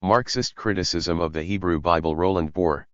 Marxist Criticism of the Hebrew Bible. Roland, boer.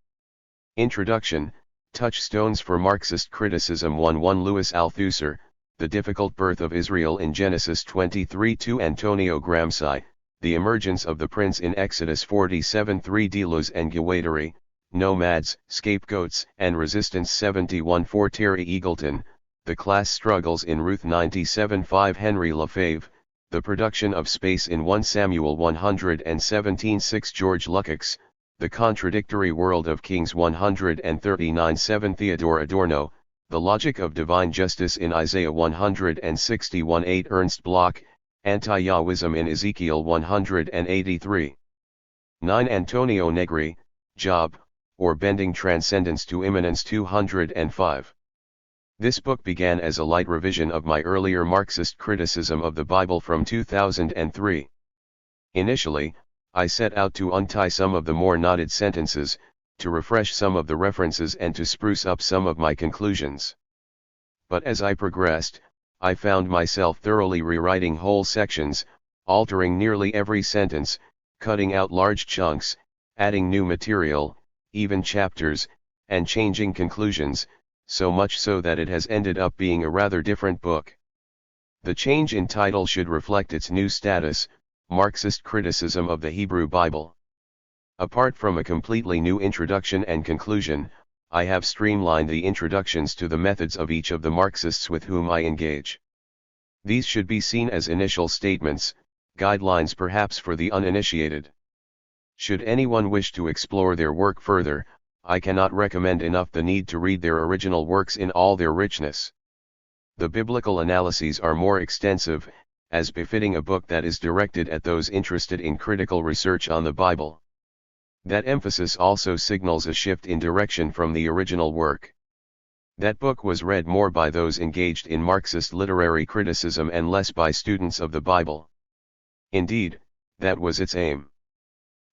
Introduction, Touchstones for Marxist Criticism. 1 Louis Althusser, The Difficult Birth of Israel in Genesis 23. 2 Antonio Gramsci, The Emergence of the Prince in Exodus 47. 3 Delos and Guattari, Nomads, Scapegoats and Resistance 71. 4 Terry Eagleton, The Class Struggles in Ruth 97. 5 Henry Lefebvre, The Production of Space in 1 Samuel 117. 6 George Lukács, The Contradictory World of Kings 139. 7 Theodore Adorno, The Logic of Divine Justice in Isaiah 161. 8 Ernst Bloch, Anti-Yahwism in Ezekiel 183. 9 Antonio Negri, Job, or Bending Transcendence to Immanence 205. This book began as a light revision of my earlier Marxist criticism of the Bible from 2003. Initially, I set out to untie some of the more knotted sentences, to refresh some of the references and to spruce up some of my conclusions. But as I progressed, I found myself thoroughly rewriting whole sections, altering nearly every sentence, cutting out large chunks, adding new material, even chapters, and changing conclusions, so much so that it has ended up being a rather different book. The change in title should reflect its new status, Marxist Criticism of the Hebrew Bible. Apart from a completely new introduction and conclusion, I have streamlined the introductions to the methods of each of the Marxists with whom I engage. These should be seen as initial statements, guidelines perhaps for the uninitiated. Should anyone wish to explore their work further, I cannot recommend enough the need to read their original works in all their richness. The biblical analyses are more extensive, as befitting a book that is directed at those interested in critical research on the Bible. That emphasis also signals a shift in direction from the original work. That book was read more by those engaged in Marxist literary criticism and less by students of the Bible. Indeed, that was its aim.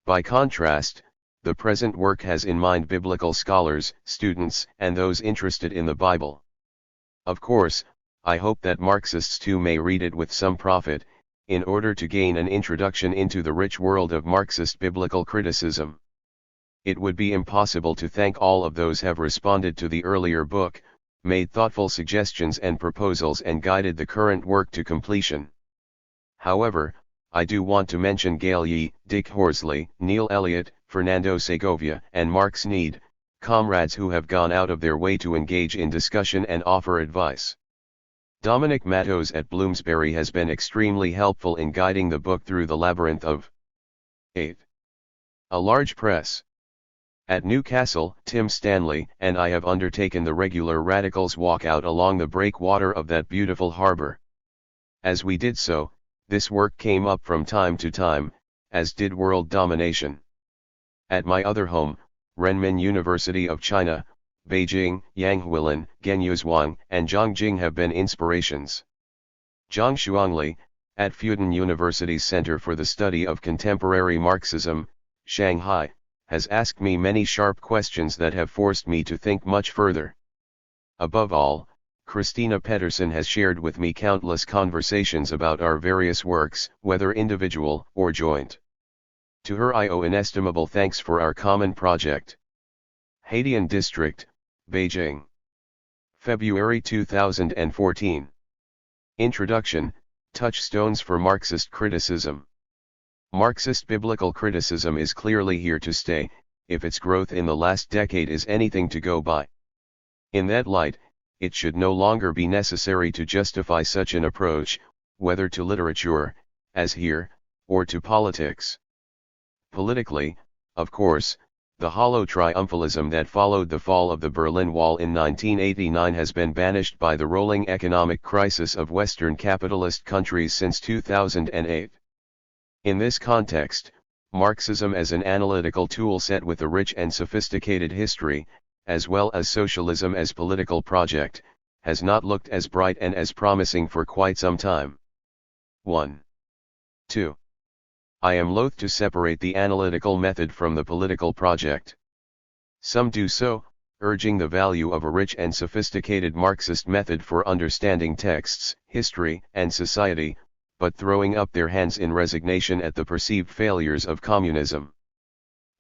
By contrast, the present work has in mind biblical scholars, students, and those interested in the Bible. Of course, I hope that Marxists too may read it with some profit, in order to gain an introduction into the rich world of Marxist biblical criticism. It would be impossible to thank all of those who have responded to the earlier book, made thoughtful suggestions and proposals and guided the current work to completion. However, I do want to mention Gail Yee, Dick Horsley, Neil Elliott, Fernando Segovia, and Mark Sneed, comrades who have gone out of their way to engage in discussion and offer advice. Dominic Matos at Bloomsbury has been extremely helpful in guiding the book through the labyrinth of 8. A large press. At Newcastle, Tim Stanley and I have undertaken the regular radicals walkout along the breakwater of that beautiful harbor. As we did so, this work came up from time to time, as did world domination. At my other home, Renmin University of China, Beijing, Yanghuilan, Genyuzhuang, and Zhongjing have been inspirations. Zhang Shuangli, at Fudan University's Center for the Study of Contemporary Marxism, Shanghai, has asked me many sharp questions that have forced me to think much further. Above all, Christina Pedersen has shared with me countless conversations about our various works, whether individual or joint. To her I owe inestimable thanks for our common project. Haidian District, Beijing. February 2014. Introduction, Touchstones for Marxist Criticism. Marxist biblical criticism is clearly here to stay, if its growth in the last decade is anything to go by. In that light, it should no longer be necessary to justify such an approach, whether to literature, as here, or to politics. Politically, of course, the hollow triumphalism that followed the fall of the Berlin Wall in 1989 has been banished by the rolling economic crisis of Western capitalist countries since 2008. In this context, Marxism as an analytical tool set with a rich and sophisticated history, as well as socialism as political project, has not looked as bright and as promising for quite some time. 1. 2. I am loath to separate the analytical method from the political project. Some do so, urging the value of a rich and sophisticated Marxist method for understanding texts, history, and society, but throwing up their hands in resignation at the perceived failures of communism.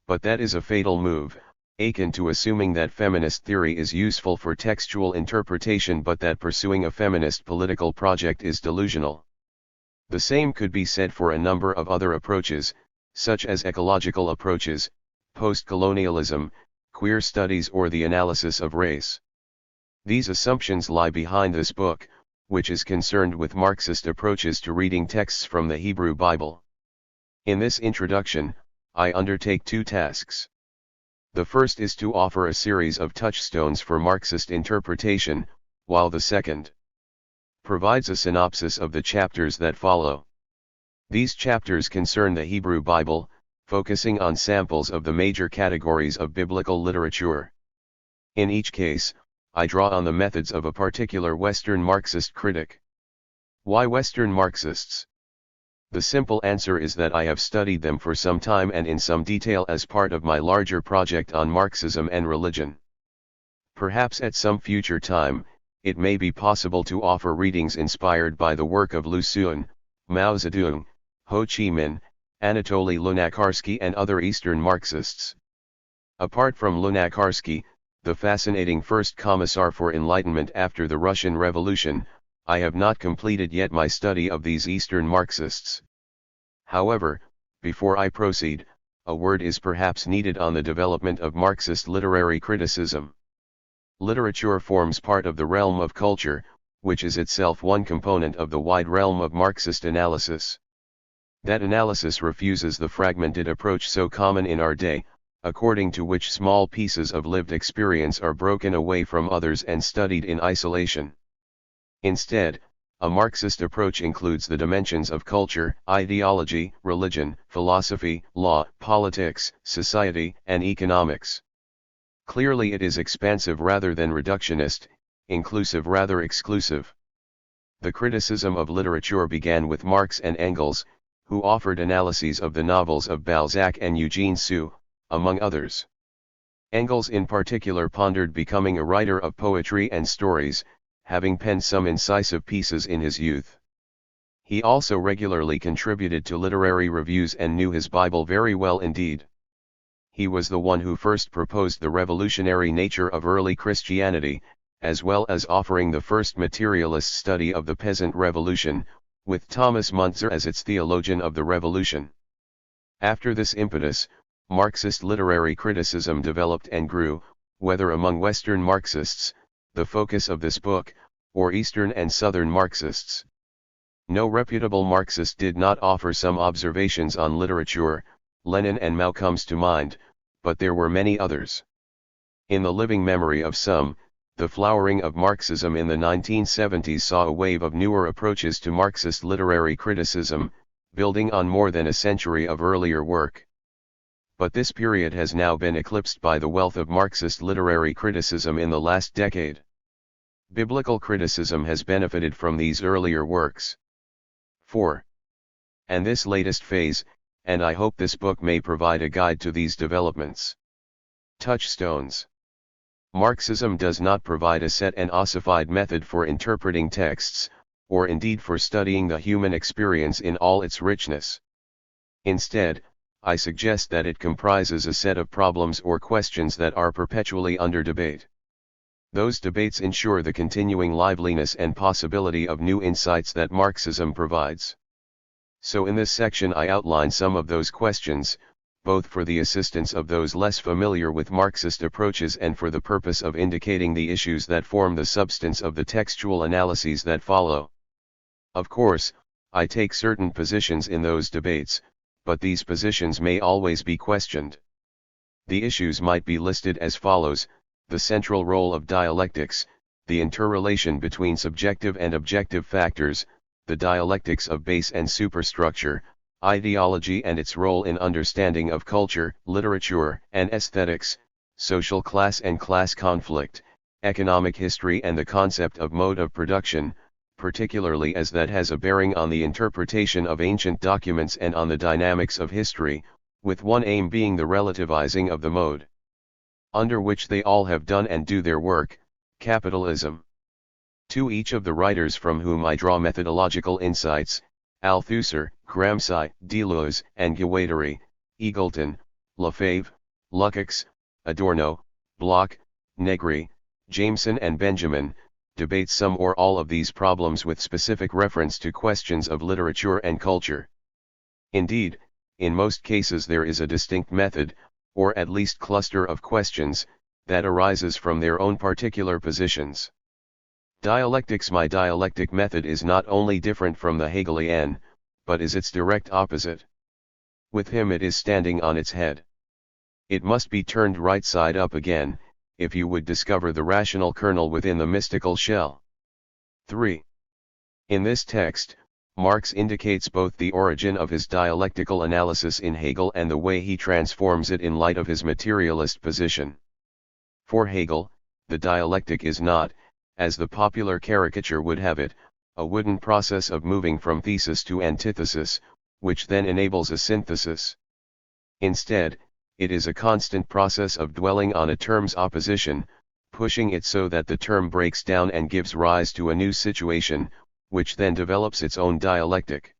But that is a fatal move, akin to assuming that feminist theory is useful for textual interpretation but that pursuing a feminist political project is delusional. The same could be said for a number of other approaches, such as ecological approaches, post-colonialism, queer studies or the analysis of race. These assumptions lie behind this book, which is concerned with Marxist approaches to reading texts from the Hebrew Bible. In this introduction, I undertake two tasks. The first is to offer a series of touchstones for Marxist interpretation, while the second provides a synopsis of the chapters that follow. These chapters concern the Hebrew Bible, focusing on samples of the major categories of biblical literature. In each case, I draw on the methods of a particular Western Marxist critic. Why Western Marxists? The simple answer is that I have studied them for some time and in some detail as part of my larger project on Marxism and religion. Perhaps at some future time, it may be possible to offer readings inspired by the work of Lu Xun, Mao Zedong, Ho Chi Minh, Anatoly Lunacharsky and other Eastern Marxists. Apart from Lunacharsky, the fascinating first commissar for enlightenment after the Russian Revolution, I have not completed yet my study of these Eastern Marxists. However, before I proceed, a word is perhaps needed on the development of Marxist literary criticism. Literature forms part of the realm of culture, which is itself one component of the wide realm of Marxist analysis. That analysis refuses the fragmented approach so common in our day, according to which small pieces of lived experience are broken away from others and studied in isolation. Instead, a Marxist approach includes the dimensions of culture, ideology, religion, philosophy, law, politics, society, and economics. Clearly it is expansive rather than reductionist, inclusive rather exclusive. The criticism of literature began with Marx and Engels, who offered analyses of the novels of Balzac and Eugene Sue, among others. Engels in particular pondered becoming a writer of poetry and stories, having penned some incisive pieces in his youth. He also regularly contributed to literary reviews and knew his Bible very well indeed. He was the one who first proposed the revolutionary nature of early Christianity, as well as offering the first materialist study of the peasant revolution, with Thomas Muntzer as its theologian of the revolution. After this impetus, Marxist literary criticism developed and grew, whether among Western Marxists, the focus of this book, or Eastern and Southern Marxists. No reputable Marxist did not offer some observations on literature. Lenin and Mao comes to mind, but there were many others. In the living memory of some, the flowering of Marxism in the 1970s saw a wave of newer approaches to Marxist literary criticism, building on more than a century of earlier work. But this period has now been eclipsed by the wealth of Marxist literary criticism in the last decade. Biblical criticism has benefited from these earlier works. 4. And this latest phase, and I hope this book may provide a guide to these developments. Touchstones. Marxism does not provide a set and ossified method for interpreting texts, or indeed for studying the human experience in all its richness. Instead, I suggest that it comprises a set of problems or questions that are perpetually under debate. Those debates ensure the continuing liveliness and possibility of new insights that Marxism provides. So in this section I outline some of those questions, both for the assistance of those less familiar with Marxist approaches and for the purpose of indicating the issues that form the substance of the textual analyses that follow. Of course, I take certain positions in those debates, but these positions may always be questioned. The issues might be listed as follows: the central role of dialectics, the interrelation between subjective and objective factors, the dialectics of base and superstructure, ideology and its role in understanding of culture, literature, and aesthetics, social class and class conflict, economic history and the concept of mode of production, particularly as that has a bearing on the interpretation of ancient documents and on the dynamics of history, with one aim being the relativizing of the mode under which they all have done and do their work, capitalism. To each of the writers from whom I draw methodological insights, Althusser, Gramsci, Deleuze, and Guattari, Eagleton, Lefebvre, Lukács, Adorno, Bloch, Negri, Jameson and Benjamin, debate some or all of these problems with specific reference to questions of literature and culture. Indeed, in most cases there is a distinct method, or at least cluster of questions, that arises from their own particular positions. Dialectics. My dialectic method is not only different from the Hegelian, but is its direct opposite. With him it is standing on its head. It must be turned right side up again, if you would discover the rational kernel within the mystical shell. 3. In this text, Marx indicates both the origin of his dialectical analysis in Hegel and the way he transforms it in light of his materialist position. For Hegel, the dialectic is not, as the popular caricature would have it, a wooden process of moving from thesis to antithesis, which then enables a synthesis. Instead, it is a constant process of dwelling on a term's opposition, pushing it so that the term breaks down and gives rise to a new situation, which then develops its own dialectic.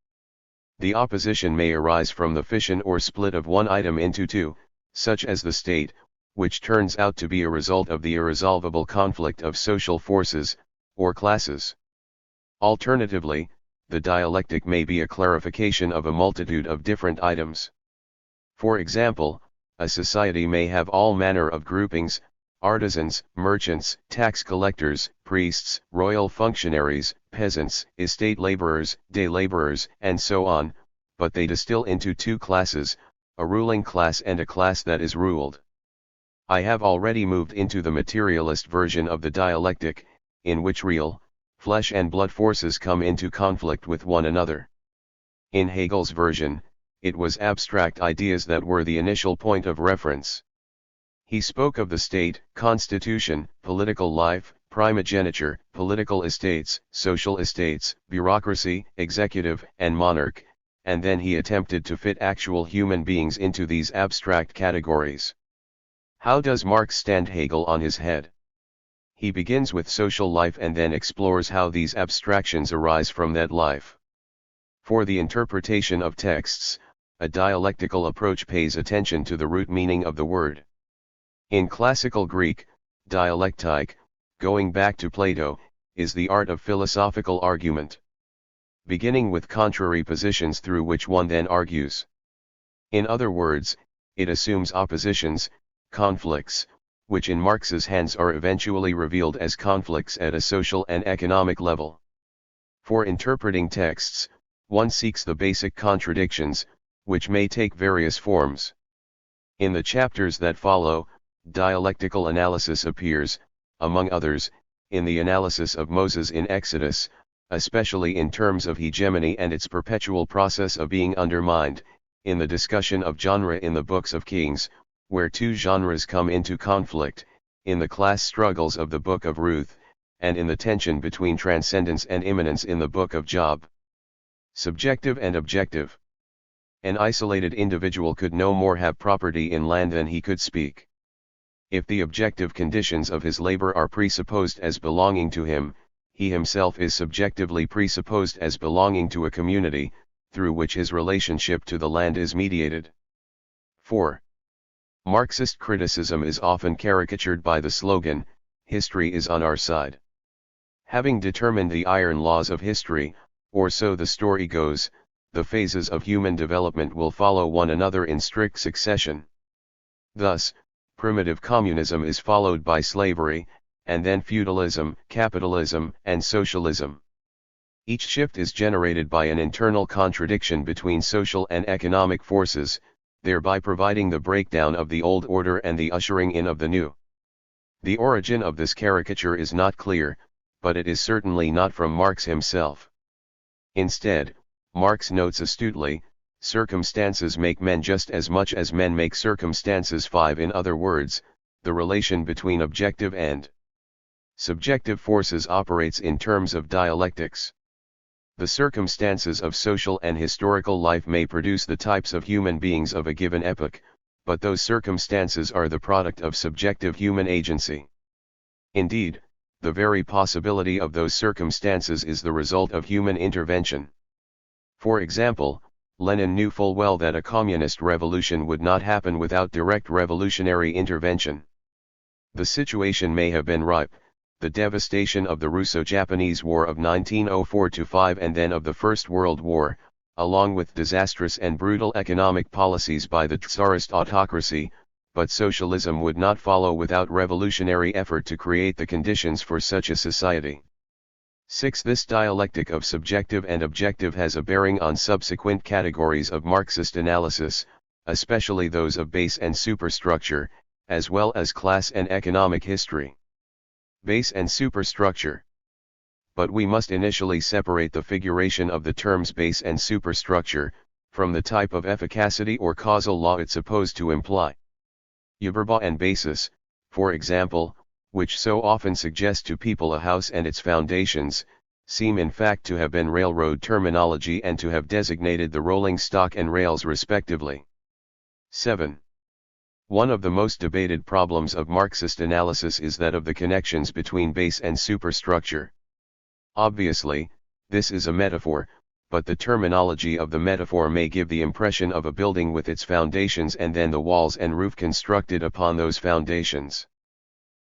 The opposition may arise from the fission or split of one item into two, such as the state, which turns out to be a result of the irresolvable conflict of social forces, or classes. Alternatively, the dialectic may be a clarification of a multitude of different items. For example, a society may have all manner of groupings: artisans, merchants, tax collectors, priests, royal functionaries, peasants, estate laborers, day laborers, and so on, but they distill into two classes, a ruling class and a class that is ruled. I have already moved into the materialist version of the dialectic, in which real, flesh and blood forces come into conflict with one another. In Hegel's version, it was abstract ideas that were the initial point of reference. He spoke of the state, constitution, political life, primogeniture, political estates, social estates, bureaucracy, executive, and monarch, and then he attempted to fit actual human beings into these abstract categories. How does Marx stand Hegel on his head? He begins with social life and then explores how these abstractions arise from that life. For the interpretation of texts, a dialectical approach pays attention to the root meaning of the word. In classical Greek, dialectic, going back to Plato, is the art of philosophical argument, beginning with contrary positions through which one then argues. In other words, it assumes oppositions, conflicts, which in Marx's hands are eventually revealed as conflicts at a social and economic level. For interpreting texts, one seeks the basic contradictions, which may take various forms. In the chapters that follow, dialectical analysis appears, among others, in the analysis of Moses in Exodus, especially in terms of hegemony and its perpetual process of being undermined, in the discussion of genre in the books of Kings, where two genres come into conflict, in the class struggles of the book of Ruth, and in the tension between transcendence and immanence in the book of Job. Subjective and objective. An isolated individual could no more have property in land than he could speak. If the objective conditions of his labor are presupposed as belonging to him, he himself is subjectively presupposed as belonging to a community, through which his relationship to the land is mediated. 4. Marxist criticism is often caricatured by the slogan, "History is on our side." Having determined the iron laws of history, or so the story goes, the phases of human development will follow one another in strict succession. Thus, primitive communism is followed by slavery, and then feudalism, capitalism, and socialism. Each shift is generated by an internal contradiction between social and economic forces, thereby providing the breakdown of the old order and the ushering in of the new. The origin of this caricature is not clear, but it is certainly not from Marx himself. Instead, Marx notes astutely, circumstances make men just as much as men make circumstances. 5. In other words, the relation between objective and subjective forces operates in terms of dialectics. The circumstances of social and historical life may produce the types of human beings of a given epoch, but those circumstances are the product of subjective human agency. Indeed, the very possibility of those circumstances is the result of human intervention. For example, Lenin knew full well that a communist revolution would not happen without direct revolutionary intervention. The situation may have been ripe, the devastation of the Russo-Japanese War of 1904-5 and then of the First World War, along with disastrous and brutal economic policies by the Tsarist autocracy, but socialism would not follow without revolutionary effort to create the conditions for such a society. 6. This dialectic of subjective and objective has a bearing on subsequent categories of Marxist analysis, especially those of base and superstructure, as well as class and economic history. Base and superstructure. But we must initially separate the figuration of the terms base and superstructure, from the type of efficacity or causal law it's supposed to imply. Yuberba and basis, for example, which so often suggest to people a house and its foundations, seem in fact to have been railroad terminology and to have designated the rolling stock and rails respectively. 7. One of the most debated problems of Marxist analysis is that of the connections between base and superstructure. Obviously, this is a metaphor, but the terminology of the metaphor may give the impression of a building with its foundations and then the walls and roof constructed upon those foundations.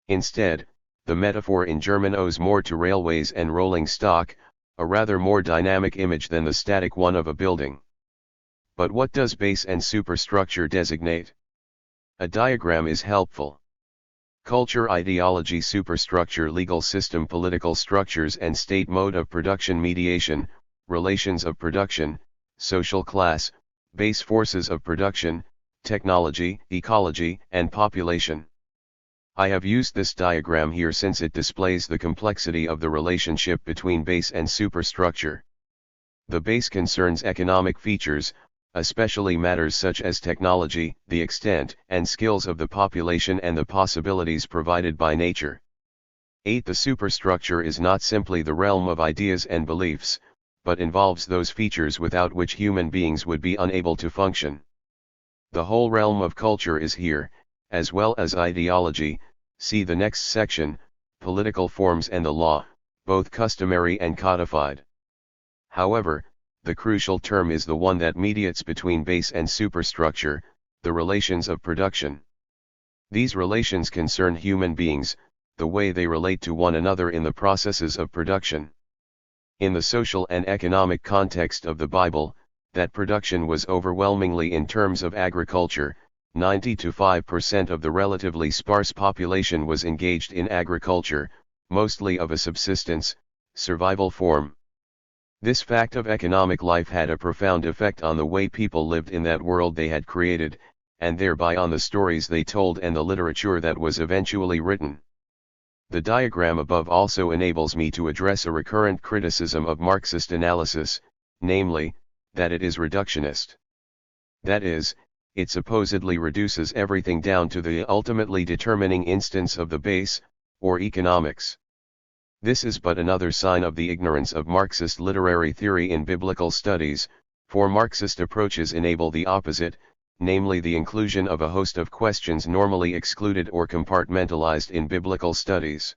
Instead, the metaphor in German owes more to railways and rolling stock, a rather more dynamic image than the static one of a building. But what does base and superstructure designate? A diagram is helpful. Culture, ideology, superstructure, legal system, political structures and state, mode of production, mediation, relations of production, social class, base forces of production, technology, ecology, and population. I have used this diagram here since it displays the complexity of the relationship between base and superstructure. The base concerns economic features, especially matters such as technology, the extent and skills of the population and the possibilities provided by nature. 8. The superstructure is not simply the realm of ideas and beliefs, but involves those features without which human beings would be unable to function. The whole realm of culture is here, as well as ideology. See the next section, political forms and the law, both customary and codified. However, the crucial term is the one that mediates between base and superstructure, the relations of production. These relations concern human beings, the way they relate to one another in the processes of production. In the social and economic context of the Bible, that production was overwhelmingly in terms of agriculture. 95% of the relatively sparse population was engaged in agriculture, mostly of a subsistence, survival form. This fact of economic life had a profound effect on the way people lived in that world they had created, and thereby on the stories they told and the literature that was eventually written. The diagram above also enables me to address a recurrent criticism of Marxist analysis, namely, that it is reductionist. That is, it supposedly reduces everything down to the ultimately determining instance of the base, or economics. This is but another sign of the ignorance of Marxist literary theory in biblical studies, for Marxist approaches enable the opposite, namely the inclusion of a host of questions normally excluded or compartmentalized in biblical studies.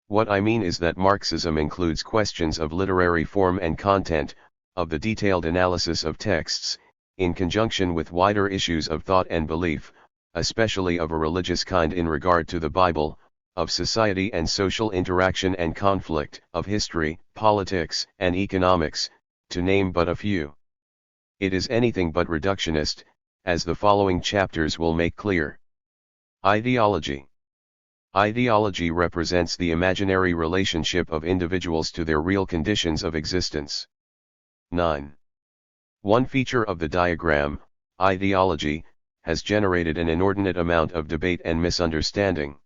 What I mean is that Marxism includes questions of literary form and content, of the detailed analysis of texts, in conjunction with wider issues of thought and belief, especially of a religious kind in regard to the Bible, of society and social interaction and conflict, of history, politics, and economics, to name but a few. It is anything but reductionist, as the following chapters will make clear. Ideology. Ideology represents the imaginary relationship of individuals to their real conditions of existence. 9. One feature of the diagram, ideology, has generated an inordinate amount of debate and misunderstanding.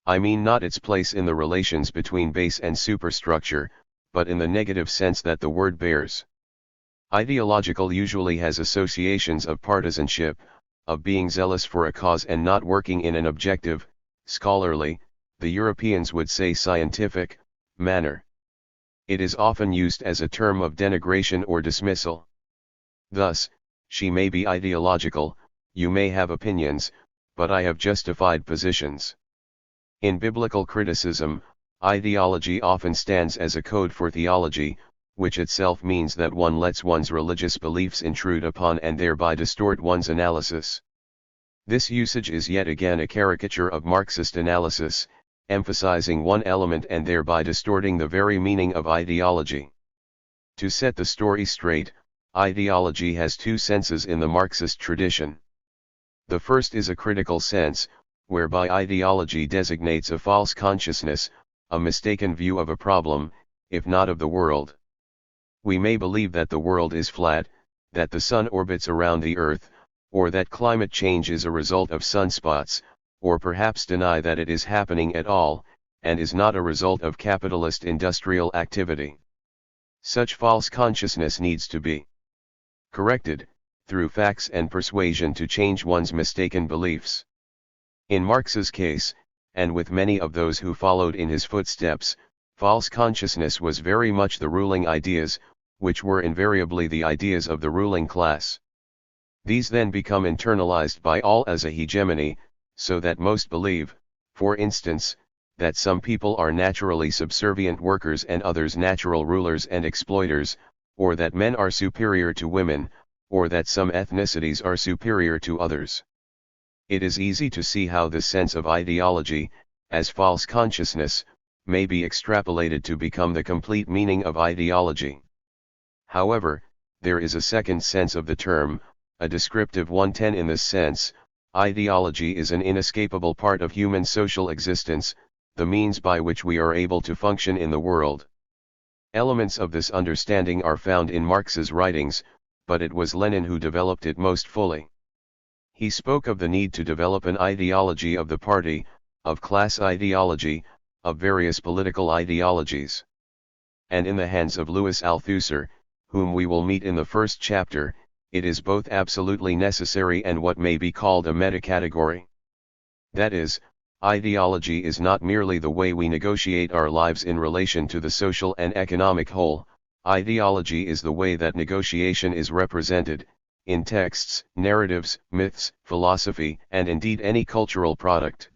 I mean not its place in the relations between base and superstructure, but in the negative sense that the word bears. Ideological usually has associations of partisanship, of being zealous for a cause and not working in an objective, scholarly, the Europeans would say scientific, manner. It is often used as a term of denigration or dismissal. Thus, she may be ideological, you may have opinions, but I have justified positions. In biblical criticism, ideology often stands as a code for theology, which itself means that one lets one's religious beliefs intrude upon and thereby distort one's analysis. This usage is yet again a caricature of Marxist analysis, emphasizing one element and thereby distorting the very meaning of ideology. To set the story straight, ideology has two senses in the Marxist tradition. The first is a critical sense, whereby ideology designates a false consciousness, a mistaken view of a problem, if not of the world. We may believe that the world is flat, that the sun orbits around the earth, or that climate change is a result of sunspots, or perhaps deny that it is happening at all, and is not a result of capitalist industrial activity. Such false consciousness needs to be corrected, through facts and persuasion to change one's mistaken beliefs. In Marx's case, and with many of those who followed in his footsteps, false consciousness was very much the ruling ideas, which were invariably the ideas of the ruling class. These then become internalized by all as a hegemony, so that most believe, for instance, that some people are naturally subservient workers and others natural rulers and exploiters, or that men are superior to women, or that some ethnicities are superior to others. It is easy to see how this sense of ideology, as false consciousness, may be extrapolated to become the complete meaning of ideology. However, there is a second sense of the term, a descriptive one. In this sense, ideology is an inescapable part of human social existence, the means by which we are able to function in the world. Elements of this understanding are found in Marx's writings, but it was Lenin who developed it most fully. He spoke of the need to develop an ideology of the party, of class ideology, of various political ideologies. And in the hands of Louis Althusser, whom we will meet in the first chapter, it is both absolutely necessary and what may be called a metacategory. That is, ideology is not merely the way we negotiate our lives in relation to the social and economic whole, ideology is the way that negotiation is represented, in texts, narratives, myths, philosophy, and indeed any cultural product.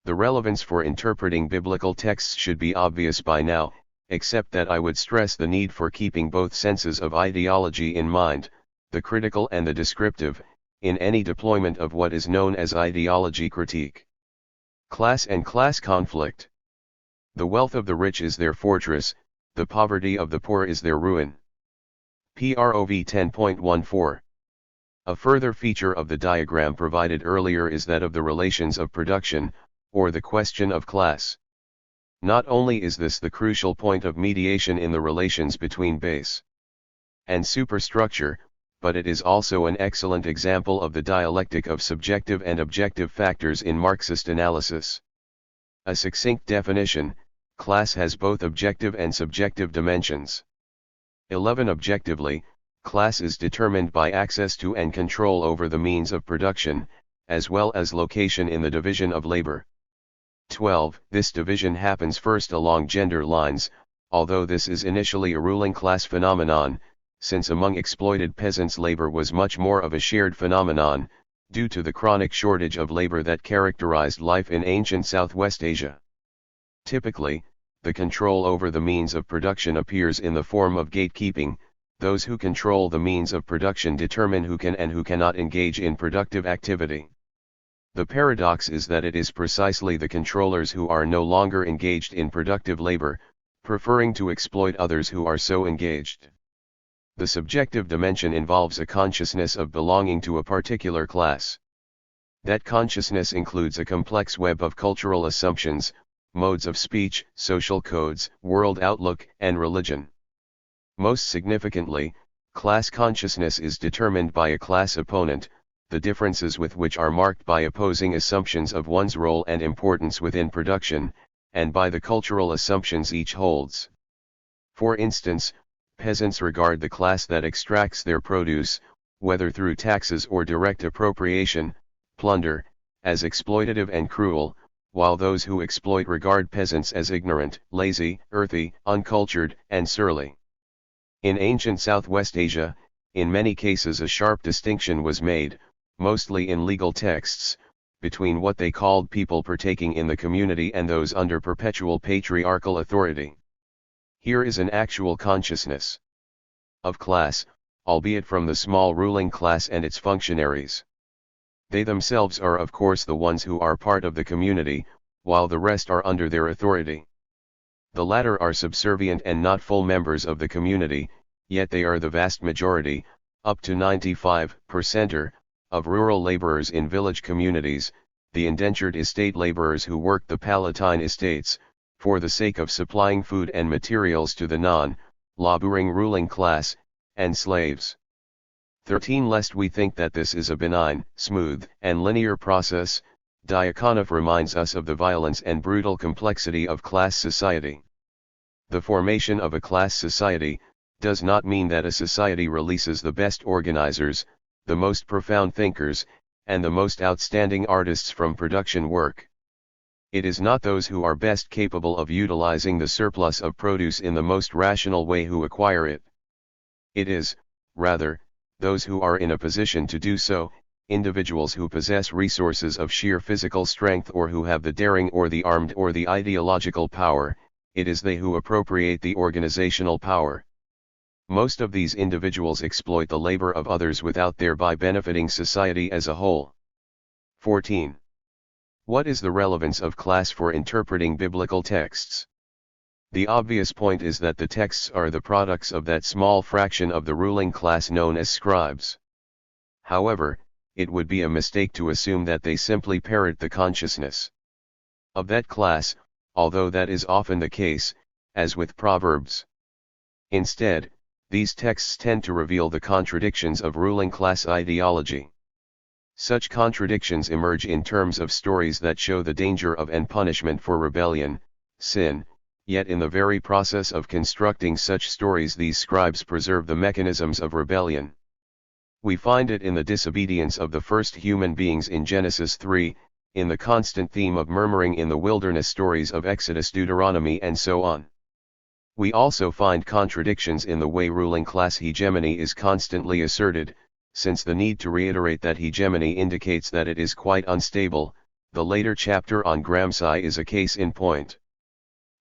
The relevance for interpreting biblical texts should be obvious by now, except that I would stress the need for keeping both senses of ideology in mind, the critical and the descriptive, in any deployment of what is known as ideology critique. Class and class conflict. The wealth of the rich is their fortress, the poverty of the poor is their ruin. PROV 10.14. A further feature of the diagram provided earlier is that of the relations of production, or the question of class. Not only is this the crucial point of mediation in the relations between base and superstructure, but it is also an excellent example of the dialectic of subjective and objective factors in Marxist analysis. A succinct definition: class has both objective and subjective dimensions. 11. Objectively, class is determined by access to and control over the means of production, as well as location in the division of labor. 12. This division happens first along gender lines, although this is initially a ruling class phenomenon, since among exploited peasants labor was much more of a shared phenomenon, due to the chronic shortage of labor that characterized life in ancient Southwest Asia. Typically, the control over the means of production appears in the form of gatekeeping. Those who control the means of production determine who can and who cannot engage in productive activity. The paradox is that it is precisely the controllers who are no longer engaged in productive labor, preferring to exploit others who are so engaged. The subjective dimension involves a consciousness of belonging to a particular class. That consciousness includes a complex web of cultural assumptions, modes of speech, social codes, world outlook, and religion. Most significantly, class consciousness is determined by a class opponent, the differences with which are marked by opposing assumptions of one's role and importance within production, and by the cultural assumptions each holds. For instance, peasants regard the class that extracts their produce, whether through taxes or direct appropriation, plunder, as exploitative and cruel, while those who exploit regard peasants as ignorant, lazy, earthy, uncultured, and surly. In ancient Southwest Asia, in many cases a sharp distinction was made, mostly in legal texts, between what they called people partaking in the community and those under perpetual patriarchal authority. Here is an actual consciousness of class, albeit from the small ruling class and its functionaries. They themselves are of course the ones who are part of the community, while the rest are under their authority. The latter are subservient and not full members of the community, yet they are the vast majority, up to 95%, of rural laborers in village communities, the indentured estate laborers who work the Palatine estates, for the sake of supplying food and materials to the non-laboring ruling class, and slaves. 13. Lest we think that this is a benign, smooth, and linear process, Diakonoff reminds us of the violence and brutal complexity of class society. The formation of a class society does not mean that a society releases the best organizers, the most profound thinkers, and the most outstanding artists from production work. It is not those who are best capable of utilizing the surplus of produce in the most rational way who acquire it. It is, rather, those who are in a position to do so, individuals who possess resources of sheer physical strength or who have the daring or the armed or the ideological power, it is they who appropriate the organizational power. Most of these individuals exploit the labor of others without thereby benefiting society as a whole. 14. What is the relevance of class for interpreting biblical texts? The obvious point is that the texts are the products of that small fraction of the ruling class known as scribes. However, it would be a mistake to assume that they simply parrot the consciousness of that class, although that is often the case, as with Proverbs. Instead, these texts tend to reveal the contradictions of ruling class ideology. Such contradictions emerge in terms of stories that show the danger of and punishment for rebellion, sin, yet in the very process of constructing such stories these scribes preserve the mechanisms of rebellion. We find it in the disobedience of the first human beings in Genesis 3, in the constant theme of murmuring in the wilderness stories of Exodus, Deuteronomy, and so on. We also find contradictions in the way ruling class hegemony is constantly asserted, since the need to reiterate that hegemony indicates that it is quite unstable. The later chapter on Gramsci is a case in point.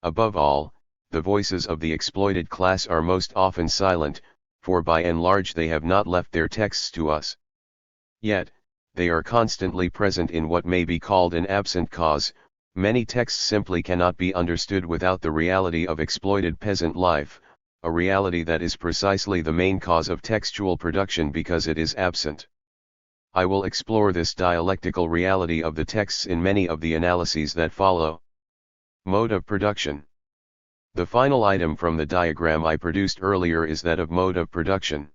Above all, the voices of the exploited class are most often silent, for by and large they have not left their texts to us. Yet, they are constantly present in what may be called an absent cause. Many texts simply cannot be understood without the reality of exploited peasant life, a reality that is precisely the main cause of textual production because it is absent. I will explore this dialectical reality of the texts in many of the analyses that follow. Mode of production. The final item from the diagram I produced earlier is that of mode of production.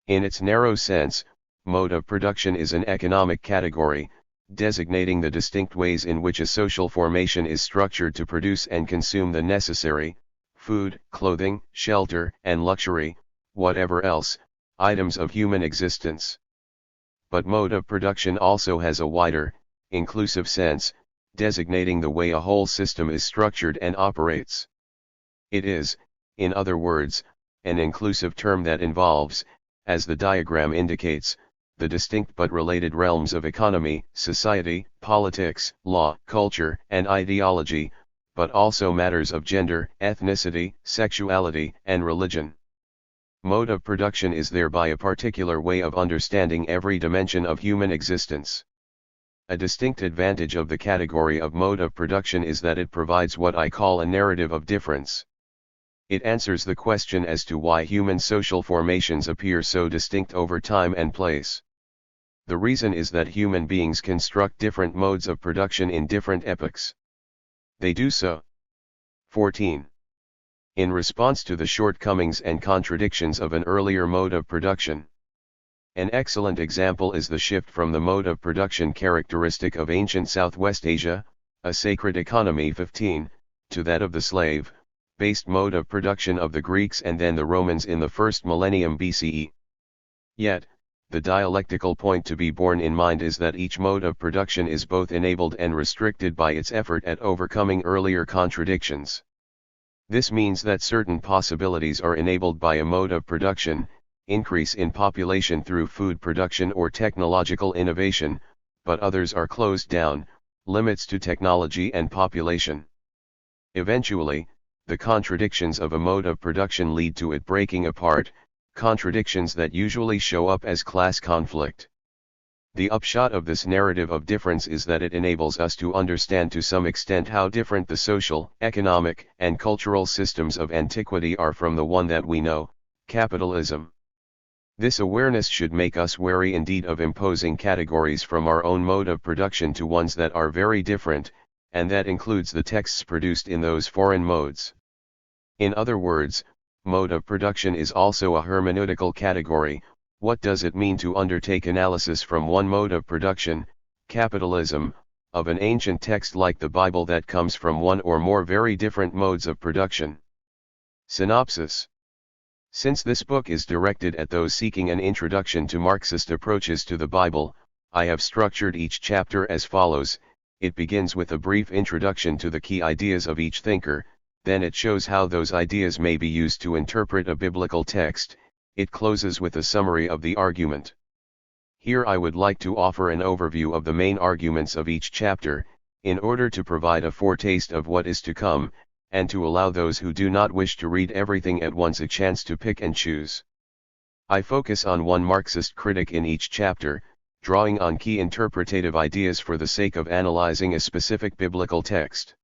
In its narrow sense, mode of production is an economic category, designating the distinct ways in which a social formation is structured to produce and consume the necessary, food, clothing, shelter, and luxury, whatever else, items of human existence. But mode of production also has a wider, inclusive sense, designating the way a whole system is structured and operates. It is, in other words, an inclusive term that involves, as the diagram indicates, the distinct but related realms of economy, society, politics, law, culture, and ideology, but also matters of gender, ethnicity, sexuality, and religion. Mode of production is thereby a particular way of understanding every dimension of human existence. A distinct advantage of the category of mode of production is that it provides what I call a narrative of difference. It answers the question as to why human social formations appear so distinct over time and place. The reason is that human beings construct different modes of production in different epochs. They do so. 14. In response to the shortcomings and contradictions of an earlier mode of production. An excellent example is the shift from the mode of production characteristic of ancient Southwest Asia, a sacred economy 15, to that of the slave-based mode of production of the Greeks and then the Romans in the first millennium BCE. Yet, the dialectical point to be borne in mind is that each mode of production is both enabled and restricted by its effort at overcoming earlier contradictions. This means that certain possibilities are enabled by a mode of production, increase in population through food production or technological innovation, but others are closed down, limits to technology and population. Eventually, the contradictions of a mode of production lead to it breaking apart, contradictions that usually show up as class conflict. The upshot of this narrative of difference is that it enables us to understand to some extent how different the social, economic, and cultural systems of antiquity are from the one that we know, capitalism. This awareness should make us wary indeed of imposing categories from our own mode of production to ones that are very different, and that includes the texts produced in those foreign modes. In other words, mode of production is also a hermeneutical category. What does it mean to undertake analysis from one mode of production, capitalism, of an ancient text like the Bible that comes from one or more very different modes of production? Synopsis. Since this book is directed at those seeking an introduction to Marxist approaches to the Bible, I have structured each chapter as follows. It begins with a brief introduction to the key ideas of each thinker, then it shows how those ideas may be used to interpret a biblical text. It closes with a summary of the argument. Here I would like to offer an overview of the main arguments of each chapter, in order to provide a foretaste of what is to come, and to allow those who do not wish to read everything at once a chance to pick and choose. I focus on one Marxist critic in each chapter, drawing on key interpretative ideas for the sake of analyzing a specific biblical text.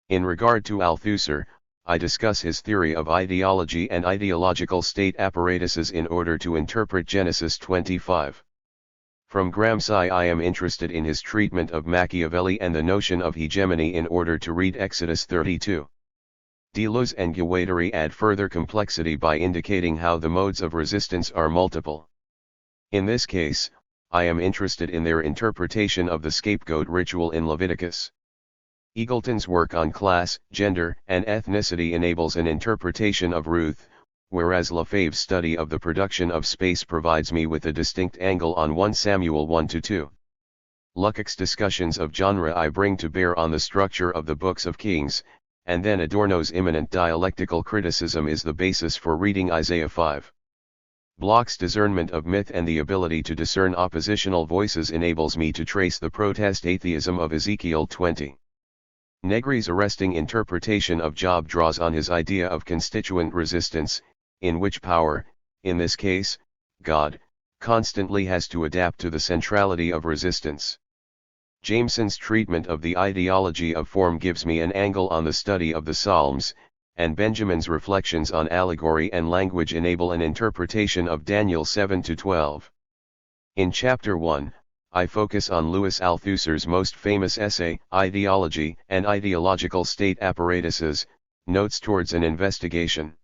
In regard to Althusser, I discuss his theory of ideology and ideological state apparatuses in order to interpret Genesis 25. From Gramsci I am interested in his treatment of Machiavelli and the notion of hegemony in order to read Exodus 32. Deleuze and Guattari add further complexity by indicating how the modes of resistance are multiple. In this case, I am interested in their interpretation of the scapegoat ritual in Leviticus. Eagleton's work on class, gender, and ethnicity enables an interpretation of Ruth, whereas Lefebvre's study of the production of space provides me with a distinct angle on 1 Samuel 1-2. Lukács' discussions of genre I bring to bear on the structure of the books of Kings, and then Adorno's immanent dialectical criticism is the basis for reading Isaiah 5. Bloch's discernment of myth and the ability to discern oppositional voices enables me to trace the protest atheism of Ezekiel 20. Negri's arresting interpretation of Job draws on his idea of constituent resistance, in which power, in this case, God, constantly has to adapt to the centrality of resistance. Jameson's treatment of the ideology of form gives me an angle on the study of the Psalms, and Benjamin's reflections on allegory and language enable an interpretation of Daniel 7-12. In Chapter 1, I focus on Louis Althusser's most famous essay, Ideology and Ideological State Apparatuses, Notes Towards an Investigation.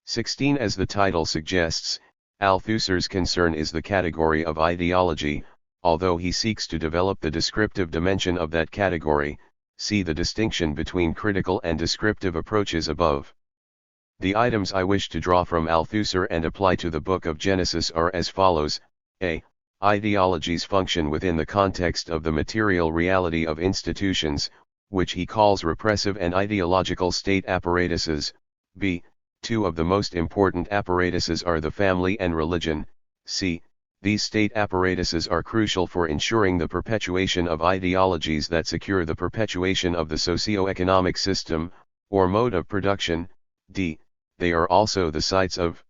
16. As the title suggests, Althusser's concern is the category of ideology, although he seeks to develop the descriptive dimension of that category. See the distinction between critical and descriptive approaches above. The items I wish to draw from Althusser and apply to the Book of Genesis are as follows. A. Ideologies function within the context of the material reality of institutions, which he calls repressive and ideological state apparatuses. B. Two of the most important apparatuses are the family and religion. C. These state apparatuses are crucial for ensuring the perpetuation of ideologies that secure the perpetuation of the socio-economic system, or mode of production. D. They are also the sites of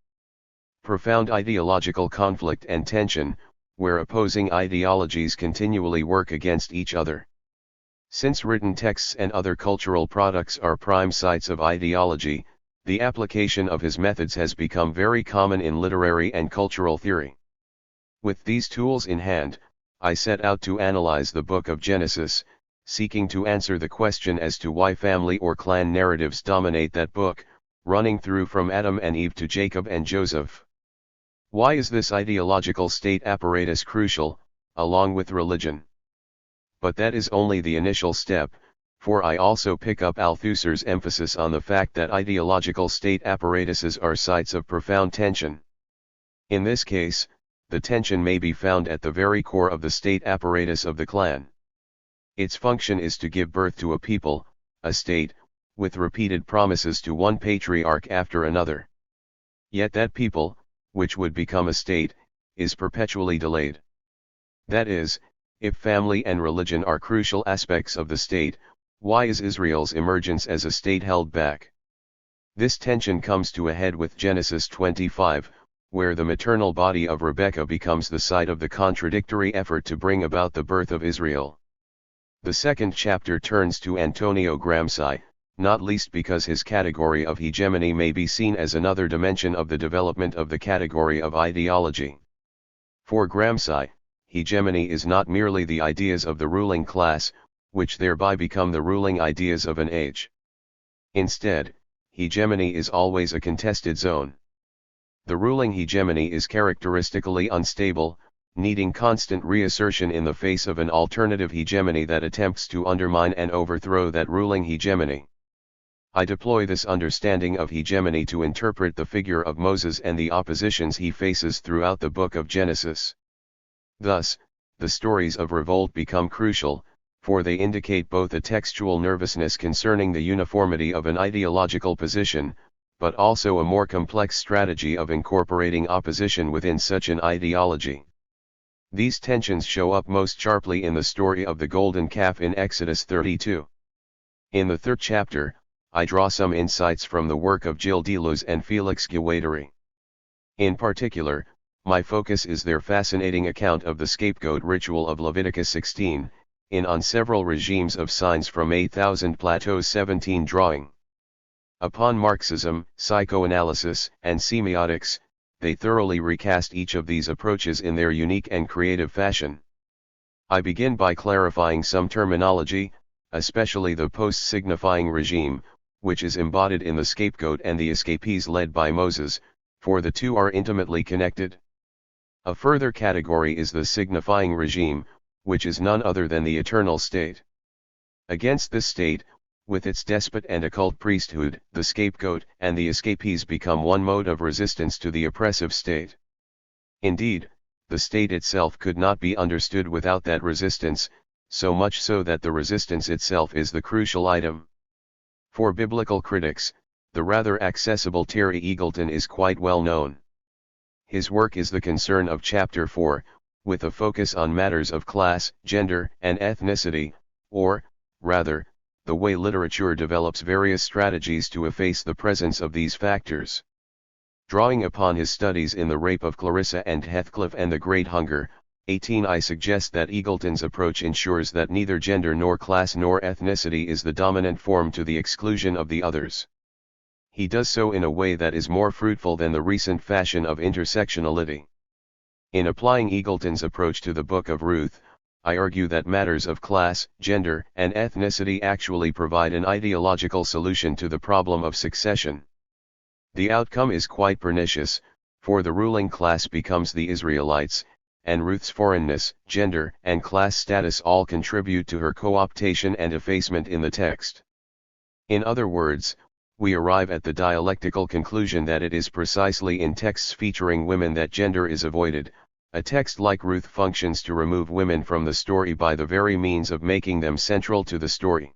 profound ideological conflict and tension, where opposing ideologies continually work against each other. Since written texts and other cultural products are prime sites of ideology, the application of his methods has become very common in literary and cultural theory. With these tools in hand, I set out to analyze the Book of Genesis, seeking to answer the question as to why family or clan narratives dominate that book, running through from Adam and Eve to Jacob and Joseph. Why is this ideological state apparatus crucial, along with religion? But that is only the initial step, for I also pick up Althusser's emphasis on the fact that ideological state apparatuses are sites of profound tension. In this case, the tension may be found at the very core of the state apparatus of the clan. Its function is to give birth to a people, a state, with repeated promises to one patriarch after another. Yet that people, which would become a state, is perpetually delayed. That is, if family and religion are crucial aspects of the state, why is Israel's emergence as a state held back? This tension comes to a head with Genesis 25, where the maternal body of Rebekah becomes the site of the contradictory effort to bring about the birth of Israel. The second chapter turns to Antonio Gramsci, not least because his category of hegemony may be seen as another dimension of the development of the category of ideology. For Gramsci, hegemony is not merely the ideas of the ruling class, which thereby become the ruling ideas of an age. Instead, hegemony is always a contested zone. The ruling hegemony is characteristically unstable, needing constant reassertion in the face of an alternative hegemony that attempts to undermine and overthrow that ruling hegemony. I deploy this understanding of hegemony to interpret the figure of Moses and the oppositions he faces throughout the book of Genesis. Thus, the stories of revolt become crucial, for they indicate both a textual nervousness concerning the uniformity of an ideological position, but also a more complex strategy of incorporating opposition within such an ideology. These tensions show up most sharply in the story of the golden calf in Exodus 32. In the third chapter, I draw some insights from the work of Gilles Deleuze and Félix Guattari. In particular, my focus is their fascinating account of the scapegoat ritual of Leviticus 16, in On Several Regimes of Signs from A Thousand Plateaus 17 drawing. Upon Marxism, psychoanalysis, and semiotics, they thoroughly recast each of these approaches in their unique and creative fashion. I begin by clarifying some terminology, especially the post-signifying regime, which is embodied in the scapegoat and the escapees led by Moses, for the two are intimately connected. A further category is the signifying regime, which is none other than the eternal state. Against this state, with its despot and occult priesthood, the scapegoat and the escapees become one mode of resistance to the oppressive state. Indeed, the state itself could not be understood without that resistance, so much so that the resistance itself is the crucial item. For biblical critics, the rather accessible Terry Eagleton is quite well known. His work is the concern of Chapter 4, with a focus on matters of class, gender, and ethnicity, or, rather, the way literature develops various strategies to efface the presence of these factors. Drawing upon his studies in The Rape of Clarissa and Heathcliff and the Great Hunger, 18, I suggest that Eagleton's approach ensures that neither gender nor class nor ethnicity is the dominant form to the exclusion of the others. He does so in a way that is more fruitful than the recent fashion of intersectionality. In applying Eagleton's approach to the Book of Ruth, I argue that matters of class, gender, and ethnicity actually provide an ideological solution to the problem of succession. The outcome is quite pernicious, for the ruling class becomes the Israelites, and Ruth's foreignness, gender, and class status all contribute to her co-optation and effacement in the text. In other words, we arrive at the dialectical conclusion that it is precisely in texts featuring women that gender is avoided. A text like Ruth functions to remove women from the story by the very means of making them central to the story.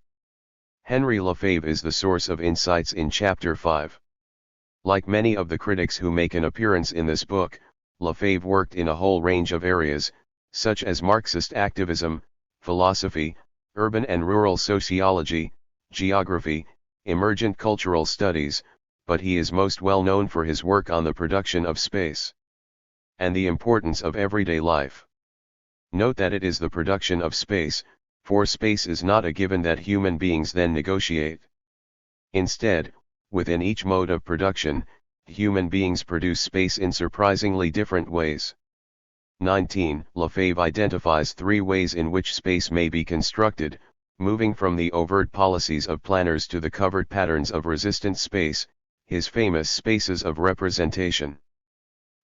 Henry Lefebvre is the source of insights in Chapter 5. Like many of the critics who make an appearance in this book, Lefebvre worked in a whole range of areas, such as Marxist activism, philosophy, urban and rural sociology, geography, emergent cultural studies, but he is most well known for his work on the production of space and the importance of everyday life. Note that it is the production of space, for space is not a given that human beings then negotiate. Instead, within each mode of production, human beings produce space in surprisingly different ways. 19. Lefebvre identifies three ways in which space may be constructed, moving from the overt policies of planners to the covert patterns of resistant space, his famous spaces of representation.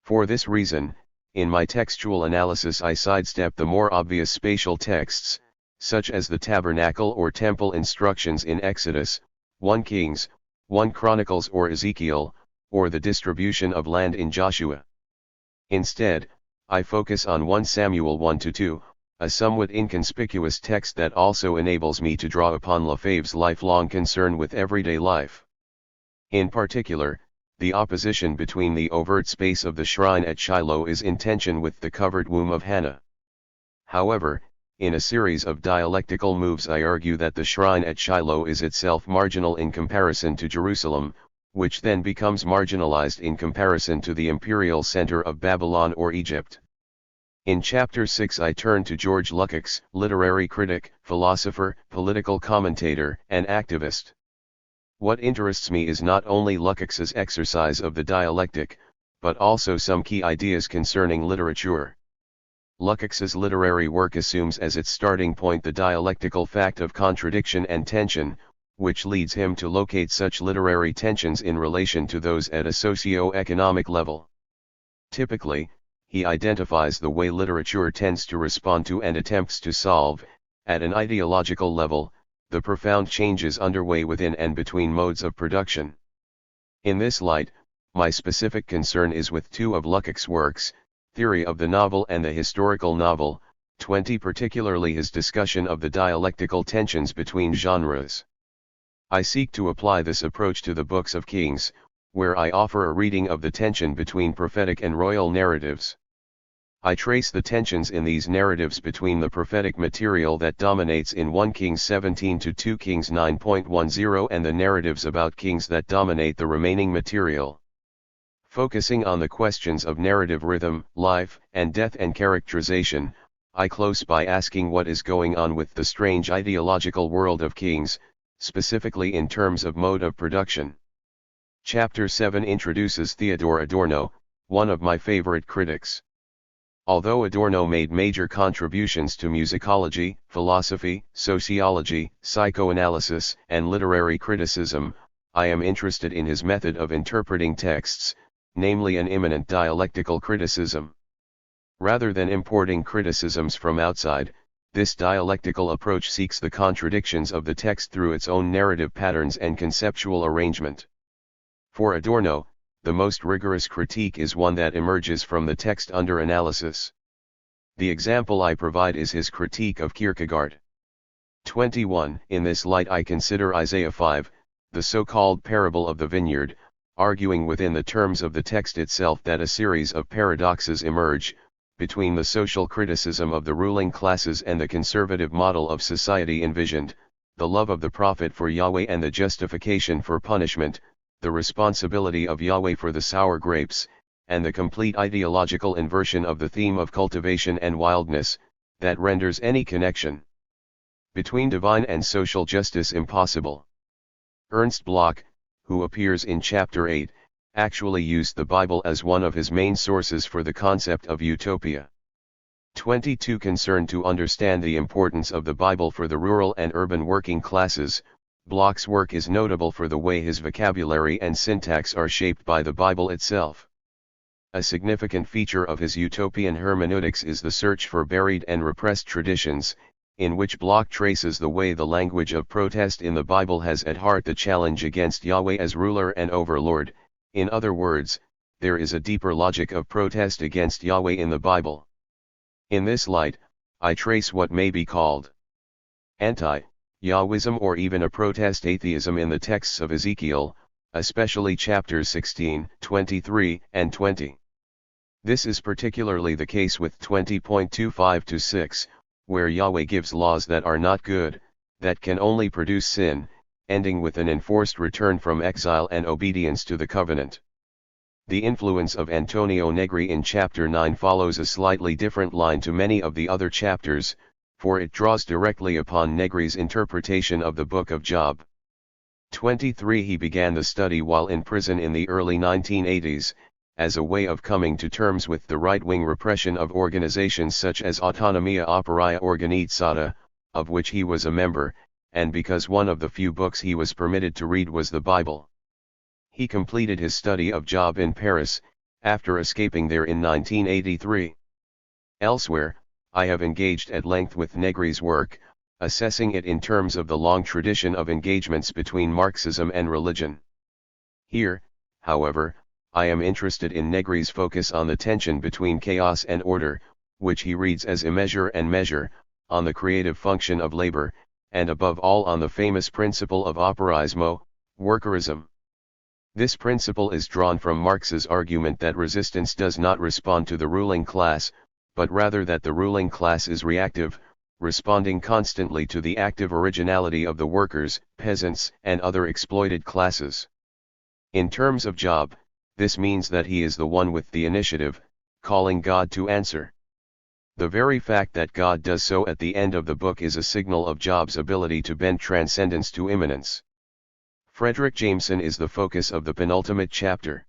For this reason, in my textual analysis I sidestep the more obvious spatial texts, such as the tabernacle or temple instructions in Exodus, 1 Kings, 1 Chronicles or Ezekiel, or the distribution of land in Joshua. Instead, I focus on 1 Samuel 1-2, a somewhat inconspicuous text that also enables me to draw upon Lefebvre's lifelong concern with everyday life. In particular, the opposition between the overt space of the shrine at Shiloh is in tension with the covered womb of Hannah. However, in a series of dialectical moves I argue that the shrine at Shiloh is itself marginal in comparison to Jerusalem, which then becomes marginalized in comparison to the imperial center of Babylon or Egypt. In Chapter 6 I turn to George Lukács, literary critic, philosopher, political commentator, and activist. What interests me is not only Lukács's exercise of the dialectic, but also some key ideas concerning literature. Lukács's literary work assumes as its starting point the dialectical fact of contradiction and tension, which leads him to locate such literary tensions in relation to those at a socio-economic level. Typically, he identifies the way literature tends to respond to and attempts to solve, at an ideological level, the profound changes underway within and between modes of production. In this light, my specific concern is with two of Lukács' works, Theory of the Novel and the Historical Novel, 20, particularly his discussion of the dialectical tensions between genres. I seek to apply this approach to the books of Kings, where I offer a reading of the tension between prophetic and royal narratives. I trace the tensions in these narratives between the prophetic material that dominates in 1 Kings 17 to 2 Kings 9.10 and the narratives about kings that dominate the remaining material. Focusing on the questions of narrative rhythm, life and death and characterization, I close by asking what is going on with the strange ideological world of Kings, specifically in terms of mode of production. Chapter 7 introduces Theodor Adorno, one of my favorite critics. Although Adorno made major contributions to musicology, philosophy, sociology, psychoanalysis, and literary criticism, I am interested in his method of interpreting texts, namely an immanent dialectical criticism. Rather than importing criticisms from outside, this dialectical approach seeks the contradictions of the text through its own narrative patterns and conceptual arrangement. For Adorno, the most rigorous critique is one that emerges from the text under analysis. The example I provide is his critique of Kierkegaard. 21. In this light I consider Isaiah 5, the so-called parable of the vineyard, arguing within the terms of the text itself that a series of paradoxes emerge, between the social criticism of the ruling classes and the conservative model of society envisioned, the love of the prophet for Yahweh and the justification for punishment, the responsibility of Yahweh for the sour grapes, and the complete ideological inversion of the theme of cultivation and wildness, that renders any connection between divine and social justice impossible. Ernst Bloch, who appears in Chapter 8, actually used the Bible as one of his main sources for the concept of utopia. 22. Concerned to understand the importance of the Bible for the rural and urban working classes, Bloch's work is notable for the way his vocabulary and syntax are shaped by the Bible itself. A significant feature of his utopian hermeneutics is the search for buried and repressed traditions, in which Bloch traces the way the language of protest in the Bible has at heart the challenge against Yahweh as ruler and overlord. In other words, there is a deeper logic of protest against Yahweh in the Bible. In this light, I trace what may be called anti-Yahwism or even a protest atheism in the texts of Ezekiel, especially chapters 16, 23, and 20. This is particularly the case with 20.25-6, where Yahweh gives laws that are not good, that can only produce sin, ending with an enforced return from exile and obedience to the covenant. The influence of Antonio Negri in chapter 9 follows a slightly different line to many of the other chapters, for it draws directly upon Negri's interpretation of the Book of Job. 23. He began the study while in prison in the early 1980s, as a way of coming to terms with the right-wing repression of organizations such as Autonomia Operaia Organizzata, of which he was a member, and because one of the few books he was permitted to read was the Bible. He completed his study of Job in Paris, after escaping there in 1983. Elsewhere, I have engaged at length with Negri's work, assessing it in terms of the long tradition of engagements between Marxism and religion. Here, however, I am interested in Negri's focus on the tension between chaos and order, which he reads as immeasure and measure, on the creative function of labor, and above all on the famous principle of operaismo, workerism. This principle is drawn from Marx's argument that resistance does not respond to the ruling class, but rather that the ruling class is reactive, responding constantly to the active originality of the workers, peasants, and other exploited classes. In terms of job, this means that he is the one with the initiative, calling God to answer. The very fact that God does so at the end of the book is a signal of Job's ability to bend transcendence to immanence. Frederick Jameson is the focus of the penultimate chapter.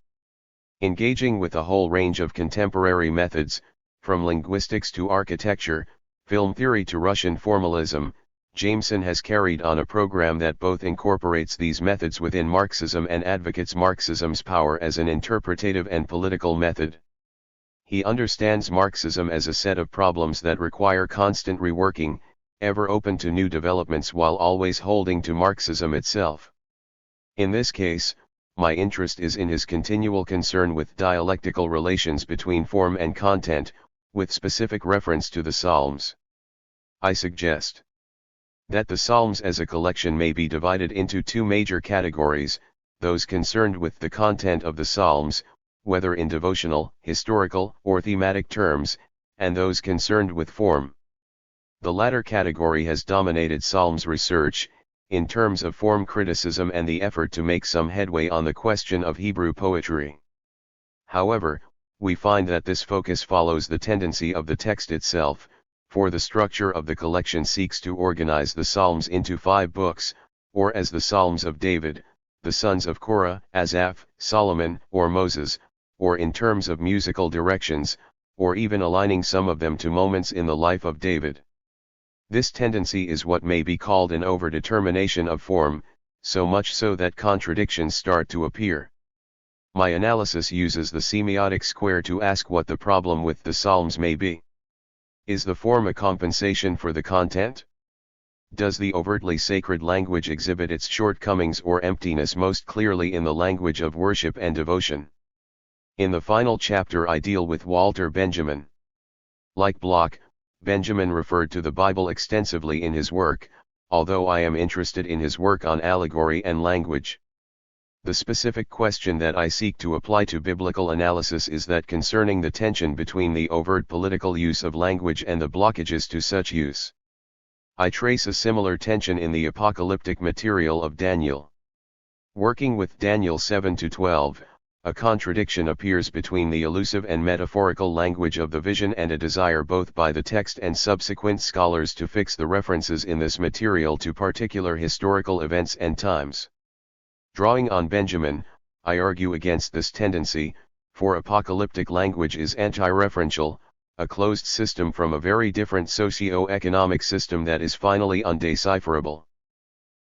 Engaging with a whole range of contemporary methods, from linguistics to architecture, film theory to Russian formalism, Jameson has carried on a program that both incorporates these methods within Marxism and advocates Marxism's power as an interpretative and political method. He understands Marxism as a set of problems that require constant reworking, ever open to new developments while always holding to Marxism itself. In this case, my interest is in his continual concern with dialectical relations between form and content, with specific reference to the Psalms. I suggest that the Psalms as a collection may be divided into two major categories, those concerned with the content of the Psalms, whether in devotional, historical, or thematic terms, and those concerned with form. The latter category has dominated Psalms research, in terms of form criticism and the effort to make some headway on the question of Hebrew poetry. However, we find that this focus follows the tendency of the text itself, for the structure of the collection seeks to organize the Psalms into 5 books, or as the Psalms of David, the sons of Korah, Asaph, Solomon, or Moses, or in terms of musical directions, or even aligning some of them to moments in the life of David. This tendency is what may be called an overdetermination of form, so much so that contradictions start to appear. My analysis uses the semiotic square to ask what the problem with the Psalms may be. Is the form a compensation for the content? Does the overtly sacred language exhibit its shortcomings or emptiness most clearly in the language of worship and devotion? In the final chapter I deal with Walter Benjamin. Like Bloch, Benjamin referred to the Bible extensively in his work, although I am interested in his work on allegory and language. The specific question that I seek to apply to biblical analysis is that concerning the tension between the overt political use of language and the blockages to such use. I trace a similar tension in the apocalyptic material of Daniel. Working with Daniel 7-12, a contradiction appears between the elusive and metaphorical language of the vision and a desire both by the text and subsequent scholars to fix the references in this material to particular historical events and times. Drawing on Benjamin, I argue against this tendency, for apocalyptic language is anti-referential, a closed system from a very different socio-economic system that is finally undecipherable.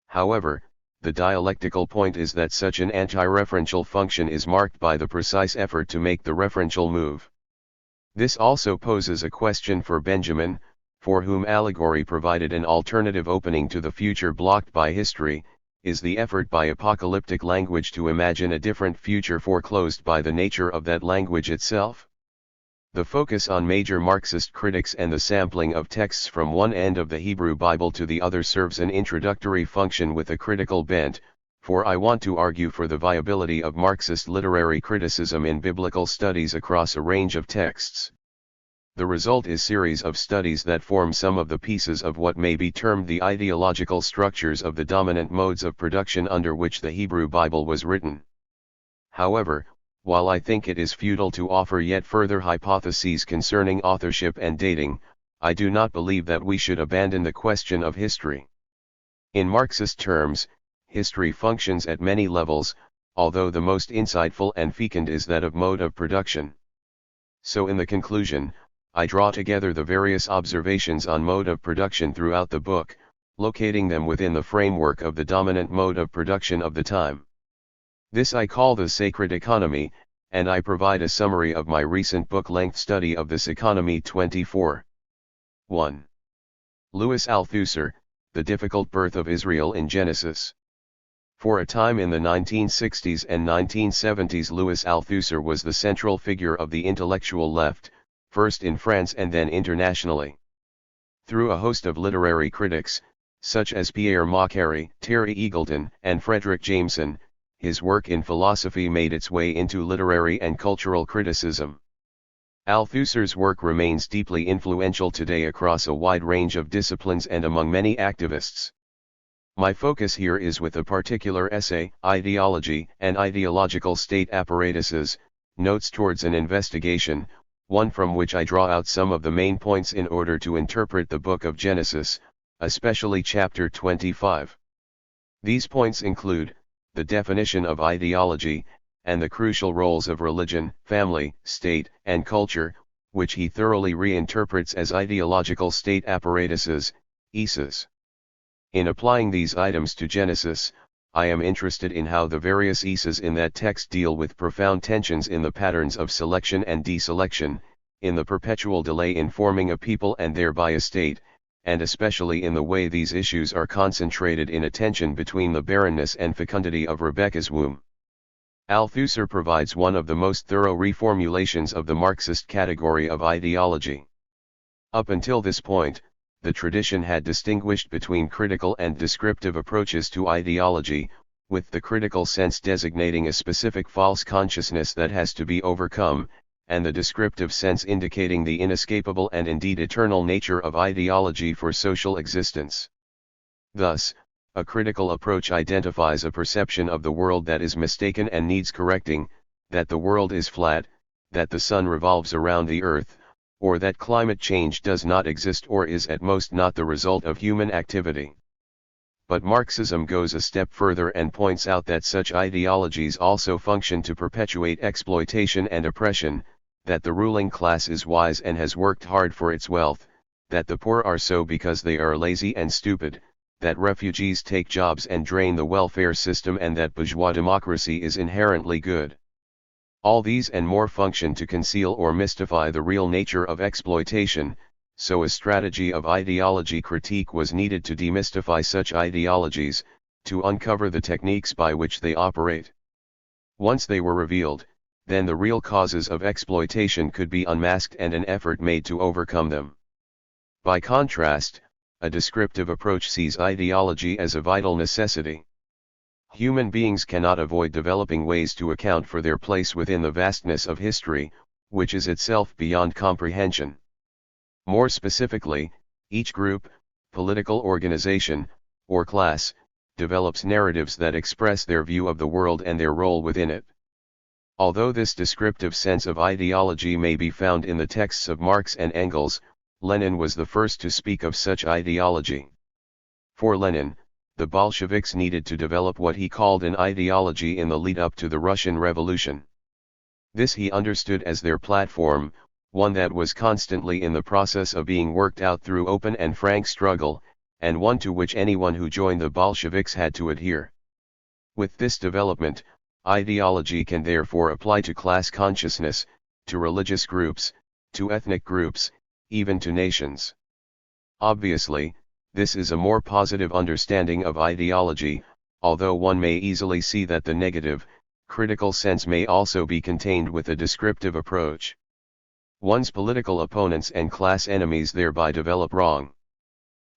However, the dialectical point is that such an anti-referential function is marked by the precise effort to make the referential move. This also poses a question for Benjamin, for whom allegory provided an alternative opening to the future blocked by history. Is the effort by apocalyptic language to imagine a different future foreclosed by the nature of that language itself? The focus on major Marxist critics and the sampling of texts from one end of the Hebrew Bible to the other serves an introductory function with a critical bent, for I want to argue for the viability of Marxist literary criticism in biblical studies across a range of texts. The result is a series of studies that form some of the pieces of what may be termed the ideological structures of the dominant modes of production under which the Hebrew Bible was written. However, while I think it is futile to offer yet further hypotheses concerning authorship and dating, I do not believe that we should abandon the question of history. In Marxist terms, history functions at many levels, although the most insightful and fecund is that of mode of production. So in the conclusion, I draw together the various observations on mode of production throughout the book, locating them within the framework of the dominant mode of production of the time. This I call the sacred economy, and I provide a summary of my recent book-length study of this economy. 24. 1. Louis Althusser, The Difficult Birth of Israel in Genesis. For a time in the 1960s and 1970s, Louis Althusser was the central figure of the intellectual left, first in France and then internationally. Through a host of literary critics, such as Pierre Macquarrie, Terry Eagleton, and Frederick Jameson, his work in philosophy made its way into literary and cultural criticism. Althusser's work remains deeply influential today across a wide range of disciplines and among many activists. My focus here is with a particular essay, Ideology and Ideological State Apparatuses, Notes Towards an Investigation, one from which I draw out some of the main points in order to interpret the book of Genesis, especially chapter 25. These points include, the definition of ideology, and the crucial roles of religion, family, state, and culture, which he thoroughly reinterprets as ideological state apparatuses, ISAs. In applying these items to Genesis, I am interested in how the various ISAs in that text deal with profound tensions in the patterns of selection and deselection, in the perpetual delay in forming a people and thereby a state, and especially in the way these issues are concentrated in a tension between the barrenness and fecundity of Rebekah's womb. Althusser provides one of the most thorough reformulations of the Marxist category of ideology. Up until this point, the tradition had distinguished between critical and descriptive approaches to ideology, with the critical sense designating a specific false consciousness that has to be overcome, and the descriptive sense indicating the inescapable and indeed eternal nature of ideology for social existence. Thus, a critical approach identifies a perception of the world that is mistaken and needs correcting, that the world is flat, that the sun revolves around the earth, or that climate change does not exist or is at most not the result of human activity. But Marxism goes a step further and points out that such ideologies also function to perpetuate exploitation and oppression, that the ruling class is wise and has worked hard for its wealth, that the poor are so because they are lazy and stupid, that refugees take jobs and drain the welfare system, and that bourgeois democracy is inherently good. All these and more function to conceal or mystify the real nature of exploitation, so a strategy of ideology critique was needed to demystify such ideologies, to uncover the techniques by which they operate. Once they were revealed, then the real causes of exploitation could be unmasked and an effort made to overcome them. By contrast, a descriptive approach sees ideology as a vital necessity. Human beings cannot avoid developing ways to account for their place within the vastness of history, which is itself beyond comprehension. More specifically, each group, political organization, or class, develops narratives that express their view of the world and their role within it. Although this descriptive sense of ideology may be found in the texts of Marx and Engels, Lenin was the first to speak of such ideology. For Lenin, the Bolsheviks needed to develop what he called an ideology in the lead-up to the Russian Revolution. This he understood as their platform, one that was constantly in the process of being worked out through open and frank struggle, and one to which anyone who joined the Bolsheviks had to adhere. With this development, ideology can therefore apply to class consciousness, to religious groups, to ethnic groups, even to nations. Obviously, this is a more positive understanding of ideology, although one may easily see that the negative, critical sense may also be contained with a descriptive approach. One's political opponents and class enemies thereby develop wrong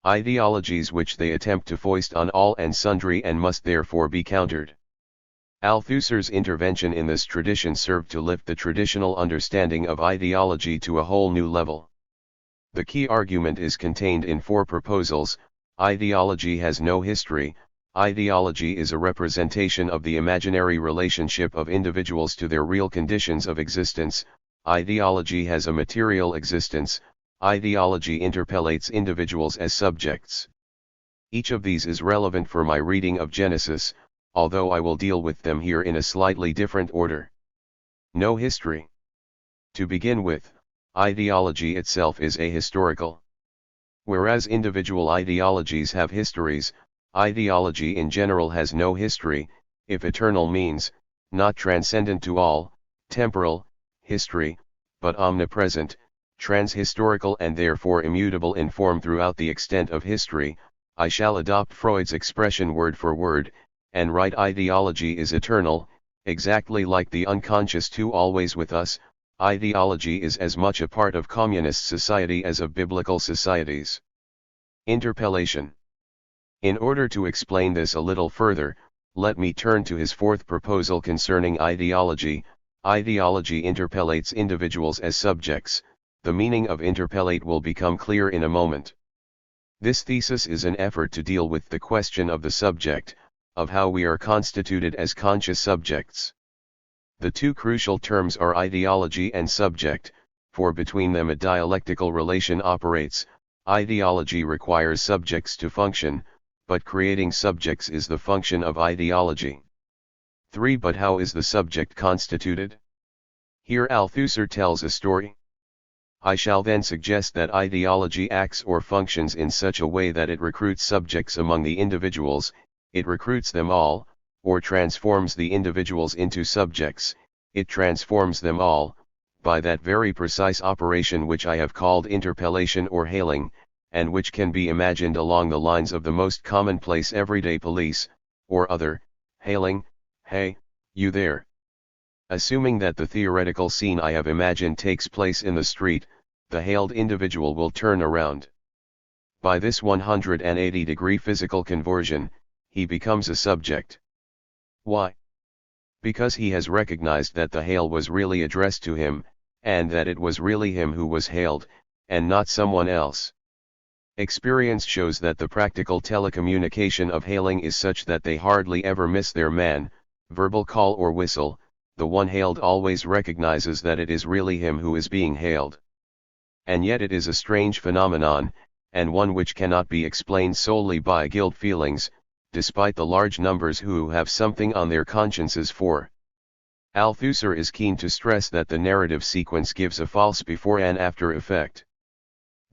ideologies which they attempt to foist on all and sundry and must therefore be countered. Althusser's intervention in this tradition served to lift the traditional understanding of ideology to a whole new level. The key argument is contained in 4 proposals: ideology has no history, ideology is a representation of the imaginary relationship of individuals to their real conditions of existence, ideology has a material existence, ideology interpellates individuals as subjects. Each of these is relevant for my reading of Genesis, although I will deal with them here in a slightly different order. No history. To begin with, ideology itself is ahistorical. Whereas individual ideologies have histories, ideology in general has no history, if eternal means, not transcendent to all, temporal, history, but omnipresent, transhistorical and therefore immutable in form throughout the extent of history. I shall adopt Freud's expression word for word, and write ideology is eternal, exactly like the unconscious too always with us. Ideology is as much a part of communist society as of biblical societies. Interpellation. In order to explain this a little further, let me turn to his 4th proposal concerning ideology. Ideology interpellates individuals as subjects. The meaning of interpellate will become clear in a moment. This thesis is an effort to deal with the question of the subject, of how we are constituted as conscious subjects. The two crucial terms are ideology and subject, for between them a dialectical relation operates. Ideology requires subjects to function, but creating subjects is the function of ideology. 3. But how is the subject constituted? Here Althusser tells a story. I shall then suggest that ideology acts or functions in such a way that it recruits subjects among the individuals, it recruits them all, or transforms the individuals into subjects, it transforms them all, by that very precise operation which I have called interpellation or hailing, and which can be imagined along the lines of the most commonplace everyday police, or other, hailing, hey, you there. Assuming that the theoretical scene I have imagined takes place in the street, the hailed individual will turn around. By this 180-degree physical conversion, he becomes a subject. Why? Because he has recognized that the hail was really addressed to him, and that it was really him who was hailed, and not someone else. Experience shows that the practical telecommunication of hailing is such that they hardly ever miss their man, verbal call or whistle. The one hailed always recognizes that it is really him who is being hailed. And yet it is a strange phenomenon, and one which cannot be explained solely by guilt feelings, despite the large numbers who have something on their consciences for. Althusser is keen to stress that the narrative sequence gives a false before and after effect.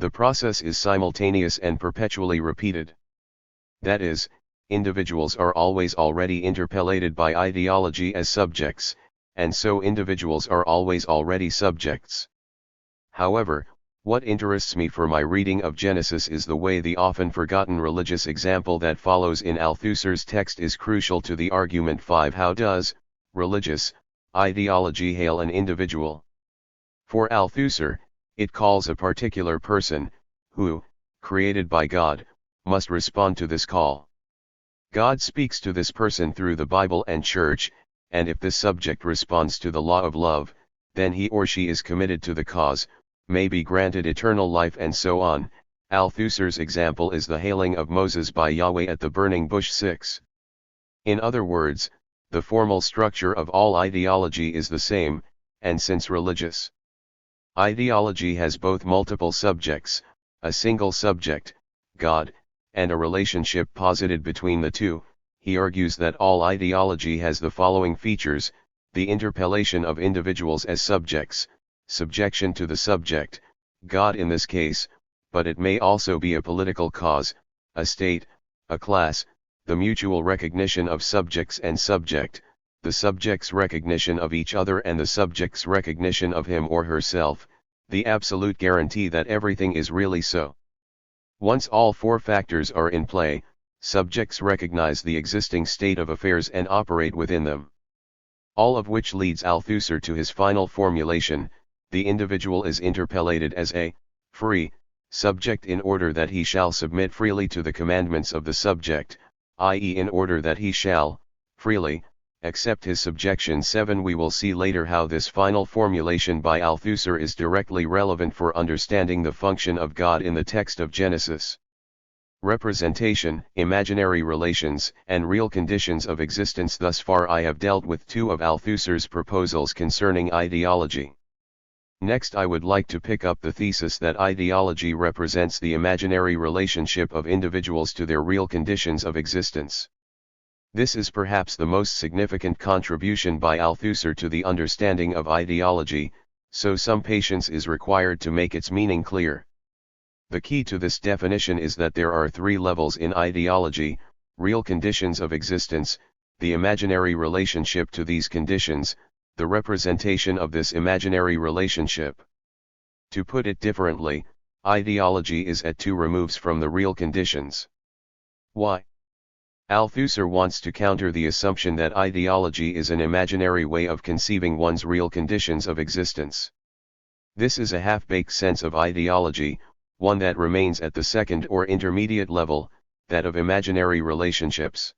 The process is simultaneous and perpetually repeated. That is, individuals are always already interpellated by ideology as subjects, and so individuals are always already subjects. However, what interests me for my reading of Genesis is the way the often forgotten religious example that follows in Althusser's text is crucial to the argument. 5. How does religious ideology hail an individual? For Althusser, it calls a particular person, who, created by God, must respond to this call. God speaks to this person through the Bible and Church, and if this subject responds to the law of love, then he or she is committed to the cause, may be granted eternal life and so on. Althusser's example is the hailing of Moses by Yahweh at the burning bush. 6. In other words, the formal structure of all ideology is the same, and since religious ideology has both multiple subjects, a single subject, God, and a relationship posited between the two, he argues that all ideology has the following features: the interpellation of individuals as subjects, subjection to the subject, God in this case, but it may also be a political cause, a state, a class, the mutual recognition of subjects and subject, the subject's recognition of each other and the subject's recognition of him or herself, the absolute guarantee that everything is really so. Once all four factors are in play, subjects recognize the existing state of affairs and operate within them. All of which leads Althusser to his final formulation: the individual is interpellated as a free subject in order that he shall submit freely to the commandments of the subject, i.e. in order that he shall, freely, accept his subjection. 7. We will see later how this final formulation by Althusser is directly relevant for understanding the function of God in the text of Genesis. Representation, imaginary relations, and real conditions of existence. Thus far I have dealt with two of Althusser's proposals concerning ideology. Next I would like to pick up the thesis that ideology represents the imaginary relationship of individuals to their real conditions of existence. This is perhaps the most significant contribution by Althusser to the understanding of ideology, so some patience is required to make its meaning clear. The key to this definition is that there are three levels in ideology: real conditions of existence, the imaginary relationship to these conditions, the representation of this imaginary relationship. To put it differently, ideology is at two removes from the real conditions. Why? Althusser wants to counter the assumption that ideology is an imaginary way of conceiving one's real conditions of existence. This is a half-baked sense of ideology, one that remains at the second or intermediate level, that of imaginary relationships.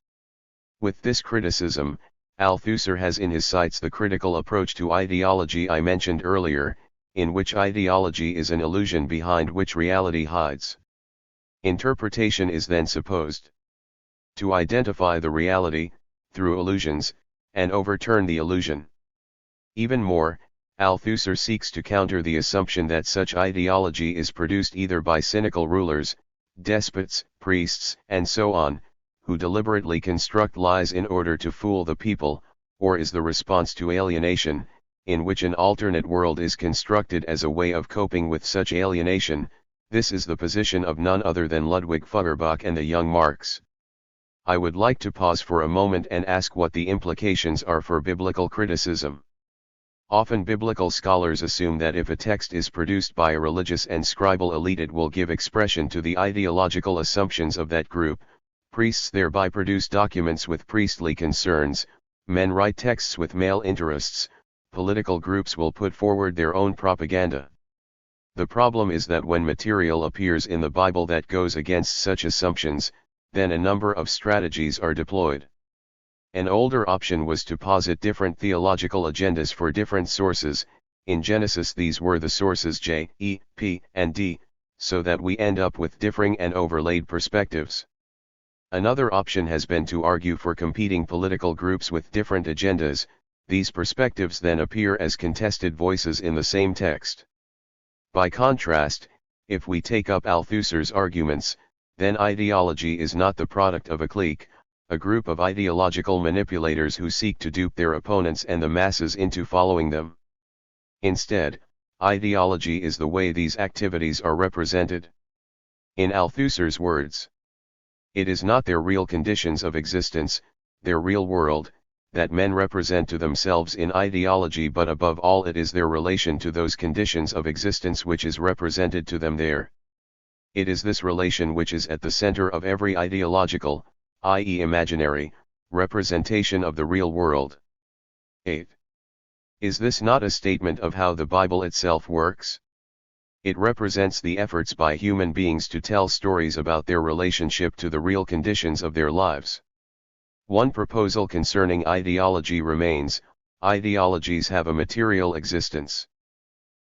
With this criticism, Althusser has in his sights the critical approach to ideology I mentioned earlier, in which ideology is an illusion behind which reality hides. Interpretation is then supposed to identify the reality, through illusions, and overturn the illusion. Even more, Althusser seeks to counter the assumption that such ideology is produced either by cynical rulers, despots, priests, and so on, who deliberately construct lies in order to fool the people, or is the response to alienation, in which an alternate world is constructed as a way of coping with such alienation. This is the position of none other than Ludwig Feuerbach and the young Marx. I would like to pause for a moment and ask what the implications are for biblical criticism. Often biblical scholars assume that if a text is produced by a religious and scribal elite, it will give expression to the ideological assumptions of that group. Priests thereby produce documents with priestly concerns, men write texts with male interests, political groups will put forward their own propaganda. The problem is that when material appears in the Bible that goes against such assumptions, then a number of strategies are deployed. An older option was to posit different theological agendas for different sources. In Genesis these were the sources J, E, P, and D, so that we end up with differing and overlaid perspectives. Another option has been to argue for competing political groups with different agendas. These perspectives then appear as contested voices in the same text. By contrast, if we take up Althusser's arguments, then ideology is not the product of a clique, a group of ideological manipulators who seek to dupe their opponents and the masses into following them. Instead, ideology is the way these activities are represented. In Althusser's words, it is not their real conditions of existence, their real world, that men represent to themselves in ideology, but above all it is their relation to those conditions of existence which is represented to them there. It is this relation which is at the center of every ideological, i.e. imaginary, representation of the real world. 8. Is this not a statement of how the Bible itself works? It represents the efforts by human beings to tell stories about their relationship to the real conditions of their lives. One proposal concerning ideology remains: ideologies have a material existence.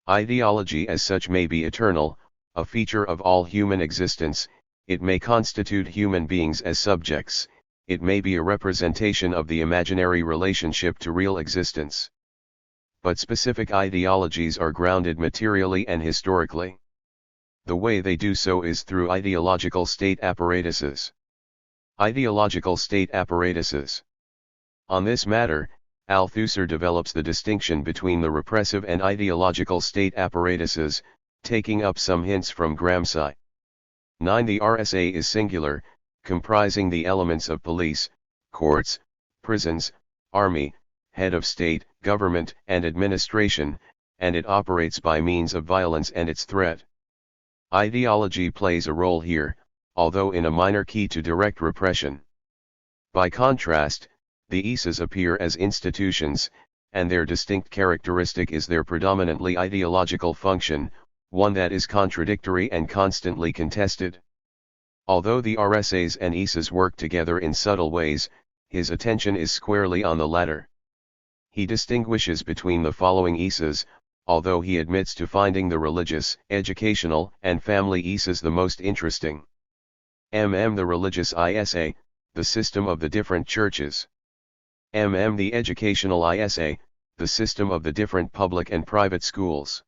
Ideology as such may be eternal, a feature of all human existence. It may constitute human beings as subjects, it may be a representation of the imaginary relationship to real existence. But specific ideologies are grounded materially and historically. The way they do so is through ideological state apparatuses. Ideological state apparatuses. On this matter, Althusser develops the distinction between the repressive and ideological state apparatuses, taking up some hints from Gramsci. 9. The RSA is singular, comprising the elements of police, courts, prisons, army, head of state, government, and administration, and it operates by means of violence and its threat. Ideology plays a role here, although in a minor key to direct repression. By contrast, the ISAs appear as institutions, and their distinct characteristic is their predominantly ideological function, one that is contradictory and constantly contested. Although the RSAs and ISAs work together in subtle ways, his attention is squarely on the latter. He distinguishes between the following ISAs, although he admits to finding the religious, educational, and family ISAs the most interesting. The religious ISA, the system of the different churches. The educational ISA, the system of the different public and private schools.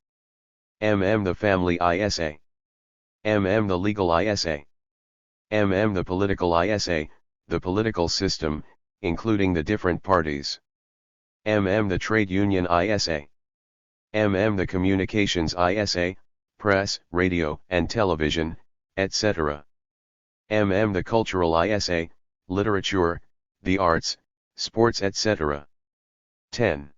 The family ISA. The legal ISA. The political ISA, the political system, including the different parties. The trade union ISA. The communications ISA, press, radio, and television, etc. The cultural ISA, literature, the arts, sports, etc. 10.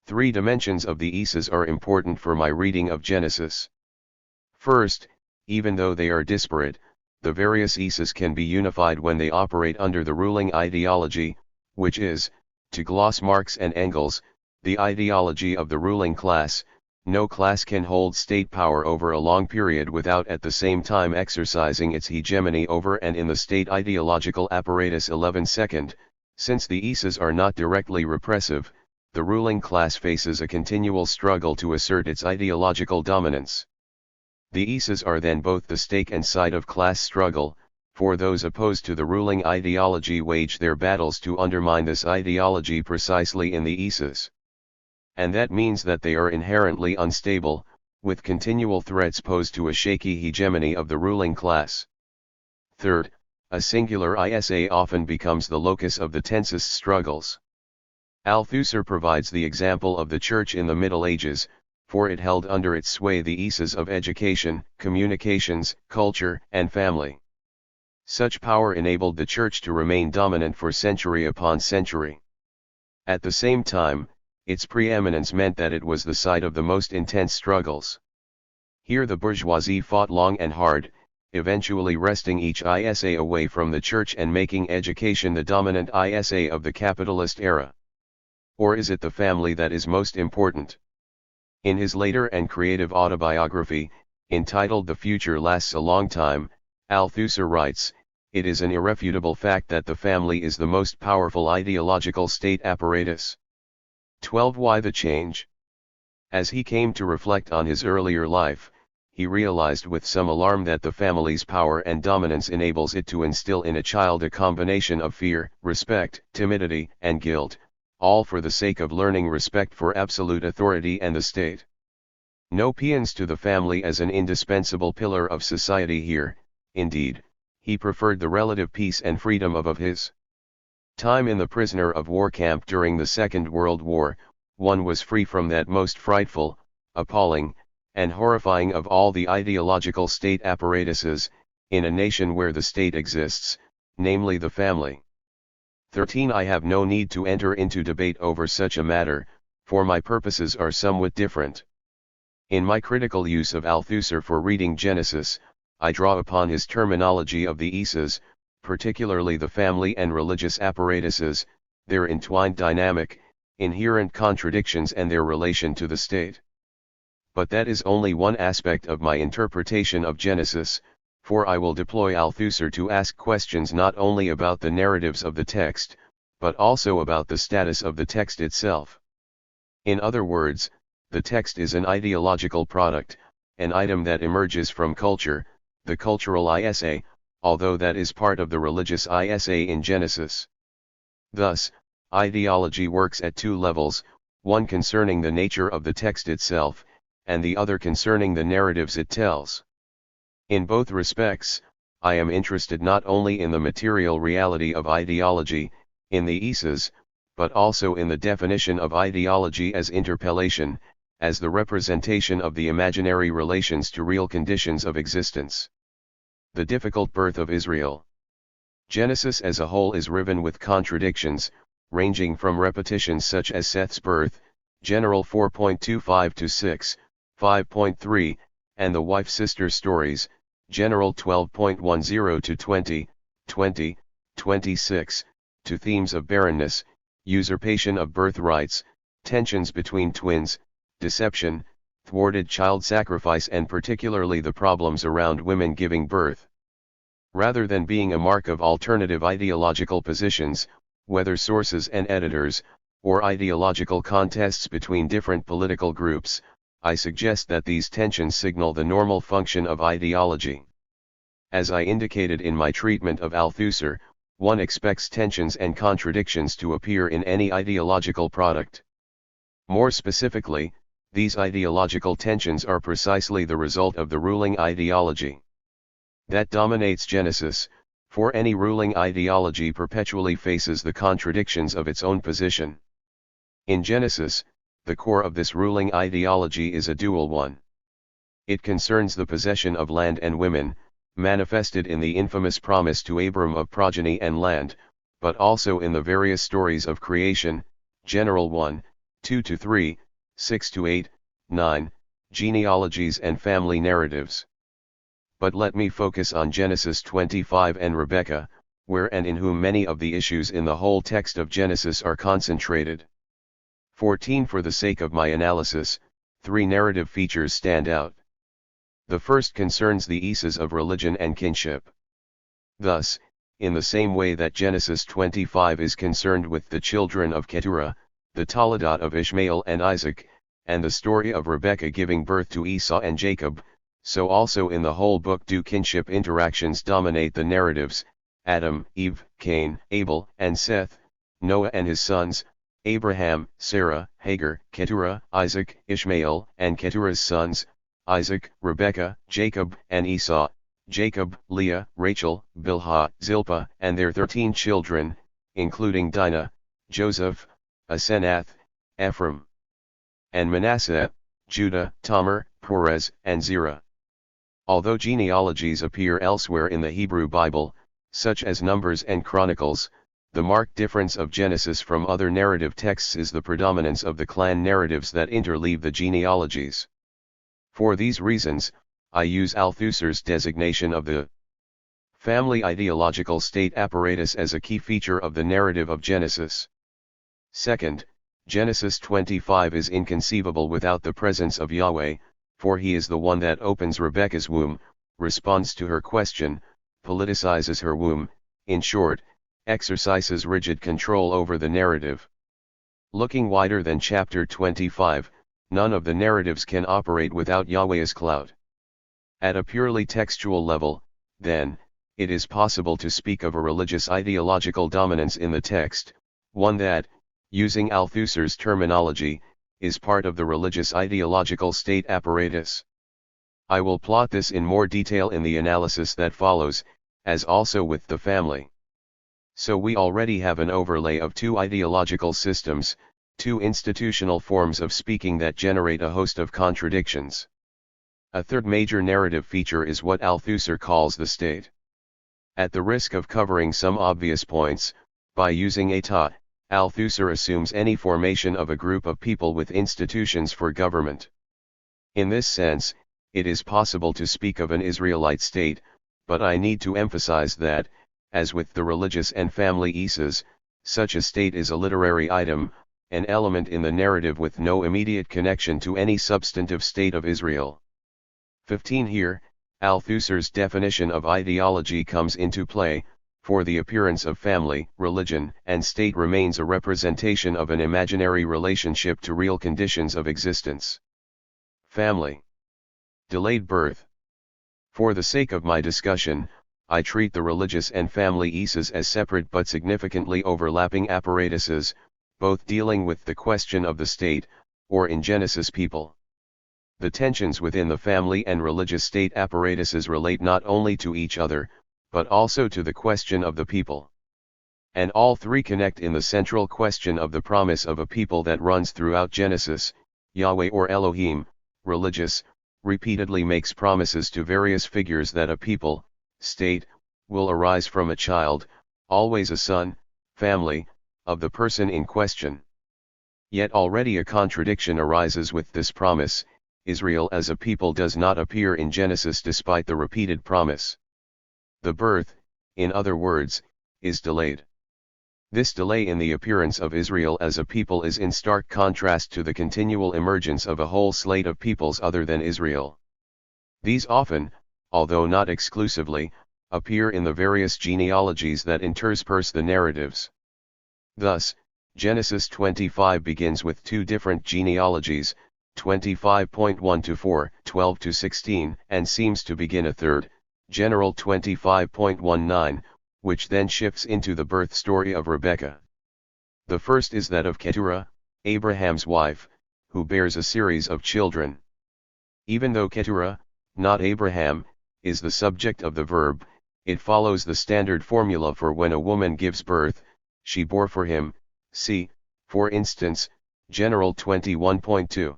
3 dimensions of the ISAs are important for my reading of Genesis. First, even though they are disparate, the various ISAs can be unified when they operate under the ruling ideology, which is, to gloss Marx and Engels, the ideology of the ruling class. No class can hold state power over a long period without at the same time exercising its hegemony over and in the state ideological apparatus. 11. Second, since the ISAs are not directly repressive, the ruling class faces a continual struggle to assert its ideological dominance. The Isas are then both the stake and site of class struggle, for those opposed to the ruling ideology wage their battles to undermine this ideology precisely in the Isas. And that means that they are inherently unstable, with continual threats posed to a shaky hegemony of the ruling class. Third, a singular Isa often becomes the locus of the tensest struggles. Althusser provides the example of the Church in the Middle Ages, for it held under its sway the Isas of education, communications, culture, and family. Such power enabled the Church to remain dominant for century upon century. At the same time, its preeminence meant that it was the site of the most intense struggles. Here the bourgeoisie fought long and hard, eventually wresting each Isa away from the Church and making education the dominant Isa of the capitalist era. Or is it the family that is most important? In his later and creative autobiography, entitled The Future Lasts a Long Time, Althusser writes, "It is an irrefutable fact that the family is the most powerful ideological state apparatus." 12. Why the change? As he came to reflect on his earlier life, he realized with some alarm that the family's power and dominance enables it to instill in a child a combination of fear, respect, timidity, and guilt, all for the sake of learning respect for absolute authority and the state. No paeans to the family as an indispensable pillar of society here. Indeed, he preferred the relative peace and freedom of his time in the prisoner of war camp during the Second World War. One was free from that most frightful, appalling, and horrifying of all the ideological state apparatuses, in a nation where the state exists, namely the family. 13. I have no need to enter into debate over such a matter, for my purposes are somewhat different. In my critical use of Althusser for reading Genesis, I draw upon his terminology of the Isas, particularly the family and religious apparatuses, their entwined dynamic, inherent contradictions and their relation to the state. But that is only one aspect of my interpretation of Genesis, for I will deploy Althusser to ask questions not only about the narratives of the text, but also about the status of the text itself. In other words, the text is an ideological product, an item that emerges from culture, the cultural Isa, although that is part of the religious Isa in Genesis. Thus, ideology works at two levels, one concerning the nature of the text itself, and the other concerning the narratives it tells. In both respects, I am interested not only in the material reality of ideology, in the Isas, but also in the definition of ideology as interpellation, as the representation of the imaginary relations to real conditions of existence. The difficult birth of Israel. Genesis as a whole is riven with contradictions, ranging from repetitions such as Seth's birth, General 4.25-6, 5.3, and the wife-sister stories, General 12.10-20, 20, 26, to themes of barrenness, usurpation of birthrights, tensions between twins, deception, thwarted child sacrifice and particularly the problems around women giving birth. Rather than being a mark of alternative ideological positions, whether sources and editors, or ideological contests between different political groups, I suggest that these tensions signal the normal function of ideology. As I indicated in my treatment of Althusser, one expects tensions and contradictions to appear in any ideological product. More specifically, these ideological tensions are precisely the result of the ruling ideology that dominates Genesis, for any ruling ideology perpetually faces the contradictions of its own position. In Genesis, the core of this ruling ideology is a dual one. It concerns the possession of land and women, manifested in the infamous promise to Abram of progeny and land, but also in the various stories of creation, General 1, 2-3, 6-8, 9, genealogies and family narratives. But let me focus on Genesis 25 and Rebekah, where and in whom many of the issues in the whole text of Genesis are concentrated. 14. For the sake of my analysis, 3 narrative features stand out. The first concerns the Isas of religion and kinship. Thus, in the same way that Genesis 25 is concerned with the children of Keturah, the Toledot of Ishmael and Isaac, and the story of Rebekah giving birth to Esau and Jacob, So also in the whole book do kinship interactions dominate the narratives: Adam, Eve, Cain, Abel, and Seth, Noah and his sons, Abraham, Sarah, Hagar, Keturah, Isaac, Ishmael, and Keturah's sons, Isaac, Rebekah, Jacob, and Esau, Jacob, Leah, Rachel, Bilhah, Zilpah, and their 13 children, including Dinah, Joseph, Asenath, Ephraim, and Manasseh, Judah, Tamar, Perez, and Zerah. Although genealogies appear elsewhere in the Hebrew Bible, such as Numbers and Chronicles, the marked difference of Genesis from other narrative texts is the predominance of the clan narratives that interleave the genealogies. For these reasons, I use Althusser's designation of the family ideological state apparatus as a key feature of the narrative of Genesis. Second, Genesis 25 is inconceivable without the presence of Yahweh, for he is the one that opens Rebekah's womb, responds to her question, politicizes her womb, in short, exercises rigid control over the narrative. Looking wider than chapter 25, none of the narratives can operate without Yahweh's clout. At a purely textual level, then, it is possible to speak of a religious ideological dominance in the text, one that, using Althusser's terminology, is part of the religious ideological state apparatus. I will plot this in more detail in the analysis that follows, as also with the family. So we already have an overlay of two ideological systems, two institutional forms of speaking that generate a host of contradictions. A third major narrative feature is what Althusser calls the state. At the risk of covering some obvious points, by using état, Althusser assumes any formation of a group of people with institutions for government. In this sense, it is possible to speak of an Israelite state, but I need to emphasize that, as with the religious and family issues, such a state is a literary item, an element in the narrative with no immediate connection to any substantive state of Israel. 15 Here, Althusser's definition of ideology comes into play, for the appearance of family, religion, and state remains a representation of an imaginary relationship to real conditions of existence. Family. Delayed birth. For the sake of my discussion, I treat the religious and family issues as separate but significantly overlapping apparatuses, both dealing with the question of the state, or in Genesis people. The tensions within the family and religious state apparatuses relate not only to each other, but also to the question of the people. And all three connect in the central question of the promise of a people that runs throughout Genesis. Yahweh or Elohim, religious, repeatedly makes promises to various figures that a people, state, will arise from a child, always a son, family, of the person in question. Yet already a contradiction arises with this promise. Israel as a people does not appear in Genesis despite the repeated promise. The birth, in other words, is delayed. This delay in the appearance of Israel as a people is in stark contrast to the continual emergence of a whole slate of peoples other than Israel. These often, although not exclusively, appear in the various genealogies that intersperse the narratives. Thus, Genesis 25 begins with two different genealogies, 25.1 to 4, 12 to 16, and seems to begin a third, general 25.19, which then shifts into the birth story of Rebekah. The first is that of Keturah, Abraham's wife, who bears a series of children. Even though Keturah, not Abraham, is the subject of the verb, it follows the standard formula for when a woman gives birth: she bore for him. See, for instance, General 21.2.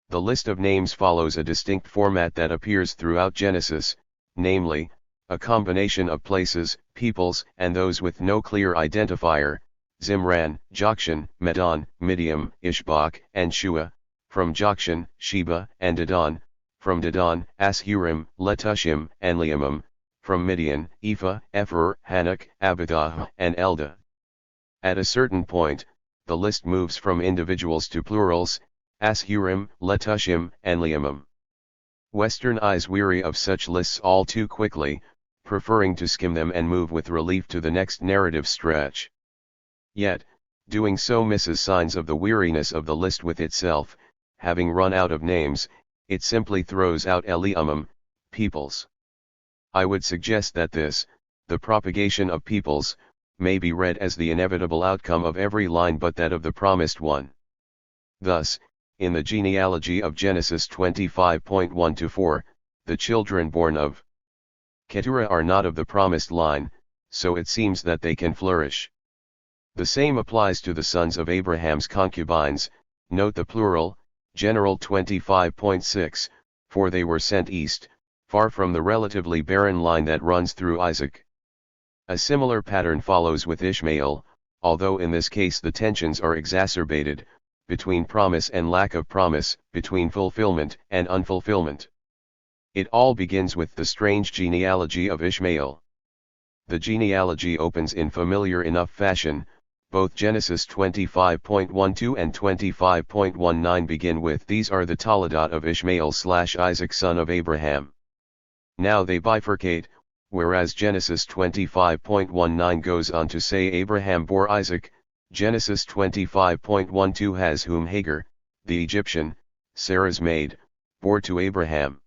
The list of names follows a distinct format that appears throughout Genesis, namely, a combination of places, peoples, and those with no clear identifier: Zimran, Jokshan, Medan, Midian, Ishbak, and Shua; from Jokshan, Sheba, and Dedan; from Dedan, Ashurim, Letushim, and Leamim; from Midian, Ephah, Epher, Hanok, Abidah, and Eldah. At a certain point, the list moves from individuals to plurals: Ashurim, Letushim, and Leamim. Western eyes weary of such lists all too quickly, preferring to skim them and move with relief to the next narrative stretch. Yet, doing so misses signs of the weariness of the list with itself. Having run out of names, it simply throws out peoples. I would suggest that this, the propagation of peoples, may be read as the inevitable outcome of every line but that of the promised one. Thus, in the genealogy of Genesis 25.1-4, the children born of Keturah are not of the promised line, so it seems that they can flourish. The same applies to the sons of Abraham's concubines, note the plural, general 25.6, for they were sent east, far from the relatively barren line that runs through Isaac. A similar pattern follows with Ishmael, although in this case the tensions are exacerbated, between promise and lack of promise, between fulfillment and unfulfillment. It all begins with the strange genealogy of Ishmael. The genealogy opens in familiar enough fashion. Both Genesis 25.12 and 25.19 begin with "These are the Toledot of Ishmael/Isaac son of Abraham." Now they bifurcate, whereas Genesis 25.19 goes on to say Abraham bore Isaac. Genesis 25.12 has whom Hagar, the Egyptian, Sarah's maid, bore to Abraham.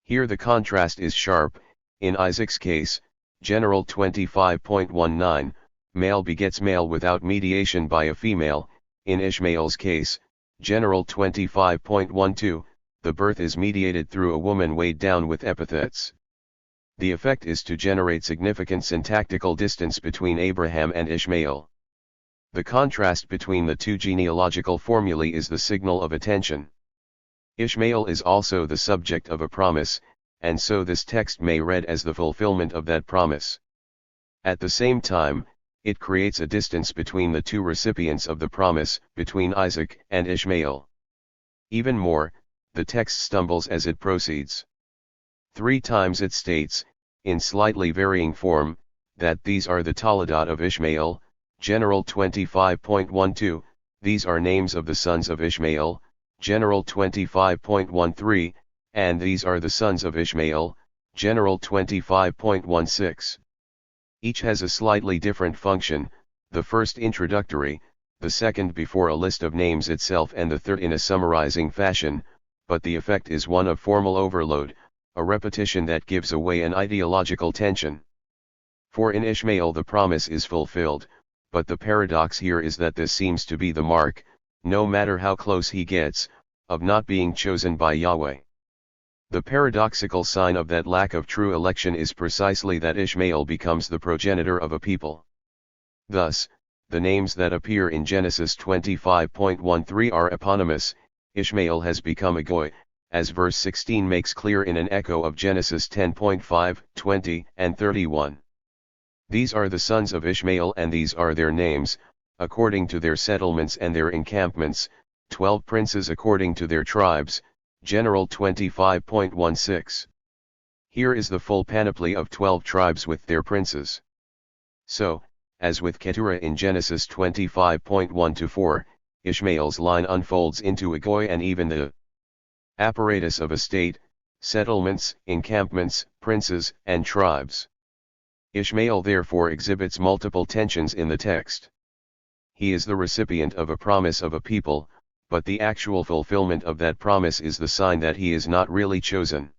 Here the contrast is sharp. In Isaac's case, general 25.19, male begets male without mediation by a female. In Ishmael's case, general 25.12, the birth is mediated through a woman weighed down with epithets. The effect is to generate significant syntactical distance between Abraham and Ishmael. The contrast between the two genealogical formulae is the signal of attention. Ishmael is also the subject of a promise, and so this text may read as the fulfillment of that promise. At the same time, it creates a distance between the two recipients of the promise, between Isaac and Ishmael. Even more, the text stumbles as it proceeds. 3 times it states, in slightly varying form, that these are the Toledot of Ishmael, general 25.12, these are names of the sons of Ishmael, general 25.13, and these are the sons of Ishmael, general 25.16. Each has a slightly different function, the first introductory, the second before a list of names itself, and the third in a summarizing fashion, but the effect is one of formal overload, a repetition that gives away an ideological tension. For in Ishmael the promise is fulfilled, but the paradox here is that this seems to be the mark, no matter how close he gets, of not being chosen by Yahweh. The paradoxical sign of that lack of true election is precisely that Ishmael becomes the progenitor of a people. Thus, the names that appear in Genesis 25.13 are eponymous. Ishmael has become a goy, as verse 16 makes clear in an echo of Genesis 10.5, 20, and 31. These are the sons of Ishmael and these are their names, according to their settlements and their encampments, 12 princes according to their tribes, general 25.16. Here is the full panoply of 12 tribes with their princes. So, as with Keturah in Genesis 25.1-4, Ishmael's line unfolds into a goy and even the apparatus of a state, settlements, encampments, princes, and tribes. Ishmael therefore exhibits multiple tensions in the text. He is the recipient of a promise of a people, but the actual fulfillment of that promise is the sign that he is not really chosen.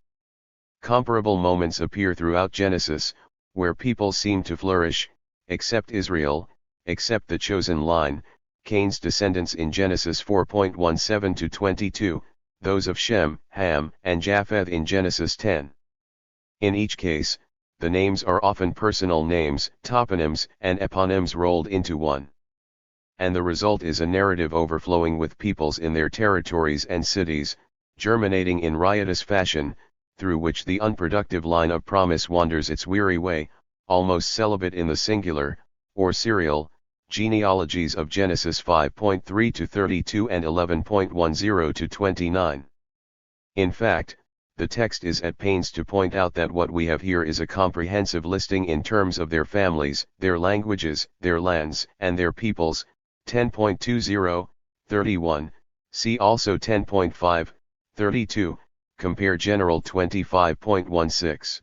Comparable moments appear throughout Genesis, where people seem to flourish, except Israel, except the chosen line, Cain's descendants in Genesis 4.17-22, those of Shem, Ham, and Japheth in Genesis 10. In each case, the names are often personal names, toponyms, and eponyms rolled into one. And the result is a narrative overflowing with peoples in their territories and cities, germinating in riotous fashion, through which the unproductive line of promise wanders its weary way, almost celibate in the singular, or serial, genealogies of Genesis 5.3-32 and 11.10-29. In fact, the text is at pains to point out that what we have here is a comprehensive listing in terms of their families, their languages, their lands, and their peoples. 10.20, 31, see also 10.5, 32, compare General 25.16.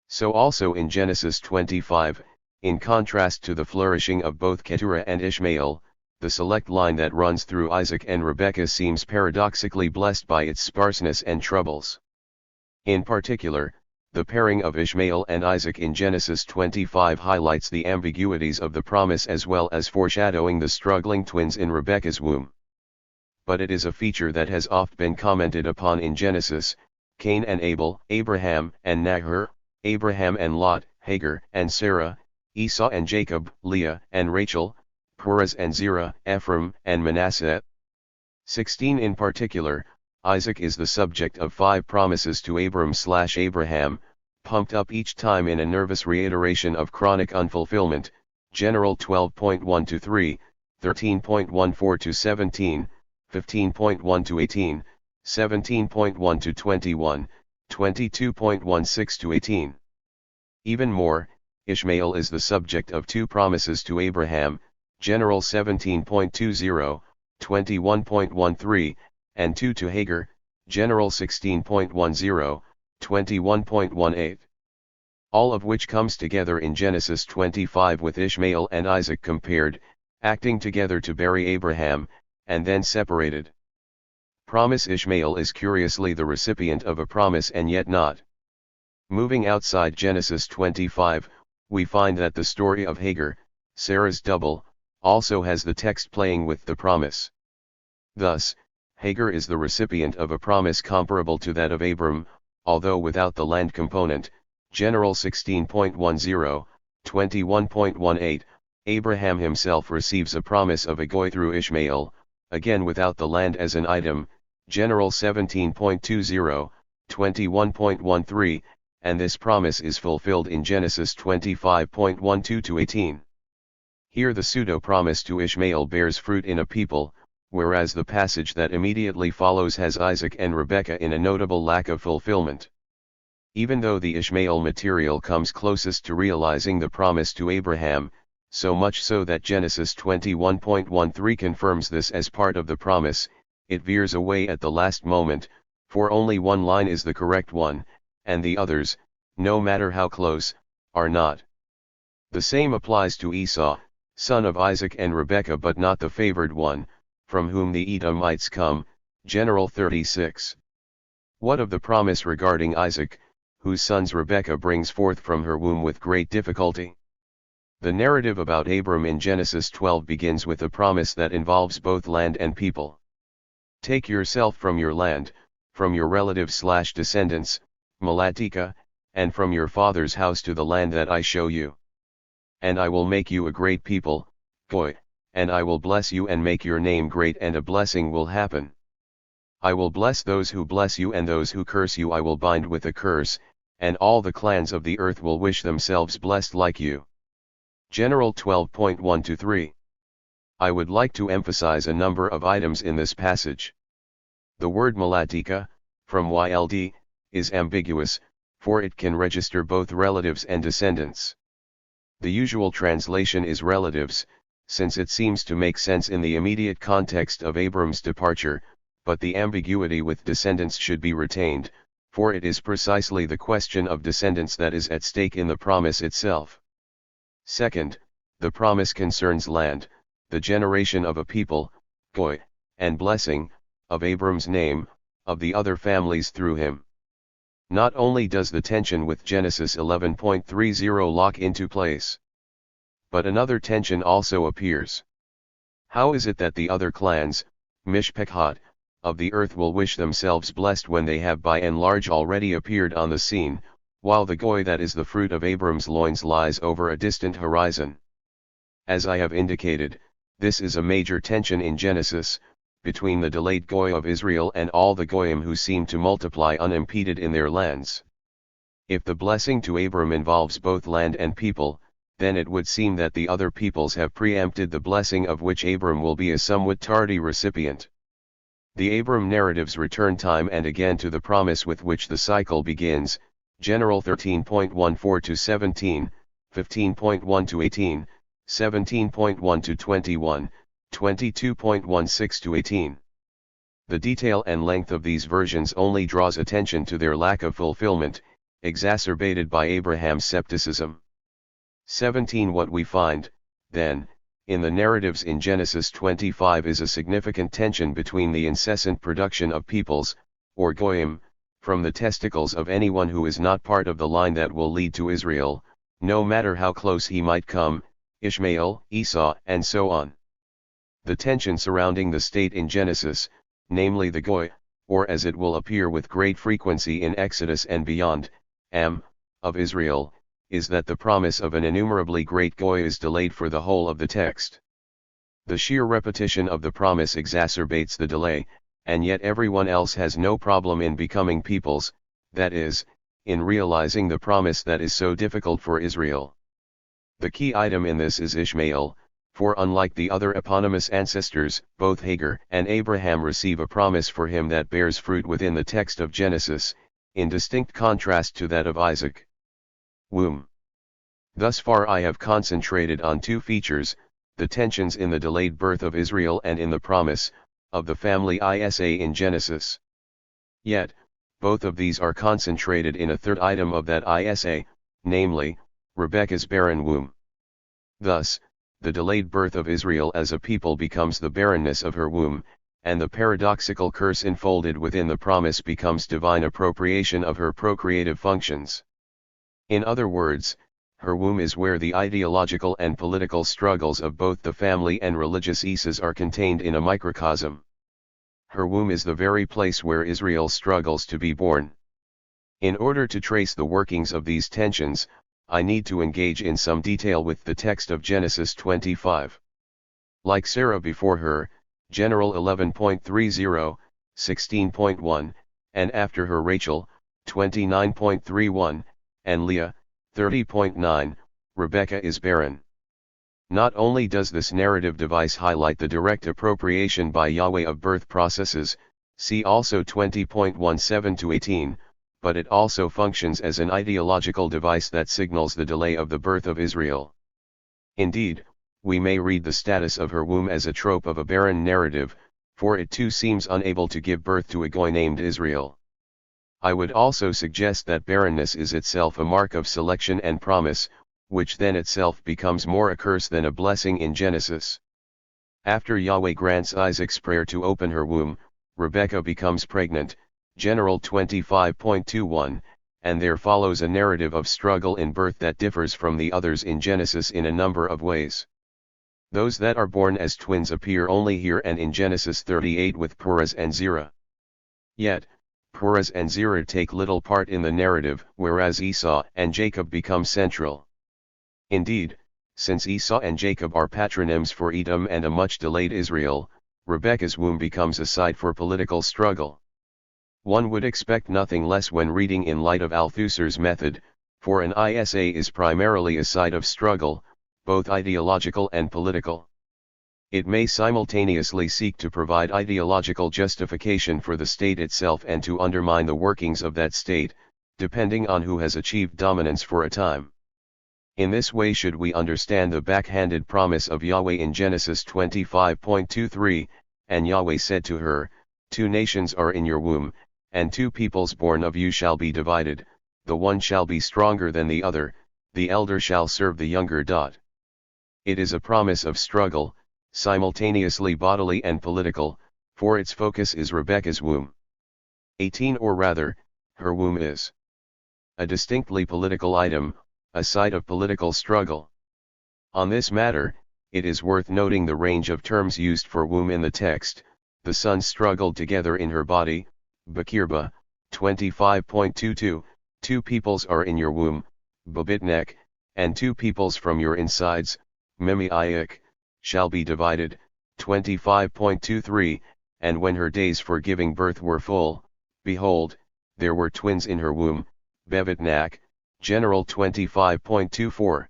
So also in Genesis 25, in contrast to the flourishing of both Keturah and Ishmael, the select line that runs through Isaac and Rebekah seems paradoxically blessed by its sparseness and troubles. In particular, the pairing of Ishmael and Isaac in Genesis 25 highlights the ambiguities of the promise as well as foreshadowing the struggling twins in Rebekah's womb. But it is a feature that has oft been commented upon in Genesis: Cain and Abel, Abraham and Nahor, Abraham and Lot, Hagar and Sarah, Esau and Jacob, Leah and Rachel, Perez and Zerah, Ephraim and Manasseh. 16 In particular, Isaac is the subject of 5 promises to Abram/Abraham, pumped up each time in a nervous reiteration of chronic unfulfillment. General 12.1-3, 13.14-17, 15.1-18, 17.1-21, 22.16-18. Even more, Ishmael is the subject of 2 promises to Abraham, General 17.20, 21.13, and 2 to Hagar, General 16.10, 21.18. All of which comes together in Genesis 25 with Ishmael and Isaac compared, acting together to bury Abraham, and then separated. Promise Ishmael is curiously the recipient of a promise and yet not. Moving outside Genesis 25, we find that the story of Hagar, Sarah's double, also has the text playing with the promise. Thus, Hagar is the recipient of a promise comparable to that of Abram, although without the land component. General 16.10, 21.18, Abraham himself receives a promise of a goy through Ishmael, again without the land as an item. General 17.20, 21.13, and this promise is fulfilled in Genesis 25.12-18. Here the pseudo-promise to Ishmael bears fruit in a people, whereas the passage that immediately follows has Isaac and Rebekah in a notable lack of fulfillment. Even though the Ishmael material comes closest to realizing the promise to Abraham, so much so that Genesis 21.13 confirms this as part of the promise, it veers away at the last moment, for only one line is the correct one, and the others, no matter how close, are not. The same applies to Esau, son of Isaac and Rebekah but not the favored one, from whom the Edomites come. General 36. What of the promise regarding Isaac, whose sons Rebekah brings forth from her womb with great difficulty? The narrative about Abram in Genesis 12 begins with a promise that involves both land and people. Take yourself from your land, from your relatives/descendants, Malatika, and from your father's house to the land that I show you. And I will make you a great people, Goy, and I will bless you and make your name great, and a blessing will happen. I will bless those who bless you, and those who curse you I will bind with a curse, and all the clans of the earth will wish themselves blessed like you. General 12.1-3. I would like to emphasize a number of items in this passage. The word Malatika, from YLD, is ambiguous, for it can register both relatives and descendants. The usual translation is relatives, since it seems to make sense in the immediate context of Abram's departure, but the ambiguity with descendants should be retained, for it is precisely the question of descendants that is at stake in the promise itself. Second, the promise concerns land, the generation of a people, Goy, and blessing, of Abram's name, of the other families through him. Not only does the tension with Genesis 11.30 lock into place, but another tension also appears. How is it that the other clans, Mishpechat, of the earth will wish themselves blessed when they have by and large already appeared on the scene, while the Goy that is the fruit of Abram's loins lies over a distant horizon? As I have indicated, this is a major tension in Genesis, between the delayed Goy of Israel and all the Goyim who seem to multiply unimpeded in their lands. If the blessing to Abram involves both land and people, then it would seem that the other peoples have preempted the blessing of which Abram will be a somewhat tardy recipient. The Abram narratives return time and again to the promise with which the cycle begins, General 13.14-17, 15.1-18, 17.1-21, 22.16-18. The detail and length of these versions only draws attention to their lack of fulfillment, exacerbated by Abraham's skepticism. 17. What we find, then, in the narratives in Genesis 25 is a significant tension between the incessant production of peoples, or goyim, from the testicles of anyone who is not part of the line that will lead to Israel, no matter how close he might come, Ishmael, Esau, and so on. The tension surrounding the state in Genesis, namely the goy, or as it will appear with great frequency in Exodus and beyond, of Israel, is that the promise of an innumerably great goy is delayed for the whole of the text. The sheer repetition of the promise exacerbates the delay, and yet everyone else has no problem in becoming peoples, that is, in realizing the promise that is so difficult for Israel. The key item in this is Ishmael, for unlike the other eponymous ancestors, both Hagar and Abraham receive a promise for him that bears fruit within the text of Genesis, in distinct contrast to that of Isaac. Womb. Thus far I have concentrated on two features, the tensions in the delayed birth of Israel and in the promise of the family Isa in Genesis. Yet, both of these are concentrated in a third item of that Isa, namely, Rebekah's barren womb. Thus, the delayed birth of Israel as a people becomes the barrenness of her womb, and the paradoxical curse enfolded within the promise becomes divine appropriation of her procreative functions. In other words, her womb is where the ideological and political struggles of both the family and religious Isas are contained in a microcosm. Her womb is the very place where Israel struggles to be born. In order to trace the workings of these tensions, I need to engage in some detail with the text of Genesis 25. Like Sarah before her, General 11.30, 16.1, and after her Rachel, 29.31, and Leah, 30.9, Rebekah is barren. Not only does this narrative device highlight the direct appropriation by Yahweh of birth processes, see also 20.17-18, but it also functions as an ideological device that signals the delay of the birth of Israel. Indeed, we may read the status of her womb as a trope of a barren narrative, for it too seems unable to give birth to a goy named Israel. I would also suggest that barrenness is itself a mark of selection and promise, which then itself becomes more a curse than a blessing in Genesis. After Yahweh grants Isaac's prayer to open her womb, Rebekah becomes pregnant, General 25.21, and there follows a narrative of struggle in birth that differs from the others in Genesis in a number of ways. Those that are born as twins appear only here and in Genesis 38 with Perez and Zerah. Yet, Perez and Zerah take little part in the narrative, whereas Esau and Jacob become central. Indeed, since Esau and Jacob are patronyms for Edom and a much-delayed Israel, Rebekah's womb becomes a site for political struggle. One would expect nothing less when reading in light of Althusser's method, for an Isa is primarily a site of struggle, both ideological and political. It may simultaneously seek to provide ideological justification for the state itself and to undermine the workings of that state, depending on who has achieved dominance for a time. In this way should we understand the backhanded promise of Yahweh in Genesis 25.23, and Yahweh said to her, 2 nations are in your womb, and 2 peoples born of you shall be divided, the one shall be stronger than the other, the elder shall serve the younger. It is a promise of struggle, simultaneously bodily and political, for its focus is Rebekah's womb. 18 or rather, her womb is a distinctly political item, a site of political struggle. On this matter, it is worth noting the range of terms used for womb in the text. The sons struggled together in her body, Bakirba, 25.22, 2 peoples are in your womb, Babitnek, and 2 peoples from your insides, Memiayak, shall be divided, 25.23, and when her days for giving birth were full, behold, there were twins in her womb, Bevitnak, General 25.24.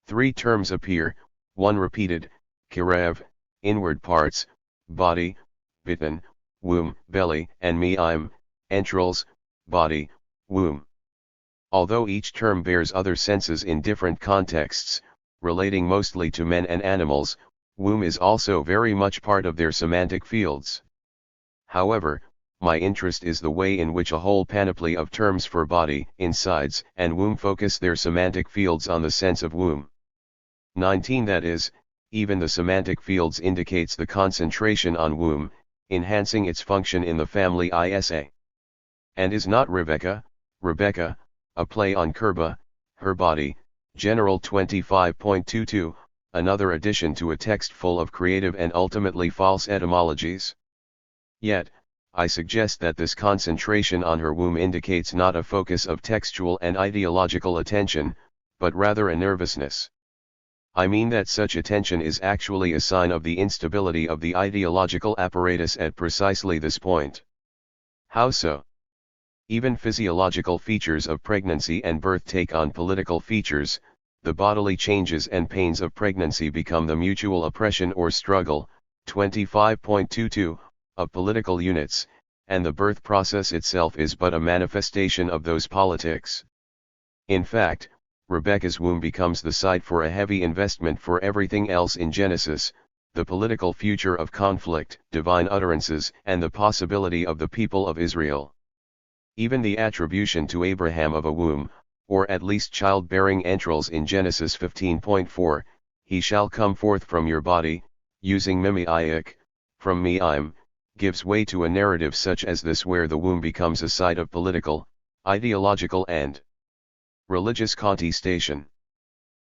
3 terms appear, one repeated, Kirev, inward parts, body, Bitan, womb, belly, and Me'im, entrails, body, womb. Although each term bears other senses in different contexts, relating mostly to men and animals, womb is also very much part of their semantic fields. However, my interest is the way in which a whole panoply of terms for body, insides, and womb focus their semantic fields on the sense of womb. 19 That is, even the semantic fields indicates the concentration on womb, enhancing its function in the family ISA. And is not Rebecca, a play on Kerba, her body, General 25.22, another addition to a text full of creative and ultimately false etymologies? Yet, I suggest that this concentration on her womb indicates not a focus of textual and ideological attention, but rather a nervousness. I mean that such attention is actually a sign of the instability of the ideological apparatus at precisely this point. How so? Even physiological features of pregnancy and birth take on political features. The bodily changes and pains of pregnancy become the mutual oppression or struggle, 25.22, of political units, and the birth process itself is but a manifestation of those politics. In fact, Rebekah's womb becomes the site for a heavy investment for everything else in Genesis, the political future of conflict, divine utterances, and the possibility of the people of Israel. Even the attribution to Abraham of a womb, or at least childbearing entrails in Genesis 15.4, he shall come forth from your body, using mimiaic, from meim, gives way to a narrative such as this where the womb becomes a site of political, ideological and religious contestation.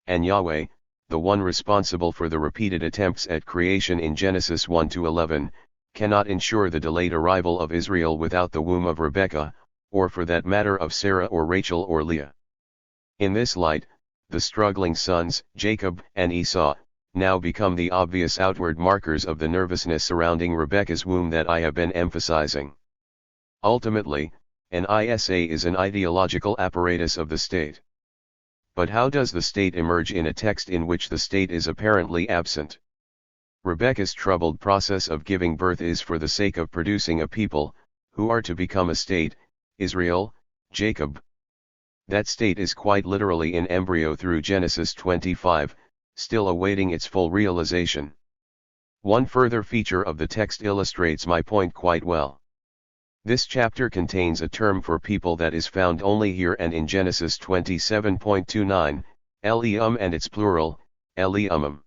And Yahweh, the one responsible for the repeated attempts at creation in Genesis 1-11, cannot ensure the delayed arrival of Israel without the womb of Rebekah, or for that matter of Sarah or Rachel or Leah. In this light, the struggling sons, Jacob and Esau, now become the obvious outward markers of the nervousness surrounding Rebekah's womb that I have been emphasizing. Ultimately, an ISA is an ideological apparatus of the state. But how does the state emerge in a text in which the state is apparently absent? Rebekah's troubled process of giving birth is for the sake of producing a people, who are to become a state, Israel, Jacob. That state is quite literally in embryo through Genesis 25, still awaiting its full realization. One further feature of the text illustrates my point quite well. This chapter contains a term for people that is found only here and in Genesis 27.29, Elium, and its plural, Eliumim.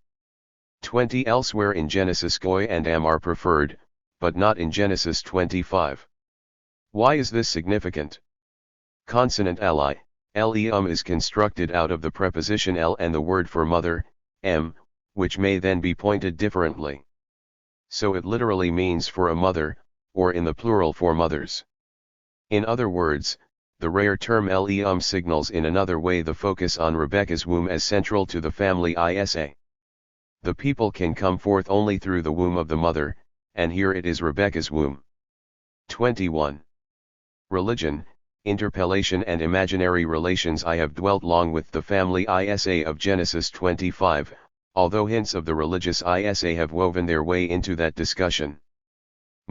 20 elsewhere in Genesis Goy and Am are preferred, but not in Genesis 25. Why is this significant? Consonant li, Elium, is constructed out of the preposition el and the word for mother, m, which may then be pointed differently. So it literally means for a mother, or in the plural for mothers. In other words, the rare term Elium signals in another way the focus on Rebekah's womb as central to the family ISA. The people can come forth only through the womb of the mother, and here it is Rebekah's womb. 21. Religion, interpellation and imaginary relations. I have dwelt long with the family ISA of Genesis 25, although hints of the religious ISA have woven their way into that discussion.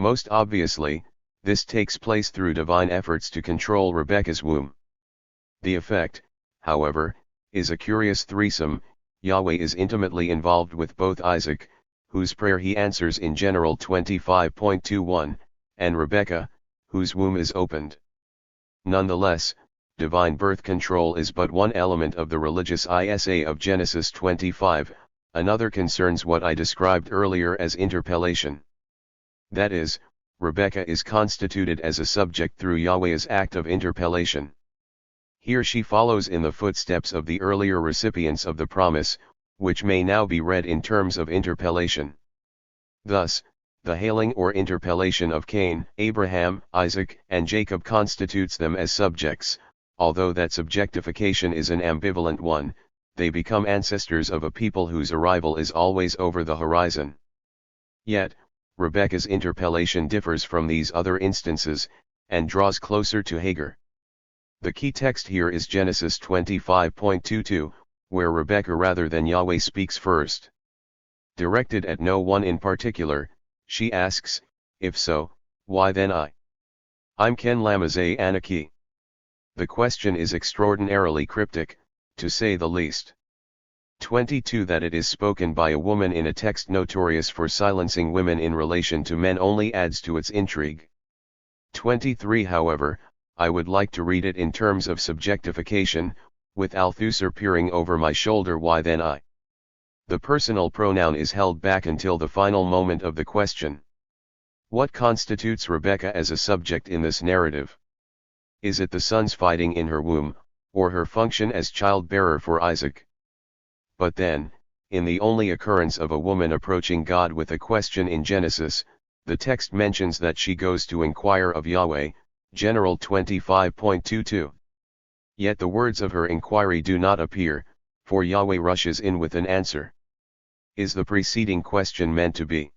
Most obviously, this takes place through divine efforts to control Rebekah's womb. The effect, however, is a curious threesome. Yahweh is intimately involved with both Isaac, whose prayer he answers in General 25.21, and Rebekah, whose womb is opened. Nonetheless, divine birth control is but one element of the religious ISA of Genesis 25, another concerns what I described earlier as interpellation. That is, Rebekah is constituted as a subject through Yahweh's act of interpellation. Here she follows in the footsteps of the earlier recipients of the promise, which may now be read in terms of interpellation. Thus, the hailing or interpellation of Cain, Abraham, Isaac, and Jacob constitutes them as subjects. Although that subjectification is an ambivalent one, they become ancestors of a people whose arrival is always over the horizon. Yet, Rebekah's interpellation differs from these other instances, and draws closer to Hagar. The key text here is Genesis 25.22, where Rebekah rather than Yahweh speaks first. Directed at no one in particular, she asks, if so, why then I? I'm Ken Lamazay Anaki. The question is extraordinarily cryptic, to say the least. 22. That it is spoken by a woman in a text notorious for silencing women in relation to men only adds to its intrigue. 23. However, I would like to read it in terms of subjectification, with Althusser peering over my shoulder. Why then I? The personal pronoun is held back until the final moment of the question. What constitutes Rebekah as a subject in this narrative? Is it the sons fighting in her womb, or her function as childbearer for Isaac? But then, in the only occurrence of a woman approaching God with a question in Genesis, the text mentions that she goes to inquire of Yahweh, General 25.22. Yet the words of her inquiry do not appear, for Yahweh rushes in with an answer. Is the preceding question meant to be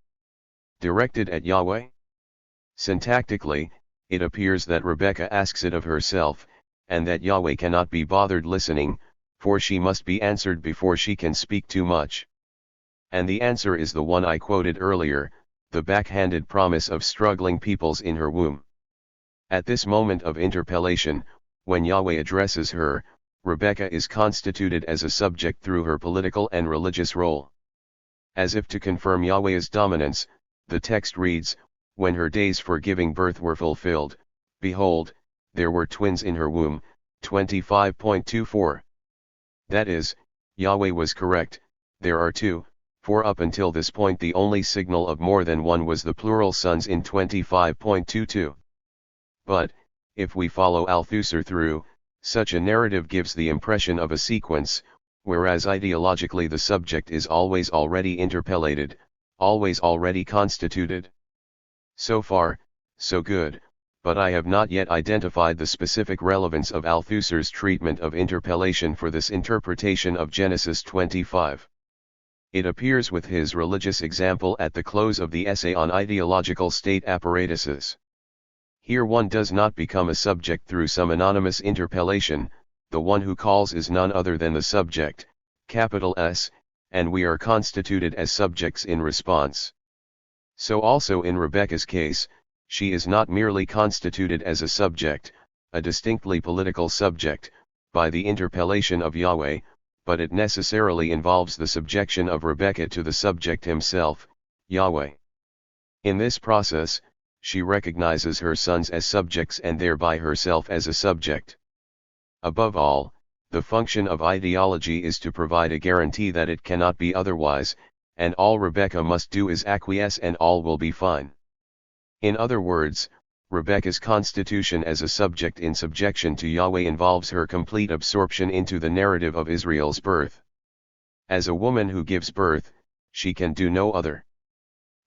directed at Yahweh? Syntactically, it appears that Rebekah asks it of herself, and that Yahweh cannot be bothered listening, for she must be answered before she can speak too much. And the answer is the one I quoted earlier, the backhanded promise of struggling peoples in her womb. At this moment of interpellation, when Yahweh addresses her, Rebekah is constituted as a subject through her political and religious role. As if to confirm Yahweh's dominance, the text reads, when her days for giving birth were fulfilled, behold, there were twins in her womb, 25.24. That is, Yahweh was correct, there are two, for up until this point the only signal of more than one was the plural sons in 25.22. But, if we follow Althusser through, such a narrative gives the impression of a sequence, whereas ideologically the subject is always already interpellated, always already constituted. So far, so good, but I have not yet identified the specific relevance of Althusser's treatment of interpellation for this interpretation of Genesis 25. It appears with his religious example at the close of the essay on ideological state apparatuses. Here one does not become a subject through some anonymous interpellation, the one who calls is none other than the subject, capital S, and we are constituted as subjects in response. So also in Rebekah's case, she is not merely constituted as a subject, a distinctly political subject, by the interpellation of Yahweh, but it necessarily involves the subjection of Rebekah to the subject himself, Yahweh. In this process, she recognizes her sons as subjects and thereby herself as a subject. Above all, the function of ideology is to provide a guarantee that it cannot be otherwise, and all Rebekah must do is acquiesce and all will be fine. In other words, Rebekah's constitution as a subject in subjection to Yahweh involves her complete absorption into the narrative of Israel's birth. As a woman who gives birth, she can do no other.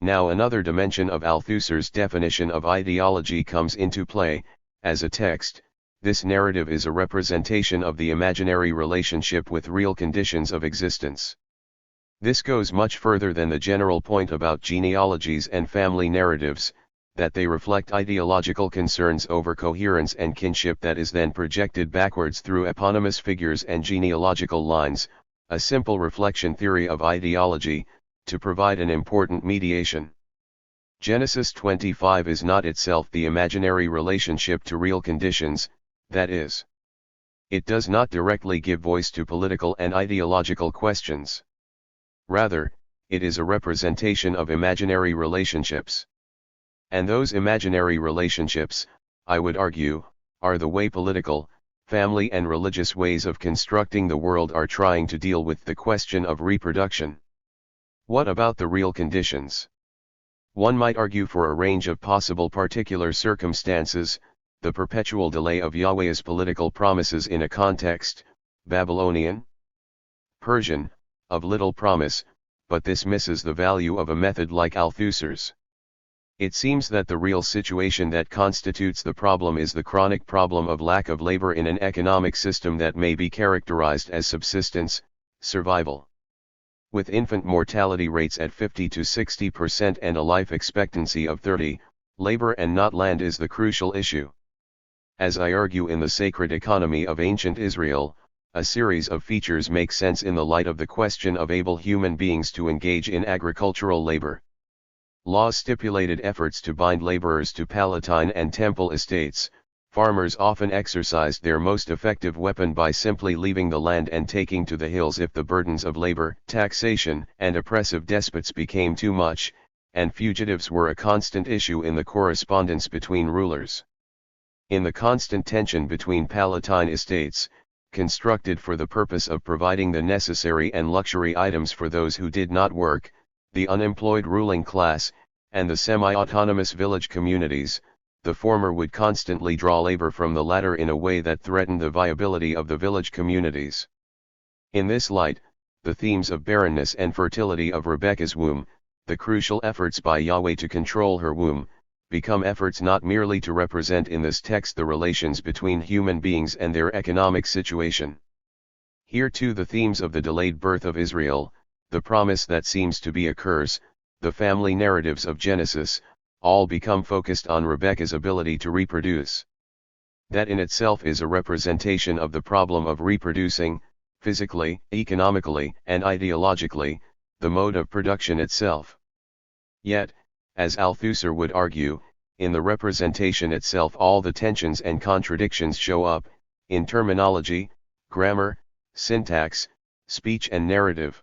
Now another dimension of Althusser's definition of ideology comes into play. As a text, this narrative is a representation of the imaginary relationship with real conditions of existence. This goes much further than the general point about genealogies and family narratives, that they reflect ideological concerns over coherence and kinship that is then projected backwards through eponymous figures and genealogical lines, a simple reflection theory of ideology, to provide an important mediation. Genesis 25 is not itself the imaginary relationship to real conditions, that is, it does not directly give voice to political and ideological questions. Rather, it is a representation of imaginary relationships. And those imaginary relationships, I would argue, are the way political, family and religious ways of constructing the world are trying to deal with the question of reproduction. What about the real conditions? One might argue for a range of possible particular circumstances, the perpetual delay of Yahweh's political promises in a context, Babylonian, Persian, of little promise, but this misses the value of a method like Althusser's. It seems that the real situation that constitutes the problem is the chronic problem of lack of labor in an economic system that may be characterized as subsistence, survival. With infant mortality rates at 50 to 60% and a life expectancy of 30, labor and not land is the crucial issue. As I argue in the Sacred Economy of Ancient Israel, a series of features make sense in the light of the question of able human beings to engage in agricultural labor. Laws stipulated efforts to bind laborers to Palatine and temple estates. Farmers often exercised their most effective weapon by simply leaving the land and taking to the hills if the burdens of labor, taxation, and oppressive despots became too much, and fugitives were a constant issue in the correspondence between rulers. In the constant tension between Palatine estates, constructed for the purpose of providing the necessary and luxury items for those who did not work, the unemployed ruling class, and the semi-autonomous village communities. The former would constantly draw labor from the latter in a way that threatened the viability of the village communities. In this light, the themes of barrenness and fertility of Rebekah's womb, the crucial efforts by Yahweh to control her womb, become efforts not merely to represent in this text the relations between human beings and their economic situation. Here too the themes of the delayed birth of Israel, the promise that seems to be a curse, the family narratives of Genesis, all become focused on Rebekah's ability to reproduce. That in itself is a representation of the problem of reproducing, physically, economically, and ideologically, the mode of production itself. Yet, as Althusser would argue, in the representation itself all the tensions and contradictions show up, in terminology, grammar, syntax, speech and narrative.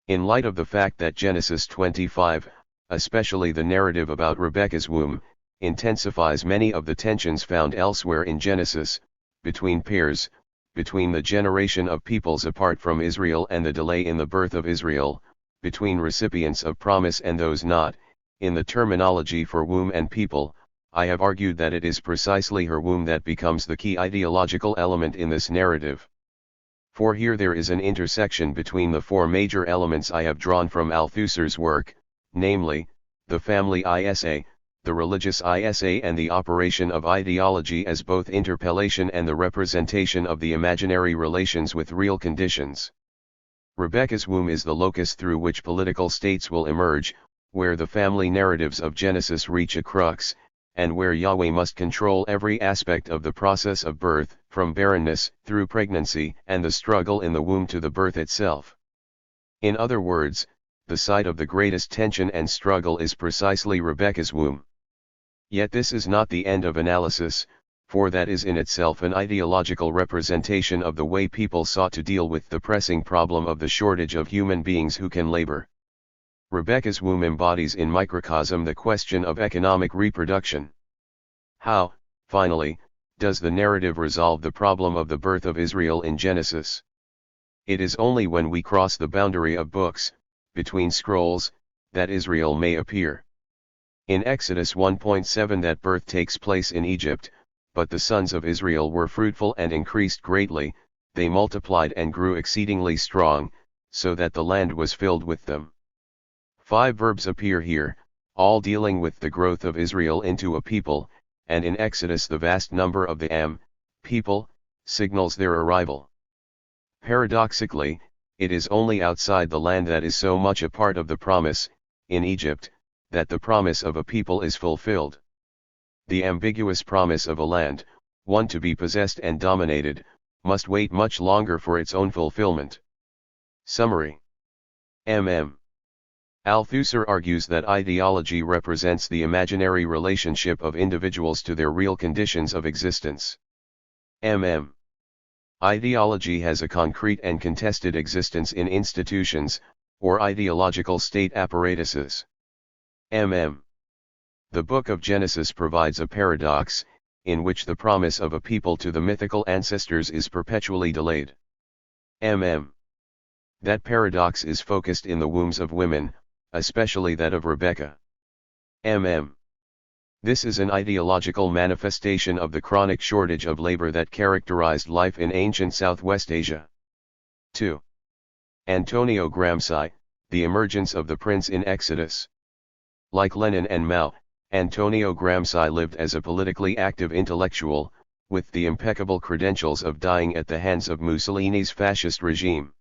In light of the fact that Genesis 25, especially the narrative about Rebekah's womb, intensifies many of the tensions found elsewhere in Genesis, between pairs, between the generation of peoples apart from Israel and the delay in the birth of Israel, between recipients of promise and those not, in the terminology for womb and people, I have argued that it is precisely her womb that becomes the key ideological element in this narrative. For here there is an intersection between the four major elements I have drawn from Althusser's work, namely, the family isa, the religious isa and the operation of ideology as both interpellation and the representation of the imaginary relations with real conditions. Rebekah's womb is the locus through which political states will emerge, where the family narratives of Genesis reach a crux, and where Yahweh must control every aspect of the process of birth, from barrenness, through pregnancy, and the struggle in the womb to the birth itself. In other words, the site of the greatest tension and struggle is precisely Rebekah's womb. Yet this is not the end of analysis, for that is in itself an ideological representation of the way people sought to deal with the pressing problem of the shortage of human beings who can labor. Rebekah's womb embodies in microcosm the question of economic reproduction. How, finally, does the narrative resolve the problem of the birth of Israel in Genesis? It is only when we cross the boundary of books, between scrolls, that Israel may appear. In Exodus 1:7 that birth takes place in Egypt, but the sons of Israel were fruitful and increased greatly, they multiplied and grew exceedingly strong, so that the land was filled with them. 5 verbs appear here, all dealing with the growth of Israel into a people, and in Exodus the vast number of the people, signals their arrival. Paradoxically, it is only outside the land that is so much a part of the promise, in Egypt, that the promise of a people is fulfilled. The ambiguous promise of a land, one to be possessed and dominated, must wait much longer for its own fulfillment. Summary. Althusser argues that ideology represents the imaginary relationship of individuals to their real conditions of existence. Ideology has a concrete and contested existence in institutions, or ideological state apparatuses. The book of Genesis provides a paradox, in which the promise of a people to the mythical ancestors is perpetually delayed. That paradox is focused in the wombs of women, especially that of Rebekah. This is an ideological manifestation of the chronic shortage of labor that characterized life in ancient Southwest Asia. 2. Antonio Gramsci, The Emergence of the Prince in Exodus. Like Lenin and Mao, Antonio Gramsci lived as a politically active intellectual, with the impeccable credentials of dying at the hands of Mussolini's fascist regime.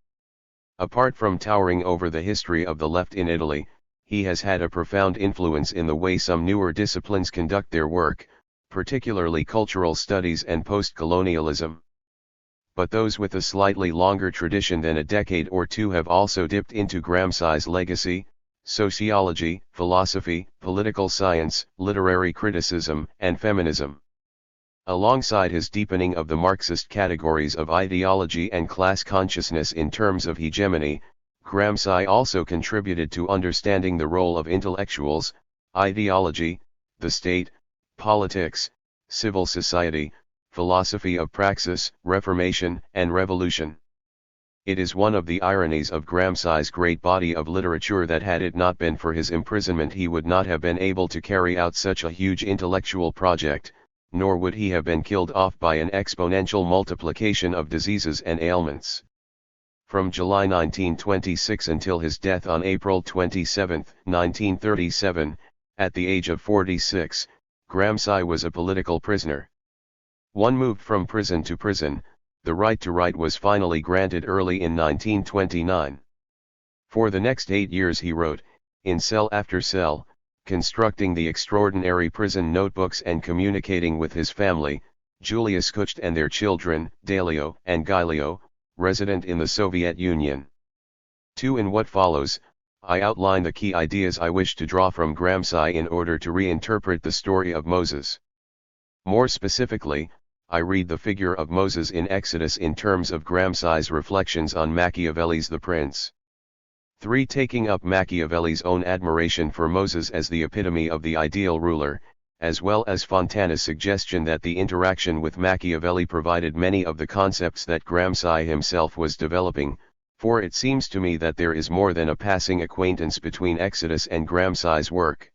Apart from towering over the history of the left in Italy, he has had a profound influence in the way some newer disciplines conduct their work, particularly cultural studies and post-colonialism. But those with a slightly longer tradition than a decade or two have also dipped into Gramsci's legacy: sociology, philosophy, political science, literary criticism, and feminism. Alongside his deepening of the Marxist categories of ideology and class consciousness in terms of hegemony, Gramsci also contributed to understanding the role of intellectuals, ideology, the state, politics, civil society, philosophy of praxis, reformation, and revolution. It is one of the ironies of Gramsci's great body of literature that had it not been for his imprisonment he would not have been able to carry out such a huge intellectual project, nor would he have been killed off by an exponential multiplication of diseases and ailments. From July 1926 until his death on April 27, 1937, at the age of 46, Gramsci was a political prisoner. One moved from prison to prison. The right to write was finally granted early in 1929. For the next 8 years he wrote, in cell after cell, constructing the extraordinary prison notebooks and communicating with his family, Julius Kucht and their children, Dalio and Gilio, resident in the Soviet Union. 2. In what follows, I outline the key ideas I wish to draw from Gramsci in order to reinterpret the story of Moses. More specifically, I read the figure of Moses in Exodus in terms of Gramsci's reflections on Machiavelli's The Prince. 3. Taking up Machiavelli's own admiration for Moses as the epitome of the ideal ruler, as well as Fontana's suggestion that the interaction with Machiavelli provided many of the concepts that Gramsci himself was developing, for it seems to me that there is more than a passing acquaintance between Exodus and Gramsci's work.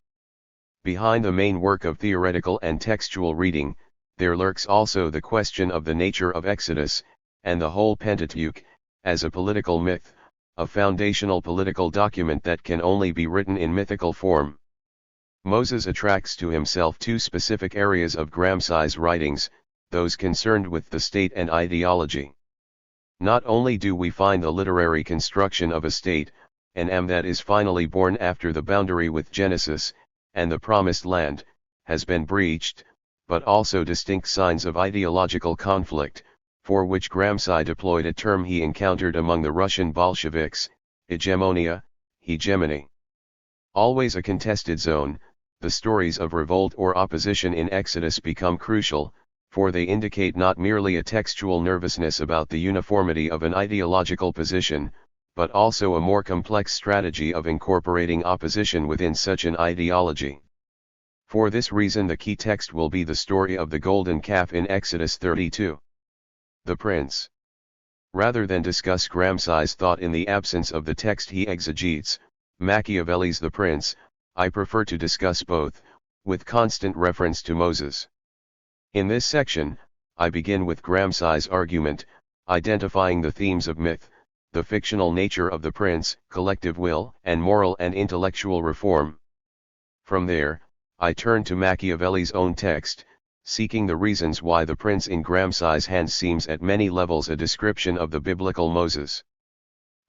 Behind the main work of theoretical and textual reading, there lurks also the question of the nature of Exodus, and the whole Pentateuch, as a political myth, a foundational political document that can only be written in mythical form. Moses attracts to himself 2 specific areas of Gramsci's writings, those concerned with the state and ideology. Not only do we find the literary construction of a state, an M that is finally born after the boundary with Genesis, and the promised land, has been breached, but also distinct signs of ideological conflict, for which Gramsci deployed a term he encountered among the Russian Bolsheviks, hegemonia, hegemony. Always a contested zone, the stories of revolt or opposition in Exodus become crucial, for they indicate not merely a textual nervousness about the uniformity of an ideological position, but also a more complex strategy of incorporating opposition within such an ideology. For this reason the key text will be the story of the golden calf in Exodus 32. The Prince. Rather than discuss Gramsci's thought in the absence of the text he exegetes, Machiavelli's The Prince, I prefer to discuss both, with constant reference to Moses. In this section, I begin with Gramsci's argument, identifying the themes of myth, the fictional nature of the prince, collective will, and moral and intellectual reform. From there, I turn to Machiavelli's own text, seeking the reasons why the prince in Gramsci's hands seems at many levels a description of the biblical Moses.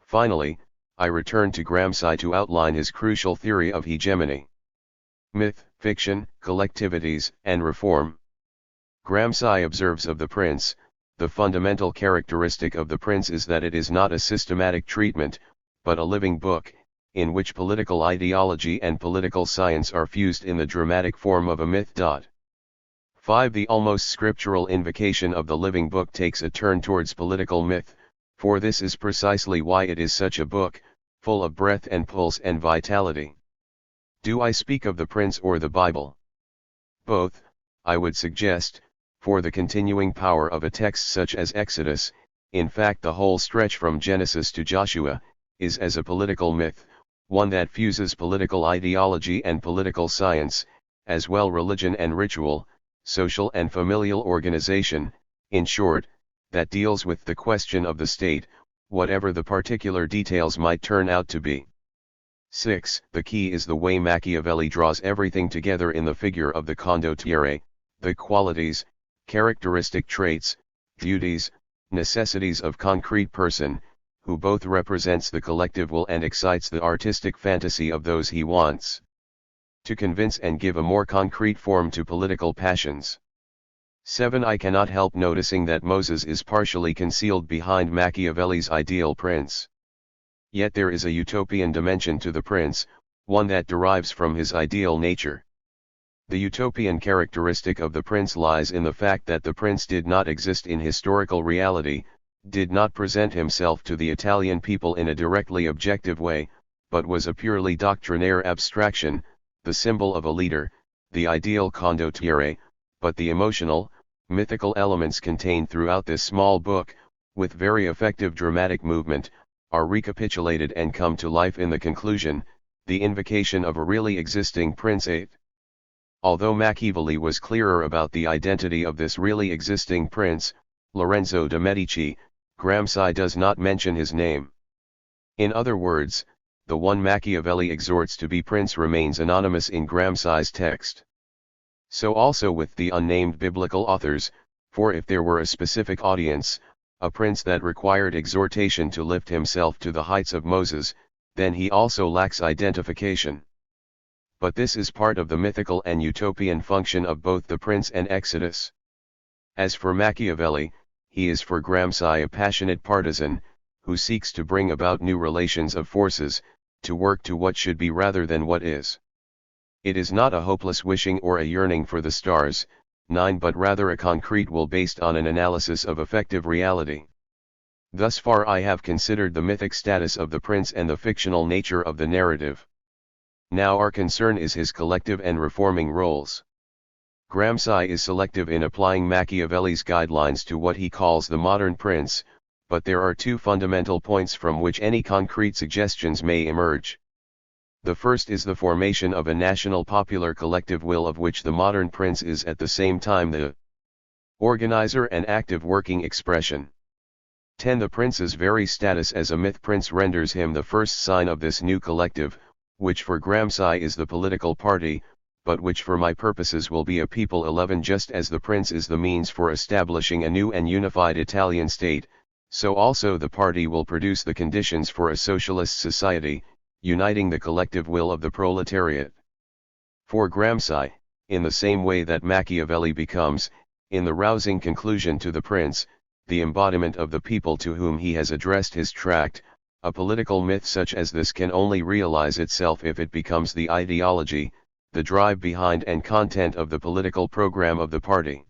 Finally, I return to Gramsci to outline his crucial theory of hegemony. Myth, fiction, collectivities, and reform. Gramsci observes of the prince, the fundamental characteristic of the prince is that it is not a systematic treatment, but a living book, in which political ideology and political science are fused in the dramatic form of a myth. 5. The almost scriptural invocation of the living book takes a turn towards political myth, for this is precisely why it is such a book, full of breath and pulse and vitality. Do I speak of the prince or the Bible? Both, I would suggest, for the continuing power of a text such as Exodus, in fact the whole stretch from Genesis to Joshua, is as a political myth, one that fuses political ideology and political science, as well religion and ritual, social and familial organization, in short, that deals with the question of the state, whatever the particular details might turn out to be. 6. The key is the way Machiavelli draws everything together in the figure of the condottiere, the qualities, characteristic traits, duties, necessities of concrete person, who both represents the collective will and excites the artistic fantasy of those he wants to convince and give a more concrete form to political passions. 7. I cannot help noticing that Moses is partially concealed behind Machiavelli's ideal prince. Yet there is a utopian dimension to the prince, one that derives from his ideal nature. The utopian characteristic of the prince lies in the fact that the prince did not exist in historical reality, did not present himself to the Italian people in a directly objective way, but was a purely doctrinaire abstraction, the symbol of a leader, the ideal condottiere, but the emotional, Mythical elements contained throughout this small book, with very effective dramatic movement, are recapitulated and come to life in the conclusion, the invocation of a really existing Prince 8. Although Machiavelli was clearer about the identity of this really existing prince, Lorenzo de' Medici, Gramsci does not mention his name. In other words, the one Machiavelli exhorts to be prince remains anonymous in Gramsci's text. So also with the unnamed biblical authors, for if there were a specific audience, a prince that required exhortation to lift himself to the heights of Moses, then he also lacks identification. But this is part of the mythical and utopian function of both the prince and Exodus. As for Machiavelli, he is for Gramsci a passionate partisan, who seeks to bring about new relations of forces, to work to what should be rather than what is. It is not a hopeless wishing or a yearning for the stars, 9, but rather a concrete will based on an analysis of effective reality. Thus far I have considered the mythic status of the prince and the fictional nature of the narrative. Now our concern is his collective and reforming roles. Gramsci is selective in applying Machiavelli's guidelines to what he calls the modern prince, but there are two fundamental points from which any concrete suggestions may emerge. The first is the formation of a national popular collective will of which the modern prince is at the same time the organizer and active working expression. 10. The prince's very status as a myth prince renders him the first sign of this new collective, which for Gramsci is the political party, but which for my purposes will be a people. 11. Just as the prince is the means for establishing a new and unified Italian state, so also the party will produce the conditions for a socialist society, uniting the collective will of the proletariat. For Gramsci, in the same way that Machiavelli becomes, in the rousing conclusion to the prince, the embodiment of the people to whom he has addressed his tract, a political myth such as this can only realize itself if it becomes the ideology, the drive behind and content of the political program of the party.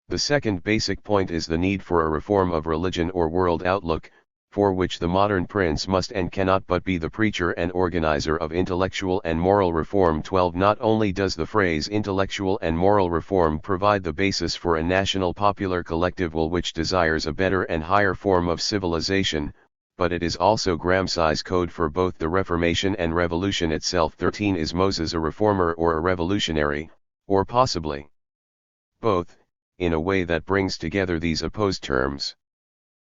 The second basic point is the need for a reform of religion or world outlook, for which the modern prince must and cannot but be the preacher and organizer of intellectual and moral reform. 12. Not only does the phrase intellectual and moral reform provide the basis for a national popular collective will which desires a better and higher form of civilization, but it is also Gramsci's code for both the Reformation and Revolution itself. 13. Is Moses a reformer or a revolutionary, or possibly both, in a way that brings together these opposed terms?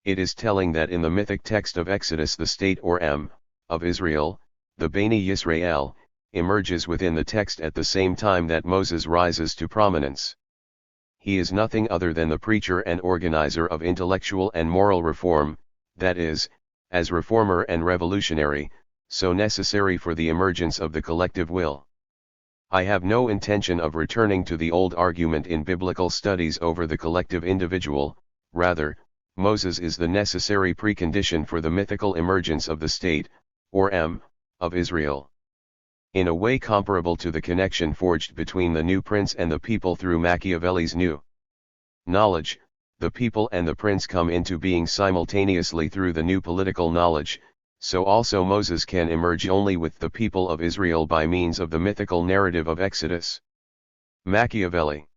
It is telling that in the mythic text of Exodus the state or of Israel, the Bnei Yisrael, emerges within the text at the same time that Moses rises to prominence. He is nothing other than the preacher and organizer of intellectual and moral reform, that is, as reformer and revolutionary, so necessary for the emergence of the collective will. I have no intention of returning to the old argument in biblical studies over the collective individual, rather, Moses is the necessary precondition for the mythical emergence of the state, or of Israel. In a way comparable to the connection forged between the new prince and the people through Machiavelli's new knowledge, the people and the prince come into being simultaneously through the new political knowledge, so also Moses can emerge only with the people of Israel by means of the mythical narrative of Exodus. Machiavelli.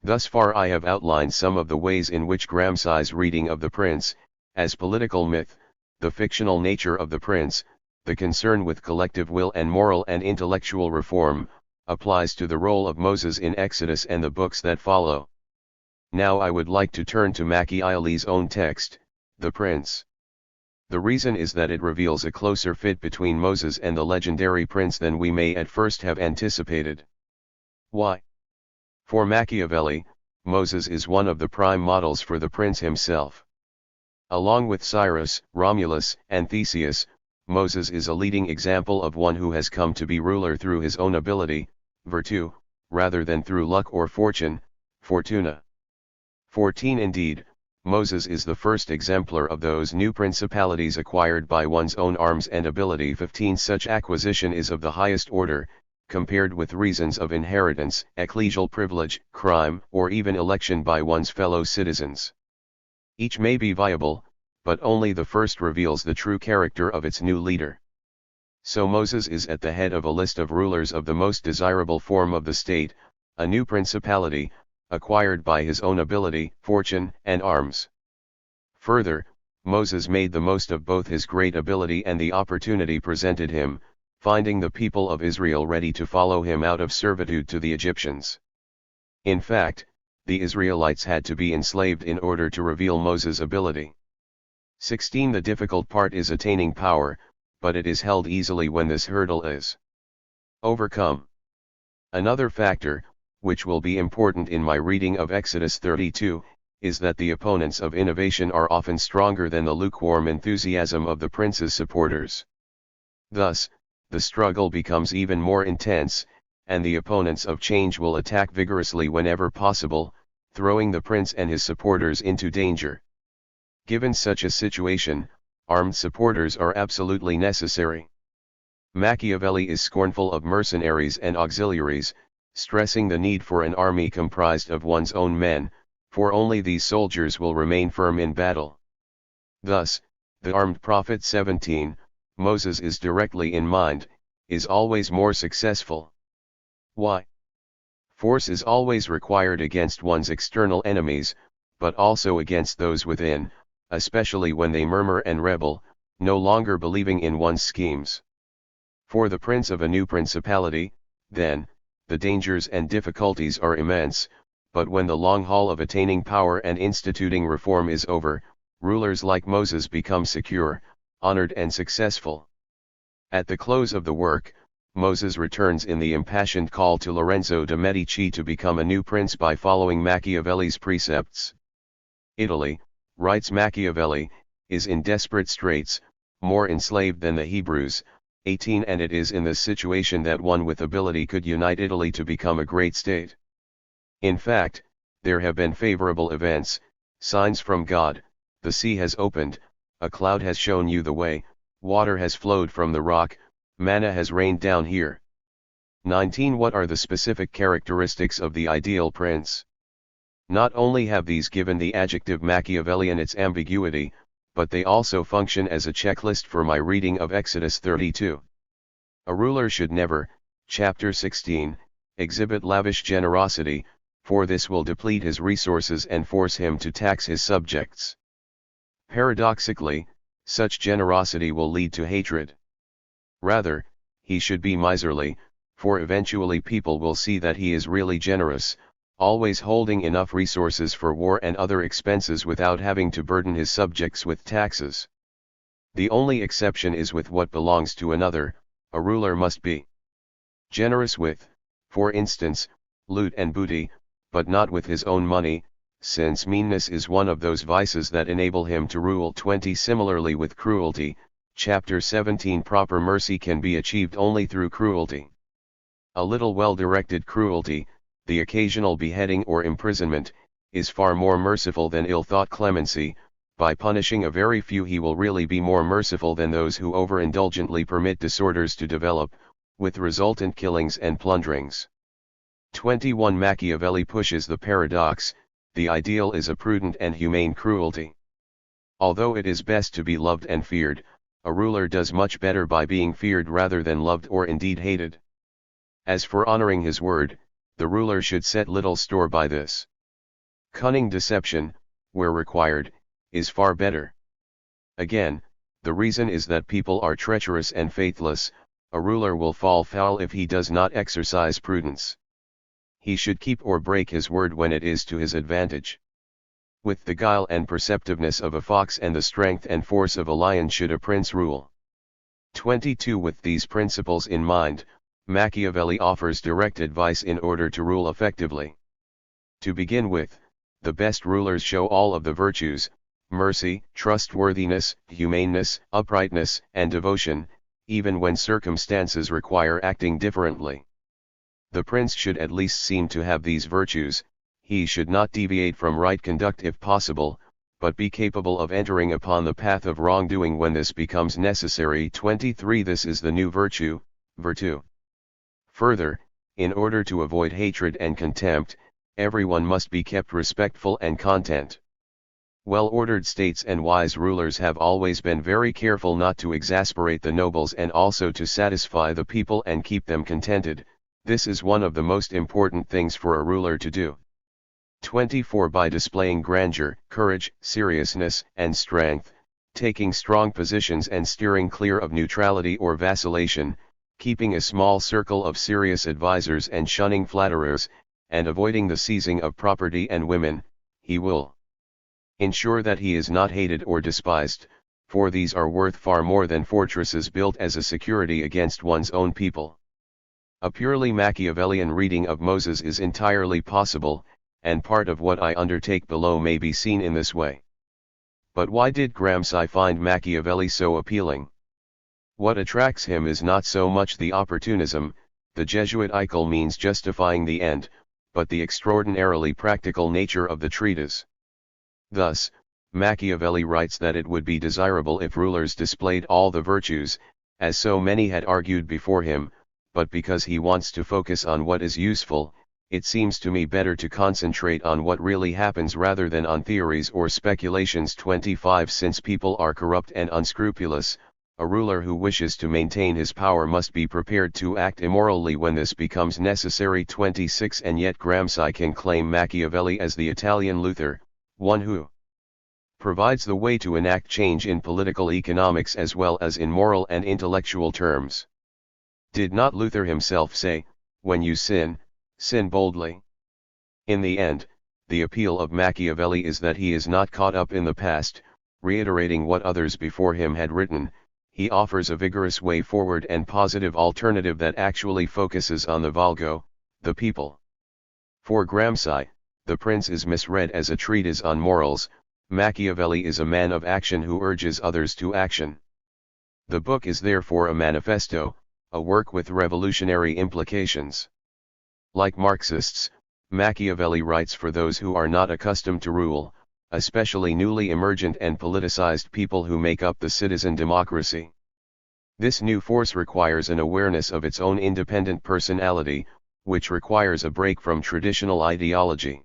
Thus far I have outlined some of the ways in which Gramsci's reading of the prince, as political myth, the fictional nature of the prince, the concern with collective will and moral and intellectual reform, applies to the role of Moses in Exodus and the books that follow. Now I would like to turn to Machiavelli's own text, The Prince. The reason is that it reveals a closer fit between Moses and the legendary prince than we may at first have anticipated. Why? For Machiavelli, Moses is one of the prime models for the prince himself. Along with Cyrus, Romulus, and Theseus, Moses is a leading example of one who has come to be ruler through his own ability, virtue, rather than through luck or fortune, fortuna. 14. Indeed, Moses is the first exemplar of those new principalities acquired by one's own arms and ability. 15. Such acquisition is of the highest order, compared with reasons of inheritance, ecclesial privilege, crime, or even election by one's fellow citizens. Each may be viable, but only the first reveals the true character of its new leader. So Moses is at the head of a list of rulers of the most desirable form of the state, a new principality, acquired by his own ability, fortune, and arms. Further, Moses made the most of both his great ability and the opportunity presented him, finding the people of Israel ready to follow him out of servitude to the Egyptians. In fact, the Israelites had to be enslaved in order to reveal Moses' ability. 16. The difficult part is attaining power, but it is held easily when this hurdle is overcome. Another factor, which will be important in my reading of Exodus 32, is that the opponents of innovation are often stronger than the lukewarm enthusiasm of the prince's supporters. Thus, the struggle becomes even more intense, and the opponents of change will attack vigorously whenever possible, throwing the prince and his supporters into danger. Given such a situation, armed supporters are absolutely necessary. Machiavelli is scornful of mercenaries and auxiliaries, stressing the need for an army comprised of one's own men, for only these soldiers will remain firm in battle. Thus, the armed prophet 17, Moses is directly in mind, is always more successful. Why? Force is always required against one's external enemies, but also against those within, especially when they murmur and rebel, no longer believing in one's schemes. For the prince of a new principality, then, the dangers and difficulties are immense, but when the long haul of attaining power and instituting reform is over, rulers like Moses become secure, honored and successful. At the close of the work, Moses returns in the impassioned call to Lorenzo de' Medici to become a new prince by following Machiavelli's precepts. Italy, writes Machiavelli, is in desperate straits, more enslaved than the Hebrews, 18, and it is in this situation that one with ability could unite Italy to become a great state. In fact, there have been favorable events, signs from God, the sea has opened, a cloud has shown you the way, water has flowed from the rock, manna has rained down here. 19. What are the specific characteristics of the ideal prince? Not only have these given the adjective Machiavellian its ambiguity, but they also function as a checklist for my reading of Exodus 32. A ruler should never, chapter 16, exhibit lavish generosity, for this will deplete his resources and force him to tax his subjects. Paradoxically, such generosity will lead to hatred. Rather, he should be miserly, for eventually people will see that he is really generous, always holding enough resources for war and other expenses without having to burden his subjects with taxes. The only exception is with what belongs to another. A ruler must be generous with, for instance, loot and booty, but not with his own money, since meanness is one of those vices that enable him to rule. 20. Similarly with cruelty, chapter 17, proper mercy can be achieved only through cruelty. A little well-directed cruelty, the occasional beheading or imprisonment, is far more merciful than ill-thought clemency. By punishing a very few he will really be more merciful than those who overindulgently permit disorders to develop, with resultant killings and plunderings. 21. Machiavelli pushes the paradox, the ideal is a prudent and humane cruelty. Although it is best to be loved and feared, a ruler does much better by being feared rather than loved or indeed hated. As for honoring his word, the ruler should set little store by this. Cunning deception, where required, is far better. Again, the reason is that people are treacherous and faithless. A ruler will fall foul if he does not exercise prudence. He should keep or break his word when it is to his advantage. With the guile and perceptiveness of a fox and the strength and force of a lion should a prince rule. 22. With these principles in mind, Machiavelli offers direct advice in order to rule effectively. To begin with, the best rulers show all of the virtues, mercy, trustworthiness, humaneness, uprightness, and devotion, even when circumstances require acting differently. The prince should at least seem to have these virtues. He should not deviate from right conduct if possible, but be capable of entering upon the path of wrongdoing when this becomes necessary. 23. This is the new virtue. Further, in order to avoid hatred and contempt, everyone must be kept respectful and content. Well-ordered states and wise rulers have always been very careful not to exasperate the nobles and also to satisfy the people and keep them contented. This is one of the most important things for a ruler to do. 24 By displaying grandeur, courage, seriousness, and strength, taking strong positions and steering clear of neutrality or vacillation, keeping a small circle of serious advisers and shunning flatterers, and avoiding the seizing of property and women, he will ensure that he is not hated or despised, for these are worth far more than fortresses built as a security against one's own people. A purely Machiavellian reading of Moses is entirely possible, and part of what I undertake below may be seen in this way. But why did Gramsci find Machiavelli so appealing? What attracts him is not so much the opportunism, the Jesuitical means justifying the end, but the extraordinarily practical nature of the treatise. Thus, Machiavelli writes that it would be desirable if rulers displayed all the virtues, as so many had argued before him, but because he wants to focus on what is useful, it seems to me better to concentrate on what really happens rather than on theories or speculations. 25 Since people are corrupt and unscrupulous, a ruler who wishes to maintain his power must be prepared to act immorally when this becomes necessary. 26 And yet Gramsci can claim Machiavelli as the Italian Luther, one who provides the way to enact change in political economics as well as in moral and intellectual terms. Did not Luther himself say, "When you sin, sin boldly"? In the end, the appeal of Machiavelli is that he is not caught up in the past, reiterating what others before him had written. He offers a vigorous way forward and positive alternative that actually focuses on the vulgo, the people. For Gramsci, the Prince is misread as a treatise on morals. Machiavelli is a man of action who urges others to action. The book is therefore a manifesto, a work with revolutionary implications. Like Marxists, Machiavelli writes for those who are not accustomed to rule, especially newly emergent and politicized people who make up the citizen democracy. This new force requires an awareness of its own independent personality, which requires a break from traditional ideology.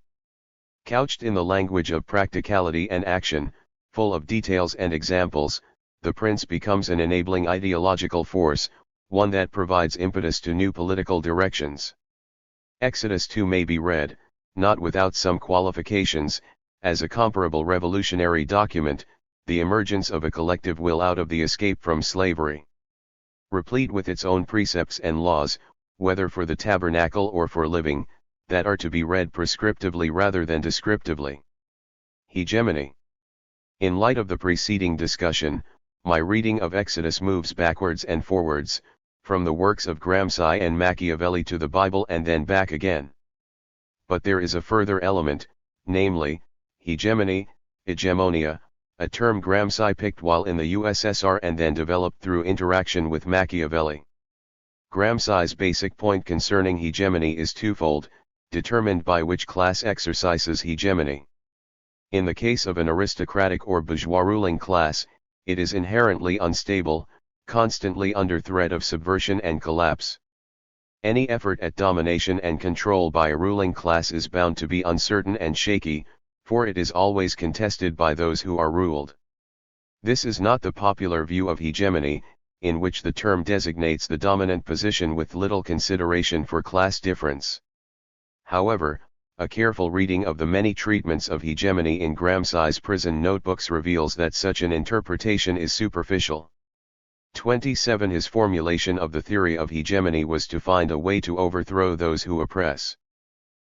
Couched in the language of practicality and action, full of details and examples, the Prince becomes an enabling ideological force, one that provides impetus to new political directions. Exodus 2 may be read, not without some qualifications, as a comparable revolutionary document, the emergence of a collective will out of the escape from slavery. Replete with its own precepts and laws, whether for the tabernacle or for living, that are to be read prescriptively rather than descriptively. Hegemony. In light of the preceding discussion, my reading of Exodus moves backwards and forwards, from the works of Gramsci and Machiavelli to the Bible and then back again. But there is a further element, namely, hegemony, hegemonia, a term Gramsci picked while in the USSR and then developed through interaction with Machiavelli. Gramsci's basic point concerning hegemony is twofold, determined by which class exercises hegemony. In the case of an aristocratic or bourgeois ruling class, it is inherently unstable, constantly under threat of subversion and collapse. Any effort at domination and control by a ruling class is bound to be uncertain and shaky, for it is always contested by those who are ruled. This is not the popular view of hegemony, in which the term designates the dominant position with little consideration for class difference. However, a careful reading of the many treatments of hegemony in Gramsci's prison notebooks reveals that such an interpretation is superficial. 27 His formulation of the theory of hegemony was to find a way to overthrow those who oppress.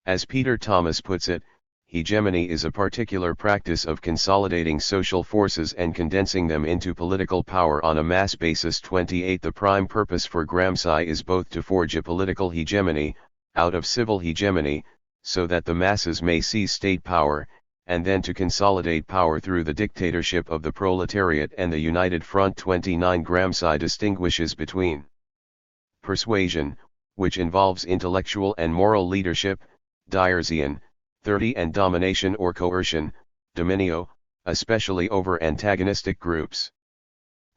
As Peter Thomas puts it, hegemony is a particular practice of consolidating social forces and condensing them into political power on a mass basis. 28 The prime purpose for Gramsci is both to forge a political hegemony, out of civil hegemony, so that the masses may seize state power, and then to consolidate power through the dictatorship of the proletariat and the United Front. 29 Gramsci distinguishes between persuasion, which involves intellectual and moral leadership, Dierzian, 30 and domination or coercion, dominio, especially over antagonistic groups.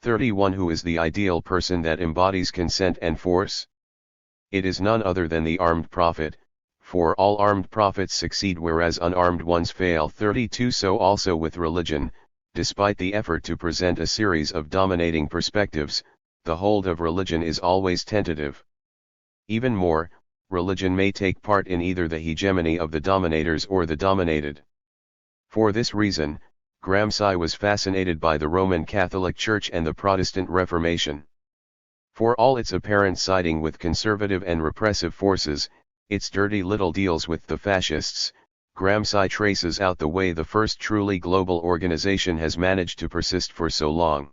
31 Who is the ideal person that embodies consent and force? It is none other than the armed prophet, for all armed prophets succeed whereas unarmed ones fail. 32 So also with religion, despite the effort to present a series of dominating perspectives, the hold of religion is always tentative. Even more, religion may take part in either the hegemony of the dominators or the dominated. For this reason, Gramsci was fascinated by the Roman Catholic Church and the Protestant Reformation. For all its apparent siding with conservative and repressive forces, its dirty little deals with the fascists, Gramsci traces out the way the first truly global organization has managed to persist for so long.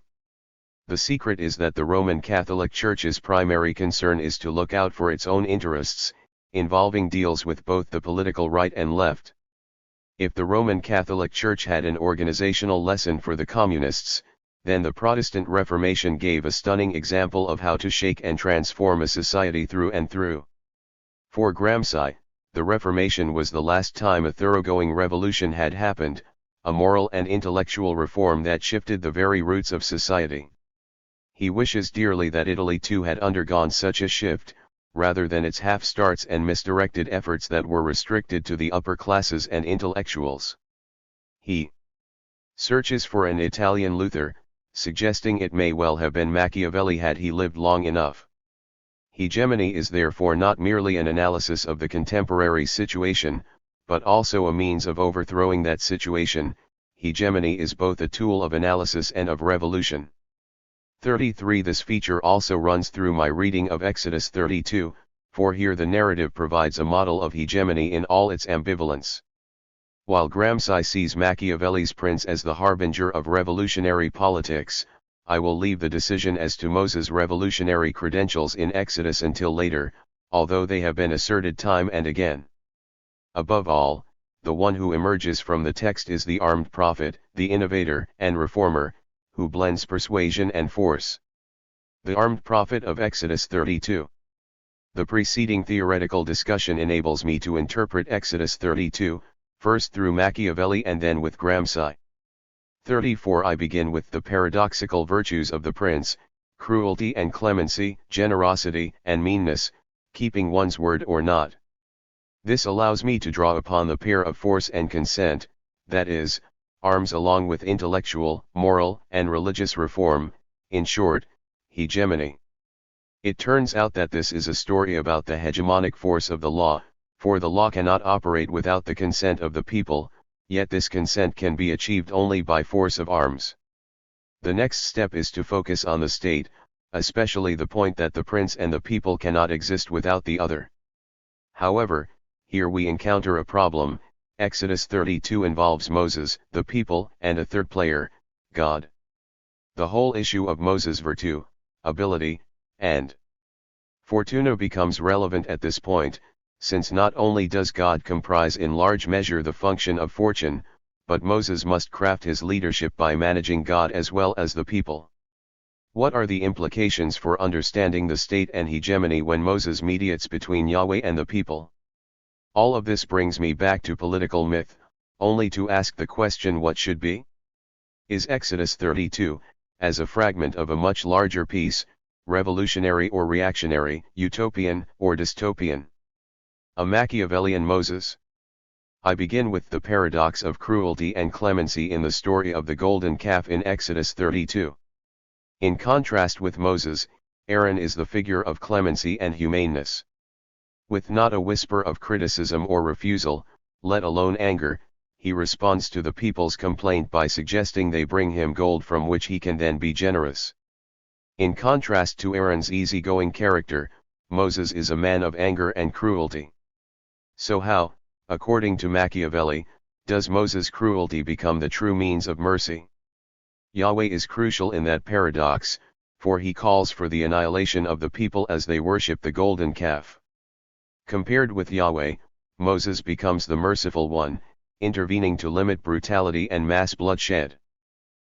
The secret is that the Roman Catholic Church's primary concern is to look out for its own interests, involving deals with both the political right and left. If the Roman Catholic Church had an organizational lesson for the communists, then the Protestant Reformation gave a stunning example of how to shake and transform a society through and through. For Gramsci, the Reformation was the last time a thoroughgoing revolution had happened, a moral and intellectual reform that shifted the very roots of society. He wishes dearly that Italy too had undergone such a shift, rather than its half-starts and misdirected efforts that were restricted to the upper classes and intellectuals. He searches for an Italian Luther, suggesting it may well have been Machiavelli had he lived long enough. Hegemony is therefore not merely an analysis of the contemporary situation, but also a means of overthrowing that situation. Hegemony is both a tool of analysis and of revolution. 33 This feature also runs through my reading of Exodus 32, for here the narrative provides a model of hegemony in all its ambivalence. While Gramsci sees Machiavelli's prince as the harbinger of revolutionary politics, I will leave the decision as to Moses' revolutionary credentials in Exodus until later, although they have been asserted time and again. Above all, the one who emerges from the text is the armed prophet, the innovator and reformer, who blends persuasion and force. The armed prophet of Exodus 32. The preceding theoretical discussion enables me to interpret Exodus 32, first through Machiavelli and then with Gramsci. 34 I begin with the paradoxical virtues of the prince, cruelty and clemency, generosity and meanness, keeping one's word or not. This allows me to draw upon the pair of force and consent, that is, arms along with intellectual, moral, and religious reform, in short, hegemony. It turns out that this is a story about the hegemonic force of the law, for the law cannot operate without the consent of the people, yet this consent can be achieved only by force of arms. The next step is to focus on the state, especially the point that the prince and the people cannot exist without the other. However, here we encounter a problem. Exodus 32 involves Moses, the people, and a third player, God. The whole issue of Moses' virtue, ability, and fortuna becomes relevant at this point, since not only does God comprise in large measure the function of fortune, but Moses must craft his leadership by managing God as well as the people. What are the implications for understanding the state and hegemony when Moses mediates between Yahweh and the people? All of this brings me back to political myth, only to ask the question what should be? Is Exodus 32, as a fragment of a much larger piece, revolutionary or reactionary, utopian or dystopian? A Machiavellian Moses? I begin with the paradox of cruelty and clemency in the story of the golden calf in Exodus 32. In contrast with Moses, Aaron is the figure of clemency and humaneness. With not a whisper of criticism or refusal, let alone anger, he responds to the people's complaint by suggesting they bring him gold from which he can then be generous. In contrast to Aaron's easygoing character, Moses is a man of anger and cruelty. So how, according to Machiavelli, does Moses' cruelty become the true means of mercy? Yahweh is crucial in that paradox, for he calls for the annihilation of the people as they worship the golden calf. Compared with Yahweh, Moses becomes the merciful one, intervening to limit brutality and mass bloodshed.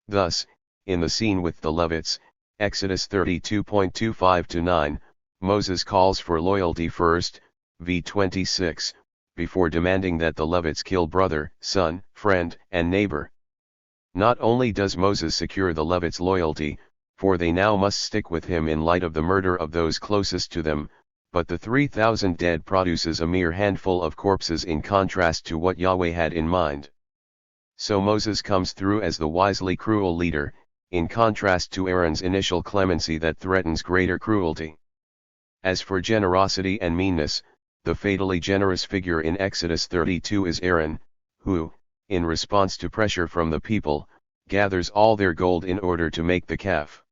Thus, in the scene with the Levites, Exodus 32.25-9, Moses calls for loyalty first, v. 26, before demanding that the Levites kill brother, son, friend, and neighbor. Not only does Moses secure the Levites' loyalty, for they now must stick with him in light of the murder of those closest to them, but the 3,000 dead produces a mere handful of corpses in contrast to what Yahweh had in mind. So Moses comes through as the wisely cruel leader, in contrast to Aaron's initial clemency that threatens greater cruelty. As for generosity and meanness, The fatally generous figure in Exodus 32 is Aaron, who, in response to pressure from the people, gathers all their gold in order to make the calf.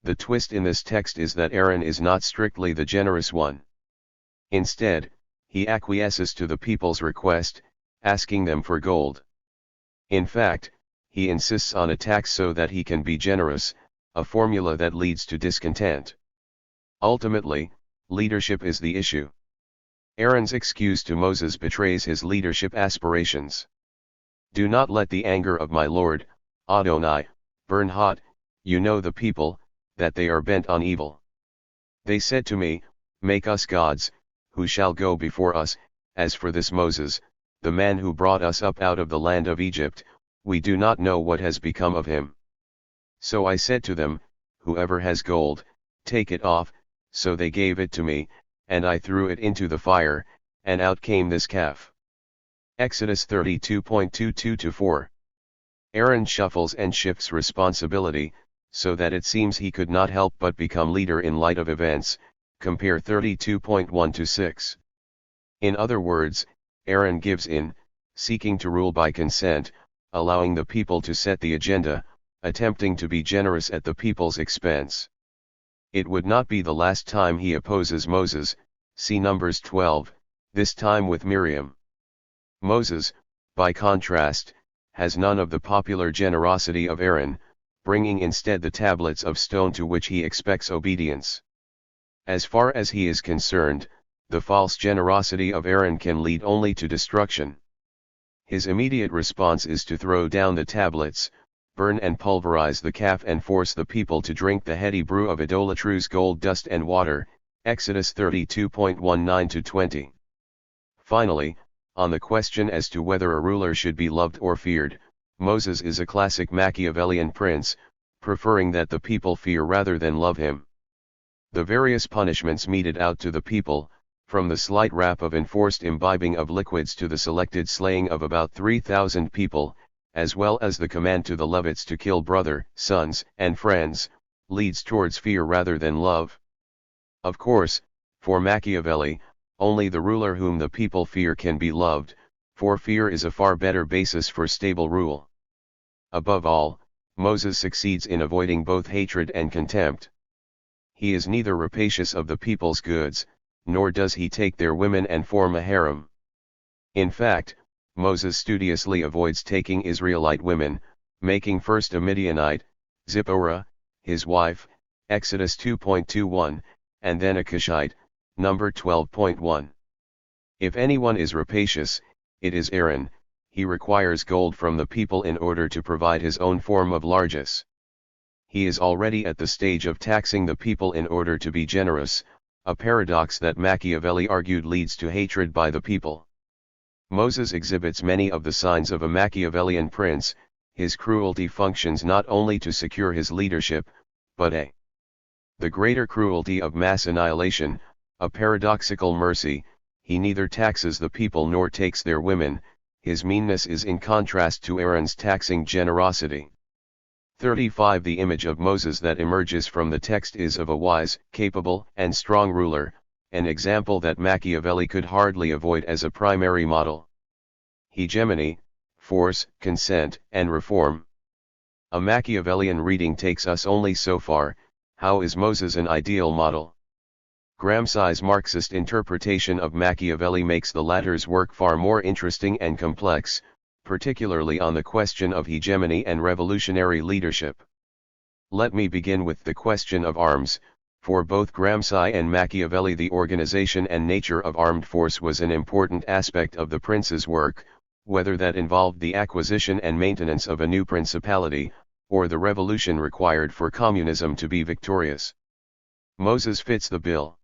The twist in this text is that Aaron is not strictly the generous one. Instead, he acquiesces to the people's request, asking them for gold. In fact, he insists on a tax so that he can be generous, a formula that leads to discontent. Ultimately, leadership is the issue. Aaron's excuse to Moses betrays his leadership aspirations. Do not let the anger of my Lord, Adonai, burn hot. You know the people, that they are bent on evil. They said to me, make us gods, who shall go before us. As for this Moses, the man who brought us up out of the land of Egypt, we do not know what has become of him. So I said to them, whoever has gold, take it off. So they gave it to me, and I threw it into the fire, and out came this calf. Exodus 32.22-4. Aaron shuffles and shifts responsibility, so that it seems he could not help but become leader in light of events, compare 32.1-6. In other words, Aaron gives in, seeking to rule by consent, allowing the people to set the agenda, attempting to be generous at the people's expense. It would not be the last time he opposes Moses, see Numbers 12, this time with Miriam. Moses, by contrast, has none of the popular generosity of Aaron, bringing instead the tablets of stone to which he expects obedience. As far as he is concerned, the false generosity of Aaron can lead only to destruction. His immediate response is to throw down the tablets, burn and pulverize the calf and force the people to drink the heady brew of idolatrous gold dust and water, Exodus 32.19-20. Finally, on the question as to whether a ruler should be loved or feared, Moses is a classic Machiavellian prince, preferring that the people fear rather than love him. The various punishments meted out to the people, from the slight rap of enforced imbibing of liquids to the selected slaying of about 3,000 people, as well as the command to the Levites to kill brother, sons, and friends, leads towards fear rather than love. Of course, for Machiavelli, only the ruler whom the people fear can be loved, for fear is a far better basis for stable rule. Above all, Moses succeeds in avoiding both hatred and contempt. He is neither rapacious of the people's goods, nor does he take their women and form a harem. In fact, Moses studiously avoids taking Israelite women, making first a Midianite, Zipporah, his wife, Exodus 2.21, and then a Cushite, Number 12.1. If anyone is rapacious, it is Aaron. He requires gold from the people in order to provide his own form of largesse. He is already at the stage of taxing the people in order to be generous, a paradox that Machiavelli argued leads to hatred by the people. Moses exhibits many of the signs of a Machiavellian prince. His cruelty functions not only to secure his leadership, but the greater cruelty of mass annihilation, a paradoxical mercy. He neither taxes the people nor takes their women. His meanness is in contrast to Aaron's taxing generosity. 35 The image of Moses that emerges from the text is of a wise, capable, and strong ruler, an example that Machiavelli could hardly avoid as a primary model. Hegemony, force, consent, and reform. A Machiavellian reading takes us only so far. How is Moses an ideal model? Gramsci's Marxist interpretation of Machiavelli makes the latter's work far more interesting and complex, particularly on the question of hegemony and revolutionary leadership. Let me begin with the question of arms. For both Gramsci and Machiavelli, the organization and nature of armed force was an important aspect of the prince's work, whether that involved the acquisition and maintenance of a new principality, or the revolution required for communism to be victorious. Moses fits the bill.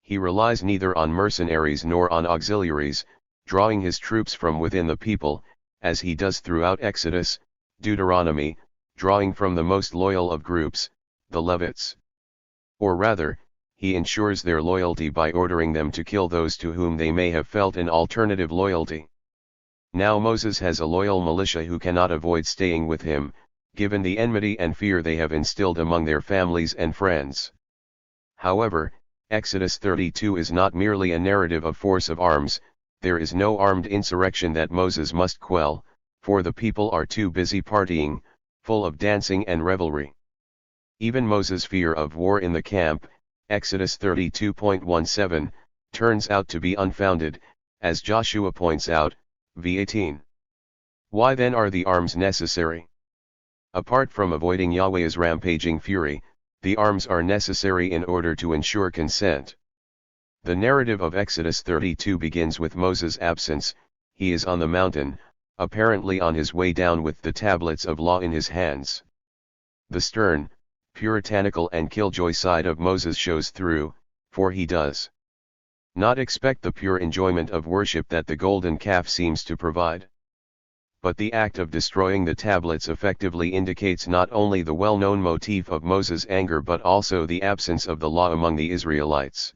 He relies neither on mercenaries nor on auxiliaries, drawing his troops from within the people, as he does throughout Exodus, Deuteronomy, drawing from the most loyal of groups, the Levites. Or rather, he ensures their loyalty by ordering them to kill those to whom they may have felt an alternative loyalty. Now Moses has a loyal militia who cannot avoid staying with him, given the enmity and fear they have instilled among their families and friends. However, Exodus 32 is not merely a narrative of force of arms, there is no armed insurrection that Moses must quell, for the people are too busy partying, full of dancing and revelry. Even Moses' fear of war in the camp, Exodus 32.17, turns out to be unfounded, as Joshua points out, v18. Why then are the arms necessary? Apart from avoiding Yahweh's rampaging fury, the arms are necessary in order to ensure consent. The narrative of Exodus 32 begins with Moses' absence. He is on the mountain, apparently on his way down with the tablets of law in his hands. The stern, puritanical and killjoy side of Moses shows through, for he does not expect the pure enjoyment of worship that the golden calf seems to provide. But the act of destroying the tablets effectively indicates not only the well-known motif of Moses' anger but also the absence of the law among the Israelites.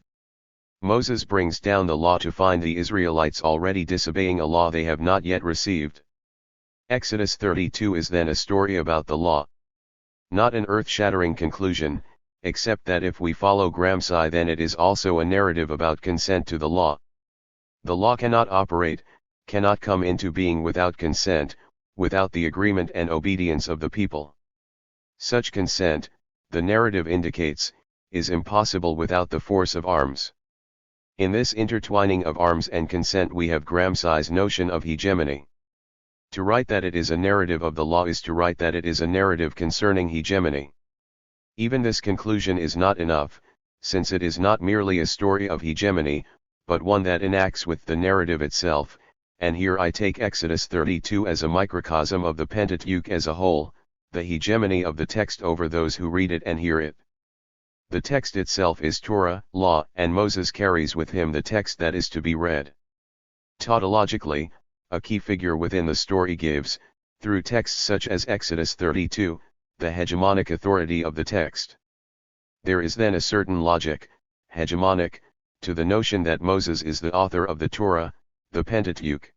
Moses brings down the law to find the Israelites already disobeying a law they have not yet received. Exodus 32 is then a story about the law. Not an earth-shattering conclusion, except that if we follow Gramsci then it is also a narrative about consent to the law. The law cannot operate, cannot come into being without consent, without the agreement and obedience of the people. Such consent, the narrative indicates, is impossible without the force of arms. In this intertwining of arms and consent we have Gramsci's notion of hegemony. To write that it is a narrative of the law is to write that it is a narrative concerning hegemony. Even this conclusion is not enough, since it is not merely a story of hegemony, but one that enacts with the narrative itself, and here I take Exodus 32 as a microcosm of the Pentateuch as a whole, the hegemony of the text over those who read it and hear it. The text itself is Torah, law, and Moses carries with him the text that is to be read. Tautologically, a key figure within the story gives, through texts such as Exodus 32, the hegemonic authority of the text. There is then a certain logic, hegemonic, to the notion that Moses is the author of the Torah, the Pentateuch.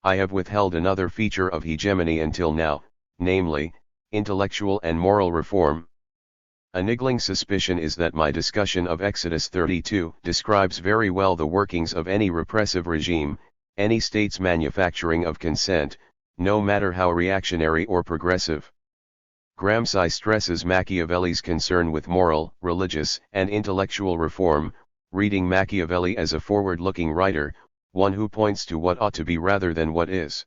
I have withheld another feature of hegemony until now, namely, intellectual and moral reform. A niggling suspicion is that my discussion of Exodus 32 describes very well the workings of any repressive regime, any state's manufacturing of consent, no matter how reactionary or progressive. Gramsci stresses Machiavelli's concern with moral, religious, and intellectual reform, reading Machiavelli as a forward-looking writer, one who points to what ought to be rather than what is.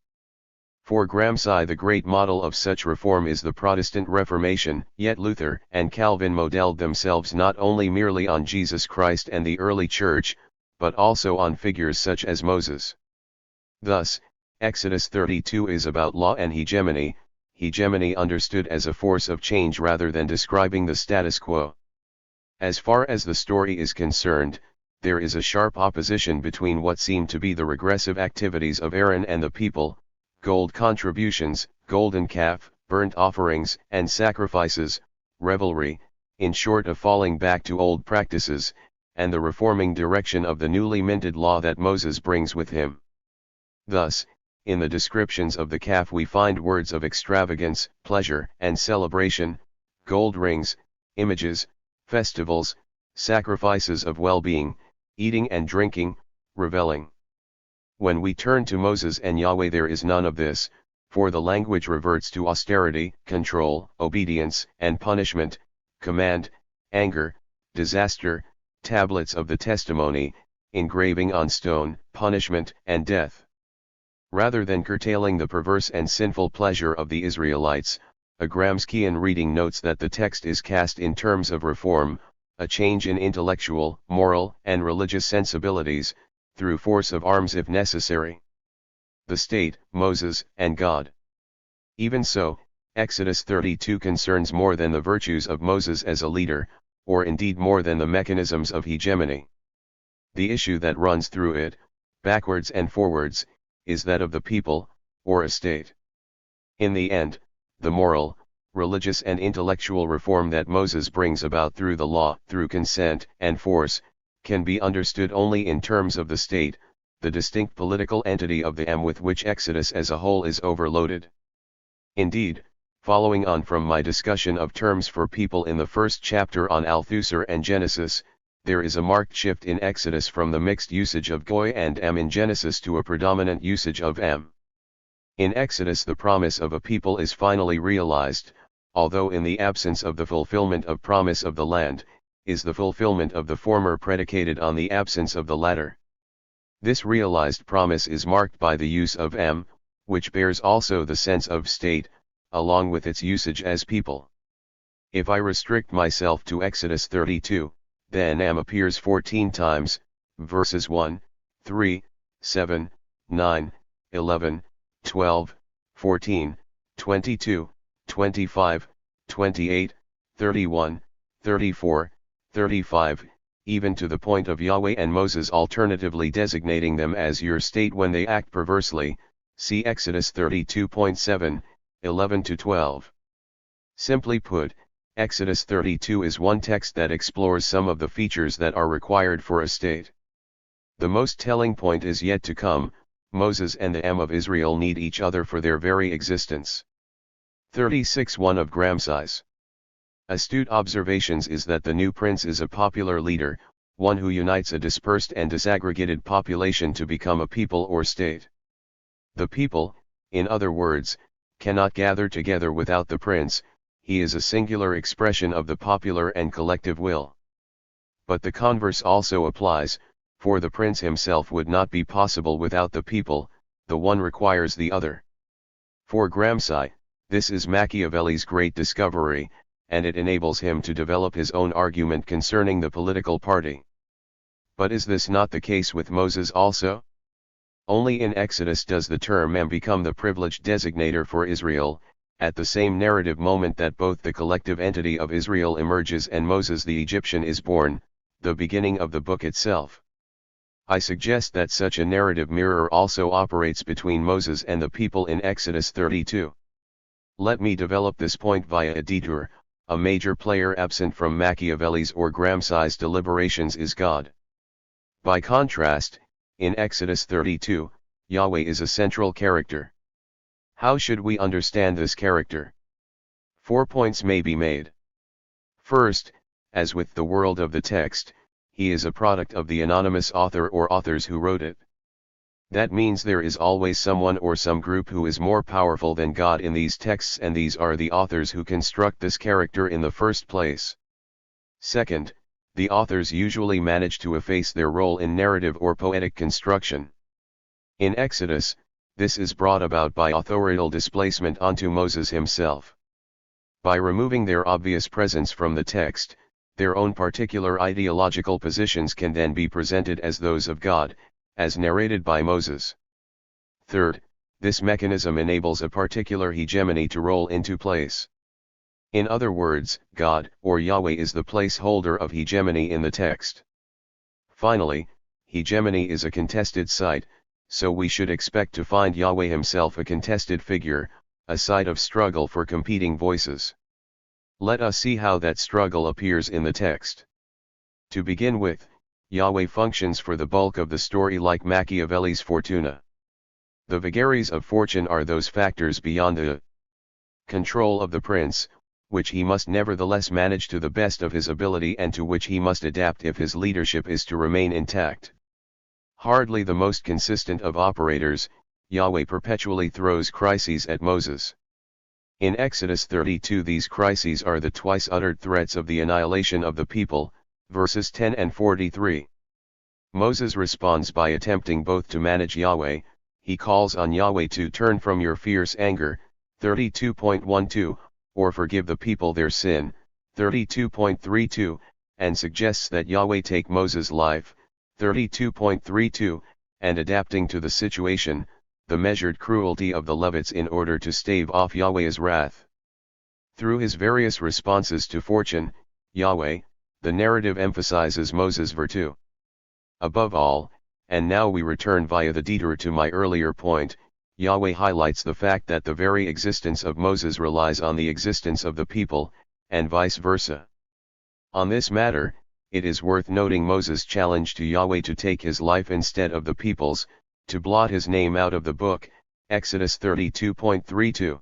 For Gramsci the great model of such reform is the Protestant Reformation, yet Luther and Calvin modeled themselves not only merely on Jesus Christ and the early Church, but also on figures such as Moses. Thus, Exodus 32 is about law and hegemony, hegemony understood as a force of change rather than describing the status quo. As far as the story is concerned, there is a sharp opposition between what seem to be the regressive activities of Aaron and the people, gold contributions, golden calf, burnt offerings and sacrifices, revelry, in short a falling back to old practices, and the reforming direction of the newly minted law that Moses brings with him. Thus, in the descriptions of the calf we find words of extravagance, pleasure and celebration, gold rings, images, festivals, sacrifices of well-being, eating and drinking, reveling. When we turn to Moses and Yahweh there is none of this, for the language reverts to austerity, control, obedience, and punishment, command, anger, disaster, tablets of the testimony, engraving on stone, punishment, and death. Rather than curtailing the perverse and sinful pleasure of the Israelites, a Gramscian reading notes that the text is cast in terms of reform, a change in intellectual, moral, and religious sensibilities, through force of arms if necessary. The state, Moses, and God. Even so, Exodus 32 concerns more than the virtues of Moses as a leader, or indeed more than the mechanisms of hegemony. The issue that runs through it, backwards and forwards, is that of the people, or a state. In the end, the moral, religious and intellectual reform that Moses brings about through the law, through consent and force, can be understood only in terms of the state, the distinct political entity of the with which Exodus as a whole is overloaded. Indeed, following on from my discussion of terms for people in the first chapter on Althusser and Genesis, there is a marked shift in Exodus from the mixed usage of goy and am in Genesis to a predominant usage of am. In Exodus the promise of a people is finally realized, although in the absence of the fulfillment of promise of the land, is the fulfillment of the former predicated on the absence of the latter. This realized promise is marked by the use of am, which bears also the sense of state, along with its usage as people. If I restrict myself to Exodus 32, then am appears 14 times, verses 1, 3, 7, 9, 11, 12, 14, 22, 25, 28, 31, 34, 35, even to the point of Yahweh and Moses alternatively designating them as your state when they act perversely, see Exodus 32.7, 11-12. Simply put, Exodus 32 is one text that explores some of the features that are required for a state. The most telling point is yet to come. Moses and the Am of Israel need each other for their very existence. 36.1 of Gramsci's astute observations is that the new prince is a popular leader, one who unites a dispersed and disaggregated population to become a people or state. The people, in other words, cannot gather together without the prince. He is a singular expression of the popular and collective will. But the converse also applies, for the prince himself would not be possible without the people, the one requires the other. For Gramsci, this is Machiavelli's great discovery, and it enables him to develop his own argument concerning the political party. But is this not the case with Moses also? Only in Exodus does the term am become the privileged designator for Israel, at the same narrative moment that both the collective entity of Israel emerges and Moses the Egyptian is born, the beginning of the book itself. I suggest that such a narrative mirror also operates between Moses and the people in Exodus 32. Let me develop this point via a detour. A major player absent from Machiavelli's or Gramsci's deliberations is God. By contrast, in Exodus 32, Yahweh is a central character. How should we understand this character? 4 points may be made. First, as with the world of the text, he is a product of the anonymous author or authors who wrote it. That means there is always someone or some group who is more powerful than God in these texts, and these are the authors who construct this character in the first place. Second, the authors usually manage to efface their role in narrative or poetic construction. In Exodus, this is brought about by authorial displacement onto Moses himself. By removing their obvious presence from the text, their own particular ideological positions can then be presented as those of God, as narrated by Moses. Third, this mechanism enables a particular hegemony to roll into place. In other words, God, or Yahweh, is the placeholder of hegemony in the text. Finally, hegemony is a contested site, so we should expect to find Yahweh himself a contested figure, a site of struggle for competing voices. Let us see how that struggle appears in the text. To begin with, Yahweh functions for the bulk of the story like Machiavelli's Fortuna. The vagaries of fortune are those factors beyond the control of the prince, which he must nevertheless manage to the best of his ability and to which he must adapt if his leadership is to remain intact. Hardly the most consistent of operators, Yahweh perpetually throws crises at Moses. In Exodus 32 these crises are the twice uttered threats of the annihilation of the people, verses 10 and 43. Moses responds by attempting both to manage Yahweh. He calls on Yahweh to turn from your fierce anger, 32.12, or forgive the people their sin, 32.32, and suggests that Yahweh take Moses' life, 32.32, and adapting to the situation, the measured cruelty of the Levites in order to stave off Yahweh's wrath. Through his various responses to fortune, Yahweh, the narrative emphasizes Moses' virtue. Above all, and now we return via the detour to my earlier point, Yahweh highlights the fact that the very existence of Moses relies on the existence of the people, and vice versa. On this matter, it is worth noting Moses' challenge to Yahweh to take his life instead of the people's, to blot his name out of the book, Exodus 32.32.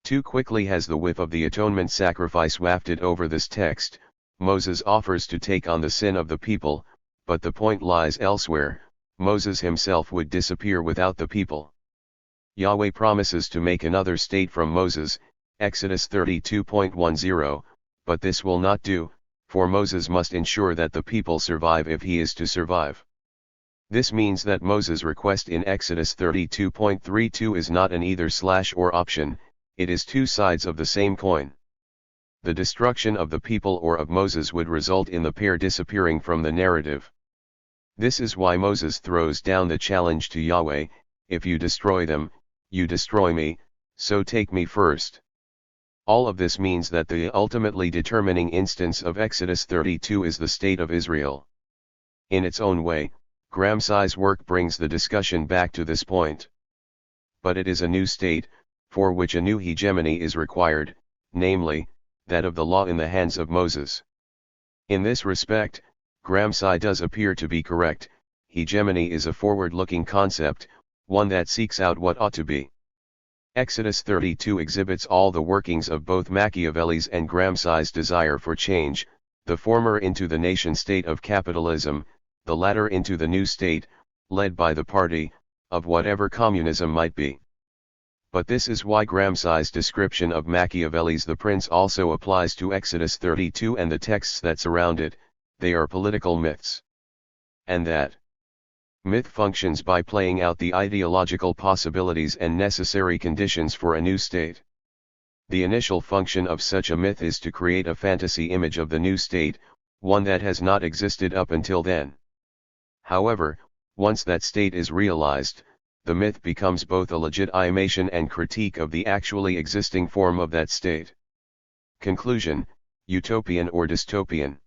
Too quickly has the whiff of the atonement sacrifice wafted over this text, Moses offers to take on the sin of the people, but the point lies elsewhere. Moses himself would disappear without the people. Yahweh promises to make another state from Moses, Exodus 32.10, but this will not do, for Moses must ensure that the people survive if he is to survive. This means that Moses' request in Exodus 32.32 is not an either/or option, it is two sides of the same coin. The destruction of the people or of Moses would result in the pair disappearing from the narrative. This is why Moses throws down the challenge to Yahweh, if you destroy them, you destroy me, so take me first. All of this means that the ultimately determining instance of Exodus 32 is the state of Israel. In its own way, Gramsci's work brings the discussion back to this point. But it is a new state, for which a new hegemony is required, namely, that of the law in the hands of Moses. In this respect, Gramsci does appear to be correct. Hegemony is a forward-looking concept, one that seeks out what ought to be. Exodus 32 exhibits all the workings of both Machiavelli's and Gramsci's desire for change, the former into the nation-state of capitalism, the latter into the new state, led by the party, of whatever communism might be. But this is why Gramsci's description of Machiavelli's The Prince also applies to Exodus 32 and the texts that surround it. They are political myths. And that myth functions by playing out the ideological possibilities and necessary conditions for a new state. The initial function of such a myth is to create a fantasy image of the new state, one that has not existed up until then. However, once that state is realized, the myth becomes both a legitimation and critique of the actually existing form of that state. Conclusion: utopian or dystopian.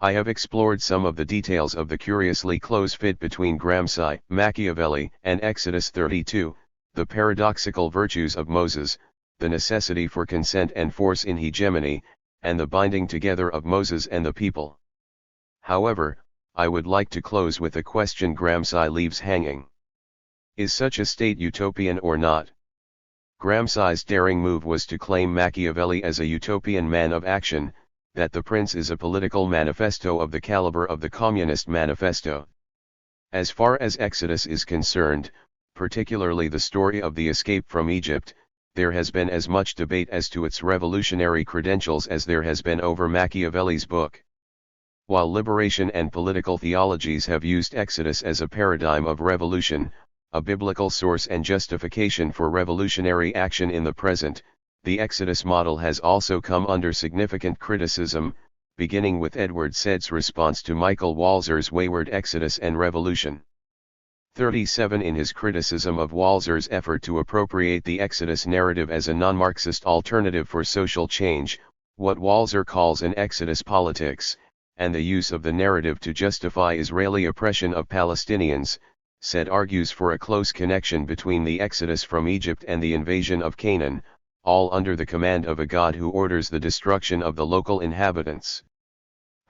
I have explored some of the details of the curiously close fit between Gramsci, Machiavelli, and Exodus 32, the paradoxical virtues of Moses, the necessity for consent and force in hegemony, and the binding together of Moses and the people. However, I would like to close with a question Gramsci leaves hanging. Is such a state utopian or not? Gramsci's daring move was to claim Machiavelli as a utopian man of action, that The Prince is a political manifesto of the caliber of the Communist Manifesto. As far as Exodus is concerned, particularly the story of the escape from Egypt, there has been as much debate as to its revolutionary credentials as there has been over Machiavelli's book. While liberation and political theologies have used Exodus as a paradigm of revolution, a biblical source and justification for revolutionary action in the present, the Exodus model has also come under significant criticism, beginning with Edward Said's response to Michael Walzer's wayward Exodus and Revolution. 37 In his criticism of Walzer's effort to appropriate the Exodus narrative as a non-Marxist alternative for social change, what Walzer calls an Exodus politics, and the use of the narrative to justify Israeli oppression of Palestinians, Said argues for a close connection between the exodus from Egypt and the invasion of Canaan, all under the command of a God who orders the destruction of the local inhabitants.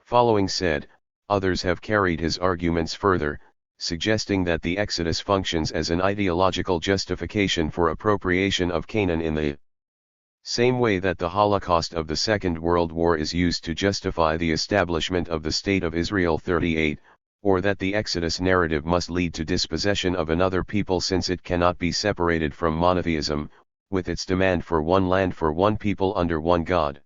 Following Said, others have carried his arguments further, suggesting that the Exodus functions as an ideological justification for appropriation of Canaan in the same way that the Holocaust of the Second World War is used to justify the establishment of the State of Israel 38, or that the Exodus narrative must lead to dispossession of another people since it cannot be separated from monotheism, with its demand for one land for one people under one God.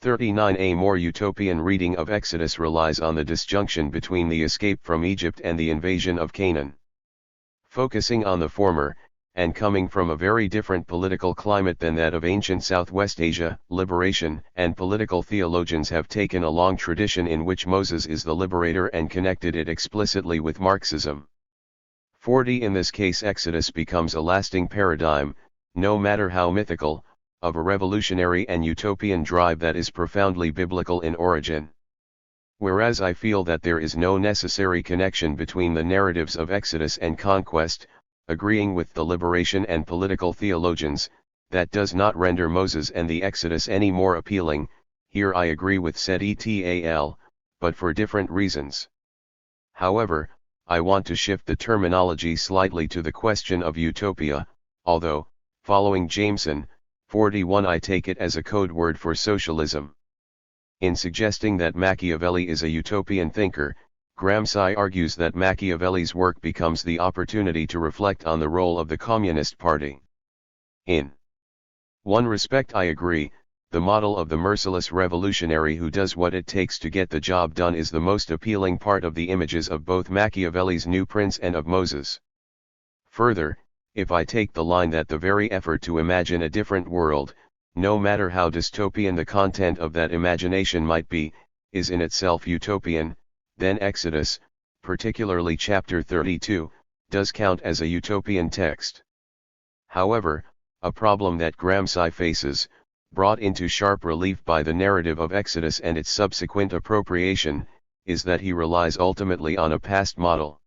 39 A more utopian reading of Exodus relies on the disjunction between the escape from Egypt and the invasion of Canaan. Focusing on the former, and coming from a very different political climate than that of ancient Southwest Asia, liberation and political theologians have taken a long tradition in which Moses is the liberator and connected it explicitly with Marxism. 40 In this case Exodus becomes a lasting paradigm, no matter how mythical, of a revolutionary and utopian drive that is profoundly biblical in origin. Whereas I feel that there is no necessary connection between the narratives of Exodus and conquest, agreeing with the liberation and political theologians, that does not render Moses and the Exodus any more appealing. Here I agree with Said et.al., but for different reasons. However, I want to shift the terminology slightly to the question of utopia, although, following Jameson, 41 I take it as a code word for socialism. In suggesting that Machiavelli is a utopian thinker, Gramsci argues that Machiavelli's work becomes the opportunity to reflect on the role of the Communist Party. In one respect I agree, the model of the merciless revolutionary who does what it takes to get the job done is the most appealing part of the images of both Machiavelli's New Prince and of Moses. Further, if I take the line that the very effort to imagine a different world, no matter how dystopian the content of that imagination might be, is in itself utopian, then Exodus, particularly chapter 32, does count as a utopian text. However, a problem that Gramsci faces, brought into sharp relief by the narrative of Exodus and its subsequent appropriation, is that he relies ultimately on a past model.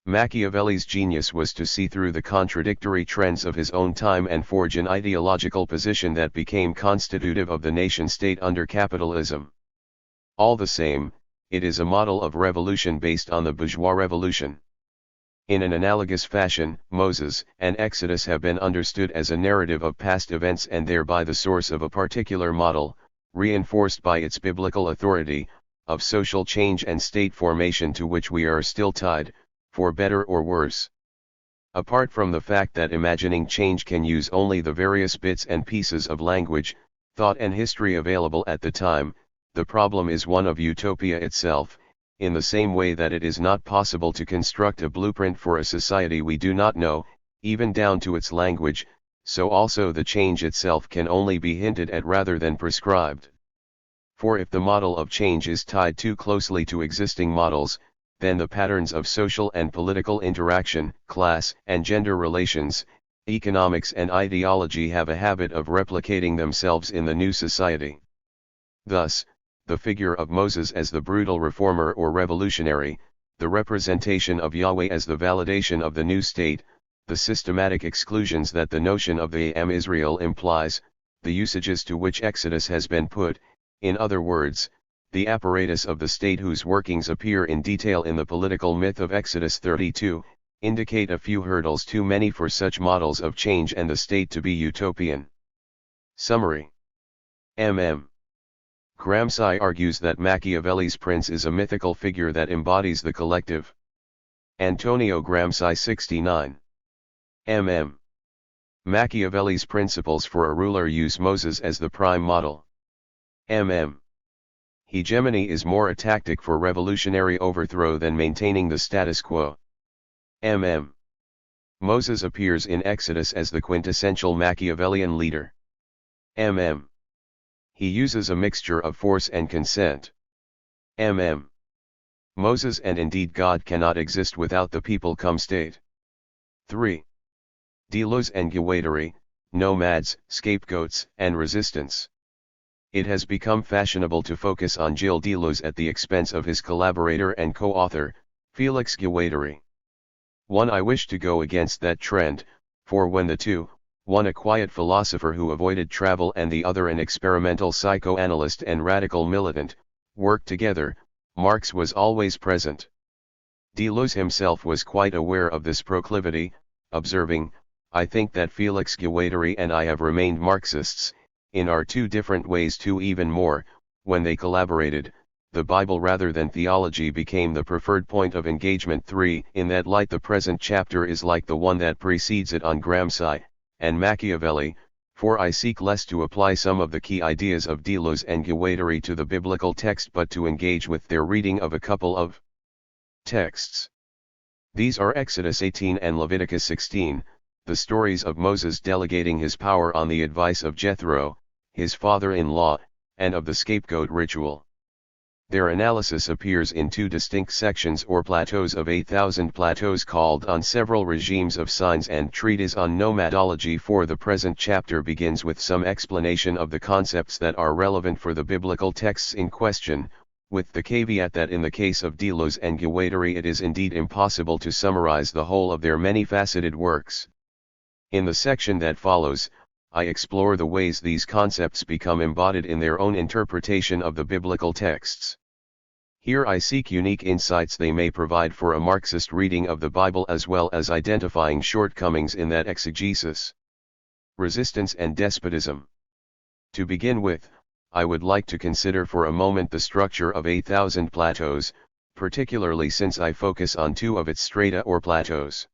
Machiavelli's genius was to see through the contradictory trends of his own time and forge an ideological position that became constitutive of the nation-state under capitalism. All the same, it is a model of revolution based on the bourgeois revolution. In an analogous fashion, Moses and Exodus have been understood as a narrative of past events and thereby the source of a particular model, reinforced by its biblical authority, of social change and state formation to which we are still tied, for better or worse. Apart from the fact that imagining change can use only the various bits and pieces of language, thought and history available at the time, the problem is one of utopia itself, in the same way that it is not possible to construct a blueprint for a society we do not know, even down to its language, so also the change itself can only be hinted at rather than prescribed. For if the model of change is tied too closely to existing models, then the patterns of social and political interaction, class and gender relations, economics and ideology have a habit of replicating themselves in the new society. Thus, the figure of Moses as the brutal reformer or revolutionary, the representation of Yahweh as the validation of the new state, the systematic exclusions that the notion of the Am Israel implies, the usages to which Exodus has been put, in other words, the apparatus of the state whose workings appear in detail in the political myth of Exodus 32, indicate a few hurdles too many for such models of change and the state to be utopian. Summary. Gramsci argues that Machiavelli's prince is a mythical figure that embodies the collective. Antonio Gramsci 69. Machiavelli's principles for a ruler use Moses as the prime model. Hegemony is more a tactic for revolutionary overthrow than maintaining the status quo. Moses appears in Exodus as the quintessential Machiavellian leader. He uses a mixture of force and consent. Moses and indeed God cannot exist without the people come state. 3. Delos and Guattari, nomads, scapegoats, and resistance. It has become fashionable to focus on Gilles Deleuze at the expense of his collaborator and co-author, Félix Guattari. I wish to go against that trend, for when the two, one a quiet philosopher who avoided travel and the other an experimental psychoanalyst and radical militant, worked together, Marx was always present. Deleuze himself was quite aware of this proclivity, observing, "I think that Félix Guattari and I have remained Marxists, in our two different ways too even more, when they collaborated, the Bible rather than theology became the preferred point of engagement." 3. In that light the present chapter is like the one that precedes it on Gramsci and Machiavelli, for I seek less to apply some of the key ideas of Deleuze and Guattari to the biblical text but to engage with their reading of a couple of texts. These are Exodus 18 and Leviticus 16, the stories of Moses delegating his power on the advice of Jethro, his father-in-law, and of the scapegoat ritual. Their analysis appears in two distinct sections or plateaus of 8,000 plateaus called On Several Regimes of Signs and Treatise on Nomadology. For the present chapter begins with some explanation of the concepts that are relevant for the biblical texts in question, with the caveat that in the case of Deleuze and Guattari it is indeed impossible to summarize the whole of their many-faceted works. In the section that follows, I explore the ways these concepts become embodied in their own interpretation of the biblical texts. Here I seek unique insights they may provide for a Marxist reading of the Bible as well as identifying shortcomings in that exegesis. Resistance and despotism. To begin with, I would like to consider for a moment the structure of 8,000 plateaus, particularly since I focus on two of its strata or plateaus.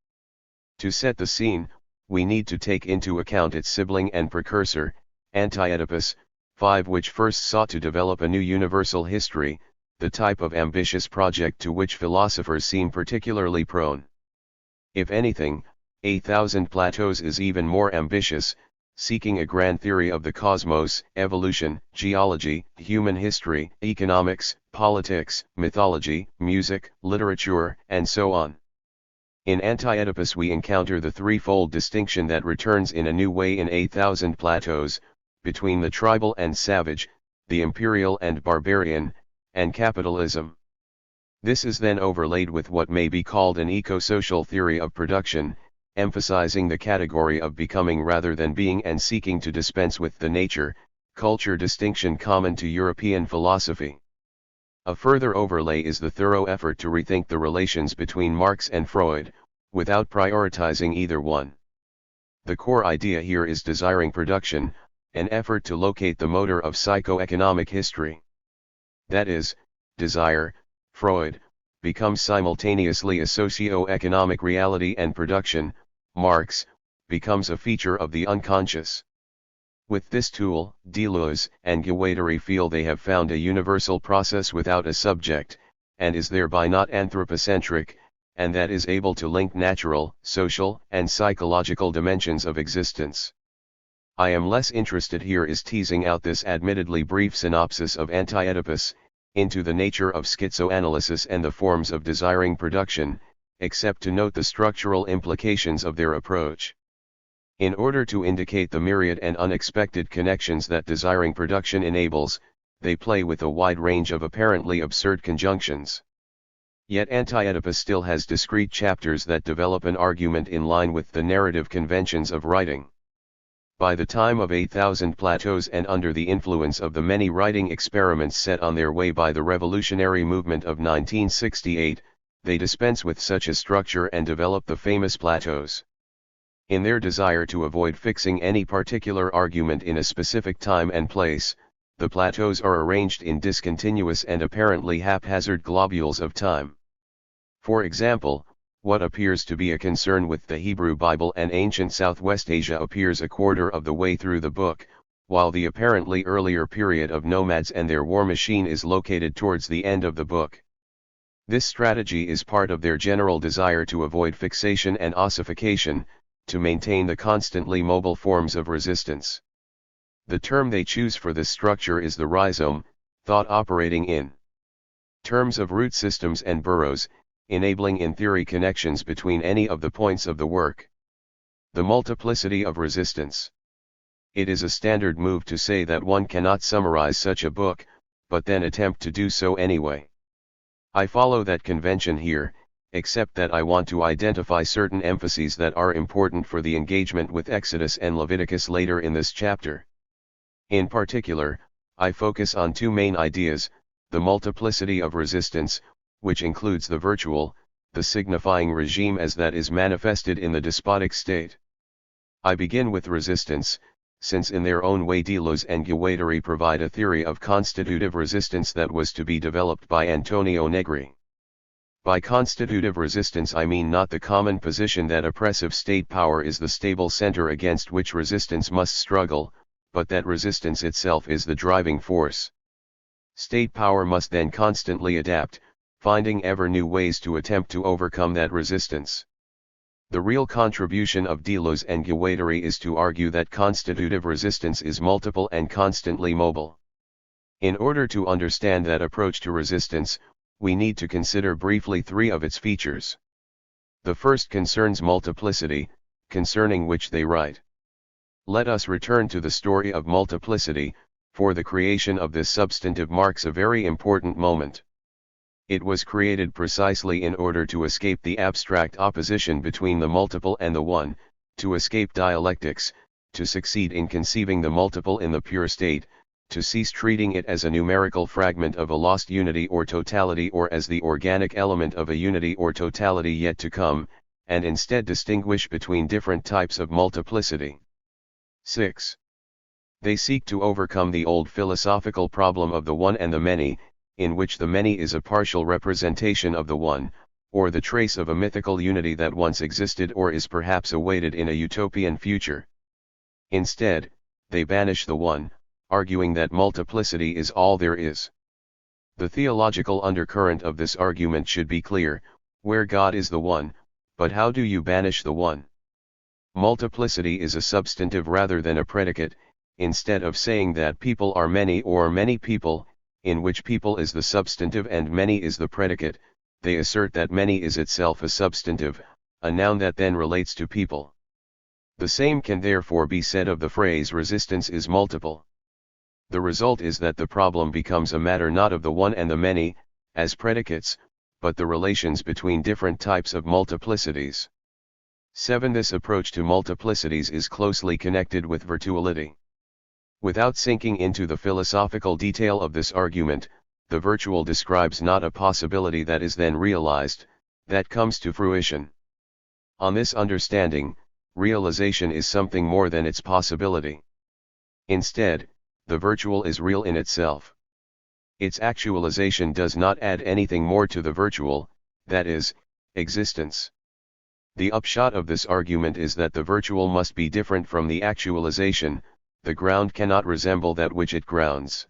To set the scene, we need to take into account its sibling and precursor, Anti-Oedipus, 5, which first sought to develop a new universal history, the type of ambitious project to which philosophers seem particularly prone. If anything, 8,000 plateaus is even more ambitious, seeking a grand theory of the cosmos, evolution, geology, human history, economics, politics, mythology, music, literature, and so on. In Anti-Oedipus we encounter the threefold distinction that returns in a new way in 8,000 plateaus, between the tribal and savage, the imperial and barbarian, and capitalism. This is then overlaid with what may be called an eco-social theory of production, emphasizing the category of becoming rather than being and seeking to dispense with the nature-culture distinction common to European philosophy. A further overlay is the thorough effort to rethink the relations between Marx and Freud, without prioritizing either one. The core idea here is desiring production, an effort to locate the motor of psychoeconomic history. That is, desire, Freud, becomes simultaneously a socio-economic reality, and production, Marx, becomes a feature of the unconscious. With this tool, Deleuze and Guattari feel they have found a universal process without a subject, and is thereby not anthropocentric, and that is able to link natural, social, and psychological dimensions of existence. I am less interested here is teasing out this admittedly brief synopsis of Anti-Oedipus, into the nature of schizoanalysis and the forms of desiring production, except to note the structural implications of their approach. In order to indicate the myriad and unexpected connections that desiring production enables, they play with a wide range of apparently absurd conjunctions. Yet Anti-Oedipus still has discrete chapters that develop an argument in line with the narrative conventions of writing. By the time of 8,000 plateaus, and under the influence of the many writing experiments set on their way by the revolutionary movement of 1968, they dispense with such a structure and develop the famous plateaus. In their desire to avoid fixing any particular argument in a specific time and place, the plateaus are arranged in discontinuous and apparently haphazard globules of time. For example, what appears to be a concern with the Hebrew Bible and ancient Southwest Asia appears a quarter of the way through the book, while the apparently earlier period of nomads and their war machine is located towards the end of the book. This strategy is part of their general desire to avoid fixation and ossification, to maintain the constantly mobile forms of resistance. The term they choose for this structure is the rhizome, thought operating in terms of root systems and burrows, enabling in theory connections between any of the points of the work. The multiplicity of resistance. It is a standard move to say that one cannot summarize such a book, but then attempt to do so anyway. I follow that convention here, except that I want to identify certain emphases that are important for the engagement with Exodus and Leviticus later in this chapter. In particular, I focus on two main ideas: the multiplicity of resistance, which includes the virtual, the signifying regime as that is manifested in the despotic state. I begin with resistance, since in their own way Deleuze and Guattari provide a theory of constitutive resistance that was to be developed by Antonio Negri. By constitutive resistance I mean not the common position that oppressive state power is the stable center against which resistance must struggle, but that resistance itself is the driving force. State power must then constantly adapt, finding ever new ways to attempt to overcome that resistance. The real contribution of Deleuze and Guattari is to argue that constitutive resistance is multiple and constantly mobile. In order to understand that approach to resistance, we need to consider briefly three of its features. The first concerns multiplicity, concerning which they write. Let us return to the story of multiplicity, for the creation of this substantive marks a very important moment. It was created precisely in order to escape the abstract opposition between the multiple and the one, to escape dialectics, to succeed in conceiving the multiple in the pure state, to cease treating it as a numerical fragment of a lost unity or totality or as the organic element of a unity or totality yet to come, and instead distinguish between different types of multiplicity. 6. They seek to overcome the old philosophical problem of the one and the many, in which the many is a partial representation of the one, or the trace of a mythical unity that once existed or is perhaps awaited in a utopian future. Instead, they banish the one, arguing that multiplicity is all there is. The theological undercurrent of this argument should be clear: where God is the one, but how do you banish the one? Multiplicity is a substantive rather than a predicate. Instead of saying that people are many or many people, in which people is the substantive and many is the predicate, they assert that many is itself a substantive, a noun that then relates to people. The same can therefore be said of the phrase resistance is multiple. The result is that the problem becomes a matter not of the one and the many, as predicates, but the relations between different types of multiplicities. 7. This approach to multiplicities is closely connected with virtuality. Without sinking into the philosophical detail of this argument, the virtual describes not a possibility that is then realized, that comes to fruition. On this understanding, realization is something more than its possibility. Instead, the virtual is real in itself. Its actualization does not add anything more to the virtual, that is, existence. The upshot of this argument is that the virtual must be different from the actualization. The ground cannot resemble that which it grounds.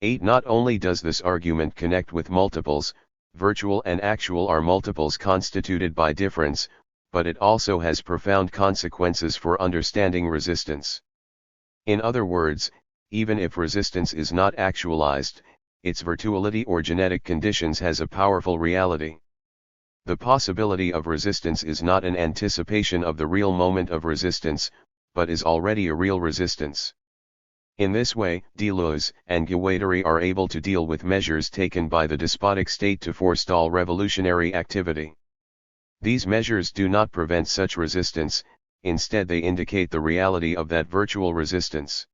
8. Not only does this argument connect with multiples, virtual and actual are multiples constituted by difference, but it also has profound consequences for understanding resistance. In other words, even if resistance is not actualized, its virtuality or genetic conditions has a powerful reality. The possibility of resistance is not an anticipation of the real moment of resistance, but is already a real resistance. In this way, Deleuze and Guattari are able to deal with measures taken by the despotic state to forestall revolutionary activity. These measures do not prevent such resistance, instead they indicate the reality of that virtual resistance.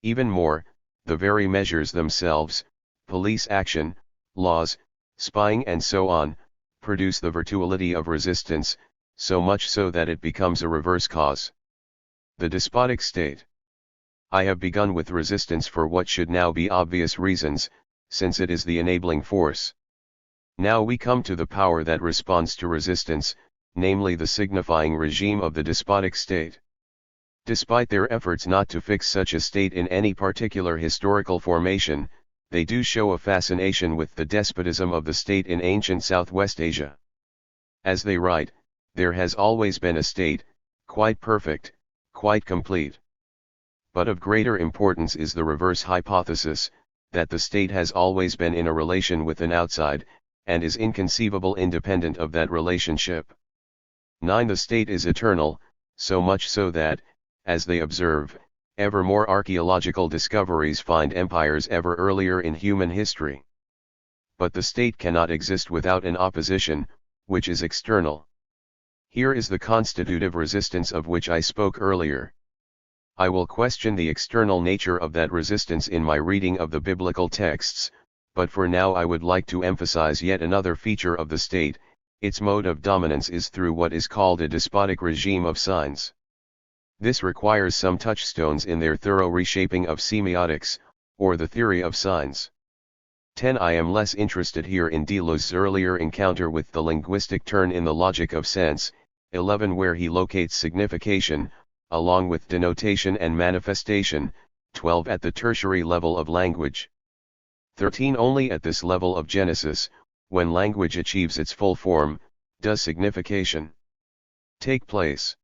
Even more, the very measures themselves, police action, laws, spying and so on, produce the virtuality of resistance, so much so that it becomes a reverse cause. The despotic state. I have begun with resistance for what should now be obvious reasons, since it is the enabling force. Now we come to the power that responds to resistance, namely the signifying regime of the despotic state. Despite their efforts not to fix such a state in any particular historical formation, they do show a fascination with the despotism of the state in ancient Southwest Asia. As they write, there has always been a state, quite perfect, quite complete. But of greater importance is the reverse hypothesis, that the state has always been in a relation with an outside, and is inconceivable independent of that relationship. 9. The state is eternal, so much so that, as they observe, ever more archaeological discoveries find empires ever earlier in human history. But the state cannot exist without an opposition, which is external. Here is the constitutive resistance of which I spoke earlier. I will question the external nature of that resistance in my reading of the biblical texts, but for now I would like to emphasize yet another feature of the state. Its mode of dominance is through what is called a despotic regime of signs. This requires some touchstones in their thorough reshaping of semiotics, or the theory of signs. 10. I am less interested here in Deleuze's earlier encounter with the linguistic turn in the logic of sense. 11. Where he locates signification, along with denotation and manifestation. 12. At the tertiary level of language. 13. Only at this level of genesis, when language achieves its full form, does signification take place.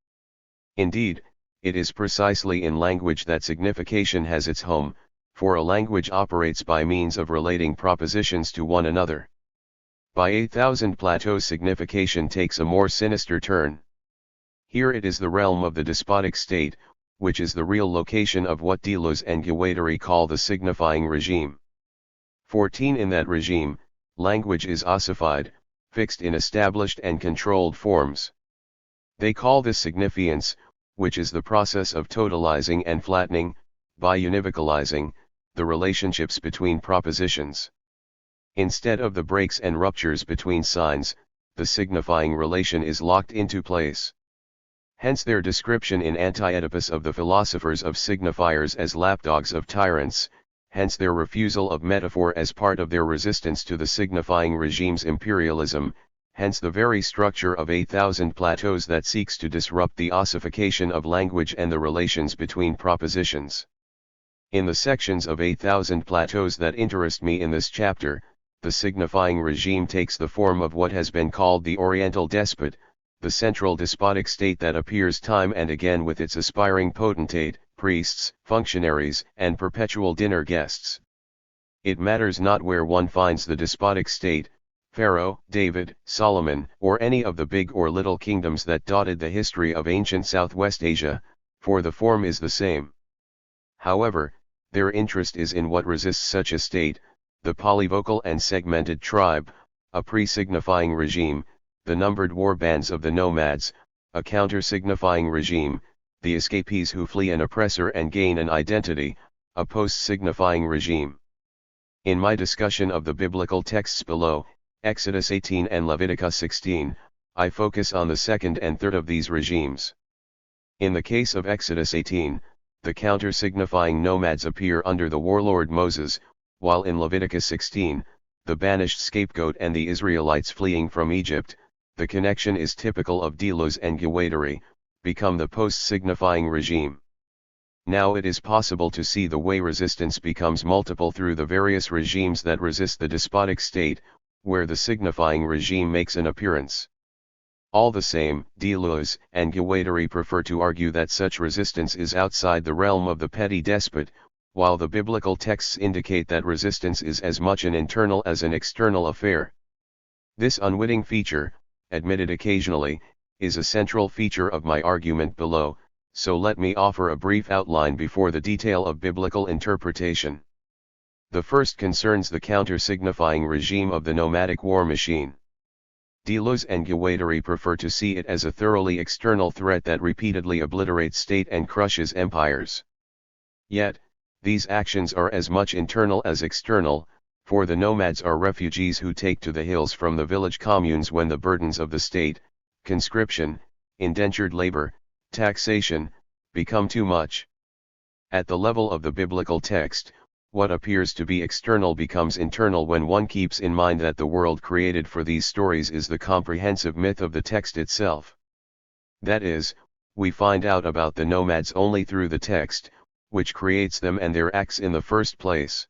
Indeed, it is precisely in language that signification has its home, for a language operates by means of relating propositions to one another. By 8000 Plato's signification takes a more sinister turn. Here it is the realm of the despotic state, which is the real location of what Deleuze and Guattari call the signifying regime. 14. In that regime, language is ossified, fixed in established and controlled forms. They call this signifiance, which is the process of totalizing and flattening, by univocalizing, the relationships between propositions. Instead of the breaks and ruptures between signs, the signifying relation is locked into place. Hence their description in Anti-Oedipus of the philosophers of signifiers as lapdogs of tyrants, hence their refusal of metaphor as part of their resistance to the signifying regime's imperialism, hence the very structure of 8,000 plateaus that seeks to disrupt the ossification of language and the relations between propositions. In the sections of 8,000 plateaus that interest me in this chapter, the signifying regime takes the form of what has been called the Oriental despot, the central despotic state that appears time and again with its aspiring potentate, priests, functionaries, and perpetual dinner guests. It matters not where one finds the despotic state, Pharaoh, David, Solomon, or any of the big or little kingdoms that dotted the history of ancient Southwest Asia, for the form is the same. However, their interest is in what resists such a state, the polyvocal and segmented tribe, a pre-signifying regime, the numbered war bands of the nomads, a counter-signifying regime, the escapees who flee an oppressor and gain an identity, a post-signifying regime. In my discussion of the biblical texts below, Exodus 18 and Leviticus 16, I focus on the second and third of these regimes. In the case of Exodus 18, the counter-signifying nomads appear under the warlord Moses, while in Leviticus 16, the banished scapegoat and the Israelites fleeing from Egypt, the connection is typical of Delos and Gewateri, become the post-signifying regime. Now it is possible to see the way resistance becomes multiple through the various regimes that resist the despotic state, where the signifying regime makes an appearance. All the same, Delos and Gewateri prefer to argue that such resistance is outside the realm of the petty despot, while the biblical texts indicate that resistance is as much an internal as an external affair. This unwitting feature, admitted occasionally, is a central feature of my argument below, so let me offer a brief outline before the detail of biblical interpretation. The first concerns the counter-signifying regime of the nomadic war machine. Delos and Gewateri prefer to see it as a thoroughly external threat that repeatedly obliterates state and crushes empires. Yet, these actions are as much internal as external, for the nomads are refugees who take to the hills from the village communes when the burdens of the state, conscription, indentured labor, taxation, become too much. At the level of the biblical text, what appears to be external becomes internal when one keeps in mind that the world created for these stories is the comprehensive myth of the text itself. That is, we find out about the nomads only through the text, which creates them and their acts in the first place.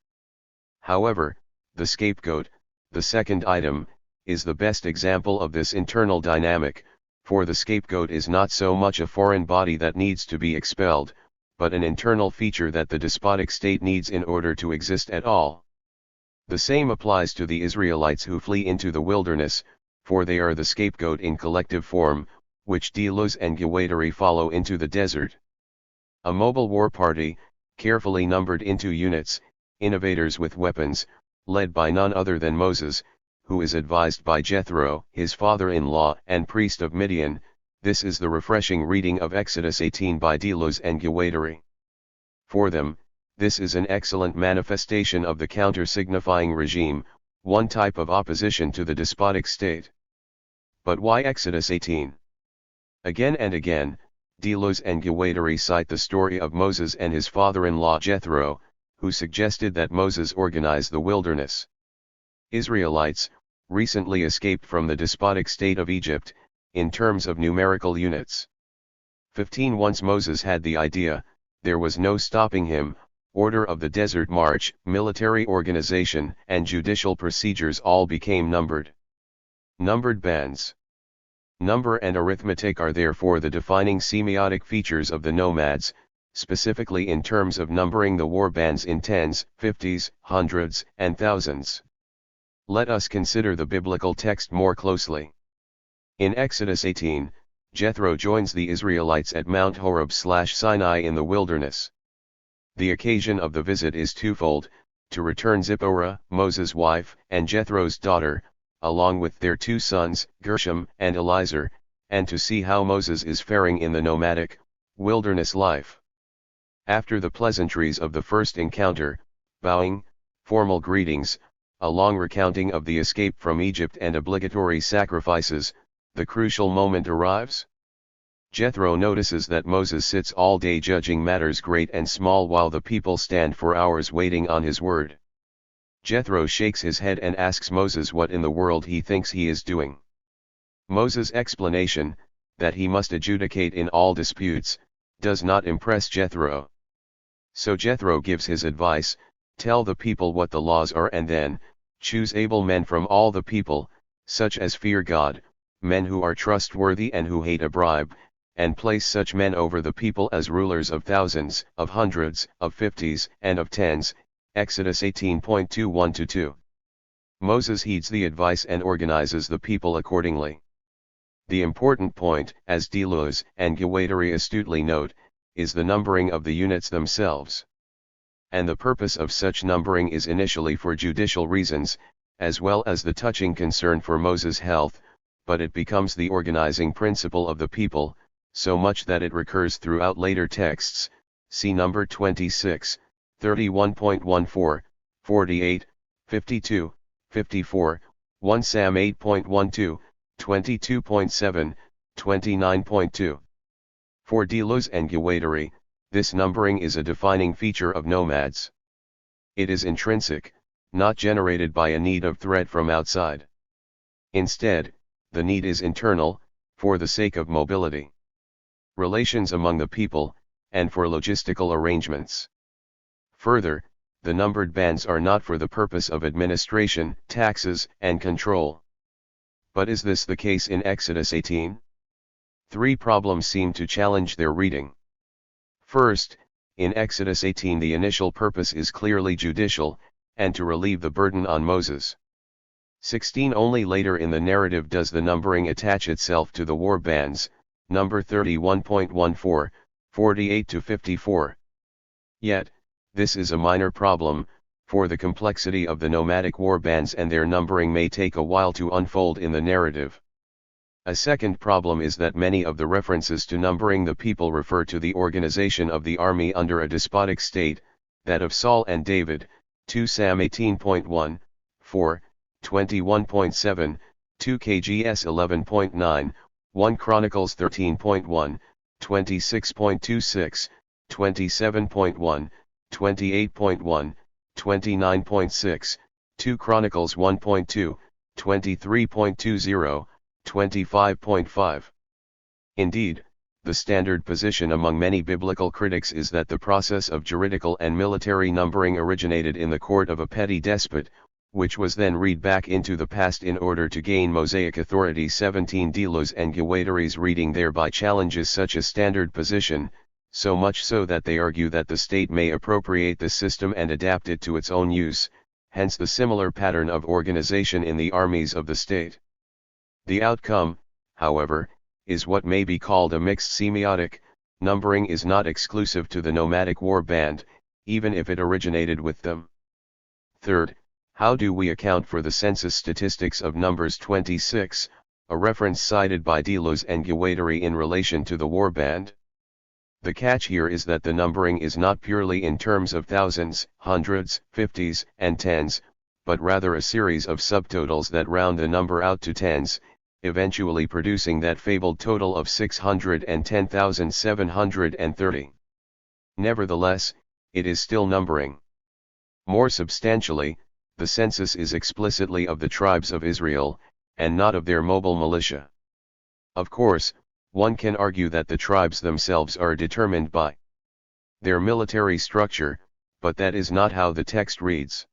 However, the scapegoat, the second item, is the best example of this internal dynamic, for the scapegoat is not so much a foreign body that needs to be expelled, but an internal feature that the despotic state needs in order to exist at all. The same applies to the Israelites who flee into the wilderness, for they are the scapegoat in collective form, which Delos and Gewateri follow into the desert. A mobile war party, carefully numbered into units, innovators with weapons, led by none other than Moses, who is advised by Jethro, his father-in-law and priest of Midian. This is the refreshing reading of Exodus 18 by Delos and Gewateri. For them, this is an excellent manifestation of the counter-signifying regime, one type of opposition to the despotic state. But why Exodus 18? Again and again, Delos and Gewateri cite the story of Moses and his father-in-law Jethro, who suggested that Moses organized the wilderness. Israelites, recently escaped from the despotic state of Egypt, in terms of numerical units. 15. Once Moses had the idea, there was no stopping him. Order of the desert march, military organization, and judicial procedures all became numbered. Numbered bands. Number and arithmetic are therefore the defining semiotic features of the nomads, specifically in terms of numbering the war bands in tens, fifties, hundreds, and thousands. Let us consider the biblical text more closely. In Exodus 18, Jethro joins the Israelites at Mount Horeb/Sinai in the wilderness. The occasion of the visit is twofold: to return Zipporah, Moses' wife, and Jethro's daughter, along with their two sons, Gershom and Eliezer, and to see how Moses is faring in the nomadic, wilderness life. After the pleasantries of the first encounter, bowing, formal greetings, a long recounting of the escape from Egypt and obligatory sacrifices, the crucial moment arrives. Jethro notices that Moses sits all day judging matters great and small while the people stand for hours waiting on his word. Jethro shakes his head and asks Moses what in the world he thinks he is doing. Moses' explanation, that he must adjudicate in all disputes, does not impress Jethro. So Jethro gives his advice: tell the people what the laws are and then, choose able men from all the people, such as fear God, men who are trustworthy and who hate a bribe, and place such men over the people as rulers of thousands, of hundreds, of fifties, and of tens. Exodus 18.21-2. Moses heeds the advice and organizes the people accordingly. The important point, as Deleuze and Guattari astutely note, is the numbering of the units themselves. And the purpose of such numbering is initially for judicial reasons, as well as the touching concern for Moses' health, but it becomes the organizing principle of the people, so much that it recurs throughout later texts. See number 26, 31.14, 48, 52, 54, 1 Sam 8.12, 22.7, 29.2. For Deleuze and Guattari, this numbering is a defining feature of nomads. It is intrinsic, not generated by a need of threat from outside. Instead, the need is internal, for the sake of mobility, relations among the people, and for logistical arrangements. Further, the numbered bands are not for the purpose of administration, taxes, and control. But is this the case in Exodus 18? Three problems seem to challenge their reading. First, in Exodus 18 the initial purpose is clearly judicial, and to relieve the burden on Moses. 16 Only later in the narrative does the numbering attach itself to the war bands, number 31.14, 48-54. Yet, this is a minor problem, for the complexity of the nomadic war bands and their numbering may take a while to unfold in the narrative. A second problem is that many of the references to numbering the people refer to the organization of the army under a despotic state, that of Saul and David, 2 Sam 18.1, 4, 21.7, 2 KGS 11.9, 1 Chronicles 13.1, 26.26, 27.1, 28.1, 29.6, 2 Chronicles 1.2, 23.20, 25.5. Indeed, the standard position among many biblical critics is that the process of juridical and military numbering originated in the court of a petty despot, which was then read back into the past in order to gain Mosaic authority. 17 Deleuze and Guattari's reading thereby challenges such a standard position, so much so that they argue that the state may appropriate the system and adapt it to its own use, hence the similar pattern of organization in the armies of the state. The outcome, however, is what may be called a mixed semiotic. Numbering is not exclusive to the nomadic war band, even if it originated with them. Third, how do we account for the census statistics of Numbers 26, a reference cited by Deleuze and Guattari in relation to the war band? The catch here is that the numbering is not purely in terms of thousands, hundreds, fifties, and tens, but rather a series of subtotals that round the number out to tens, eventually producing that fabled total of 610,730. Nevertheless, it is still numbering. More substantially, the census is explicitly of the tribes of Israel, and not of their mobile militia. Of course, one can argue that the tribes themselves are determined by their military structure, but that is not how the text reads.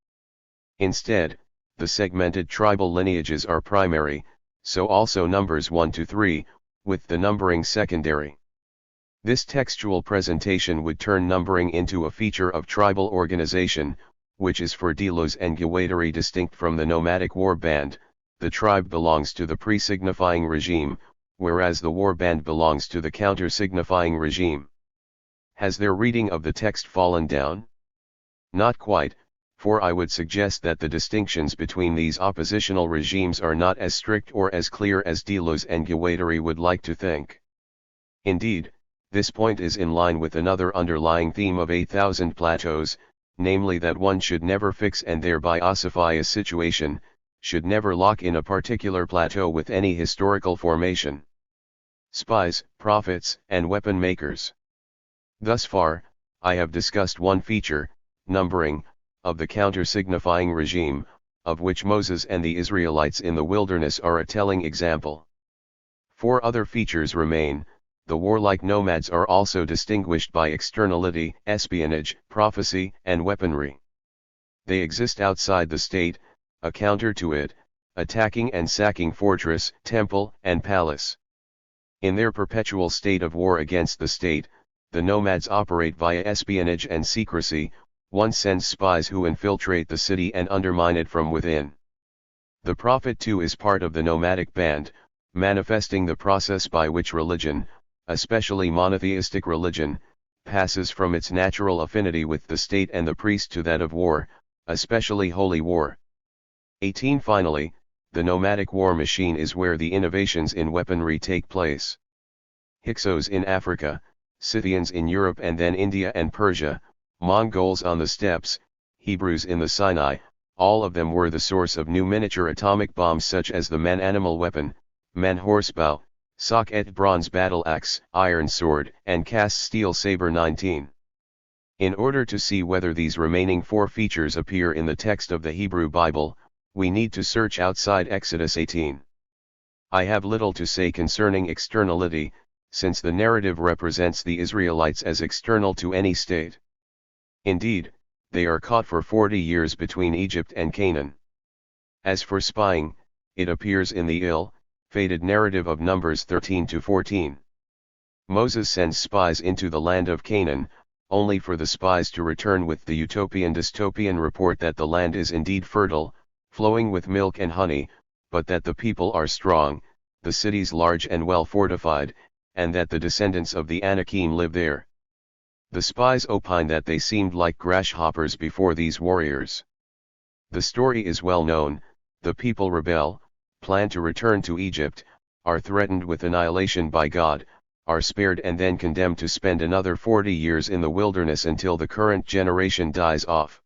Instead, the segmented tribal lineages are primary, so also numbers 1-3, with the numbering secondary. This textual presentation would turn numbering into a feature of tribal organization, which is for Deleuze and Guattari distinct from the nomadic war band. The tribe belongs to the pre-signifying regime, whereas the war band belongs to the counter-signifying regime. Has their reading of the text fallen down? Not quite, for I would suggest that the distinctions between these oppositional regimes are not as strict or as clear as Deleuze and Guattari would like to think. Indeed, this point is in line with another underlying theme of 8,000 plateaus, namely that one should never fix and thereby ossify a situation, should never lock in a particular plateau with any historical formation. Spies, prophets, and weapon makers. Thus far, I have discussed one feature, numbering, of the counter-signifying regime, of which Moses and the Israelites in the wilderness are a telling example. 4 other features remain. The warlike nomads are also distinguished by externality, espionage, prophecy, and weaponry. They exist outside the state, a counter to it, attacking and sacking fortress, temple, and palace. In their perpetual state of war against the state, the nomads operate via espionage and secrecy. One sends spies who infiltrate the city and undermine it from within. The prophet too is part of the nomadic band, manifesting the process by which religion, especially monotheistic religion, passes from its natural affinity with the state and the priest to that of war, especially holy war. 18. Finally, the nomadic war machine is where the innovations in weaponry take place. Hyksos in Africa, Scythians in Europe and then India and Persia, Mongols on the steppes, Hebrews in the Sinai, all of them were the source of new miniature atomic bombs such as the man-animal weapon, man-horsebow, sock-et bronze battle axe, iron sword, and cast steel saber. 19. In order to see whether these remaining 4 features appear in the text of the Hebrew Bible, we need to search outside Exodus 18. I have little to say concerning externality, since the narrative represents the Israelites as external to any state. Indeed, they are caught for 40 years between Egypt and Canaan. As for spying, it appears in the ill-fated narrative of Numbers 13-14. Moses sends spies into the land of Canaan, only for the spies to return with the utopian dystopian report that the land is indeed fertile, flowing with milk and honey, but that the people are strong, the cities large and well fortified, and that the descendants of the Anakim live there. The spies opine that they seemed like grasshoppers before these warriors. The story is well known. The people rebel, plan to return to Egypt, are threatened with annihilation by God, are spared and then condemned to spend another 40 years in the wilderness until the current generation dies off.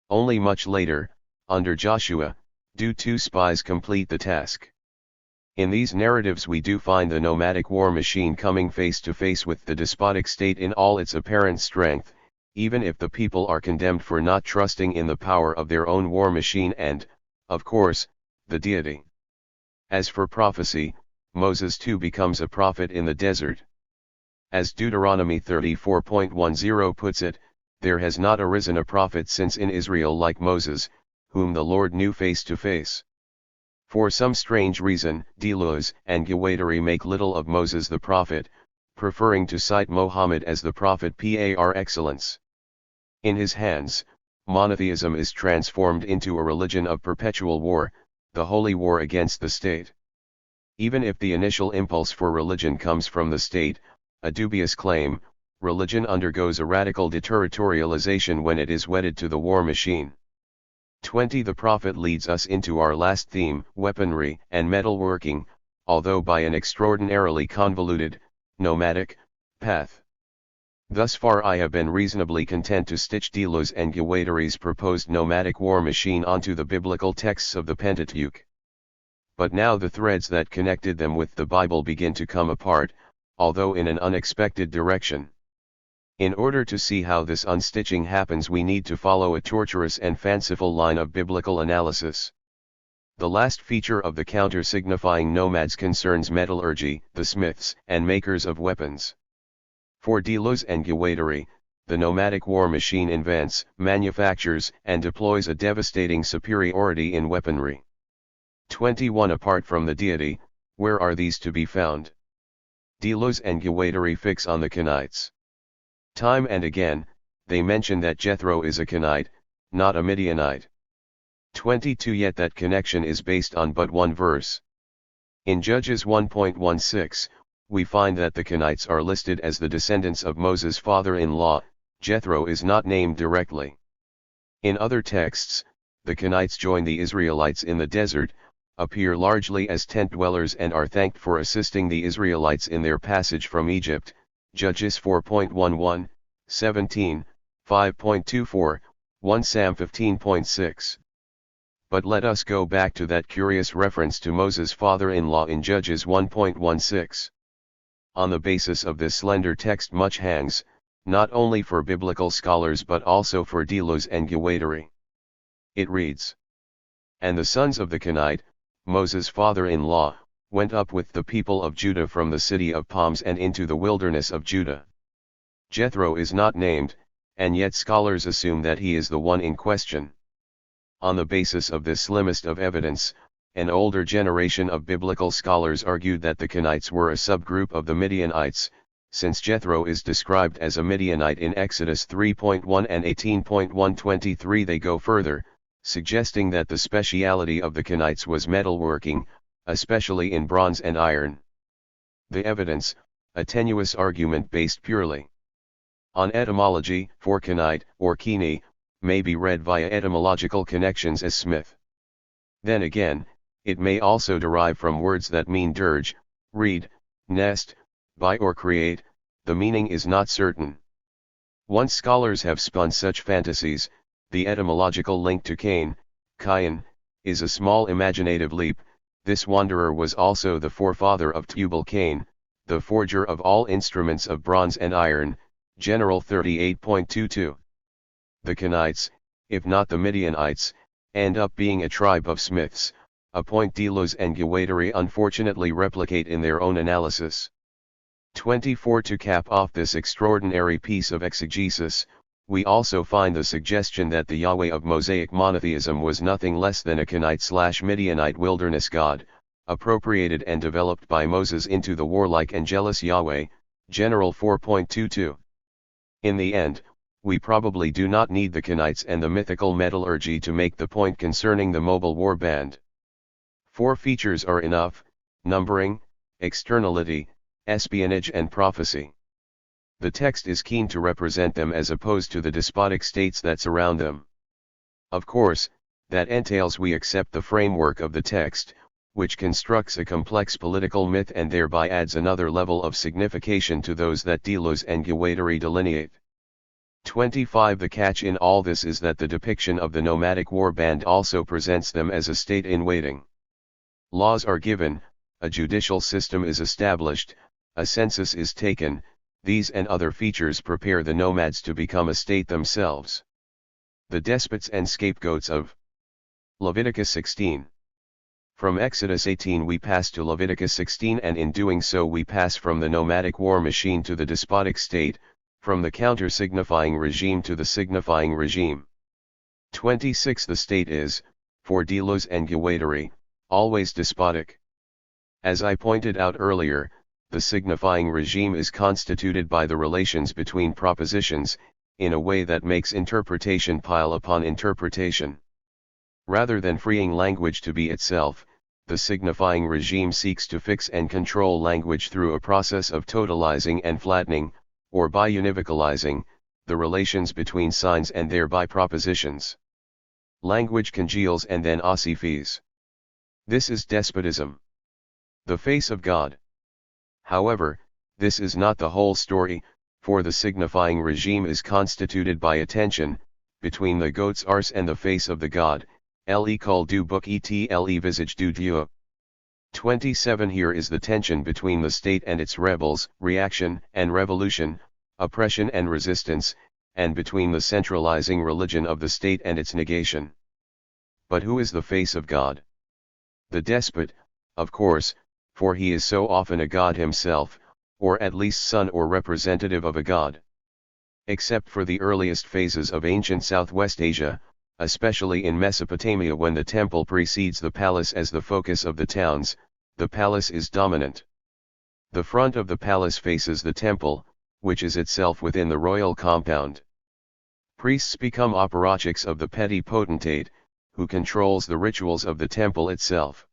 Only much later, under Joshua, do 2 spies complete the task. In these narratives we do find the nomadic war machine coming face to face with the despotic state in all its apparent strength, even if the people are condemned for not trusting in the power of their own war machine and, of course, the deity. As for prophecy, Moses too becomes a prophet in the desert. As Deuteronomy 34.10 puts it, there has not arisen a prophet since in Israel like Moses, whom the Lord knew face to face. For some strange reason, Deleuze and Guattari make little of Moses the prophet, preferring to cite Mohammed as the prophet par excellence. In his hands, monotheism is transformed into a religion of perpetual war, the holy war against the state. Even if the initial impulse for religion comes from the state, a dubious claim, religion undergoes a radical deterritorialization when it is wedded to the war machine. 20. The prophet leads us into our last theme, weaponry and metalworking, although by an extraordinarily convoluted, nomadic, path. Thus far I have been reasonably content to stitch Deleuze and Guattari's proposed nomadic war machine onto the biblical texts of the Pentateuch. But now the threads that connected them with the Bible begin to come apart, although in an unexpected direction. In order to see how this unstitching happens we need to follow a tortuous and fanciful line of biblical analysis. The last feature of the counter-signifying nomads concerns metallurgy, the smiths and makers of weapons. For Deleuze and Guattari, the nomadic war machine invents, manufactures, and deploys a devastating superiority in weaponry. 21. Apart from the deity, where are these to be found? Deleuze and Guattari fix on the Kenites. Time and again, they mention that Jethro is a Kenite, not a Midianite. 22. Yet that connection is based on but one verse. In Judges 1.16, we find that the Kenites are listed as the descendants of Moses' father-in-law. Jethro is not named directly. In other texts, the Kenites join the Israelites in the desert, appear largely as tent dwellers and are thanked for assisting the Israelites in their passage from Egypt. Judges 4.11, 17, 5.24, 1 Sam 15.6. But let us go back to that curious reference to Moses' father-in-law in Judges 1.16. On the basis of this slender text much hangs, not only for biblical scholars but also for dealers and Guattari. It reads, "And the sons of the Kenite, Moses' father-in-law, went up with the people of Judah from the city of palms and into the wilderness of Judah." Jethro is not named, and yet scholars assume that he is the one in question. On the basis of this slimmest of evidence, an older generation of biblical scholars argued that the Kenites were a subgroup of the Midianites, since Jethro is described as a Midianite in Exodus 3:1 and 18:123. They go further, suggesting that the speciality of the Kenites was metalworking, especially in bronze and iron. The evidence, a tenuous argument based purely on etymology, for Kenite, or Keni, may be read via etymological connections as Smith. Then again, it may also derive from words that mean dirge, reed, nest, buy or create. The meaning is not certain. Once scholars have spun such fantasies, the etymological link to Cain, Cain, is a small imaginative leap. This wanderer was also the forefather of Tubal-Cain, the forger of all instruments of bronze and iron, General 38.22. The Kenites, if not the Midianites, end up being a tribe of smiths, a point Delos and Guattari unfortunately replicate in their own analysis. 24. To cap off this extraordinary piece of exegesis, we also find the suggestion that the Yahweh of Mosaic monotheism was nothing less than a Kenite/Midianite wilderness god, appropriated and developed by Moses into the warlike and jealous Yahweh, General 4.22. In the end, we probably do not need the Kenites and the mythical metallurgy to make the point concerning the mobile war band. 4 features are enough: numbering, externality, espionage and prophecy. The text is keen to represent them as opposed to the despotic states that surround them. Of course, that entails we accept the framework of the text, which constructs a complex political myth and thereby adds another level of signification to those that Delos and Guattari delineate. 25. The catch in all this is that the depiction of the nomadic war band also presents them as a state in waiting. Laws are given, a judicial system is established, a census is taken. These and other features prepare the nomads to become a state themselves. The despots and scapegoats of Leviticus 16. From Exodus 18 we pass to Leviticus 16, and in doing so we pass from the nomadic war machine to the despotic state, from the counter-signifying regime to the signifying regime. 26. The state is, for Delos and Guattari, always despotic. As I pointed out earlier, the signifying regime is constituted by the relations between propositions, in a way that makes interpretation pile upon interpretation. Rather than freeing language to be itself, the signifying regime seeks to fix and control language through a process of totalizing and flattening, or by univocalizing, the relations between signs and thereby propositions. Language congeals and then ossifies. This is despotism. The face of God. However, this is not the whole story, for the signifying regime is constituted by a tension between the goat's arse and the face of the god, l'école du bouc et le visage du Dieu. 27. Here is the tension between the state and its rebels, reaction and revolution, oppression and resistance, and between the centralizing religion of the state and its negation. But who is the face of God? The despot, of course, for he is so often a god himself, or at least son or representative of a god. Except for the earliest phases of ancient Southwest Asia, especially in Mesopotamia when the temple precedes the palace as the focus of the towns, the palace is dominant. The front of the palace faces the temple, which is itself within the royal compound. Priests become apparatchiks of the petty potentate, who controls the rituals of the temple itself.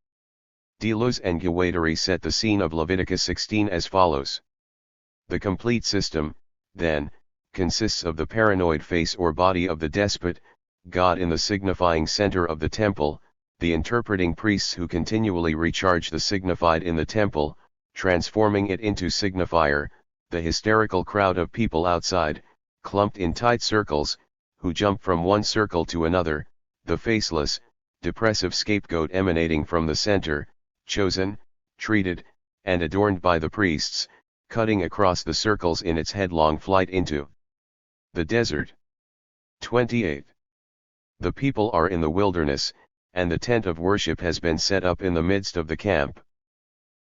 Delos and Guattari set the scene of Leviticus 16 as follows. The complete system, then, consists of the paranoid face or body of the despot, God in the signifying center of the temple, the interpreting priests who continually recharge the signified in the temple, transforming it into signifier, the hysterical crowd of people outside, clumped in tight circles, who jump from one circle to another, the faceless, depressive scapegoat emanating from the center, chosen, treated, and adorned by the priests, cutting across the circles in its headlong flight into the desert. 28. The people are in the wilderness, and the tent of worship has been set up in the midst of the camp.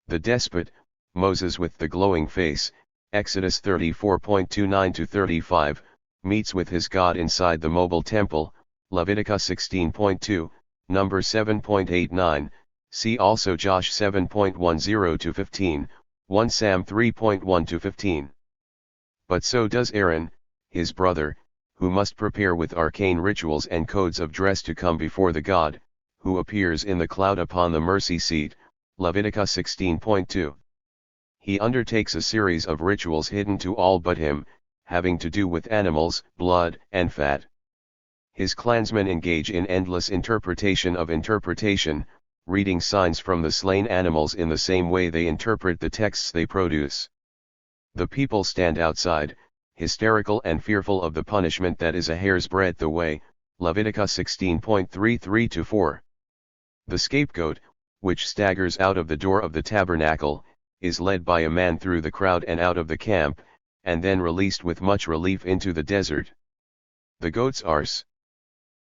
The despot, Moses with the glowing face, Exodus 34.29-35, meets with his God inside the mobile temple, Leviticus 16.2, number 7.89, see also Josh 7.10-15, 1 Sam 3.1-15. But so does Aaron, his brother, who must prepare with arcane rituals and codes of dress to come before the God, who appears in the cloud upon the mercy seat, Leviticus 16.2. He undertakes a series of rituals hidden to all but him, having to do with animals, blood, and fat. His clansmen engage in endless interpretation of interpretation, reading signs from the slain animals in the same way they interpret the texts they produce. The people stand outside, hysterical and fearful of the punishment that is a hair's breadth away, Leviticus 16.33-4. The scapegoat, which staggers out of the door of the tabernacle, is led by a man through the crowd and out of the camp, and then released with much relief into the desert. The goat's arse.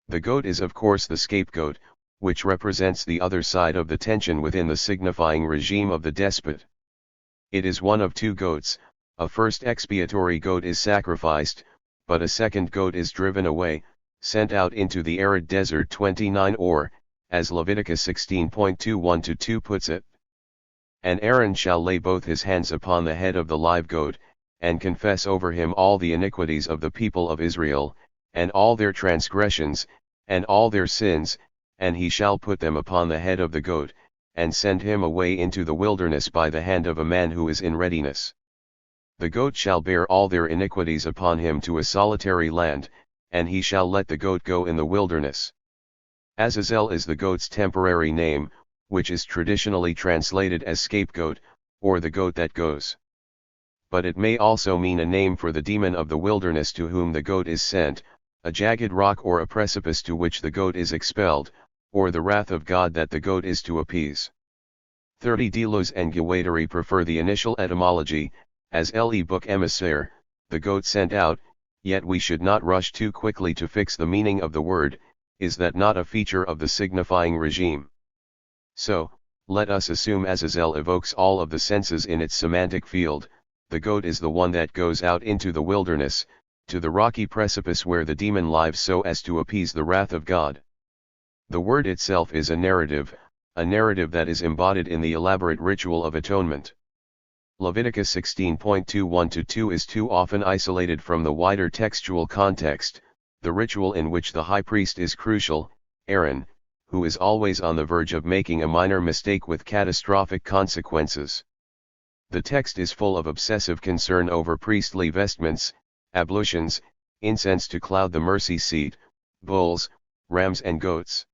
The goat is of course the scapegoat, which represents the other side of the tension within the signifying regime of the despot. It is one of two goats. A first expiatory goat is sacrificed, but a second goat is driven away, sent out into the arid desert. 29 or, as Leviticus 16.21-2 puts it, and Aaron shall lay both his hands upon the head of the live goat, and confess over him all the iniquities of the people of Israel, and all their transgressions, and all their sins, and he shall put them upon the head of the goat, and send him away into the wilderness by the hand of a man who is in readiness. The goat shall bear all their iniquities upon him to a solitary land, and he shall let the goat go in the wilderness. Azazel is the goat's temporary name, which is traditionally translated as scapegoat, or the goat that goes. But it may also mean a name for the demon of the wilderness to whom the goat is sent, a jagged rock or a precipice to which the goat is expelled, or the wrath of God that the goat is to appease. 30 Delos and Guattari prefer the initial etymology, as Le Bouc Émissaire, the goat sent out, yet we should not rush too quickly to fix the meaning of the word. Is that not a feature of the signifying regime? So, let us assume Azazel evokes all of the senses in its semantic field. The goat is the one that goes out into the wilderness, to the rocky precipice where the demon lives so as to appease the wrath of God. The word itself is a narrative that is embodied in the elaborate ritual of atonement. Leviticus 16.21-2 is too often isolated from the wider textual context. The ritual in which the high priest is crucial, Aaron, who is always on the verge of making a minor mistake with catastrophic consequences. The text is full of obsessive concern over priestly vestments, ablutions, incense to cloud the mercy seat, bulls, rams and goats.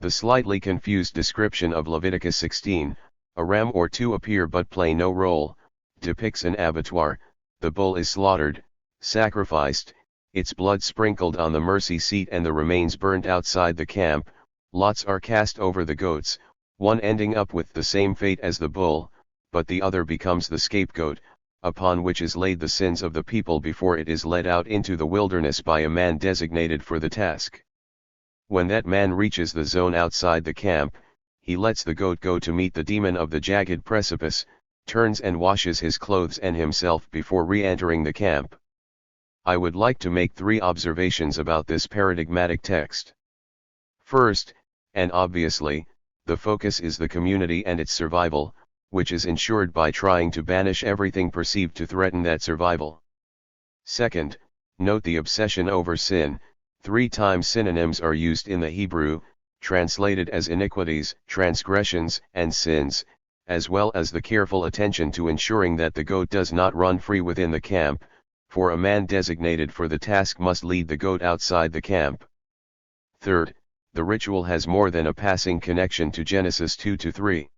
The slightly confused description of Leviticus 16, a ram or two appear but play no role, depicts an abattoir. The bull is slaughtered, sacrificed, its blood sprinkled on the mercy seat and the remains burnt outside the camp. Lots are cast over the goats, one ending up with the same fate as the bull, but the other becomes the scapegoat, upon which is laid the sins of the people before it is led out into the wilderness by a man designated for the task. When that man reaches the zone outside the camp, he lets the goat go to meet the demon of the jagged precipice, turns and washes his clothes and himself before re-entering the camp. I would like to make 3 observations about this paradigmatic text. First, and obviously, the focus is the community and its survival, which is ensured by trying to banish everything perceived to threaten that survival. Second, note the obsession over sin. 3 times synonyms are used in the Hebrew, translated as iniquities, transgressions, and sins, as well as the careful attention to ensuring that the goat does not run free within the camp, for a man designated for the task must lead the goat outside the camp. Third, the ritual has more than a passing connection to Genesis 2-3.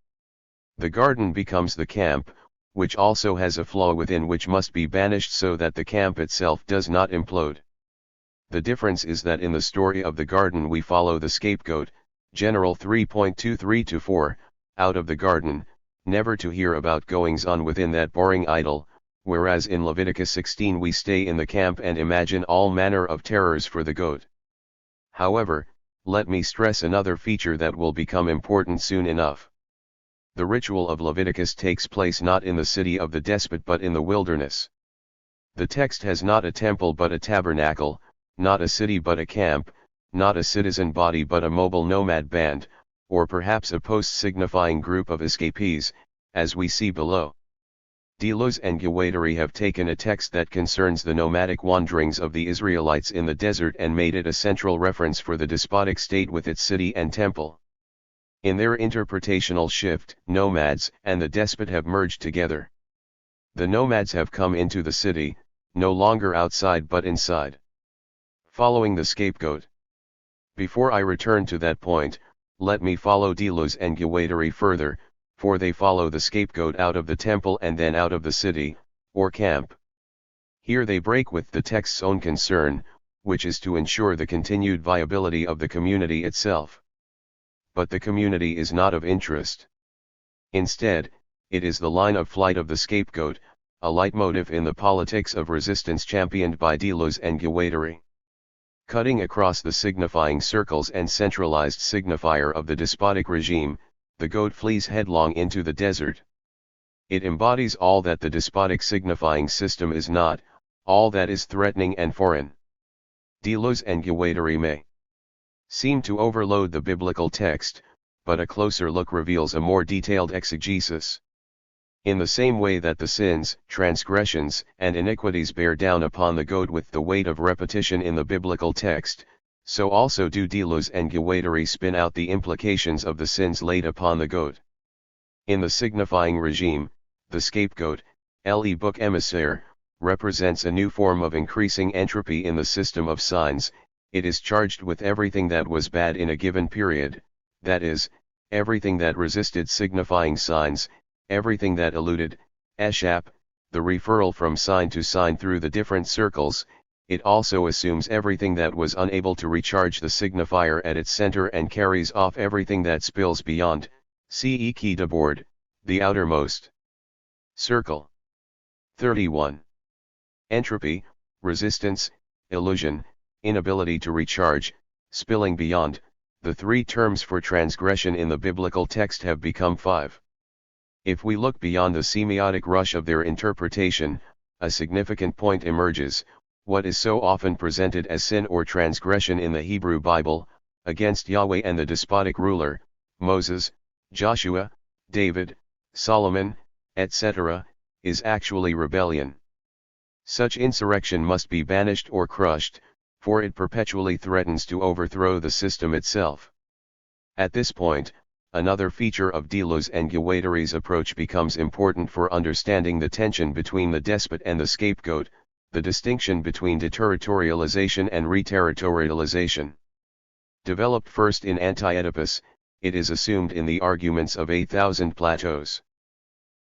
The garden becomes the camp, which also has a flaw within which must be banished so that the camp itself does not implode. The difference is that in the story of the garden we follow the scapegoat, General 3.23-4, out of the garden, never to hear about goings-on within that boring idol, whereas in Leviticus 16 we stay in the camp and imagine all manner of terrors for the goat. However, let me stress another feature that will become important soon enough. The ritual of Leviticus takes place not in the city of the despot but in the wilderness. The text has not a temple but a tabernacle, not a city but a camp, not a citizen body but a mobile nomad band, or perhaps a post-signifying group of escapees, as we see below. Deleuze and Guattari have taken a text that concerns the nomadic wanderings of the Israelites in the desert and made it a central reference for the despotic state with its city and temple. In their interpretational shift, nomads and the despot have merged together. The nomads have come into the city, no longer outside but inside. Following the scapegoat. Before I return to that point, let me follow Deleuze and Guattari further, for they follow the scapegoat out of the temple and then out of the city, or camp. Here they break with the text's own concern, which is to ensure the continued viability of the community itself. But the community is not of interest. Instead, it is the line of flight of the scapegoat, a leitmotif in the politics of resistance championed by Deleuze and Guattari. Cutting across the signifying circles and centralized signifier of the despotic regime, the goat flees headlong into the desert. It embodies all that the despotic signifying system is not, all that is threatening and foreign. Deleuze and Guattari may seem to overload the biblical text, but a closer look reveals a more detailed exegesis. In the same way that the sins, transgressions, and iniquities bear down upon the goat with the weight of repetition in the biblical text, so also do Deleuze and Guattari spin out the implications of the sins laid upon the goat. In the signifying regime, the scapegoat, le bouc émissaire, represents a new form of increasing entropy in the system of signs. It is charged with everything that was bad in a given period, that is, everything that resisted signifying signs, everything that eluded, échappe, the referral from sign to sign through the different circles. It also assumes everything that was unable to recharge the signifier at its center and carries off everything that spills beyond, ce qui déborde, the outermost circle. 31. Entropy, resistance, illusion, inability to recharge, spilling beyond, the three terms for transgression in the biblical text have become five. If we look beyond the semiotic rush of their interpretation, a significant point emerges: what is so often presented as sin or transgression in the Hebrew Bible, against Yahweh and the despotic ruler, Moses, Joshua, David, Solomon, etc., is actually rebellion. Such insurrection must be banished or crushed, for it perpetually threatens to overthrow the system itself. At this point, another feature of Deleuze and Guattari's approach becomes important for understanding the tension between the despot and the scapegoat, the distinction between deterritorialization and reterritorialization. Developed first in Anti-Oedipus, it is assumed in the arguments of 8,000 Plateaus.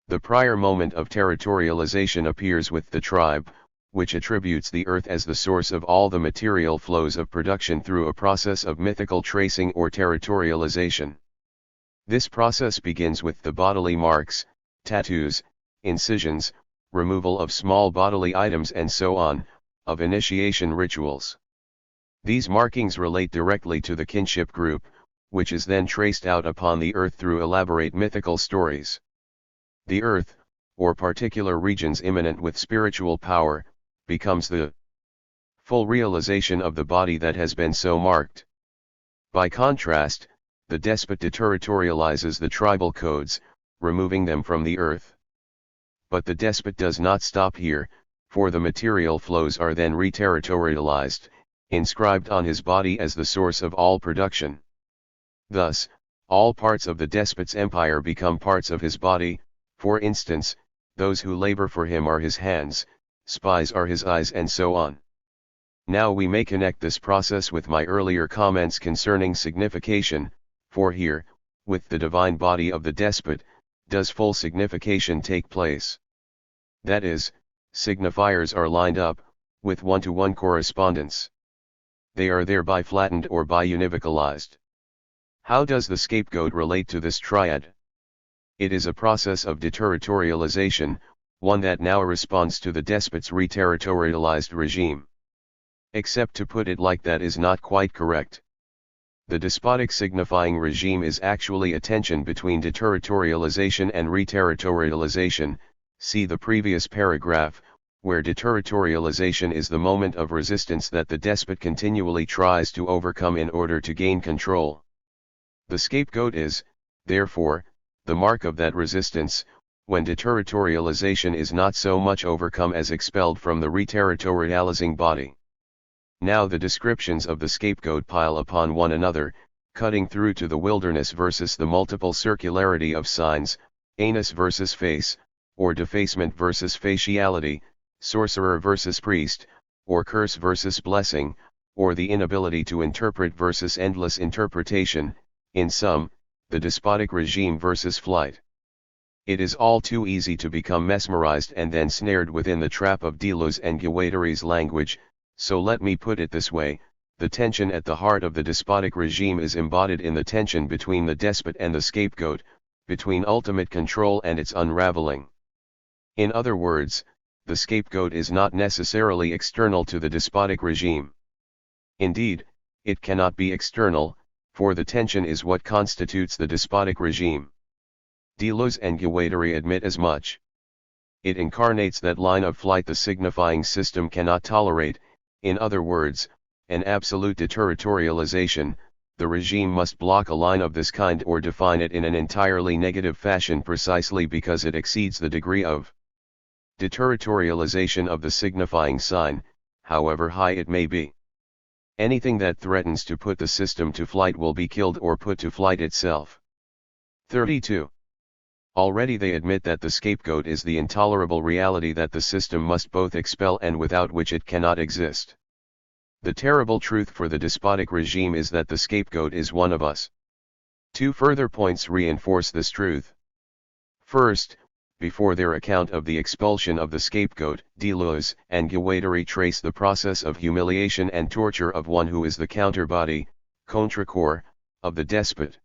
The prior moment of territorialization appears with the tribe, which attributes the earth as the source of all the material flows of production through a process of mythical tracing or territorialization. This process begins with the bodily marks, tattoos, incisions, removal of small bodily items and so on, of initiation rituals. These markings relate directly to the kinship group, which is then traced out upon the earth through elaborate mythical stories. The earth, or particular regions immanent with spiritual power, becomes the full realization of the body that has been so marked. By contrast, the despot deterritorializes the tribal codes, removing them from the earth. But the despot does not stop here, for the material flows are then reterritorialized, inscribed on his body as the source of all production. Thus, all parts of the despot's empire become parts of his body. For instance, those who labor for him are his hands, spies are his eyes, and so on. Now we may connect this process with my earlier comments concerning signification, for here, with the divine body of the despot, does full signification take place. That is, signifiers are lined up, with one-to-one correspondence. They are thereby flattened or biunivocalized. How does the scapegoat relate to this triad? It is a process of deterritorialization, one that now responds to the despot's reterritorialized regime. Except to put it like that is not quite correct. The despotic signifying regime is actually a tension between deterritorialization and reterritorialization, see the previous paragraph, where deterritorialization is the moment of resistance that the despot continually tries to overcome in order to gain control. The scapegoat is, therefore, the mark of that resistance, when deterritorialization is not so much overcome as expelled from the reterritorializing body. Now the descriptions of the scapegoat pile upon one another, cutting through to the wilderness versus the multiple circularity of signs, anus versus face, or defacement versus faciality, sorcerer versus priest, or curse versus blessing, or the inability to interpret versus endless interpretation, in sum, the despotic regime versus flight. It is all too easy to become mesmerized and then snared within the trap of Deleuze and Guattari's language, so let me put it this way: the tension at the heart of the despotic regime is embodied in the tension between the despot and the scapegoat, between ultimate control and its unraveling. In other words, the scapegoat is not necessarily external to the despotic regime. Indeed, it cannot be external, for the tension is what constitutes the despotic regime. Deleuze and Guattari admit as much. It incarnates that line of flight the signifying system cannot tolerate, in other words, an absolute deterritorialization. The regime must block a line of this kind or define it in an entirely negative fashion precisely because it exceeds the degree of deterritorialization of the signifying sign, however high it may be. Anything that threatens to put the system to flight will be killed or put to flight itself. 32. Already they admit that the scapegoat is the intolerable reality that the system must both expel and without which it cannot exist. The terrible truth for the despotic regime is that the scapegoat is one of us. Two further points reinforce this truth. First, before their account of the expulsion of the scapegoat, Deleuze and Guattari trace the process of humiliation and torture of one who is the counterbody, contre-corps, of the despot.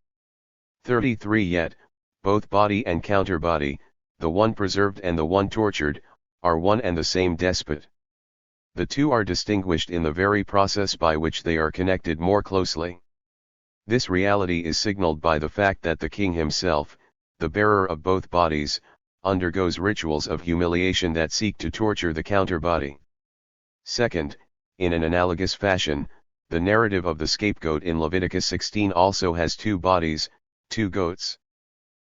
33 Yet, both body and counterbody, the one preserved and the one tortured, are one and the same despot. The two are distinguished in the very process by which they are connected more closely. This reality is signaled by the fact that the king himself, the bearer of both bodies, undergoes rituals of humiliation that seek to torture the counterbody. Second, in an analogous fashion, the narrative of the scapegoat in Leviticus 16 also has two bodies, two goats.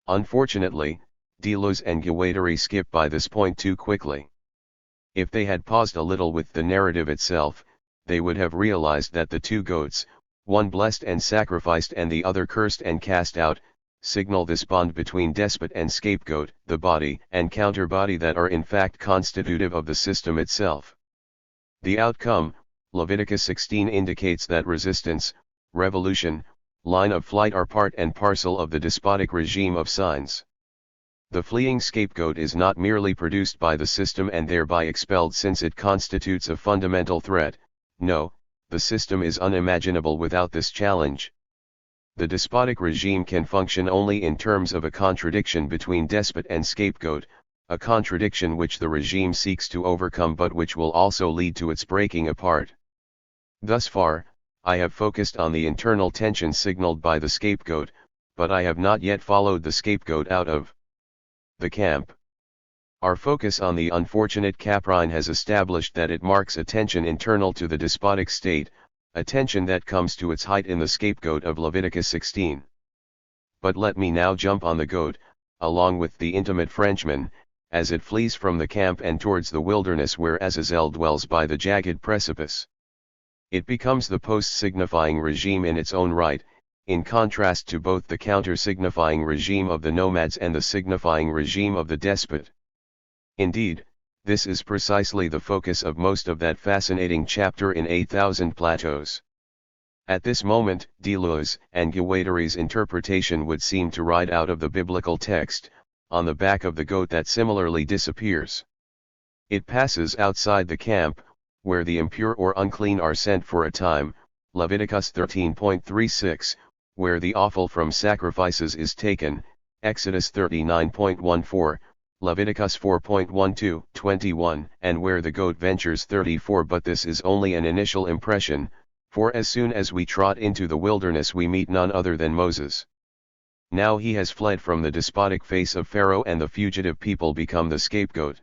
Unfortunately, Deleuze and Guattari skip by this point too quickly. If they had paused a little with the narrative itself, they would have realized that the two goats, one blessed and sacrificed and the other cursed and cast out, signal this bond between despot and scapegoat, the body and counterbody that are in fact constitutive of the system itself. The outcome, Leviticus 16 indicates that resistance, revolution, line of flight are part and parcel of the despotic regime of signs. The fleeing scapegoat is not merely produced by the system and thereby expelled since it constitutes a fundamental threat. No, the system is unimaginable without this challenge. The despotic regime can function only in terms of a contradiction between despot and scapegoat, a contradiction which the regime seeks to overcome but which will also lead to its breaking apart. Thus far, I have focused on the internal tension signaled by the scapegoat, but I have not yet followed the scapegoat out of the camp. Our focus on the unfortunate Caprine has established that it marks a tension internal to the despotic state, a tension that comes to its height in the scapegoat of Leviticus 16. But let me now jump on the goat, along with the intimate Frenchman, as it flees from the camp and towards the wilderness where Azazel dwells by the jagged precipice. It becomes the post-signifying regime in its own right, in contrast to both the counter-signifying regime of the nomads and the signifying regime of the despot. Indeed, this is precisely the focus of most of that fascinating chapter in 8,000 Plateaus. At this moment, Deleuze and Guattari's interpretation would seem to ride out of the biblical text, on the back of the goat that similarly disappears. It passes outside the camp, where the impure or unclean are sent for a time, Leviticus 13.36, where the offal from sacrifices is taken, Exodus 39.14, Leviticus 4.12, 21, and where the goat ventures 34. But this is only an initial impression, for as soon as we trot into the wilderness we meet none other than Moses. Now he has fled from the despotic face of Pharaoh, and the fugitive people become the scapegoat.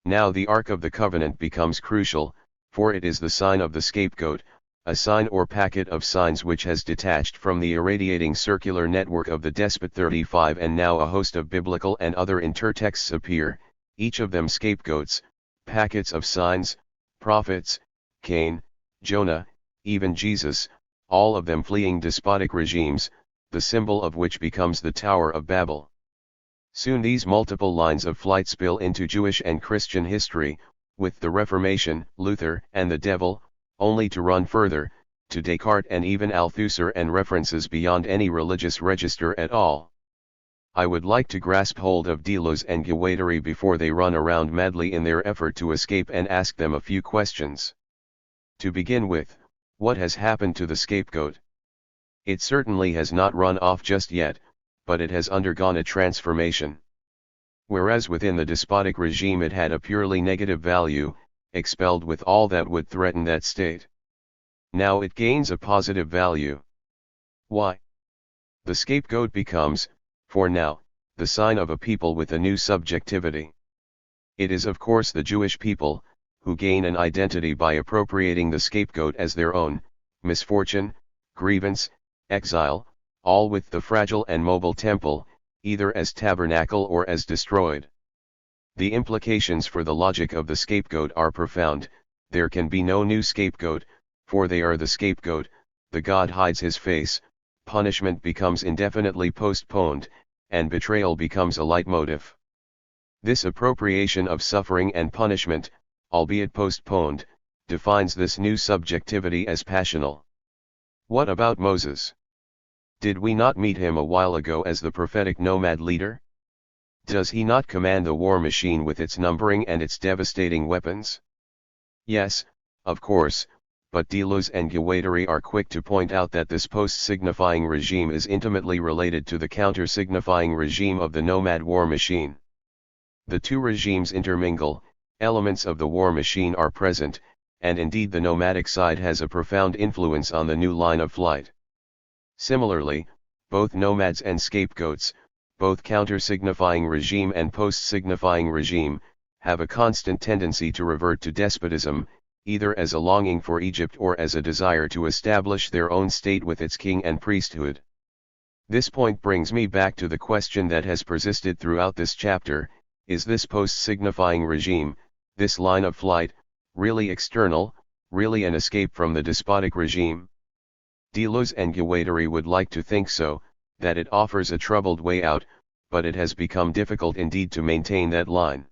Now the Ark of the Covenant becomes crucial, for it is the sign of the scapegoat, a sign or packet of signs which has detached from the irradiating circular network of the despot. 35. And now a host of biblical and other intertexts appear, each of them scapegoats, packets of signs, prophets, Cain, Jonah, even Jesus, all of them fleeing despotic regimes, the symbol of which becomes the Tower of Babel. Soon these multiple lines of flight spill into Jewish and Christian history, with the Reformation, Luther, and the devil, only to run further, to Descartes and even Althusser, and references beyond any religious register at all. I would like to grasp hold of Deleuze and Guattari before they run around madly in their effort to escape, and ask them a few questions. To begin with, what has happened to the scapegoat? It certainly has not run off just yet, but it has undergone a transformation. Whereas within the despotic regime it had a purely negative value, expelled with all that would threaten that state. Now it gains a positive value. Why? The scapegoat becomes, for now, the sign of a people with a new subjectivity. It is of course the Jewish people, who gain an identity by appropriating the scapegoat as their own, misfortune, grievance, exile, all with the fragile and mobile temple, either as tabernacle or as destroyed. The implications for the logic of the scapegoat are profound. There can be no new scapegoat, for they are the scapegoat, the God hides his face, punishment becomes indefinitely postponed, and betrayal becomes a leitmotif. This appropriation of suffering and punishment, albeit postponed, defines this new subjectivity as passional. What about Moses? Did we not meet him a while ago as the prophetic nomad leader? Does he not command the war machine with its numbering and its devastating weapons? Yes, of course, but Deleuze and Guattari are quick to point out that this post-signifying regime is intimately related to the counter-signifying regime of the nomad war machine. The two regimes intermingle, elements of the war machine are present, and indeed the nomadic side has a profound influence on the new line of flight. Similarly, both nomads and scapegoats, both counter-signifying regime and post-signifying regime, have a constant tendency to revert to despotism, either as a longing for Egypt or as a desire to establish their own state with its king and priesthood. This point brings me back to the question that has persisted throughout this chapter: is this post-signifying regime, this line of flight, really external, really an escape from the despotic regime? Deleuze and Guattari would like to think so, that it offers a troubled way out, but it has become difficult indeed to maintain that line.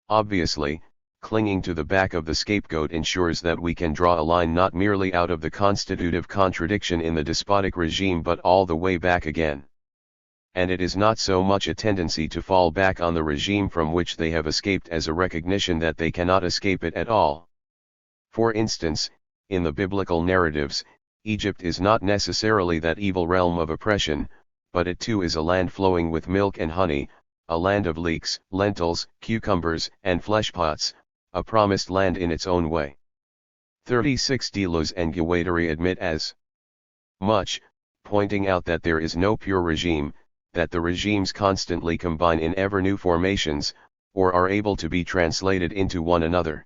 Obviously, clinging to the back of the scapegoat ensures that we can draw a line not merely out of the constitutive contradiction in the despotic regime but all the way back again. And it is not so much a tendency to fall back on the regime from which they have escaped as a recognition that they cannot escape it at all. For instance, in the biblical narratives, Egypt is not necessarily that evil realm of oppression, but it too is a land flowing with milk and honey, a land of leeks, lentils, cucumbers, and fleshpots, a promised land in its own way. 36. Deleuze and Guattari admit as much, pointing out that there is no pure regime, that the regimes constantly combine in ever new formations, or are able to be translated into one another.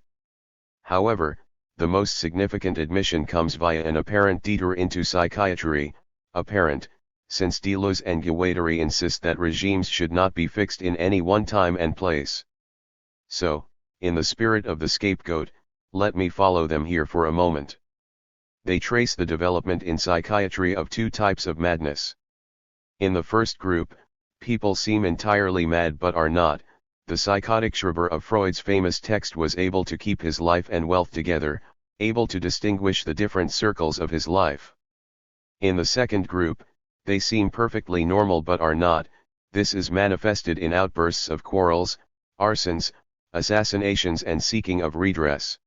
However, the most significant admission comes via an apparent detour into psychiatry, apparent, since Deleuze and Guattari insist that regimes should not be fixed in any one time and place. So, in the spirit of the scapegoat, let me follow them here for a moment. They trace the development in psychiatry of two types of madness. In the first group, people seem entirely mad but are not. The psychotic Schreber of Freud's famous text was able to keep his life and wealth together, able to distinguish the different circles of his life. In the second group, they seem perfectly normal but are not. This is manifested in outbursts of quarrels, arsons, assassinations and seeking of redress.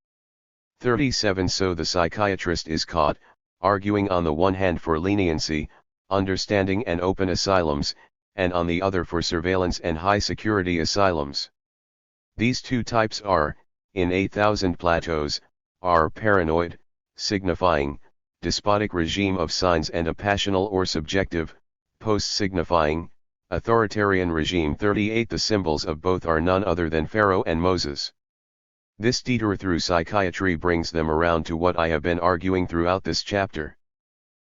37. So the psychiatrist is caught, arguing on the one hand for leniency, understanding and open asylums, and on the other for surveillance and high-security asylums. These two types are, in 8,000 plateaus, are paranoid, signifying, despotic regime of signs, and a passional or subjective, post-signifying, authoritarian regime. 38 The symbols of both are none other than Pharaoh and Moses. This detour through psychiatry brings them around to what I have been arguing throughout this chapter.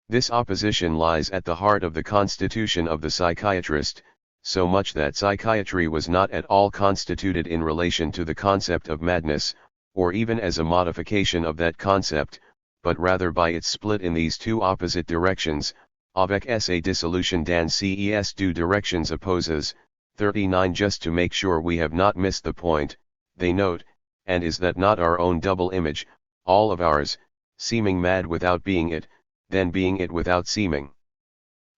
This opposition lies at the heart of the constitution of the psychiatrist, so much that psychiatry was not at all constituted in relation to the concept of madness, or even as a modification of that concept, but rather by its split in these two opposite directions, avec sa dissolution dans ces deux directions opposes. 39 Just to make sure we have not missed the point, they note, and is that not our own double image, all of ours, seeming mad without being it, then being it without seeming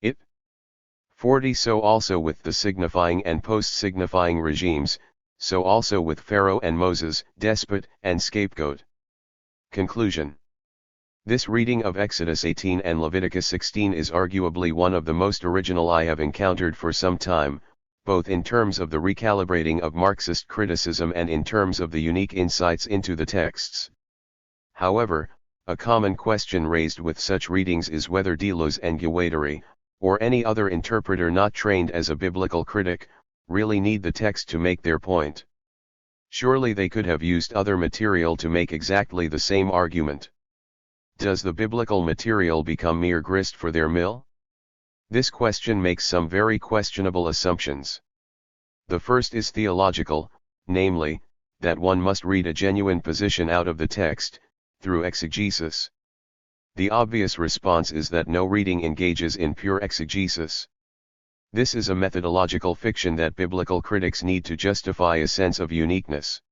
it? 40 So also with the signifying and post-signifying regimes, so also with Pharaoh and Moses, despot and scapegoat. Conclusion. This reading of Exodus 18 and Leviticus 16 is arguably one of the most original I have encountered for some time, both in terms of the recalibrating of Marxist criticism and in terms of the unique insights into the texts. However, a common question raised with such readings is whether Deleuze and Guattari, or any other interpreter not trained as a biblical critic, really need the text to make their point. Surely they could have used other material to make exactly the same argument. Does the biblical material become mere grist for their mill? This question makes some very questionable assumptions. The first is theological, namely, that one must read a genuine position out of the text, through exegesis. The obvious response is that no reading engages in pure exegesis. This is a methodological fiction that biblical critics need to justify a sense of uniqueness.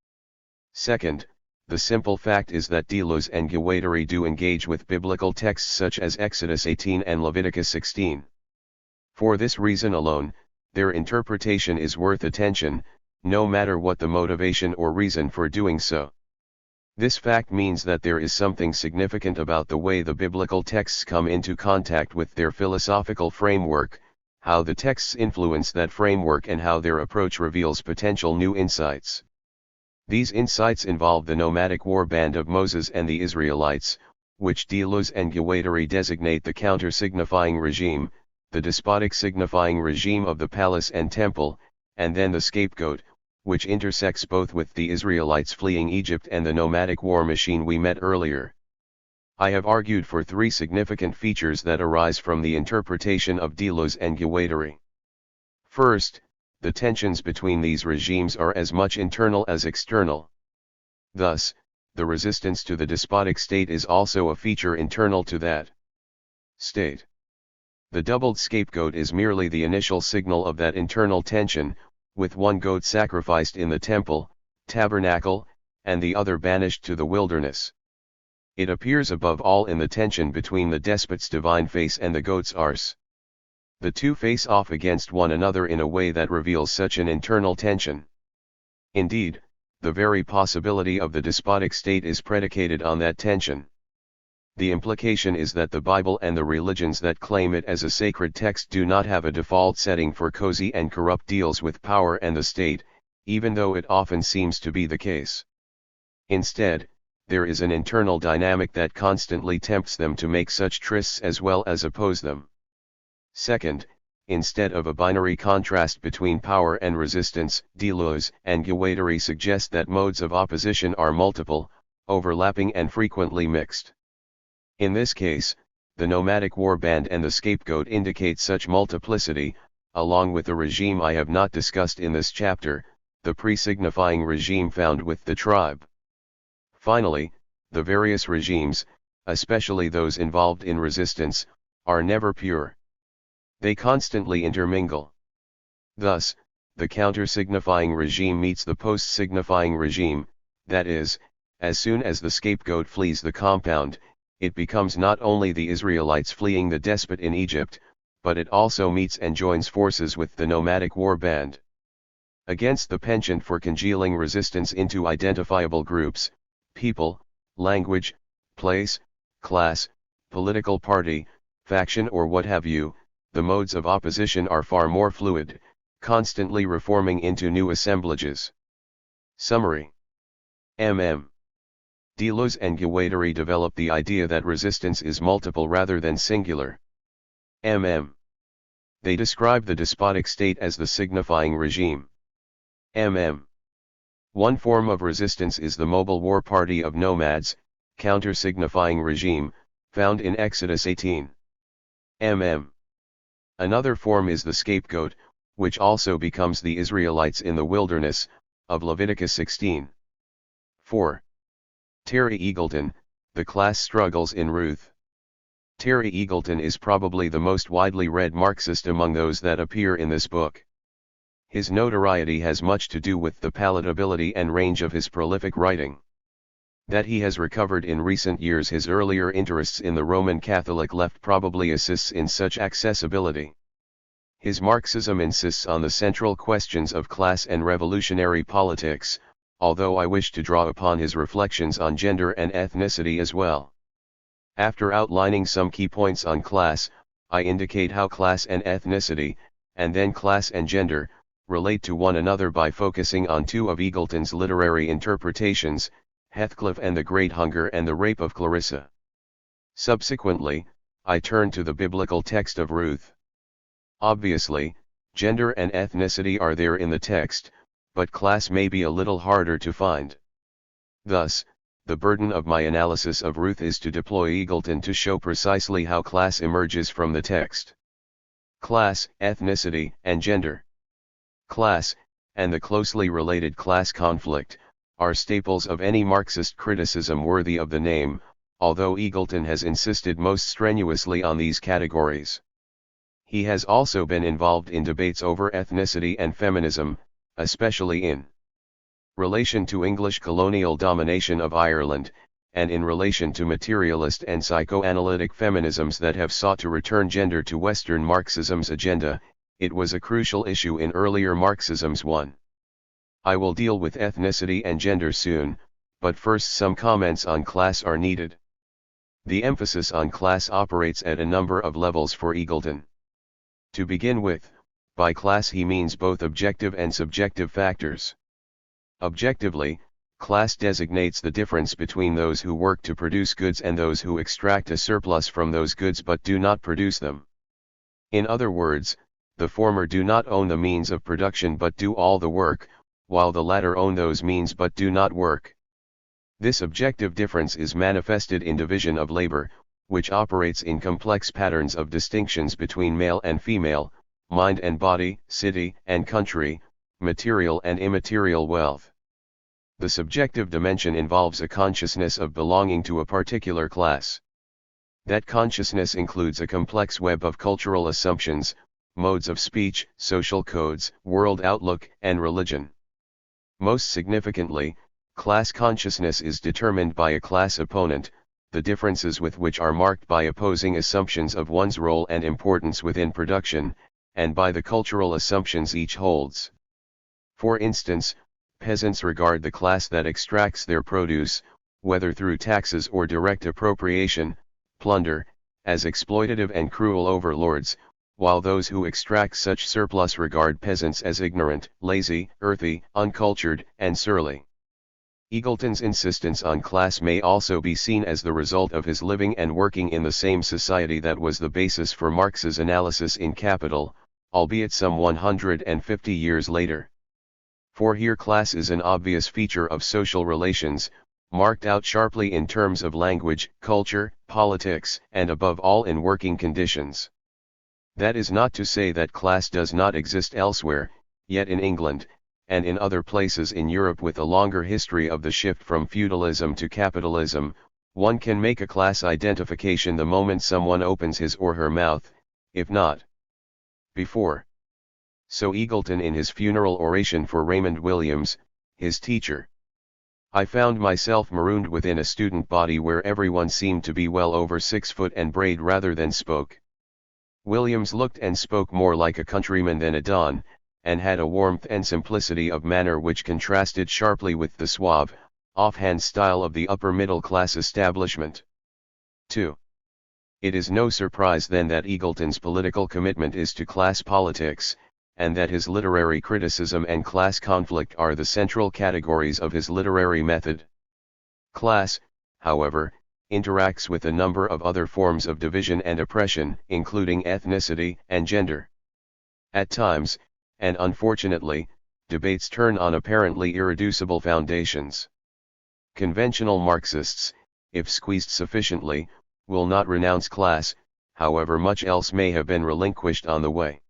Second, the simple fact is that Deleuze and Guattari do engage with biblical texts such as Exodus 18 and Leviticus 16. For this reason alone, their interpretation is worth attention, no matter what the motivation or reason for doing so. This fact means that there is something significant about the way the biblical texts come into contact with their philosophical framework, how the texts influence that framework, and how their approach reveals potential new insights. These insights involve the nomadic war band of Moses and the Israelites, which Deleuze and Guattari designate the counter-signifying regime, the despotic signifying regime of the palace and temple, and then the scapegoat, which intersects both with the Israelites fleeing Egypt and the nomadic war machine we met earlier. I have argued for three significant features that arise from the interpretation of Deleuze and Guattari. First, the tensions between these regimes are as much internal as external. Thus, the resistance to the despotic state is also a feature internal to that state. The doubled scapegoat is merely the initial signal of that internal tension, with one goat sacrificed in the temple, tabernacle, and the other banished to the wilderness. It appears above all in the tension between the despot's divine face and the goat's arse. The two face off against one another in a way that reveals such an internal tension. Indeed, the very possibility of the despotic state is predicated on that tension. The implication is that the Bible and the religions that claim it as a sacred text do not have a default setting for cozy and corrupt deals with power and the state, even though it often seems to be the case. Instead, there is an internal dynamic that constantly tempts them to make such trysts as well as oppose them. Second, instead of a binary contrast between power and resistance, Deleuze and Guattari suggest that modes of opposition are multiple, overlapping and frequently mixed. In this case, the nomadic warband and the scapegoat indicate such multiplicity, along with the regime I have not discussed in this chapter, the pre-signifying regime found with the tribe. Finally, the various regimes, especially those involved in resistance, are never pure. They constantly intermingle. Thus, the counter-signifying regime meets the post-signifying regime, that is, as soon as the scapegoat flees the compound, it becomes not only the Israelites fleeing the despot in Egypt, but it also meets and joins forces with the nomadic war band. Against the penchant for congealing resistance into identifiable groups, people, language, place, class, political party, faction or what have you, the modes of opposition are far more fluid, constantly reforming into new assemblages. Summary. MM. Deleuze and Guattari develop the idea that resistance is multiple rather than singular. MM. They describe the despotic state as the signifying regime. MM. One form of resistance is the mobile war party of nomads, counter-signifying regime, found in Exodus 18. MM. Another form is the scapegoat, which also becomes the Israelites in the wilderness, of Leviticus 16. 4. Terry Eagleton, The Class Struggles in Ruth. Terry Eagleton is probably the most widely read Marxist among those that appear in this book. His notoriety has much to do with the palatability and range of his prolific writing. That he has recovered in recent years his earlier interests in the Roman Catholic left probably assists in such accessibility. His Marxism insists on the central questions of class and revolutionary politics, although I wish to draw upon his reflections on gender and ethnicity as well. After outlining some key points on class, I indicate how class and ethnicity, and then class and gender, relate to one another by focusing on two of Eagleton's literary interpretations, Heathcliff and the Great Hunger and the Rape of Clarissa. Subsequently, I turn to the biblical text of Ruth. Obviously, gender and ethnicity are there in the text, but class may be a little harder to find. Thus, the burden of my analysis of Ruth is to deploy Eagleton to show precisely how class emerges from the text. Class, ethnicity, and gender. Class, and the closely related class conflict, are staples of any Marxist criticism worthy of the name, although Eagleton has insisted most strenuously on these categories. He has also been involved in debates over ethnicity and feminism, especially in relation to English colonial domination of Ireland, and in relation to materialist and psychoanalytic feminisms that have sought to return gender to Western Marxism's agenda. It was a crucial issue in earlier Marxism's one. I will deal with ethnicity and gender soon, but first some comments on class are needed. The emphasis on class operates at a number of levels for Eagleton. To begin with, by class he means both objective and subjective factors. Objectively, class designates the difference between those who work to produce goods and those who extract a surplus from those goods but do not produce them. In other words, the former do not own the means of production but do all the work, while the latter own those means but do not work. This objective difference is manifested in division of labor, which operates in complex patterns of distinctions between male and female, mind and body, city and country, material and immaterial wealth. The subjective dimension involves a consciousness of belonging to a particular class. That consciousness includes a complex web of cultural assumptions, modes of speech, social codes, world outlook, and religion. Most significantly, class consciousness is determined by a class opponent, the differences with which are marked by opposing assumptions of one's role and importance within production, and by the cultural assumptions each holds. For instance, peasants regard the class that extracts their produce, whether through taxes or direct appropriation, plunder, as exploitative and cruel overlords, while those who extract such surplus regard peasants as ignorant, lazy, earthy, uncultured, and surly. Eagleton's insistence on class may also be seen as the result of his living and working in the same society that was the basis for Marx's analysis in Capital, albeit some 150 years later. For here class is an obvious feature of social relations, marked out sharply in terms of language, culture, politics, and above all in working conditions. That is not to say that class does not exist elsewhere, yet in England, and in other places in Europe with a longer history of the shift from feudalism to capitalism, one can make a class identification the moment someone opens his or her mouth, if not before. So Eagleton in his funeral oration for Raymond Williams, his teacher. I found myself marooned within a student body where everyone seemed to be well over 6 foot and brayed rather than spoke. Williams looked and spoke more like a countryman than a don, and had a warmth and simplicity of manner which contrasted sharply with the suave, offhand style of the upper middle class establishment. 2. It is no surprise then that Eagleton's political commitment is to class politics, and that his literary criticism and class conflict are the central categories of his literary method. Class, however, interacts with a number of other forms of division and oppression, including ethnicity and gender. At times, and unfortunately, debates turn on apparently irreducible foundations. Conventional Marxists, if squeezed sufficiently, will not renounce class, however much else may have been relinquished on the way.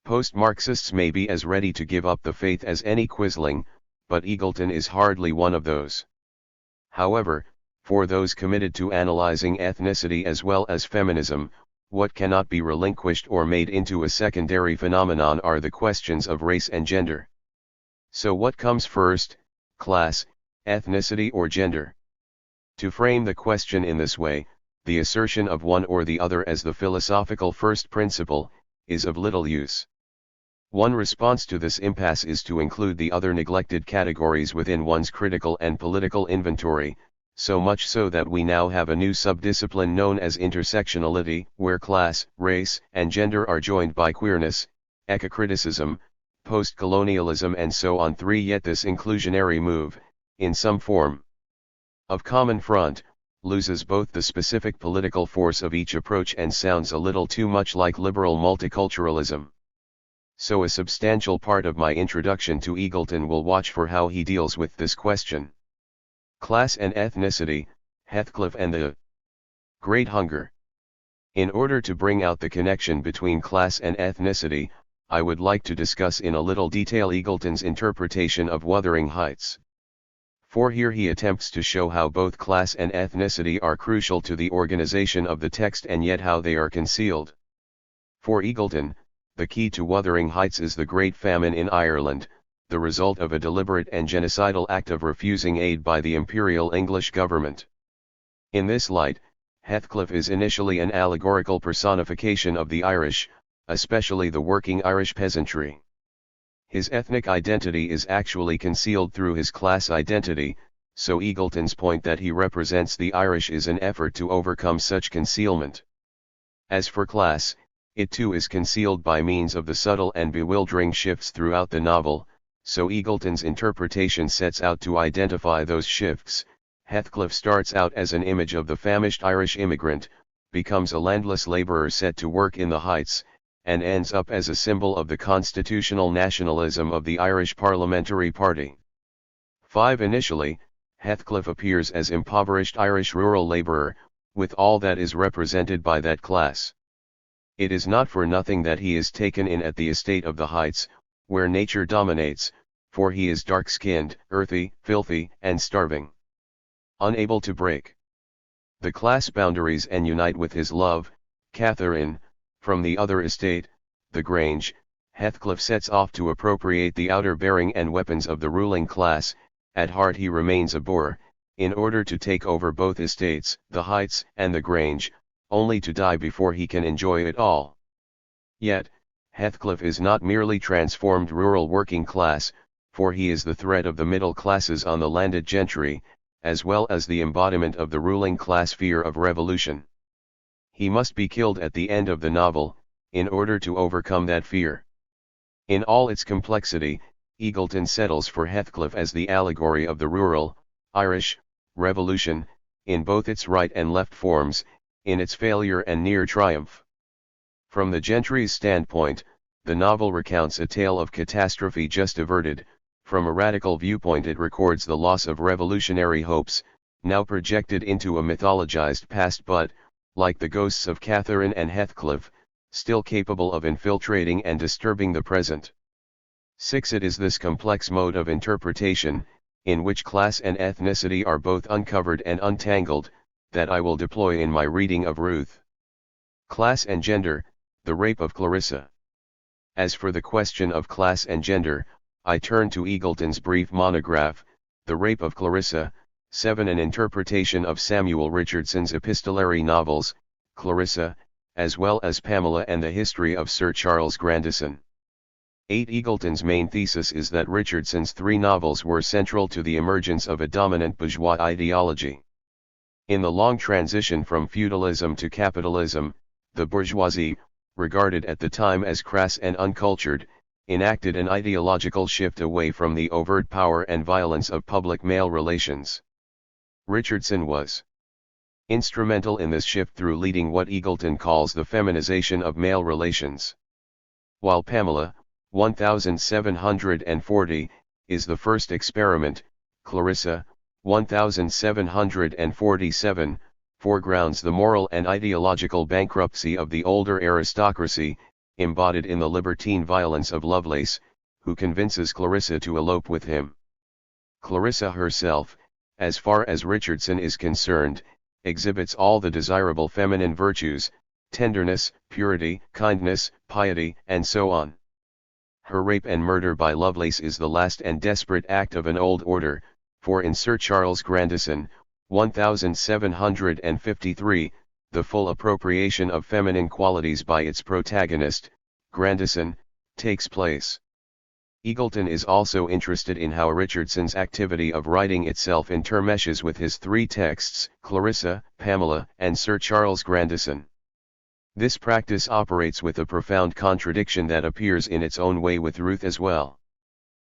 Post-Marxists may be as ready to give up the faith as any Quisling, but Eagleton is hardly one of those. However, for those committed to analyzing ethnicity as well as feminism, what cannot be relinquished or made into a secondary phenomenon are the questions of race and gender. So what comes first, class, ethnicity or gender? To frame the question in this way, the assertion of one or the other as the philosophical first principle, is of little use. One response to this impasse is to include the other neglected categories within one's critical and political inventory, so much so that we now have a new subdiscipline known as intersectionality, where class, race, and gender are joined by queerness, ecocriticism, post-colonialism and so on. 3. Yet this inclusionary move, in some form of common front, loses both the specific political force of each approach and sounds a little too much like liberal multiculturalism. So a substantial part of my introduction to Eagleton will watch for how he deals with this question. Class and ethnicity, Heathcliff and the Great Hunger. In order to bring out the connection between class and ethnicity, I would like to discuss in a little detail Eagleton's interpretation of Wuthering Heights. For here he attempts to show how both class and ethnicity are crucial to the organization of the text and yet how they are concealed. For Eagleton, the key to Wuthering Heights is the Great Famine in Ireland, the result of a deliberate and genocidal act of refusing aid by the Imperial English government. In this light, Heathcliff is initially an allegorical personification of the Irish, especially the working Irish peasantry. His ethnic identity is actually concealed through his class identity, so Eagleton's point that he represents the Irish is an effort to overcome such concealment. As for class, it too is concealed by means of the subtle and bewildering shifts throughout the novel, so Eagleton's interpretation sets out to identify those shifts. Heathcliff starts out as an image of the famished Irish immigrant, becomes a landless labourer set to work in the Heights, and ends up as a symbol of the constitutional nationalism of the Irish Parliamentary Party. 5. Initially, Heathcliff appears as impoverished Irish rural labourer, with all that is represented by that class. It is not for nothing that he is taken in at the estate of the Heights, where nature dominates, for he is dark-skinned, earthy, filthy, and starving. Unable to break the class boundaries and unite with his love, Catherine, from the other estate, the Grange, Heathcliff sets off to appropriate the outer bearing and weapons of the ruling class. At heart he remains a boer, in order to take over both estates, the Heights and the Grange, only to die before he can enjoy it all. Yet, Heathcliff is not merely transformed rural working class, for he is the thread of the middle classes on the landed gentry, as well as the embodiment of the ruling class fear of revolution. He must be killed at the end of the novel, in order to overcome that fear. In all its complexity, Eagleton settles for Heathcliff as the allegory of the rural, Irish, revolution, in both its right and left forms, in its failure and near triumph. From the gentry's standpoint, the novel recounts a tale of catastrophe just averted. From a radical viewpoint it records the loss of revolutionary hopes, now projected into a mythologized past but, like the ghosts of Catherine and Heathcliff, still capable of infiltrating and disturbing the present. 6. It is this complex mode of interpretation, in which class and ethnicity are both uncovered and untangled, that I will deploy in my reading of Ruth. Class and gender, the rape of Clarissa. As for the question of class and gender, I turn to Eagleton's brief monograph, The Rape of Clarissa. 7. An interpretation of Samuel Richardson's epistolary novels, Clarissa, as well as Pamela and the History of Sir Charles Grandison. 8. Eagleton's main thesis is that Richardson's 3 novels were central to the emergence of a dominant bourgeois ideology. In the long transition from feudalism to capitalism, the bourgeoisie, regarded at the time as crass and uncultured, enacted an ideological shift away from the overt power and violence of public male relations. Richardson was instrumental in this shift through leading what Eagleton calls the feminization of male relations. While Pamela, 1740, is the first experiment, Clarissa, 1747, foregrounds the moral and ideological bankruptcy of the older aristocracy, embodied in the libertine violence of Lovelace, who convinces Clarissa to elope with him. Clarissa herself, as far as Richardson is concerned, exhibits all the desirable feminine virtues, tenderness, purity, kindness, piety, and so on. Her rape and murder by Lovelace is the last and desperate act of an old order, for in Sir Charles Grandison, 1753, the full appropriation of feminine qualities by its protagonist, Grandison, takes place. Eagleton is also interested in how Richardson's activity of writing itself intermeshes with his three texts, Clarissa, Pamela, and Sir Charles Grandison. This practice operates with a profound contradiction that appears in its own way with Ruth as well.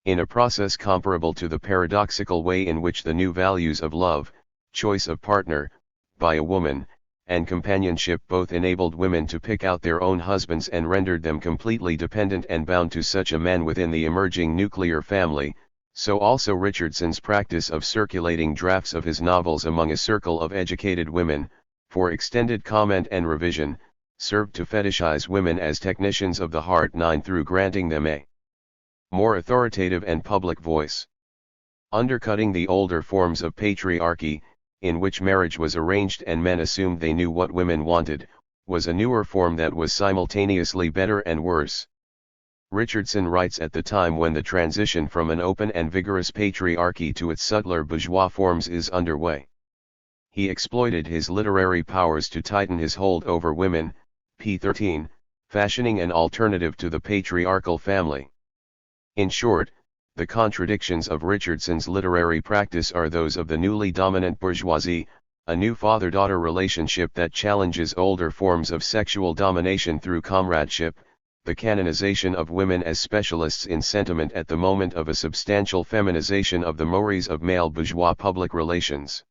In a process comparable to the paradoxical way in which the new values of love, choice of partner, by a woman, and companionship both enabled women to pick out their own husbands and rendered them completely dependent and bound to such a man within the emerging nuclear family, so also Richardson's practice of circulating drafts of his novels among a circle of educated women, for extended comment and revision, served to fetishize women as technicians of the heart through granting them a more authoritative and public voice. Undercutting the older forms of patriarchy, in which marriage was arranged and men assumed they knew what women wanted, was a newer form that was simultaneously better and worse. Richardson writes at the time when the transition from an open and vigorous patriarchy to its subtler bourgeois forms is underway. He exploited his literary powers to tighten his hold over women, p. 13, fashioning an alternative to the patriarchal family. In short, the contradictions of Richardson's literary practice are those of the newly dominant bourgeoisie, a new father-daughter relationship that challenges older forms of sexual domination through comradeship, the canonization of women as specialists in sentiment at the moment of a substantial feminization of the mores of male bourgeois public relations.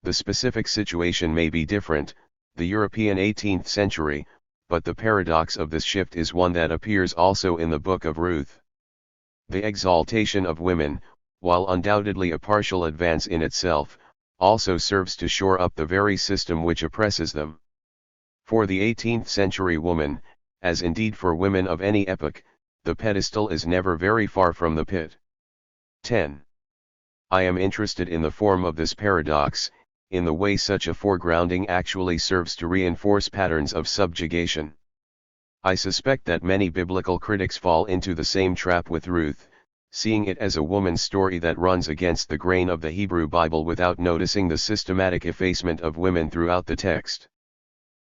The specific situation may be different, the European 18th century, but the paradox of this shift is one that appears also in the Book of Ruth. The exaltation of women, while undoubtedly a partial advance in itself, also serves to shore up the very system which oppresses them. For the 18th century woman, as indeed for women of any epoch, the pedestal is never very far from the pit. 10. I am interested in the form of this paradox, in the way such a foregrounding actually serves to reinforce patterns of subjugation. I suspect that many biblical critics fall into the same trap with Ruth, seeing it as a woman's story that runs against the grain of the Hebrew Bible without noticing the systematic effacement of women throughout the text.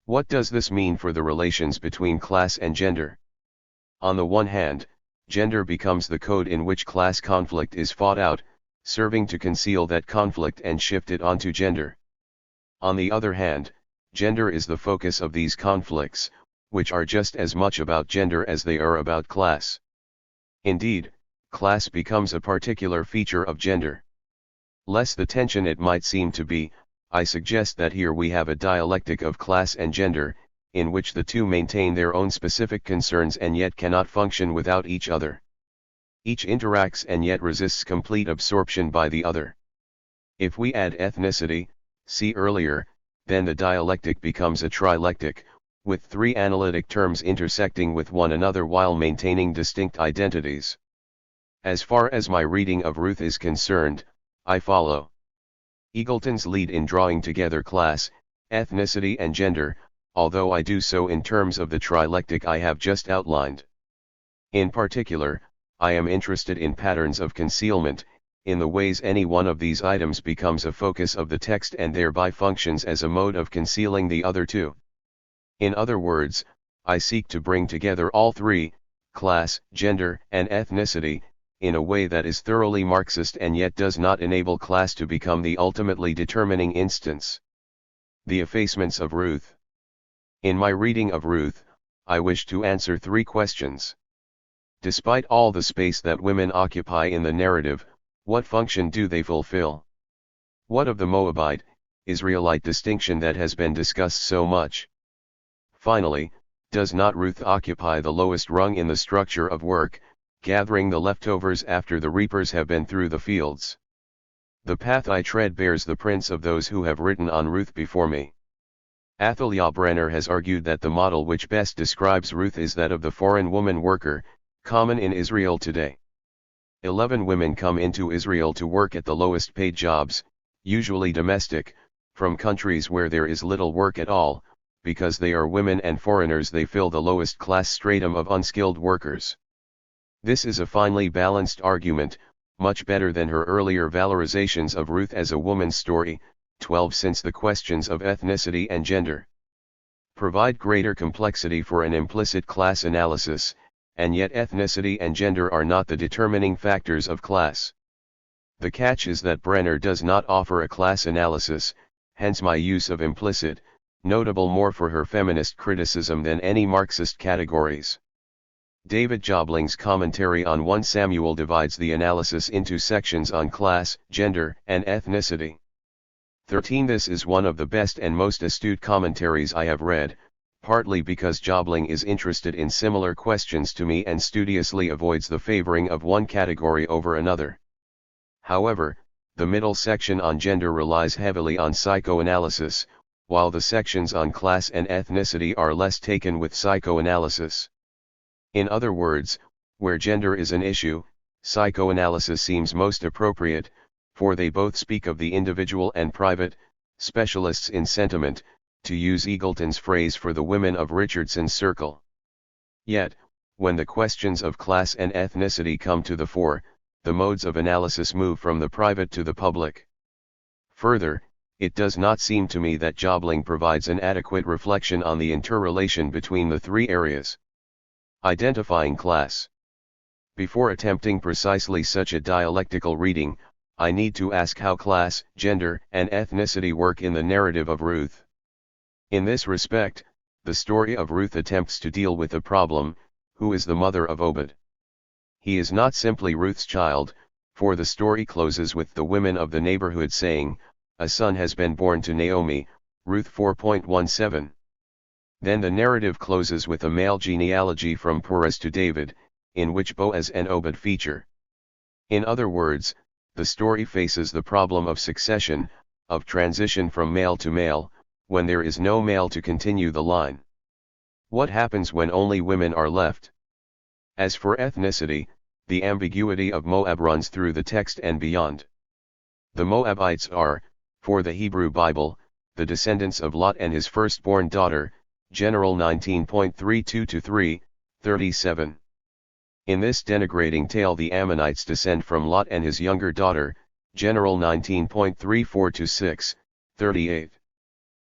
What does this mean for the relations between class and gender? On the one hand, gender becomes the code in which class conflict is fought out, serving to conceal that conflict and shift it onto gender. On the other hand, gender is the focus of these conflicts, which are just as much about gender as they are about class. Indeed, class becomes a particular feature of gender. Less the tension it might seem to be, I suggest that here we have a dialectic of class and gender, in which the two maintain their own specific concerns and yet cannot function without each other. Each interacts and yet resists complete absorption by the other. If we add ethnicity, see earlier, then the dialectic becomes a trilectic, with three analytic terms intersecting with one another while maintaining distinct identities. As far as my reading of Ruth is concerned, I follow Eagleton's lead in drawing together class, ethnicity and gender, although I do so in terms of the trilectic I have just outlined. In particular, I am interested in patterns of concealment, in the ways any one of these items becomes a focus of the text and thereby functions as a mode of concealing the other two. In other words, I seek to bring together all three, class, gender, and ethnicity, in a way that is thoroughly Marxist and yet does not enable class to become the ultimately determining instance. The effacements of Ruth. In my reading of Ruth, I wish to answer three questions. Despite all the space that women occupy in the narrative, what function do they fulfill? What of the Moabite, Israelite distinction that has been discussed so much? Finally, does not Ruth occupy the lowest rung in the structure of work, gathering the leftovers after the reapers have been through the fields? The path I tread bears the prints of those who have written on Ruth before me. Athaliah Brenner has argued that the model which best describes Ruth is that of the foreign woman worker, common in Israel today. 11 women come into Israel to work at the lowest paid jobs, usually domestic, from countries where there is little work at all. Because they are women and foreigners, they fill the lowest class stratum of unskilled workers. This is a finely balanced argument, much better than her earlier valorizations of Ruth as a woman's story, 12, since the questions of ethnicity and gender provide greater complexity for an implicit class analysis, and yet ethnicity and gender are not the determining factors of class. The catch is that Brenner does not offer a class analysis, hence my use of implicit, notable more for her feminist criticism than any Marxist categories. David Jobling's commentary on 1 Samuel divides the analysis into sections on class, gender, and ethnicity. 13. This is one of the best and most astute commentaries I have read, partly because Jobling is interested in similar questions to me and studiously avoids the favoring of one category over another. However, the middle section on gender relies heavily on psychoanalysis, while the sections on class and ethnicity are less taken with psychoanalysis. In other words, where gender is an issue, psychoanalysis seems most appropriate, for they both speak of the individual and private, specialists in sentiment, to use Eagleton's phrase for the women of Richardson's circle. Yet, when the questions of class and ethnicity come to the fore, the modes of analysis move from the private to the public. Further, it does not seem to me that Jobling provides an adequate reflection on the interrelation between the three areas. Identifying class. Before attempting precisely such a dialectical reading, I need to ask how class, gender, and ethnicity work in the narrative of Ruth. In this respect, the story of Ruth attempts to deal with the problem, who is the mother of Obed? He is not simply Ruth's child, for the story closes with the women of the neighborhood saying, "A son has been born to Naomi," Ruth 4.17. Then the narrative closes with a male genealogy from Perez to David, in which Boaz and Obed feature. In other words, the story faces the problem of succession, of transition from male to male, when there is no male to continue the line. What happens when only women are left? As for ethnicity, the ambiguity of Moab runs through the text and beyond. The Moabites are, for the Hebrew Bible, the descendants of Lot and his firstborn daughter, General 19.32-3, 37. In this denigrating tale the Ammonites descend from Lot and his younger daughter, General 19.34-6, 38.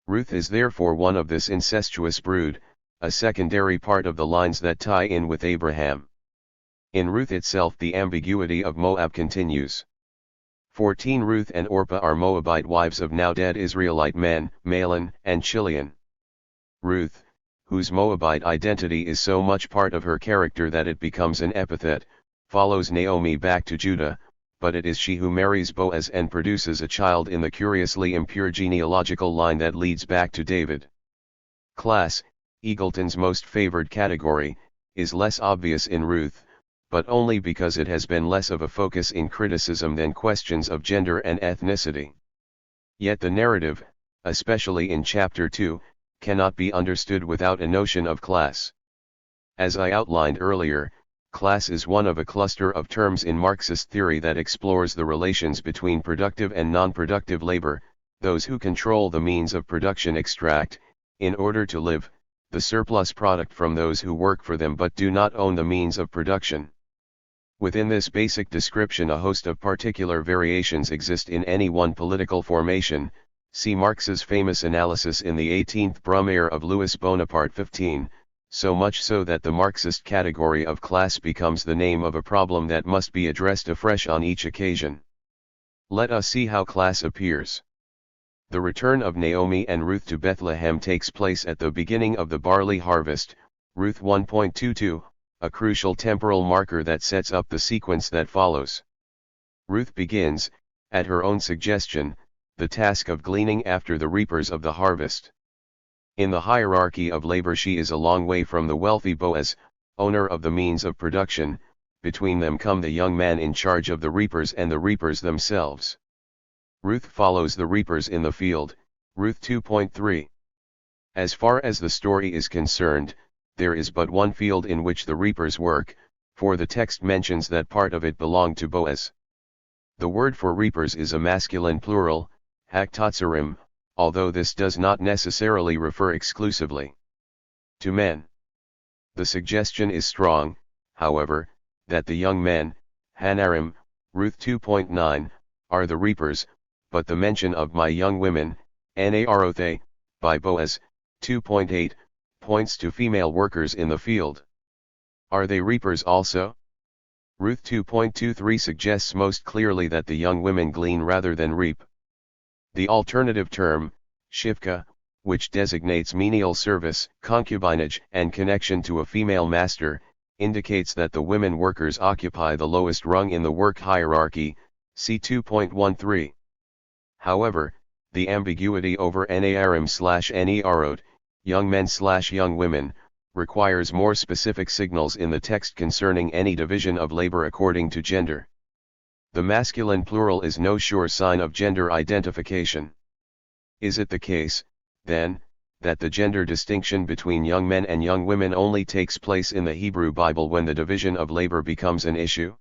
Ruth is therefore one of this incestuous brood, a secondary part of the lines that tie in with Abraham. In Ruth itself the ambiguity of Moab continues. 14. Ruth and Orpah are Moabite wives of now dead Israelite men, Mahlon and Chilion. Ruth, whose Moabite identity is so much part of her character that it becomes an epithet, follows Naomi back to Judah, but it is she who marries Boaz and produces a child in the curiously impure genealogical line that leads back to David. Class, Eagleton's most favored category, is less obvious in Ruth, but only because it has been less of a focus in criticism than questions of gender and ethnicity. Yet the narrative, especially in Chapter 2, cannot be understood without a notion of class. As I outlined earlier, class is one of a cluster of terms in Marxist theory that explores the relations between productive and non-productive labor. Those who control the means of production extract, in order to live, the surplus product from those who work for them but do not own the means of production. Within this basic description a host of particular variations exist in any one political formation. See Marx's famous analysis in the 18th Brumaire of Louis Bonaparte 15, so much so that the Marxist category of class becomes the name of a problem that must be addressed afresh on each occasion. Let us see how class appears. The return of Naomi and Ruth to Bethlehem takes place at the beginning of the barley harvest, Ruth 1.22, a crucial temporal marker that sets up the sequence that follows. Ruth begins, at her own suggestion, the task of gleaning after the reapers of the harvest. In the hierarchy of labor she is a long way from the wealthy Boaz, owner of the means of production. Between them come the young man in charge of the reapers and the reapers themselves. Ruth follows the reapers in the field, Ruth 2.3. As far as the story is concerned, there is but one field in which the reapers work, for the text mentions that part of it belonged to Boaz. The word for reapers is a masculine plural, haktotzarim, although this does not necessarily refer exclusively to men. The suggestion is strong, however, that the young men, Hanarim, Ruth 2.9, are the reapers, but the mention of my young women, Naarothe, by Boaz, 2.8, points to female workers in the field. Are they reapers also? Ruth 2.23 suggests most clearly that the young women glean rather than reap. The alternative term, shivka, which designates menial service, concubinage, and connection to a female master, indicates that the women workers occupy the lowest rung in the work hierarchy, see 2.13. However, the ambiguity over Naarim/Nearot, young men/young women, requires more specific signals in the text concerning any division of labor according to gender. The masculine plural is no sure sign of gender identification. Is it the case, then, that the gender distinction between young men and young women only takes place in the Hebrew Bible when the division of labor becomes an issue?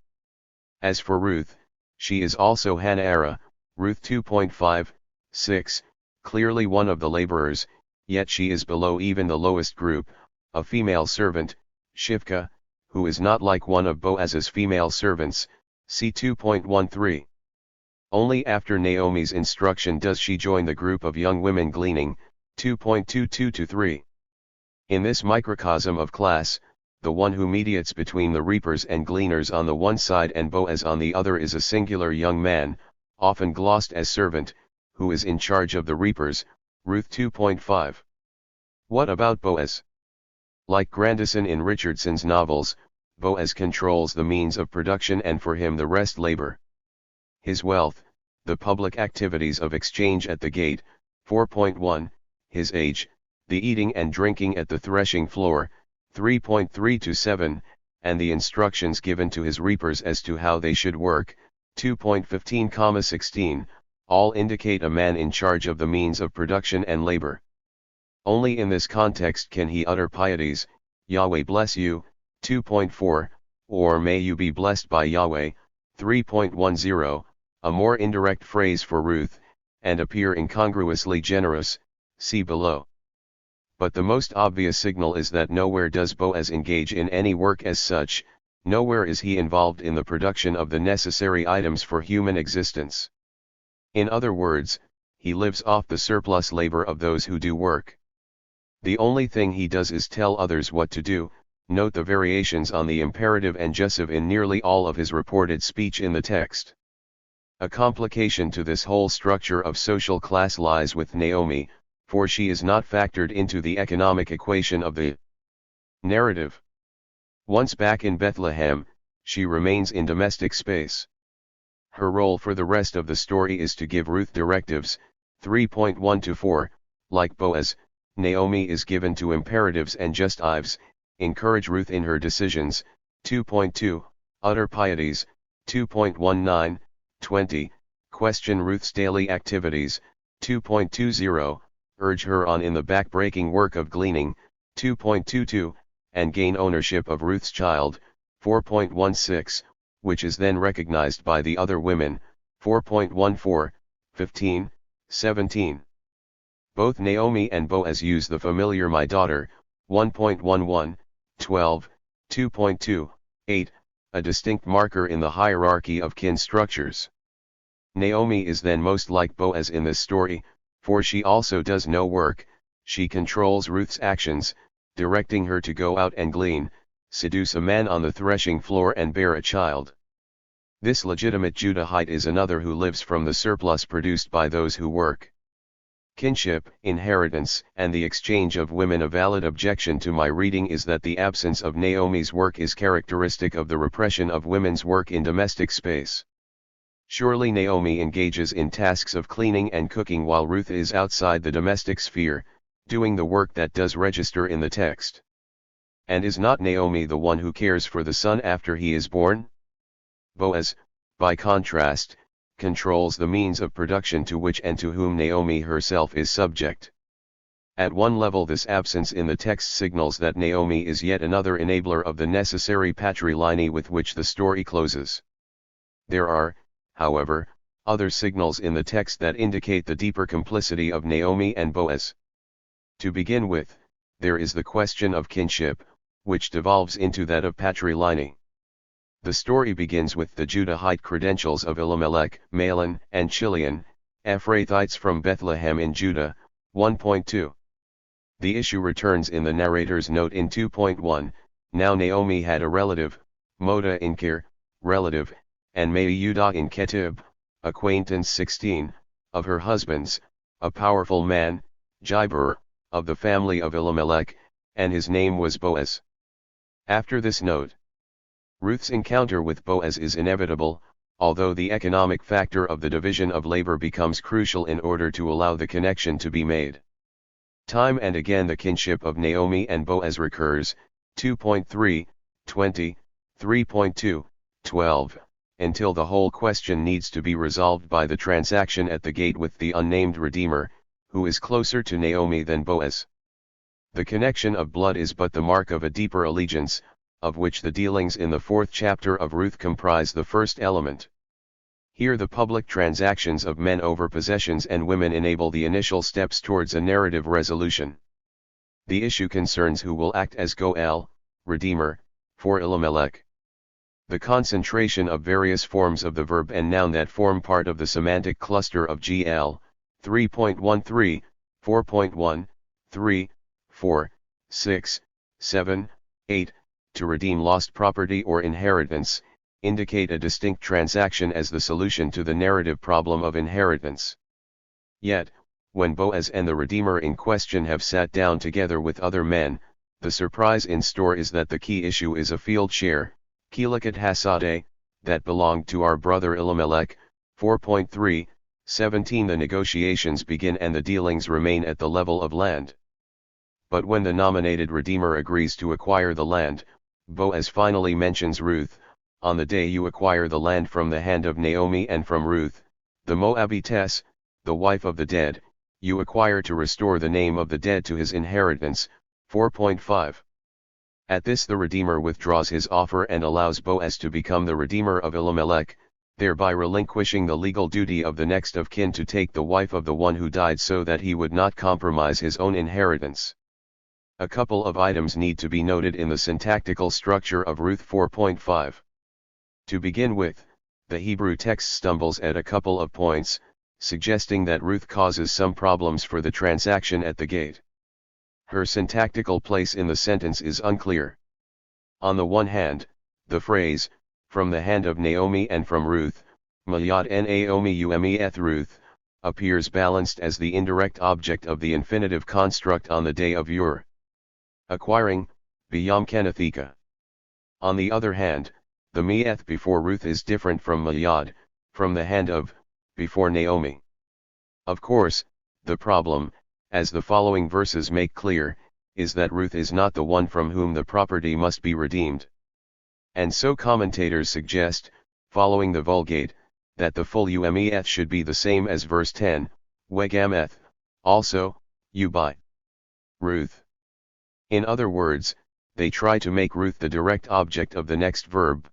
As for Ruth, she is also Hanaara, Ruth 2.5, 6, clearly one of the laborers, yet she is below even the lowest group, a female servant, Shivka, who is not like one of Boaz's female servants, see 2.13. Only after Naomi's instruction does she join the group of young women gleaning, 2.22-3. In this microcosm of class, the one who mediates between the reapers and gleaners on the one side and Boaz on the other is a singular young man, often glossed as servant, who is in charge of the reapers, Ruth 2.5. What about Boaz? Like Grandison in Richardson's novels, Boaz controls the means of production and for him the rest labor. His wealth, the public activities of exchange at the gate, 4.1, his age, the eating and drinking at the threshing floor, 3.3-7, and the instructions given to his reapers as to how they should work, 2.15-16, all indicate a man in charge of the means of production and labor. Only in this context can he utter pieties, Yahweh bless you, 2.4, or may you be blessed by Yahweh, 3.10, a more indirect phrase for Ruth, and appear incongruously generous, see below. But the most obvious signal is that nowhere does Boaz engage in any work as such, nowhere is he involved in the production of the necessary items for human existence. In other words, he lives off the surplus labor of those who do work. The only thing he does is tell others what to do. Note the variations on the imperative and jussive in nearly all of his reported speech in the text. A complication to this whole structure of social class lies with Naomi, for she is not factored into the economic equation of the narrative. Once back in Bethlehem, she remains in domestic space. Her role for the rest of the story is to give Ruth directives, 3.1-4, like Boaz, Naomi is given to imperatives and justives, encourage Ruth in her decisions, 2.2, utter pieties, 2.19, 20, question Ruth's daily activities, 2.20, urge her on in the back-breaking work of gleaning, 2.22, and gain ownership of Ruth's child, 4.16, which is then recognized by the other women, 4.14, 15, 17. Both Naomi and Boaz use the familiar my daughter, 1.11, 12, 2.2, 8, a distinct marker in the hierarchy of kin structures. Naomi is then most like Boaz in this story, for she also does no work, she controls Ruth's actions, directing her to go out and glean, seduce a man on the threshing floor and bear a child. This legitimate Judahite is another who lives from the surplus produced by those who work. Kinship, inheritance, and the exchange of women. A valid objection to my reading is that the absence of Naomi's work is characteristic of the repression of women's work in domestic space. Surely Naomi engages in tasks of cleaning and cooking while Ruth is outside the domestic sphere, doing the work that does register in the text. And is not Naomi the one who cares for the son after he is born? Boaz, by contrast, controls the means of production to which and to whom Naomi herself is subject. At one level, this absence in the text signals that Naomi is yet another enabler of the necessary patrilineal with which the story closes. There are, however, other signals in the text that indicate the deeper complicity of Naomi and Boaz. To begin with, there is the question of kinship, which devolves into that of patrilineal. The story begins with the Judahite credentials of Elimelech, Mahlon, and Chilion, Ephrathites from Bethlehem in Judah, 1.2. The issue returns in the narrator's note in 2.1, now Naomi had a relative, Moda in Kir, relative, and Meudah in Ketib, acquaintance 16, of her husband's, a powerful man, Jibber, of the family of Elimelech, and his name was Boaz. After this note, Ruth's encounter with Boaz is inevitable, although the economic factor of the division of labor becomes crucial in order to allow the connection to be made. Time and again the kinship of Naomi and Boaz recurs, 2.3, 20, 3.2, 12, until the whole question needs to be resolved by the transaction at the gate with the unnamed Redeemer, who is closer to Naomi than Boaz. The connection of blood is but the mark of a deeper allegiance, of which the dealings in the 4th chapter of Ruth comprise the first element. Here the public transactions of men over possessions and women enable the initial steps towards a narrative resolution. The issue concerns who will act as Goel, Redeemer, for Elimelech. The concentration of various forms of the verb and noun that form part of the semantic cluster of GL, 3.13, 4.1, 3, 4, 6, 7, 8, to redeem lost property or inheritance, indicate a distinct transaction as the solution to the narrative problem of inheritance. Yet, when Boaz and the Redeemer in question have sat down together with other men, the surprise in store is that the key issue is a field share, Kilikat Hasadeh, that belonged to our brother Elimelech, 4.3, 17. The negotiations begin and the dealings remain at the level of land. But when the nominated Redeemer agrees to acquire the land, Boaz finally mentions Ruth. On the day you acquire the land from the hand of Naomi and from Ruth, the Moabitess, the wife of the dead, you acquire to restore the name of the dead to his inheritance, 4.5. At this the Redeemer withdraws his offer and allows Boaz to become the Redeemer of Elimelech, thereby relinquishing the legal duty of the next of kin to take the wife of the one who died so that he would not compromise his own inheritance. A couple of items need to be noted in the syntactical structure of Ruth 4.5. To begin with, the Hebrew text stumbles at a couple of points, suggesting that Ruth causes some problems for the transaction at the gate. Her syntactical place in the sentence is unclear. On the one hand, the phrase, from the hand of Naomi and from Ruth, Mayad Naomi Umeth Ruth, appears balanced as the indirect object of the infinitive construct on the day of Ur. Acquiring, Biyam Kenathika. On the other hand, the Meeth before Ruth is different from Mayad, from the hand of, before Naomi. Of course, the problem, as the following verses make clear, is that Ruth is not the one from whom the property must be redeemed. And so commentators suggest, following the Vulgate, that the full Umeth should be the same as verse 10, Wegameth, also, you by Ruth. In other words, they try to make Ruth the direct object of the next verb.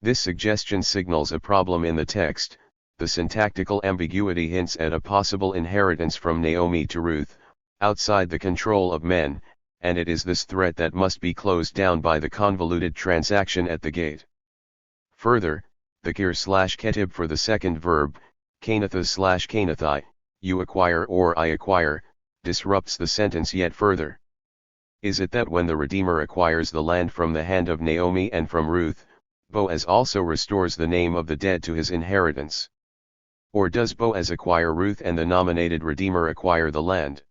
This suggestion signals a problem in the text. The syntactical ambiguity hints at a possible inheritance from Naomi to Ruth, outside the control of men, and it is this threat that must be closed down by the convoluted transaction at the gate. The kir/ketib for the second verb, kanatha/kanathai, you acquire or I acquire, disrupts the sentence yet further. Is it that when the Redeemer acquires the land from the hand of Naomi and from Ruth, Boaz also restores the name of the dead to his inheritance? Or does Boaz acquire Ruth and the nominated Redeemer acquire the land?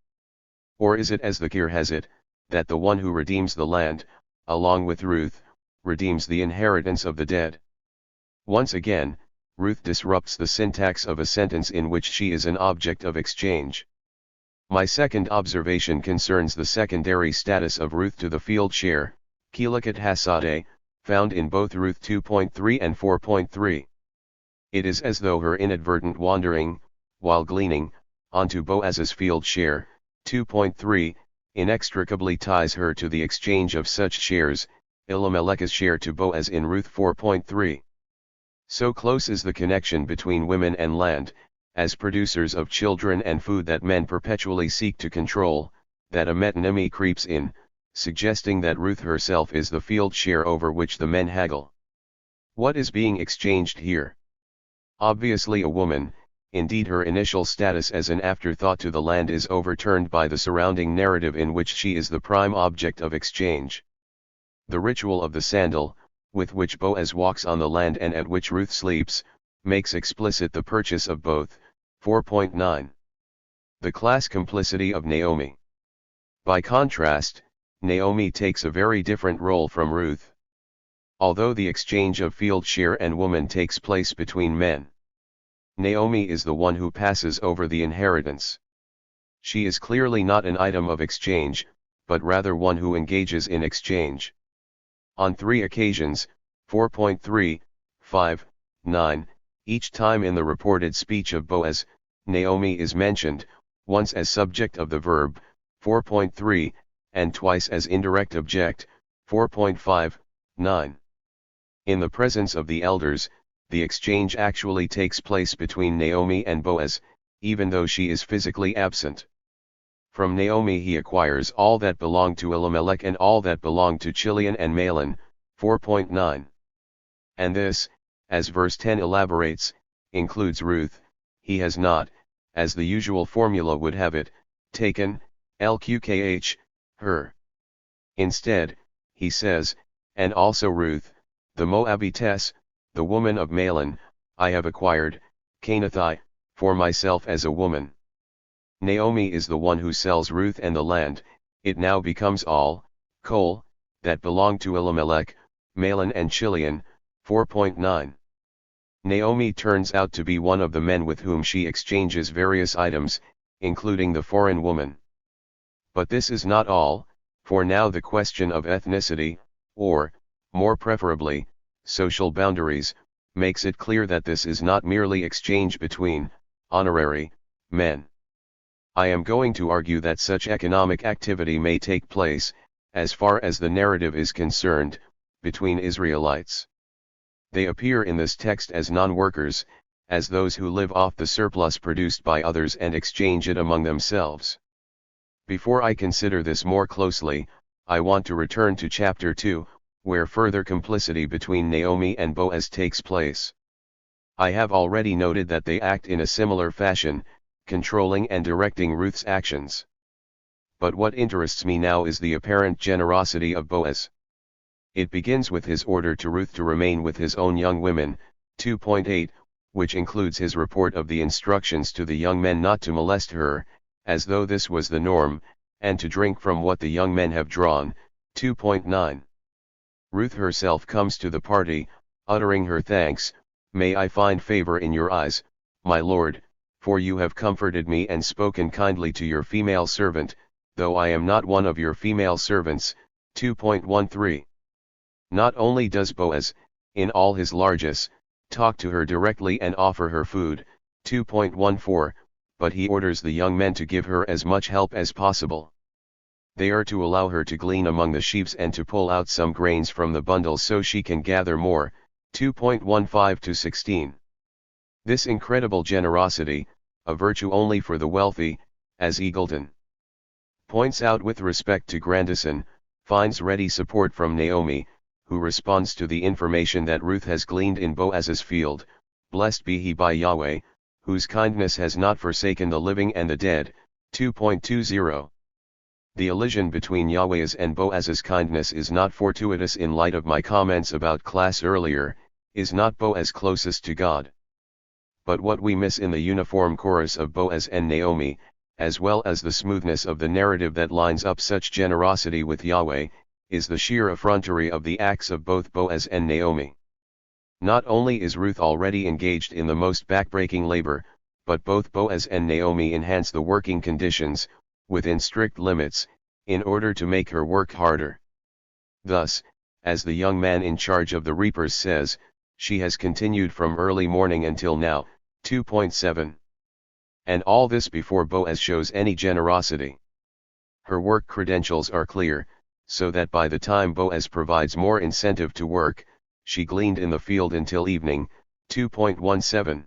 Or is it as the Quir has it, that the one who redeems the land, along with Ruth, redeems the inheritance of the dead? Once again, Ruth disrupts the syntax of a sentence in which she is an object of exchange. My second observation concerns the secondary status of Ruth to the field share, Kilikat Hasade, found in both Ruth 2.3 and 4.3. It is as though her inadvertent wandering, while gleaning, onto Boaz's field share, 2.3, inextricably ties her to the exchange of such shares, Elimelech's share to Boaz in Ruth 4.3. So close is the connection between women and land, as producers of children and food that men perpetually seek to control, that a metonymy creeps in, suggesting that Ruth herself is the field share over which the men haggle. What is being exchanged here? Obviously a woman, indeed her initial status as an afterthought to the land is overturned by the surrounding narrative in which she is the prime object of exchange. The ritual of the sandal, with which Boaz walks on the land and at which Ruth sleeps, makes explicit the purchase of both. 4.9. The class complicity of Naomi. By contrast, Naomi takes a very different role from Ruth. Although the exchange of field share and woman takes place between men, Naomi is the one who passes over the inheritance. She is clearly not an item of exchange, but rather one who engages in exchange. On 3 occasions, 4.3, 5, 9, each time in the reported speech of Boaz, Naomi is mentioned, once as subject of the verb, 4.3, and twice as indirect object, 4.5, 9. In the presence of the elders, the exchange actually takes place between Naomi and Boaz, even though she is physically absent. From Naomi he acquires all that belonged to Elimelech and all that belonged to Chilion and Mahlon, 4.9. And this, as verse 10 elaborates, includes Ruth. He has not, as the usual formula would have it, taken, LQKH, her. Instead, he says, and also Ruth, the Moabitess, the woman of Mahlon, I have acquired, Canathai, for myself as a woman. Naomi is the one who sells Ruth and the land. It now becomes all, Cole, that belonged to Elimelech, Mahlon and Chilion, 4.9. Naomi turns out to be one of the men with whom she exchanges various items, including the foreign woman. But this is not all, for now the question of ethnicity, or, more preferably, social boundaries, makes it clear that this is not merely exchange between, honorary, men. I am going to argue that such economic activity may take place, as far as the narrative is concerned, between Israelites. They appear in this text as non-workers, as those who live off the surplus produced by others and exchange it among themselves. Before I consider this more closely, I want to return to chapter 2, where further complicity between Naomi and Boaz takes place. I have already noted that they act in a similar fashion, controlling and directing Ruth's actions. But what interests me now is the apparent generosity of Boaz. It begins with his order to Ruth to remain with his own young women, 2.8, which includes his report of the instructions to the young men not to molest her, as though this was the norm, and to drink from what the young men have drawn, 2.9. Ruth herself comes to the party, uttering her thanks, "May I find favor in your eyes, my lord, for you have comforted me and spoken kindly to your female servant, though I am not one of your female servants," 2.13. Not only does Boaz, in all his largesse, talk to her directly and offer her food, 2.14, but he orders the young men to give her as much help as possible. They are to allow her to glean among the sheaves and to pull out some grains from the bundles so she can gather more, 2.15-16. This incredible generosity, a virtue only for the wealthy, as Eagleton points out with respect to Grandison, finds ready support from Naomi, who responds to the information that Ruth has gleaned in Boaz's field, "Blessed be he by Yahweh, whose kindness has not forsaken the living and the dead," 2.20. The elision between Yahweh's and Boaz's kindness is not fortuitous in light of my comments about class earlier. Is not Boaz closest to God? But what we miss in the uniform chorus of Boaz and Naomi, as well as the smoothness of the narrative that lines up such generosity with Yahweh, is the sheer effrontery of the acts of both Boaz and Naomi. Not only is Ruth already engaged in the most backbreaking labor, but both Boaz and Naomi enhance the working conditions, within strict limits, in order to make her work harder. Thus, as the young man in charge of the reapers says, she has continued from early morning until now. 2.7. And all this before Boaz shows any generosity. Her work credentials are clear, so that by the time Boaz provides more incentive to work, she gleaned in the field until evening. 2.17.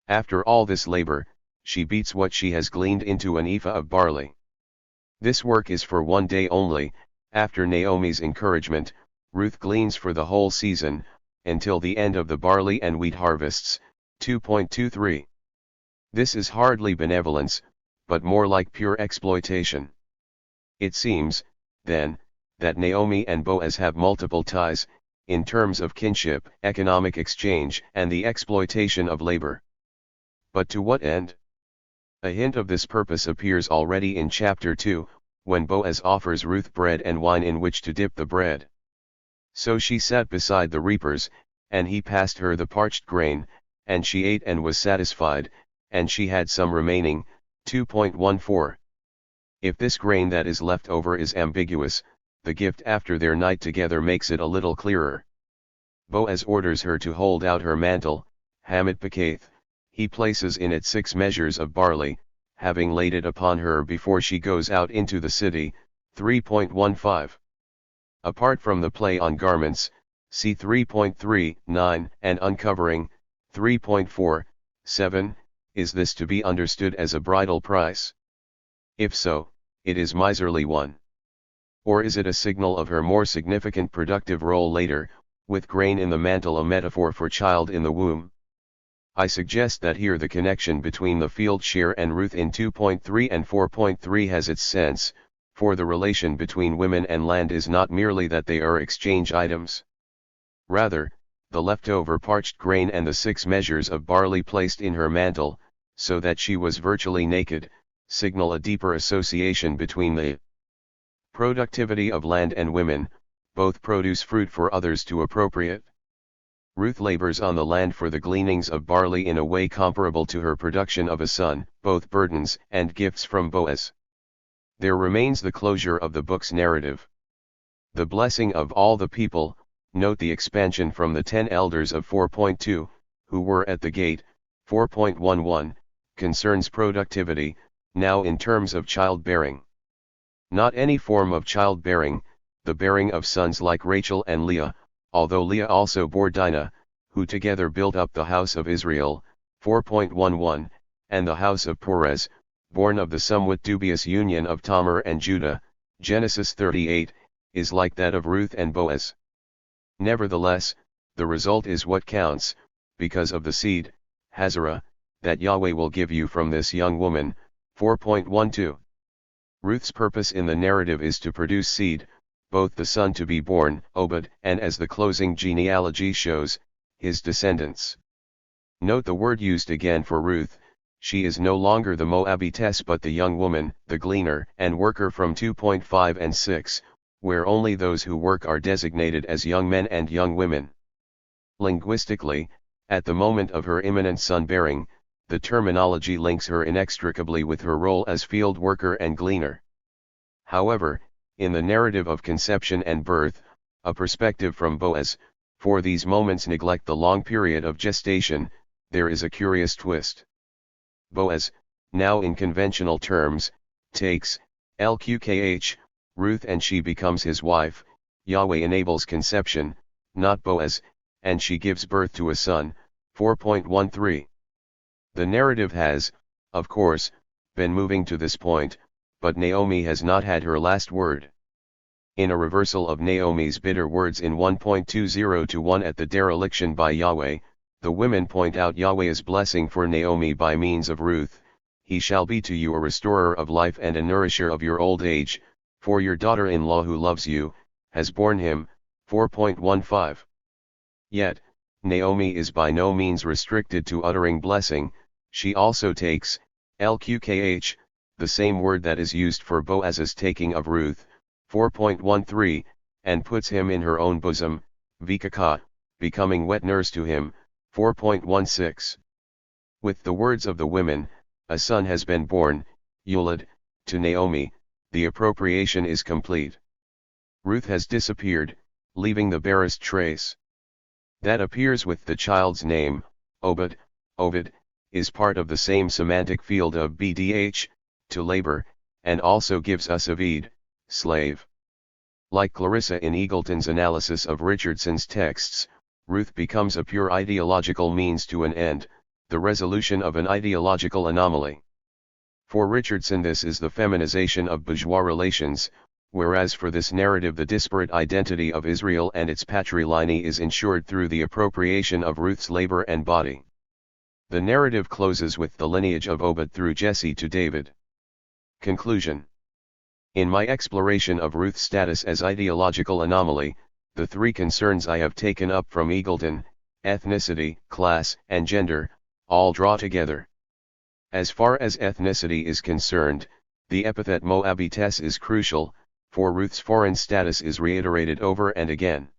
After all this labor, she beats what she has gleaned into an ephah of barley. This work is for one day only. After Naomi's encouragement, Ruth gleans for the whole season, until the end of the barley and wheat harvests. 2.23. This is hardly benevolence, but more like pure exploitation. It seems, then, that Naomi and Boaz have multiple ties, in terms of kinship, economic exchange, and the exploitation of labor. But to what end? A hint of this purpose appears already in chapter 2, when Boaz offers Ruth bread and wine in which to dip the bread. So she sat beside the reapers, and he passed her the parched grain, and she ate and was satisfied, and she had some remaining. 2.14. If this grain that is left over is ambiguous, the gift after their night together makes it a little clearer. Boaz orders her to hold out her mantle, Hamid Pekath. He places in it 6 measures of barley, having laid it upon her before she goes out into the city. 3.15. Apart from the play on garments, see 3.39, and uncovering, 3.47, is this to be understood as a bridal price? If so, it is miserly one. Or is it a signal of her more significant productive role later, with grain in the mantle a metaphor for child in the womb? I suggest that here the connection between the field share and Ruth in 2.3 and 4.3 has its sense, for the relation between women and land is not merely that they are exchange items. Rather, the leftover parched grain and the 6 measures of barley placed in her mantle, so that she was virtually naked, signal a deeper association between the productivity of land and women. Both produce fruit for others to appropriate. Ruth labors on the land for the gleanings of barley in a way comparable to her production of a son, both burdens and gifts from Boaz. There remains the closure of the book's narrative. The blessing of all the people, note the expansion from the 10 elders of 4.2, who were at the gate. 4.11, concerns productivity, now in terms of childbearing. Not any form of childbearing, the bearing of sons like Rachel and Leah, although Leah also bore Dinah, who together built up the house of Israel. 4.11, and the house of Perez, born of the somewhat dubious union of Tamar and Judah. Genesis 38, is like that of Ruth and Boaz. Nevertheless, the result is what counts, because of the seed, Hazarah, that Yahweh will give you from this young woman. 4.12. Ruth's purpose in the narrative is to produce seed, both the son to be born, Obed, and as the closing genealogy shows, his descendants. Note the word used again for Ruth. She is no longer the Moabitess but the young woman, the gleaner and worker from 2.5 and 6, where only those who work are designated as young men and young women. Linguistically, at the moment of her imminent son-bearing, the terminology links her inextricably with her role as field worker and gleaner. However, in the narrative of conception and birth, a perspective from Boaz, for these moments neglect the long period of gestation. There is a curious twist. Boaz, now in conventional terms, takes LQKH, Ruth, and she becomes his wife. Yahweh enables conception, not Boaz, and she gives birth to a son. 4.13. The narrative has, of course, been moving to this point, but Naomi has not had her last word. In a reversal of Naomi's bitter words in 1.20-1 at the dereliction by Yahweh, the women point out Yahweh's blessing for Naomi by means of Ruth. he shall be to you a restorer of life and a nourisher of your old age, for your daughter-in-law who loves you, has borne him. 4.15. Yet, Naomi is by no means restricted to uttering blessing, she also takes, lqkh, the same word that is used for Boaz's taking of Ruth, 4.13, and puts him in her own bosom, vikaka, becoming wet nurse to him, 4.16. With the words of the women, a son has been born, Yulad, to Naomi, the appropriation is complete. Ruth has disappeared, leaving the barest trace. That appears with the child's name, Obed, Ovid, is part of the same semantic field of bdh, to labor, and also gives us Avid, slave. Like Clarissa in Eagleton's analysis of Richardson's texts, Ruth becomes a pure ideological means to an end, the resolution of an ideological anomaly. For Richardson this is the feminization of bourgeois relations, whereas for this narrative the disparate identity of Israel and its patrilineal is ensured through the appropriation of Ruth's labor and body. The narrative closes with the lineage of Obed through Jesse to David. Conclusion. In my exploration of Ruth's status as ideological anomaly, the three concerns I have taken up from Eagleton, ethnicity, class, and gender, all draw together. As far as ethnicity is concerned, the epithet Moabitess is crucial, for Ruth's foreign status is reiterated over and again.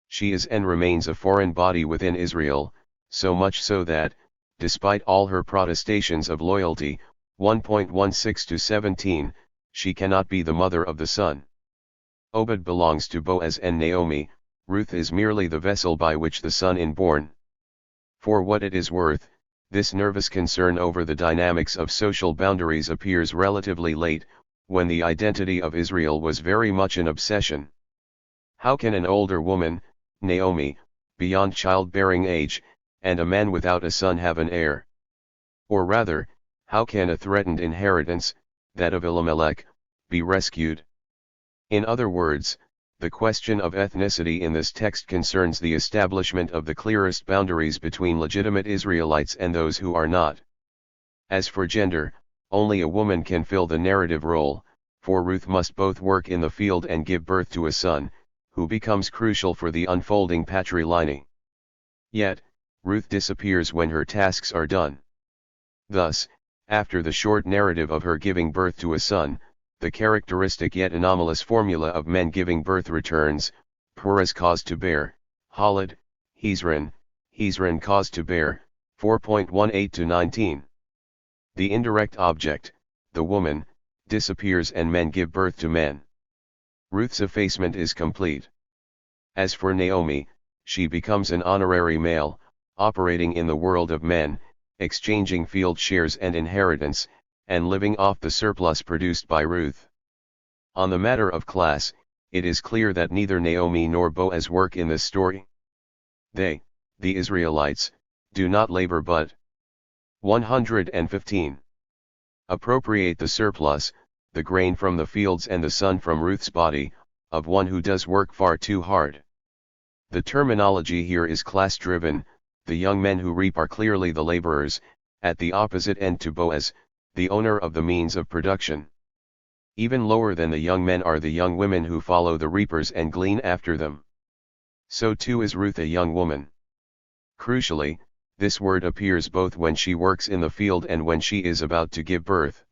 She is and remains a foreign body within Israel, so much so that, despite all her protestations of loyalty, 1.16-17, she cannot be the mother of the son. Obed belongs to Boaz and Naomi, Ruth is merely the vessel by which the son is born. For what it is worth, this nervous concern over the dynamics of social boundaries appears relatively late, when the identity of Israel was very much an obsession. How can an older woman, Naomi, beyond childbearing age, and a man without a son have an heir? Or rather, how can a threatened inheritance, that of Elimelech, be rescued? In other words, the question of ethnicity in this text concerns the establishment of the clearest boundaries between legitimate Israelites and those who are not. As for gender, only a woman can fill the narrative role, for Ruth must both work in the field and give birth to a son, who becomes crucial for the unfolding patrilineal. Yet, Ruth disappears when her tasks are done. Thus, after the short narrative of her giving birth to a son, the characteristic yet anomalous formula of men giving birth returns, Puras cause to bear, Halad, Hezron cause to bear, 4.18-19. The indirect object, the woman, disappears and men give birth to men. Ruth's effacement is complete. As for Naomi, she becomes an honorary male, operating in the world of men, exchanging field shares and inheritance, and living off the surplus produced by Ruth. On the matter of class, it is clear that neither Naomi nor Boaz work in this story. They, the Israelites, do not labor but 115. Appropriate the surplus, the grain from the fields and the son from Ruth's body, of one who does work far too hard. The terminology here is class-driven, the young men who reap are clearly the laborers, at the opposite end to Boaz, the owner of the means of production. Even lower than the young men are the young women who follow the reapers and glean after them. So too is Ruth a young woman. Crucially, this word appears both when she works in the field and when she is about to give birth.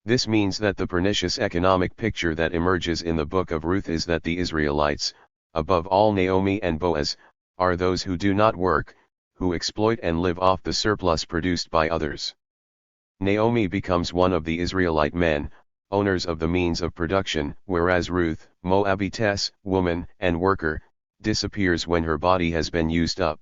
This means that the pernicious economic picture that emerges in the book of Ruth is that the Israelites, above all Naomi and Boaz, are those who do not work, who exploit and live off the surplus produced by others. Naomi becomes one of the Israelite men, owners of the means of production, whereas Ruth, Moabitess, woman and worker, disappears when her body has been used up.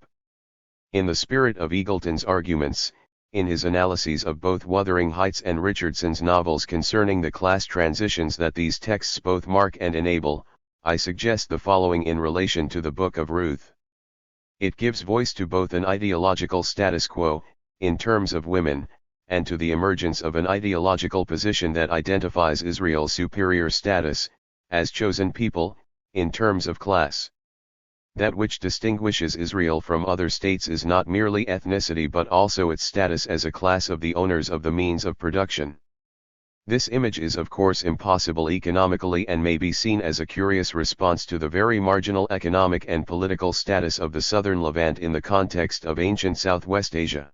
In the spirit of Eagleton's arguments, in his analyses of both Wuthering Heights and Richardson's novels concerning the class transitions that these texts both mark and enable, I suggest the following in relation to the Book of Ruth. It gives voice to both an ideological status quo, in terms of women, and to the emergence of an ideological position that identifies Israel's superior status, as chosen people, in terms of class. That which distinguishes Israel from other states is not merely ethnicity but also its status as a class of the owners of the means of production. This image is of course impossible economically and may be seen as a curious response to the very marginal economic and political status of the southern Levant in the context of ancient Southwest Asia.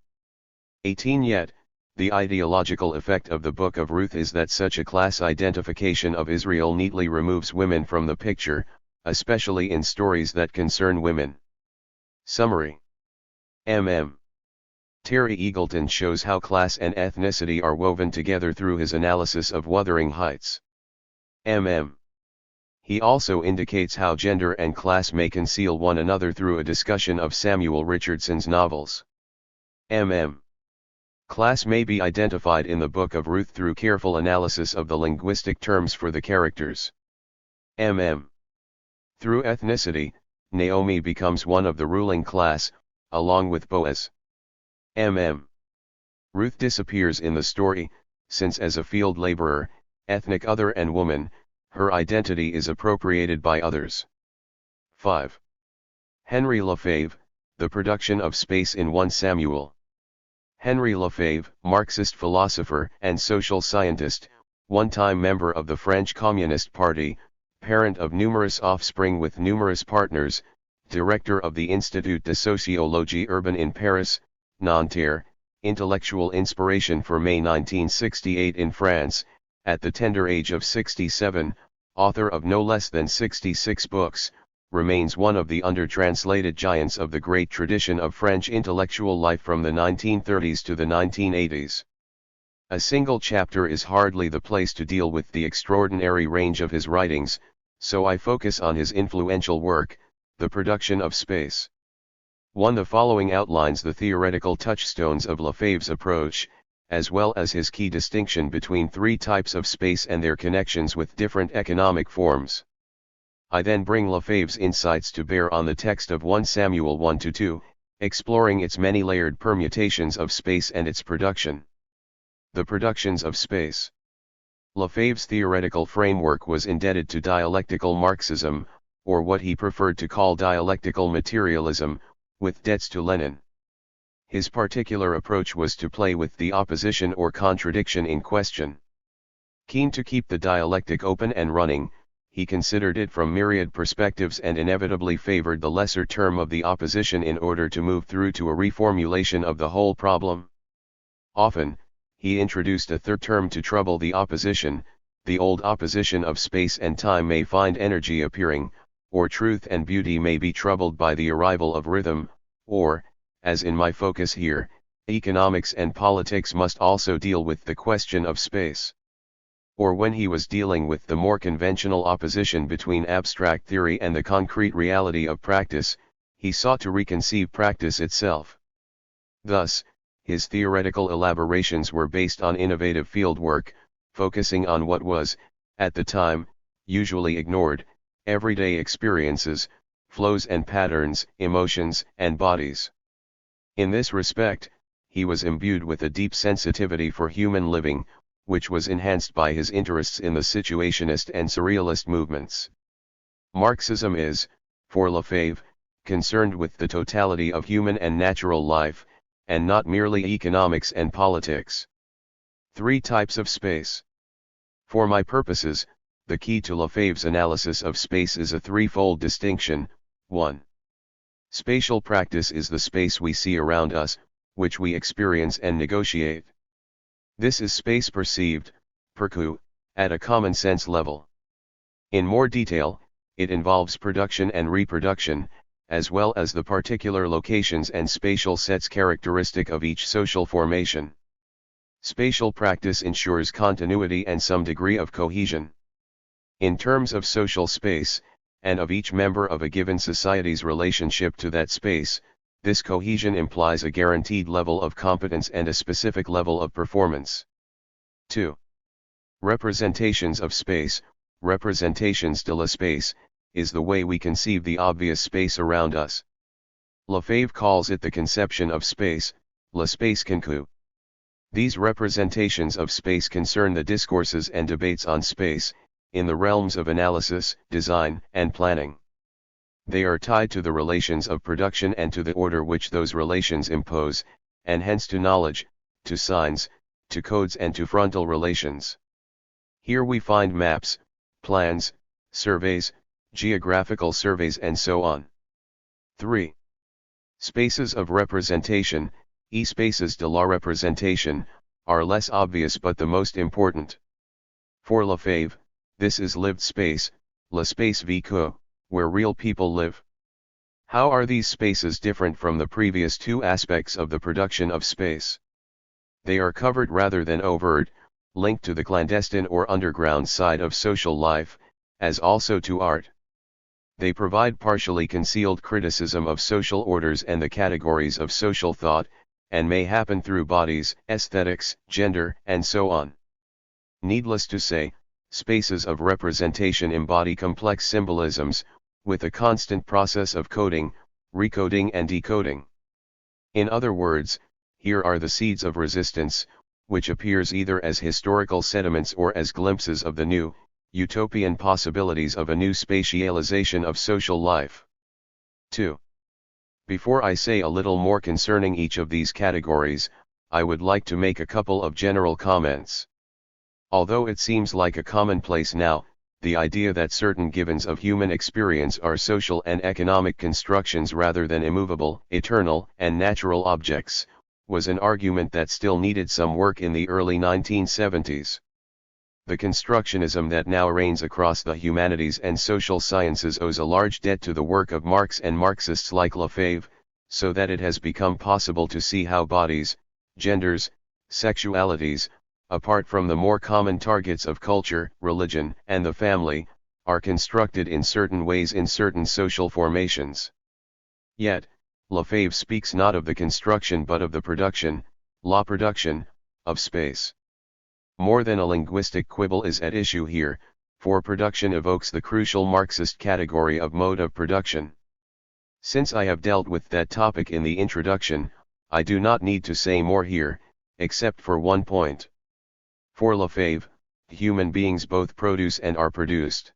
18 Yet, the ideological effect of the Book of Ruth is that such a class identification of Israel neatly removes women from the picture, especially in stories that concern women. Summary. Terry Eagleton shows how class and ethnicity are woven together through his analysis of Wuthering Heights. He also indicates how gender and class may conceal one another through a discussion of Samuel Richardson's novels. Class may be identified in the Book of Ruth through careful analysis of the linguistic terms for the characters. Through ethnicity, Naomi becomes one of the ruling class, along with Boaz. Ruth disappears in the story, since as a field laborer, ethnic other and woman, her identity is appropriated by others. 5. Henry Lefebvre, The Production of Space in 1 Samuel. Henry Lefebvre, Marxist philosopher and social scientist, one-time member of the French Communist Party, parent of numerous offspring with numerous partners, director of the Institut de Sociologie Urbaine in Paris, Nanterre, intellectual inspiration for May 1968 in France, at the tender age of 67, author of no less than 66 books, remains one of the under-translated giants of the great tradition of French intellectual life from the 1930s to the 1980s. A single chapter is hardly the place to deal with the extraordinary range of his writings, so I focus on his influential work, The Production of Space. 1. The following outlines the theoretical touchstones of Lefebvre's approach, as well as his key distinction between three types of space and their connections with different economic forms. I then bring Lefebvre's insights to bear on the text of 1 Samuel 1-2, exploring its many layered permutations of space and its production. The productions of space. Lefebvre's theoretical framework was indebted to dialectical Marxism, or what he preferred to call dialectical materialism, with debts to Lenin. His particular approach was to play with the opposition or contradiction in question. Keen to keep the dialectic open and running, he considered it from myriad perspectives and inevitably favored the lesser term of the opposition in order to move through to a reformulation of the whole problem. Often, he introduced a third term to trouble the opposition. The old opposition of space and time may find energy appearing, or truth and beauty may be troubled by the arrival of rhythm, or, as in my focus here, economics and politics must also deal with the question of space. Or when he was dealing with the more conventional opposition between abstract theory and the concrete reality of practice, he sought to reconceive practice itself. Thus, his theoretical elaborations were based on innovative fieldwork, focusing on what was, at the time, usually ignored, everyday experiences, flows and patterns, emotions and bodies. In this respect, he was imbued with a deep sensitivity for human living, which was enhanced by his interests in the situationist and surrealist movements. Marxism is, for Lefebvre, concerned with the totality of human and natural life, and not merely economics and politics. 3 types of space. For my purposes, the key to Lefebvre's analysis of space is a threefold distinction. 1. Spatial practice is the space we see around us, which we experience and negotiate. This is space perceived, percu, at a common sense level. In more detail, it involves production and reproduction, as well as the particular locations and spatial sets characteristic of each social formation. Spatial practice ensures continuity and some degree of cohesion. In terms of social space, and of each member of a given society's relationship to that space, this cohesion implies a guaranteed level of competence and a specific level of performance. 2. Representations of space, representations de l'espace, is the way we conceive the obvious space around us. Lefebvre calls it the conception of space, l'espace conçu. These representations of space concern the discourses and debates on space, in the realms of analysis, design, and planning. They are tied to the relations of production and to the order which those relations impose, and hence to knowledge, to signs, to codes and to frontal relations. Here we find maps, plans, surveys, geographical surveys and so on. 3. Spaces of representation, spaces de la représentation, are less obvious but the most important. For Lefebvre, this is lived space, l'espace vécu, where real people live. How are these spaces different from the previous two aspects of the production of space? They are covert rather than overt, linked to the clandestine or underground side of social life, as also to art. They provide partially concealed criticism of social orders and the categories of social thought, and may happen through bodies, aesthetics, gender, and so on. Needless to say, spaces of representation embody complex symbolisms, with a constant process of coding, recoding and decoding. In other words, here are the seeds of resistance, which appears either as historical sediments or as glimpses of the new, utopian possibilities of a new spatialization of social life. 2. Before I say a little more concerning each of these categories, I would like to make a couple of general comments. Although it seems like a commonplace now, the idea that certain givens of human experience are social and economic constructions rather than immovable, eternal, and natural objects, was an argument that still needed some work in the early 1970s. The constructionism that now reigns across the humanities and social sciences owes a large debt to the work of Marx and Marxists like Lefebvre, so that it has become possible to see how bodies, genders, sexualities, apart from the more common targets of culture, religion, and the family, are constructed in certain ways in certain social formations. Yet, Lefebvre speaks not of the construction but of the production, la production, of space. More than a linguistic quibble is at issue here, for production evokes the crucial Marxist category of mode of production. Since I have dealt with that topic in the introduction, I do not need to say more here, except for one point. For Lefebvre, human beings both produce and are produced.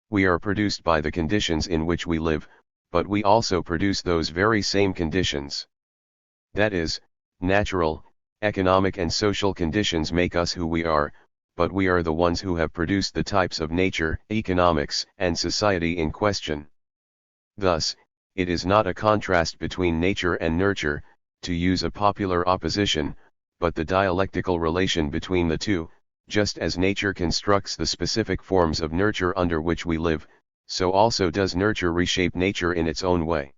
We are produced by the conditions in which we live, but we also produce those very same conditions. That is, natural, economic and social conditions make us who we are, but we are the ones who have produced the types of nature, economics, and society in question. Thus, it is not a contrast between nature and nurture, to use a popular opposition, but the dialectical relation between the two. Just as nature constructs the specific forms of nurture under which we live, so also does nurture reshape nature in its own way.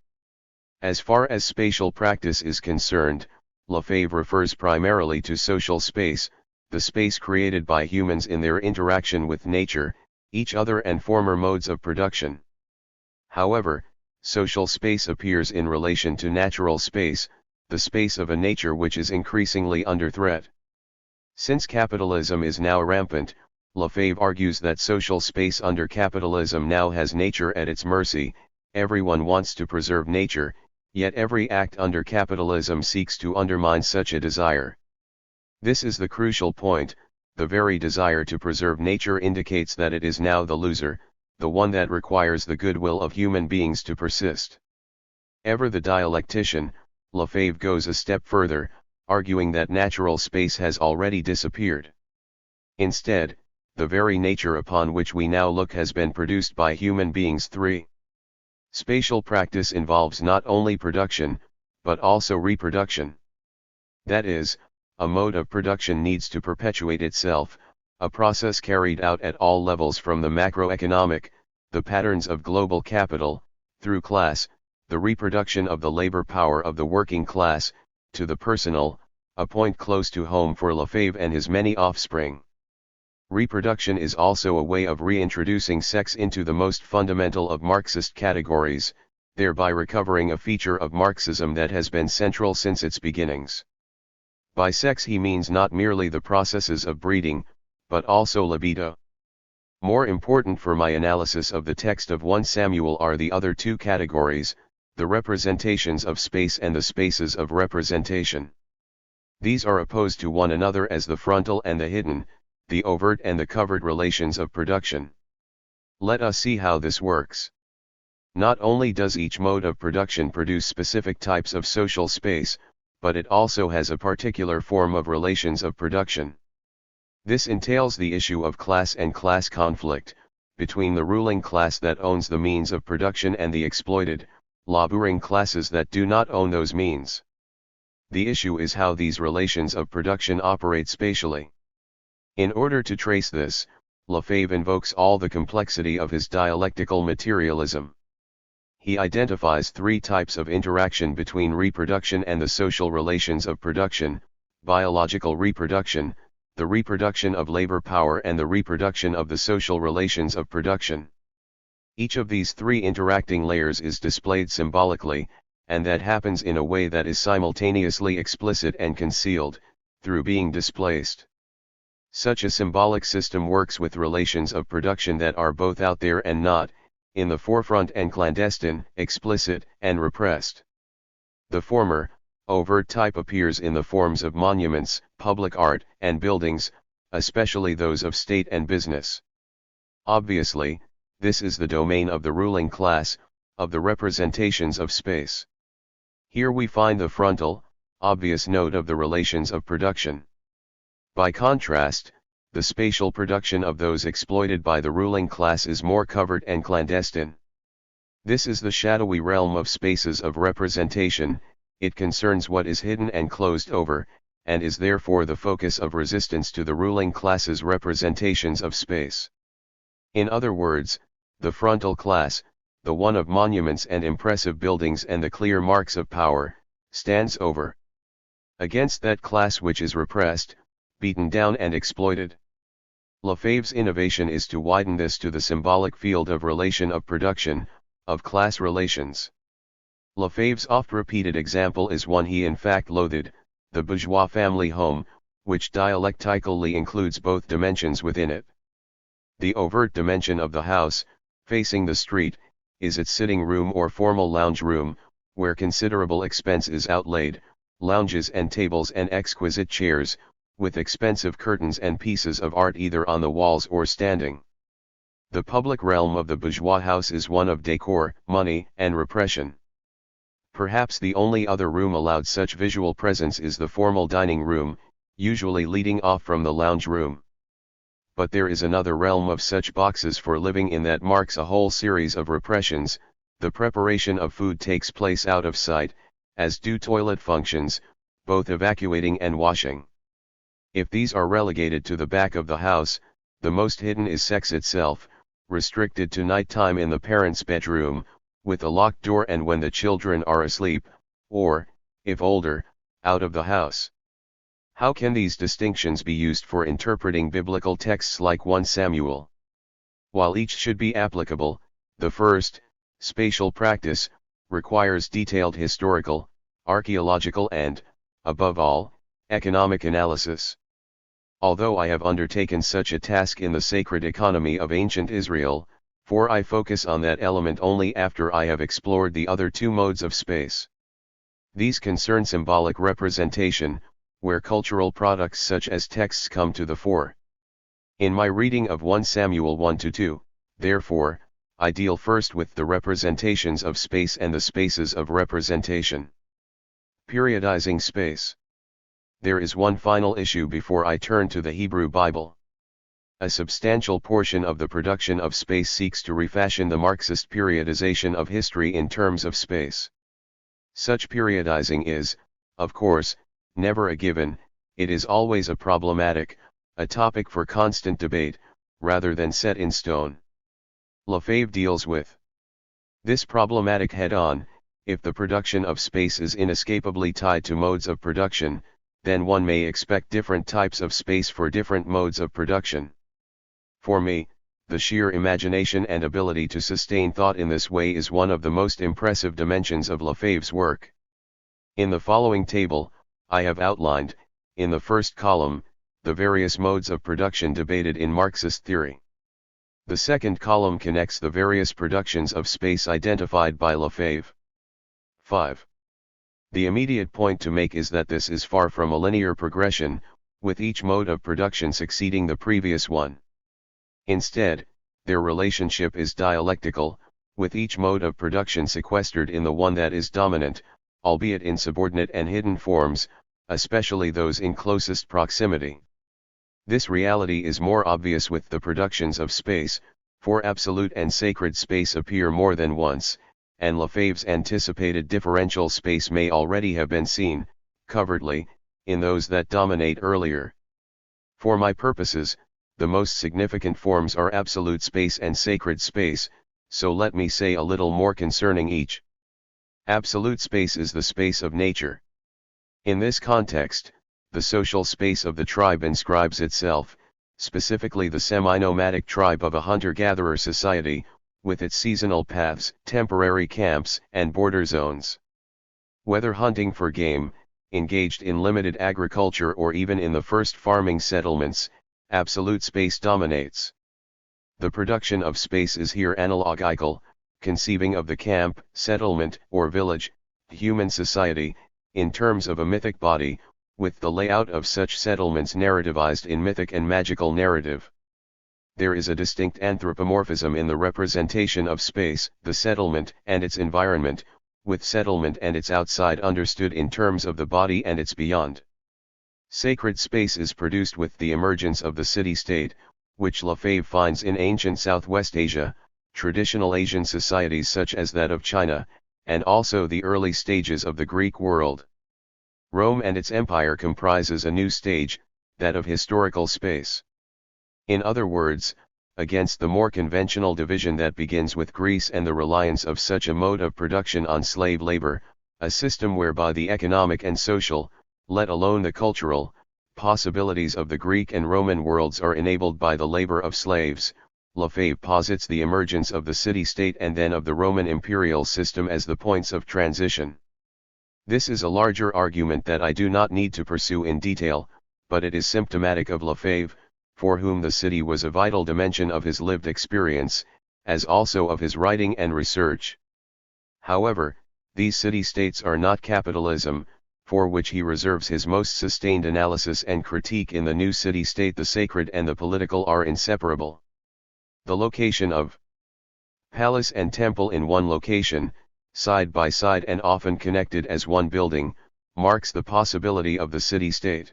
As far as spatial practice is concerned, Lefebvre refers primarily to social space, the space created by humans in their interaction with nature, each other and former modes of production. However, social space appears in relation to natural space, the space of a nature which is increasingly under threat. Since capitalism is now rampant, Lefebvre argues that social space under capitalism now has nature at its mercy. Everyone wants to preserve nature, yet every act under capitalism seeks to undermine such a desire. This is the crucial point. The very desire to preserve nature indicates that it is now the loser, the one that requires the goodwill of human beings to persist. Ever the dialectician, Lefebvre goes a step further, arguing that natural space has already disappeared. Instead, the very nature upon which we now look has been produced by human beings. 3. Spatial practice involves not only production, but also reproduction. That is, a mode of production needs to perpetuate itself, a process carried out at all levels from the macroeconomic, the patterns of global capital, through class, the reproduction of the labor power of the working class, to the personal, a point close to home for Lefebvre and his many offspring. Reproduction is also a way of reintroducing sex into the most fundamental of Marxist categories, thereby recovering a feature of Marxism that has been central since its beginnings. By sex he means not merely the processes of breeding, but also libido. More important for my analysis of the text of 1 Samuel are the other two categories, the representations of space and the spaces of representation. These are opposed to one another as the frontal and the hidden, the overt and the covert relations of production. Let us see how this works. Not only does each mode of production produce specific types of social space, but it also has a particular form of relations of production. This entails the issue of class and class conflict, between the ruling class that owns the means of production and the exploited, laboring classes that do not own those means. The issue is how these relations of production operate spatially. In order to trace this, Lefebvre invokes all the complexity of his dialectical materialism. He identifies three types of interaction between reproduction and the social relations of production: biological reproduction, the reproduction of labor power, and the reproduction of the social relations of production. Each of these three interacting layers is displayed symbolically, and that happens in a way that is simultaneously explicit and concealed, through being displaced. Such a symbolic system works with relations of production that are both out there and not, in the forefront and clandestine, explicit and repressed. The former, overt type appears in the forms of monuments, public art, and buildings, especially those of state and business. Obviously, this is the domain of the ruling class, of the representations of space. Here we find the frontal, obvious node of the relations of production. By contrast, the spatial production of those exploited by the ruling class is more covert and clandestine. This is the shadowy realm of spaces of representation. It concerns what is hidden and closed over, and is therefore the focus of resistance to the ruling class's representations of space. In other words, the frontal class, the one of monuments and impressive buildings and the clear marks of power, stands over against that class which is repressed, beaten down and exploited. Lefebvre's innovation is to widen this to the symbolic field of relation of production, of class relations. Lefebvre's oft-repeated example is one he in fact loathed, the bourgeois family home, which dialectically includes both dimensions within it. The overt dimension of the house, facing the street, is its sitting room or formal lounge room, where considerable expense is outlaid, lounges and tables and exquisite chairs, with expensive curtains and pieces of art either on the walls or standing. The public realm of the bourgeois house is one of decor, money, and repression. Perhaps the only other room allowed such visual presence is the formal dining room, usually leading off from the lounge room. But there is another realm of such boxes for living in that marks a whole series of repressions. The preparation of food takes place out of sight, as do toilet functions, both evacuating and washing. If these are relegated to the back of the house, the most hidden is sex itself, restricted to nighttime in the parents' bedroom, with a locked door and when the children are asleep, or, if older, out of the house. How can these distinctions be used for interpreting biblical texts like 1 Samuel? While each should be applicable, the first, spatial practice, requires detailed historical, archaeological and, above all, economic analysis. Although I have undertaken such a task in the sacred economy of ancient Israel, for I focus on that element only after I have explored the other two modes of space. These concern symbolic representation, where cultural products such as texts come to the fore. In my reading of 1 Samuel 1-2, therefore, I deal first with the representations of space and the spaces of representation. Periodizing space. There is one final issue before I turn to the Hebrew Bible. A substantial portion of the production of space seeks to refashion the Marxist periodization of history in terms of space. Such periodizing is, of course, never a given. It is always a problematic, a topic for constant debate, rather than set in stone. Lefebvre deals with this problematic head-on. If the production of space is inescapably tied to modes of production, then one may expect different types of space for different modes of production. For me, the sheer imagination and ability to sustain thought in this way is one of the most impressive dimensions of Lefebvre's work. In the following table, I have outlined, in the first column, the various modes of production debated in Marxist theory. The second column connects the various productions of space identified by Lefebvre. 5. The immediate point to make is that this is far from a linear progression, with each mode of production succeeding the previous one. Instead, their relationship is dialectical, with each mode of production sequestered in the one that is dominant, albeit in subordinate and hidden forms, especially those in closest proximity. This reality is more obvious with the productions of space, for absolute and sacred space appear more than once, and Lefebvre's anticipated differential space may already have been seen, covertly, in those that dominate earlier. For my purposes, the most significant forms are absolute space and sacred space, so let me say a little more concerning each. Absolute space is the space of nature. In this context, the social space of the tribe inscribes itself, specifically the semi-nomadic tribe of a hunter-gatherer society, with its seasonal paths, temporary camps, and border zones. Whether hunting for game, engaged in limited agriculture or even in the first farming settlements, absolute space dominates. The production of space is here analogical, conceiving of the camp, settlement, or village, human society, in terms of a mythic body, with the layout of such settlements narrativized in mythic and magical narrative. There is a distinct anthropomorphism in the representation of space, the settlement, and its environment, with settlement and its outside understood in terms of the body and its beyond. Sacred space is produced with the emergence of the city-state, which Lefebvre finds in ancient Southwest Asia, traditional Asian societies such as that of China, and also the early stages of the Greek world. Rome and its empire comprises a new stage, that of historical space. In other words, against the more conventional division that begins with Greece and the reliance of such a mode of production on slave labor, a system whereby the economic and social, let alone the cultural, possibilities of the Greek and Roman worlds are enabled by the labor of slaves, Lefebvre posits the emergence of the city-state and then of the Roman imperial system as the points of transition. This is a larger argument that I do not need to pursue in detail, but it is symptomatic of Lefebvre, for whom the city was a vital dimension of his lived experience, as also of his writing and research. However, these city-states are not capitalism, for which he reserves his most sustained analysis and critique. In the new city-state the sacred and the political are inseparable. The location of palace and temple in one location, side by side and often connected as one building, marks the possibility of the city-state.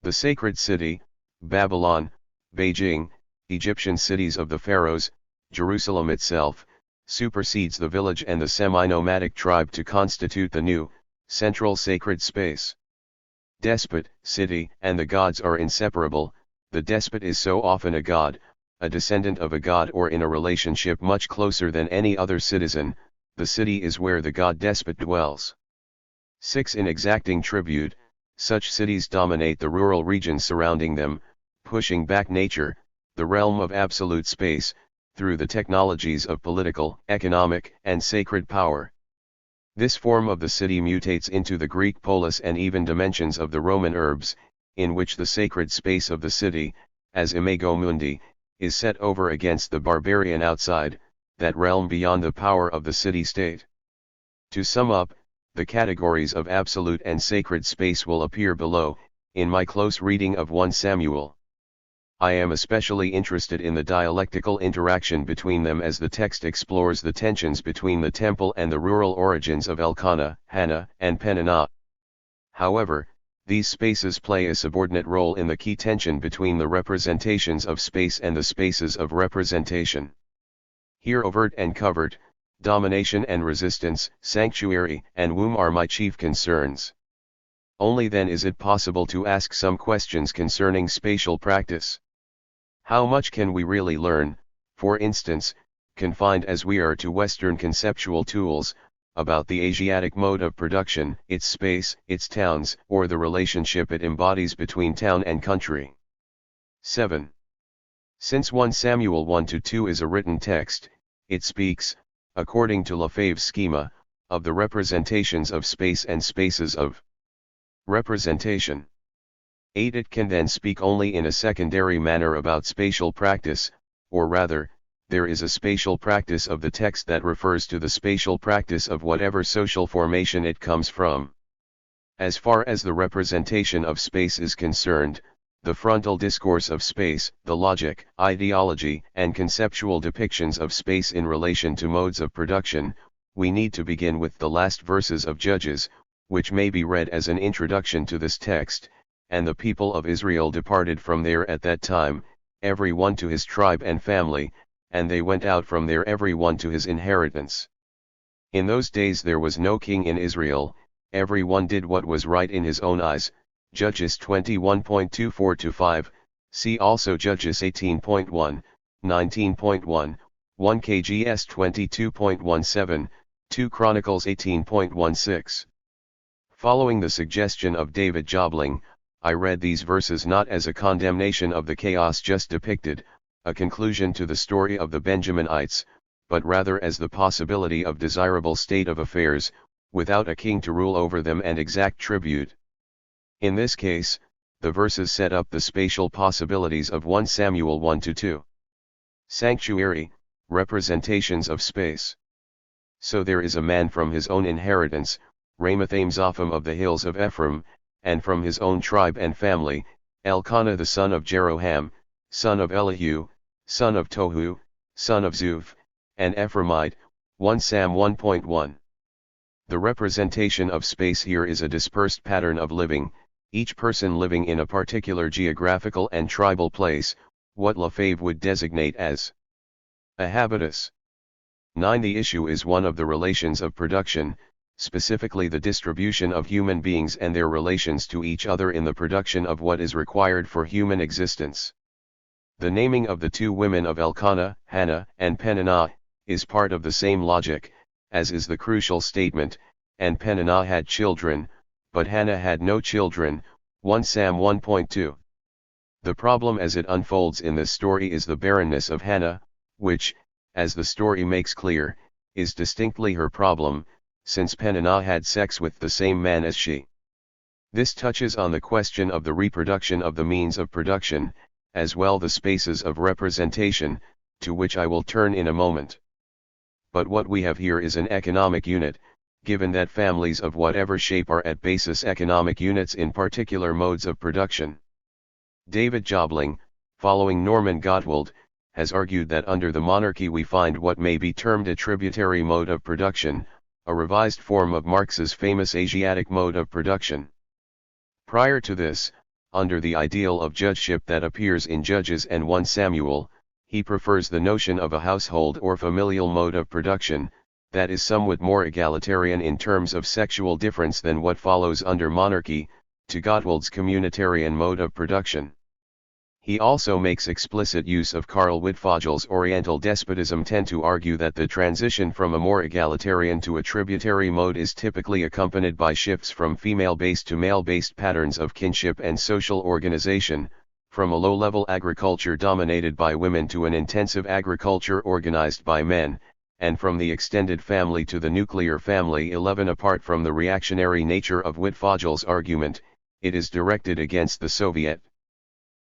The sacred city, Babylon, Beijing, Egyptian cities of the pharaohs, Jerusalem itself, supersedes the village and the semi-nomadic tribe to constitute the new, central sacred space. Despot, city, and the gods are inseparable. The despot is so often a god, a descendant of a god, or in a relationship much closer than any other citizen. The city is where the god-despot dwells. 6. In exacting tribute, such cities dominate the rural regions surrounding them, pushing back nature, the realm of absolute space, through the technologies of political, economic, and sacred power. This form of the city mutates into the Greek polis and even dimensions of the Roman urbs, in which the sacred space of the city, as imago mundi, is set over against the barbarian outside, that realm beyond the power of the city-state. To sum up, the categories of absolute and sacred space will appear below, in my close reading of 1 Samuel. I am especially interested in the dialectical interaction between them as the text explores the tensions between the temple and the rural origins of Elkanah, Hannah, and Peninnah. However, these spaces play a subordinate role in the key tension between the representations of space and the spaces of representation. Here overt and covert, domination and resistance, sanctuary and womb are my chief concerns. Only then is it possible to ask some questions concerning spatial practice. How much can we really learn, for instance, confined as we are to Western conceptual tools, about the Asiatic mode of production, its space, its towns, or the relationship it embodies between town and country? 7. Since 1 Samuel 1-2 is a written text, it speaks, according to Lefebvre's schema, of the representations of space and spaces of representation. 8. It can then speak only in a secondary manner about spatial practice, or rather, there is a spatial practice of the text that refers to the spatial practice of whatever social formation it comes from. As far as the representation of space is concerned, the frontal discourse of space, the logic, ideology, and conceptual depictions of space in relation to modes of production, we need to begin with the last verses of Judges, which may be read as an introduction to this text. And the people of Israel departed from there at that time, every one to his tribe and family, and they went out from there every one to his inheritance. In those days there was no king in Israel, every one did what was right in his own eyes. Judges 21.24-5, see also Judges 18.1, 19.1, 1 KGS 22.17, 2 Chronicles 18.16. Following the suggestion of David Jobling, I read these verses not as a condemnation of the chaos just depicted, a conclusion to the story of the Benjaminites, but rather as the possibility of desirable state of affairs, without a king to rule over them and exact tribute. In this case, the verses set up the spatial possibilities of 1 Samuel 1-2. Sanctuary, representations of space. So there is a man from his own inheritance, Ramathaim Zophim of the hills of Ephraim, and from his own tribe and family, Elkanah the son of Jeroham, son of Elihu, son of Tohu, son of Zuph, an Ephraimite, 1 Sam 1.1. The representation of space here is a dispersed pattern of living, each person living in a particular geographical and tribal place, what Lefebvre would designate as a habitus. 9. The issue is one of the relations of production, specifically the distribution of human beings and their relations to each other in the production of what is required for human existence. The naming of the two women of Elkanah, Hannah, and Peninnah, is part of the same logic, as is the crucial statement, and Peninnah had children, but Hannah had no children, 1 Sam 1.2. The problem as it unfolds in this story is the barrenness of Hannah, which, as the story makes clear, is distinctly her problem, since Peninnah had sex with the same man as she. This touches on the question of the reproduction of the means of production, as well the spaces of representation, to which I will turn in a moment. But what we have here is an economic unit, given that families of whatever shape are at basis economic units in particular modes of production. David Jobling, following Norman Gottwald, has argued that under the monarchy we find what may be termed a tributary mode of production, a revised form of Marx's famous Asiatic mode of production. Prior to this, under the ideal of judgeship that appears in Judges and 1 Samuel, he prefers the notion of a household or familial mode of production, that is somewhat more egalitarian in terms of sexual difference than what follows under monarchy, to Gottwald's communitarian mode of production. He also makes explicit use of Karl Wittfagel's Oriental despotism tend to argue that the transition from a more egalitarian to a tributary mode is typically accompanied by shifts from female-based to male-based patterns of kinship and social organization, from a low-level agriculture dominated by women to an intensive agriculture organized by men, and from the extended family to the nuclear family. 11. Apart from the reactionary nature of Wittfagel's argument, it is directed against the Soviet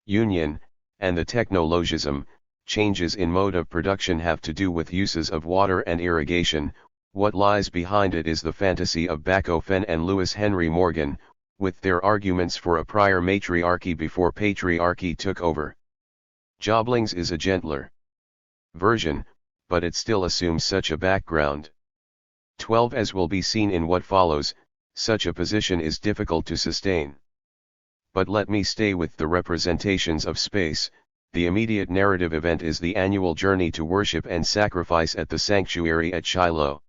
Union, and the technologism. Changes in mode of production have to do with uses of water and irrigation. What lies behind it is the fantasy of Bachofen and Lewis Henry Morgan, with their arguments for a prior matriarchy before patriarchy took over. Jobling's is a gentler version, but it still assumes such a background. 12. As will be seen in what follows, such a position is difficult to sustain. But let me stay with the representations of space. The immediate narrative event is the annual journey to worship and sacrifice at the sanctuary at Shiloh.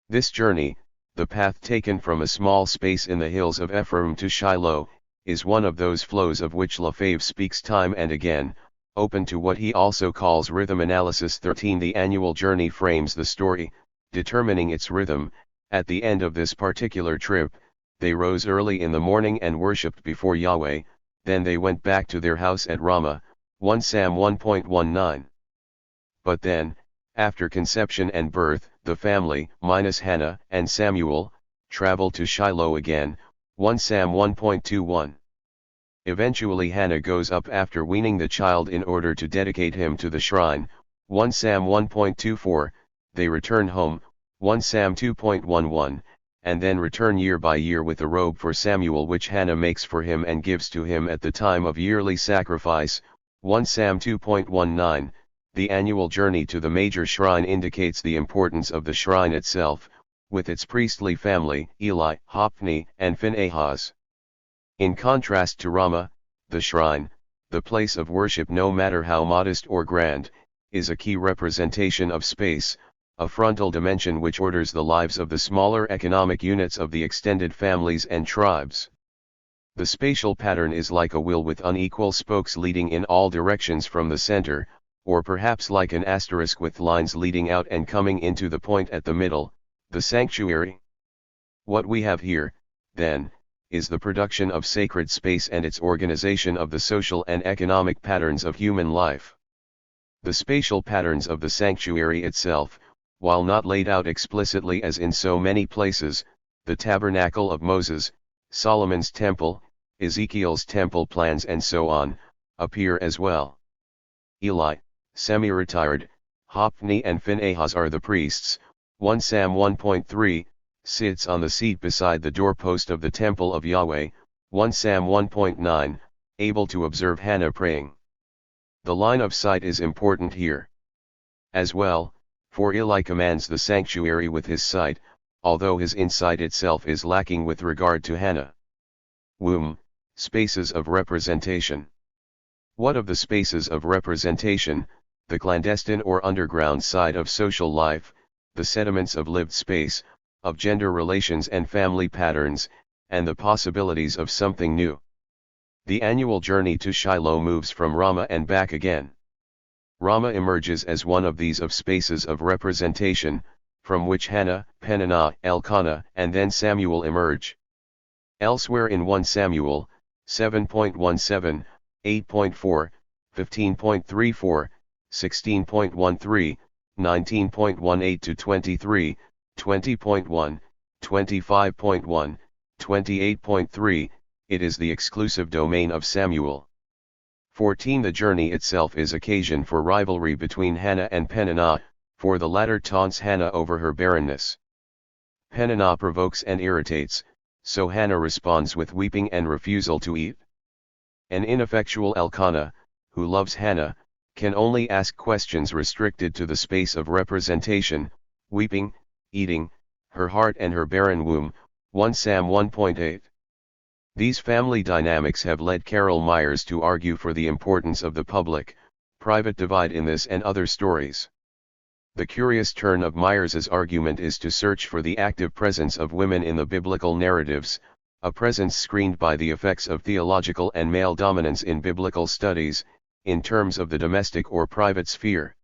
This journey, the path taken from a small space in the hills of Ephraim to Shiloh, is one of those flows of which Lefebvre speaks time and again, open to what he also calls rhythm analysis. 13. The annual journey frames the story, determining its rhythm. At the end of this particular trip, they rose early in the morning and worshipped before Yahweh, then they went back to their house at Ramah, 1 Sam 1.19. But then, after conception and birth, the family, minus Hannah and Samuel, traveled to Shiloh again, 1 Sam 1.21. Eventually Hannah goes up after weaning the child in order to dedicate him to the shrine, 1 Sam 1.24, they return home, 1 Sam 2.11, and then return year by year with a robe for Samuel which Hannah makes for him and gives to him at the time of yearly sacrifice. 1 Sam 2.19. The annual journey to the major shrine indicates the importance of the shrine itself, with its priestly family, Eli, Hophni, and Phinehas. In contrast to Ramah, the shrine, the place of worship no matter how modest or grand, is a key representation of space, a frontal dimension which orders the lives of the smaller economic units of the extended families and tribes. The spatial pattern is like a wheel with unequal spokes leading in all directions from the center, or perhaps like an asterisk with lines leading out and coming into the point at the middle, the sanctuary. What we have here, then, is the production of sacred space and its organization of the social and economic patterns of human life. The spatial patterns of the sanctuary itself, while not laid out explicitly as in so many places, the tabernacle of Moses, Solomon's temple, Ezekiel's temple plans and so on, appear as well. Eli, semi-retired, Hophni and Phinehas are the priests. 1 Sam 1.3, sits on the seat beside the doorpost of the temple of Yahweh. 1 Sam 1.9, able to observe Hannah praying. The line of sight is important here as well, for Eli commands the sanctuary with his sight, although his insight itself is lacking with regard to Hannah. Womb, spaces of representation. What of the spaces of representation, the clandestine or underground side of social life, the sediments of lived space, of gender relations and family patterns, and the possibilities of something new? The annual journey to Shiloh moves from Ramah and back again. Ramah emerges as one of these of spaces of representation, from which Hannah, Peninnah, Elkanah, and then Samuel emerge. Elsewhere in 1 Samuel, 7.17, 8.4, 15.34, 16.13, 19.18 to 23, 20.1, 25.1, 28.3, it is the exclusive domain of Samuel. 14 The journey itself is occasion for rivalry between Hannah and Peninnah, for the latter taunts Hannah over her barrenness. Peninnah provokes and irritates, so Hannah responds with weeping and refusal to eat. An ineffectual Elkanah, who loves Hannah, can only ask questions restricted to the space of representation, weeping, eating, her heart and her barren womb. 1 Sam 1.8. These family dynamics have led Carol Myers to argue for the importance of the public-private divide in this and other stories. The curious turn of Myers's argument is to search for the active presence of women in the biblical narratives, a presence screened by the effects of theological and male dominance in biblical studies, in terms of the domestic or private sphere.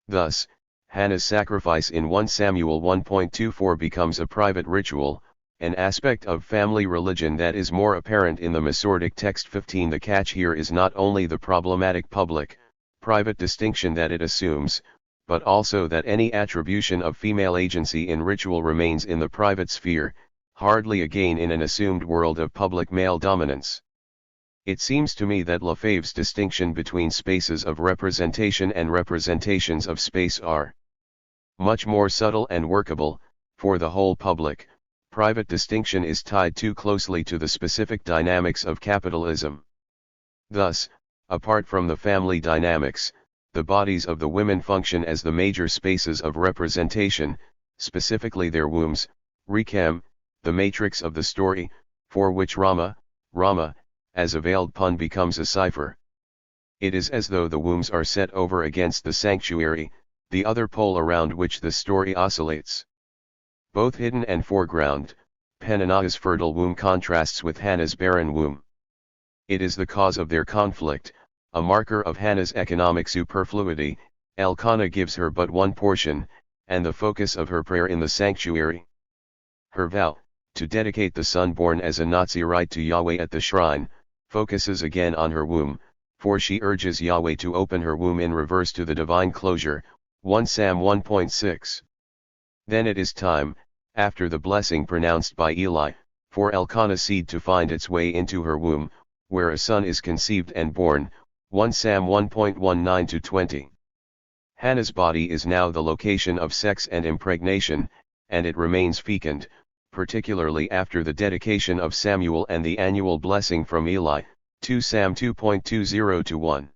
Thus, Hannah's sacrifice in 1 Samuel 1.24 becomes a private ritual, an aspect of family religion that is more apparent in the Masoretic text 15. The catch here is not only the problematic public-private distinction that it assumes, but also that any attribution of female agency in ritual remains in the private sphere, hardly a gain in an assumed world of public male dominance. It seems to me that Lefebvre's distinction between spaces of representation and representations of space are much more subtle and workable, for the whole public-private distinction is tied too closely to the specific dynamics of capitalism. Thus, apart from the family dynamics, the bodies of the women function as the major spaces of representation, specifically their wombs, Rechem, the matrix of the story, for which Rama, as a veiled pun becomes a cipher. It is as though the wombs are set over against the sanctuary, the other pole around which the story oscillates. Both hidden and foreground, Peninnah's fertile womb contrasts with Hannah's barren womb. It is the cause of their conflict, a marker of Hannah's economic superfluity. Elkanah gives her but one portion, and the focus of her prayer in the sanctuary. Her vow, to dedicate the son born as a Nazi rite to Yahweh at the shrine, focuses again on her womb, for she urges Yahweh to open her womb in reverse to the divine closure. 1 Sam 1.6. Then it is time, after the blessing pronounced by Eli, for Elkanah's seed to find its way into her womb, where a son is conceived and born. 1 Sam 1.19 to 20. Hannah's body is now the location of sex and impregnation, and it remains fecund, particularly after the dedication of Samuel and the annual blessing from Eli, 2 Sam 2.20-1.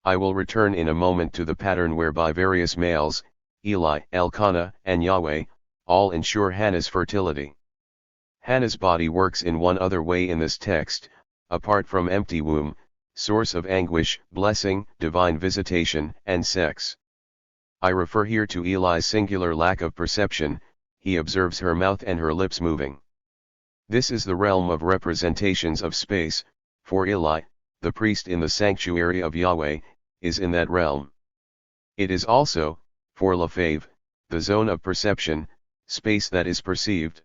I will return in a moment to the pattern whereby various males, Eli, Elkanah, and Yahweh, all ensure Hannah's fertility. Hannah's body works in one other way in this text, apart from empty womb, source of anguish, blessing, divine visitation, and sex. I refer here to Eli's singular lack of perception. He observes her mouth and her lips moving. This is the realm of representations of space, for Eli, the priest in the sanctuary of Yahweh, is in that realm. It is also, for Lefave, the zone of perception, space that is perceived.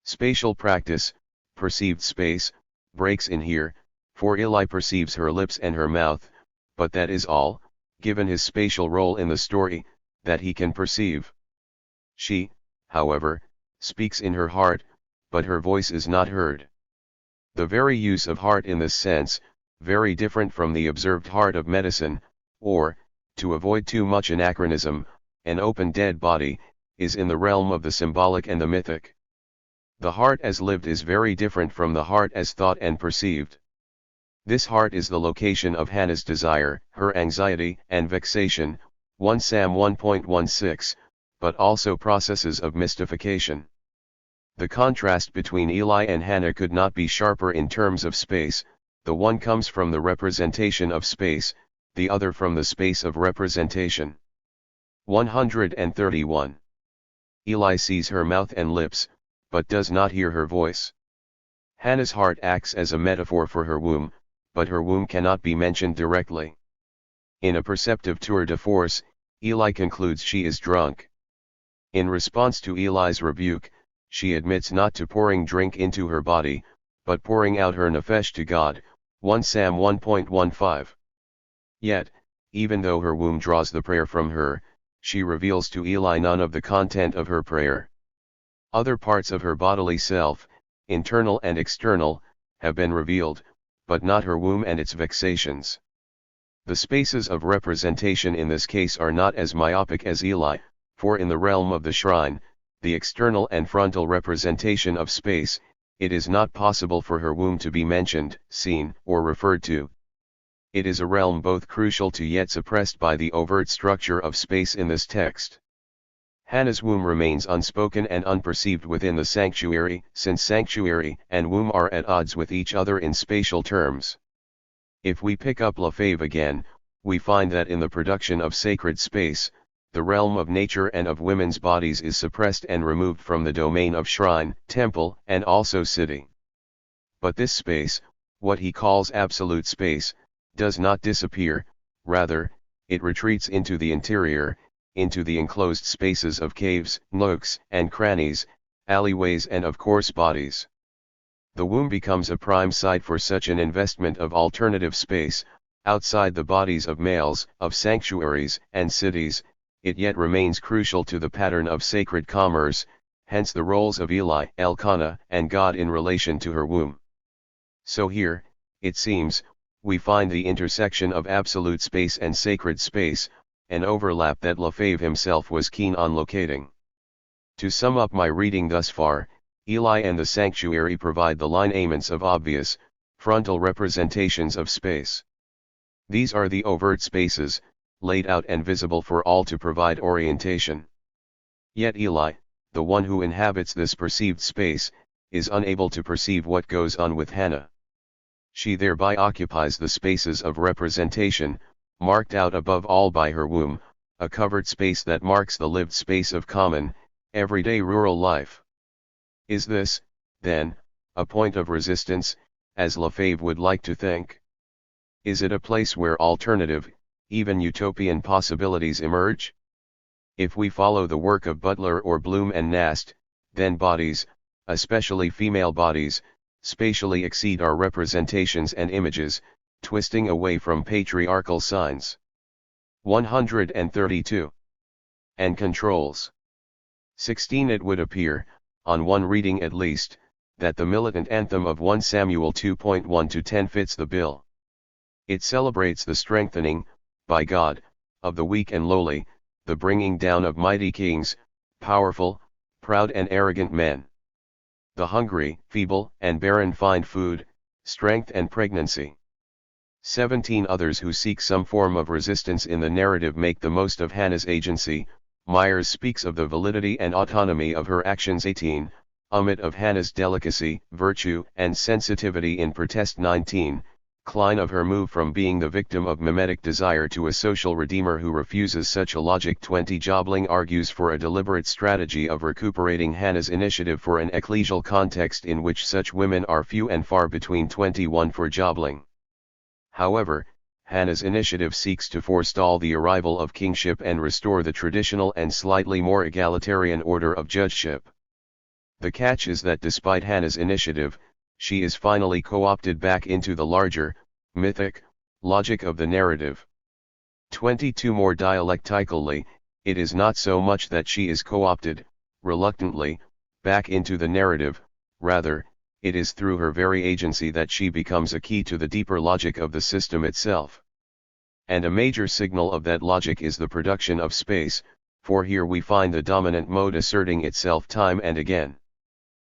Spatial practice, perceived space, breaks in here, for Eli perceives her lips and her mouth, but that is all, given his spatial role in the story, that he can perceive. She, however, speaks in her heart, but her voice is not heard. The very use of heart in this sense, very different from the observed heart of medicine, or, to avoid too much anachronism, an open dead body, is in the realm of the symbolic and the mythic. The heart as lived is very different from the heart as thought and perceived. This heart is the location of Hannah's desire, her anxiety and vexation, 1 Sam 1.16, but also processes of mystification. The contrast between Eli and Hannah could not be sharper in terms of space. The one comes from the representation of space, the other from the space of representation. 131. Eli sees her mouth and lips, but does not hear her voice. Hannah's heart acts as a metaphor for her womb, but her womb cannot be mentioned directly. In a perceptive tour de force, Eli concludes she is drunk. In response to Eli's rebuke, she admits not to pouring drink into her body, but pouring out her nefesh to God, 1 Sam 1.15. Yet, even though her womb draws the prayer from her, she reveals to Eli none of the content of her prayer. Other parts of her bodily self, internal and external, have been revealed, but not her womb and its vexations. The spaces of representation in this case are not as myopic as Eli, for in the realm of the shrine, the external and frontal representation of space, it is not possible for her womb to be mentioned, seen, or referred to. It is a realm both crucial to yet suppressed by the overt structure of space in this text. Hannah's womb remains unspoken and unperceived within the sanctuary, since sanctuary and womb are at odds with each other in spatial terms. If we pick up Lefave again, we find that in the production of sacred space, the realm of nature and of women's bodies is suppressed and removed from the domain of shrine, temple, and also city. But this space, what he calls absolute space, does not disappear, rather, it retreats into the interior, into the enclosed spaces of caves, nooks, and crannies, alleyways and of course bodies. The womb becomes a prime site for such an investment of alternative space, outside the bodies of males, of sanctuaries, and cities. It yet remains crucial to the pattern of sacred commerce, hence the roles of Eli, Elkanah, and God in relation to her womb. So here, it seems, we find the intersection of absolute space and sacred space, an overlap that Lefave himself was keen on locating. To sum up my reading thus far, Eli and the sanctuary provide the lineaments of obvious, frontal representations of space. These are the overt spaces, laid out and visible for all to provide orientation. Yet Eli, the one who inhabits this perceived space, is unable to perceive what goes on with Hannah. She thereby occupies the spaces of representation, marked out above all by her womb, a covered space that marks the lived space of common, everyday rural life. Is this, then, a point of resistance, as Lefave would like to think? Is it a place where alternative, even utopian possibilities emerge? If we follow the work of Butler or Bloom and Nast, then bodies, especially female bodies, spatially exceed our representations and images, twisting away from patriarchal signs. 132. And controls. 16. It would appear, on one reading at least, that the militant anthem of 1 Samuel 2.1-10 fits the bill. It celebrates the strengthening, by God, of the weak and lowly, the bringing down of mighty kings, powerful, proud and arrogant men. the hungry, feeble, and barren find food, strength and pregnancy. 17 Others who seek some form of resistance in the narrative make the most of Hannah's agency. Myers speaks of the validity and autonomy of her actions. 18. Omit of Hannah's delicacy, virtue, and sensitivity in protest. 19. Klein of her move from being the victim of mimetic desire to a social redeemer who refuses such a logic. 20. Jobling argues for a deliberate strategy of recuperating Hannah's initiative for an ecclesial context in which such women are few and far between. 21. For Jobling, however, Hannah's initiative seeks to forestall the arrival of kingship and restore the traditional and slightly more egalitarian order of judgeship. The catch is that despite Hannah's initiative, she is finally co-opted back into the larger, mythic, logic of the narrative. 22. More dialectically, it is not so much that she is co-opted, reluctantly, back into the narrative, rather, it is through her very agency that she becomes a key to the deeper logic of the system itself. And a major signal of that logic is the production of space, for here we find the dominant mode asserting itself time and again.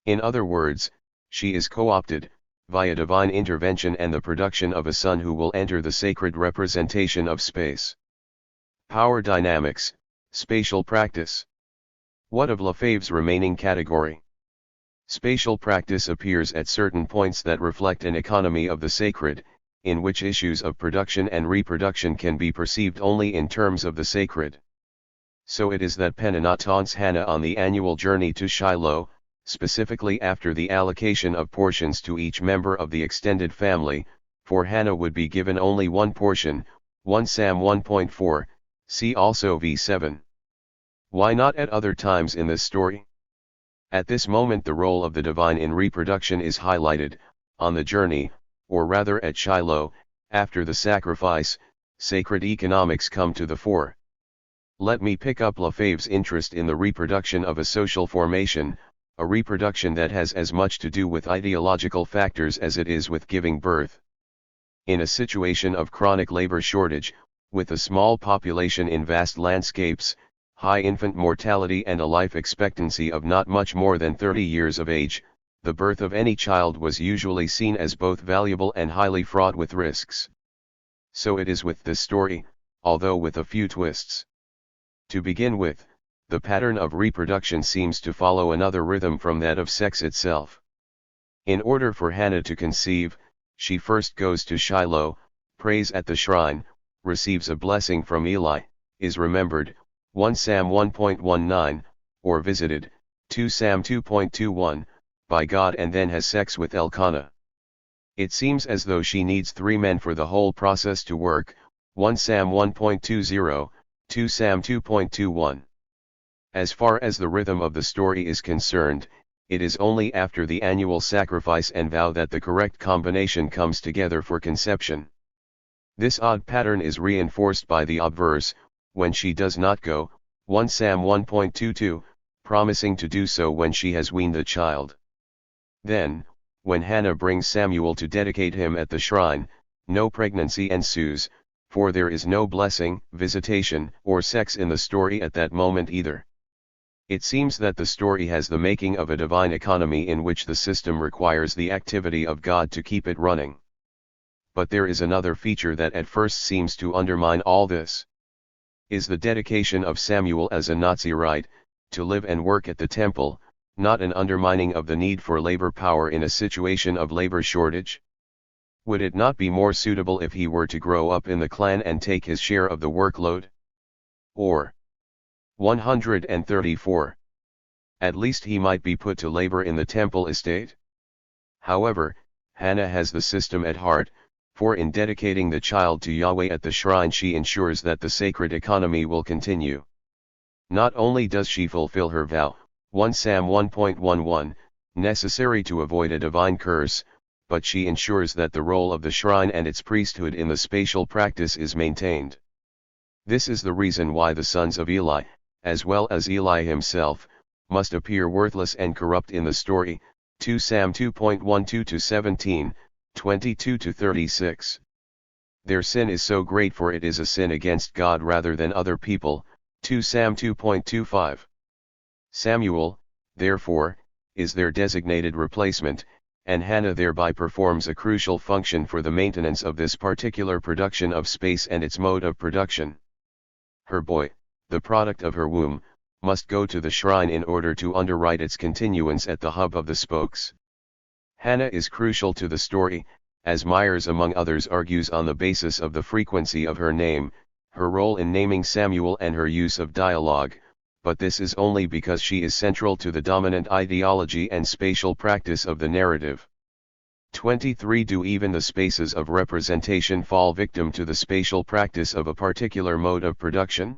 In other words, she is co-opted, via divine intervention and the production of a son who will enter the sacred representation of space. Power dynamics, spatial practice. What of Lefebvre's remaining category? Spatial practice appears at certain points that reflect an economy of the sacred, in which issues of production and reproduction can be perceived only in terms of the sacred. So it is that Peninnah taunts Hannah on the annual journey to Shiloh, specifically after the allocation of portions to each member of the extended family, for Hannah would be given only one portion, 1 Sam 1.4, see also v7. Why not at other times in this story? At this moment the role of the divine in reproduction is highlighted. On the journey, or rather at Shiloh, after the sacrifice, sacred economics come to the fore. Let me pick up Lefebvre's interest in the reproduction of a social formation, a reproduction that has as much to do with ideological factors as it is with giving birth. In a situation of chronic labor shortage, with a small population in vast landscapes, high infant mortality and a life expectancy of not much more than 30 years of age, the birth of any child was usually seen as both valuable and highly fraught with risks. So it is with this story, although with a few twists. To begin with, the pattern of reproduction seems to follow another rhythm from that of sex itself. In order for Hannah to conceive, she first goes to Shiloh, prays at the shrine, receives a blessing from Eli, is remembered, 1 Sam 1.19, or visited, 2 Sam 2.21, by God and then has sex with Elkanah. It seems as though she needs 3 men for the whole process to work, 1 Sam 1.20, 2 Sam 2.21. As far as the rhythm of the story is concerned, it is only after the annual sacrifice and vow that the correct combination comes together for conception. This odd pattern is reinforced by the obverse, when she does not go, 1 Sam 1.22, promising to do so when she has weaned the child. Then, when Hannah brings Samuel to dedicate him at the shrine, no pregnancy ensues, for there is no blessing, visitation, or sex in the story at that moment either. It seems that the story has the making of a divine economy in which the system requires the activity of God to keep it running. But there is another feature that at first seems to undermine all this. Is the dedication of Samuel as a Nazi right, to live and work at the temple, not an undermining of the need for labor power in a situation of labor shortage? Would it not be more suitable if he were to grow up in the clan and take his share of the workload? Or 134. At least he might be put to labor in the temple estate. However, Hannah has the system at heart, for in dedicating the child to Yahweh at the shrine she ensures that the sacred economy will continue. Not only does she fulfill her vow, 1 Sam 1.11, necessary to avoid a divine curse, but she ensures that the role of the shrine and its priesthood in the spatial practice is maintained. This is the reason why the sons of Eli, as well as Eli himself, must appear worthless and corrupt in the story, 2 Sam 2.12-17, 22-36. Their sin is so great for it is a sin against God rather than other people, 2 Sam 2.25. Samuel, therefore, is their designated replacement, and Hannah thereby performs a crucial function for the maintenance of this particular production of space and its mode of production. Her boy, the product of her womb, must go to the shrine in order to underwrite its continuance at the hub of the spokes. Hannah is crucial to the story, as Myers among others argues on the basis of the frequency of her name, her role in naming Samuel and her use of dialogue, but this is only because she is central to the dominant ideology and spatial practice of the narrative. 23. Do even the spaces of representation fall victim to the spatial practice of a particular mode of production?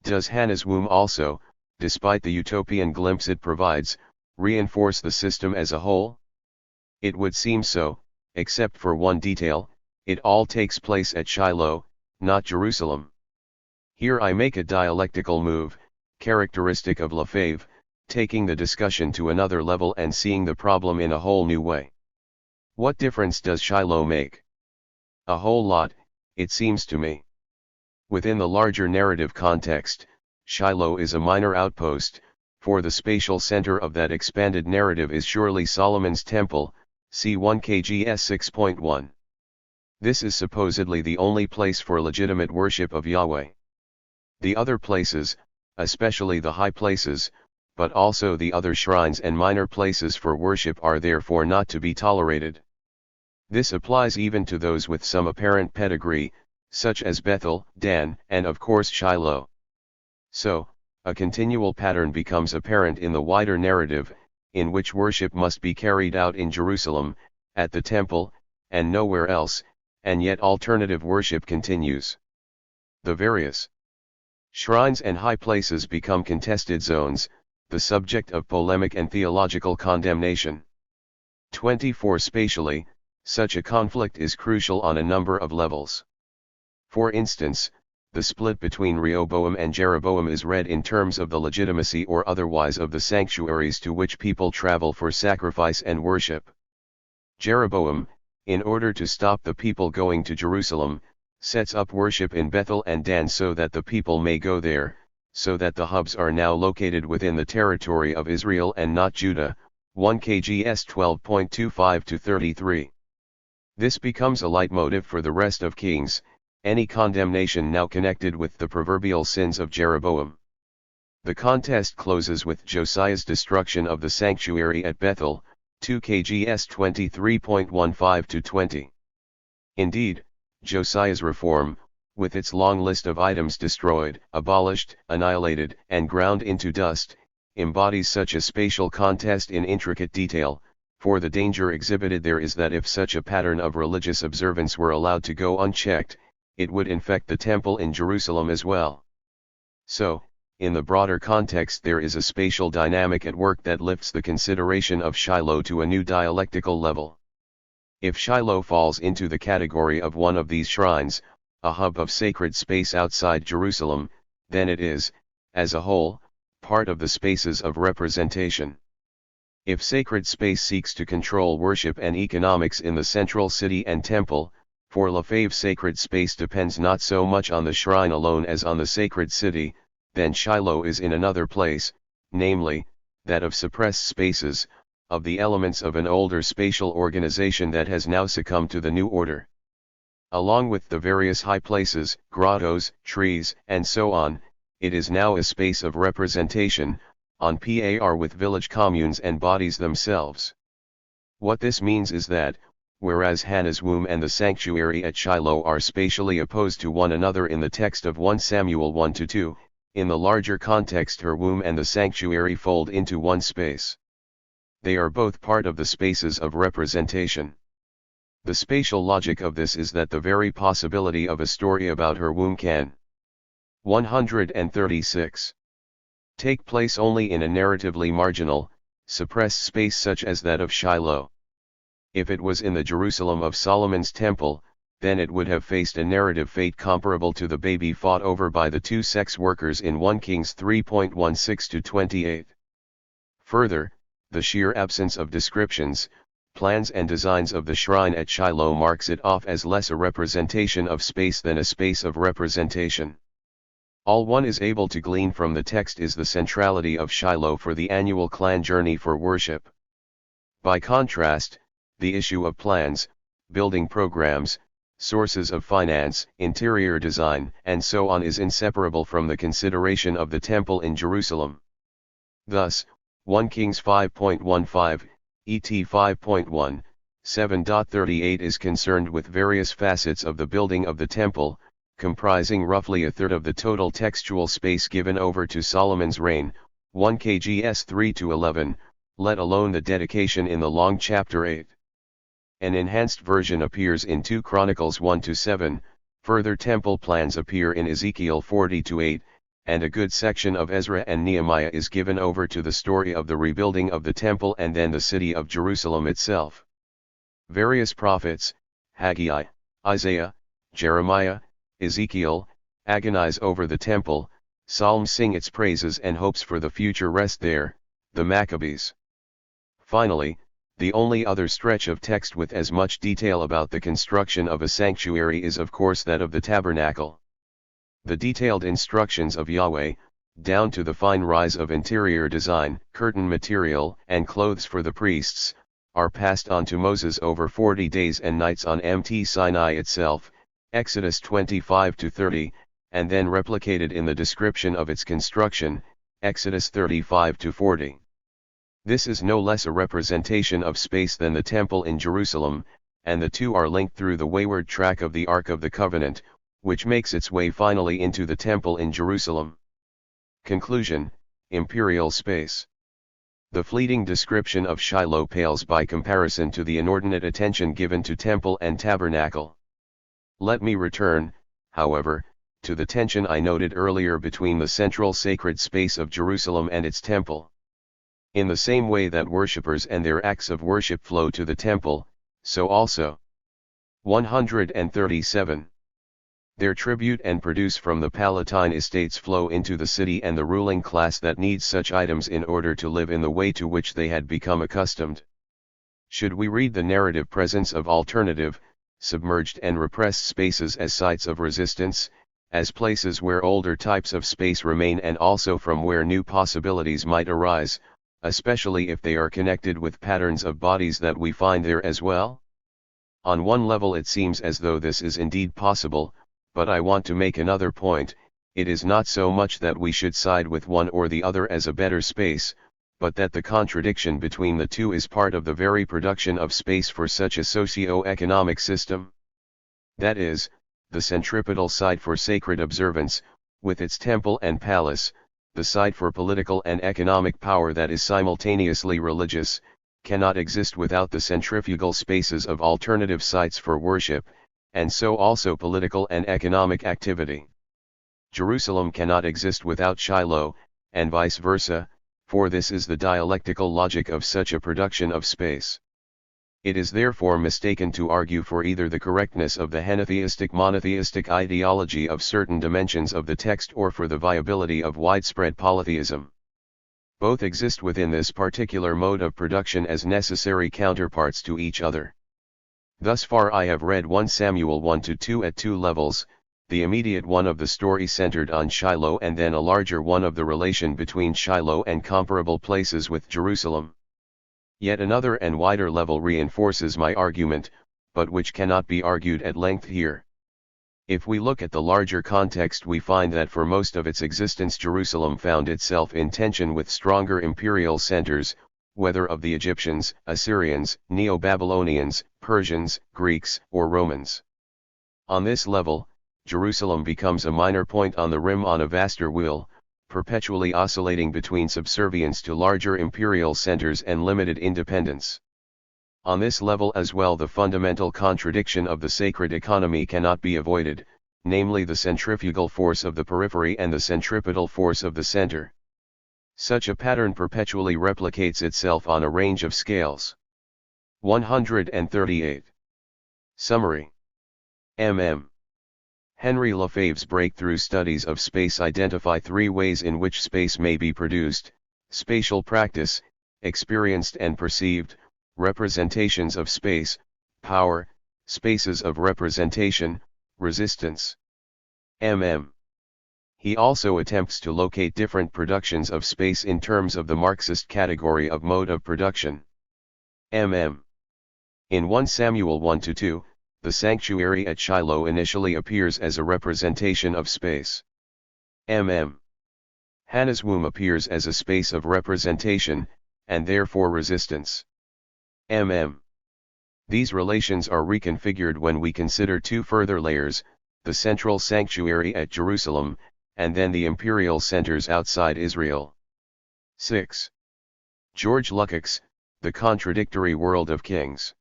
Does Hannah's womb also, despite the utopian glimpse it provides, reinforce the system as a whole? It would seem so, except for one detail: it all takes place at Shiloh, not Jerusalem. Here I make a dialectical move, characteristic of Lefebvre, taking the discussion to another level and seeing the problem in a whole new way. What difference does Shiloh make? A whole lot, it seems to me. Within the larger narrative context, Shiloh is a minor outpost, for the spatial center of that expanded narrative is surely Solomon's Temple, see 1 KGS 6.1. This is supposedly the only place for legitimate worship of Yahweh. The other places, especially the high places, but also the other shrines and minor places for worship, are therefore not to be tolerated. This applies even to those with some apparent pedigree, such as Bethel, Dan, and of course Shiloh. So, a continual pattern becomes apparent in the wider narrative, in which worship must be carried out in Jerusalem, at the temple, and nowhere else, and yet alternative worship continues. The various shrines and high places become contested zones, the subject of polemic and theological condemnation. 24. Spatially, such a conflict is crucial on a number of levels. For instance, the split between Rehoboam and Jeroboam is read in terms of the legitimacy or otherwise of the sanctuaries to which people travel for sacrifice and worship. Jeroboam, in order to stop the people going to Jerusalem, sets up worship in Bethel and Dan so that the people may go there, so that the hubs are now located within the territory of Israel and not Judah, 1 KGS 12.25-33. This becomes a leitmotif for the rest of Kings, any condemnation now connected with the proverbial sins of Jeroboam. The contest closes with Josiah's destruction of the sanctuary at Bethel, 2 KGS 23.15-20. Indeed, Josiah's reform, with its long list of items destroyed, abolished, annihilated, and ground into dust, embodies such a spatial contest in intricate detail, for the danger exhibited there is that if such a pattern of religious observance were allowed to go unchecked, it would infect the temple in Jerusalem as well. So, in the broader context, there is a spatial dynamic at work that lifts the consideration of Shiloh to a new dialectical level. If Shiloh falls into the category of one of these shrines, a hub of sacred space outside Jerusalem, then it is, as a whole, part of the spaces of representation. If sacred space seeks to control worship and economics in the central city and temple, for Lefebvre sacred space depends not so much on the shrine alone as on the sacred city, then Shiloh is in another place, namely, that of suppressed spaces, of the elements of an older spatial organization that has now succumbed to the new order. Along with the various high places, grottos, trees, and so on, it is now a space of representation, on par with village communes and bodies themselves. What this means is that, whereas Hannah's womb and the sanctuary at Shiloh are spatially opposed to one another in the text of 1 Samuel 1-2, in the larger context her womb and the sanctuary fold into one space. They are both part of the spaces of representation. The spatial logic of this is that the very possibility of a story about her womb can 136. Take place only in a narratively marginal, suppressed space such as that of Shiloh. If it was in the Jerusalem of Solomon's Temple, then it would have faced a narrative fate comparable to the baby fought over by the two sex workers in 1 Kings 3.16-28. Further, the sheer absence of descriptions, plans and designs of the shrine at Shiloh marks it off as less a representation of space than a space of representation. All one is able to glean from the text is the centrality of Shiloh for the annual clan journey for worship. By contrast, the issue of plans, building programs, sources of finance, interior design, and so on is inseparable from the consideration of the temple in Jerusalem. Thus, 1 Kings 5.15, ET 5.1, 7.38 is concerned with various facets of the building of the temple, comprising roughly a third of the total textual space given over to Solomon's reign, 1 KGS 3-11, let alone the dedication in the long chapter 8. An enhanced version appears in 2 Chronicles 1-7, further temple plans appear in Ezekiel 40-8, and a good section of Ezra and Nehemiah is given over to the story of the rebuilding of the temple and then the city of Jerusalem itself. Various prophets, Haggai, Isaiah, Jeremiah, Ezekiel, agonize over the temple, Psalms sing its praises and hopes for the future rest there, the Maccabees. Finally, the only other stretch of text with as much detail about the construction of a sanctuary is of course that of the tabernacle. The detailed instructions of Yahweh, down to the fine rise of interior design, curtain material, and clothes for the priests, are passed on to Moses over 40 days and nights on Mt. Sinai itself, Exodus 25-30, and then replicated in the description of its construction, Exodus 35-40. This is no less a representation of space than the temple in Jerusalem, and the two are linked through the wayward track of the Ark of the Covenant, which makes its way finally into the temple in Jerusalem. Conclusion: Imperial space. The fleeting description of Shiloh pales by comparison to the inordinate attention given to temple and tabernacle. Let me return, however, to the tension I noted earlier between the central sacred space of Jerusalem and its temple. In the same way that worshippers and their acts of worship flow to the temple, so also 137. Their tribute and produce from the Palatine estates flow into the city and the ruling class that needs such items in order to live in the way to which they had become accustomed. Should we read the narrative presence of alternative, submerged and repressed spaces as sites of resistance, as places where older types of space remain and also from where new possibilities might arise, especially if they are connected with patterns of bodies that we find there as well? On one level it seems as though this is indeed possible, but I want to make another point. It is not so much that we should side with one or the other as a better space, but that the contradiction between the two is part of the very production of space for such a socio-economic system. That is, the centripetal side for sacred observance, with its temple and palace, the side for political and economic power that is simultaneously religious, cannot exist without the centrifugal spaces of alternative sites for worship, and so also political and economic activity. Jerusalem cannot exist without Shiloh, and vice versa, for this is the dialectical logic of such a production of space. It is therefore mistaken to argue for either the correctness of the henotheistic monotheistic ideology of certain dimensions of the text or for the viability of widespread polytheism. Both exist within this particular mode of production as necessary counterparts to each other. Thus far I have read 1 Samuel 1-2 at 2 levels, the immediate one of the story centered on Shiloh and then a larger one of the relation between Shiloh and comparable places with Jerusalem. Yet another and wider level reinforces my argument, but which cannot be argued at length here. If we look at the larger context we find that for most of its existence Jerusalem found itself in tension with stronger imperial centers, whether of the Egyptians, Assyrians, Neo-Babylonians, Persians, Greeks, or Romans. On this level, Jerusalem becomes a minor point on the rim on a vaster wheel, perpetually oscillating between subservience to larger imperial centers and limited independence. On this level as well the fundamental contradiction of the sacred economy cannot be avoided, namely the centrifugal force of the periphery and the centripetal force of the center. Such a pattern perpetually replicates itself on a range of scales. 138. Summary. Henry Lefebvre's breakthrough studies of space identify 3 ways in which space may be produced: spatial practice, experienced and perceived, representations of space, power, spaces of representation, resistance. He also attempts to locate different productions of space in terms of the Marxist category of mode of production. In 1 Samuel 1-2, the sanctuary at Shiloh initially appears as a representation of space. Hannah's womb appears as a space of representation, and therefore resistance. These relations are reconfigured when we consider two further layers, the central sanctuary at Jerusalem, and then the imperial centers outside Israel. 6. George Lukács, The Contradictory World of Kings.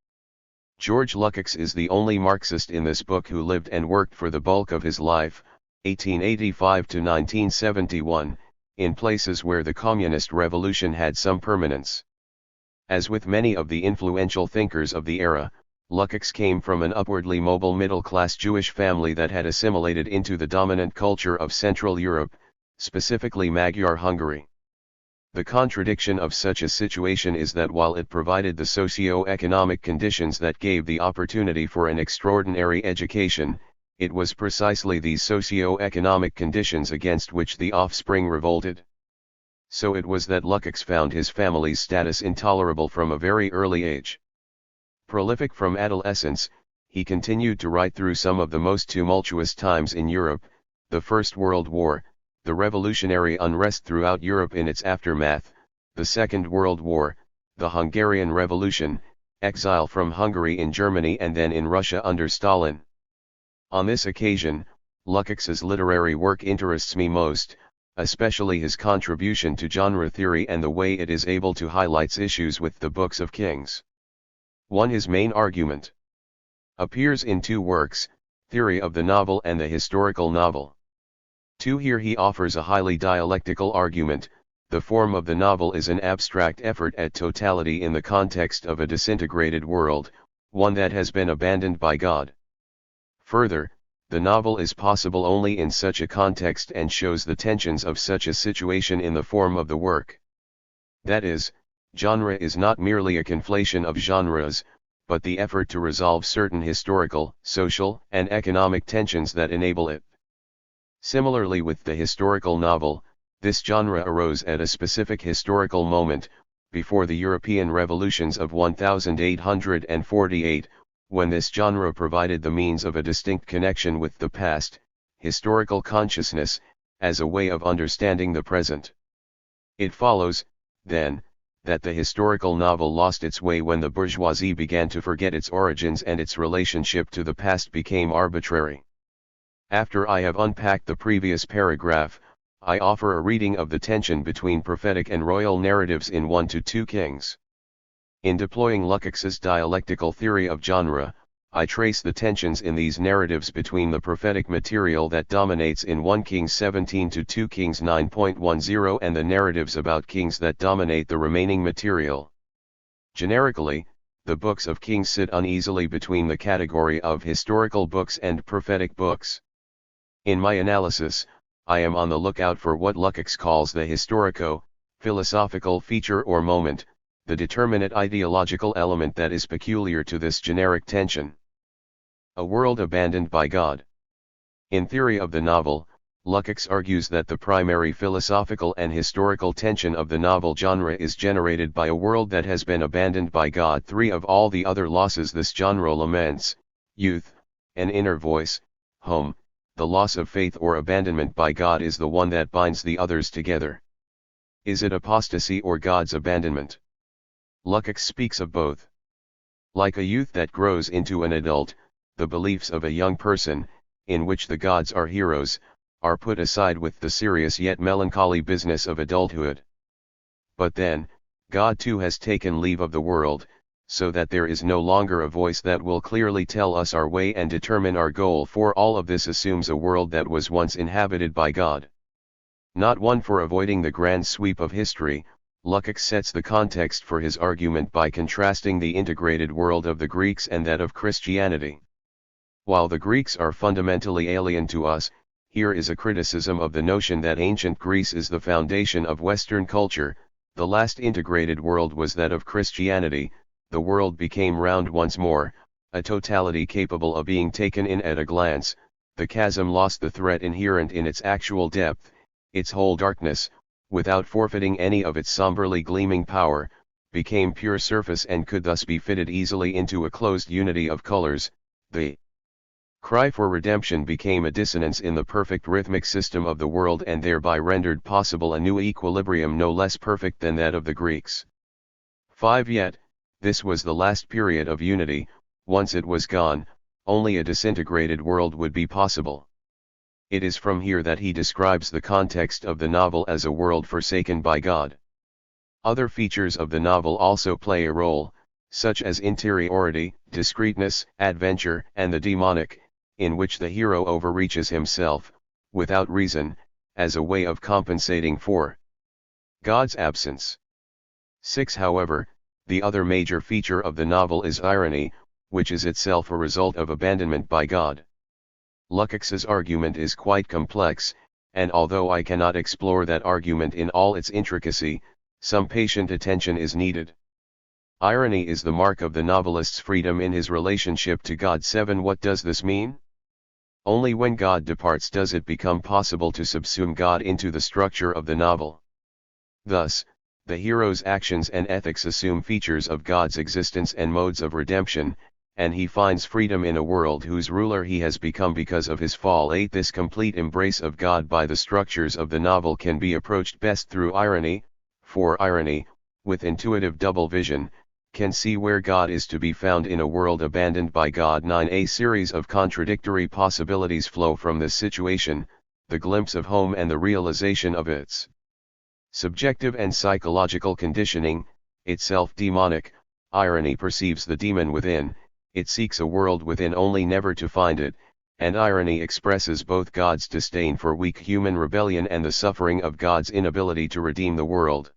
George Lukács is the only Marxist in this book who lived and worked for the bulk of his life, 1885 to 1971, in places where the communist revolution had some permanence. As with many of the influential thinkers of the era, Lukács came from an upwardly mobile middle-class Jewish family that had assimilated into the dominant culture of Central Europe, specifically Magyar Hungary. The contradiction of such a situation is that while it provided the socio-economic conditions that gave the opportunity for an extraordinary education, it was precisely these socio-economic conditions against which the offspring revolted. So it was that Lukács found his family's status intolerable from a very early age. Prolific from adolescence, he continued to write through some of the most tumultuous times in Europe, the First World War, the revolutionary unrest throughout Europe in its aftermath, the Second World War, the Hungarian Revolution, exile from Hungary in Germany and then in Russia under Stalin. On this occasion, Lukács's literary work interests me most, especially his contribution to genre theory and the way it is able to highlight issues with the books of Kings. 1. His main argument appears in two works, Theory of the Novel and the Historical Novel. 2. Here he offers a highly dialectical argument. The form of the novel is an abstract effort at totality in the context of a disintegrated world, one that has been abandoned by God. Further, the novel is possible only in such a context and shows the tensions of such a situation in the form of the work. That is, genre is not merely a conflation of genres, but the effort to resolve certain historical, social, and economic tensions that enable it. Similarly with the historical novel, this genre arose at a specific historical moment, before the European revolutions of 1848, when this genre provided the means of a distinct connection with the past, historical consciousness, as a way of understanding the present. It follows, then, that the historical novel lost its way when the bourgeoisie began to forget its origins and its relationship to the past became arbitrary. After I have unpacked the previous paragraph, I offer a reading of the tension between prophetic and royal narratives in 1-2 Kings. In deploying Lukács's dialectical theory of genre, I trace the tensions in these narratives between the prophetic material that dominates in 1 Kings 17-2 Kings 9.10 and the narratives about kings that dominate the remaining material. Generically, the books of Kings sit uneasily between the category of historical books and prophetic books. In my analysis, I am on the lookout for what Lukács calls the historico-philosophical feature or moment, the determinate ideological element that is peculiar to this generic tension. A world abandoned by God. In Theory of the Novel, Lukács argues that the primary philosophical and historical tension of the novel genre is generated by a world that has been abandoned by God. 3. Of all the other losses this genre laments, youth, an inner voice, home, the loss of faith or abandonment by God is the one that binds the others together. Is it apostasy or God's abandonment? Lukács speaks of both. Like a youth that grows into an adult, the beliefs of a young person, in which the gods are heroes, are put aside with the serious yet melancholy business of adulthood. But then, God too has taken leave of the world, so that there is no longer a voice that will clearly tell us our way and determine our goal, for all of this assumes a world that was once inhabited by God. Not one for avoiding the grand sweep of history, Lukács sets the context for his argument by contrasting the integrated world of the Greeks and that of Christianity. While the Greeks are fundamentally alien to us, here is a criticism of the notion that ancient Greece is the foundation of Western culture. The last integrated world was that of Christianity. The world became round once more, a totality capable of being taken in at a glance. the chasm lost the threat inherent in its actual depth, its whole darkness, without forfeiting any of its somberly gleaming power, became pure surface and could thus be fitted easily into a closed unity of colors. The cry for redemption became a dissonance in the perfect rhythmic system of the world and thereby rendered possible a new equilibrium no less perfect than that of the Greeks. 5. Yet, this was the last period of unity. Once it was gone, only a disintegrated world would be possible. It is from here that he describes the context of the novel as a world forsaken by God. Other features of the novel also play a role, such as interiority, discreteness, adventure, and the demonic, in which the hero overreaches himself, without reason, as a way of compensating for God's absence. 6. However, the other major feature of the novel is irony, which is itself a result of abandonment by God. Lukács's argument is quite complex, and although I cannot explore that argument in all its intricacy, some patient attention is needed. Irony is the mark of the novelist's freedom in his relationship to God. 7. What does this mean? Only when God departs does it become possible to subsume God into the structure of the novel. Thus, the hero's actions and ethics assume features of God's existence and modes of redemption, and he finds freedom in a world whose ruler he has become because of his fall. 8. This complete embrace of God by the structures of the novel can be approached best through irony, for irony, with intuitive double vision, can see where God is to be found in a world abandoned by God. 9. A series of contradictory possibilities flow from this situation, the glimpse of home and the realization of its subjective and psychological conditioning, itself demonic. Irony perceives the demon within, it seeks a world within only never to find it, and irony expresses both God's disdain for weak human rebellion and the suffering of God's inability to redeem the world.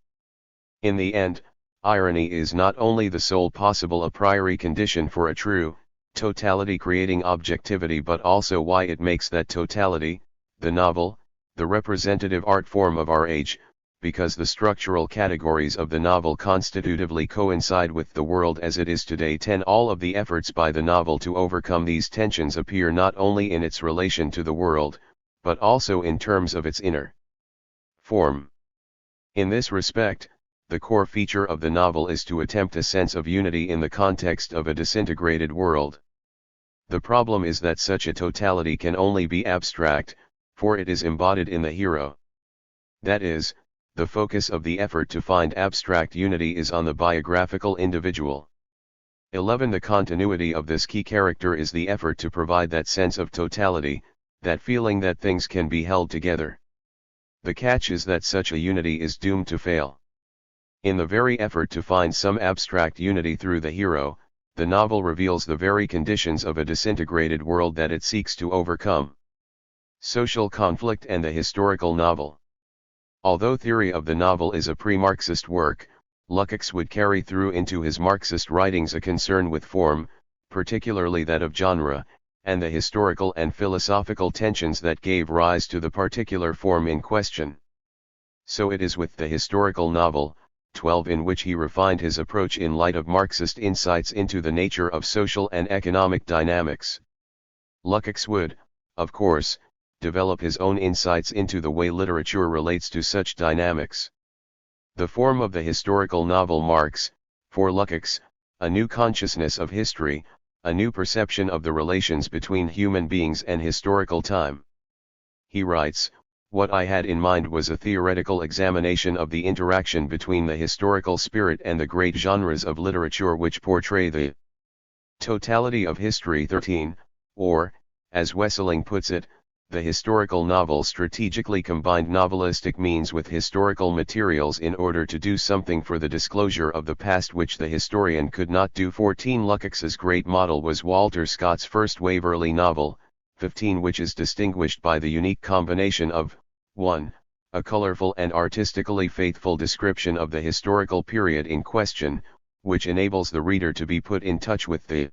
In the end, irony is not only the sole possible a priori condition for a true totality creating objectivity, but also why it makes that totality, the novel, the representative art form of our age, because the structural categories of the novel constitutively coincide with the world as it is today. 10. All of the efforts by the novel to overcome these tensions appear not only in its relation to the world, but also in terms of its inner form. In this respect, the core feature of the novel is to attempt a sense of unity in the context of a disintegrated world. The problem is that such a totality can only be abstract, for it is embodied in the hero. That is, the focus of the effort to find abstract unity is on the biographical individual. 11. The continuity of this key character is the effort to provide that sense of totality, that feeling that things can be held together. The catch is that such a unity is doomed to fail. In the very effort to find some abstract unity through the hero, the novel reveals the very conditions of a disintegrated world that it seeks to overcome. Social conflict and the historical novel. Although theory of the novel is a pre-Marxist work, Lukács would carry through into his Marxist writings a concern with form, particularly that of genre, and the historical and philosophical tensions that gave rise to the particular form in question. So it is with the historical novel, 12, in which he refined his approach in light of Marxist insights into the nature of social and economic dynamics. Lukács would, of course, develop his own insights into the way literature relates to such dynamics. The form of the historical novel marks, for Lukács, a new consciousness of history, a new perception of the relations between human beings and historical time. He writes, "What I had in mind was a theoretical examination of the interaction between the historical spirit and the great genres of literature which portray the totality of history." 13, or, as Wesseling puts it, the historical novel strategically combined novelistic means with historical materials in order to do something for the disclosure of the past which the historian could not do. 14. Lukács's great model was Walter Scott's first Waverley novel, 15, which is distinguished by the unique combination of 1. A colorful and artistically faithful description of the historical period in question, which enables the reader to be put in touch with the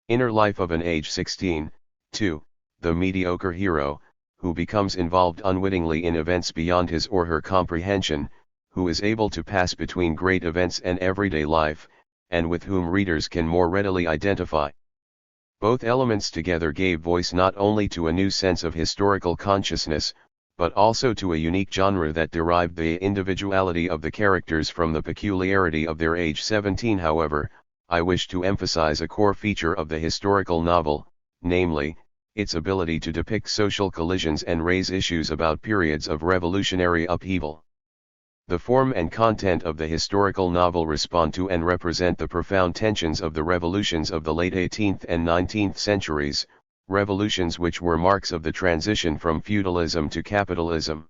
inner life of an age. 16. 2. The mediocre hero, who becomes involved unwittingly in events beyond his or her comprehension, who is able to pass between great events and everyday life, and with whom readers can more readily identify. Both elements together gave voice not only to a new sense of historical consciousness, but also to a unique genre that derived the individuality of the characters from the peculiarity of their age. 17. However, I wish to emphasize a core feature of the historical novel, namely, its ability to depict social collisions and raise issues about periods of revolutionary upheaval. The form and content of the historical novel respond to and represent the profound tensions of the revolutions of the late 18th and 19th centuries, revolutions which were marks of the transition from feudalism to capitalism.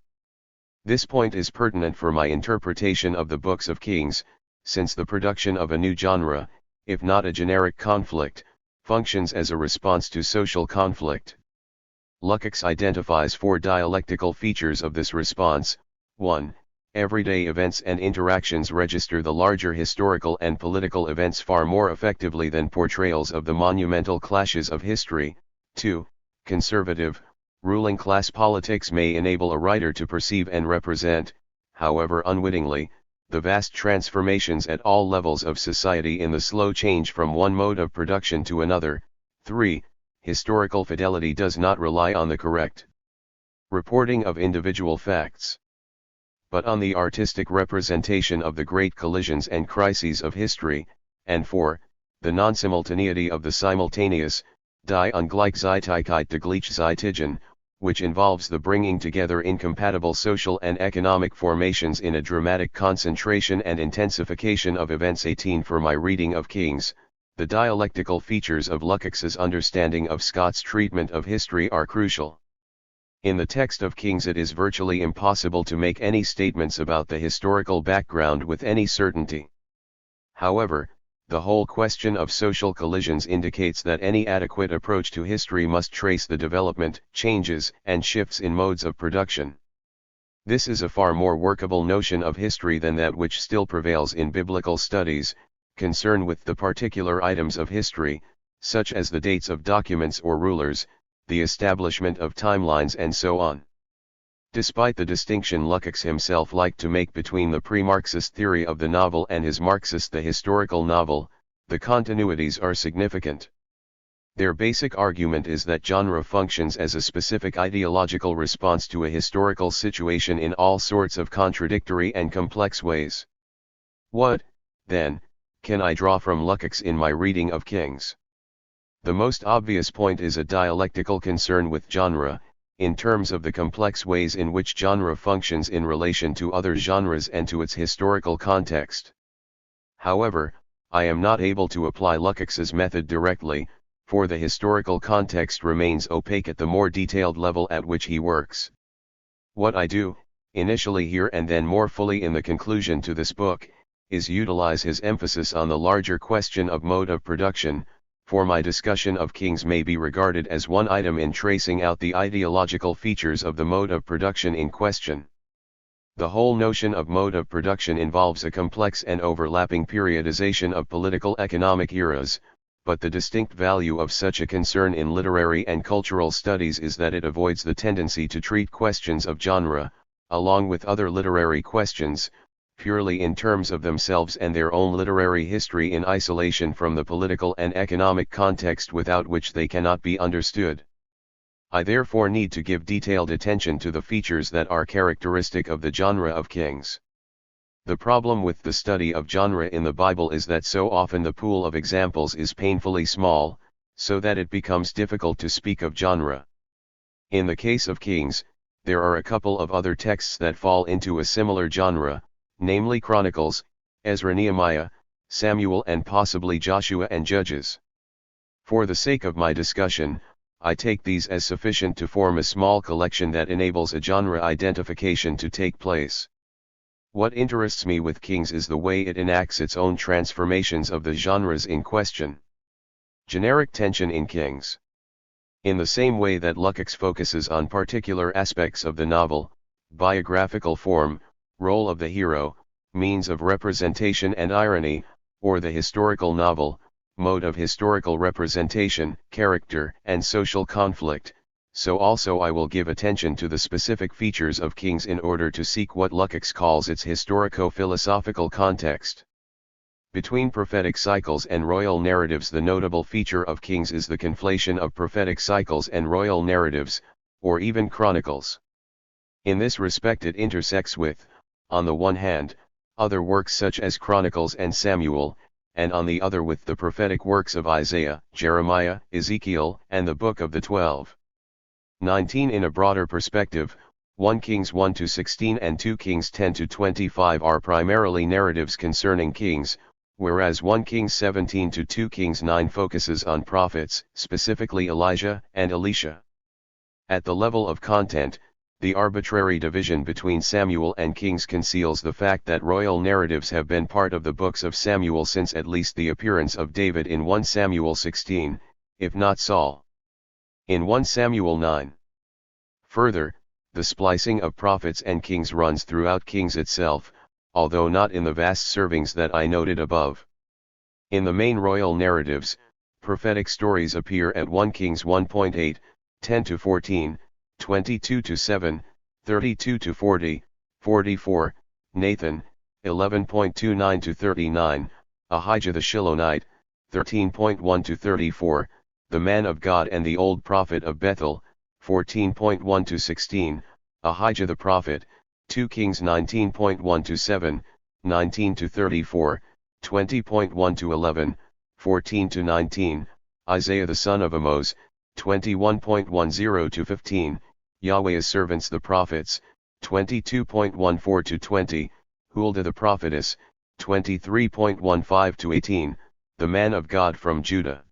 This point is pertinent for my interpretation of the books of Kings, since the production of a new genre, if not a generic conflict, functions as a response to social conflict. Lukács identifies 4 dialectical features of this response. 1. Everyday events and interactions register the larger historical and political events far more effectively than portrayals of the monumental clashes of history. 2. Conservative, ruling class politics may enable a writer to perceive and represent, however unwittingly, the vast transformations at all levels of society in the slow change from one mode of production to another. 3. Historical fidelity does not rely on the correct reporting of individual facts, but on the artistic representation of the great collisions and crises of history. And 4. The non-simultaneity of the simultaneous, die Ungleichzeitigkeit der Gleichzeitigen, which involves the bringing together incompatible social and economic formations in a dramatic concentration and intensification of events. 18. For my reading of Kings, the dialectical features of Lukács's understanding of Scott's treatment of history are crucial. In the text of Kings it is virtually impossible to make any statements about the historical background with any certainty. However, the whole question of social collisions indicates that any adequate approach to history must trace the development, changes, and shifts in modes of production. This is a far more workable notion of history than that which still prevails in biblical studies, concerned with the particular items of history, such as the dates of documents or rulers, the establishment of timelines and so on. Despite the distinction Lukács himself liked to make between the pre-Marxist theory of the novel and his Marxist the historical novel, the continuities are significant. Their basic argument is that genre functions as a specific ideological response to a historical situation in all sorts of contradictory and complex ways. What, then, can I draw from Lukács in my reading of Kings? The most obvious point is a dialectical concern with genre, in terms of the complex ways in which genre functions in relation to other genres and to its historical context. However, I am not able to apply Lukács's method directly, for the historical context remains opaque at the more detailed level at which he works. What I do, initially here and then more fully in the conclusion to this book, is utilize his emphasis on the larger question of mode of production, for my discussion of Kings may be regarded as one item in tracing out the ideological features of the mode of production in question. The whole notion of mode of production involves a complex and overlapping periodization of political economic eras, but the distinct value of such a concern in literary and cultural studies is that it avoids the tendency to treat questions of genre, along with other literary questions, purely in terms of themselves and their own literary history in isolation from the political and economic context without which they cannot be understood. I therefore need to give detailed attention to the features that are characteristic of the genre of Kings. The problem with the study of genre in the Bible is that so often the pool of examples is painfully small, so that it becomes difficult to speak of genre. In the case of Kings, there are a couple of other texts that fall into a similar genre, namely Chronicles, Ezra, Nehemiah, Samuel, and possibly Joshua and Judges. For the sake of my discussion, I take these as sufficient to form a small collection that enables a genre identification to take place. What interests me with Kings is the way it enacts its own transformations of the genres in question. Generic tension in Kings. In the same way that Lukács focuses on particular aspects of the novel, biographical form, role of the hero, means of representation and irony, or the historical novel, mode of historical representation, character, and social conflict, so also I will give attention to the specific features of Kings in order to seek what Lukács calls its historico-philosophical context. Between prophetic cycles and royal narratives, the notable feature of Kings is the conflation of prophetic cycles and royal narratives, or even chronicles. In this respect it intersects with, on the one hand, other works such as Chronicles and Samuel, and on the other with the prophetic works of Isaiah, Jeremiah, Ezekiel, and the Book of the 12. 19. In a broader perspective, 1 Kings 1-16 and 2 Kings 10-25 are primarily narratives concerning kings, whereas 1 Kings 17-2 Kings 9 focuses on prophets, specifically Elijah and Elisha. At the level of content, the arbitrary division between Samuel and Kings conceals the fact that royal narratives have been part of the books of Samuel since at least the appearance of David in 1 Samuel 16, if not Saul in 1 Samuel 9. Further, the splicing of prophets and kings runs throughout Kings itself, although not in the vast servings that I noted above. In the main royal narratives, prophetic stories appear at 1 Kings 1.8, 10-14, 22-7, 32-40, 44, Nathan, 11.29-39, Ahijah the Shilonite, 13.1-34, the man of God and the old prophet of Bethel, 14.1-16, Ahijah the prophet, 2 Kings 19.1-7, 19-34, 20.1-11, 14-19, Isaiah the son of Amoz, 21.10-15, Yahweh's servants the prophets, 22.14-20, Huldah the prophetess, 23.15-18, the man of God from Judah.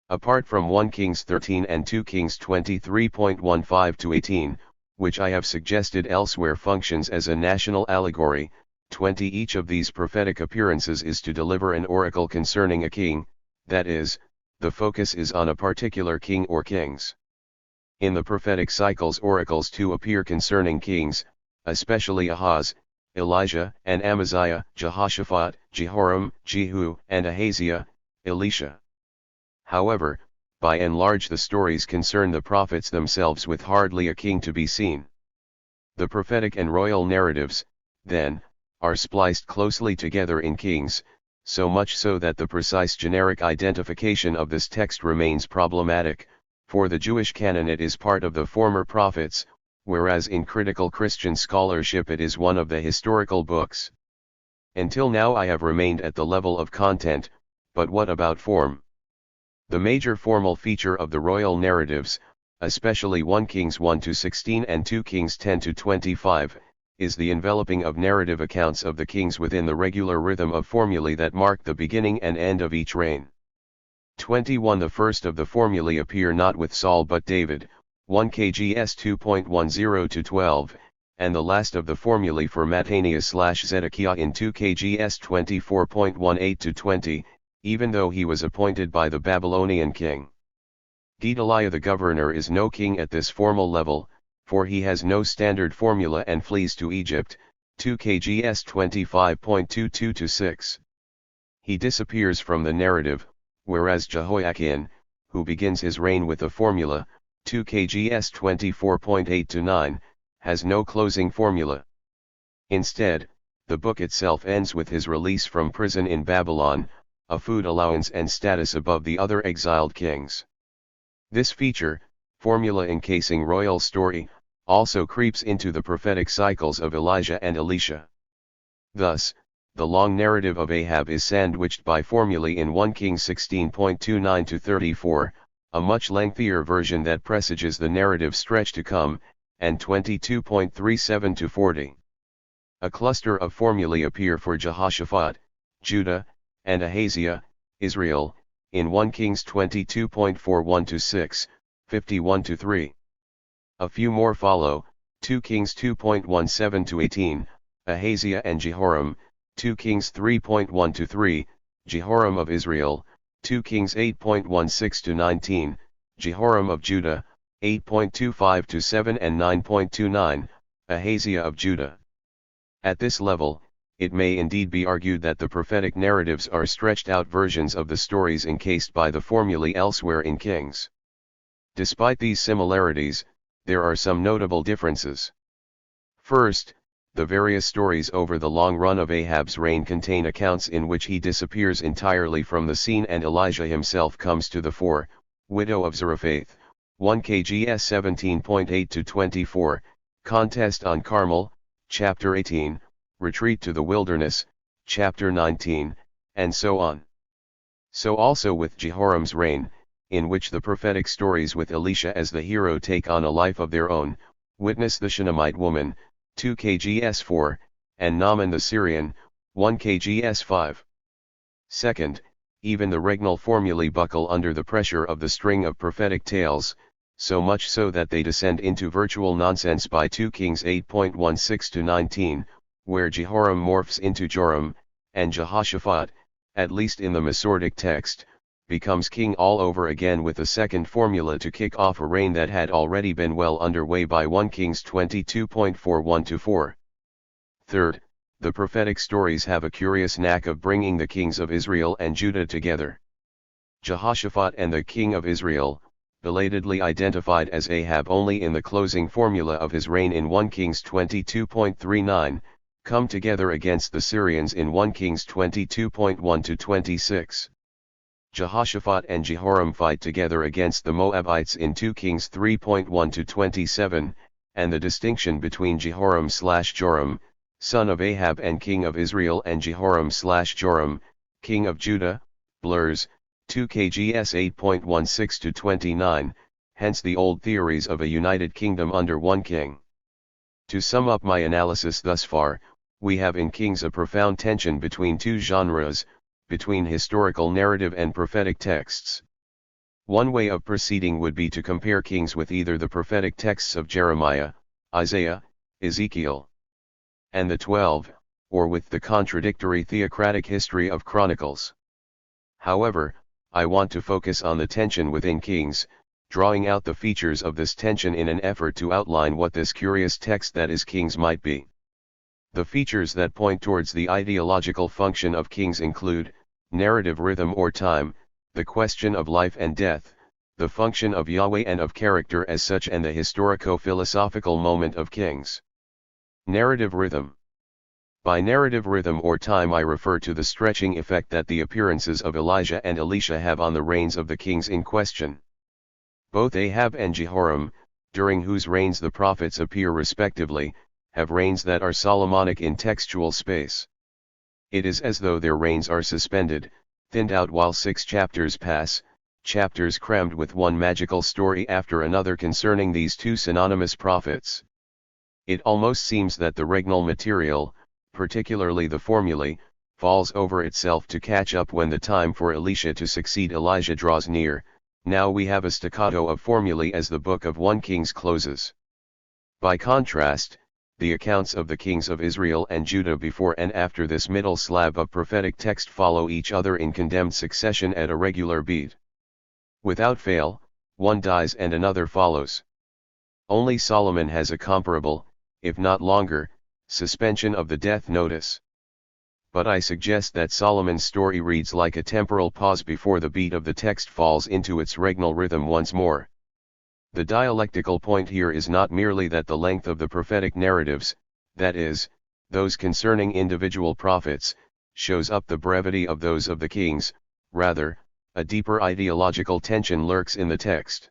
Apart from 1 Kings 13 and 2 Kings 23.15-18, which I have suggested elsewhere functions as a national allegory, 20 each of these prophetic appearances is to deliver an oracle concerning a king, that is, the focus is on a particular king or kings. In the prophetic cycles oracles too appear concerning kings, especially Ahaz, Elijah and Amaziah, Jehoshaphat, Jehoram, Jehu and Ahaziah, Elisha. However, by and large the stories concern the prophets themselves with hardly a king to be seen. The prophetic and royal narratives, then, are spliced closely together in Kings, so much so that the precise generic identification of this text remains problematic. For the Jewish canon it is part of the former prophets, whereas in critical Christian scholarship it is one of the historical books. Until now I have remained at the level of content, but what about form? The major formal feature of the royal narratives, especially 1 Kings 1-16 and 2 Kings 10-25, is the enveloping of narrative accounts of the kings within the regular rhythm of formulae that mark the beginning and end of each reign. 21 The first of the formulae appear not with Saul but David, 1 Kgs 2.10-12, and the last of the formulae for Mattaniah/Zedekiah in 2 Kgs 24.18-20, even though he was appointed by the Babylonian king. Gedaliah the governor is no king at this formal level, for he has no standard formula and flees to Egypt, 2 Kgs 25.22-6. He disappears from the narrative, whereas Jehoiakim, who begins his reign with a formula, 2 Kgs 24.8-9, has no closing formula. Instead, the book itself ends with his release from prison in Babylon, a food allowance and status above the other exiled kings. This feature, formula encasing royal story, also creeps into the prophetic cycles of Elijah and Elisha. Thus, the long narrative of Ahab is sandwiched by formulae in 1 Kings 16.29-34, a much lengthier version that presages the narrative stretch to come, and 22.37-40. A cluster of formulae appear for Jehoshaphat, Judah, and Ahaziah, Israel, in 1 Kings 22.41-6, 51-3. A few more follow, 2 Kings 2.17-18, Ahaziah and Jehoram, 2 Kings 3.1-3, Jehoram of Israel, 2 Kings 8.16-19, Jehoram of Judah, 8.25-7 and 9.29, Ahaziah of Judah. At this level, it may indeed be argued that the prophetic narratives are stretched-out versions of the stories encased by the formulae elsewhere in Kings. Despite these similarities, there are some notable differences. First, The various stories over the long run of Ahab's reign contain accounts in which he disappears entirely from the scene and Elijah himself comes to the fore. Widow of Zarephath, 1 KGS 17.8-24, Contest on Carmel, Chapter 18, Retreat to the Wilderness, Chapter 19, and so on. So also with Jehoram's reign, in which the prophetic stories with Elisha as the hero take on a life of their own. Witness the Shunammite woman, 2 KGS 4, and Naaman the Syrian, 1 KGS 5. Second, even the regnal formulae buckle under the pressure of the string of prophetic tales, so much so that they descend into virtual nonsense by 2 Kings 8.16-19, where Jehoram morphs into Joram, and Jehoshaphat, at least in the Masortic text, becomes king all over again with a second formula to kick off a reign that had already been well underway by 1 Kings 22.41-4. Third, the prophetic stories have a curious knack of bringing the kings of Israel and Judah together. Jehoshaphat and the king of Israel, belatedly identified as Ahab only in the closing formula of his reign in 1 Kings 22.39, come together against the Syrians in 1 Kings 22.1-26. Jehoshaphat and Jehoram fight together against the Moabites in 2 Kings 3.1-27, and the distinction between Jehoram/Joram, son of Ahab and king of Israel, and Jehoram/Joram, king of Judah, blurs, 2 KGS 8.16-29, hence the old theories of a united kingdom under one king. To sum up my analysis thus far, we have in Kings a profound tension between two genres, between historical narrative and prophetic texts. One way of proceeding would be to compare Kings with either the prophetic texts of Jeremiah, Isaiah, Ezekiel, and the 12, or with the contradictory theocratic history of Chronicles. However, I want to focus on the tension within Kings, drawing out the features of this tension in an effort to outline what this curious text that is Kings might be. The features that point towards the ideological function of Kings include, narrative rhythm or time, the question of life and death, the function of Yahweh and of character as such, and the historico-philosophical moment of Kings. Narrative rhythm. By narrative rhythm or time I refer to the stretching effect that the appearances of Elijah and Elisha have on the reigns of the kings in question. Both Ahab and Jehoram, during whose reigns the prophets appear respectively, have reigns that are Solomonic in textual space. It is as though their reigns are suspended, thinned out while 6 chapters pass, chapters crammed with one magical story after another concerning these two synonymous prophets. It almost seems that the regnal material, particularly the formulae, falls over itself to catch up when the time for Elisha to succeed Elijah draws near. Now we have a staccato of formulae as the book of 1 Kings closes. By contrast, the accounts of the kings of Israel and Judah before and after this middle slab of prophetic text follow each other in condemned succession at a regular beat. Without fail, one dies and another follows. Only Solomon has a comparable, if not longer, suspension of the death notice. But I suggest that Solomon's story reads like a temporal pause before the beat of the text falls into its regnal rhythm once more. The dialectical point here is not merely that the length of the prophetic narratives, that is, those concerning individual prophets, shows up the brevity of those of the kings, rather, a deeper ideological tension lurks in the text.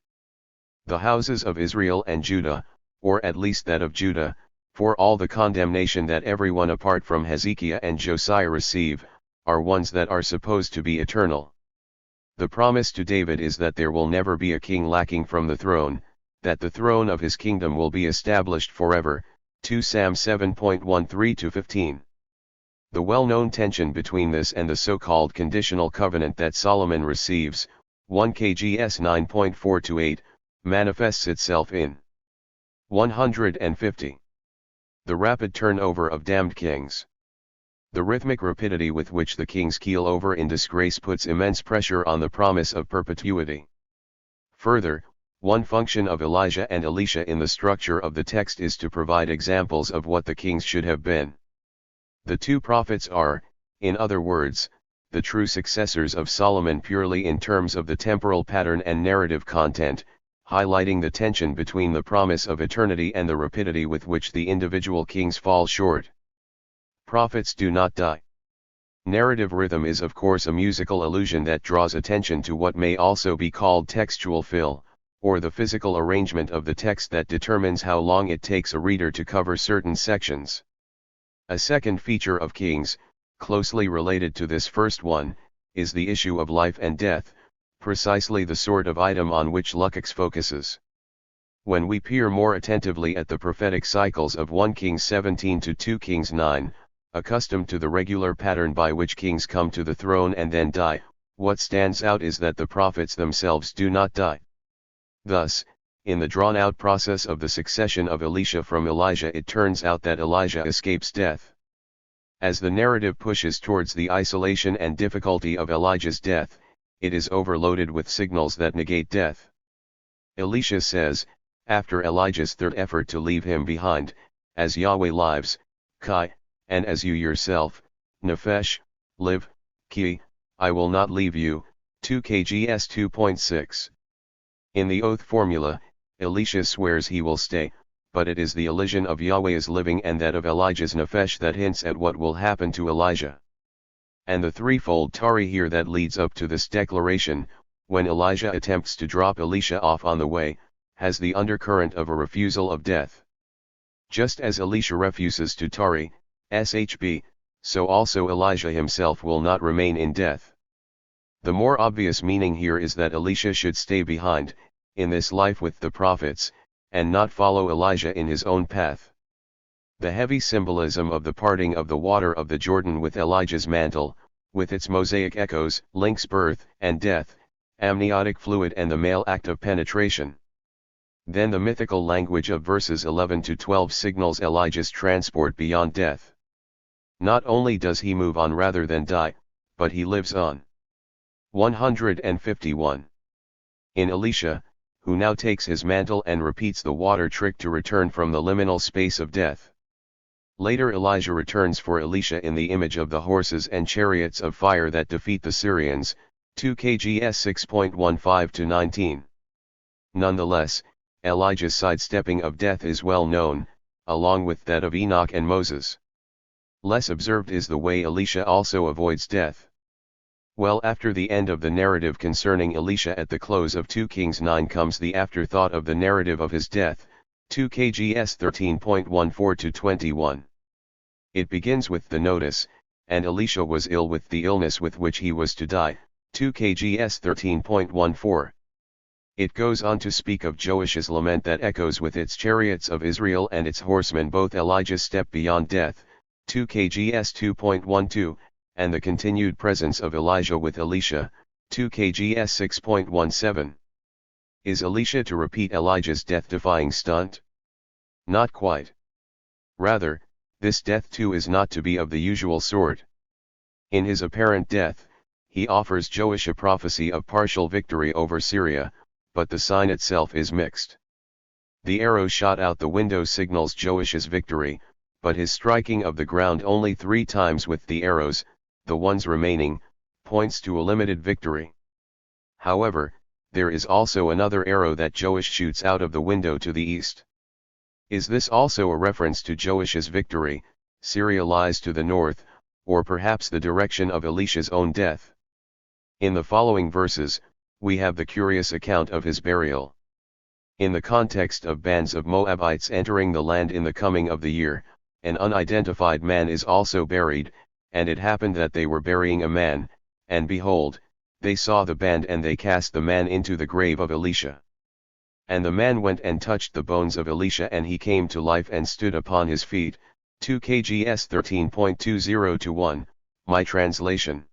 The houses of Israel and Judah, or at least that of Judah, for all the condemnation that everyone apart from Hezekiah and Josiah receive, are ones that are supposed to be eternal. The promise to David is that there will never be a king lacking from the throne, that the throne of his kingdom will be established forever, 2 Sam 7.13-15. The well-known tension between this and the so-called conditional covenant that Solomon receives, 1 KGS 9.4-8, manifests itself in 150. The rapid turnover of damned kings. The rhythmic rapidity with which the kings keel over in disgrace puts immense pressure on the promise of perpetuity. Further, one function of Elijah and Elisha in the structure of the text is to provide examples of what the kings should have been. The two prophets are, in other words, the true successors of Solomon purely in terms of the temporal pattern and narrative content, highlighting the tension between the promise of eternity and the rapidity with which the individual kings fall short. Prophets do not die. Narrative rhythm is of course a musical illusion that draws attention to what may also be called textual fill, or the physical arrangement of the text that determines how long it takes a reader to cover certain sections. A second feature of Kings, closely related to this first one, is the issue of life and death, precisely the sort of item on which Lukács focuses. When we peer more attentively at the prophetic cycles of 1 Kings 17 to 2 Kings 9, accustomed to the regular pattern by which kings come to the throne and then die, what stands out is that the prophets themselves do not die. Thus, in the drawn-out process of the succession of Elisha from Elijah, it turns out that Elijah escapes death. As the narrative pushes towards the isolation and difficulty of Elijah's death, it is overloaded with signals that negate death. Elisha says, after Elijah's third effort to leave him behind, as Yahweh lives, Kai, and as you yourself, Nephesh, live, Ki, I will not leave you, 2 KGS 2.6. In the oath formula, Elisha swears he will stay, but it is the elision of Yahweh's living and that of Elijah's Nephesh that hints at what will happen to Elijah. And the threefold Tari here that leads up to this declaration, when Elijah attempts to drop Elisha off on the way, has the undercurrent of a refusal of death. Just as Elisha refuses to Tari, SHB, so also Elijah himself will not remain in death. The more obvious meaning here is that Elisha should stay behind, in this life with the prophets, and not follow Elijah in his own path. The heavy symbolism of the parting of the water of the Jordan with Elijah's mantle, with its mosaic echoes, links birth and death, amniotic fluid and the male act of penetration. Then the mythical language of verses 11 to 12 signals Elijah's transport beyond death. Not only does he move on rather than die, but he lives on. 151. In Elisha, who now takes his mantle and repeats the water trick to return from the liminal space of death. Later Elijah returns for Elisha in the image of the horses and chariots of fire that defeat the Syrians, 2 KGS 6.15-19. Nonetheless, Elijah's sidestepping of death is well known, along with that of Enoch and Moses. Less observed is the way Elisha also avoids death. Well, after the end of the narrative concerning Elisha at the close of 2 Kings 9 comes the afterthought of the narrative of his death, 2 KGS 13.14-21. It begins with the notice, and Elisha was ill with the illness with which he was to die, 2 KGS 13.14. It goes on to speak of Joash's lament that echoes with its chariots of Israel and its horsemen both Elijah's step beyond death, 2 KGS 2.12, and the continued presence of Elijah with Elisha, 2 KGS 6.17. Is Elisha to repeat Elijah's death-defying stunt? Not quite. Rather, this death too is not to be of the usual sort. In his apparent death, he offers Joash a prophecy of partial victory over Syria, but the sign itself is mixed. The arrow shot out the window signals Joash's victory, but his striking of the ground only 3 times with the arrows, the ones remaining, points to a limited victory. However, there is also another arrow that Joash shoots out of the window to the east. Is this also a reference to Joash's victory? Syria lies to the north, or perhaps the direction of Elisha's own death? In the following verses, we have the curious account of his burial. In the context of bands of Moabites entering the land in the coming of the year, an unidentified man is also buried, and it happened that they were burying a man, and behold, they saw the band and they cast the man into the grave of Elisha. And the man went and touched the bones of Elisha and he came to life and stood upon his feet, 2 KGS 13.20-1, my translation.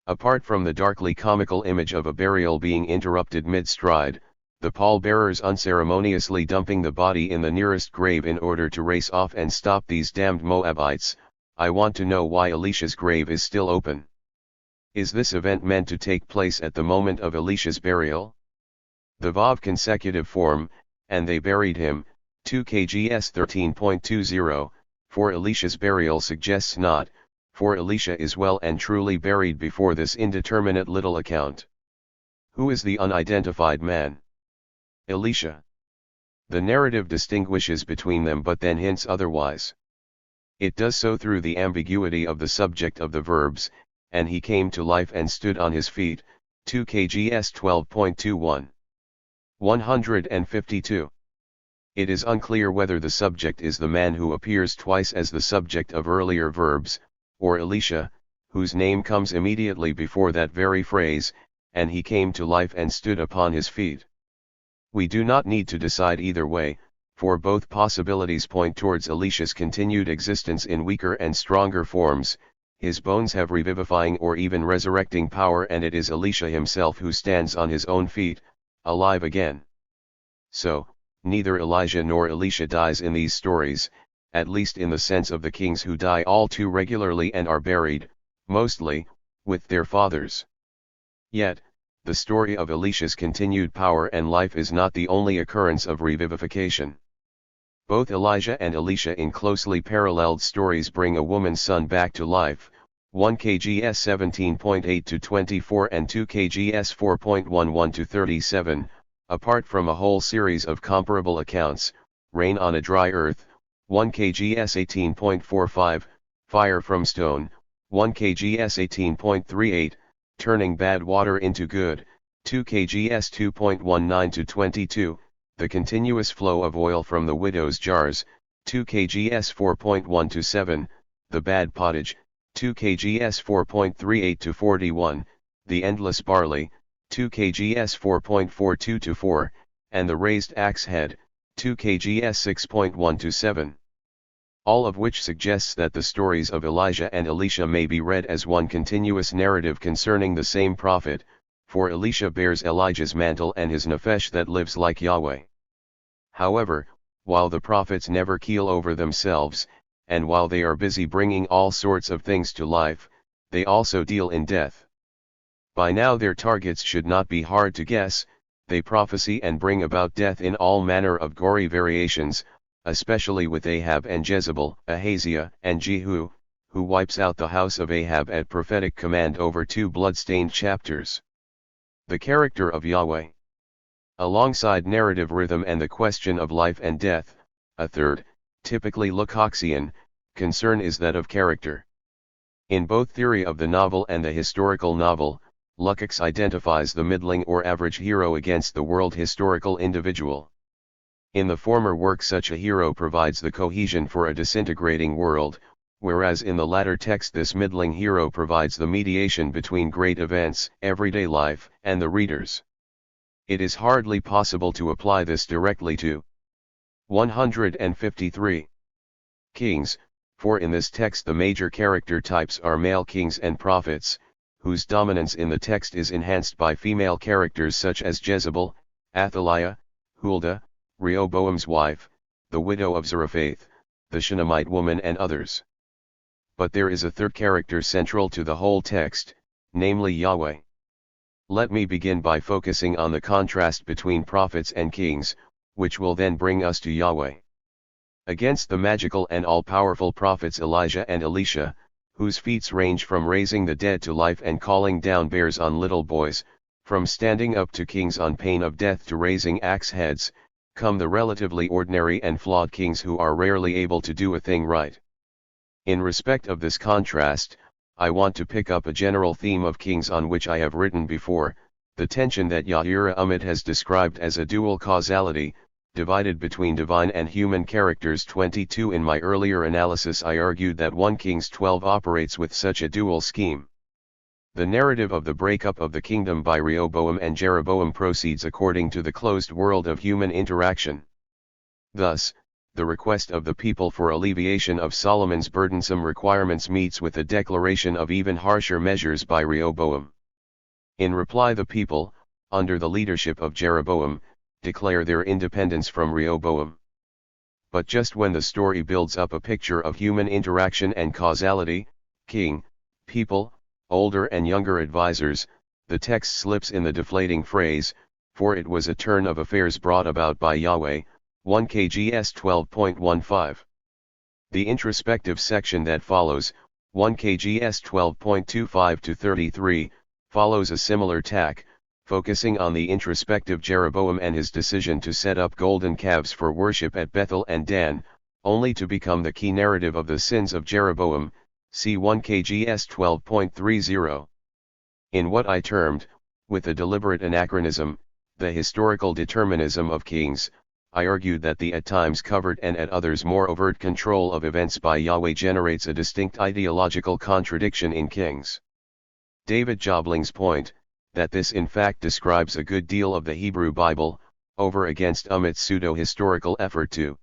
Apart from the darkly comical image of a burial being interrupted mid-stride, the pallbearers unceremoniously dumping the body in the nearest grave in order to race off and stop these damned Moabites, I want to know why Elisha's grave is still open. Is this event meant to take place at the moment of Elisha's burial? The Vav consecutive form, and they buried him, 2 KGS 13.20, for Elisha's burial suggests not, for Elisha is well and truly buried before this indeterminate little account. Who is the unidentified man? Elisha. The narrative distinguishes between them but then hints otherwise. It does so through the ambiguity of the subject of the verbs, and he came to life and stood on his feet, 2 Kgs 12.21. 152. It is unclear whether the subject is the man who appears twice as the subject of earlier verbs, or Elisha, whose name comes immediately before that very phrase, and he came to life and stood upon his feet. We do not need to decide either way, for both possibilities point towards Elisha's continued existence in weaker and stronger forms. His bones have revivifying or even resurrecting power, and it is Elisha himself who stands on his own feet, alive again. So, neither Elijah nor Elisha dies in these stories, at least in the sense of the kings who die all too regularly and are buried, mostly, with their fathers. Yet, the story of Elisha's continued power and life is not the only occurrence of revivification. Both Elijah and Elisha in closely paralleled stories bring a woman's son back to life, 1 Kgs 17.8 to 24 and 2 Kgs 4.11 to 37, apart from a whole series of comparable accounts. Rain on a Dry Earth, 1 Kgs 18.45, Fire from Stone, 1 Kgs 18.38, Turning Bad Water into Good, 2 Kgs 2.19 to 22, The Continuous Flow of Oil from the Widow's Jars, 2 Kgs 4.1 to 7, The Bad Pottage, 2 Kgs 4.38 to 41, The Endless Barley, 2 Kgs 4.42 to 4, and The Raised Axe Head, 2 Kgs 6.1 to 7. All of which suggests that the stories of Elijah and Elisha may be read as one continuous narrative concerning the same prophet, for Elisha bears Elijah's mantle and his nephesh that lives like Yahweh. However, while the prophets never keel over themselves, and while they are busy bringing all sorts of things to life, they also deal in death. By now their targets should not be hard to guess. They prophesy and bring about death in all manner of gory variations, especially with Ahab and Jezebel, Ahaziah and Jehu, who wipes out the house of Ahab at prophetic command over 2 blood-stained chapters. The character of Yahweh. Alongside narrative rhythm and the question of life and death, a third, typically Lukácsian, concern is that of character. In both theory of the novel and the historical novel, Lukács identifies the middling or average hero against the world historical individual. In the former work such a hero provides the cohesion for a disintegrating world, whereas in the latter text this middling hero provides the mediation between great events, everyday life, and the readers. It is hardly possible to apply this directly to 153 kings, for in this text the major character types are male kings and prophets, whose dominance in the text is enhanced by female characters such as Jezebel, Athaliah, Huldah, Rehoboam's wife, the widow of Zarephath, the Shunammite woman and others. But there is a third character central to the whole text, namely Yahweh. Let me begin by focusing on the contrast between prophets and kings, which will then bring us to Yahweh. Against the magical and all-powerful prophets Elijah and Elisha, whose feats range from raising the dead to life and calling down bears on little boys, from standing up to kings on pain of death to raising axe heads, come the relatively ordinary and flawed kings who are rarely able to do a thing right. In respect of this contrast, I want to pick up a general theme of kings on which I have written before, the tension that Yair Ahmed has described as a dual causality, divided between divine and human characters. 22 In my earlier analysis I argued that 1 Kings 12 operates with such a dual scheme. The narrative of the breakup of the kingdom by Rehoboam and Jeroboam proceeds according to the closed world of human interaction. Thus, the request of the people for alleviation of Solomon's burdensome requirements meets with a declaration of even harsher measures by Rehoboam. In reply the people, under the leadership of Jeroboam, declare their independence from Rehoboam. But just when the story builds up a picture of human interaction and causality, king, people, older and younger advisors, the text slips in the deflating phrase, for it was a turn of affairs brought about by Yahweh, 1 Kgs 12.15. The introspective section that follows, 1 Kgs 12.25 to 33, follows a similar tack, focusing on the introspective Jeroboam and his decision to set up golden calves for worship at Bethel and Dan, only to become the key narrative of the sins of Jeroboam, see 1 KGS 12.30. In what I termed, with a deliberate anachronism, the historical determinism of kings, I argued that the at times covert and at others more overt control of events by Yahweh generates a distinct ideological contradiction in kings. David Jobling's point, that this in fact describes a good deal of the Hebrew Bible, over against Ummit's pseudo-historical effort to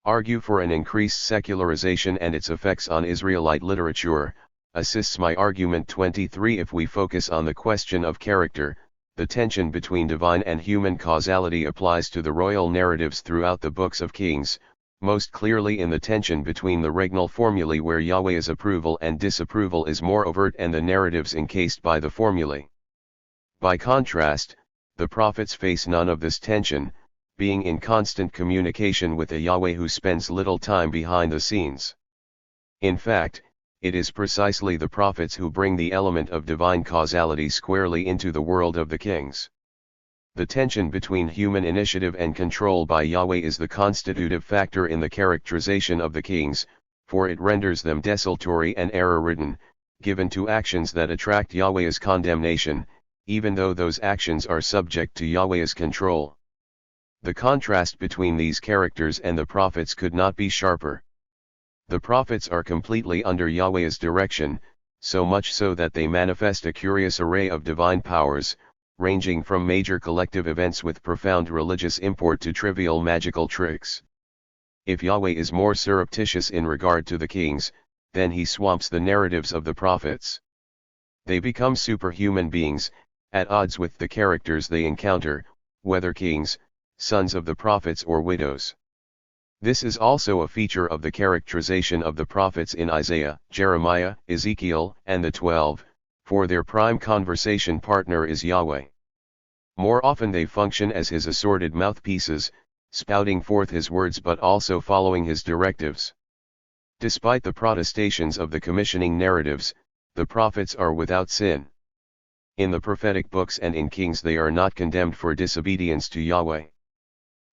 argue for an increased secularization and its effects on Israelite literature, assists my argument 23. If we focus on the question of character, the tension between divine and human causality applies to the royal narratives throughout the books of Kings, most clearly in the tension between the regnal formulae where Yahweh's approval and disapproval is more overt and the narratives encased by the formulae. By contrast, the prophets face none of this tension, being in constant communication with a Yahweh who spends little time behind the scenes. In fact, it is precisely the prophets who bring the element of divine causality squarely into the world of the kings. The tension between human initiative and control by Yahweh is the constitutive factor in the characterization of the kings, for it renders them desultory and error-ridden, given to actions that attract Yahweh's condemnation, even though those actions are subject to Yahweh's control. The contrast between these characters and the prophets could not be sharper. The prophets are completely under Yahweh's direction, so much so that they manifest a curious array of divine powers, ranging from major collective events with profound religious import to trivial magical tricks. If Yahweh is more surreptitious in regard to the kings, then he swamps the narratives of the prophets. They become superhuman beings, at odds with the characters they encounter, whether kings, sons of the prophets or widows. This is also a feature of the characterization of the prophets in Isaiah, Jeremiah, Ezekiel, and the 12, for their prime conversation partner is Yahweh. More often they function as his assorted mouthpieces, spouting forth his words but also following his directives. Despite the protestations of the commissioning narratives, the prophets are without sin. In the prophetic books and in Kings they are not condemned for disobedience to Yahweh.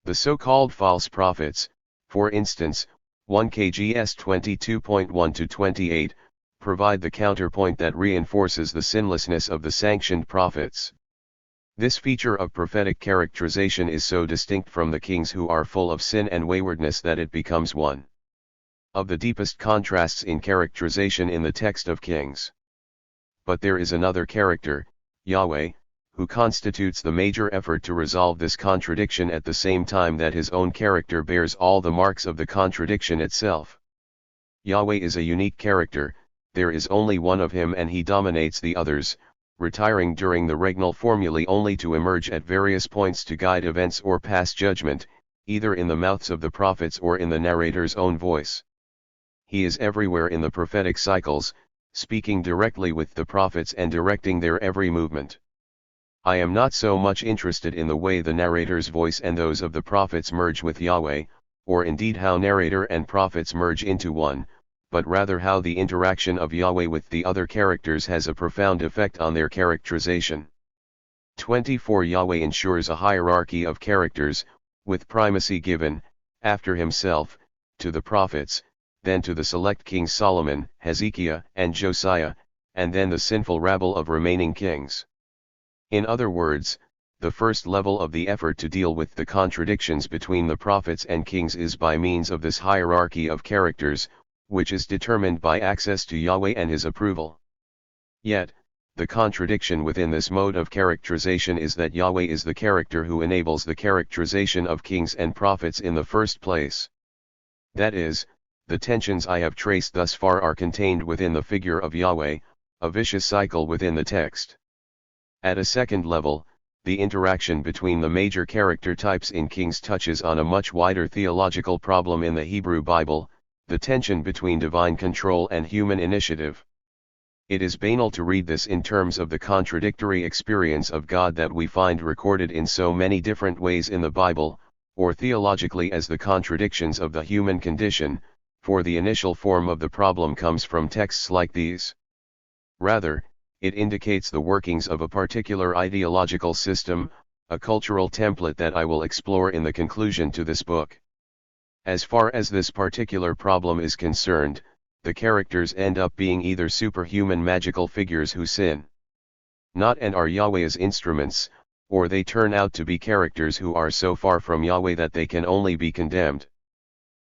The so-called false prophets, for instance, 1 KGS 22.1-28, provide the counterpoint that reinforces the sinlessness of the sanctioned prophets. This feature of prophetic characterization is so distinct from the kings who are full of sin and waywardness that it becomes one of the deepest contrasts in characterization in the text of Kings. But there is another character, Yahweh, who constitutes the major effort to resolve this contradiction at the same time that his own character bears all the marks of the contradiction itself. Yahweh is a unique character, there is only one of him and he dominates the others, retiring during the regnal formulae only to emerge at various points to guide events or pass judgment, either in the mouths of the prophets or in the narrator's own voice. He is everywhere in the prophetic cycles, speaking directly with the prophets and directing their every movement. I am not so much interested in the way the narrator's voice and those of the prophets merge with Yahweh, or indeed how narrator and prophets merge into one, but rather how the interaction of Yahweh with the other characters has a profound effect on their characterization. 24 Yahweh ensures a hierarchy of characters, with primacy given, after himself, to the prophets, then to the select kings Solomon, Hezekiah, and Josiah, and then the sinful rabble of remaining kings. In other words, the first level of the effort to deal with the contradictions between the prophets and kings is by means of this hierarchy of characters, which is determined by access to Yahweh and his approval. Yet, the contradiction within this mode of characterization is that Yahweh is the character who enables the characterization of kings and prophets in the first place. That is, the tensions I have traced thus far are contained within the figure of Yahweh, a vicious cycle within the text. At a second level, the interaction between the major character types in Kings touches on a much wider theological problem in the Hebrew Bible, the tension between divine control and human initiative. It is banal to read this in terms of the contradictory experience of God that we find recorded in so many different ways in the Bible, or theologically as the contradictions of the human condition, for the initial form of the problem comes from texts like these. Rather, it indicates the workings of a particular ideological system, a cultural template that I will explore in the conclusion to this book. As far as this particular problem is concerned, the characters end up being either superhuman magical figures who sin not and are Yahweh's instruments, or they turn out to be characters who are so far from Yahweh that they can only be condemned.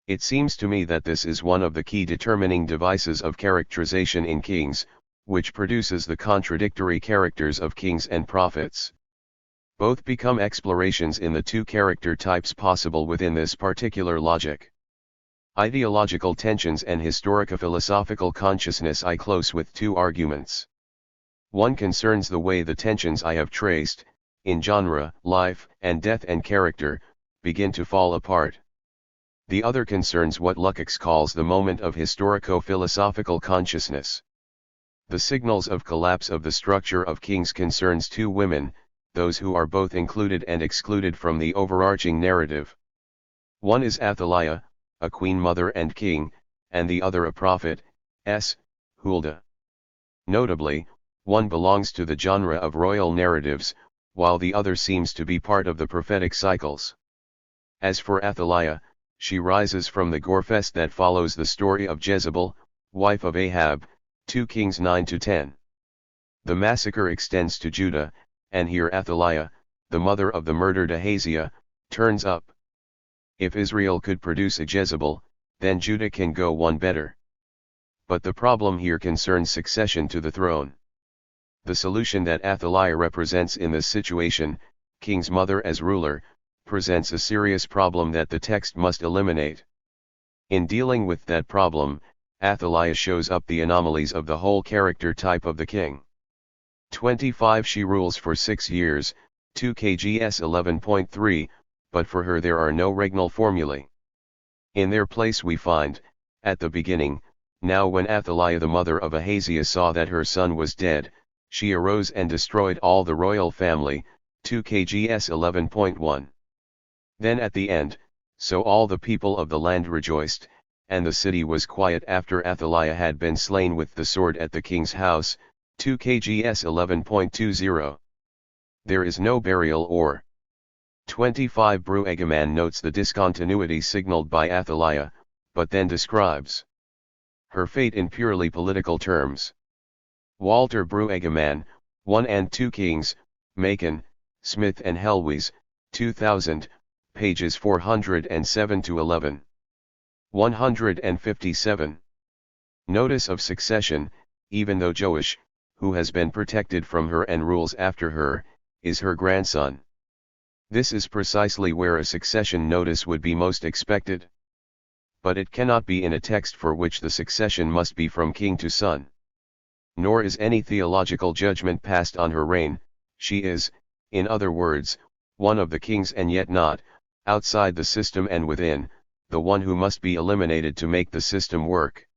It seems to me that this is one of the key determining devices of characterization in kings, which produces the contradictory characters of kings and prophets. Both become explorations in the two character types possible within this particular logic. Ideological tensions and historico-philosophical consciousness. I close with two arguments. One concerns the way the tensions I have traced, in genre, life, and death and character, begin to fall apart. The other concerns what Lukács calls the moment of historico-philosophical consciousness. The signals of collapse of the structure of kings concerns two women, those who are both included and excluded from the overarching narrative. One is Athaliah, a queen mother and king, and the other a prophet, Huldah. Notably, one belongs to the genre of royal narratives, while the other seems to be part of the prophetic cycles. As for Athaliah, she rises from the gorefest that follows the story of Jezebel, wife of Ahab, 2 Kings 9-10. The massacre extends to Judah, and here Athaliah, the mother of the murdered Ahaziah, turns up. If Israel could produce a Jezebel, then Judah can go one better. But the problem here concerns succession to the throne. The solution that Athaliah represents in this situation, king's mother as ruler, presents a serious problem that the text must eliminate. In dealing with that problem, Athaliah shows up the anomalies of the whole character type of the king. 25 She rules for 6 years, 2 KGS 11.3, but for her there are no regnal formulae. In their place we find, at the beginning, now when Athaliah the mother of Ahaziah saw that her son was dead, she arose and destroyed all the royal family, 2 KGS 11.1. Then at the end, so all the people of the land rejoiced, and the city was quiet after Athaliah had been slain with the sword at the king's house, 2 KGS 11.20. There is no burial or. 25 Brueggemann notes the discontinuity signaled by Athaliah, but then describes her fate in purely political terms. Walter Brueggemann, 1 and 2 Kings, Macon, Smith and Helwys, 2000, pages 407-11. 157. Notice of succession, even though Joash, who has been protected from her and rules after her, is her grandson. This is precisely where a succession notice would be most expected. But it cannot be in a text for which the succession must be from king to son. Nor is any theological judgment passed on her reign. She is, in other words, one of the kings and yet not, outside the system and within, the one who must be eliminated to make the system work.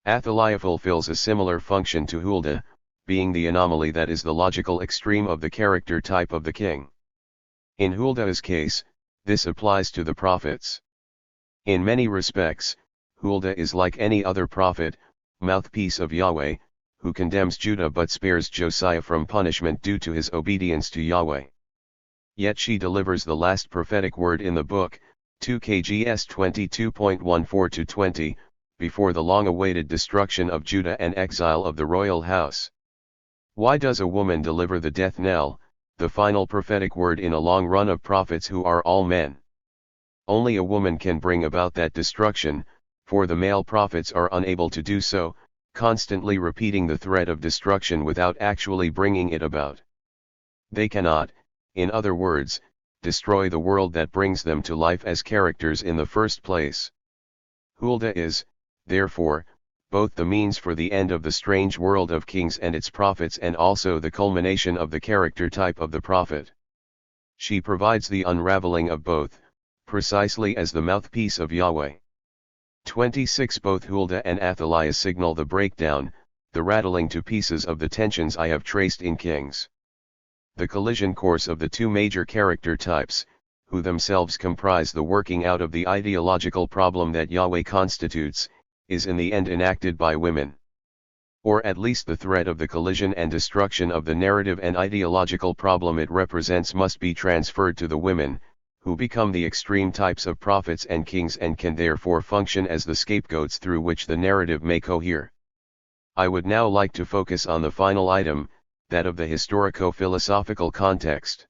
Athaliah fulfills a similar function to Huldah, being the anomaly that is the logical extreme of the character type of the king. In Huldah's case, this applies to the prophets. In many respects, Huldah is like any other prophet, mouthpiece of Yahweh, who condemns Judah but spares Josiah from punishment due to his obedience to Yahweh. Yet she delivers the last prophetic word in the book, 2 KGS 22.14-20, before the long-awaited destruction of Judah and exile of the royal house. Why does a woman deliver the death knell, the final prophetic word in a long run of prophets who are all men? Only a woman can bring about that destruction, for the male prophets are unable to do so, constantly repeating the threat of destruction without actually bringing it about. They cannot, in other words, destroy the world that brings them to life as characters in the first place. Huldah is, therefore, both the means for the end of the strange world of kings and its prophets and also the culmination of the character type of the prophet. She provides the unraveling of both, precisely as the mouthpiece of Yahweh. 26 Both Huldah and Athaliah signal the breakdown, the rattling to pieces of the tensions I have traced in Kings. The collision course of the two major character types, who themselves comprise the working out of the ideological problem that Yahweh constitutes, is in the end enacted by women. or at least the threat of the collision and destruction of the narrative and ideological problem it represents must be transferred to the women, who become the extreme types of prophets and kings and can therefore function as the scapegoats through which the narrative may cohere. I would now like to focus on the final item, that of the historico-philosophical context.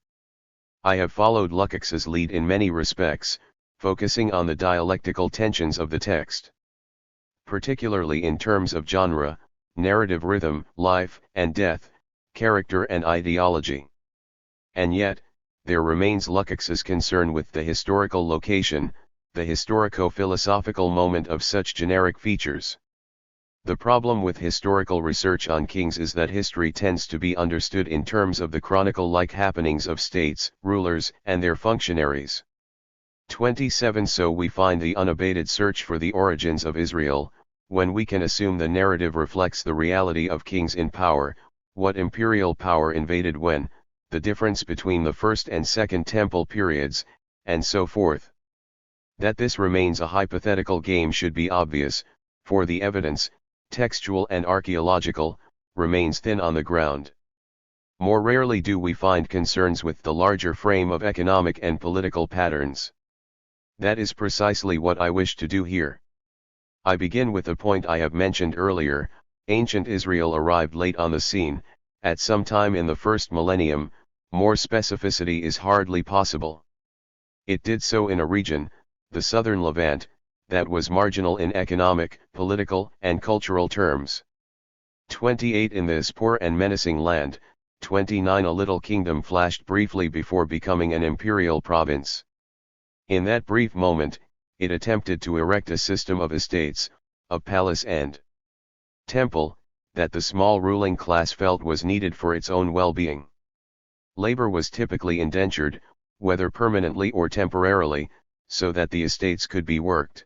I have followed Lukács's lead in many respects, focusing on the dialectical tensions of the text. Particularly in terms of genre, narrative rhythm, life and death, character and ideology. And yet, there remains Lukács's concern with the historical location, the historico-philosophical moment of such generic features. The problem with historical research on kings is that history tends to be understood in terms of the chronicle-like happenings of states, rulers, and their functionaries. 27 So we find the unabated search for the origins of Israel, when we can assume the narrative reflects the reality of kings in power, what imperial power invaded when, the difference between the first and second temple periods, and so forth. That this remains a hypothetical game should be obvious, for the evidence, textual and archaeological, remains thin on the ground. More rarely do we find concerns with the larger frame of economic and political patterns. That is precisely what I wish to do here. I begin with the point I have mentioned earlier. Ancient Israel arrived late on the scene, at some time in the first millennium. More specificity is hardly possible. It did so in a region, the southern Levant, that was marginal in economic, political, and cultural terms. 28 In this poor and menacing land, 29 A little kingdom flashed briefly before becoming an imperial province. In that brief moment, it attempted to erect a system of estates, of palace and temple, that the small ruling class felt was needed for its own well-being. Labor was typically indentured, whether permanently or temporarily, so that the estates could be worked.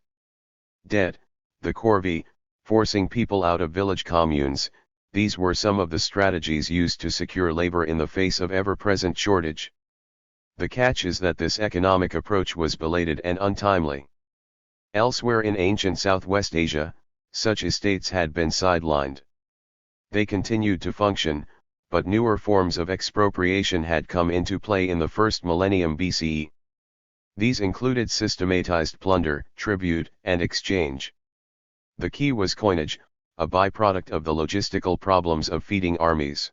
Debt, the corvée, forcing people out of village communes, these were some of the strategies used to secure labor in the face of ever-present shortage. The catch is that this economic approach was belated and untimely. Elsewhere in ancient Southwest Asia, such estates had been sidelined. They continued to function, but newer forms of expropriation had come into play in the first millennium BCE. These included systematized plunder, tribute, and exchange. The key was coinage, a byproduct of the logistical problems of feeding armies.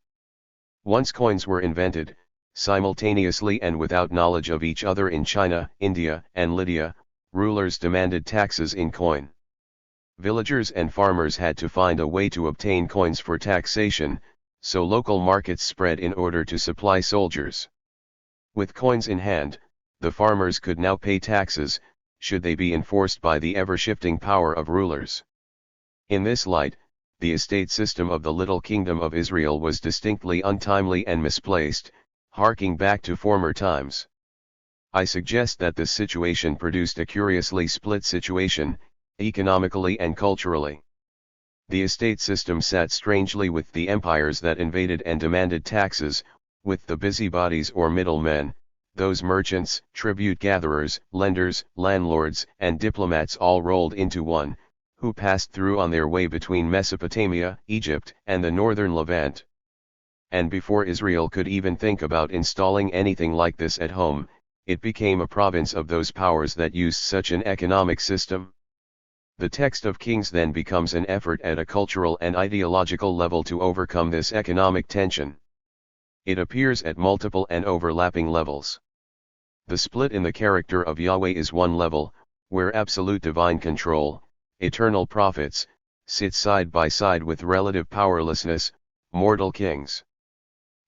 Once coins were invented, simultaneously and without knowledge of each other in China, India, and Lydia, rulers demanded taxes in coin. Villagers and farmers had to find a way to obtain coins for taxation, so local markets spread in order to supply soldiers. With coins in hand, the farmers could now pay taxes, should they be enforced by the ever-shifting power of rulers. In this light, the estate system of the little kingdom of Israel was distinctly untimely and misplaced, harking back to former times. I suggest that this situation produced a curiously split situation, economically and culturally. The estate system sat strangely with the empires that invaded and demanded taxes, with the busybodies or middlemen, those merchants, tribute gatherers, lenders, landlords, and diplomats all rolled into one, who passed through on their way between Mesopotamia, Egypt, and the northern Levant. And before Israel could even think about installing anything like this at home, it became a province of those powers that used such an economic system. The text of Kings then becomes an effort at a cultural and ideological level to overcome this economic tension. It appears at multiple and overlapping levels. The split in the character of Yahweh is one level, where absolute divine control, eternal prophets, sit side by side with relative powerlessness, mortal kings.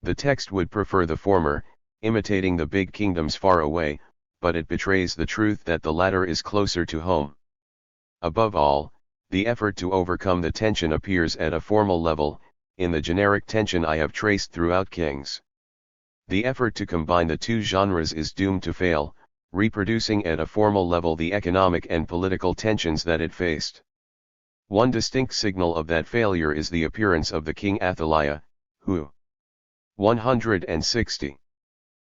The text would prefer the former, imitating the big kingdoms far away, but it betrays the truth that the latter is closer to home. Above all, the effort to overcome the tension appears at a formal level, in the generic tension I have traced throughout Kings. The effort to combine the two genres is doomed to fail, reproducing at a formal level the economic and political tensions that it faced. One distinct signal of that failure is the appearance of the king Athaliah, who 160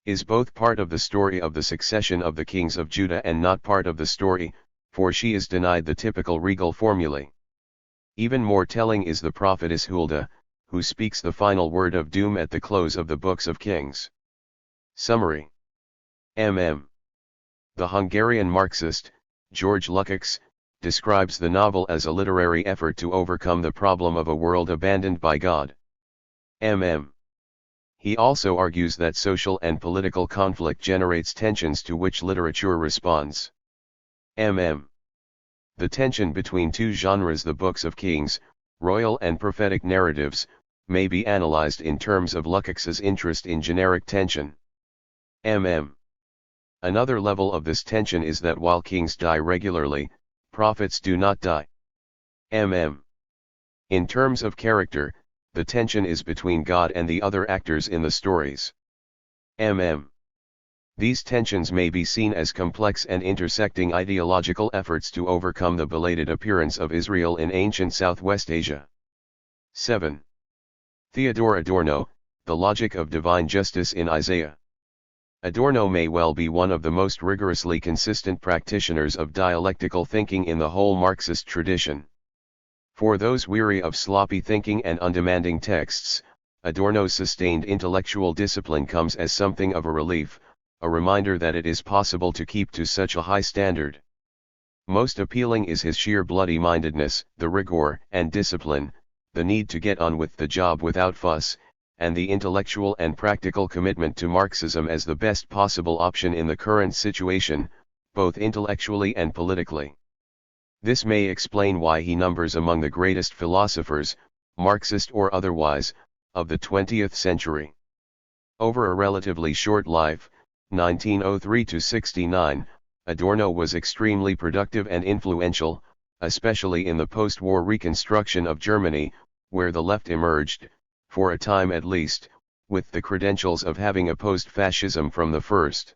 is both part of the story of the succession of the kings of Judah and not part of the story, for she is denied the typical regal formulae. Even more telling is the prophetess Hulda, who speaks the final word of doom at the close of the books of Kings. Summary. The Hungarian Marxist, George Lukács, describes the novel as a literary effort to overcome the problem of a world abandoned by God. He also argues that social and political conflict generates tensions to which literature responds. The tension between two genres, the books of Kings, royal and prophetic narratives, may be analyzed in terms of Lukács's interest in generic tension. Another level of this tension is that while kings die regularly, prophets do not die. In terms of character, the tension is between God and the other actors in the stories. These tensions may be seen as complex and intersecting ideological efforts to overcome the belated appearance of Israel in ancient Southwest Asia. 7. Theodor Adorno, The Logic of Divine Justice in Isaiah. Adorno may well be one of the most rigorously consistent practitioners of dialectical thinking in the whole Marxist tradition. For those weary of sloppy thinking and undemanding texts, Adorno's sustained intellectual discipline comes as something of a relief, a reminder that it is possible to keep to such a high standard. Most appealing is his sheer bloody-mindedness, the rigor and discipline, the need to get on with the job without fuss, and the intellectual and practical commitment to Marxism as the best possible option in the current situation, both intellectually and politically. This may explain why he numbers among the greatest philosophers, Marxist or otherwise, of the 20th century. Over a relatively short life, 1903 to 69, Adorno was extremely productive and influential, especially in the post-war reconstruction of Germany, where the left emerged, for a time at least, with the credentials of having opposed fascism from the first.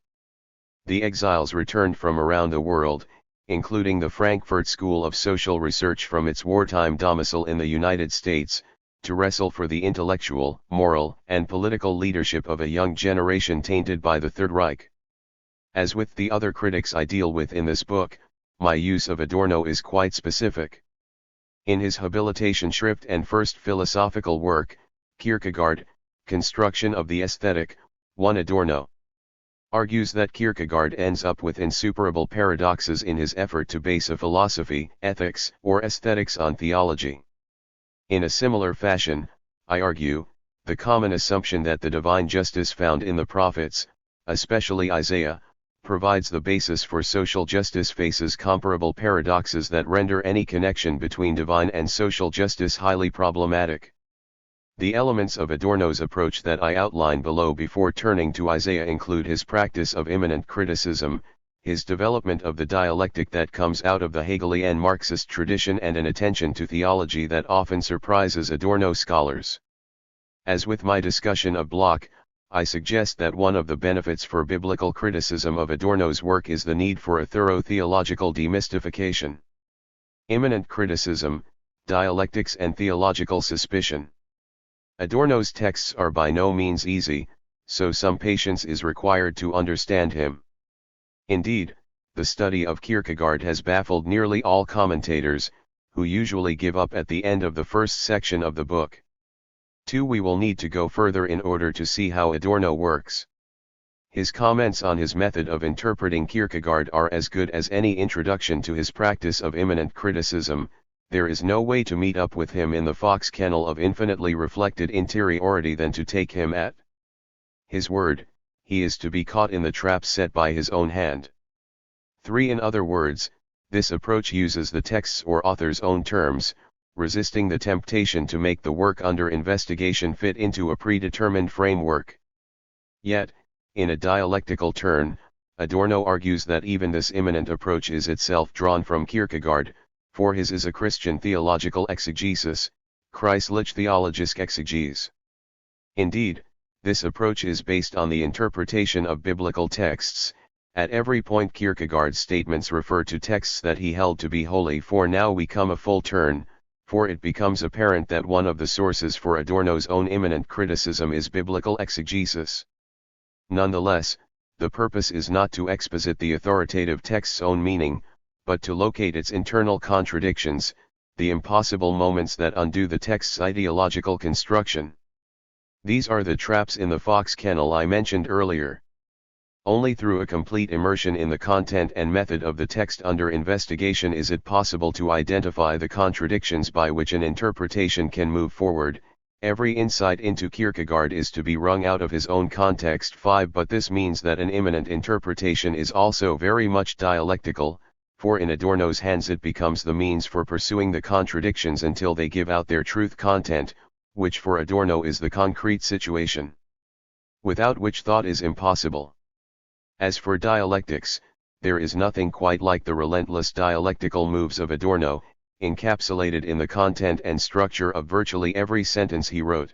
The exiles returned from around the world, including the Frankfurt School of Social Research from its wartime domicile in the United States, to wrestle for the intellectual, moral, and political leadership of a young generation tainted by the Third Reich. As with the other critics I deal with in this book, my use of Adorno is quite specific. In his habilitation schrift and first philosophical work, Kierkegaard, Construction of the Aesthetic, 1 Adorno argues that Kierkegaard ends up with insuperable paradoxes in his effort to base a philosophy, ethics, or aesthetics on theology. In a similar fashion, I argue, the common assumption that the divine justice found in the prophets, especially Isaiah, provides the basis for social justice faces comparable paradoxes that render any connection between divine and social justice highly problematic. The elements of Adorno's approach that I outline below before turning to Isaiah include his practice of immanent criticism, his development of the dialectic that comes out of the Hegelian Marxist tradition, and an attention to theology that often surprises Adorno scholars. As with my discussion of Bloch, I suggest that one of the benefits for biblical criticism of Adorno's work is the need for a thorough theological demystification. Immanent criticism, dialectics and theological suspicion. Adorno's texts are by no means easy, so some patience is required to understand him. Indeed, the study of Kierkegaard has baffled nearly all commentators, who usually give up at the end of the first section of the book. 2. We will need to go further in order to see how Adorno works. His comments on his method of interpreting Kierkegaard are as good as any introduction to his practice of immanent criticism. There is no way to meet up with him in the fox kennel of infinitely reflected interiority than to take him at his word. He is to be caught in the trap set by his own hand. 3. In other words, this approach uses the text's or author's own terms, resisting the temptation to make the work under investigation fit into a predetermined framework. Yet, in a dialectical turn, Adorno argues that even this immanent approach is itself drawn from Kierkegaard, for his is a Christian theological exegesis, Christliche theologische exegese. Indeed, this approach is based on the interpretation of biblical texts. At every point Kierkegaard's statements refer to texts that he held to be holy. For now we come a full turn, for it becomes apparent that one of the sources for Adorno's own immanent criticism is biblical exegesis. Nonetheless, the purpose is not to exposit the authoritative text's own meaning, but to locate its internal contradictions, the impossible moments that undo the text's ideological construction. These are the traps in the fox kennel I mentioned earlier. Only through a complete immersion in the content and method of the text under investigation is it possible to identify the contradictions by which an interpretation can move forward. Every insight into Kierkegaard is to be wrung out of his own context. 5. But this means that an immanent interpretation is also very much dialectical, for in Adorno's hands it becomes the means for pursuing the contradictions until they give out their truth content, which for Adorno is the concrete situation, without which thought is impossible. As for dialectics, there is nothing quite like the relentless dialectical moves of Adorno, encapsulated in the content and structure of virtually every sentence he wrote.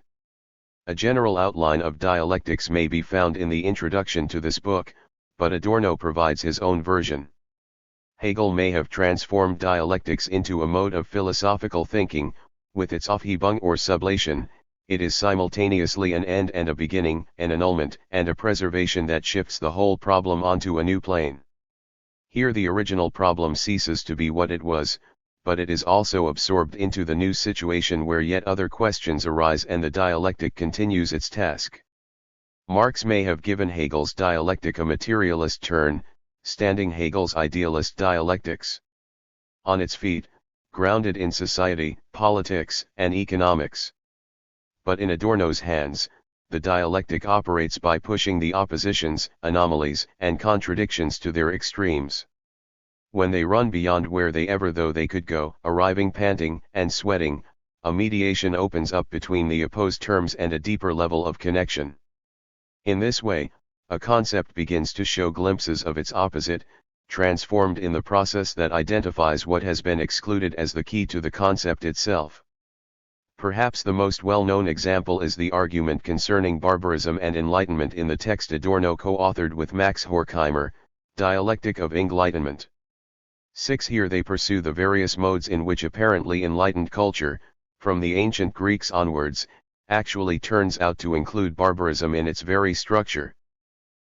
A general outline of dialectics may be found in the introduction to this book, but Adorno provides his own version. Hegel may have transformed dialectics into a mode of philosophical thinking. With its Aufhebung or sublation, it is simultaneously an end and a beginning, an annulment and a preservation that shifts the whole problem onto a new plane. Here the original problem ceases to be what it was, but it is also absorbed into the new situation where yet other questions arise and the dialectic continues its task. Marx may have given Hegel's dialectic a materialist turn, standing Hegel's idealist dialectics on its feet, grounded in society, politics, and economics. But in Adorno's hands, the dialectic operates by pushing the oppositions, anomalies, and contradictions to their extremes. When they run beyond where they ever though they could go, arriving panting and sweating, a mediation opens up between the opposed terms and a deeper level of connection. In this way, a concept begins to show glimpses of its opposite, transformed in the process that identifies what has been excluded as the key to the concept itself. Perhaps the most well-known example is the argument concerning barbarism and enlightenment in the text Adorno co-authored with Max Horkheimer, Dialectic of Enlightenment. 6. Here they pursue the various modes in which apparently enlightened culture, from the ancient Greeks onwards, actually turns out to include barbarism in its very structure.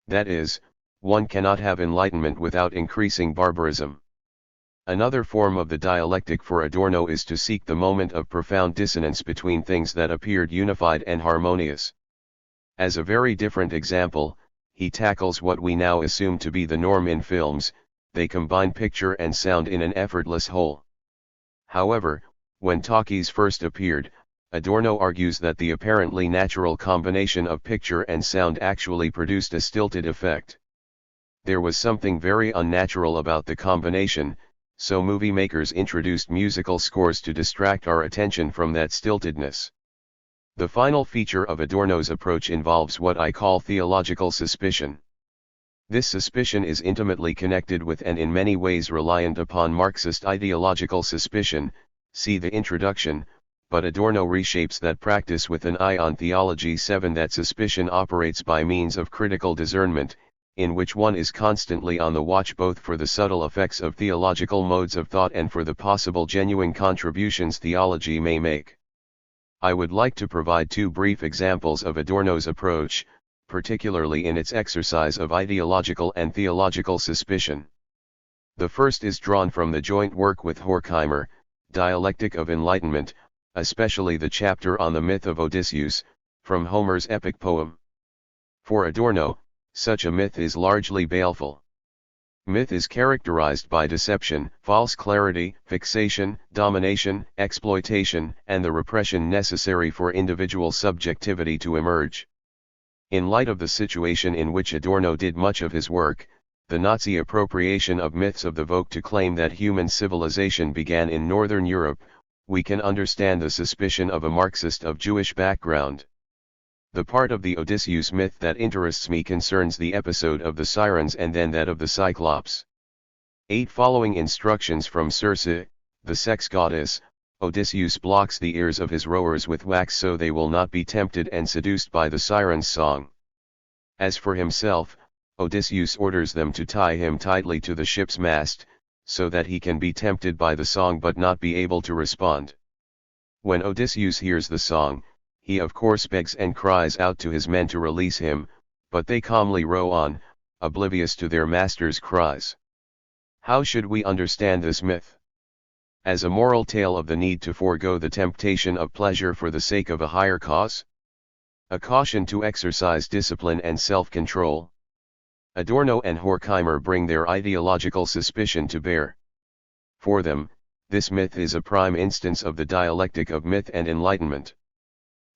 That is, one cannot have enlightenment without increasing barbarism. Another form of the dialectic for Adorno is to seek the moment of profound dissonance between things that appeared unified and harmonious. As a very different example, he tackles what we now assume to be the norm in films: they combine picture and sound in an effortless whole. However, when talkies first appeared, Adorno argues that the apparently natural combination of picture and sound actually produced a stilted effect. There was something very unnatural about the combination, so movie makers introduced musical scores to distract our attention from that stiltedness. The final feature of Adorno's approach involves what I call theological suspicion. This suspicion is intimately connected with and in many ways reliant upon Marxist ideological suspicion, see the introduction, but Adorno reshapes that practice with an eye on theology. 7. That suspicion operates by means of critical discernment, in which one is constantly on the watch both for the subtle effects of theological modes of thought and for the possible genuine contributions theology may make. I would like to provide two brief examples of Adorno's approach, particularly in its exercise of ideological and theological suspicion. The first is drawn from the joint work with Horkheimer, Dialectic of Enlightenment, especially the chapter on the myth of Odysseus, from Homer's epic poem. For Adorno, such a myth is largely baleful. Myth is characterized by deception, false clarity, fixation, domination, exploitation, and the repression necessary for individual subjectivity to emerge. In light of the situation in which Adorno did much of his work, the Nazi appropriation of myths of the Volk to claim that human civilization began in Northern Europe, we can understand the suspicion of a Marxist of Jewish background. The part of the Odysseus myth that interests me concerns the episode of the Sirens and then that of the Cyclops. 8. Following instructions from Circe, the sex goddess, Odysseus blocks the ears of his rowers with wax so they will not be tempted and seduced by the siren's song. As for himself, Odysseus orders them to tie him tightly to the ship's mast, so that he can be tempted by the song but not be able to respond. When Odysseus hears the song, he of course begs and cries out to his men to release him, but they calmly row on, oblivious to their master's cries. How should we understand this myth? as a moral tale of the need to forego the temptation of pleasure for the sake of a higher cause? A caution to exercise discipline and self-control? Adorno and Horkheimer bring their ideological suspicion to bear. For them, this myth is a prime instance of the dialectic of myth and enlightenment.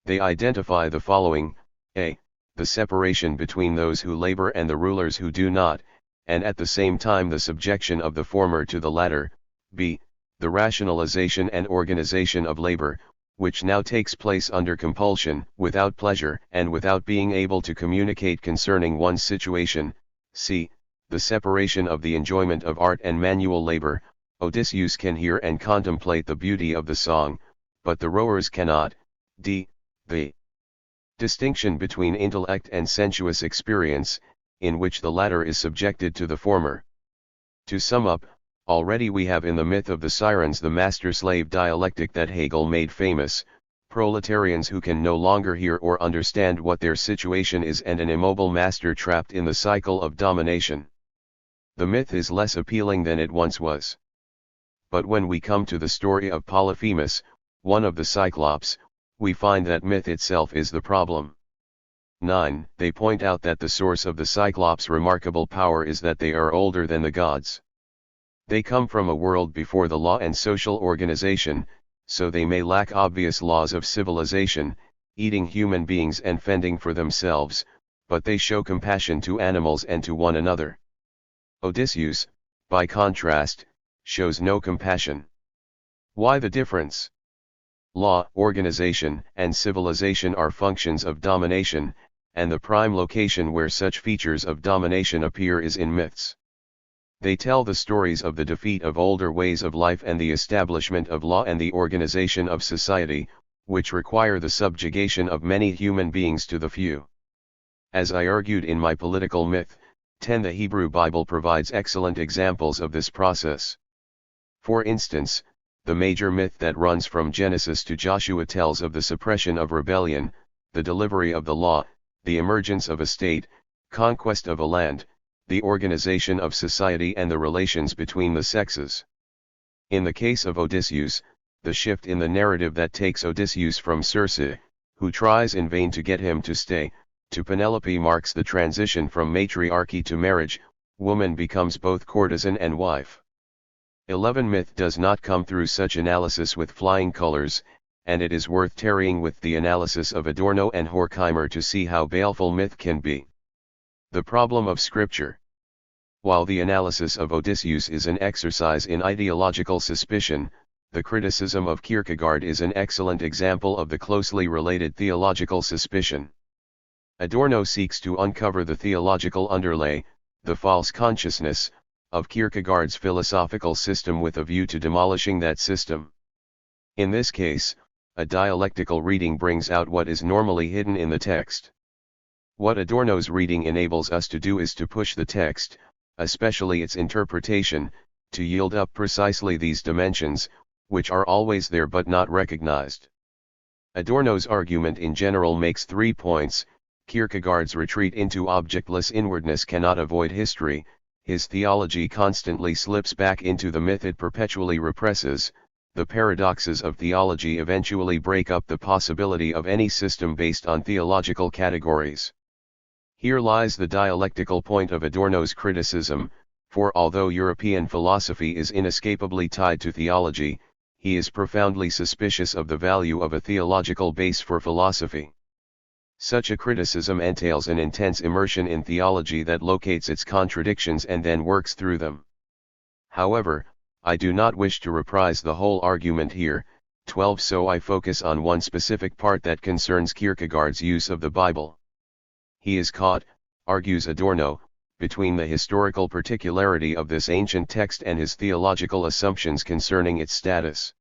They identify the following: a. The separation between those who labor and the rulers who do not, and at the same time the subjection of the former to the latter; b. The rationalization and organization of labor, which now takes place under compulsion, without pleasure, and without being able to communicate concerning one's situation; c. The separation of the enjoyment of art and manual labor. Odysseus can hear and contemplate the beauty of the song, but the rowers cannot. d. The distinction between intellect and sensuous experience, in which the latter is subjected to the former. To sum up, already we have in the myth of the sirens the master-slave dialectic that Hegel made famous: proletarians who can no longer hear or understand what their situation is, and an immobile master trapped in the cycle of domination. The myth is less appealing than it once was. But when we come to the story of Polyphemus, one of the Cyclops, we find that myth itself is the problem. 9. They point out that the source of the Cyclops' remarkable power is that they are older than the gods. They come from a world before the law and social organization, so they may lack obvious laws of civilization, eating human beings and fending for themselves, but they show compassion to animals and to one another. Odysseus, by contrast, shows no compassion. Why the difference? Law, organization, and civilization are functions of domination, and the prime location where such features of domination appear is in myths. They tell the stories of the defeat of older ways of life and the establishment of law and the organization of society, which require the subjugation of many human beings to the few. As I argued in my political myth, 10, the Hebrew Bible provides excellent examples of this process. For instance, the major myth that runs from Genesis to Joshua tells of the suppression of rebellion, the delivery of the law, the emergence of a state, conquest of a land, the organization of society, and the relations between the sexes. In the case of Odysseus, the shift in the narrative that takes Odysseus from Circe, who tries in vain to get him to stay, to Penelope marks the transition from matriarchy to marriage. Woman becomes both courtesan and wife. 11. Myth does not come through such analysis with flying colors, and it is worth tarrying with the analysis of Adorno and Horkheimer to see how baleful myth can be. The problem of Scripture. While the analysis of Odysseus is an exercise in ideological suspicion, the criticism of Kierkegaard is an excellent example of the closely related theological suspicion. Adorno seeks to uncover the theological underlay, the false consciousness, of Kierkegaard's philosophical system with a view to demolishing that system. In this case, a dialectical reading brings out what is normally hidden in the text. What Adorno's reading enables us to do is to push the text, especially its interpretation, to yield up precisely these dimensions, which are always there but not recognized. Adorno's argument in general makes 3 points. Kierkegaard's retreat into objectless inwardness cannot avoid history. His theology constantly slips back into the myth it perpetually represses. The paradoxes of theology eventually break up the possibility of any system based on theological categories. Here lies the dialectical point of Adorno's criticism, for although European philosophy is inescapably tied to theology, he is profoundly suspicious of the value of a theological base for philosophy. Such a criticism entails an intense immersion in theology that locates its contradictions and then works through them. However, I do not wish to reprise the whole argument here. 12. So I focus on one specific part that concerns Kierkegaard's use of the Bible. He is caught, argues Adorno, between the historical particularity of this ancient text and his theological assumptions concerning its status.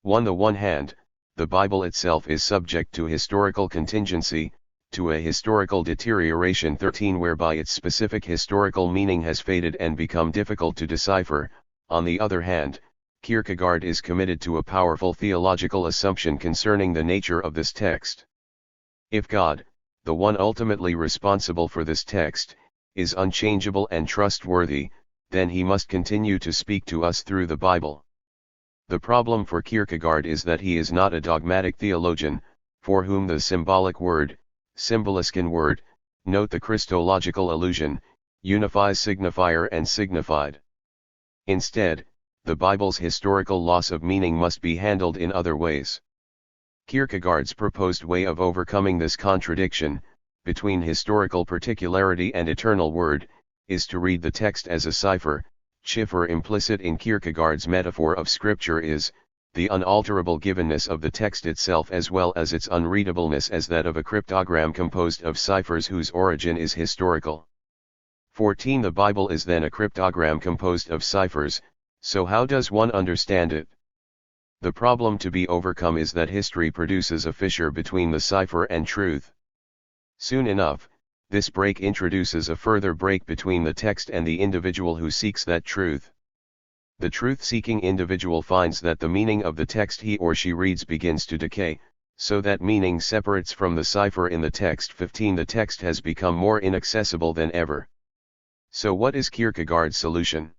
On the one hand, the Bible itself is subject to historical contingency, to a historical deterioration 13 whereby its specific historical meaning has faded and become difficult to decipher. On the other hand, Kierkegaard is committed to a powerful theological assumption concerning the nature of this text. If God, the one ultimately responsible for this text, is unchangeable and trustworthy, then he must continue to speak to us through the Bible. The problem for Kierkegaard is that he is not a dogmatic theologian, for whom the symbolic word, symboliskan word, note the Christological allusion, unifies signifier and signified. Instead, the Bible's historical loss of meaning must be handled in other ways. Kierkegaard's proposed way of overcoming this contradiction, between historical particularity and eternal word, is to read the text as a cipher. Chiffer implicit in Kierkegaard's metaphor of Scripture is, the unalterable givenness of the text itself as well as its unreadableness as that of a cryptogram composed of ciphers whose origin is historical. 14. The Bible is then a cryptogram composed of ciphers, so how does one understand it? The problem to be overcome is that history produces a fissure between the cipher and truth. Soon enough, this break introduces a further break between the text and the individual who seeks that truth. The truth-seeking individual finds that the meaning of the text he or she reads begins to decay, so that meaning separates from the cipher in the text. 15. The text has become more inaccessible than ever. So what is Kierkegaard's solution?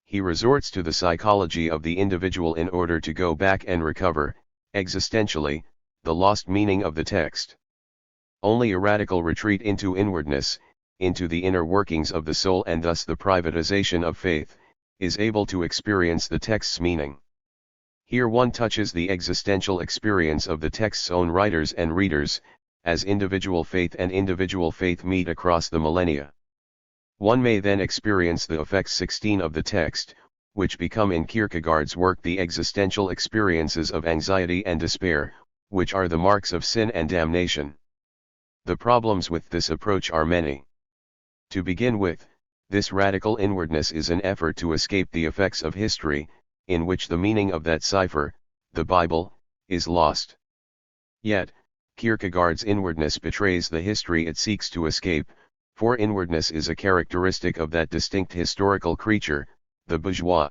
He resorts to the psychology of the individual in order to go back and recover, existentially, the lost meaning of the text. Only a radical retreat into inwardness, into the inner workings of the soul and thus the privatization of faith, is able to experience the text's meaning. Here one touches the existential experience of the text's own writers and readers, as individual faith and individual faith meet across the millennia. One may then experience the effects 16 of the text, which become in Kierkegaard's work the existential experiences of anxiety and despair, which are the marks of sin and damnation. The problems with this approach are many. To begin with, this radical inwardness is an effort to escape the effects of history, in which the meaning of that cipher, the Bible, is lost. Yet, Kierkegaard's inwardness betrays the history it seeks to escape, for inwardness is a characteristic of that distinct historical creature, the bourgeois.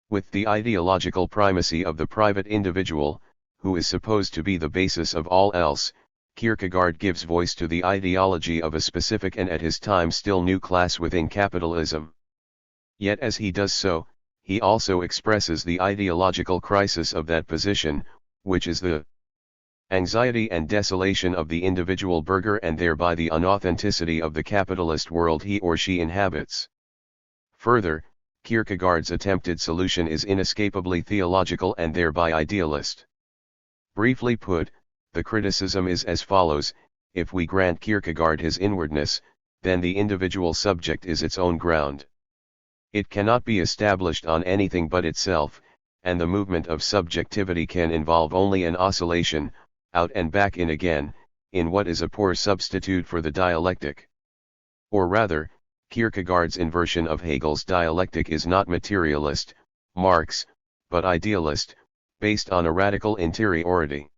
With the ideological primacy of the private individual, who is supposed to be the basis of all else, Kierkegaard gives voice to the ideology of a specific and at his time still new class within capitalism. Yet as he does so, he also expresses the ideological crisis of that position, which is the anxiety and desolation of the individual burgher and thereby the unauthenticity of the capitalist world he or she inhabits. Further, Kierkegaard's attempted solution is inescapably theological and thereby idealist. Briefly put, the criticism is as follows: if we grant Kierkegaard his inwardness, then the individual subject is its own ground. It cannot be established on anything but itself, and the movement of subjectivity can involve only an oscillation, out and back in again, in what is a poor substitute for the dialectic. Or rather, Kierkegaard's inversion of Hegel's dialectic is not materialist, Marx, but idealist, based on a radical interiority.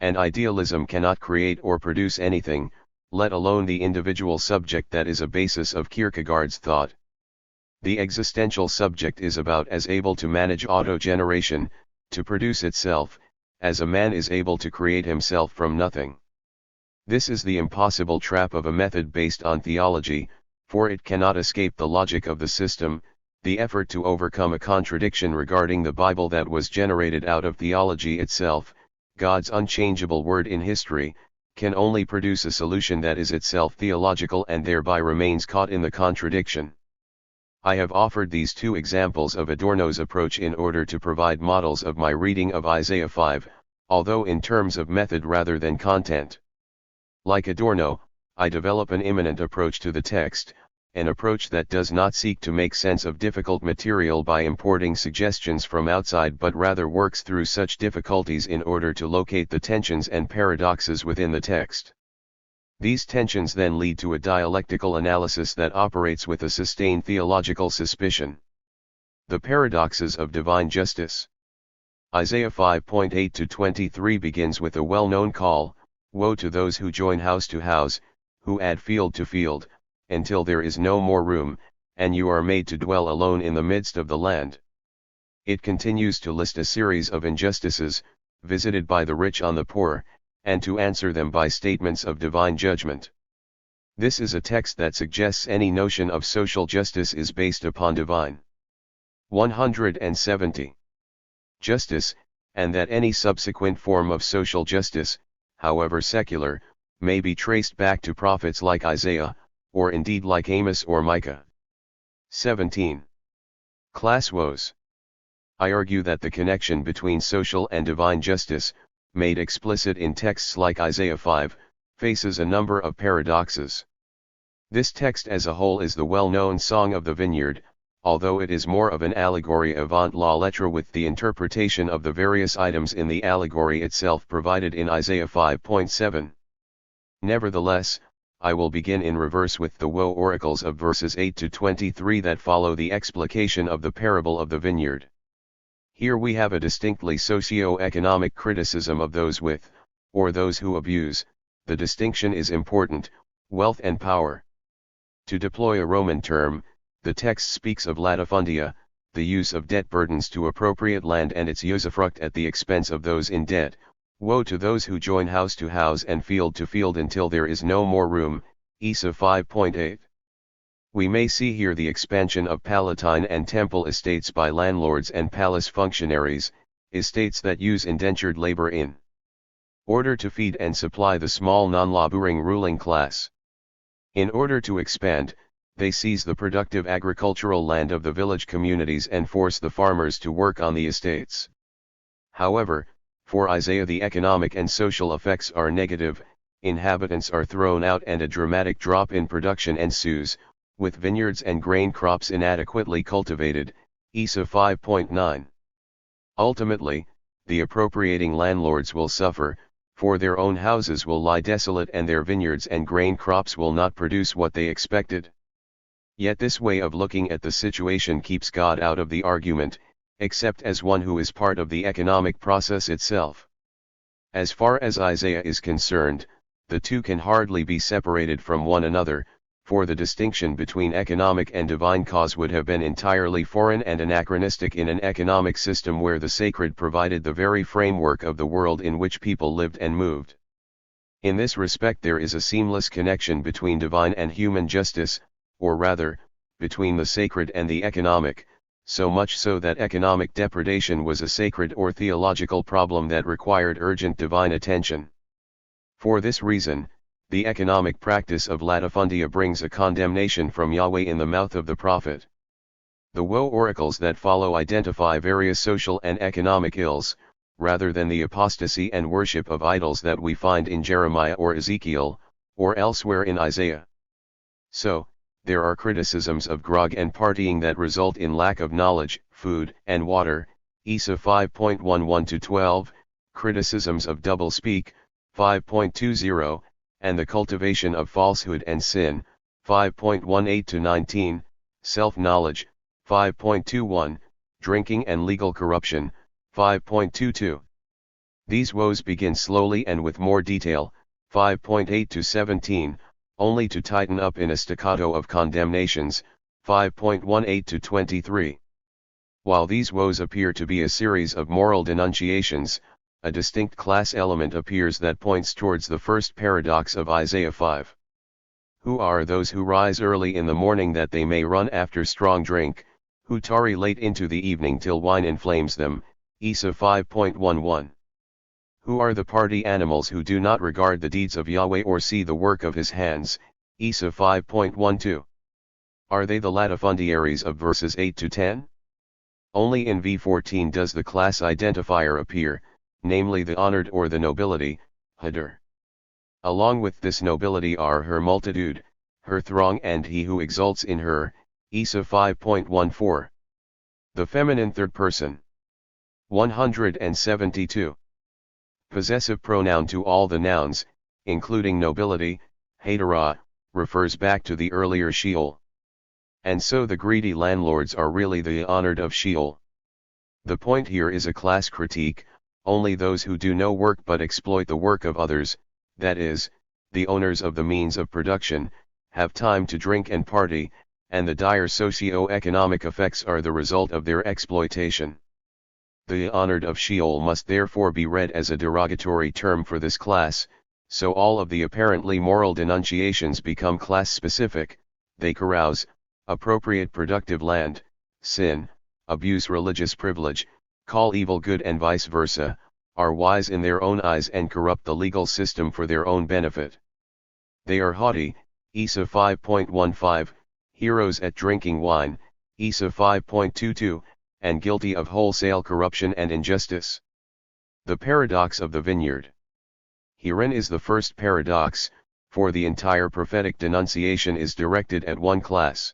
And idealism cannot create or produce anything, let alone the individual subject that is a basis of Kierkegaard's thought. The existential subject is about as able to manage auto-generation, to produce itself, as a man is able to create himself from nothing. This is the impossible trap of a method based on theology, for it cannot escape the logic of the system. The effort to overcome a contradiction regarding the Bible that was generated out of theology itself, God's unchangeable word in history, can only produce a solution that is itself theological and thereby remains caught in the contradiction. I have offered these two examples of Adorno's approach in order to provide models of my reading of Isaiah 5, although in terms of method rather than content. Like Adorno, I develop an immanent approach to the text, an approach that does not seek to make sense of difficult material by importing suggestions from outside but rather works through such difficulties in order to locate the tensions and paradoxes within the text. These tensions then lead to a dialectical analysis that operates with a sustained theological suspicion. The paradoxes of divine justice. Isaiah 5:8-23 begins with a well-known call: woe to those who join house to house, who add field to field, until there is no more room, and you are made to dwell alone in the midst of the land. It continues to list a series of injustices, visited by the rich on the poor, and to answer them by statements of divine judgment. This is a text that suggests any notion of social justice is based upon divine. 170. justice, and that any subsequent form of social justice, however secular, may be traced back to prophets like Isaiah, or indeed like Amos or Micah. 17. Class woes. I argue that the connection between social and divine justice, made explicit in texts like Isaiah 5, faces a number of paradoxes. This text as a whole is the well-known Song of the Vineyard, although it is more of an allegory avant la lettre with the interpretation of the various items in the allegory itself provided in Isaiah 5.7. Nevertheless, I will begin in reverse with the woe oracles of verses 8 to 23 that follow the explication of the parable of the vineyard. Here we have a distinctly socio-economic criticism of those with, or those who abuse, the distinction is important, wealth and power. To deploy a Roman term, the text speaks of latifundia, the use of debt burdens to appropriate land and its usufruct at the expense of those in debt. Woe to those who join house to house and field to field until there is no more room, Isa 5.8. We may see here the expansion of palatine and temple estates by landlords and palace functionaries, estates that use indentured labor in order to feed and supply the small non-laboring ruling class. In order to expand, they seize the productive agricultural land of the village communities and force the farmers to work on the estates. However, for Isaiah the economic and social effects are negative, inhabitants are thrown out and a dramatic drop in production ensues, with vineyards and grain crops inadequately cultivated, Isa 5.9. Ultimately, the appropriating landlords will suffer, for their own houses will lie desolate and their vineyards and grain crops will not produce what they expected. Yet this way of looking at the situation keeps God out of the argument, except as one who is part of the economic process itself. As far as Isaiah is concerned, the two can hardly be separated from one another, for the distinction between economic and divine cause would have been entirely foreign and anachronistic in an economic system where the sacred provided the very framework of the world in which people lived and moved. In this respect there is a seamless connection between divine and human justice, or rather, between the sacred and the economic, so much so that economic depredation was a sacred or theological problem that required urgent divine attention. For this reason, the economic practice of latifundia brings a condemnation from Yahweh in the mouth of the prophet. The woe oracles that follow identify various social and economic ills, rather than the apostasy and worship of idols that we find in Jeremiah or Ezekiel, or elsewhere in Isaiah. So, there are criticisms of grog and partying that result in lack of knowledge, food, and water, Isa 5.11-12, criticisms of double-speak, 5.20, and the cultivation of falsehood and sin, 5.18-19, self-knowledge, 5.21, drinking and legal corruption, 5.22. These woes begin slowly and with more detail, 5.8-17, only to tighten up in a staccato of condemnations, 5.18-23. While these woes appear to be a series of moral denunciations, a distinct class element appears that points towards the first paradox of Isaiah 5. Who are those who rise early in the morning that they may run after strong drink, who tarry late into the evening till wine inflames them, Isa 5.11. Who are the party animals who do not regard the deeds of Yahweh or see the work of his hands, Isa 5.12. Are they the latifundiaries of verses 8 to 10? Only in V14 does the class identifier appear, namely the honored or the nobility, Hadar. Along with this nobility are her multitude, her throng and he who exults in her, Isa 5.14. The feminine third person. 172. Possessive pronoun to all the nouns, including nobility, Hadara, refers back to the earlier Sheol. And so the greedy landlords are really the honored of Sheol. The point here is a class critique. Only those who do no work but exploit the work of others, that is, the owners of the means of production, have time to drink and party, and the dire socio-economic effects are the result of their exploitation. The honored of Sheol must therefore be read as a derogatory term for this class, so all of the apparently moral denunciations become class-specific. They carouse, appropriate productive land, sin, abuse religious privilege, call evil good and vice versa, are wise in their own eyes and corrupt the legal system for their own benefit. They are haughty, Isa 5.15, heroes at drinking wine, Isa 5.22, and guilty of wholesale corruption and injustice. The paradox of the vineyard. Herein is the first paradox, for the entire prophetic denunciation is directed at one class.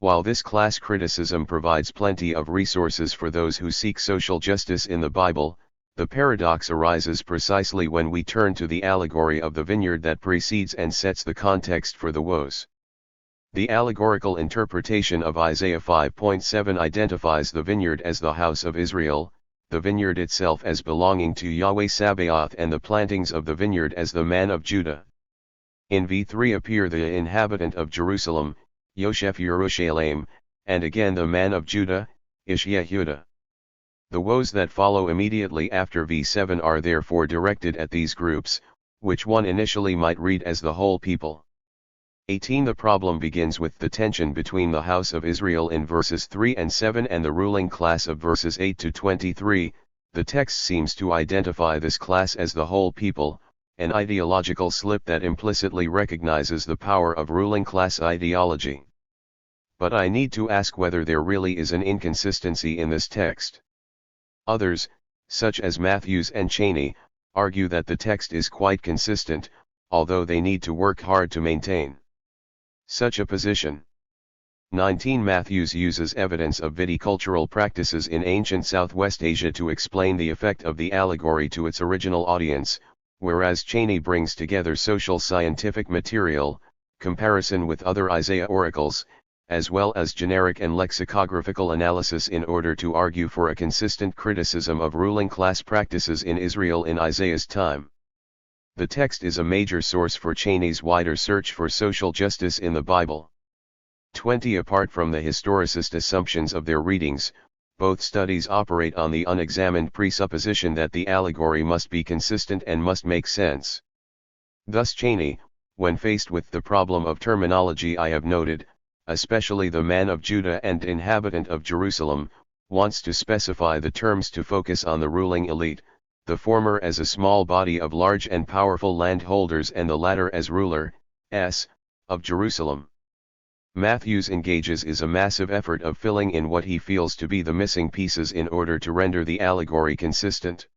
While this class criticism provides plenty of resources for those who seek social justice in the Bible, the paradox arises precisely when we turn to the allegory of the vineyard that precedes and sets the context for the woes. The allegorical interpretation of Isaiah 5.7 identifies the vineyard as the house of Israel, the vineyard itself as belonging to Yahweh Sabaoth, and the plantings of the vineyard as the man of Judah. In v3 appear the inhabitant of Jerusalem, Yosheph Yerushalayim, and again the man of Judah, Ish Yehudah. The woes that follow immediately after v7 are therefore directed at these groups, which one initially might read as the whole people. 18. The problem begins with the tension between the house of Israel in verses 3 and 7 and the ruling class of verses 8 to 23. The text seems to identify this class as the whole people, an ideological slip that implicitly recognizes the power of ruling class ideology. But I need to ask whether there really is an inconsistency in this text. Others, such as Matthews and Cheney, argue that the text is quite consistent, although they need to work hard to maintain such a position. 19. Matthews uses evidence of viticultural practices in ancient Southwest Asia to explain the effect of the allegory to its original audience, whereas Cheney brings together social scientific material, comparison with other Isaiah oracles, as well as generic and lexicographical analysis in order to argue for a consistent criticism of ruling class practices in Israel in Isaiah's time. The text is a major source for Cheney's wider search for social justice in the Bible. 20. Apart from the historicist assumptions of their readings, both studies operate on the unexamined presupposition that the allegory must be consistent and must make sense. Thus Cheney, when faced with the problem of terminology I have noted, especially the man of Judah and inhabitant of Jerusalem, wants to specify the terms to focus on the ruling elite, the former as a small body of large and powerful landholders and the latter as ruler, of Jerusalem. Matthews engages is a massive effort of filling in what he feels to be the missing pieces in order to render the allegory consistent.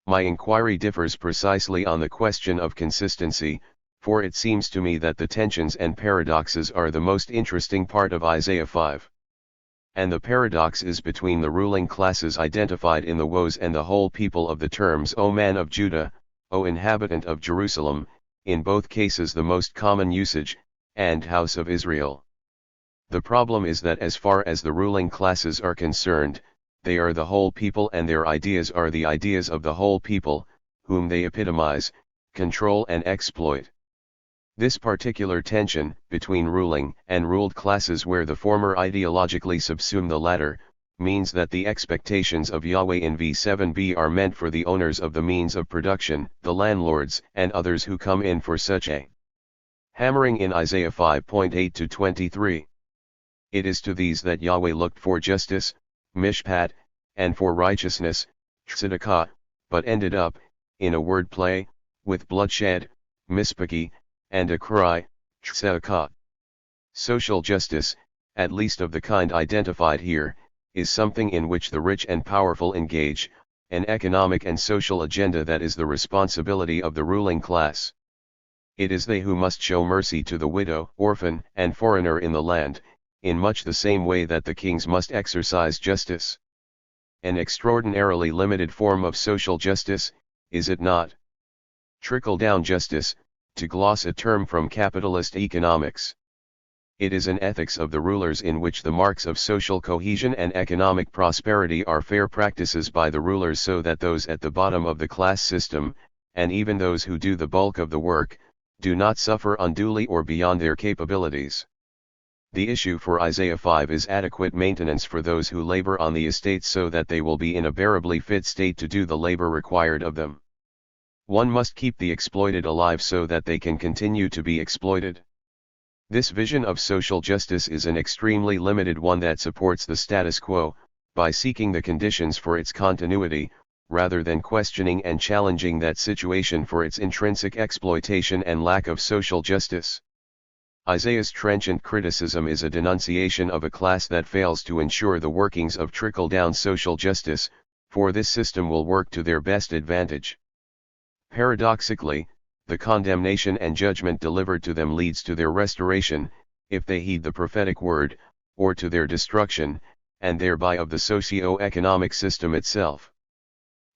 My inquiry differs precisely on the question of consistency, for it seems to me that the tensions and paradoxes are the most interesting part of Isaiah 5. And the paradox is between the ruling classes identified in the woes and the whole people of the terms O man of Judah, O inhabitant of Jerusalem, in both cases the most common usage, and house of Israel. The problem is that as far as the ruling classes are concerned, they are the whole people and their ideas are the ideas of the whole people, whom they epitomize, control and exploit. This particular tension, between ruling and ruled classes where the former ideologically subsume the latter, means that the expectations of Yahweh in v7b are meant for the owners of the means of production, the landlords and others who come in for such a hammering in Isaiah 5.8 to 23. It is to these that Yahweh looked for justice, mishpat, and for righteousness, tzedakah, but ended up, in a wordplay, with bloodshed, mispaki, and a cry, tzedakah. Social justice, at least of the kind identified here, is something in which the rich and powerful engage, an economic and social agenda that is the responsibility of the ruling class. It is they who must show mercy to the widow, orphan, and foreigner in the land, in much the same way that the kings must exercise justice. An extraordinarily limited form of social justice, is it not? Trickle-down justice, to gloss a term from capitalist economics. It is an ethics of the rulers in which the marks of social cohesion and economic prosperity are fair practices by the rulers so that those at the bottom of the class system, and even those who do the bulk of the work, do not suffer unduly or beyond their capabilities. The issue for Isaiah 5 is adequate maintenance for those who labor on the estates so that they will be in a bearably fit state to do the labor required of them. One must keep the exploited alive so that they can continue to be exploited. This vision of social justice is an extremely limited one that supports the status quo, by seeking the conditions for its continuity, rather than questioning and challenging that situation for its intrinsic exploitation and lack of social justice. Isaiah's trenchant criticism is a denunciation of a class that fails to ensure the workings of trickle-down social justice, for this system will work to their best advantage. Paradoxically, the condemnation and judgment delivered to them leads to their restoration, if they heed the prophetic word, or to their destruction, and thereby of the socio-economic system itself.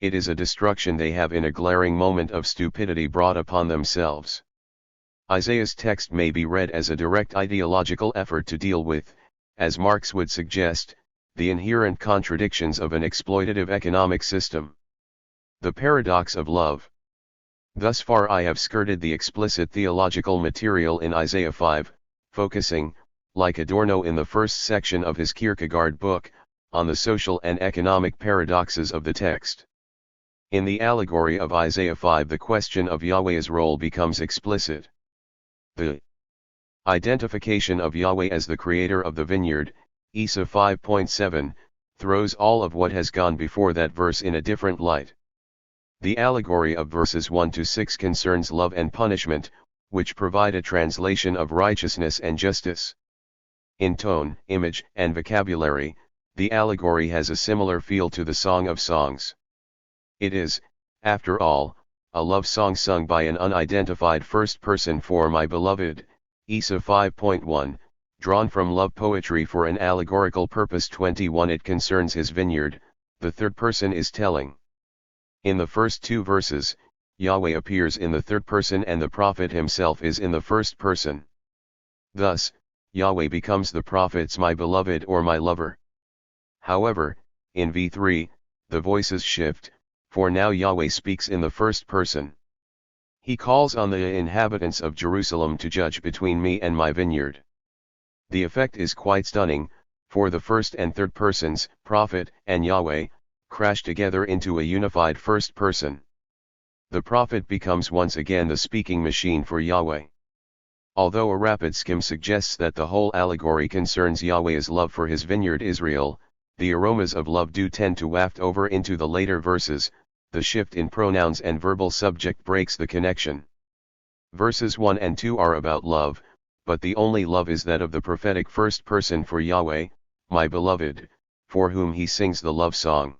It is a destruction they have in a glaring moment of stupidity brought upon themselves. Isaiah's text may be read as a direct ideological effort to deal with, as Marx would suggest, the inherent contradictions of an exploitative economic system. The paradox of love. Thus far I have skirted the explicit theological material in Isaiah 5, focusing, like Adorno in the first section of his Kierkegaard book, on the social and economic paradoxes of the text. In the allegory of Isaiah 5, the question of Yahweh's role becomes explicit. The identification of Yahweh as the creator of the vineyard, Isa 5.7, throws all of what has gone before that verse in a different light. The allegory of verses 1 to 6 concerns love and punishment, which provide a translation of righteousness and justice. In tone, image, and vocabulary, the allegory has a similar feel to the Song of Songs. It is, after all, a love song sung by an unidentified first person for my beloved, Isa 5.1, drawn from love poetry for an allegorical purpose. 21 It concerns his vineyard, the third person is telling. In the first two verses, Yahweh appears in the third person and the prophet himself is in the first person. Thus, Yahweh becomes the prophet's my beloved or my lover. However, in v3, the voices shift, for now Yahweh speaks in the first person. He calls on the inhabitants of Jerusalem to judge between me and my vineyard. The effect is quite stunning, for the first and third persons, prophet and Yahweh, crash together into a unified first person. The prophet becomes once again the speaking machine for Yahweh. Although a rapid skim suggests that the whole allegory concerns Yahweh's love for his vineyard Israel, the aromas of love do tend to waft over into the later verses. The shift in pronouns and verbal subject breaks the connection. Verses 1 and 2 are about love, but the only love is that of the prophetic first person for Yahweh, my beloved, for whom he sings the love song.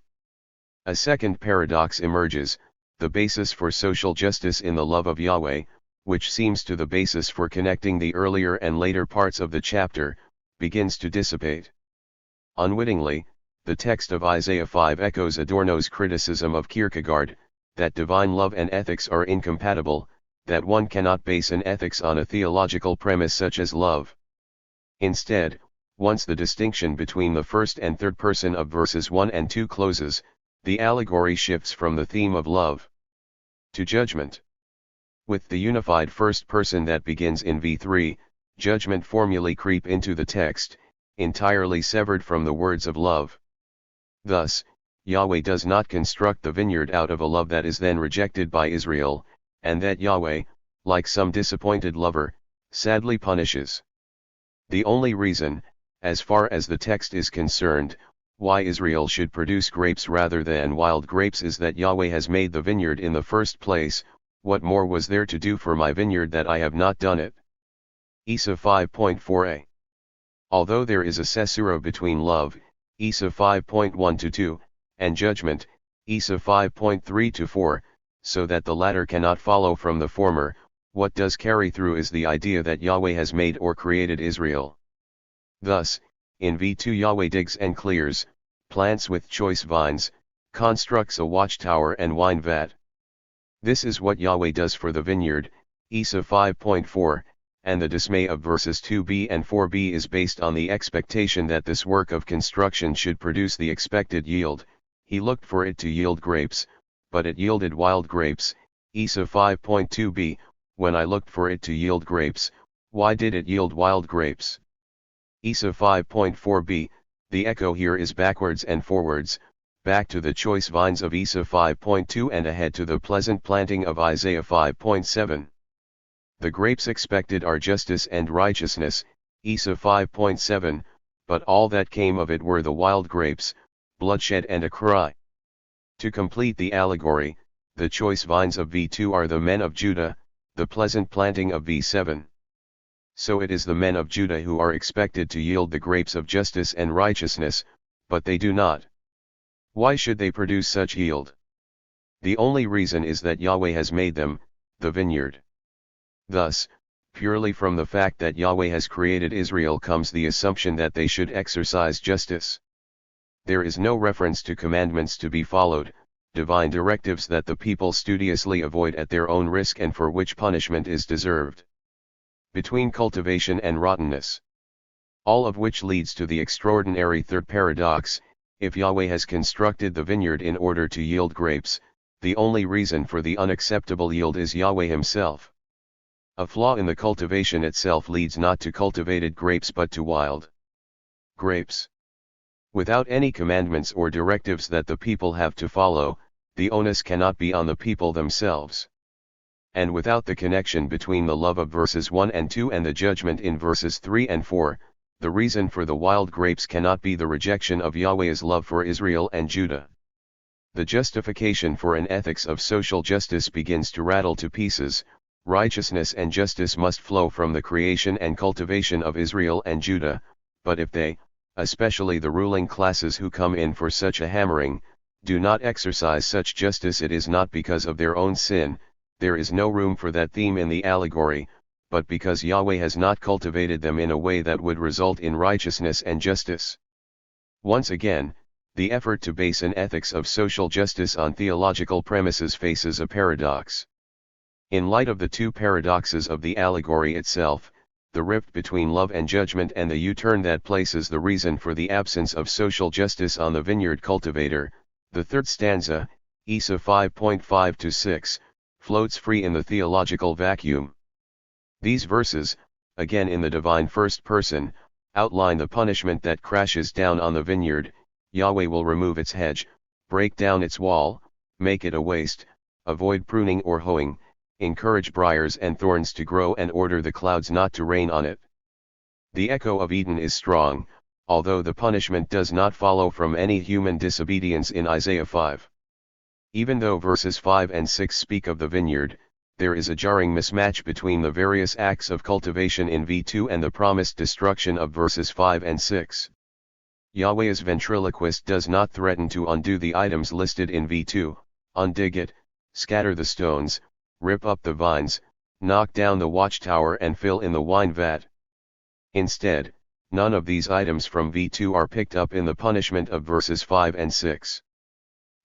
A second paradox emerges, the basis for social justice in the love of Yahweh, which seems to the basis for connecting the earlier and later parts of the chapter, begins to dissipate. Unwittingly, the text of Isaiah 5 echoes Adorno's criticism of Kierkegaard, that divine love and ethics are incompatible, that one cannot base an ethics on a theological premise such as love. Instead, once the distinction between the first and third person of verses 1 and 2 closes, the allegory shifts from the theme of love to judgment. With the unified first person that begins in v3, judgment formulae creep into the text, entirely severed from the words of love. Thus, Yahweh does not construct the vineyard out of a love that is then rejected by Israel, and that Yahweh, like some disappointed lover, sadly punishes. The only reason, as far as the text is concerned, why Israel should produce grapes rather than wild grapes is that Yahweh has made the vineyard in the first place. What more was there to do for my vineyard that I have not done it? Isa 5.4a. Although there is a caesura between love, Isa 5.1-2, and judgment, Isa 5.3-4, so that the latter cannot follow from the former, what does carry through is the idea that Yahweh has made or created Israel. Thus, in v2 Yahweh digs and clears, plants with choice vines, constructs a watchtower and wine vat. This is what Yahweh does for the vineyard, Isa 5.4, and the dismay of verses 2b and 4b is based on the expectation that this work of construction should produce the expected yield. He looked for it to yield grapes, but it yielded wild grapes, Isa 5.2b, when I looked for it to yield grapes, why did it yield wild grapes? Isa 5.4b, the echo here is backwards and forwards, back to the choice vines of Isa 5.2 and ahead to the pleasant planting of Isaiah 5.7. The grapes expected are justice and righteousness, Isa 5.7, but all that came of it were the wild grapes, bloodshed and a cry. To complete the allegory, the choice vines of v2 are the men of Judah, the pleasant planting of v7. So it is the men of Judah who are expected to yield the grapes of justice and righteousness, but they do not. Why should they produce such yield? The only reason is that Yahweh has made them, the vineyard. Thus, purely from the fact that Yahweh has created Israel comes the assumption that they should exercise justice. There is no reference to commandments to be followed, divine directives that the people studiously avoid at their own risk and for which punishment is deserved. Between cultivation and rottenness. All of which leads to the extraordinary third paradox: if Yahweh has constructed the vineyard in order to yield grapes, the only reason for the unacceptable yield is Yahweh himself. A flaw in the cultivation itself leads not to cultivated grapes but to wild grapes. Without any commandments or directives that the people have to follow, the onus cannot be on the people themselves. And without the connection between the love of verses 1 and 2 and the judgment in verses 3 and 4, the reason for the wild grapes cannot be the rejection of Yahweh's love for Israel and Judah. The justification for an ethics of social justice begins to rattle to pieces. Righteousness and justice must flow from the creation and cultivation of Israel and Judah, but if they, especially the ruling classes who come in for such a hammering, do not exercise such justice, it is not because of their own sin. There is no room for that theme in the allegory, but because Yahweh has not cultivated them in a way that would result in righteousness and justice. Once again, the effort to base an ethics of social justice on theological premises faces a paradox. In light of the two paradoxes of the allegory itself, the rift between love and judgment and the U-turn that places the reason for the absence of social justice on the vineyard cultivator, the third stanza, Isa 5.5-6, floats free in the theological vacuum. These verses, again in the divine first person, outline the punishment that crashes down on the vineyard. Yahweh will remove its hedge, break down its wall, make it a waste, avoid pruning or hoeing, encourage briars and thorns to grow and order the clouds not to rain on it. The echo of Eden is strong, although the punishment does not follow from any human disobedience in Isaiah 5. Even though verses 5 and 6 speak of the vineyard, there is a jarring mismatch between the various acts of cultivation in v2 and the promised destruction of verses 5 and 6. Yahweh's ventriloquist does not threaten to undo the items listed in v2, undig it, scatter the stones, rip up the vines, knock down the watchtower and fill in the wine vat. Instead, none of these items from v2 are picked up in the punishment of verses 5 and 6.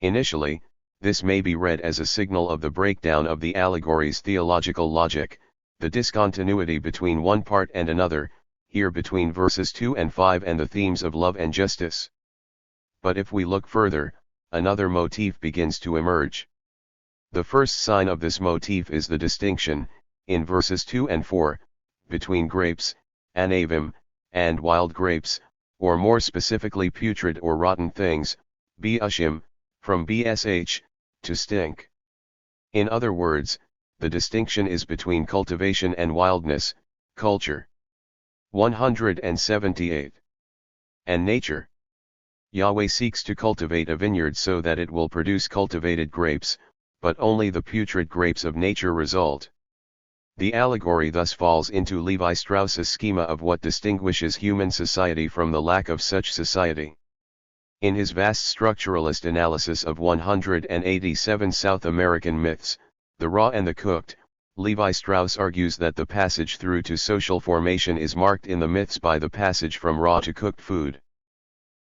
Initially, this may be read as a signal of the breakdown of the allegory's theological logic, the discontinuity between one part and another, here between verses 2 and 5 and the themes of love and justice. But if we look further, another motif begins to emerge. The first sign of this motif is the distinction, in verses 2 and 4, between grapes, anavim, and wild grapes, or more specifically putrid or rotten things, b'ushim, from bsh, to stink. In other words, the distinction is between cultivation and wildness, culture. 178. And nature. Yahweh seeks to cultivate a vineyard so that it will produce cultivated grapes, but only the putrid grapes of nature result. The allegory thus falls into Levi Strauss's schema of what distinguishes human society from the lack of such society. In his vast structuralist analysis of 187 South American myths, the raw and the cooked, Levi Strauss argues that the passage through to social formation is marked in the myths by the passage from raw to cooked food.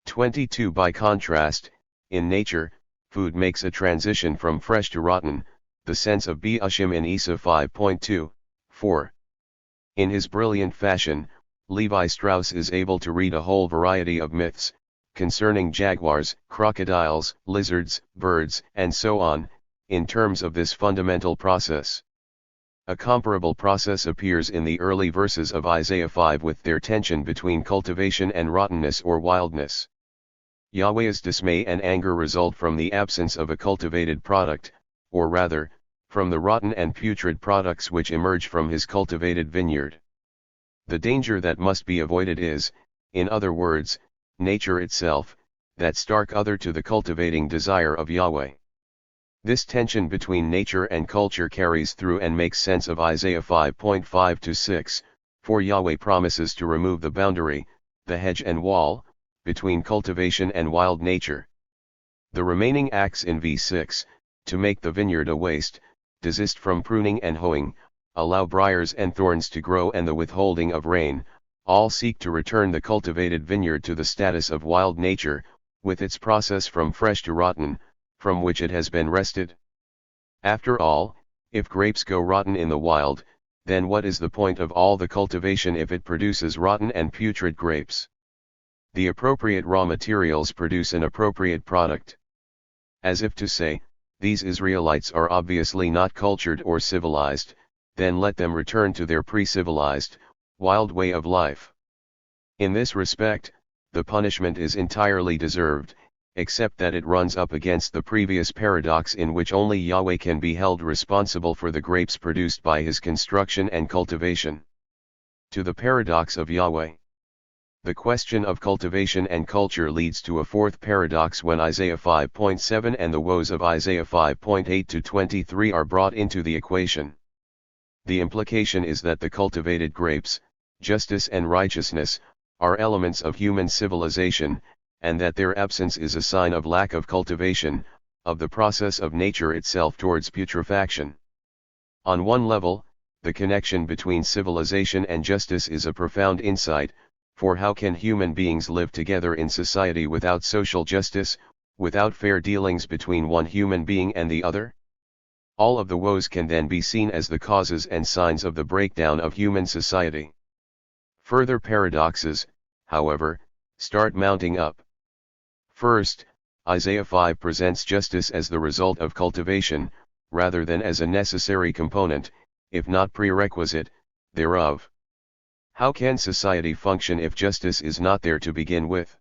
22. By contrast, in nature, food makes a transition from fresh to rotten, the sense of b'ushim in Isa 5.2.4. In his brilliant fashion, Levi Strauss is able to read a whole variety of myths, concerning jaguars, crocodiles, lizards, birds, and so on, in terms of this fundamental process. A comparable process appears in the early verses of Isaiah 5 with their tension between cultivation and rottenness or wildness. Yahweh's dismay and anger result from the absence of a cultivated product, or rather, from the rotten and putrid products which emerge from his cultivated vineyard. The danger that must be avoided is, in other words, nature itself, that stark other to the cultivating desire of Yahweh. This tension between nature and culture carries through and makes sense of Isaiah 5:5-6, for Yahweh promises to remove the boundary, the hedge and wall, between cultivation and wild nature. The remaining acts in v6, to make the vineyard a waste, desist from pruning and hoeing, allow briars and thorns to grow and the withholding of rain, all seek to return the cultivated vineyard to the status of wild nature, with its process from fresh to rotten, from which it has been wrested. After all, if grapes go rotten in the wild, then what is the point of all the cultivation if it produces rotten and putrid grapes? The appropriate raw materials produce an appropriate product. As if to say, these Israelites are obviously not cultured or civilized, then let them return to their pre-civilized, wild way of life. In this respect, the punishment is entirely deserved, except that it runs up against the previous paradox in which only Yahweh can be held responsible for the grapes produced by his construction and cultivation. To the paradox of Yahweh. The question of cultivation and culture leads to a fourth paradox when Isaiah 5:7 and the woes of Isaiah 5:8-23 are brought into the equation. The implication is that the cultivated grapes, justice and righteousness, are elements of human civilization, and that their absence is a sign of lack of cultivation, of the process of nature itself towards putrefaction. On one level, the connection between civilization and justice is a profound insight, for how can human beings live together in society without social justice, without fair dealings between one human being and the other? All of the woes can then be seen as the causes and signs of the breakdown of human society. Further paradoxes, however, start mounting up. First, Isaiah 5 presents justice as the result of cultivation, rather than as a necessary component, if not prerequisite, thereof. How can society function if justice is not there to begin with?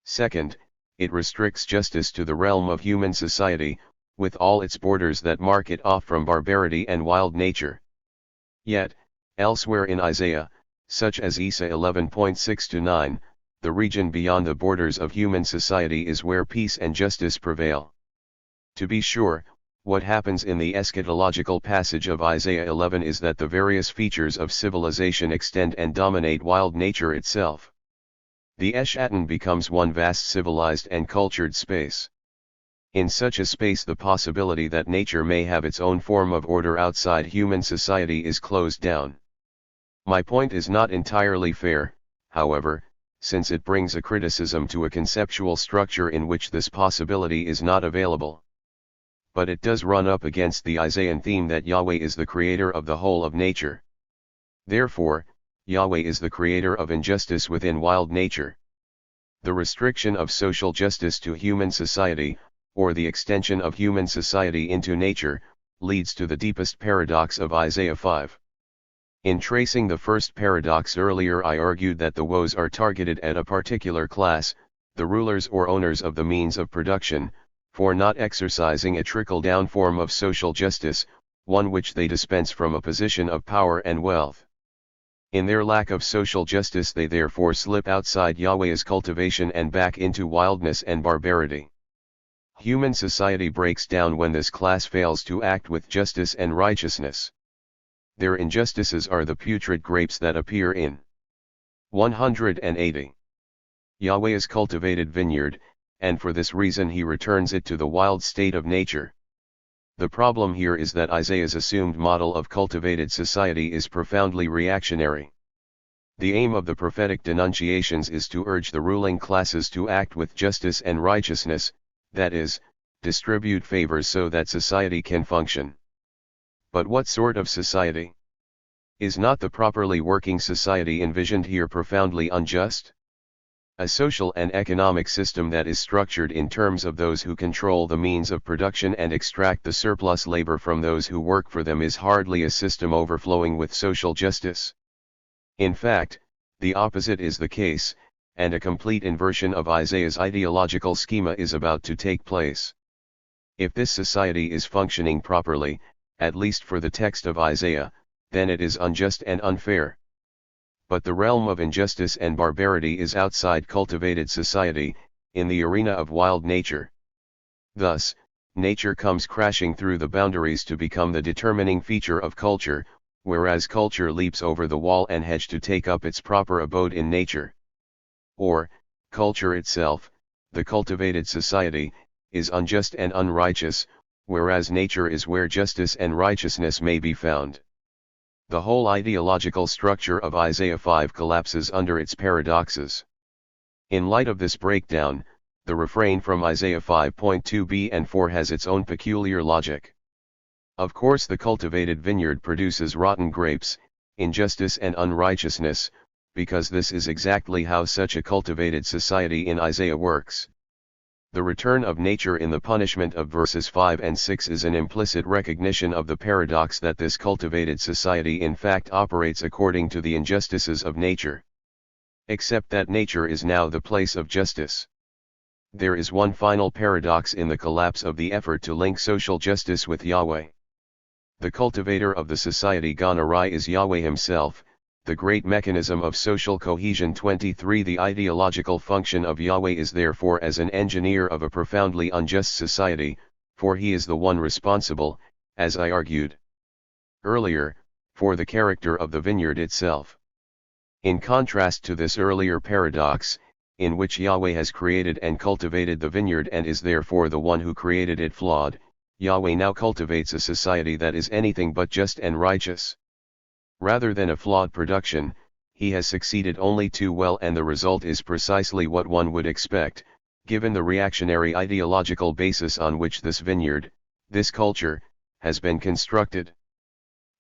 Second, it restricts justice to the realm of human society, with all its borders that mark it off from barbarity and wild nature. Yet, elsewhere in Isaiah, such as Isa 11:6-9, the region beyond the borders of human society is where peace and justice prevail. To be sure, what happens in the eschatological passage of Isaiah 11 is that the various features of civilization extend and dominate wild nature itself. The Eschaton becomes one vast civilized and cultured space. In such a space the possibility that nature may have its own form of order outside human society is closed down. My point is not entirely fair, however, since it brings a criticism to a conceptual structure in which this possibility is not available. But it does run up against the Isaiah theme that Yahweh is the creator of the whole of nature. Therefore, Yahweh is the creator of injustice within wild nature. The restriction of social justice to human society, or the extension of human society into nature, leads to the deepest paradox of Isaiah 5. In tracing the first paradox earlier I argued that the woes are targeted at a particular class, the rulers or owners of the means of production, for not exercising a trickle-down form of social justice, one which they dispense from a position of power and wealth. In their lack of social justice they therefore slip outside Yahweh's cultivation and back into wildness and barbarity. Human society breaks down when this class fails to act with justice and righteousness. Their injustices are the putrid grapes that appear in 180. Yahweh's cultivated vineyard, and for this reason he returns it to the wild state of nature. The problem here is that Isaiah's assumed model of cultivated society is profoundly reactionary. The aim of the prophetic denunciations is to urge the ruling classes to act with justice and righteousness, that is, distribute favors so that society can function. But what sort of society? Is not the properly working society envisioned here profoundly unjust? A social and economic system that is structured in terms of those who control the means of production and extract the surplus labor from those who work for them is hardly a system overflowing with social justice. In fact, the opposite is the case, and a complete inversion of Isaiah's ideological schema is about to take place. If this society is functioning properly, at least for the text of Isaiah, then it is unjust and unfair. But the realm of injustice and barbarity is outside cultivated society, in the arena of wild nature. Thus, nature comes crashing through the boundaries to become the determining feature of culture, whereas culture leaps over the wall and hedge to take up its proper abode in nature. Or, culture itself, the cultivated society, is unjust and unrighteous, whereas nature is where justice and righteousness may be found. The whole ideological structure of Isaiah 5 collapses under its paradoxes. In light of this breakdown, the refrain from Isaiah 5.2b and 4 has its own peculiar logic. Of course, the cultivated vineyard produces rotten grapes, injustice and unrighteousness, because this is exactly how such a cultivated society in Isaiah works. The return of nature in the punishment of verses 5 and 6 is an implicit recognition of the paradox that this cultivated society in fact operates according to the injustices of nature. Except that nature is now the place of justice. There is one final paradox in the collapse of the effort to link social justice with Yahweh. The cultivator of the society gone awry is Yahweh himself, the great mechanism of social cohesion. 23 The ideological function of Yahweh is therefore as an engineer of a profoundly unjust society, for he is the one responsible, as I argued earlier, for the character of the vineyard itself. In contrast to this earlier paradox, in which Yahweh has created and cultivated the vineyard and is therefore the one who created it flawed, Yahweh now cultivates a society that is anything but just and righteous. Rather than a flawed production, he has succeeded only too well, and the result is precisely what one would expect, given the reactionary ideological basis on which this vineyard, this culture, has been constructed.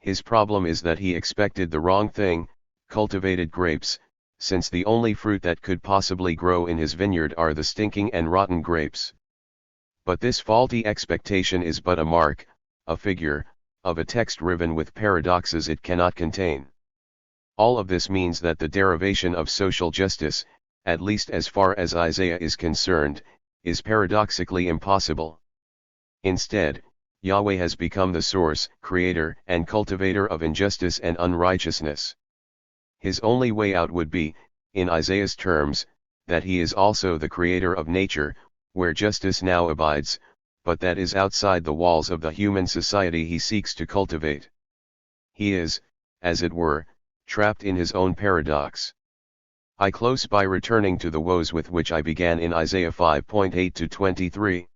His problem is that he expected the wrong thing, cultivated grapes, since the only fruit that could possibly grow in his vineyard are the stinking and rotten grapes. But this faulty expectation is but a mark, a figure, of a text riven with paradoxes it cannot contain. All of this means that the derivation of social justice, at least as far as Isaiah is concerned, is paradoxically impossible. Instead, Yahweh has become the source, creator, and cultivator of injustice and unrighteousness. His only way out would be, in Isaiah's terms, that he is also the creator of nature, where justice now abides, but that is outside the walls of the human society he seeks to cultivate. He is, as it were, trapped in his own paradox. I close by returning to the woes with which I began in Isaiah 5.8 to 23.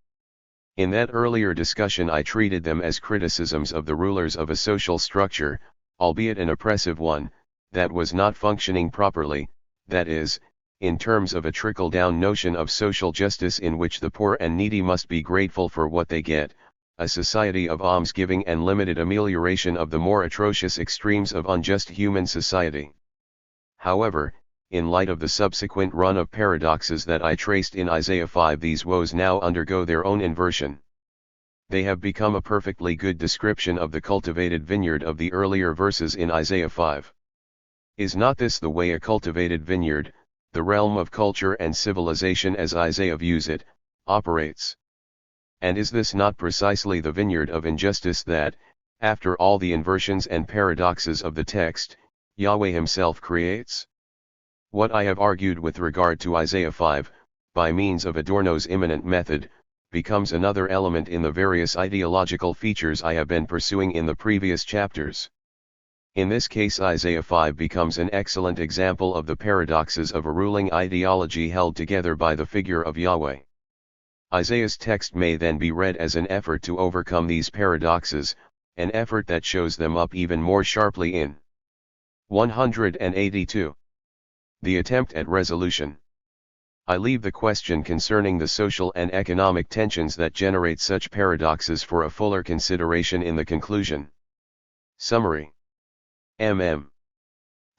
In that earlier discussion I treated them as criticisms of the rulers of a social structure, albeit an oppressive one, that was not functioning properly, that is, in terms of a trickle-down notion of social justice in which the poor and needy must be grateful for what they get, a society of almsgiving and limited amelioration of the more atrocious extremes of unjust human society. However, in light of the subsequent run of paradoxes that I traced in Isaiah 5, these woes now undergo their own inversion. They have become a perfectly good description of the cultivated vineyard of the earlier verses in Isaiah 5. Is not this the way a cultivated vineyard, the realm of culture and civilization as Isaiah views it, operates? And is this not precisely the vineyard of injustice that, after all the inversions and paradoxes of the text, Yahweh himself creates? What I have argued with regard to Isaiah 5, by means of Adorno's immanent method, becomes another element in the various ideological features I have been pursuing in the previous chapters. In this case, Isaiah 5 becomes an excellent example of the paradoxes of a ruling ideology held together by the figure of Yahweh. Isaiah's text may then be read as an effort to overcome these paradoxes, an effort that shows them up even more sharply in 182. The attempt at resolution. I leave the question concerning the social and economic tensions that generate such paradoxes for a fuller consideration in the conclusion. Summary.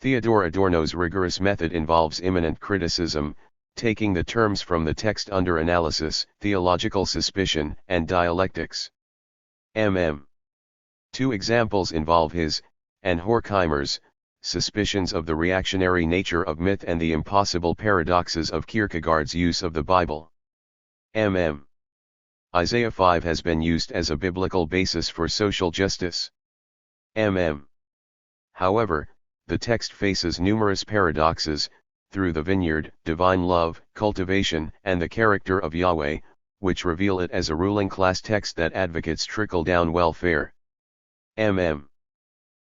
Theodore Adorno's rigorous method involves immanent criticism, taking the terms from the text under analysis, theological suspicion, and dialectics. Two examples involve his, and Horkheimer's, suspicions of the reactionary nature of myth and the impossible paradoxes of Kierkegaard's use of the Bible. Isaiah 5 has been used as a biblical basis for social justice. However, the text faces numerous paradoxes, through the vineyard, divine love, cultivation, and the character of Yahweh, which reveal it as a ruling class text that advocates trickle-down welfare.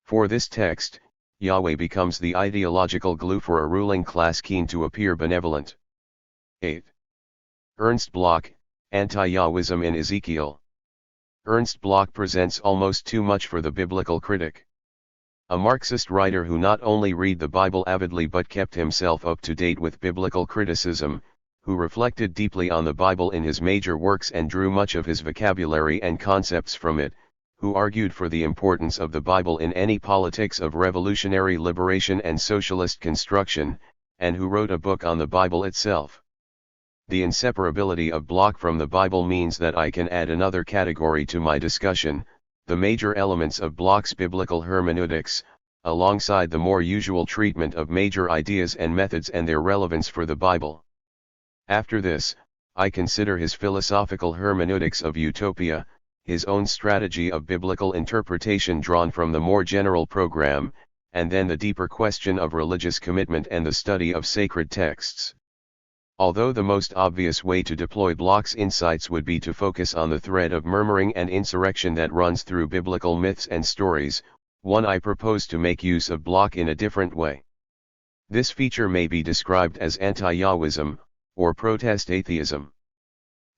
For this text, Yahweh becomes the ideological glue for a ruling class keen to appear benevolent. 8. Ernst Bloch, Anti-Yahwism in Ezekiel. Ernst Bloch presents almost too much for the biblical critic. A Marxist writer who not only read the Bible avidly but kept himself up to date with biblical criticism, who reflected deeply on the Bible in his major works and drew much of his vocabulary and concepts from it, who argued for the importance of the Bible in any politics of revolutionary liberation and socialist construction, and who wrote a book on the Bible itself. The inseparability of Bloch from the Bible means that I can add another category to my discussion, the major elements of Bloch's biblical hermeneutics, alongside the more usual treatment of major ideas and methods and their relevance for the Bible. After this, I consider his philosophical hermeneutics of utopia, his own strategy of biblical interpretation drawn from the more general program, and then the deeper question of religious commitment and the study of sacred texts. Although the most obvious way to deploy Bloch's insights would be to focus on the thread of murmuring and insurrection that runs through biblical myths and stories, I propose to make use of Bloch in a different way. This feature may be described as anti-Yahwism, or protest atheism.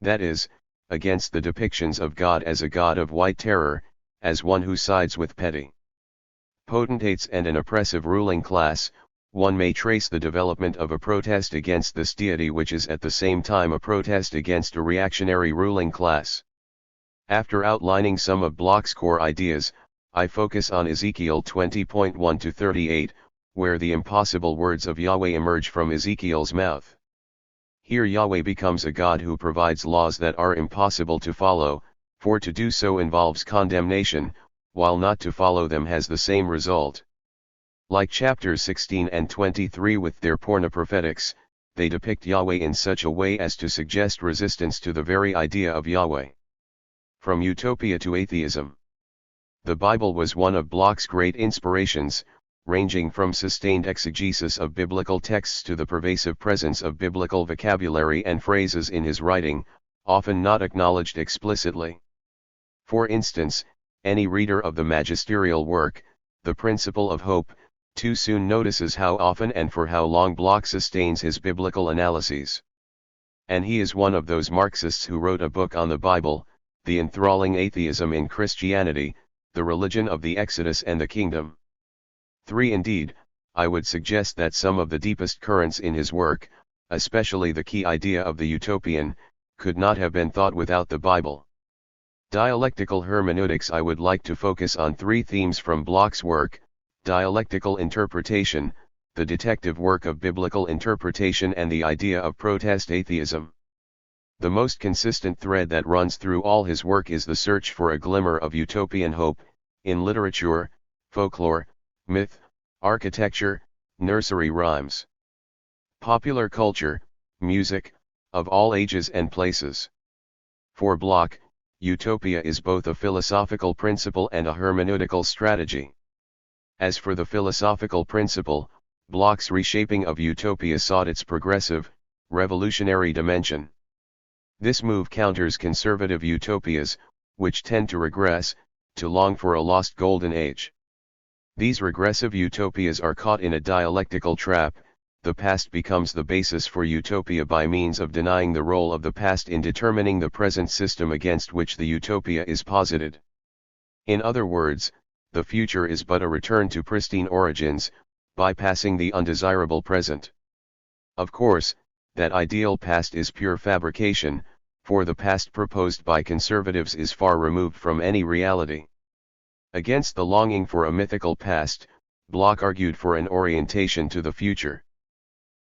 That is, against the depictions of God as a God of white terror, as one who sides with petty potentates and an oppressive ruling class. One may trace the development of a protest against this deity which is at the same time a protest against a reactionary ruling class. After outlining some of Bloch's core ideas, I focus on Ezekiel 20.1-38, where the impossible words of Yahweh emerge from Ezekiel's mouth. Here Yahweh becomes a God who provides laws that are impossible to follow, for to do so involves condemnation, while not to follow them has the same result. Like chapters 16 and 23 with their pornoprophetics, they depict Yahweh in such a way as to suggest resistance to the very idea of Yahweh. From utopia to atheism. The Bible was one of Bloch's great inspirations, ranging from sustained exegesis of biblical texts to the pervasive presence of biblical vocabulary and phrases in his writing, often not acknowledged explicitly. For instance, any reader of the magisterial work, The Principle of Hope, too soon notices how often and for how long Bloch sustains his biblical analyses. And he is one of those Marxists who wrote a book on the Bible, The Enthralling Atheism in Christianity, the Religion of the Exodus and the Kingdom. 3. Indeed, I would suggest that some of the deepest currents in his work, especially the key idea of the utopian, could not have been thought without the Bible. Dialectical hermeneutics. I would like to focus on 3 themes from Bloch's work: dialectical interpretation, the detective work of biblical interpretation, and the idea of protest atheism. The most consistent thread that runs through all his work is the search for a glimmer of utopian hope, in literature, folklore, myth, architecture, nursery rhymes, popular culture, music, of all ages and places. For Bloch, utopia is both a philosophical principle and a hermeneutical strategy. As for the philosophical principle, Bloch's reshaping of utopia sought its progressive, revolutionary dimension. This move counters conservative utopias, which tend to regress, to long for a lost golden age. These regressive utopias are caught in a dialectical trap. The past becomes the basis for utopia by means of denying the role of the past in determining the present system against which the utopia is posited. In other words, the future is but a return to pristine origins, bypassing the undesirable present. Of course, that ideal past is pure fabrication, for the past proposed by conservatives is far removed from any reality. Against the longing for a mythical past, Bloch argued for an orientation to the future.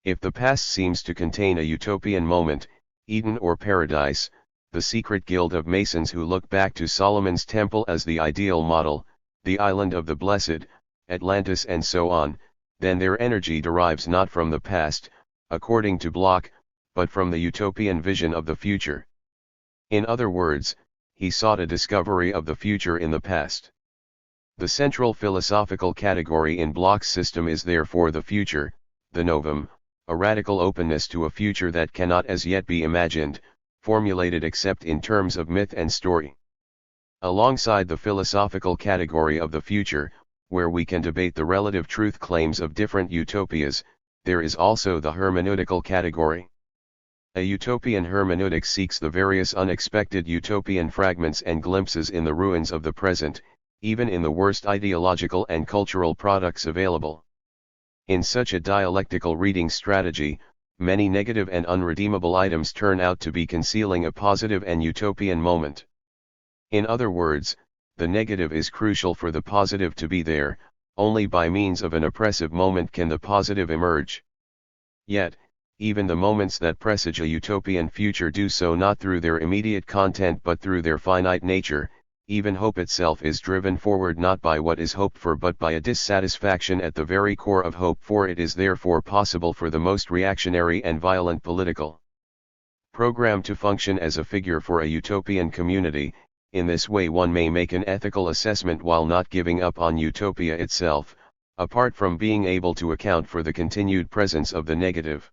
If the past seems to contain a utopian moment, Eden or paradise, the secret guild of Masons who look back to Solomon's temple as the ideal model, the island of the blessed, Atlantis and so on, then their energy derives not from the past, according to Bloch, but from the utopian vision of the future. In other words, he sought a discovery of the future in the past. The central philosophical category in Bloch's system is therefore the future, the novum, a radical openness to a future that cannot as yet be imagined, formulated except in terms of myth and story. Alongside the philosophical category of the future, where we can debate the relative truth claims of different utopias, there is also the hermeneutical category. A utopian hermeneutic seeks the various unexpected utopian fragments and glimpses in the ruins of the present, even in the worst ideological and cultural products available. In such a dialectical reading strategy, many negative and unredeemable items turn out to be concealing a positive and utopian moment. In other words, the negative is crucial for the positive to be there, only by means of an oppressive moment can the positive emerge. Yet, even the moments that presage a utopian future do so not through their immediate content but through their finite nature. Even hope itself is driven forward not by what is hoped for but by a dissatisfaction at the very core of hope, for it is therefore possible for the most reactionary and violent political program to function as a figure for a utopian community. In this way one may make an ethical assessment while not giving up on utopia itself, apart from being able to account for the continued presence of the negative.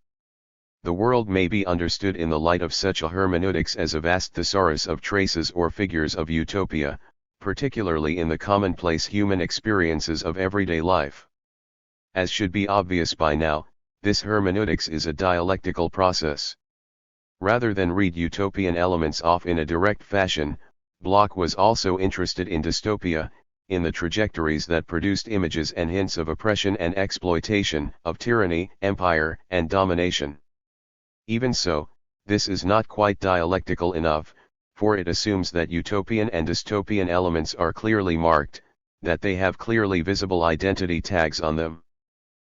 The world may be understood in the light of such a hermeneutics as a vast thesaurus of traces or figures of utopia, particularly in the commonplace human experiences of everyday life. As should be obvious by now, this hermeneutics is a dialectical process. Rather than read utopian elements off in a direct fashion, Bloch was also interested in dystopia, in the trajectories that produced images and hints of oppression and exploitation, of tyranny, empire, and domination. Even so, this is not quite dialectical enough, for it assumes that utopian and dystopian elements are clearly marked, that they have clearly visible identity tags on them.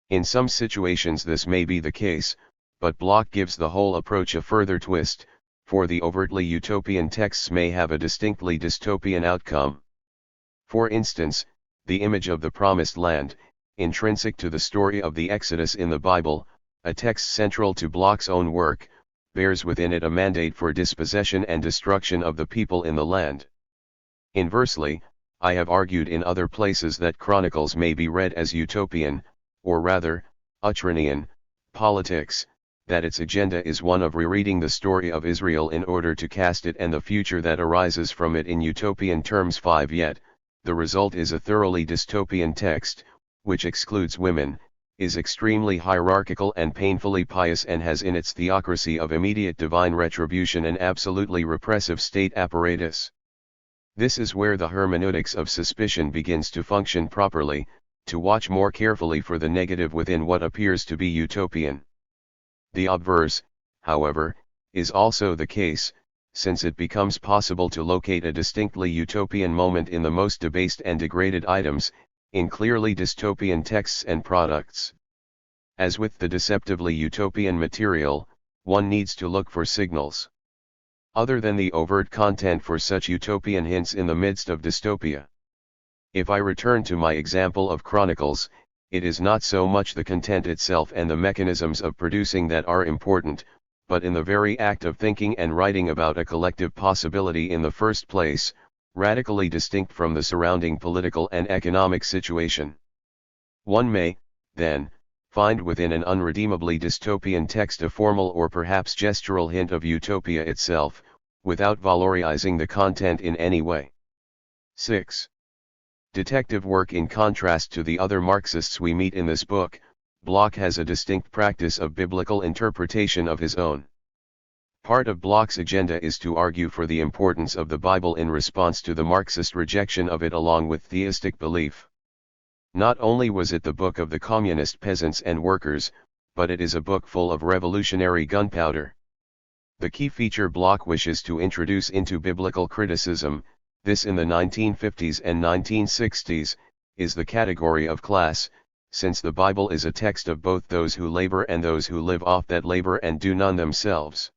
In some situations this may be the case, but Bloch gives the whole approach a further twist, for the overtly utopian texts may have a distinctly dystopian outcome. For instance, the image of the Promised Land, intrinsic to the story of the Exodus in the Bible, a text central to Bloch's own work, bears within it a mandate for dispossession and destruction of the people in the land. Inversely, I have argued in other places that Chronicles may be read as utopian, or rather, Utranian, politics, that its agenda is one of rereading the story of Israel in order to cast it and the future that arises from it in utopian terms. 5. Yet, the result is a thoroughly dystopian text, which excludes women, is extremely hierarchical and painfully pious, and has in its theocracy of immediate divine retribution an absolutely repressive state apparatus. This is where the hermeneutics of suspicion begins to function properly, to watch more carefully for the negative within what appears to be utopian. The obverse, however, is also the case, since it becomes possible to locate a distinctly utopian moment in the most debased and degraded items, in clearly dystopian texts and products. As with the deceptively utopian material, one needs to look for signals other than the overt content for such utopian hints in the midst of dystopia. If I return to my example of Chronicles, it is not so much the content itself and the mechanisms of producing that are important, but in the very act of thinking and writing about a collective possibility in the first place, radically distinct from the surrounding political and economic situation. One may, then, find within an unredeemably dystopian text a formal or perhaps gestural hint of utopia itself, without valorizing the content in any way. 6. Detective work. In contrast to the other Marxists we meet in this book, Bloch has a distinct practice of biblical interpretation of his own. Part of Bloch's agenda is to argue for the importance of the Bible in response to the Marxist rejection of it along with theistic belief. Not only was it the book of the communist peasants and workers, but it is a book full of revolutionary gunpowder. The key feature Bloch wishes to introduce into biblical criticism, this in the 1950s and 1960s, is the category of class, since the Bible is a text of both those who labor and those who live off that labor and do none themselves.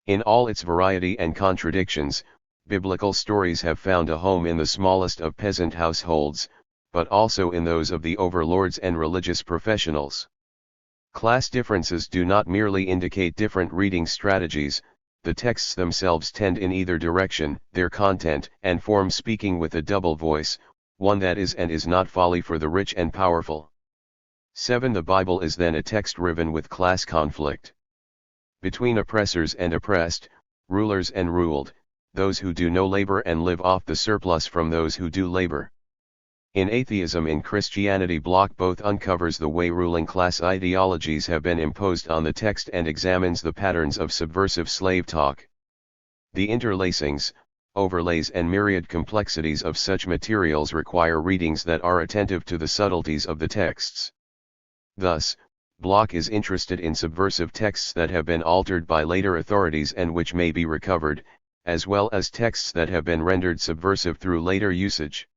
In all its variety and contradictions, biblical stories have found a home in the smallest of peasant households, but also in those of the overlords and religious professionals. Class differences do not merely indicate different reading strategies, the texts themselves tend in either direction, their content and form speaking with a double voice, one that is and is not folly for the rich and powerful. 7. The Bible is then a text riven with class conflict. Between oppressors and oppressed, rulers and ruled, those who do no labor and live off the surplus from those who do labor. In Atheism in Christianity, Bloch both uncovers the way ruling class ideologies have been imposed on the text and examines the patterns of subversive slave talk. The interlacings, overlays and myriad complexities of such materials require readings that are attentive to the subtleties of the texts. Thus, Bloch is interested in subversive texts that have been altered by later authorities and which may be recovered, as well as texts that have been rendered subversive through later usage.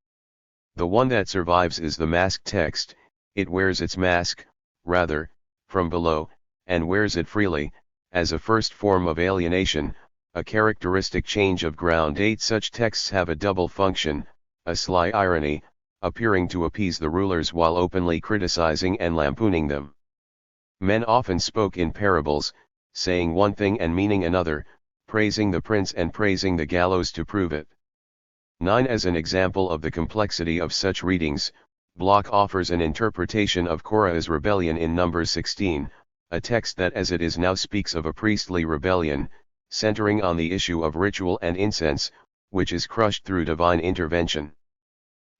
The one that survives is the masked text. It wears its mask, rather, from below, and wears it freely, as a first form of alienation, a characteristic change of ground. 8. Such texts have a double function, a sly irony, appearing to appease the rulers while openly criticizing and lampooning them. Men often spoke in parables, saying one thing and meaning another, praising the prince and praising the gallows to prove it. 9. As an example of the complexity of such readings, Bloch offers an interpretation of Korah's rebellion in Numbers 16, a text that as it is now speaks of a priestly rebellion, centering on the issue of ritual and incense, which is crushed through divine intervention.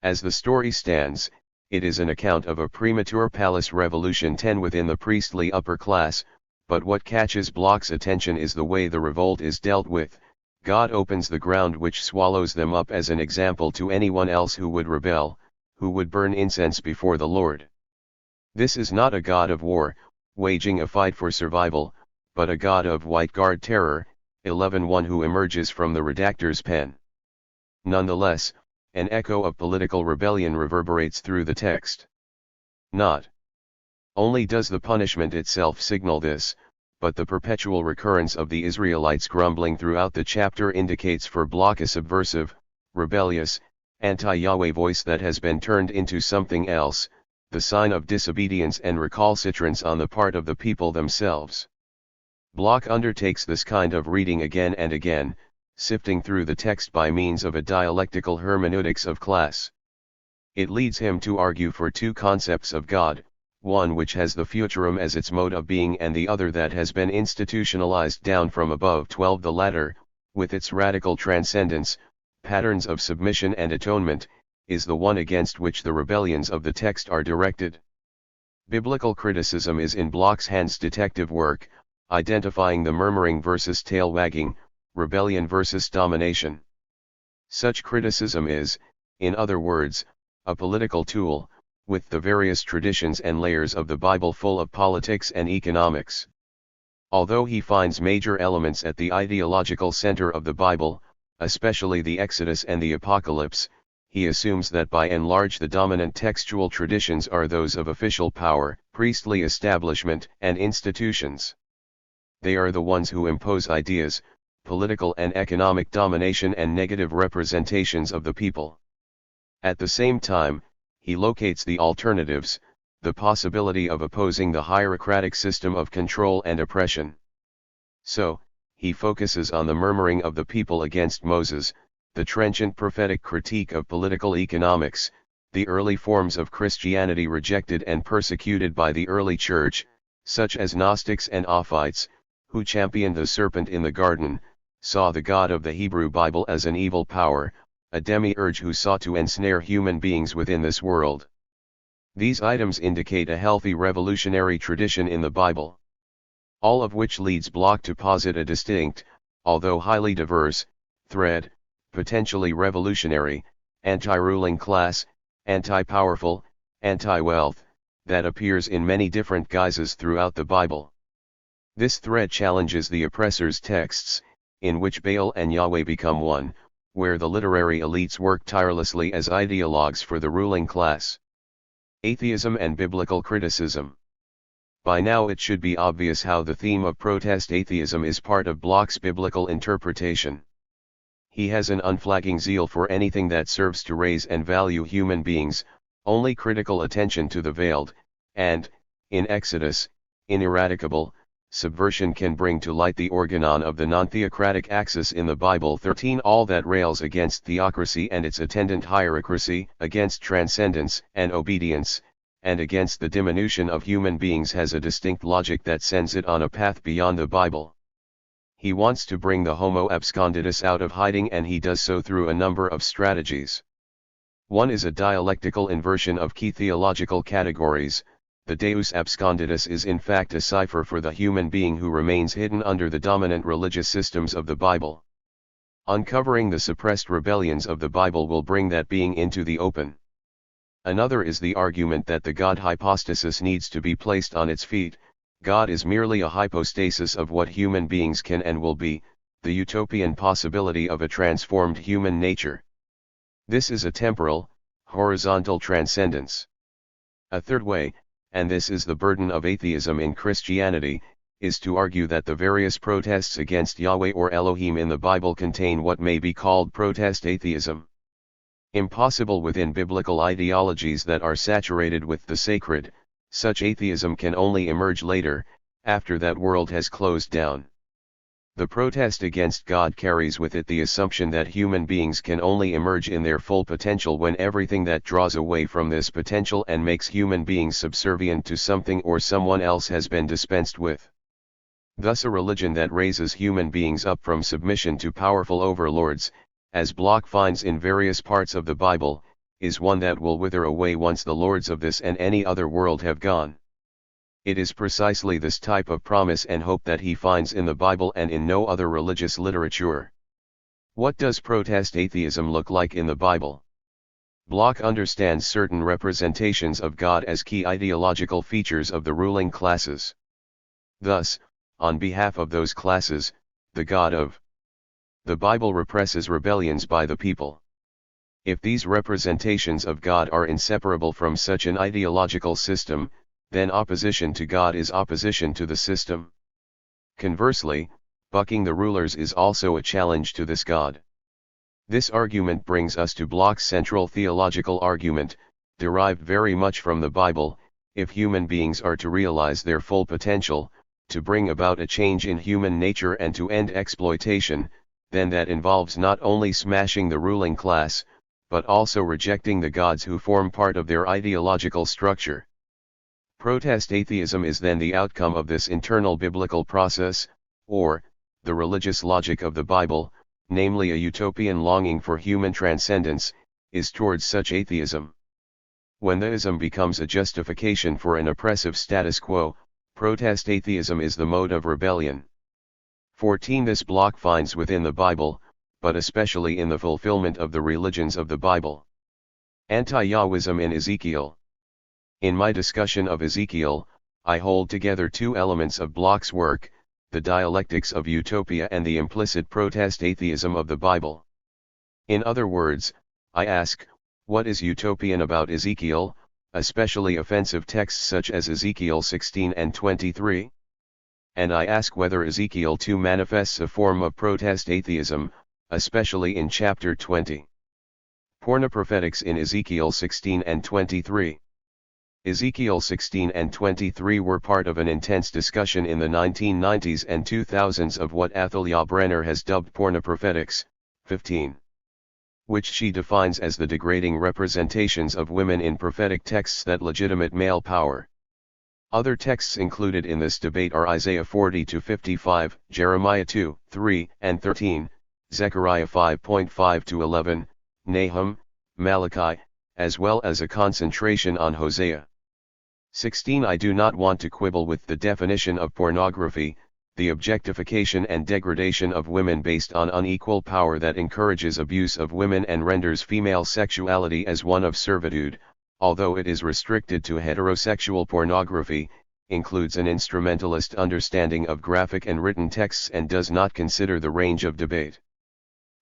As the story stands, it is an account of a premature palace revolution 10 within the priestly upper class, but what catches Bloch's attention is the way the revolt is dealt with. God opens the ground which swallows them up as an example to anyone else who would rebel, who would burn incense before the Lord. This is not a God of war, waging a fight for survival, but a God of white guard terror. 11. One who emerges from the redactor's pen. Nonetheless, an echo of political rebellion reverberates through the text. Not only does the punishment itself signal this, but the perpetual recurrence of the Israelites' grumbling throughout the chapter indicates for Bloch a subversive, rebellious, anti-Yahweh voice that has been turned into something else, the sign of disobedience and recalcitrance on the part of the people themselves. Bloch undertakes this kind of reading again and again, sifting through the text by means of a dialectical hermeneutics of class. It leads him to argue for two concepts of God, one which has the futurum as its mode of being and the other that has been institutionalized down from above. 12. The latter, with its radical transcendence, patterns of submission and atonement, is the one against which the rebellions of the text are directed. Biblical criticism is in Bloch's hands detective work, identifying the murmuring versus tail wagging, rebellion versus domination. Such criticism is, in other words, a political tool, with the various traditions and layers of the Bible full of politics and economics. Although he finds major elements at the ideological center of the Bible, especially the Exodus and the Apocalypse, he assumes that by and large the dominant textual traditions are those of official power, priestly establishment, and institutions. They are the ones who impose ideas, political and economic domination and negative representations of the people. At the same time, he locates the alternatives, the possibility of opposing the hierarchic system of control and oppression. So, he focuses on the murmuring of the people against Moses, the trenchant prophetic critique of political economics, the early forms of Christianity rejected and persecuted by the early church, such as Gnostics and Ophites, who championed the serpent in the garden, saw the God of the Hebrew Bible as an evil power, a demiurge who sought to ensnare human beings within this world. These items indicate a healthy revolutionary tradition in the Bible. All of which leads Bloch to posit a distinct, although highly diverse, thread, potentially revolutionary, anti-ruling class, anti-powerful, anti-wealth, that appears in many different guises throughout the Bible. This thread challenges the oppressor's texts, in which Baal and Yahweh become one, where the literary elites work tirelessly as ideologues for the ruling class. Atheism and biblical criticism. By now it should be obvious how the theme of protest atheism is part of Bloch's biblical interpretation. He has an unflagging zeal for anything that serves to raise and value human beings, only critical attention to the veiled, and, in Exodus, ineradicable, subversion can bring to light the organon of the non-theocratic axis in the Bible. 13. All that rails against theocracy and its attendant hierarchy, against transcendence and obedience, and against the diminution of human beings has a distinct logic that sends it on a path beyond the Bible. He wants to bring the Homo abscondidus out of hiding, and he does so through a number of strategies. One is a dialectical inversion of key theological categories. The Deus abscondidus is in fact a cipher for the human being who remains hidden under the dominant religious systems of the Bible. Uncovering the suppressed rebellions of the Bible will bring that being into the open. Another is the argument that the God hypostasis needs to be placed on its feet. God is merely a hypostasis of what human beings can and will be, the utopian possibility of a transformed human nature. This is a temporal, horizontal transcendence. A third way, and this is the burden of atheism in Christianity, is to argue that the various protests against Yahweh or Elohim in the Bible contain what may be called protest atheism. Impossible within biblical ideologies that are saturated with the sacred, such atheism can only emerge later, after that world has closed down. The protest against God carries with it the assumption that human beings can only emerge in their full potential when everything that draws away from this potential and makes human beings subservient to something or someone else has been dispensed with. Thus a religion that raises human beings up from submission to powerful overlords, as Bloch finds in various parts of the Bible, is one that will wither away once the lords of this and any other world have gone. It is precisely this type of promise and hope that he finds in the Bible and in no other religious literature. What does protest atheism look like in the Bible? Bloch understands certain representations of God as key ideological features of the ruling classes. Thus, on behalf of those classes, the God of the Bible represses rebellions by the people. If these representations of God are inseparable from such an ideological system, then opposition to God is opposition to the system. Conversely, bucking the rulers is also a challenge to this God. This argument brings us to Bloch's central theological argument, derived very much from the Bible: if human beings are to realize their full potential, to bring about a change in human nature and to end exploitation, then that involves not only smashing the ruling class, but also rejecting the gods who form part of their ideological structure. Protest atheism is then the outcome of this internal biblical process, or, the religious logic of the Bible, namely a utopian longing for human transcendence, is towards such atheism. When theism becomes a justification for an oppressive status quo, protest atheism is the mode of rebellion. 14. This Bloch finds within the Bible, but especially in the fulfillment of the religions of the Bible. Anti-Yahwism in Ezekiel. In my discussion of Ezekiel, I hold together two elements of Bloch's work, the dialectics of utopia and the implicit protest atheism of the Bible. In other words, I ask, what is utopian about Ezekiel, especially offensive texts such as Ezekiel 16 and 23? And I ask whether Ezekiel 2 manifests a form of protest atheism, especially in chapter 20. Pornoprophetics in Ezekiel 16 and 23. Ezekiel 16 and 23 were part of an intense discussion in the 1990s and 2000s of what Athaliah Brenner has dubbed pornoprophetics, 15. Which she defines as the degrading representations of women in prophetic texts that legitimate male power. Other texts included in this debate are Isaiah 40-55, Jeremiah 2, 3, and 13, Zechariah 5.5-11, Nahum, Malachi, as well as a concentration on Hosea. 16. I do not want to quibble with the definition of pornography, the objectification and degradation of women based on unequal power that encourages abuse of women and renders female sexuality as one of servitude, although it is restricted to heterosexual pornography, includes an instrumentalist understanding of graphic and written texts and does not consider the range of debate.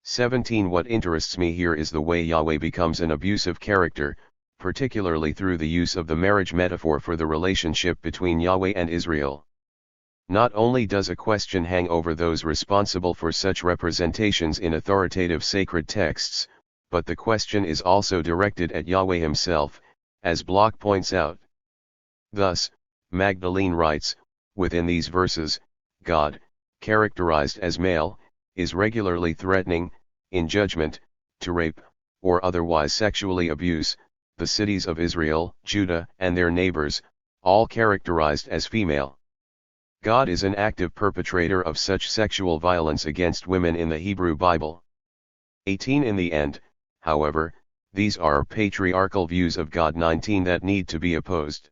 17. What interests me here is the way Yahweh becomes an abusive character, particularly through the use of the marriage metaphor for the relationship between Yahweh and Israel. Not only does a question hang over those responsible for such representations in authoritative sacred texts, but the question is also directed at Yahweh himself, as Bloch points out. Thus, Magdalene writes, within these verses, God, characterized as male, is regularly threatening, in judgment, to rape, or otherwise sexually abuse, the cities of Israel, Judah, and their neighbors, all characterized as female. God is an active perpetrator of such sexual violence against women in the Hebrew Bible. 18. In the end, however, these are patriarchal views of God. 19. That need to be opposed.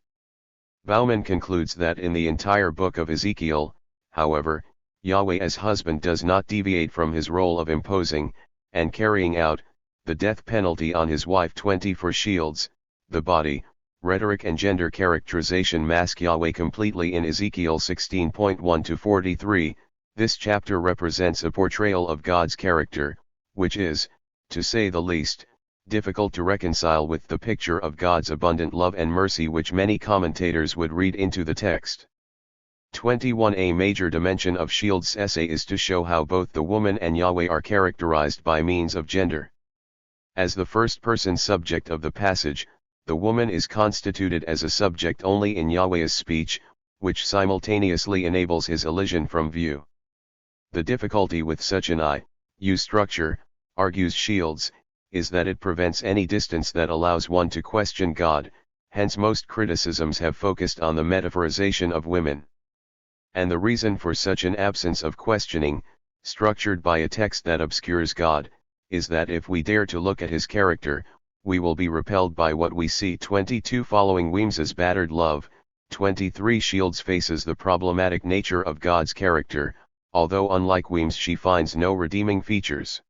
Bauman concludes that in the entire book of Ezekiel, however, Yahweh as husband does not deviate from his role of imposing, and carrying out, the death penalty on his wife. 20. For shields, the body, rhetoric and gender characterization mask Yahweh completely in Ezekiel 16.1-43, this chapter represents a portrayal of God's character, which is, to say the least, difficult to reconcile with the picture of God's abundant love and mercy which many commentators would read into the text. 21. A major dimension of Shield's essay is to show how both the woman and Yahweh are characterized by means of gender. As the first-person subject of the passage, the woman is constituted as a subject only in Yahweh's speech, which simultaneously enables his elision from view. The difficulty with such an I-U structure, argues Shields, is that it prevents any distance that allows one to question God, hence most criticisms have focused on the metaphorization of women. And the reason for such an absence of questioning, structured by a text that obscures God, is that if we dare to look at his character, we will be repelled by what we see. 22. Following Weems's battered love, 23. Shields faces the problematic nature of God's character, although unlike Weems she finds no redeeming features.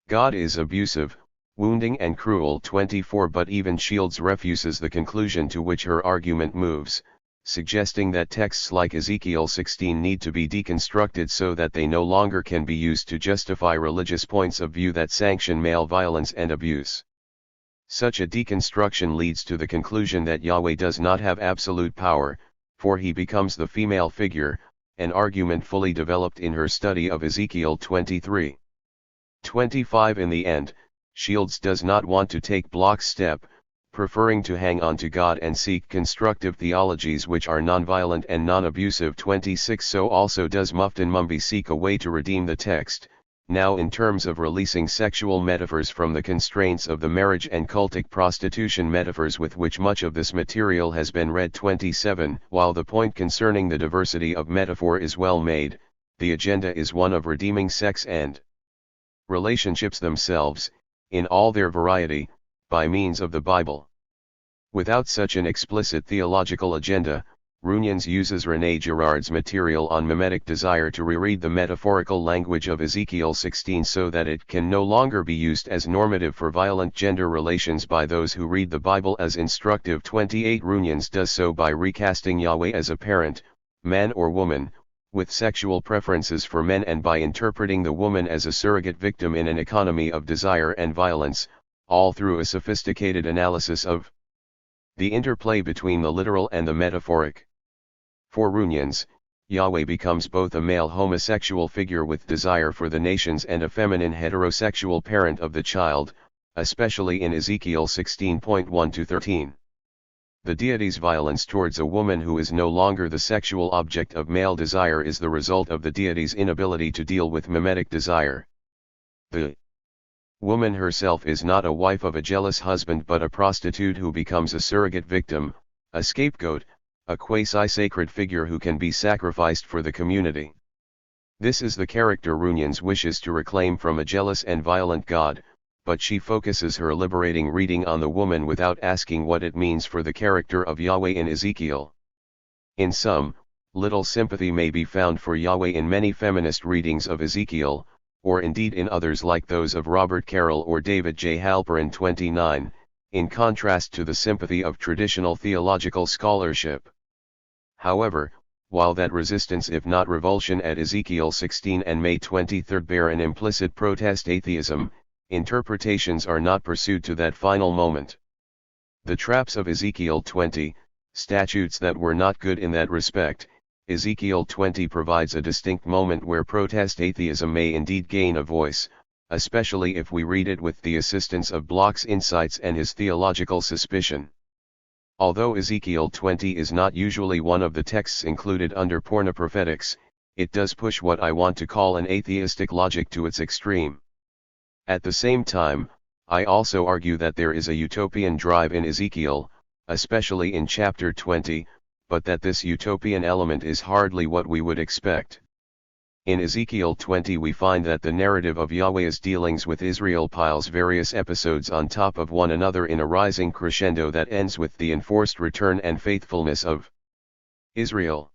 God is abusive, wounding and cruel. 24. But even Shields refuses the conclusion to which her argument moves, suggesting that texts like Ezekiel 16 need to be deconstructed so that they no longer can be used to justify religious points of view that sanction male violence and abuse. Such a deconstruction leads to the conclusion that Yahweh does not have absolute power, for he becomes the female figure, an argument fully developed in her study of Ezekiel 23. 25. In the end, Shields does not want to take Bloch's step, preferring to hang on to God and seek constructive theologies which are nonviolent and non-abusive. 26. So also does Muftin Mumbi seek a way to redeem the text, now in terms of releasing sexual metaphors from the constraints of the marriage and cultic prostitution metaphors with which much of this material has been read. 27. While the point concerning the diversity of metaphor is well made, the agenda is one of redeeming sex and relationships themselves, in all their variety, by means of the Bible. Without such an explicit theological agenda, Runyan uses René Girard's material on mimetic desire to reread the metaphorical language of Ezekiel 16 so that it can no longer be used as normative for violent gender relations by those who read the Bible as instructive. 28. Runyan does so by recasting Yahweh as a parent, man or woman, with sexual preferences for men and by interpreting the woman as a surrogate victim in an economy of desire and violence, all through a sophisticated analysis of the interplay between the literal and the metaphoric. For Runyan, Yahweh becomes both a male homosexual figure with desire for the nations and a feminine heterosexual parent of the child, especially in Ezekiel 16.1-13. The deity's violence towards a woman who is no longer the sexual object of male desire is the result of the deity's inability to deal with mimetic desire. The woman herself is not a wife of a jealous husband but a prostitute who becomes a surrogate victim, a scapegoat, a quasi-sacred figure who can be sacrificed for the community. This is the character Runyan wishes to reclaim from a jealous and violent God, but she focuses her liberating reading on the woman without asking what it means for the character of Yahweh in Ezekiel. In sum, little sympathy may be found for Yahweh in many feminist readings of Ezekiel, or indeed in others like those of Robert Carroll or David J. Halperin. 29, in contrast to the sympathy of traditional theological scholarship. However, while that resistance if not revulsion at Ezekiel 16 and May 23 bear an implicit protest atheism, interpretations are not pursued to that final moment. The traps of Ezekiel 20, statutes that were not good in that respect, Ezekiel 20 provides a distinct moment where protest atheism may indeed gain a voice, especially if we read it with the assistance of Bloch's insights and his theological suspicion. Although Ezekiel 20 is not usually one of the texts included under pornoprophetics, it does push what I want to call an atheistic logic to its extreme. At the same time, I also argue that there is a utopian drive in Ezekiel, especially in chapter 20, but that this utopian element is hardly what we would expect. In Ezekiel 20 we find that the narrative of Yahweh's dealings with Israel piles various episodes on top of one another in a rising crescendo that ends with the enforced return and faithfulness of Israel.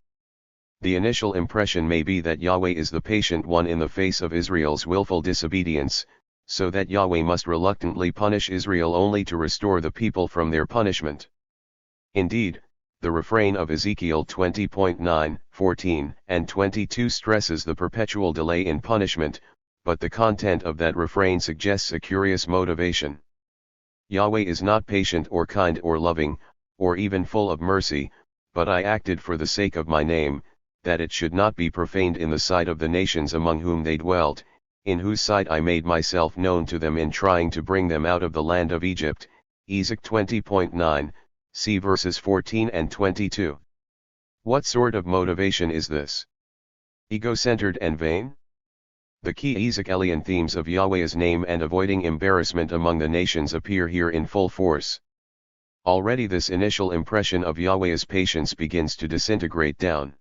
The initial impression may be that Yahweh is the patient one in the face of Israel's willful disobedience, so that Yahweh must reluctantly punish Israel only to restore the people from their punishment. Indeed, the refrain of Ezekiel 20.9, 14, and 22 stresses the perpetual delay in punishment, but the content of that refrain suggests a curious motivation. Yahweh is not patient or kind or loving, or even full of mercy, but I acted for the sake of my name, that it should not be profaned in the sight of the nations among whom they dwelt, in whose sight I made myself known to them in trying to bring them out of the land of Egypt. Ezek 20.9, see verses 14 and 22. What sort of motivation is this? Ego-centered and vain? The key Ezekelian themes of Yahweh's name and avoiding embarrassment among the nations appear here in full force. Already this initial impression of Yahweh's patience begins to disintegrate down.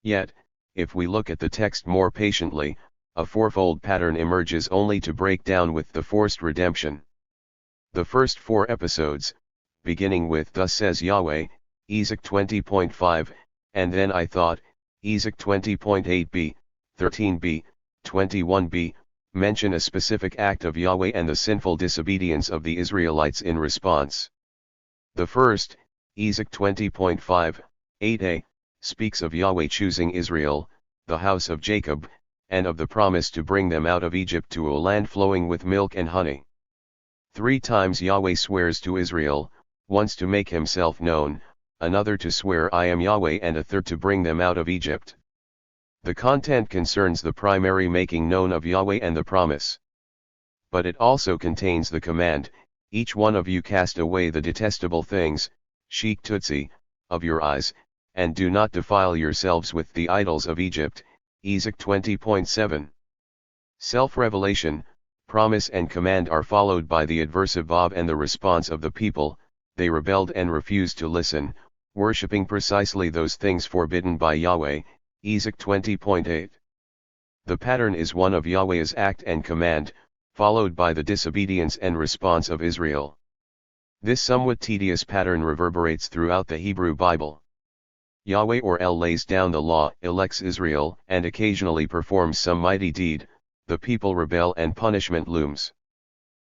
Yet, if we look at the text more patiently, a fourfold pattern emerges only to break down with the forced redemption. The first four episodes, beginning with "Thus says Yahweh," Ezek 20.5, and "Then I thought," Ezek 20.8b, 13b, 21b, mention a specific act of Yahweh and the sinful disobedience of the Israelites in response. The first, Ezek 20.5, 8a, speaks of Yahweh choosing Israel, the house of Jacob, and of the promise to bring them out of Egypt to a land flowing with milk and honey. 3 times Yahweh swears to Israel, once to make himself known, another to swear I am Yahweh, and a third to bring them out of Egypt. The content concerns the primary making known of Yahweh and the promise. But it also contains the command, each one of you cast away the detestable things, Sheik Tutsi, of your eyes, and do not defile yourselves with the idols of Egypt, Ezek 20.7. Self-revelation, promise and command are followed by the adversive vav and the response of the people. They rebelled and refused to listen, worshipping precisely those things forbidden by Yahweh, Ezek 20.8. The pattern is one of Yahweh's act and command, followed by the disobedience and response of Israel. This somewhat tedious pattern reverberates throughout the Hebrew Bible. Yahweh or El lays down the law, elects Israel, and occasionally performs some mighty deed. The people rebel and punishment looms.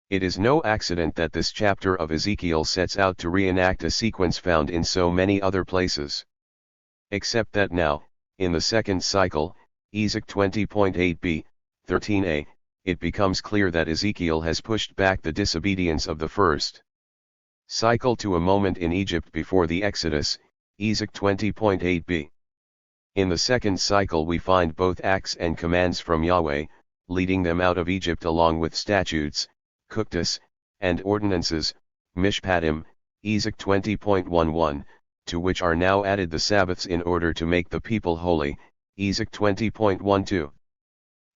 It is no accident that this chapter of Ezekiel sets out to reenact a sequence found in so many other places. Except that now, in the second cycle, Ezek 20.8b, 13a, it becomes clear that Ezekiel has pushed back the disobedience of the first cycle to a moment in Egypt before the Exodus, Ezek 20.8b. In the second cycle we find both acts and commands from Yahweh, leading them out of Egypt along with statutes, kuktas, and ordinances, mishpatim, Ezek 20.11, to which are now added the Sabbaths in order to make the people holy, Ezek 20.12.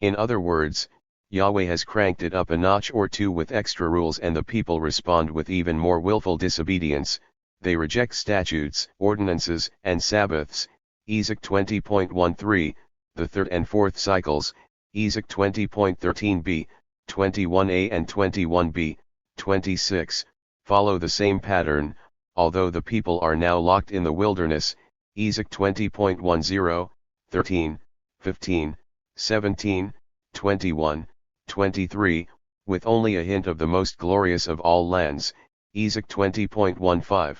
In other words, Yahweh has cranked it up a notch or two with extra rules, and the people respond with even more willful disobedience. They reject statutes, ordinances, and Sabbaths, Ezek 20.13, the third and fourth cycles, Ezek 20.13b, 21a and 21b, 26, follow the same pattern, although the people are now locked in the wilderness, Ezek 20.10, 13, 15, 17, 21, 23, with only a hint of the most glorious of all lands, Ezek 20.15.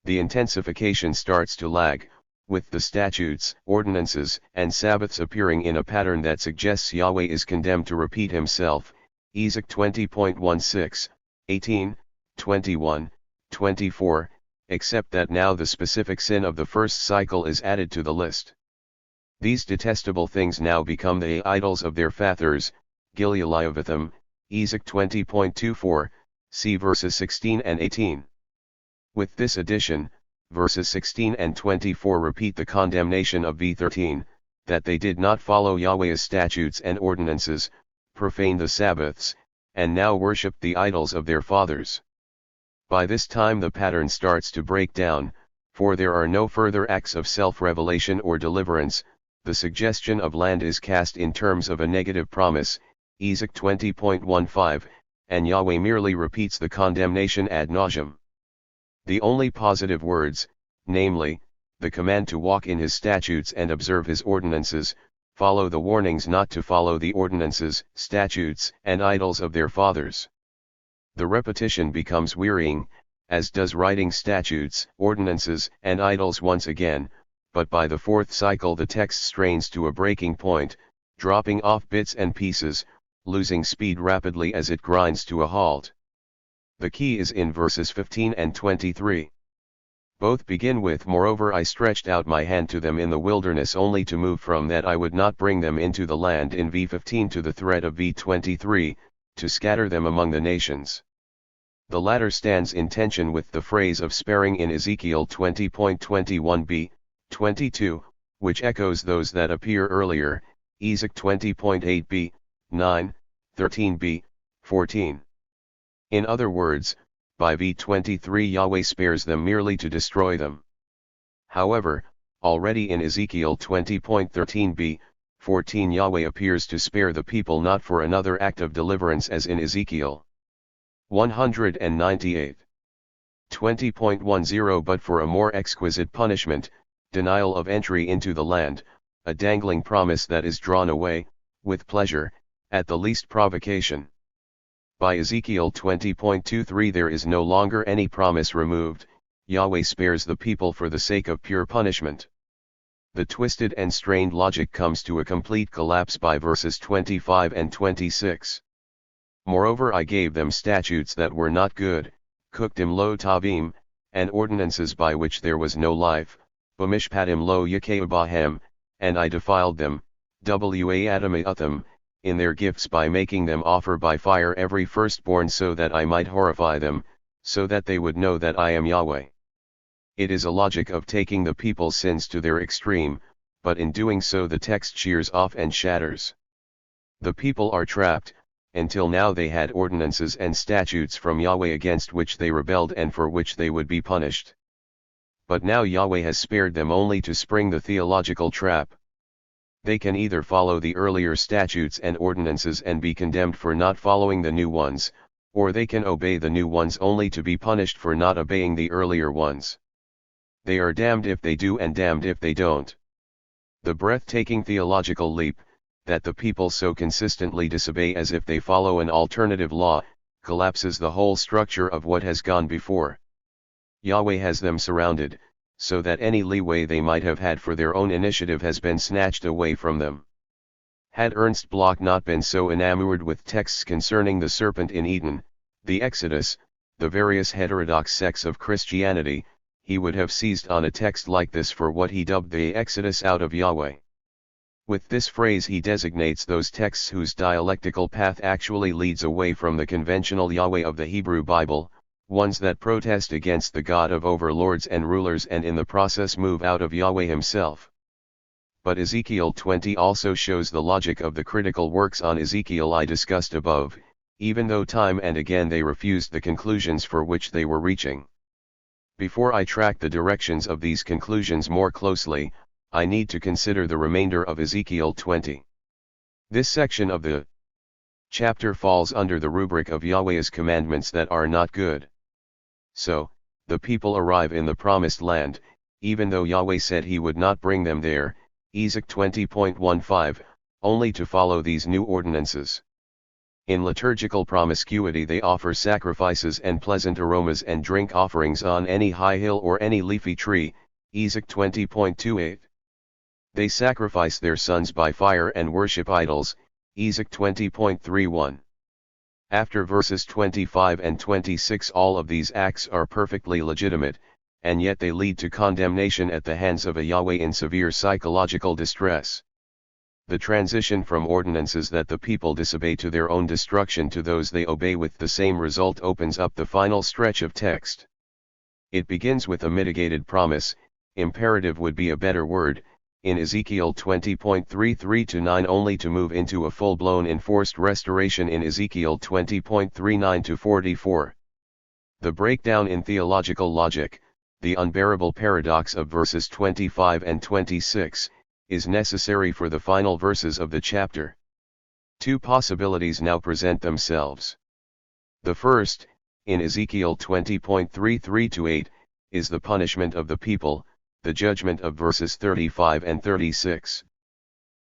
The intensification starts to lag, with the statutes, ordinances, and Sabbaths appearing in a pattern that suggests Yahweh is condemned to repeat himself, Ezek 20.16, 18, 21, 24, except that now the specific sin of the first cycle is added to the list. These detestable things now become the idols of their fathers, Gilealiavithim, Ezek 20.24, see verses 16 and 18. With this addition, verses 16 and 24 repeat the condemnation of v13, that they did not follow Yahweh's statutes and ordinances, profane the Sabbaths, and now worshipped the idols of their fathers. By this time the pattern starts to break down, for there are no further acts of self-revelation or deliverance. The suggestion of land is cast in terms of a negative promise, Ezek 20.15, and Yahweh merely repeats the condemnation ad nauseam. The only positive words, namely, the command to walk in his statutes and observe his ordinances, follow the warnings not to follow the ordinances, statutes, and idols of their fathers. The repetition becomes wearying, as does writing statutes, ordinances, and idols once again, but by the fourth cycle the text strains to a breaking point, dropping off bits and pieces, losing speed rapidly as it grinds to a halt. The key is in verses 15 and 23. Both begin with, "Moreover I stretched out my hand to them in the wilderness only to move from that I would not bring them into the land," in v15 to the threat of v23, "to scatter them among the nations." The latter stands in tension with the phrase of sparing in Ezekiel 20.21b, 22, which echoes those that appear earlier, Ezek 20.8b, 9, 13b, 14. In other words, by v23 Yahweh spares them merely to destroy them. However, already in Ezekiel 20.13b, 14 Yahweh appears to spare the people not for another act of deliverance as in Ezekiel 198. 20.10 but for a more exquisite punishment, denial of entry into the land, a dangling promise that is drawn away, with pleasure, at the least provocation. By Ezekiel 20.23 there is no longer any promise removed, Yahweh spares the people for the sake of pure punishment. The twisted and strained logic comes to a complete collapse by verses 25 and 26. "Moreover I gave them statutes that were not good, kuktim lo tavim, and ordinances by which there was no life, b'mishpatim lo yekeubahem, and I defiled them, adamautham, in their gifts by making them offer by fire every firstborn so that I might horrify them, so that they would know that I am Yahweh." It is a logic of taking the people's sins to their extreme, but in doing so the text shears off and shatters. The people are trapped. Until now they had ordinances and statutes from Yahweh against which they rebelled and for which they would be punished. But now Yahweh has spared them only to spring the theological trap. They can either follow the earlier statutes and ordinances and be condemned for not following the new ones, or they can obey the new ones only to be punished for not obeying the earlier ones. They are damned if they do and damned if they don't. The breathtaking theological leap, that the people so consistently disobey as if they follow an alternative law, collapses the whole structure of what has gone before. Yahweh has them surrounded, so that any leeway they might have had for their own initiative has been snatched away from them. Had Ernst Bloch not been so enamored with texts concerning the serpent in Eden, the Exodus, the various heterodox sects of Christianity, he would have seized on a text like this for what he dubbed the Exodus out of Yahweh. With this phrase he designates those texts whose dialectical path actually leads away from the conventional Yahweh of the Hebrew Bible, ones that protest against the God of overlords and rulers and in the process move out of Yahweh himself. But Ezekiel 20 also shows the logic of the critical works on Ezekiel I discussed above, even though time and again they refused the conclusions for which they were reaching. Before I track the directions of these conclusions more closely, I need to consider the remainder of Ezekiel 20. This section of the chapter falls under the rubric of Yahweh's commandments that are not good. So, the people arrive in the promised land, even though Yahweh said he would not bring them there, Ezek 20.15, only to follow these new ordinances. In liturgical promiscuity they offer sacrifices and pleasant aromas and drink offerings on any high hill or any leafy tree, Ezek 20.28. They sacrifice their sons by fire and worship idols, Ezek 20.31. After verses 25 and 26 all of these acts are perfectly legitimate, and yet they lead to condemnation at the hands of a Yahweh in severe psychological distress. The transition from ordinances that the people disobey to their own destruction to those they obey with the same result opens up the final stretch of text. It begins with a mitigated promise, imperative would be a better word, in Ezekiel 20.33-9 only to move into a full-blown enforced restoration in Ezekiel 20.39-44. The breakdown in theological logic, the unbearable paradox of verses 25 and 26, is necessary for the final verses of the chapter. Two possibilities now present themselves. The first, in Ezekiel 20.33-8, is the punishment of the people, the judgment of verses 35 and 36.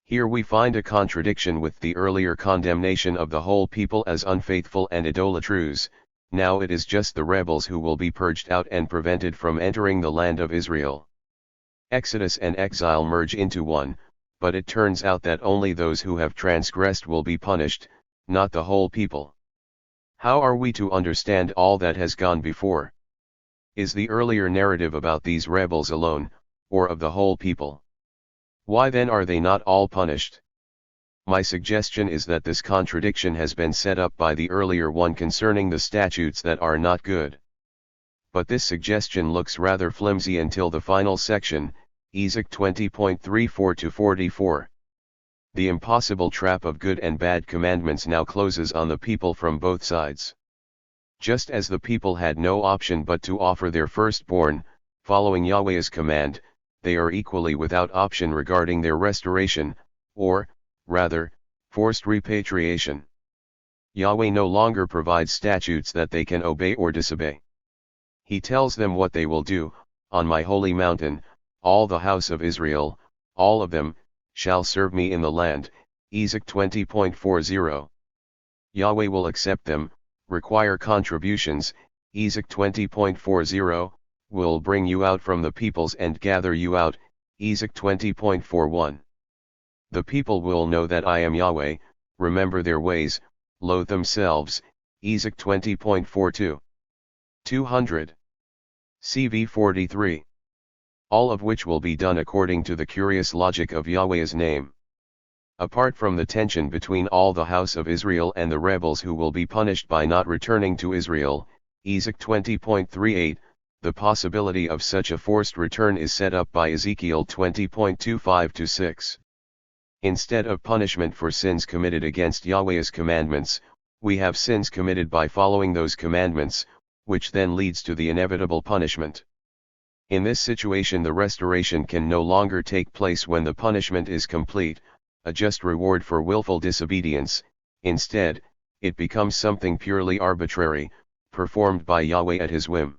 Here we find a contradiction with the earlier condemnation of the whole people as unfaithful and idolatrous. Now it is just the rebels who will be purged out and prevented from entering the land of Israel. Exodus and exile merge into one, but it turns out that only those who have transgressed will be punished, not the whole people. How are we to understand all that has gone before? Is the earlier narrative about these rebels alone, or of the whole people? Why then are they not all punished? My suggestion is that this contradiction has been set up by the earlier one concerning the statutes that are not good. But this suggestion looks rather flimsy until the final section, Ezek 20.34-44. The impossible trap of good and bad commandments now closes on the people from both sides. Just as the people had no option but to offer their firstborn, following Yahweh's command, they are equally without option regarding their restoration, or, rather, forced repatriation. Yahweh no longer provides statutes that they can obey or disobey. He tells them what they will do: on my holy mountain, all the house of Israel, all of them, shall serve me in the land, Ezek 20.40. Yahweh will accept them, require contributions, Ezek 20.40, will bring you out from the peoples and gather you out, Ezek 20.41. The people will know that I am Yahweh, remember their ways, loathe themselves, Ezek 20.42. 200. CV 43. All of which will be done according to the curious logic of Yahweh's name. Apart from the tension between all the house of Israel and the rebels who will be punished by not returning to Israel, Ezek 20.38, the possibility of such a forced return is set up by Ezekiel 20.25-6. Instead of punishment for sins committed against Yahweh's commandments, we have sins committed by following those commandments, which then leads to the inevitable punishment. In this situation the restoration can no longer take place when the punishment is complete, a just reward for willful disobedience. Instead, it becomes something purely arbitrary, performed by Yahweh at his whim.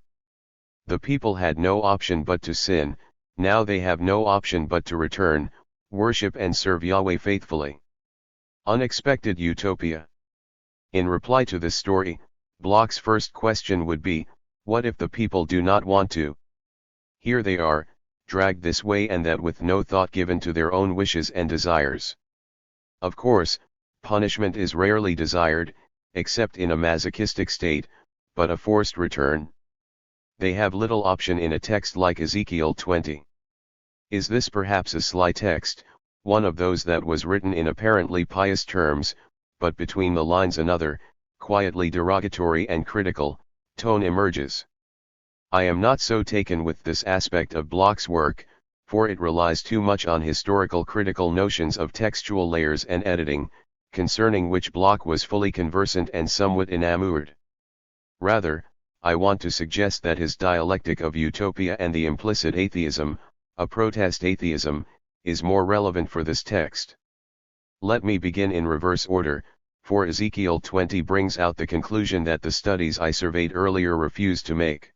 The people had no option but to sin, now they have no option but to return, worship and serve Yahweh faithfully. Unexpected utopia. In reply to this story, Bloch's first question would be, what if the people do not want to? Here they are, dragged this way and that with no thought given to their own wishes and desires. Of course, punishment is rarely desired, except in a masochistic state, but a forced return? They have little option in a text like Ezekiel 20. Is this perhaps a sly text, one of those that was written in apparently pious terms, but between the lines another, quietly derogatory and critical, tone emerges? I am not so taken with this aspect of Bloch's work, for it relies too much on historical critical notions of textual layers and editing, concerning which Bloch was fully conversant and somewhat enamored. Rather, I want to suggest that his dialectic of utopia and the implicit atheism, a protest atheism, is more relevant for this text. Let me begin in reverse order, for Ezekiel 20 brings out the conclusion that the studies I surveyed earlier refused to make.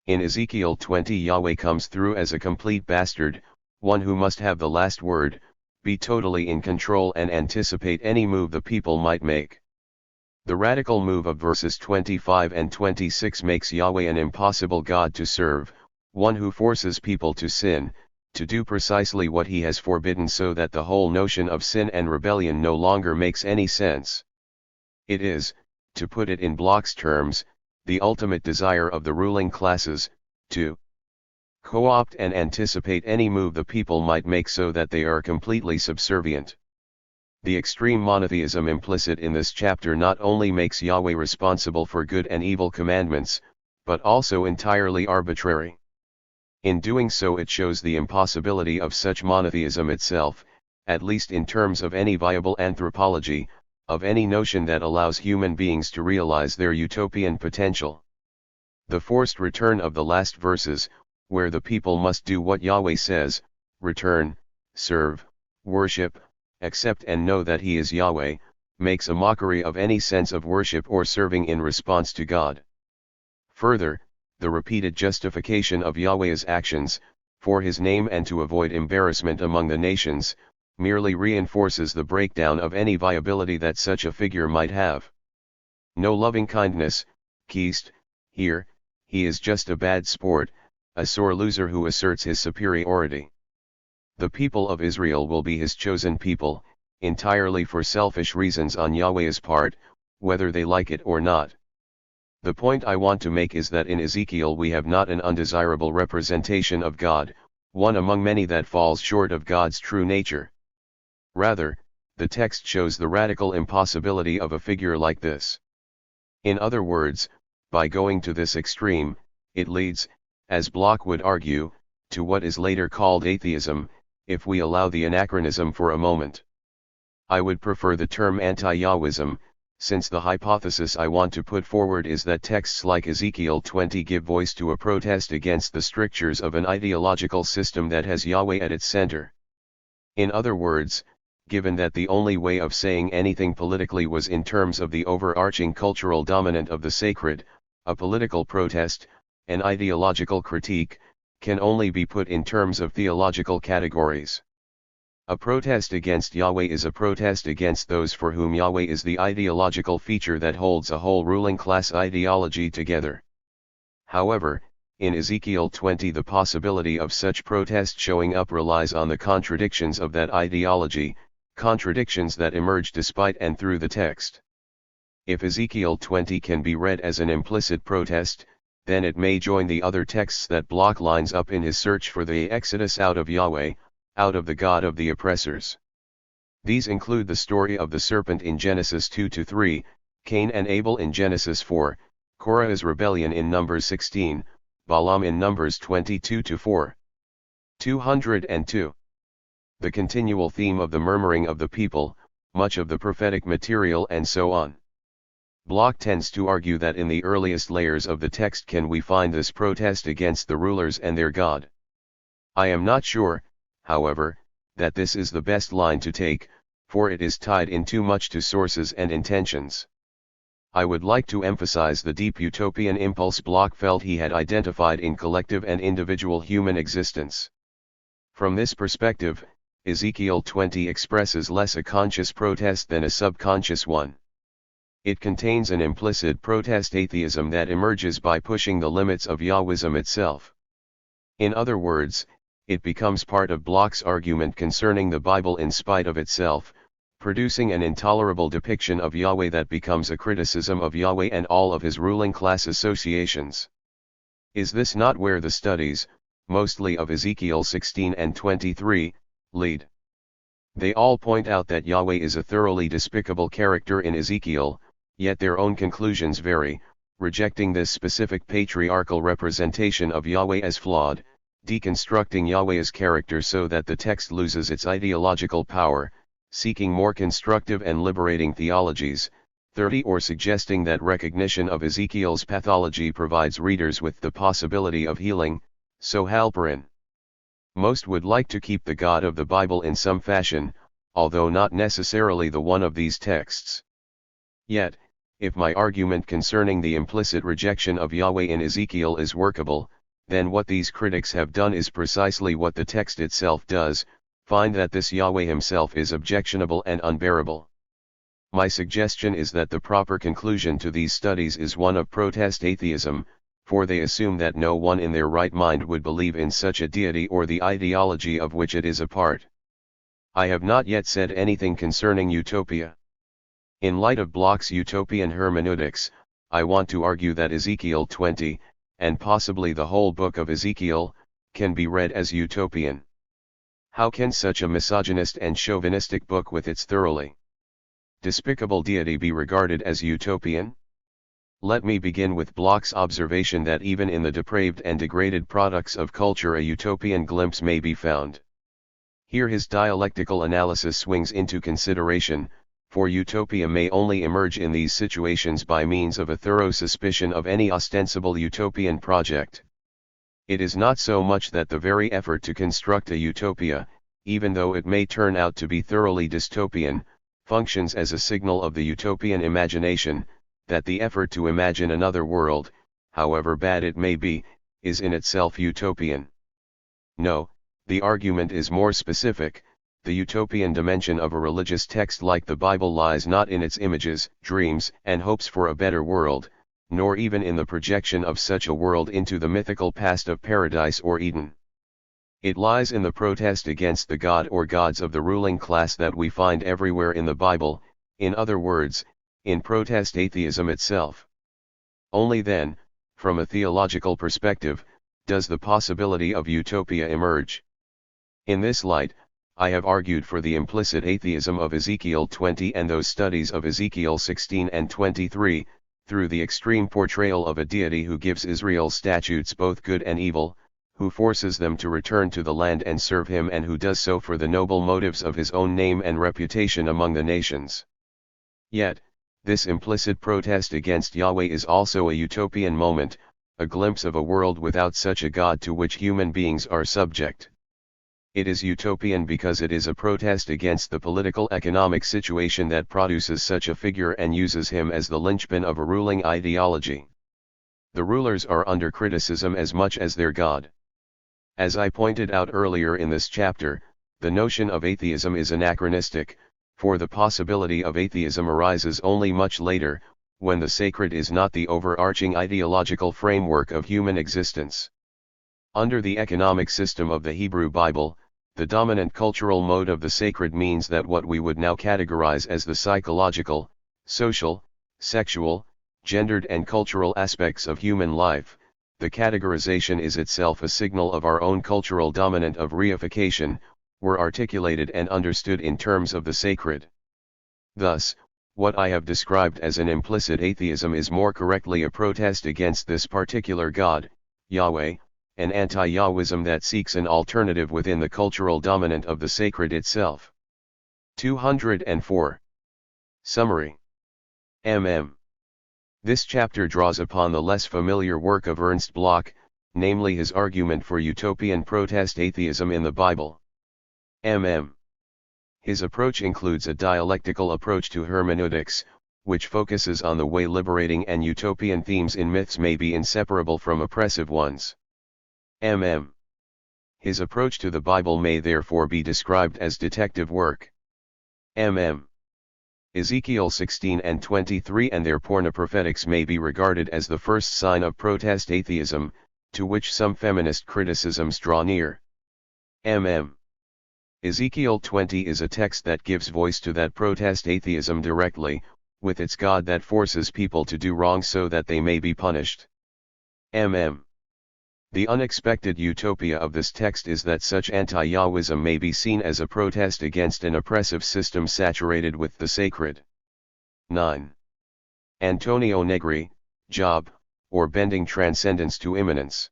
In Ezekiel 20 Yahweh comes through as a complete bastard, one who must have the last word, be totally in control and anticipate any move the people might make. The radical move of verses 25 and 26 makes Yahweh an impossible God to serve, one who forces people to sin, to do precisely what he has forbidden, so that the whole notion of sin and rebellion no longer makes any sense. It is, to put it in Bloch's terms, the ultimate desire of the ruling classes, to co-opt and anticipate any move the people might make so that they are completely subservient. The extreme monotheism implicit in this chapter not only makes Yahweh responsible for good and evil commandments, but also entirely arbitrary. In doing so it shows the impossibility of such monotheism itself, at least in terms of any viable anthropology, of any notion that allows human beings to realize their utopian potential. The forced return of the last verses, where the people must do what Yahweh says, return, serve, worship, accept and know that He is Yahweh, makes a mockery of any sense of worship or serving in response to God. Further, the repeated justification of Yahweh's actions, for His name and to avoid embarrassment among the nations, merely reinforces the breakdown of any viability that such a figure might have. No loving kindness, Keast, here, he is just a bad sport, a sore loser who asserts his superiority. The people of Israel will be His chosen people, entirely for selfish reasons on Yahweh's part, whether they like it or not. The point I want to make is that in Ezekiel we have not an undesirable representation of God, one among many that falls short of God's true nature. Rather, the text shows the radical impossibility of a figure like this. In other words, by going to this extreme, it leads, as Bloch would argue, to what is later called atheism, if we allow the anachronism for a moment. I would prefer the term anti-Yahwism, since the hypothesis I want to put forward is that texts like Ezekiel 20 give voice to a protest against the strictures of an ideological system that has Yahweh at its center. In other words, given that the only way of saying anything politically was in terms of the overarching cultural dominant of the sacred, a political protest, an ideological critique, can only be put in terms of theological categories. A protest against Yahweh is a protest against those for whom Yahweh is the ideological feature that holds a whole ruling class ideology together. However, in Ezekiel 20 the possibility of such protest showing up relies on the contradictions of that ideology, contradictions that emerge despite and through the text. If Ezekiel 20 can be read as an implicit protest, then it may join the other texts that Bloch lines up in his search for the exodus out of Yahweh, out of the God of the oppressors. These include the story of the serpent in Genesis 2-3, Cain and Abel in Genesis 4, Korah's rebellion in Numbers 16, Balaam in Numbers 22-4. 202. The continual theme of the murmuring of the people, much of the prophetic material and so on. Bloch tends to argue that in the earliest layers of the text can we find this protest against the rulers and their God. I am not sure, however, that this is the best line to take, for it is tied in too much to sources and intentions. I would like to emphasize the deep utopian impulse Bloch felt he had identified in collective and individual human existence. From this perspective, Ezekiel 20 expresses less a conscious protest than a subconscious one. It contains an implicit protest atheism that emerges by pushing the limits of Yahwism itself. In other words, it becomes part of Bloch's argument concerning the Bible in spite of itself, producing an intolerable depiction of Yahweh that becomes a criticism of Yahweh and all of His ruling class associations. Is this not where the studies, mostly of Ezekiel 16 and 23, lead? They all point out that Yahweh is a thoroughly despicable character in Ezekiel, yet their own conclusions vary, rejecting this specific patriarchal representation of Yahweh as flawed, deconstructing Yahweh's character so that the text loses its ideological power, seeking more constructive and liberating theologies, 30 or suggesting that recognition of Ezekiel's pathology provides readers with the possibility of healing, so Halperin. Most would like to keep the God of the Bible in some fashion, although not necessarily the one of these texts. Yet, if my argument concerning the implicit rejection of Yahweh in Ezekiel is workable, then what these critics have done is precisely what the text itself does, find that this Yahweh himself is objectionable and unbearable. My suggestion is that the proper conclusion to these studies is one of protest atheism, for they assume that no one in their right mind would believe in such a deity or the ideology of which it is a part. I have not yet said anything concerning utopia. In light of Bloch's utopian hermeneutics, I want to argue that Ezekiel 20, and possibly the whole book of Ezekiel, can be read as utopian. How can such a misogynist and chauvinistic book with its thoroughly despicable deity be regarded as utopian? Let me begin with Bloch's observation that even in the depraved and degraded products of culture a utopian glimpse may be found. Here his dialectical analysis swings into consideration, for utopia may only emerge in these situations by means of a thorough suspicion of any ostensible utopian project. It is not so much that the very effort to construct a utopia, even though it may turn out to be thoroughly dystopian, functions as a signal of the utopian imagination, that the effort to imagine another world, however bad it may be, is in itself utopian. No, the argument is more specific. The utopian dimension of a religious text like the Bible lies not in its images, dreams, and hopes for a better world, nor even in the projection of such a world into the mythical past of paradise or Eden. It lies in the protest against the God or gods of the ruling class that we find everywhere in the Bible, in other words, in protest atheism itself. Only then, from a theological perspective, does the possibility of utopia emerge. In this light, I have argued for the implicit atheism of Ezekiel 20 and those studies of Ezekiel 16 and 23, through the extreme portrayal of a deity who gives Israel statutes both good and evil, who forces them to return to the land and serve him, and who does so for the noble motives of his own name and reputation among the nations. Yet, this implicit protest against Yahweh is also a utopian moment, a glimpse of a world without such a God to which human beings are subject. It is utopian because it is a protest against the political economic situation that produces such a figure and uses him as the linchpin of a ruling ideology. The rulers are under criticism as much as their God. As I pointed out earlier in this chapter, the notion of atheism is anachronistic, for the possibility of atheism arises only much later, when the sacred is not the overarching ideological framework of human existence. Under the economic system of the Hebrew Bible, the dominant cultural mode of the sacred means that what we would now categorize as the psychological, social, sexual, gendered and cultural aspects of human life, the categorization is itself a signal of our own cultural dominant of reification, were articulated and understood in terms of the sacred. Thus, what I have described as an implicit atheism is more correctly a protest against this particular God, Yahweh, an anti-Yahwism that seeks an alternative within the cultural dominant of the sacred itself. 204. Summary. This chapter draws upon the less familiar work of Ernst Bloch, namely his argument for utopian protest atheism in the Bible. His approach includes a dialectical approach to hermeneutics, which focuses on the way liberating and utopian themes in myths may be inseparable from oppressive ones. His approach to the Bible may therefore be described as detective work. Ezekiel 16 and 23 and their pornoprophetics may be regarded as the first sign of protest atheism, to which some feminist criticisms draw near. Ezekiel 20 is a text that gives voice to that protest atheism directly, with its God that forces people to do wrong so that they may be punished. The unexpected utopia of this text is that such anti-Yahwism may be seen as a protest against an oppressive system saturated with the sacred. 9. Antonio Negri, Job, or bending transcendence to immanence.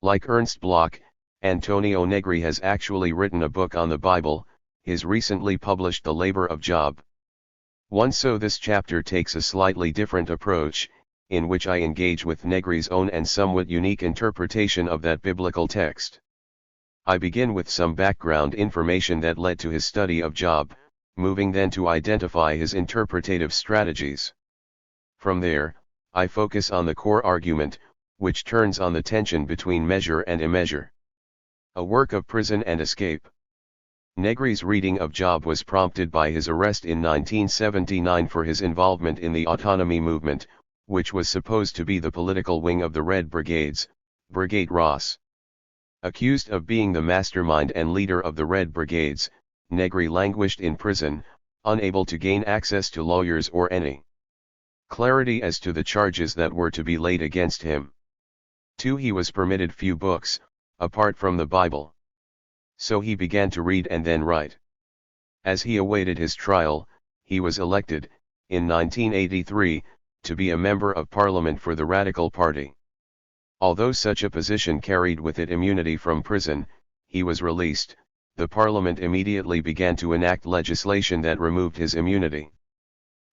Like Ernst Bloch, Antonio Negri has actually written a book on the Bible, his recently published The Labor of Job. So this chapter takes a slightly different approach, in which I engage with Negri's own and somewhat unique interpretation of that biblical text. I begin with some background information that led to his study of Job, moving then to identify his interpretative strategies. From there, I focus on the core argument, which turns on the tension between measure and immeasure. A work of prison and escape. Negri's reading of Job was prompted by his arrest in 1979 for his involvement in the autonomy movement, which was supposed to be the political wing of the Red Brigades, Brigade Ross. Accused of being the mastermind and leader of the Red Brigades, Negri languished in prison, unable to gain access to lawyers or any clarity as to the charges that were to be laid against him. 2. He was permitted few books, apart from the Bible. So he began to read and then write. As he awaited his trial, he was elected, in 1983, to be a member of parliament for the Radical Party. Although such a position carried with it immunity from prison, he was released. The parliament immediately began to enact legislation that removed his immunity.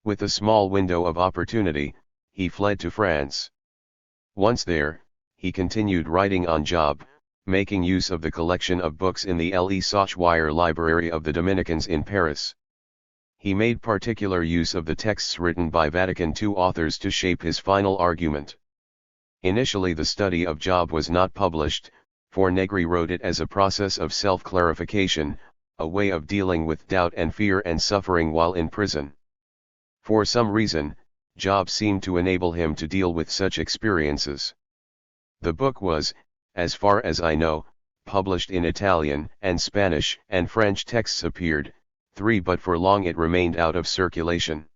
With a small window of opportunity, he fled to France. Once there, he continued writing on Job, making use of the collection of books in the Le Sauchoir Library of the Dominicans in Paris. He made particular use of the texts written by Vatican II authors to shape his final argument. Initially the study of Job was not published, for Negri wrote it as a process of self-clarification, a way of dealing with doubt and fear and suffering while in prison. For some reason, Job seemed to enable him to deal with such experiences. The book was, as far as I know, published in Italian and Spanish, and French texts appeared, 3, but for long it remained out of circulation.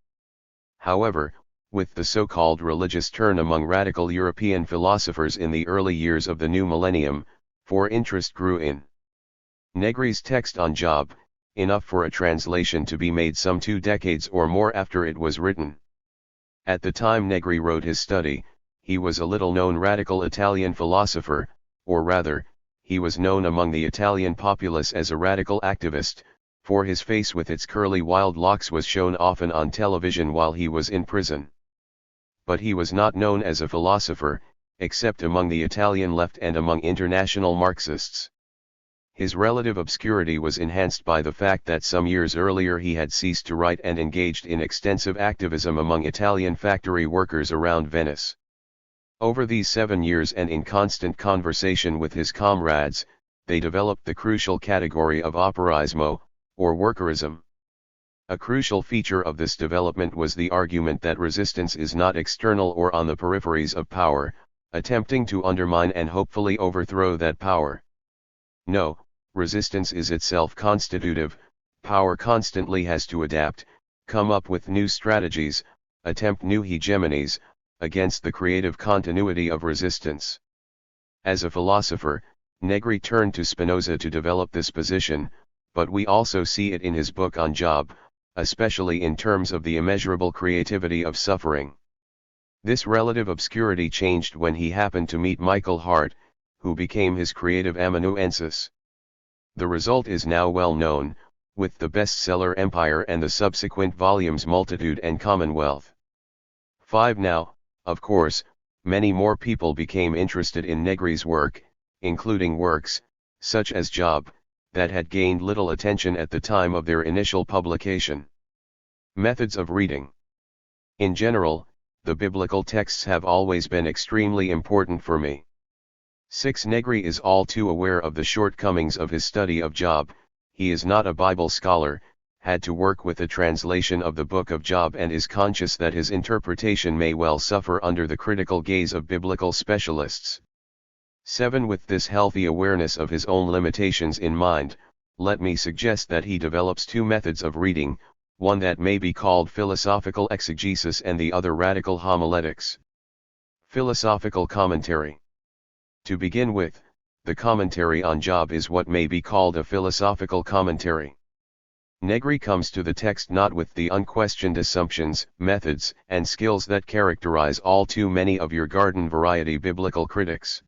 However, with the so-called religious turn among radical European philosophers in the early years of the new millennium, for interest grew in Negri's text on Job, enough for a translation to be made some 2 decades or more after it was written. At the time Negri wrote his study, he was a little-known radical Italian philosopher, or rather, he was known among the Italian populace as a radical activist, for his face with its curly wild locks was shown often on television while he was in prison. But he was not known as a philosopher, except among the Italian left and among international Marxists. His relative obscurity was enhanced by the fact that some years earlier he had ceased to write and engaged in extensive activism among Italian factory workers around Venice. Over these 7 years and in constant conversation with his comrades, they developed the crucial category of operaismo, or workerism. A crucial feature of this development was the argument that resistance is not external or on the peripheries of power, attempting to undermine and hopefully overthrow that power. No, resistance is itself constitutive. Power constantly has to adapt, come up with new strategies, attempt new hegemonies, against the creative continuity of resistance. As a philosopher, Negri turned to Spinoza to develop this position, but we also see it in his book on Job, especially in terms of the immeasurable creativity of suffering. This relative obscurity changed when he happened to meet Michael Hart, who became his creative amanuensis. The result is now well known, with the bestseller Empire and the subsequent volumes Multitude and Commonwealth. 5 Now, of course, many more people became interested in Negri's work, including works, such as Job, that had gained little attention at the time of their initial publication. Methods of reading. In general, the biblical texts have always been extremely important for me. 6 Negri is all too aware of the shortcomings of his study of Job. He is not a Bible scholar, had to work with a translation of the book of Job, and is conscious that his interpretation may well suffer under the critical gaze of biblical specialists. 7 With this healthy awareness of his own limitations in mind, let me suggest that he develops 2 methods of reading, one that may be called philosophical exegesis and the other radical homiletics. Philosophical commentary. To begin with, the commentary on Job is what may be called a philosophical commentary. Negri comes to the text not with the unquestioned assumptions, methods, and skills that characterize all too many of your garden variety biblical critics.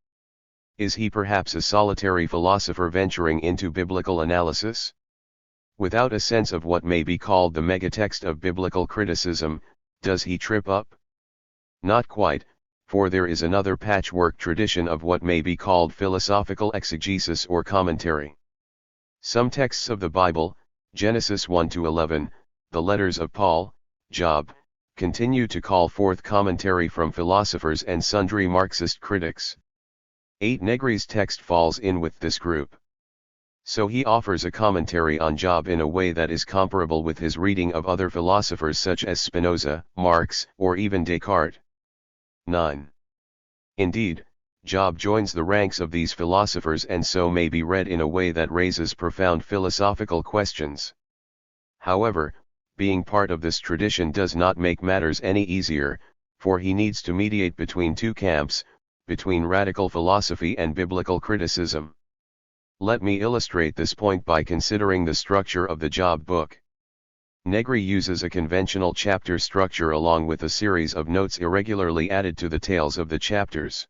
Is he perhaps a solitary philosopher venturing into biblical analysis? Without a sense of what may be called the megatext of biblical criticism, does he trip up? Not quite, for there is another patchwork tradition of what may be called philosophical exegesis or commentary. Some texts of the Bible, Genesis 1-11, the letters of Paul, Job, continue to call forth commentary from philosophers and sundry Marxist critics. 8 Negri's text falls in with this group. So he offers a commentary on Job in a way that is comparable with his reading of other philosophers such as Spinoza, Marx, or even Descartes. 9. Indeed, Job joins the ranks of these philosophers and so may be read in a way that raises profound philosophical questions. However, being part of this tradition does not make matters any easier, for he needs to mediate between 2 camps, between radical philosophy and biblical criticism. Let me illustrate this point by considering the structure of the Job book. Negri uses a conventional chapter structure along with a series of notes irregularly added to the tails of the chapters.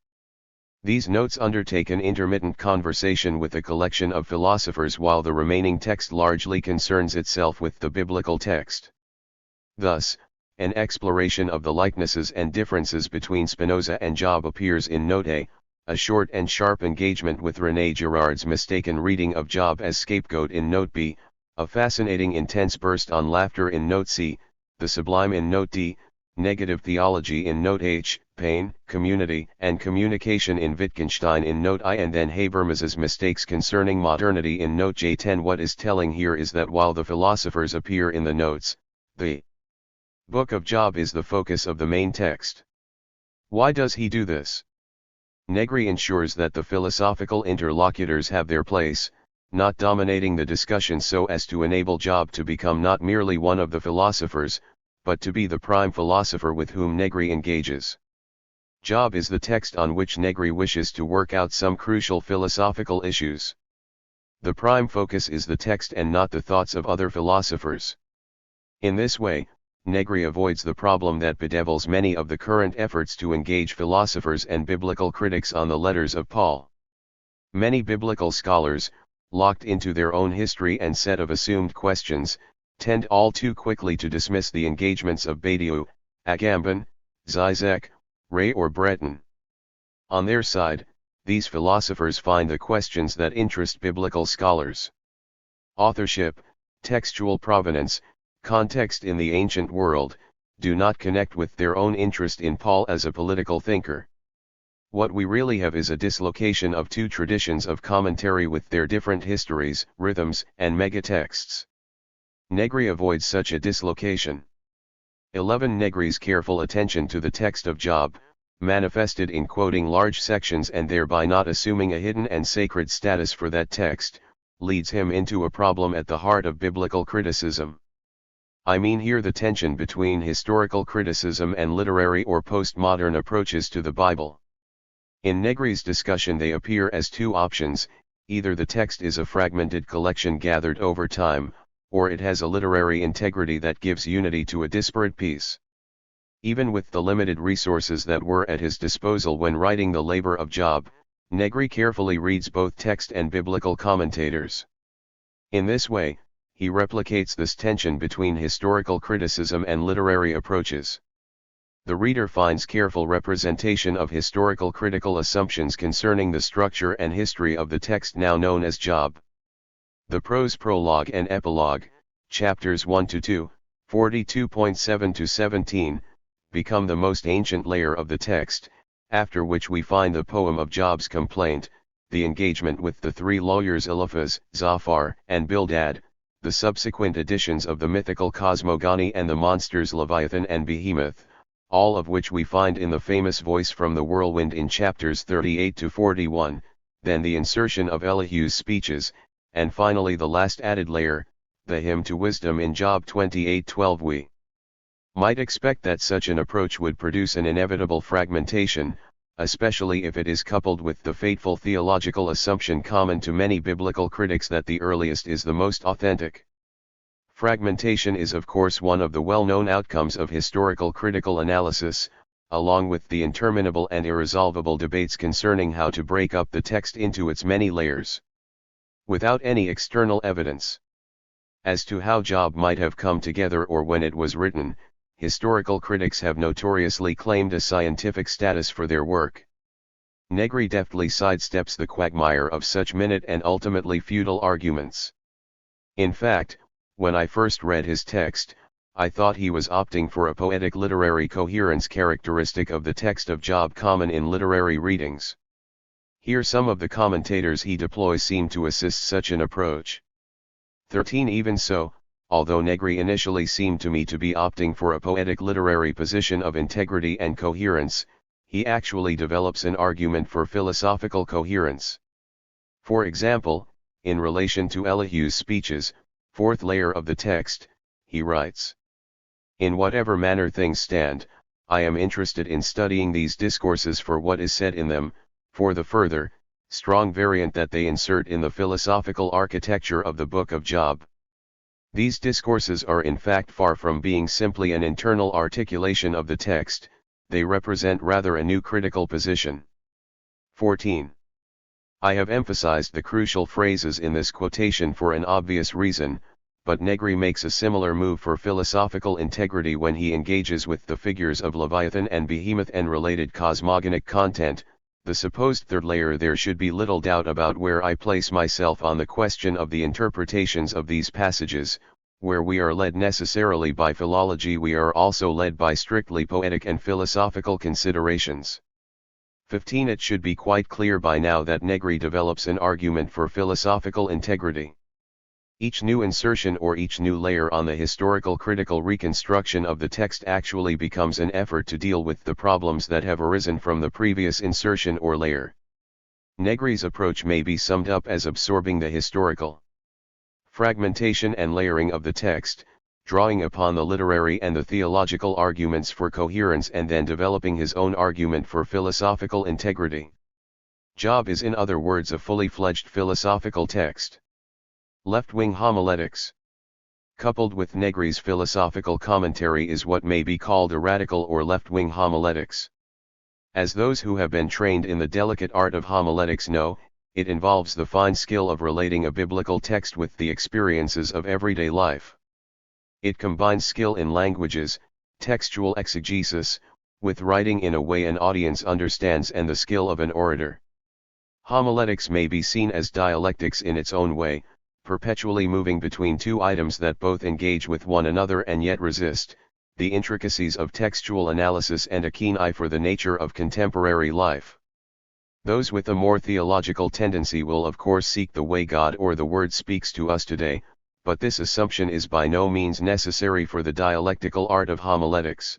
These notes undertake an intermittent conversation with a collection of philosophers while the remaining text largely concerns itself with the biblical text. Thus, an exploration of the likenesses and differences between Spinoza and Job appears in Note A short and sharp engagement with René Girard's mistaken reading of Job as scapegoat in Note B, a fascinating intense burst on laughter in Note C, the sublime in Note D, negative theology in Note H, pain, community, and communication in Wittgenstein in Note I, and then Habermas's mistakes concerning modernity in Note J10. What is telling here is that while the philosophers appear in the notes, the Book of Job is the focus of the main text. Why does he do this? Negri ensures that the philosophical interlocutors have their place, not dominating the discussion so as to enable Job to become not merely one of the philosophers, but to be the prime philosopher with whom Negri engages. Job is the text on which Negri wishes to work out some crucial philosophical issues. The prime focus is the text and not the thoughts of other philosophers. In this way, Negri avoids the problem that bedevils many of the current efforts to engage philosophers and biblical critics on the letters of Paul. Many biblical scholars, locked into their own history and set of assumed questions, tend all too quickly to dismiss the engagements of Badiou, Agamben, Zizek, Ray or Breton. On their side, these philosophers find the questions that interest biblical scholars. Authorship, textual provenance, context in the ancient world, do not connect with their own interest in Paul as a political thinker. What we really have is a dislocation of two traditions of commentary with their different histories, rhythms, and megatexts. Negri avoids such a dislocation. 11. Negri's careful attention to the text of Job, manifested in quoting large sections and thereby not assuming a hidden and sacred status for that text, leads him into a problem at the heart of biblical criticism. I mean here the tension between historical criticism and literary or postmodern approaches to the Bible. In Negri's discussion they appear as two options: either the text is a fragmented collection gathered over time, or it has a literary integrity that gives unity to a disparate piece. Even with the limited resources that were at his disposal when writing The Labor of Job, Negri carefully reads both text and biblical commentators. In this way, he replicates this tension between historical criticism and literary approaches. The reader finds careful representation of historical critical assumptions concerning the structure and history of the text now known as Job. The prose prologue and epilogue, chapters 1-2, 42.7-17, become the most ancient layer of the text, after which we find the poem of Job's complaint, the engagement with the three lawyers Eliphaz, Zophar, and Bildad, the subsequent editions of the mythical cosmogony and the monsters Leviathan and Behemoth, all of which we find in the famous voice from the whirlwind in chapters 38-41, then the insertion of Elihu's speeches, and finally the last added layer, the hymn to wisdom in Job 28:12. We might expect that such an approach would produce an inevitable fragmentation, especially if it is coupled with the fateful theological assumption common to many biblical critics that the earliest is the most authentic. Fragmentation is of course one of the well-known outcomes of historical critical analysis, along with the interminable and irresolvable debates concerning how to break up the text into its many layers, without any external evidence as to how Job might have come together or when it was written. Historical critics have notoriously claimed a scientific status for their work. Negri deftly sidesteps the quagmire of such minute and ultimately futile arguments. In fact, when I first read his text, I thought he was opting for a poetic literary coherence characteristic of the text of Job common in literary readings. Here some of the commentators he deploys seem to assist such an approach. 13. Even so, although Negri initially seemed to me to be opting for a poetic literary position of integrity and coherence, he actually develops an argument for philosophical coherence. For example, in relation to Elihu's speeches, fourth layer of the text, he writes, "In whatever manner things stand, I am interested in studying these discourses for what is said in them, for the further, strong variant that they insert in the philosophical architecture of the Book of Job. These discourses are in fact far from being simply an internal articulation of the text, they represent rather a new critical position. 14. I have emphasized the crucial phrases in this quotation for an obvious reason, but Negri makes a similar move for philosophical integrity when he engages with the figures of Leviathan and Behemoth and related cosmogonic content. The supposed third layer. There should be little doubt about where I place myself on the question of the interpretations of these passages. Where we are led necessarily by philology, we are also led by strictly poetic and philosophical considerations. 15. It should be quite clear by now that Negri develops an argument for philosophical integrity. Each new insertion or each new layer on the historical critical reconstruction of the text actually becomes an effort to deal with the problems that have arisen from the previous insertion or layer. Negri's approach may be summed up as absorbing the historical fragmentation and layering of the text, drawing upon the literary and the theological arguments for coherence, and then developing his own argument for philosophical integrity. Job is, in other words, a fully fledged philosophical text. Left-wing homiletics, coupled with Negri's philosophical commentary, is what may be called a radical or left-wing homiletics. As those who have been trained in the delicate art of homiletics know, it involves the fine skill of relating a biblical text with the experiences of everyday life. It combines skill in languages, textual exegesis, with writing in a way an audience understands, and the skill of an orator. Homiletics may be seen as dialectics in its own way, perpetually moving between two items that both engage with one another and yet resist, the intricacies of textual analysis and a keen eye for the nature of contemporary life. Those with a more theological tendency will of course seek the way God or the Word speaks to us today, but this assumption is by no means necessary for the dialectical art of homiletics.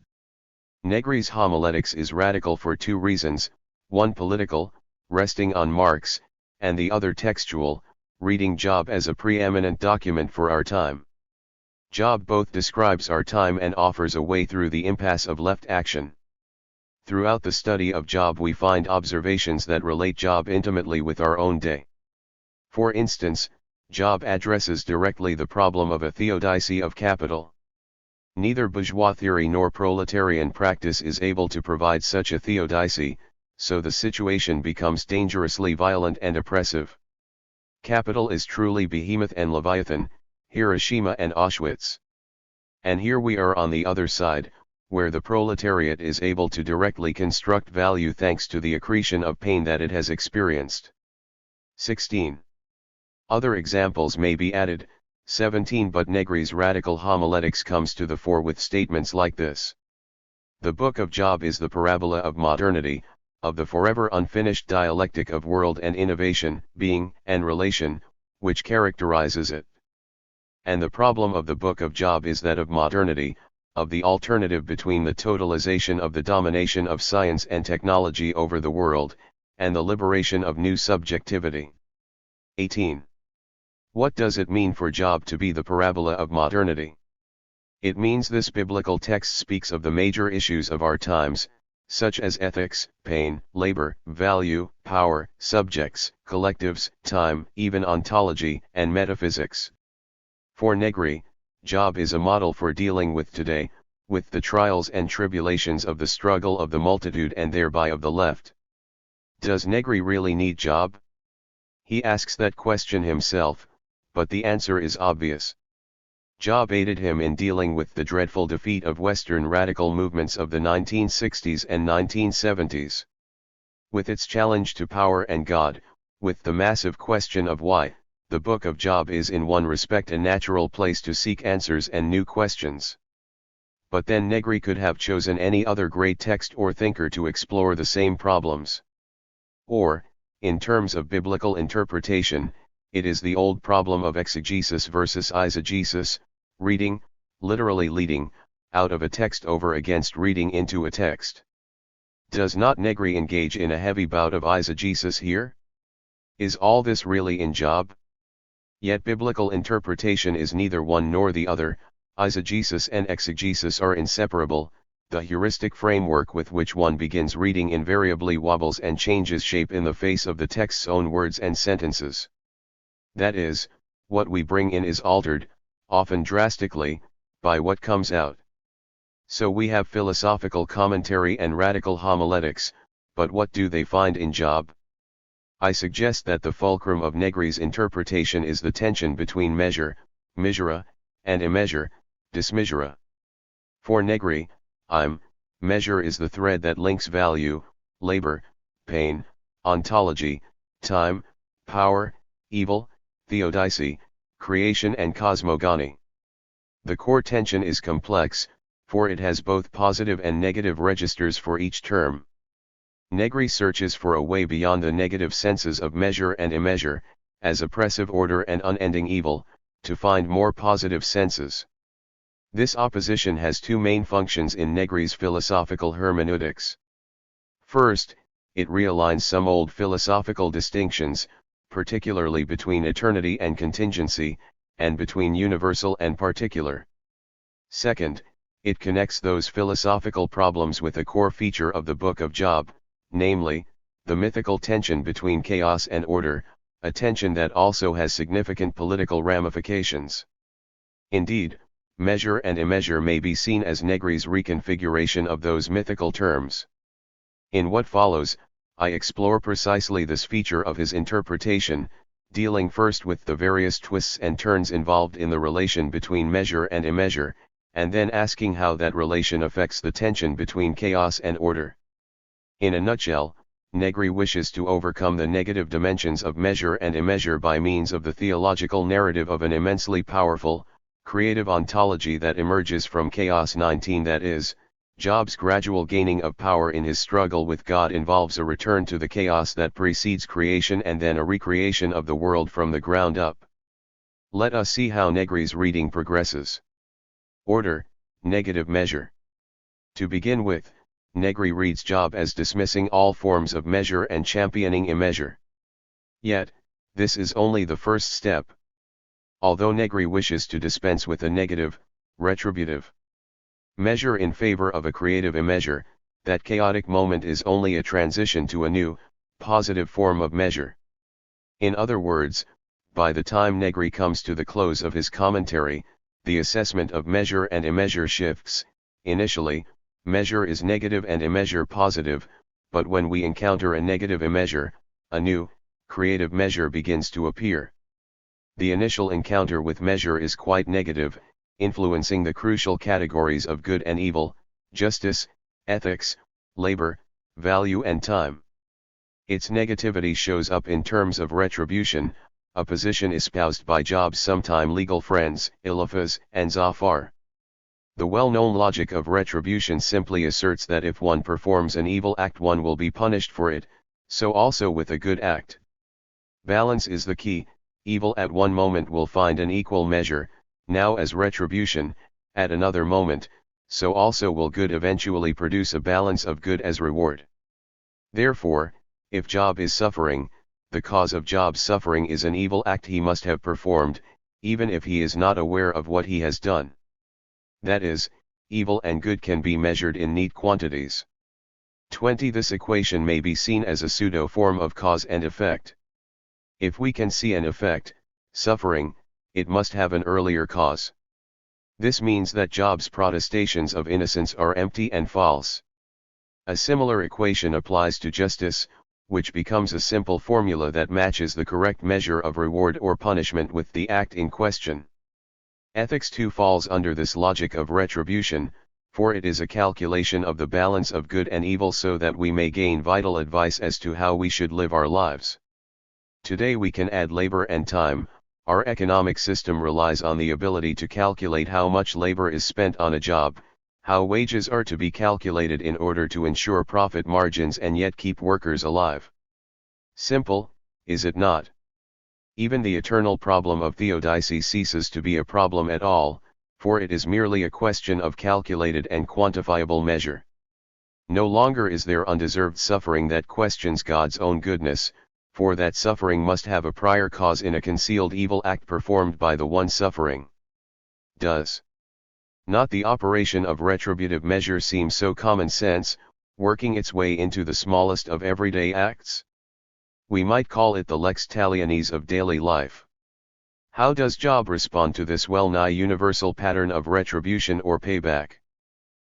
Negri's homiletics is radical for two reasons, one political, resting on Marx, and the other textual, reading Job as a preeminent document for our time. Job both describes our time and offers a way through the impasse of left action. Throughout the study of Job we find observations that relate Job intimately with our own day. For instance, Job addresses directly the problem of a theodicy of capital. Neither bourgeois theory nor proletarian practice is able to provide such a theodicy, so the situation becomes dangerously violent and oppressive. Capital is truly Behemoth and Leviathan, Hiroshima and Auschwitz. And here we are on the other side, where the proletariat is able to directly construct value thanks to the accretion of pain that it has experienced. 16. Other examples may be added. 17. But Negri's radical homiletics comes to the fore with statements like this. The book of Job is the parabola of modernity, of the forever unfinished dialectic of world and innovation, being and relation, which characterizes it. And the problem of the book of Job is that of modernity, of the alternative between the totalization of the domination of science and technology over the world, and the liberation of new subjectivity. 18. What does it mean for Job to be the parabola of modernity? It means this biblical text speaks of the major issues of our times, such as ethics, pain, labor, value, power, subjects, collectives, time, even ontology, and metaphysics. For Negri, Job is a model for dealing with today, with the trials and tribulations of the struggle of the multitude and thereby of the left. Does Negri really need Job? He asks that question himself, but the answer is obvious. Job aided him in dealing with the dreadful defeat of Western radical movements of the 1960s and 1970s. With its challenge to power and God, with the massive question of why, the book of Job is in one respect a natural place to seek answers and new questions. But then Negri could have chosen any other great text or thinker to explore the same problems. Or, in terms of biblical interpretation, it is the old problem of exegesis versus eisegesis, reading, literally leading, out of a text over against reading into a text. Does not Negri engage in a heavy bout of eisegesis here? Is all this really in Job? Yet biblical interpretation is neither one nor the other. Eisegesis and exegesis are inseparable. The heuristic framework with which one begins reading invariably wobbles and changes shape in the face of the text's own words and sentences. That is, what we bring in is altered, often drastically, by what comes out. So we have philosophical commentary and radical homiletics, but what do they find in Job? I suggest that the fulcrum of Negri's interpretation is the tension between measure, misera, and immeasure, dismisera. For Negri, measure is the thread that links value, labor, pain, ontology, time, power, evil, theodicy, creation and cosmogony. The core tension is complex, for it has both positive and negative registers for each term. Negri searches for a way beyond the negative senses of measure and immeasure, as oppressive order and unending evil, to find more positive senses. This opposition has two main functions in Negri's philosophical hermeneutics. First, it realigns some old philosophical distinctions, particularly between eternity and contingency, and between universal and particular. Second, it connects those philosophical problems with a core feature of the Book of Job, namely, the mythical tension between chaos and order, a tension that also has significant political ramifications. Indeed, measure and immeasure may be seen as Negri's reconfiguration of those mythical terms. In what follows, I explore precisely this feature of his interpretation, dealing first with the various twists and turns involved in the relation between measure and immeasure, and then asking how that relation affects the tension between chaos and order. In a nutshell, Negri wishes to overcome the negative dimensions of measure and immeasure by means of the theological narrative of an immensely powerful, creative ontology that emerges from Chaos 19. That is, Job's gradual gaining of power in his struggle with God involves a return to the chaos that precedes creation and then a recreation of the world from the ground up. Let us see how Negri's reading progresses. Order, negative measure. To begin with, Negri reads Job as dismissing all forms of measure and championing immeasure. Yet, this is only the first step. Although Negri wishes to dispense with a negative, retributive measure in favor of a creative immeasure, that chaotic moment is only a transition to a new, positive form of measure. In other words, by the time Negri comes to the close of his commentary, the assessment of measure and immeasure shifts. Initially, measure is negative and immeasure positive, but when we encounter a negative immeasure, a new, creative measure begins to appear. The initial encounter with measure is quite negative, influencing the crucial categories of good and evil, justice, ethics, labor, value and time. Its negativity shows up in terms of retribution, a position espoused by Job's sometime legal friends, Eliphaz and Zophar. The well-known logic of retribution simply asserts that if one performs an evil act one will be punished for it, so also with a good act. Balance is the key. Evil at one moment will find an equal measure, now as retribution, at another moment, so also will good eventually produce a balance of good as reward. Therefore, if Job is suffering, the cause of Job's suffering is an evil act he must have performed, even if he is not aware of what he has done. That is, evil and good can be measured in neat quantities. 20. This equation may be seen as a pseudo-form of cause and effect. If we can see an effect, suffering, it must have an earlier cause. This means that Job's protestations of innocence are empty and false. A similar equation applies to justice, which becomes a simple formula that matches the correct measure of reward or punishment with the act in question. Ethics too falls under this logic of retribution, for it is a calculation of the balance of good and evil so that we may gain vital advice as to how we should live our lives. Today we can add labor and time. Our economic system relies on the ability to calculate how much labor is spent on a job, how wages are to be calculated in order to ensure profit margins and yet keep workers alive. Simple, is it not? Even the eternal problem of theodicy ceases to be a problem at all, for it is merely a question of calculated and quantifiable measure. No longer is there undeserved suffering that questions God's own goodness, for that suffering must have a prior cause in a concealed evil act performed by the one suffering. Does not the operation of retributive measure seem so common sense, working its way into the smallest of everyday acts? We might call it the lex talionis of daily life. How does Job respond to this well-nigh universal pattern of retribution or payback?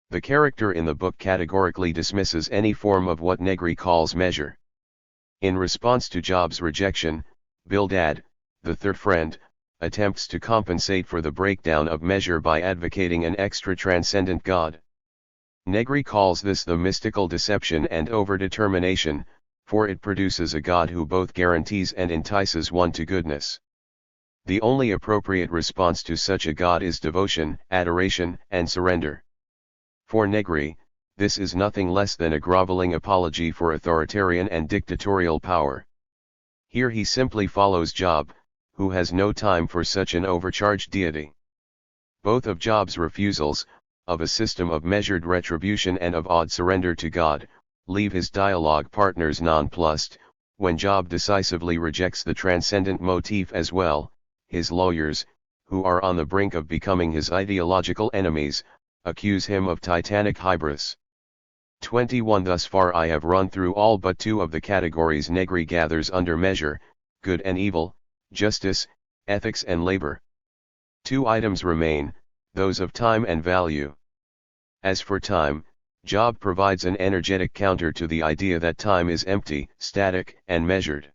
The character in the book categorically dismisses any form of what Negri calls measure. In response to Job's rejection, Bildad, the third friend, attempts to compensate for the breakdown of measure by advocating an extra-transcendent God. Negri calls this the mystical deception and overdetermination, for it produces a God who both guarantees and entices one to goodness. The only appropriate response to such a God is devotion, adoration, and surrender. For Negri, this is nothing less than a groveling apology for authoritarian and dictatorial power. Here he simply follows Job, who has no time for such an overcharged deity. Both of Job's refusals, of a system of measured retribution and of odd surrender to God, leave his dialogue partners nonplussed. When Job decisively rejects the transcendent motif as well, his lawyers, who are on the brink of becoming his ideological enemies, accuse him of titanic hybris. 21 Thus far I have run through all but two of the categories Negri gathers under measure: good and evil, justice, ethics and labor. Two items remain, those of time and value. As for time, Job provides an energetic counter to the idea that time is empty, static, and measured.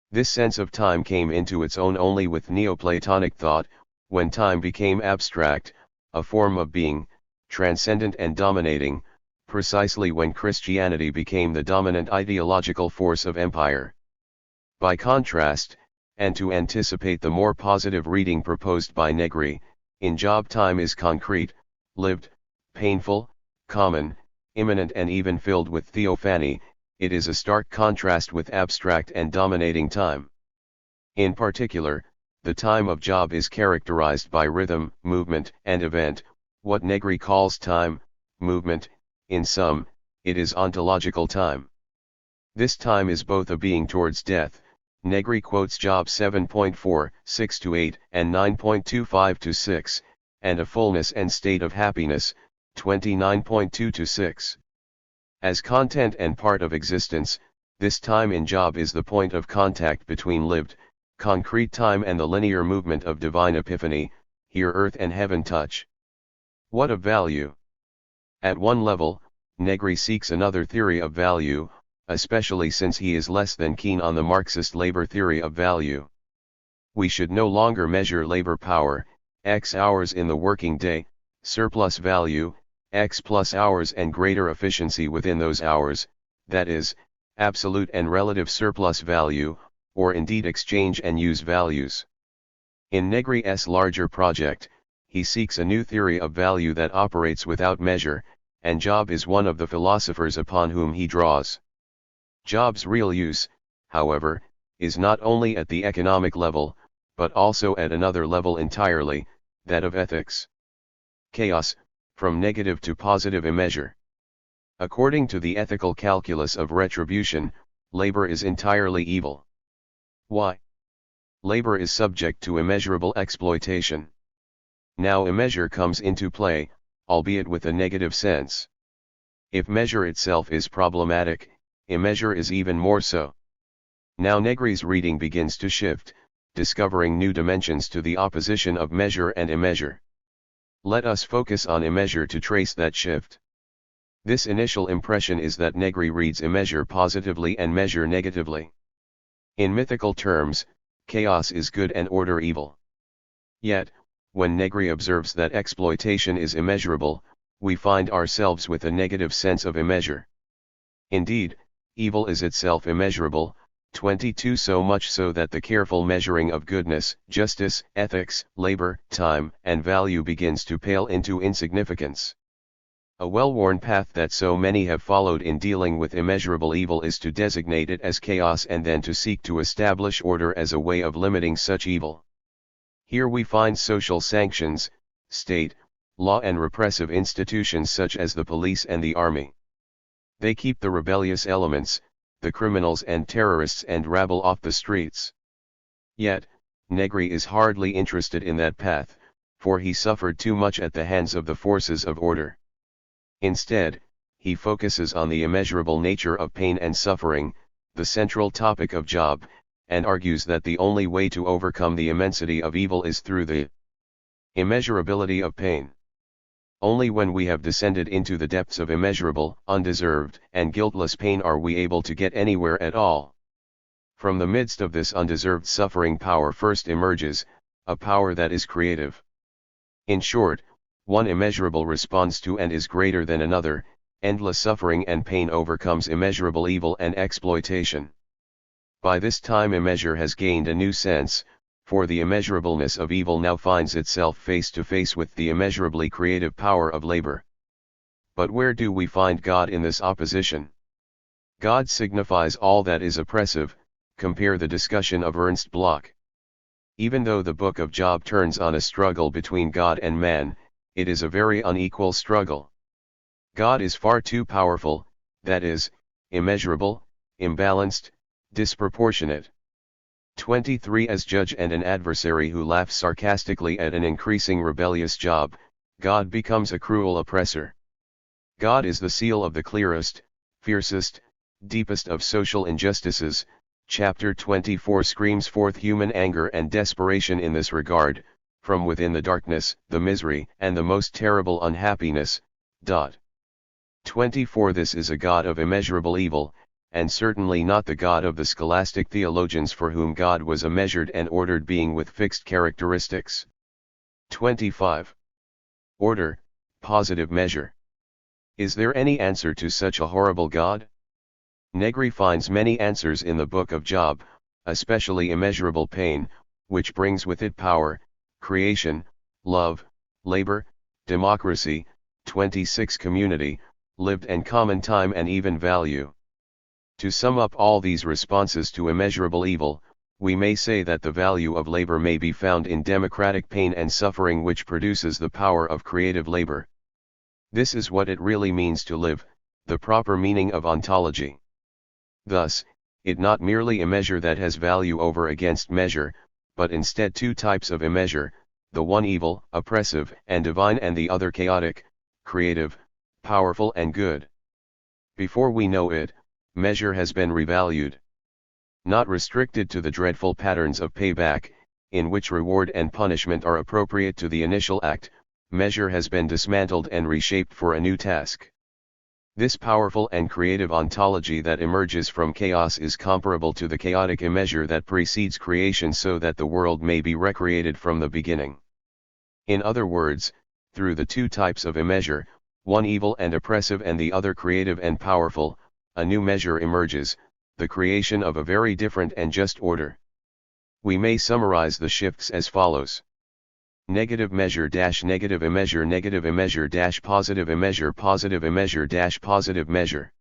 This sense of time came into its own only with Neoplatonic thought, when time became abstract, a form of being, transcendent and dominating, precisely when Christianity became the dominant ideological force of empire. By contrast, and to anticipate the more positive reading proposed by Negri, in Job time is concrete, lived, painful, common, imminent and even filled with theophany. It is a stark contrast with abstract and dominating time. In particular, the time of Job is characterized by rhythm, movement, and event. What Negri calls time, movement, in sum, it is ontological time. This time is both a being towards death. Negri quotes Job 7.4, 6-8, and 9.25-6, and a fullness and state of happiness, 29.2-6. As content and part of existence, this time in Job is the point of contact between lived, concrete time and the linear movement of divine epiphany. Here earth and heaven touch. What of value? At one level, Negri seeks another theory of value, especially since he is less than keen on the Marxist labor theory of value. We should no longer measure labor power, X hours in the working day, surplus value, X plus hours and greater efficiency within those hours, that is, absolute and relative surplus value, or indeed exchange and use values. In Negri's larger project, he seeks a new theory of value that operates without measure, and Job is one of the philosophers upon whom he draws. Job's real use, however, is not only at the economic level, but also at another level entirely, that of ethics. Chaos, from negative to positive immeasure. According to the ethical calculus of retribution, labor is entirely evil. Why? Labor is subject to immeasurable exploitation. Now immeasure comes into play, albeit with a negative sense. If measure itself is problematic, immeasure is even more so. Now Negri's reading begins to shift, discovering new dimensions to the opposition of measure and immeasure. Let us focus on immeasure to trace that shift. This initial impression is that Negri reads immeasure positively and measure negatively. In mythical terms, chaos is good and order evil. Yet, when Negri observes that exploitation is immeasurable, we find ourselves with a negative sense of immeasure. Indeed, evil is itself immeasurable, 22 so much so that the careful measuring of goodness, justice, ethics, labor, time, and value begins to pale into insignificance. A well-worn path that so many have followed in dealing with immeasurable evil is to designate it as chaos and then to seek to establish order as a way of limiting such evil. Here we find social sanctions, state, law and repressive institutions such as the police and the army. They keep the rebellious elements, the criminals and terrorists and rabble off the streets. Yet, Negri is hardly interested in that path, for he suffered too much at the hands of the forces of order. Instead, he focuses on the immeasurable nature of pain and suffering, the central topic of Job, and argues that the only way to overcome the immensity of evil is through the immeasurability of pain. Only when we have descended into the depths of immeasurable, undeserved, and guiltless pain are we able to get anywhere at all. From the midst of this undeserved suffering, power first emerges, a power that is creative. In short, one immeasurable responds to and is greater than another. Endless suffering and pain overcomes immeasurable evil and exploitation. By this time immeasure has gained a new sense, for the immeasurableness of evil now finds itself face to face with the immeasurably creative power of labor. But where do we find God in this opposition? God signifies all that is oppressive. Compare the discussion of Ernst Bloch. Even though the book of Job turns on a struggle between God and man, it is a very unequal struggle. God is far too powerful, that is, immeasurable, imbalanced, disproportionate. 23 As judge and an adversary who laughs sarcastically at an increasing rebellious Job, God becomes a cruel oppressor. God is the seal of the clearest, fiercest, deepest of social injustices. Chapter 24 screams forth human anger and desperation in this regard, from within the darkness, the misery, and the most terrible unhappiness. 24 This is a God of immeasurable evil, and certainly not the God of the scholastic theologians, for whom God was a measured and ordered being with fixed characteristics. 25. Order, positive measure. Is there any answer to such a horrible God? Negri finds many answers in the book of Job, especially immeasurable pain, which brings with it power, creation, love, labor, democracy, 26 community, lived and common time, and even value. To sum up all these responses to immeasurable evil, we may say that the value of labor may be found in democratic pain and suffering, which produces the power of creative labor. This is what it really means to live, the proper meaning of ontology. Thus, it not merely a measure that has value over against measure, but instead two types of immeasure, the one evil, oppressive and divine, and the other chaotic, creative, powerful and good. Before we know it, measure has been revalued. Not restricted to the dreadful patterns of payback, in which reward and punishment are appropriate to the initial act, measure has been dismantled and reshaped for a new task. This powerful and creative ontology that emerges from chaos is comparable to the chaotic immeasure that precedes creation, so that the world may be recreated from the beginning. In other words, through the two types of immeasure, one evil and oppressive and the other creative and powerful, a new measure emerges, the creation of a very different and just order. We may summarize the shifts as follows. Negative measure dash negative immeasure dash positive immeasure dash positive measure.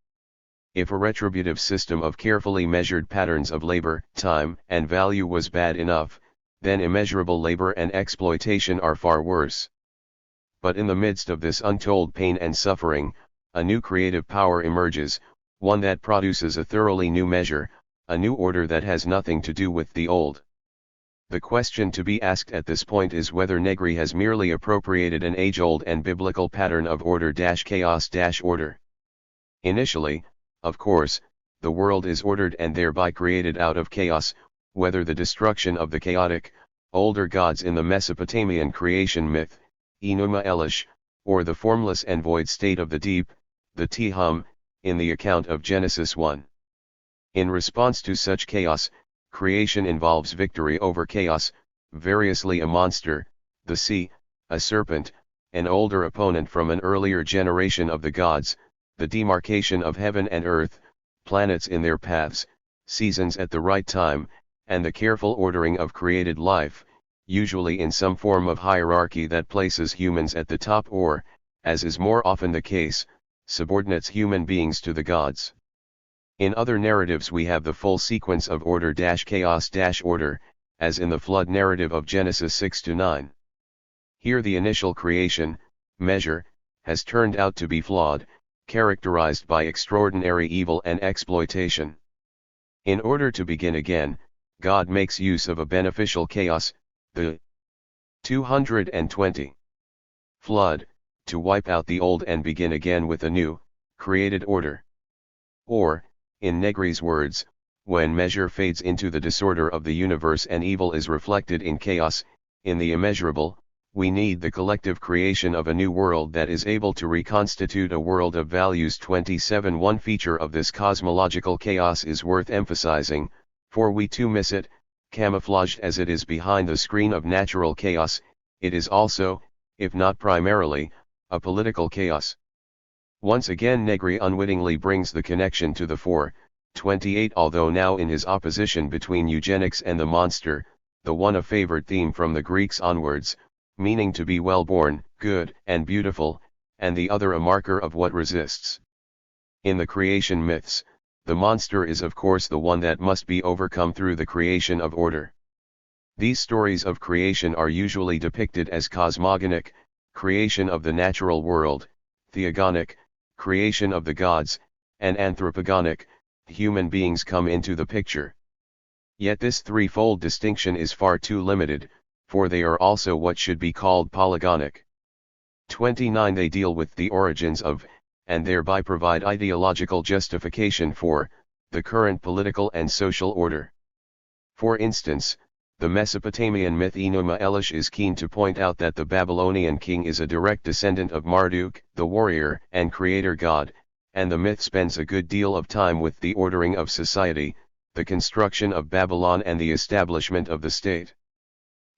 If a retributive system of carefully measured patterns of labor, time, and value was bad enough, then immeasurable labor and exploitation are far worse. But in the midst of this untold pain and suffering, a new creative power emerges, one that produces a thoroughly new measure, a new order that has nothing to do with the old. The question to be asked at this point is whether Negri has merely appropriated an age-old and biblical pattern of order-chaos-order. Initially, of course, the world is ordered and thereby created out of chaos, whether the destruction of the chaotic, older gods in the Mesopotamian creation myth, Enuma Elish, or the formless and void state of the deep, the Tehom, in the account of Genesis 1. In response to such chaos, creation involves victory over chaos, variously a monster, the sea, a serpent, an older opponent from an earlier generation of the gods, the demarcation of heaven and earth, planets in their paths, seasons at the right time, and the careful ordering of created life, usually in some form of hierarchy that places humans at the top or, as is more often the case, subordinates human beings to the gods. In other narratives we have the full sequence of order-chaos-order, as in the flood narrative of Genesis 6-9. Here the initial creation, measure, has turned out to be flawed, characterized by extraordinary evil and exploitation. In order to begin again, God makes use of a beneficial chaos, the 220 flood, to wipe out the old and begin again with a new, created order. Or, in Negri's words, when measure fades into the disorder of the universe and evil is reflected in chaos, in the immeasurable, we need the collective creation of a new world that is able to reconstitute a world of values. 27 One feature of this cosmological chaos is worth emphasizing, for we too miss it, camouflaged as it is behind the screen of natural chaos. It is also, if not primarily, a political chaos. Once again Negri unwittingly brings the connection to the fore. 28 Although now in his opposition between eugenics and the monster, the one a favored theme from the Greeks onwards, meaning to be well-born, good, and beautiful, and the other a marker of what resists. In the creation myths, the monster is of course the one that must be overcome through the creation of order. These stories of creation are usually depicted as cosmogonic, creation of the natural world, theogonic, creation of the gods, and anthropogonic, human beings come into the picture. Yet this threefold distinction is far too limited, for they are also what should be called polygonic. 29 They deal with the origins of, and thereby provide ideological justification for, the current political and social order. For instance, the Mesopotamian myth Enuma Elish is keen to point out that the Babylonian king is a direct descendant of Marduk, the warrior and creator god, and the myth spends a good deal of time with the ordering of society, the construction of Babylon and the establishment of the state.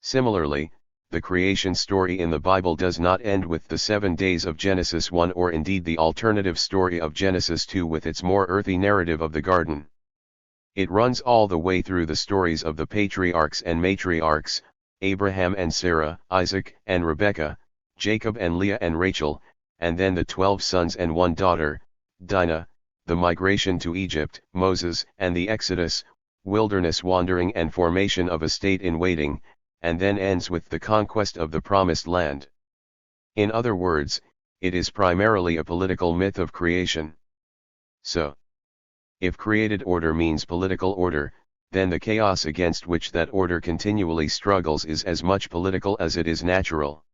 Similarly, the creation story in the Bible does not end with the 7 days of Genesis 1 or indeed the alternative story of Genesis 2 with its more earthy narrative of the garden. It runs all the way through the stories of the patriarchs and matriarchs, Abraham and Sarah, Isaac and Rebekah, Jacob and Leah and Rachel, and then the 12 sons and 1 daughter, Dinah, the migration to Egypt, Moses and the Exodus, wilderness wandering and formation of a state in waiting, and then ends with the conquest of the promised land. In other words, it is primarily a political myth of creation. So, if created order means political order, then the chaos against which that order continually struggles is as much political as it is natural.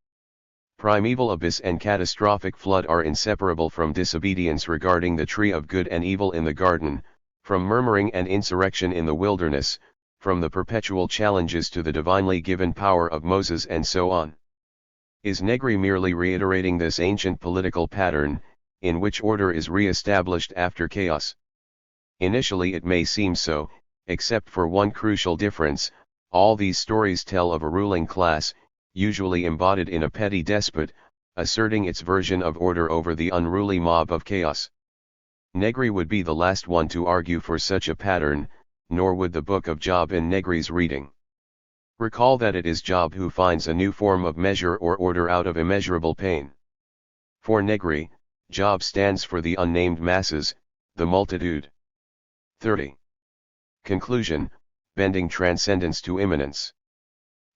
Primeval abyss and catastrophic flood are inseparable from disobedience regarding the tree of good and evil in the garden, from murmuring and insurrection in the wilderness, from the perpetual challenges to the divinely given power of Moses and so on. Is Negri merely reiterating this ancient political pattern, in which order is re-established after chaos? Initially it may seem so, except for one crucial difference: all these stories tell of a ruling class, usually embodied in a petty despot, asserting its version of order over the unruly mob of chaos. Negri would be the last one to argue for such a pattern, nor would the book of Job in Negri's reading. Recall that it is Job who finds a new form of measure or order out of immeasurable pain. For Negri, Job stands for the unnamed masses, the multitude. 30. Conclusion: bending transcendence to immanence.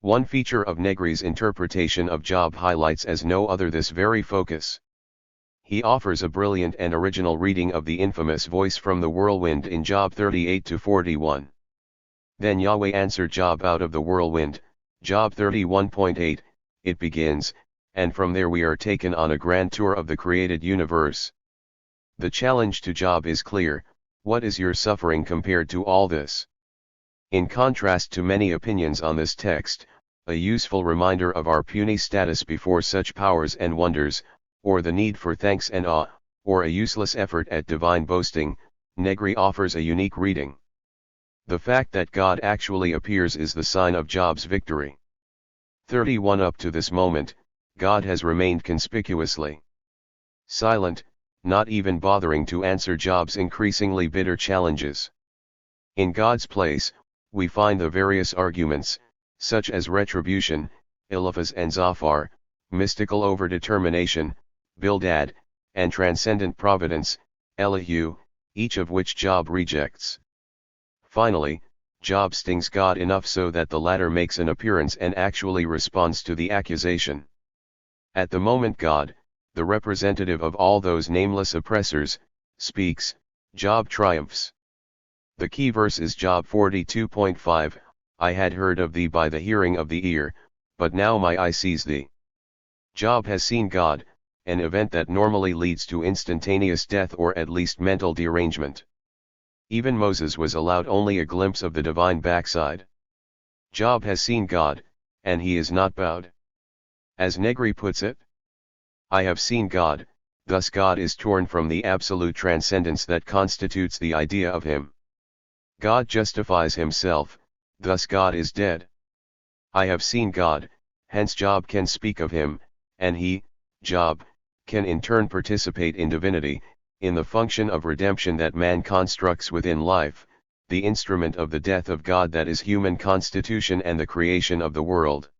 One feature of Negri's interpretation of Job highlights as no other this very focus. He offers a brilliant and original reading of the infamous voice from the whirlwind in Job 38-41. Then Yahweh answered Job out of the whirlwind, Job 31.8, it begins, and from there we are taken on a grand tour of the created universe. The challenge to Job is clear: what is your suffering compared to all this? In contrast to many opinions on this text, a useful reminder of our puny status before such powers and wonders, or the need for thanks and awe, or a useless effort at divine boasting, Negri offers a unique reading. The fact that God actually appears is the sign of Job's victory. 31 Up to this moment, God has remained conspicuously silent, not even bothering to answer Job's increasingly bitter challenges. In God's place, we find the various arguments, such as retribution, Eliphaz and Zophar, mystical overdetermination, Bildad, and transcendent providence, Elihu, each of which Job rejects. Finally, Job stings God enough so that the latter makes an appearance and actually responds to the accusation. At the moment God, the representative of all those nameless oppressors, speaks, Job triumphs. The key verse is Job 42.5, I had heard of thee by the hearing of the ear, but now my eye sees thee. Job has seen God, an event that normally leads to instantaneous death or at least mental derangement. Even Moses was allowed only a glimpse of the divine backside. Job has seen God, and he is not bowed. As Negri puts it, I have seen God, thus God is torn from the absolute transcendence that constitutes the idea of him. God justifies himself, thus God is dead. I have seen God, hence Job can speak of him, and he, Job, can in turn participate in divinity, in the function of redemption that man constructs within life, the instrument of the death of God that is human constitution and the creation of the world.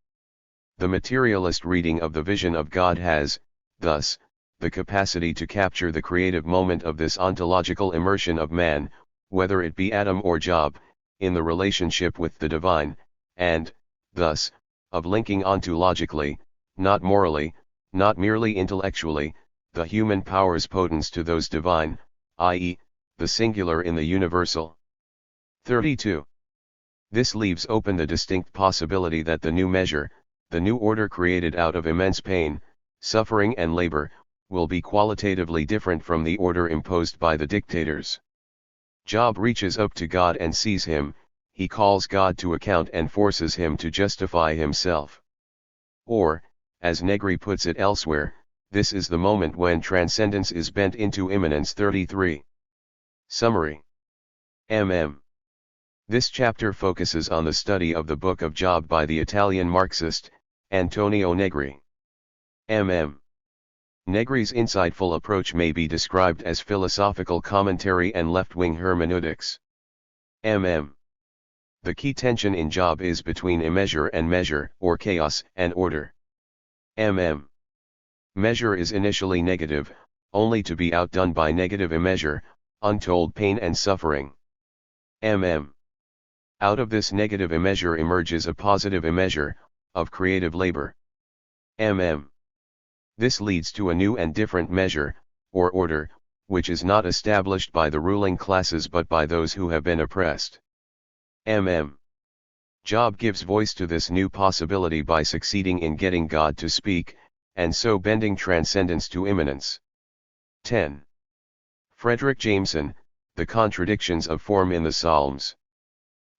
The materialist reading of the vision of God has, thus, the capacity to capture the creative moment of this ontological immersion of man, whether it be Adam or Job, in the relationship with the divine, and, thus, of linking ontologically, not morally, not merely intellectually, the human powers potens to those divine, i.e., the singular in the universal. 32. This leaves open the distinct possibility that the new measure, the new order created out of immense pain, suffering and labor, will be qualitatively different from the order imposed by the dictators. Job reaches up to God and sees him, he calls God to account and forces him to justify himself. Or, as Negri puts it elsewhere, this is the moment when transcendence is bent into immanence. 33. Summary. This chapter focuses on the study of the Book of Job by the Italian Marxist, Antonio Negri. Negri's insightful approach may be described as philosophical commentary and left-wing hermeneutics. The key tension in Job is between immeasure and measure, or chaos and order. Measure is initially negative, only to be outdone by negative immeasure, untold pain and suffering. Out of this negative immeasure emerges a positive immeasure, of creative labor. This leads to a new and different measure, or order, which is not established by the ruling classes but by those who have been oppressed. Job gives voice to this new possibility by succeeding in getting God to speak, and so bending transcendence to immanence. 10. Frederick Jameson, The Contradictions of Form in the Psalms.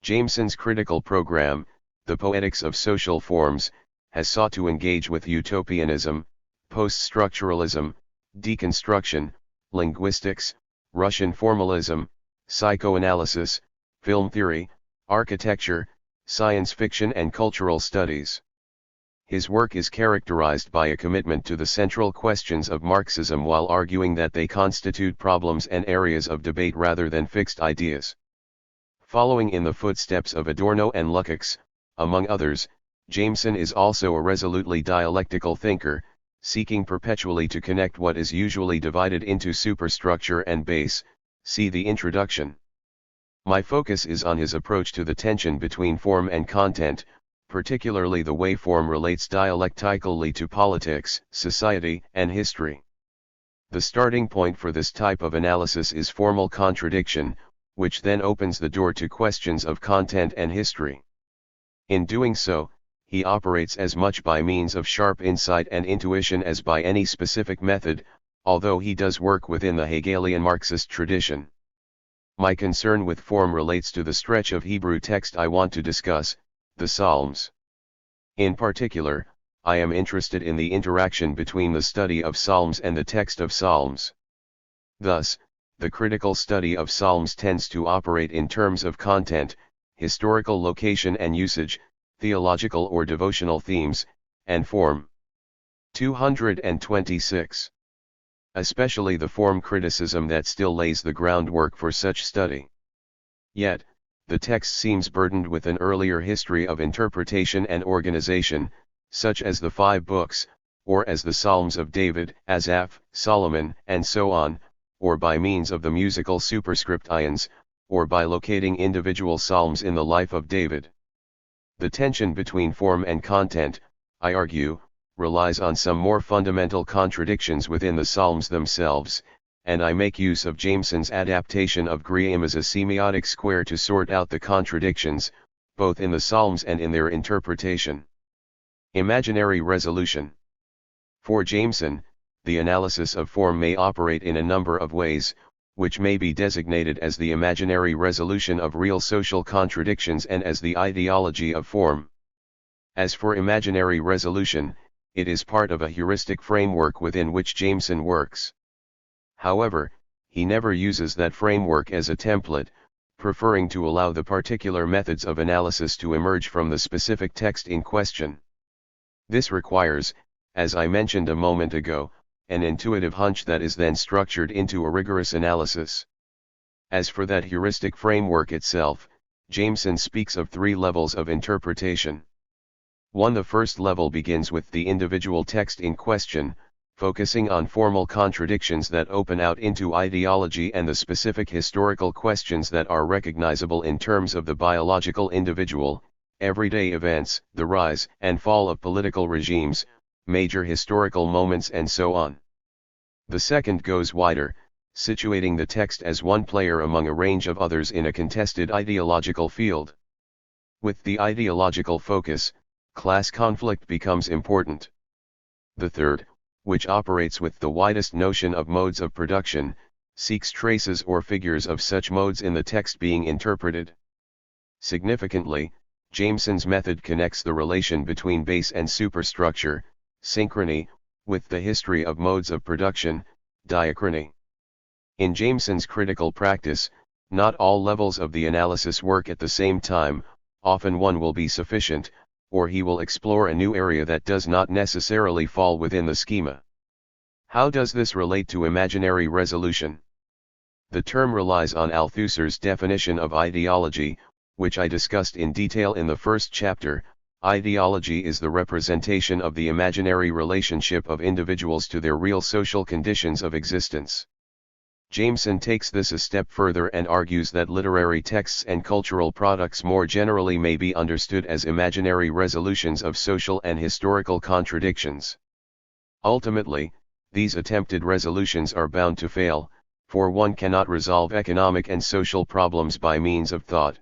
Jameson's critical program, The Poetics of Social Forms, has sought to engage with utopianism, post-structuralism, deconstruction, linguistics, Russian formalism, psychoanalysis, film theory, architecture, science fiction and cultural studies. His work is characterized by a commitment to the central questions of Marxism while arguing that they constitute problems and areas of debate rather than fixed ideas. Following in the footsteps of Adorno and Lukács, among others, Jameson is also a resolutely dialectical thinker, seeking perpetually to connect what is usually divided into superstructure and base. See the introduction. My focus is on his approach to the tension between form and content, particularly the way form relates dialectically to politics, society, and history. The starting point for this type of analysis is formal contradiction, which then opens the door to questions of content and history. In doing so, he operates as much by means of sharp insight and intuition as by any specific method, although he does work within the Hegelian Marxist tradition. My concern with form relates to the stretch of Hebrew text I want to discuss, the Psalms. In particular, I am interested in the interaction between the study of Psalms and the text of Psalms. Thus, the critical study of Psalms tends to operate in terms of content, historical location and usage, theological or devotional themes, and form. 226. Especially the form criticism that still lays the groundwork for such study. Yet, the text seems burdened with an earlier history of interpretation and organization, such as the 5 books, or as the Psalms of David, Asaph, Solomon, and so on, or by means of the musical superscript ions, or by locating individual psalms in the life of David. The tension between form and content, I argue, relies on some more fundamental contradictions within the Psalms themselves, and I make use of Jameson's adaptation of Grimm as a semiotic square to sort out the contradictions, both in the Psalms and in their interpretation. Imaginary resolution. For Jameson, the analysis of form may operate in a number of ways, which may be designated as the imaginary resolution of real social contradictions and as the ideology of form. As for imaginary resolution, it is part of a heuristic framework within which Jameson works. However, he never uses that framework as a template, preferring to allow the particular methods of analysis to emerge from the specific text in question. This requires, as I mentioned a moment ago, an intuitive hunch that is then structured into a rigorous analysis. As for that heuristic framework itself, Jameson speaks of 3 levels of interpretation. 1. The first level begins with the individual text in question, focusing on formal contradictions that open out into ideology and the specific historical questions that are recognizable in terms of the biological individual, everyday events, the rise and fall of political regimes, major historical moments and so on. The second goes wider, situating the text as one player among a range of others in a contested ideological field. With the ideological focus, class conflict becomes important. The third, which operates with the widest notion of modes of production, seeks traces or figures of such modes in the text being interpreted. Significantly, Jameson's method connects the relation between base and superstructure, synchrony, with the history of modes of production, diachrony. In Jameson's critical practice, not all levels of the analysis work at the same time, often one will be sufficient, or he will explore a new area that does not necessarily fall within the schema. How does this relate to imaginary resolution? The term relies on Althusser's definition of ideology, which I discussed in detail in the first chapter. Ideology is the representation of the imaginary relationship of individuals to their real social conditions of existence. Jameson takes this a step further and argues that literary texts and cultural products more generally may be understood as imaginary resolutions of social and historical contradictions. Ultimately, these attempted resolutions are bound to fail, for one cannot resolve economic and social problems by means of thought.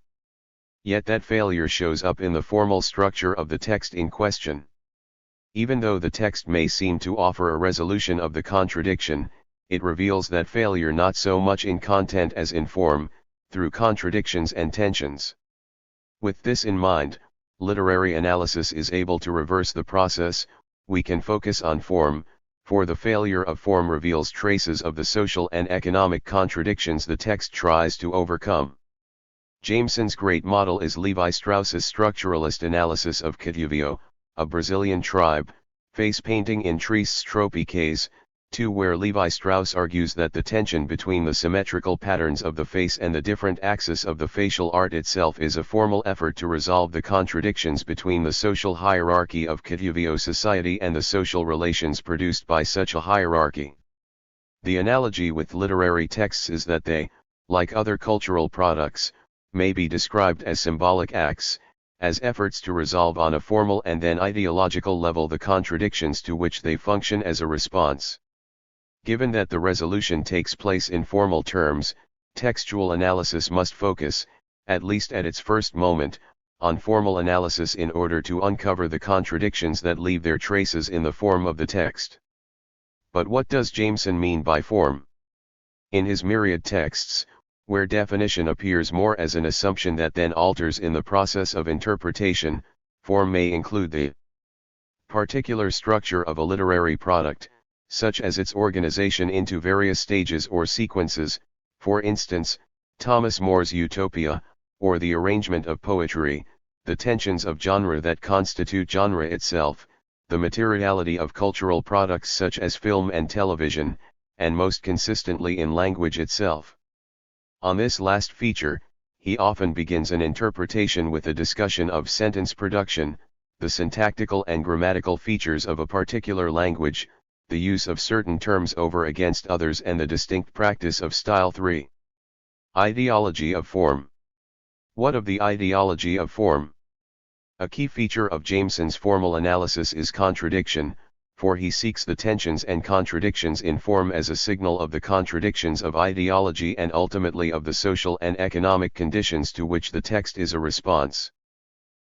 Yet that failure shows up in the formal structure of the text in question. Even though the text may seem to offer a resolution of the contradiction, it reveals that failure not so much in content as in form, through contradictions and tensions. With this in mind, literary analysis is able to reverse the process. We can focus on form, for the failure of form reveals traces of the social and economic contradictions the text tries to overcome. Jameson's great model is Levi Strauss's structuralist analysis of Kituvio, a Brazilian tribe, face painting in Tres Tropicais, 2, where Levi Strauss argues that the tension between the symmetrical patterns of the face and the different axes of the facial art itself is a formal effort to resolve the contradictions between the social hierarchy of Kituvio society and the social relations produced by such a hierarchy. The analogy with literary texts is that they, like other cultural products, may be described as symbolic acts, as efforts to resolve on a formal and then ideological level the contradictions to which they function as a response. Given that the resolution takes place in formal terms, textual analysis must focus, at least at its first moment, on formal analysis in order to uncover the contradictions that leave their traces in the form of the text. But what does Jameson mean by form? In his myriad texts, where definition appears more as an assumption that then alters in the process of interpretation, form may include the particular structure of a literary product, such as its organization into various stages or sequences, for instance, Thomas More's Utopia, or the arrangement of poetry, the tensions of genre that constitute genre itself, the materiality of cultural products such as film and television, and most consistently in language itself. On this last feature, he often begins an interpretation with a discussion of sentence production, the syntactical and grammatical features of a particular language, the use of certain terms over against others and the distinct practice of style. 3. Ideology of form. What of the ideology of form? A key feature of Jameson's formal analysis is contradiction, for he seeks the tensions and contradictions in form as a signal of the contradictions of ideology and ultimately of the social and economic conditions to which the text is a response.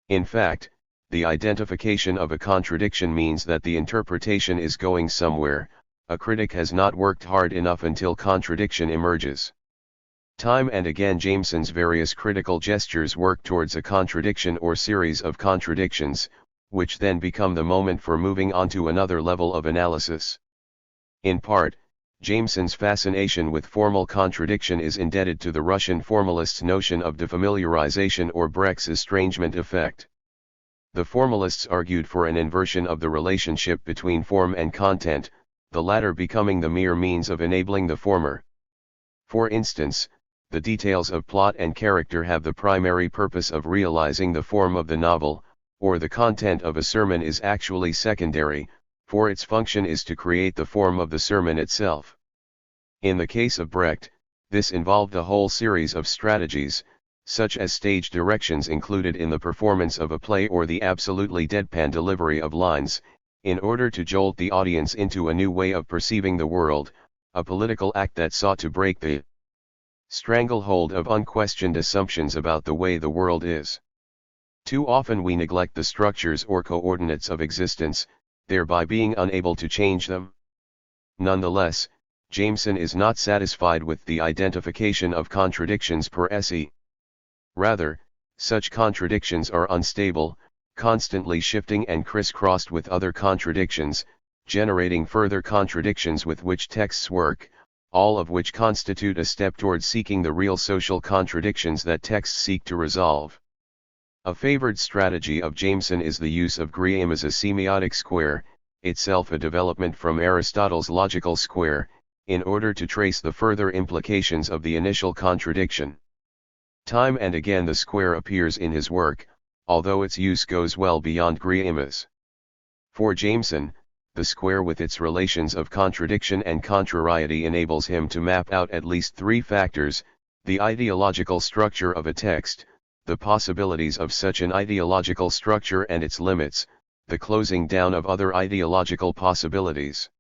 In fact, the identification of a contradiction means that the interpretation is going somewhere. A critic has not worked hard enough until contradiction emerges. Time and again Jameson's various critical gestures work towards a contradiction or series of contradictions, which then become the moment for moving on to another level of analysis. In part, Jameson's fascination with formal contradiction is indebted to the Russian formalists' notion of defamiliarization or Brecht's estrangement effect. The formalists argued for an inversion of the relationship between form and content, the latter becoming the mere means of enabling the former. For instance, the details of plot and character have the primary purpose of realizing the form of the novel, or the content of a sermon is actually secondary, for its function is to create the form of the sermon itself. In the case of Brecht, this involved a whole series of strategies, such as stage directions included in the performance of a play or the absolutely deadpan delivery of lines, in order to jolt the audience into a new way of perceiving the world, a political act that sought to break the stranglehold of unquestioned assumptions about the way the world is. Too often we neglect the structures or coordinates of existence, thereby being unable to change them. Nonetheless, Jameson is not satisfied with the identification of contradictions per se. Rather, such contradictions are unstable, constantly shifting and crisscrossed with other contradictions, generating further contradictions with which texts work, all of which constitute a step towards seeking the real social contradictions that texts seek to resolve. A favored strategy of Jameson is the use of Grimm as a semiotic square, itself a development from Aristotle's logical square, in order to trace the further implications of the initial contradiction. Time and again the square appears in his work, although its use goes well beyond Grimm's. For Jameson, the square with its relations of contradiction and contrariety enables him to map out at least three factors: the ideological structure of a text, the possibilities of such an ideological structure and its limits, the closing down of other ideological possibilities.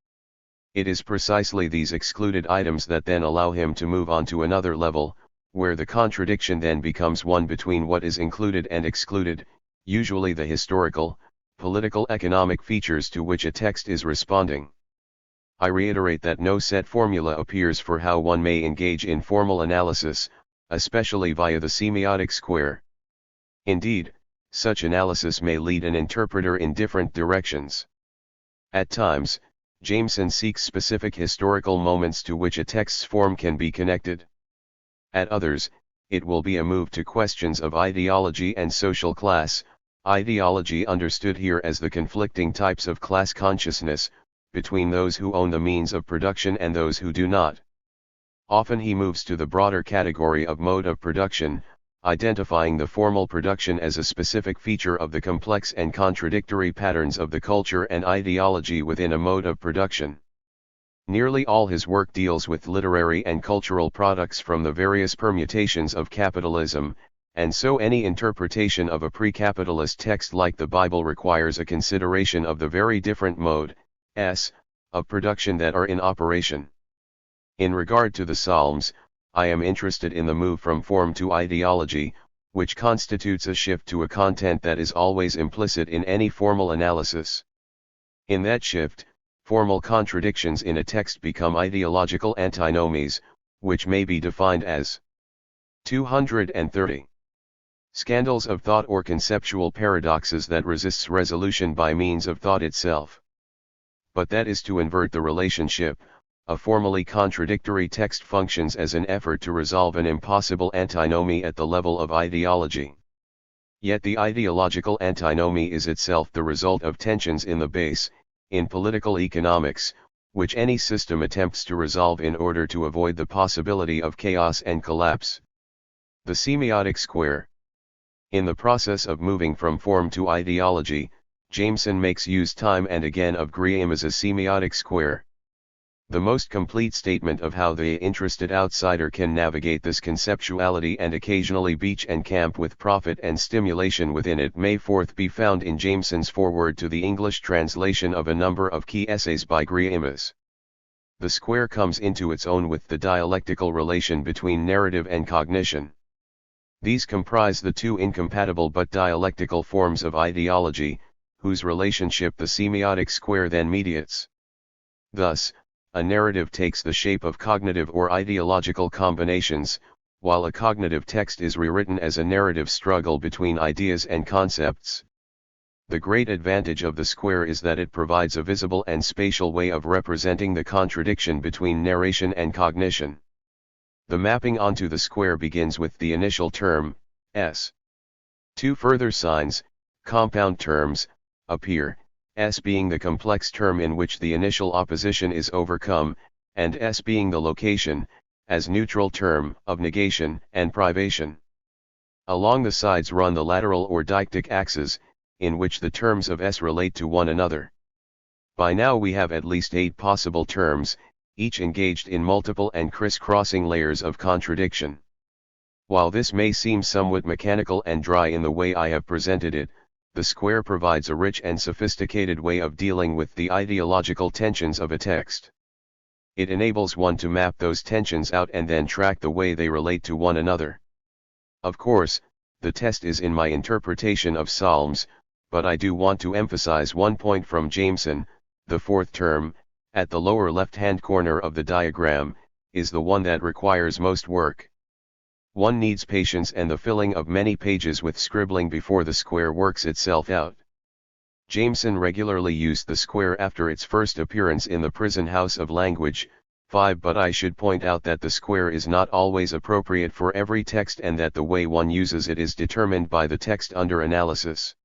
It is precisely these excluded items that then allow him to move on to another level, where the contradiction then becomes one between what is included and excluded, usually the historical, political economic features to which a text is responding. I reiterate that no set formula appears for how one may engage in formal analysis, especially via the semiotic square. Indeed, such analysis may lead an interpreter in different directions. At times, Jameson seeks specific historical moments to which a text's form can be connected. At others, it will be a move to questions of ideology and social class, ideology understood here as the conflicting types of class consciousness, between those who own the means of production and those who do not. Often he moves to the broader category of mode of production, identifying the formal production as a specific feature of the complex and contradictory patterns of the culture and ideology within a mode of production. Nearly all his work deals with literary and cultural products from the various permutations of capitalism, and so any interpretation of a pre-capitalist text like the Bible requires a consideration of the very different modes of production that are in operation. In regard to the Psalms, I am interested in the move from form to ideology, which constitutes a shift to a content that is always implicit in any formal analysis. In that shift, formal contradictions in a text become ideological antinomies, which may be defined as 230. Scandals of thought or conceptual paradoxes that resists resolution by means of thought itself. But that is to invert the relationship. A formally contradictory text functions as an effort to resolve an impossible antinomy at the level of ideology. Yet the ideological antinomy is itself the result of tensions in the base, in political economics, which any system attempts to resolve in order to avoid the possibility of chaos and collapse. The semiotic square. In the process of moving from form to ideology, Jameson makes use time and again of Grimm as a semiotic square. The most complete statement of how the interested outsider can navigate this conceptuality and occasionally beach and camp with profit and stimulation within it may forth be found in Jameson's foreword to the English translation of a number of key essays by Grimm. The square comes into its own with the dialectical relation between narrative and cognition. These comprise the two incompatible but dialectical forms of ideology, whose relationship the semiotic square then mediates. Thus, a narrative takes the shape of cognitive or ideological combinations, while a cognitive text is rewritten as a narrative struggle between ideas and concepts. The great advantage of the square is that it provides a visible and spatial way of representing the contradiction between narration and cognition. The mapping onto the square begins with the initial term, s. Two further signs, compound terms, appear, s being the complex term in which the initial opposition is overcome, and s being the location, as neutral term, of negation and privation. Along the sides run the lateral or deictic axes, in which the terms of s relate to one another. By now we have at least 8 possible terms, each engaged in multiple and criss-crossing layers of contradiction. While this may seem somewhat mechanical and dry in the way I have presented it, the square provides a rich and sophisticated way of dealing with the ideological tensions of a text. It enables one to map those tensions out and then track the way they relate to one another. Of course, the test is in my interpretation of Psalms, but I do want to emphasize one point from Jameson. The fourth term, at the lower left-hand corner of the diagram, is the one that requires most work. One needs patience and the filling of many pages with scribbling before the square works itself out. Jameson regularly used the square after its first appearance in the Prison House of Language, 5. But I should point out that the square is not always appropriate for every text and that the way one uses it is determined by the text under analysis.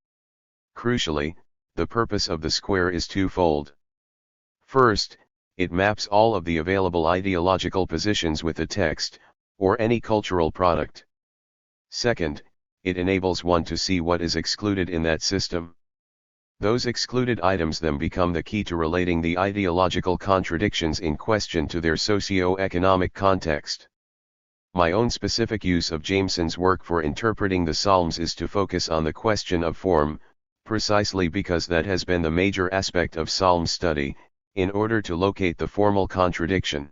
Crucially, the purpose of the square is twofold. First, it maps all of the available ideological positions with the text, or any cultural product. Second, it enables one to see what is excluded in that system. Those excluded items then become the key to relating the ideological contradictions in question to their socio-economic context. My own specific use of Jameson's work for interpreting the Psalms is to focus on the question of form, precisely because that has been the major aspect of Psalm study, in order to locate the formal contradiction.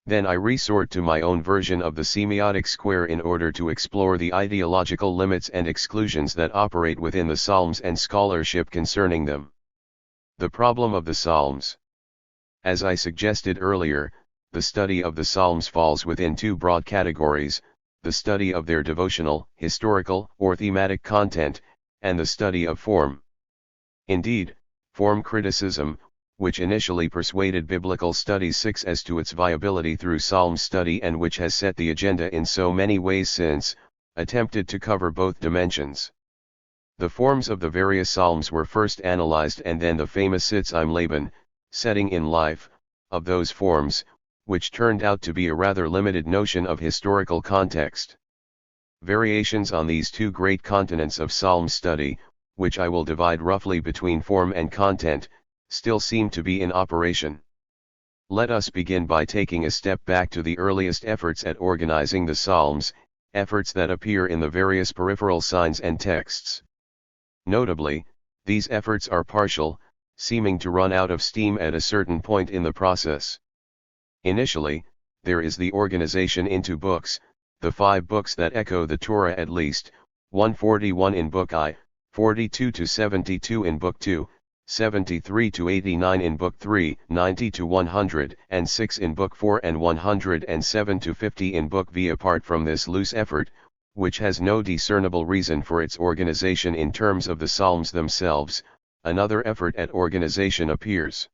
Then I resort to my own version of the semiotic square in order to explore the ideological limits and exclusions that operate within the Psalms and scholarship concerning them. The problem of the Psalms. As I suggested earlier, the study of the Psalms falls within 2 broad categories: the study of their devotional, historical, or thematic content, and the study of form. Indeed, form criticism, which initially persuaded Biblical Studies 6 as to its viability through Psalm study and which has set the agenda in so many ways since, attempted to cover both dimensions. The forms of the various Psalms were first analyzed and then the famous Sitz im Leben, setting in life, of those forms, which turned out to be a rather limited notion of historical context. Variations on these 2 great continents of Psalm study, which I will divide roughly between form and content, still seem to be in operation. Let us begin by taking a step back to the earliest efforts at organizing the Psalms, efforts that appear in the various peripheral signs and texts. Notably, these efforts are partial, seeming to run out of steam at a certain point in the process. Initially, there is the organization into books, the 5 books that echo the Torah at least, 141 in Book I, 42 to 72 in Book II, 73 to 89 in Book 3, 90 to 106 in Book 4 and 107 to 50 in Book V. Apart from this loose effort, which has no discernible reason for its organization in terms of the Psalms themselves, another effort at organization appears.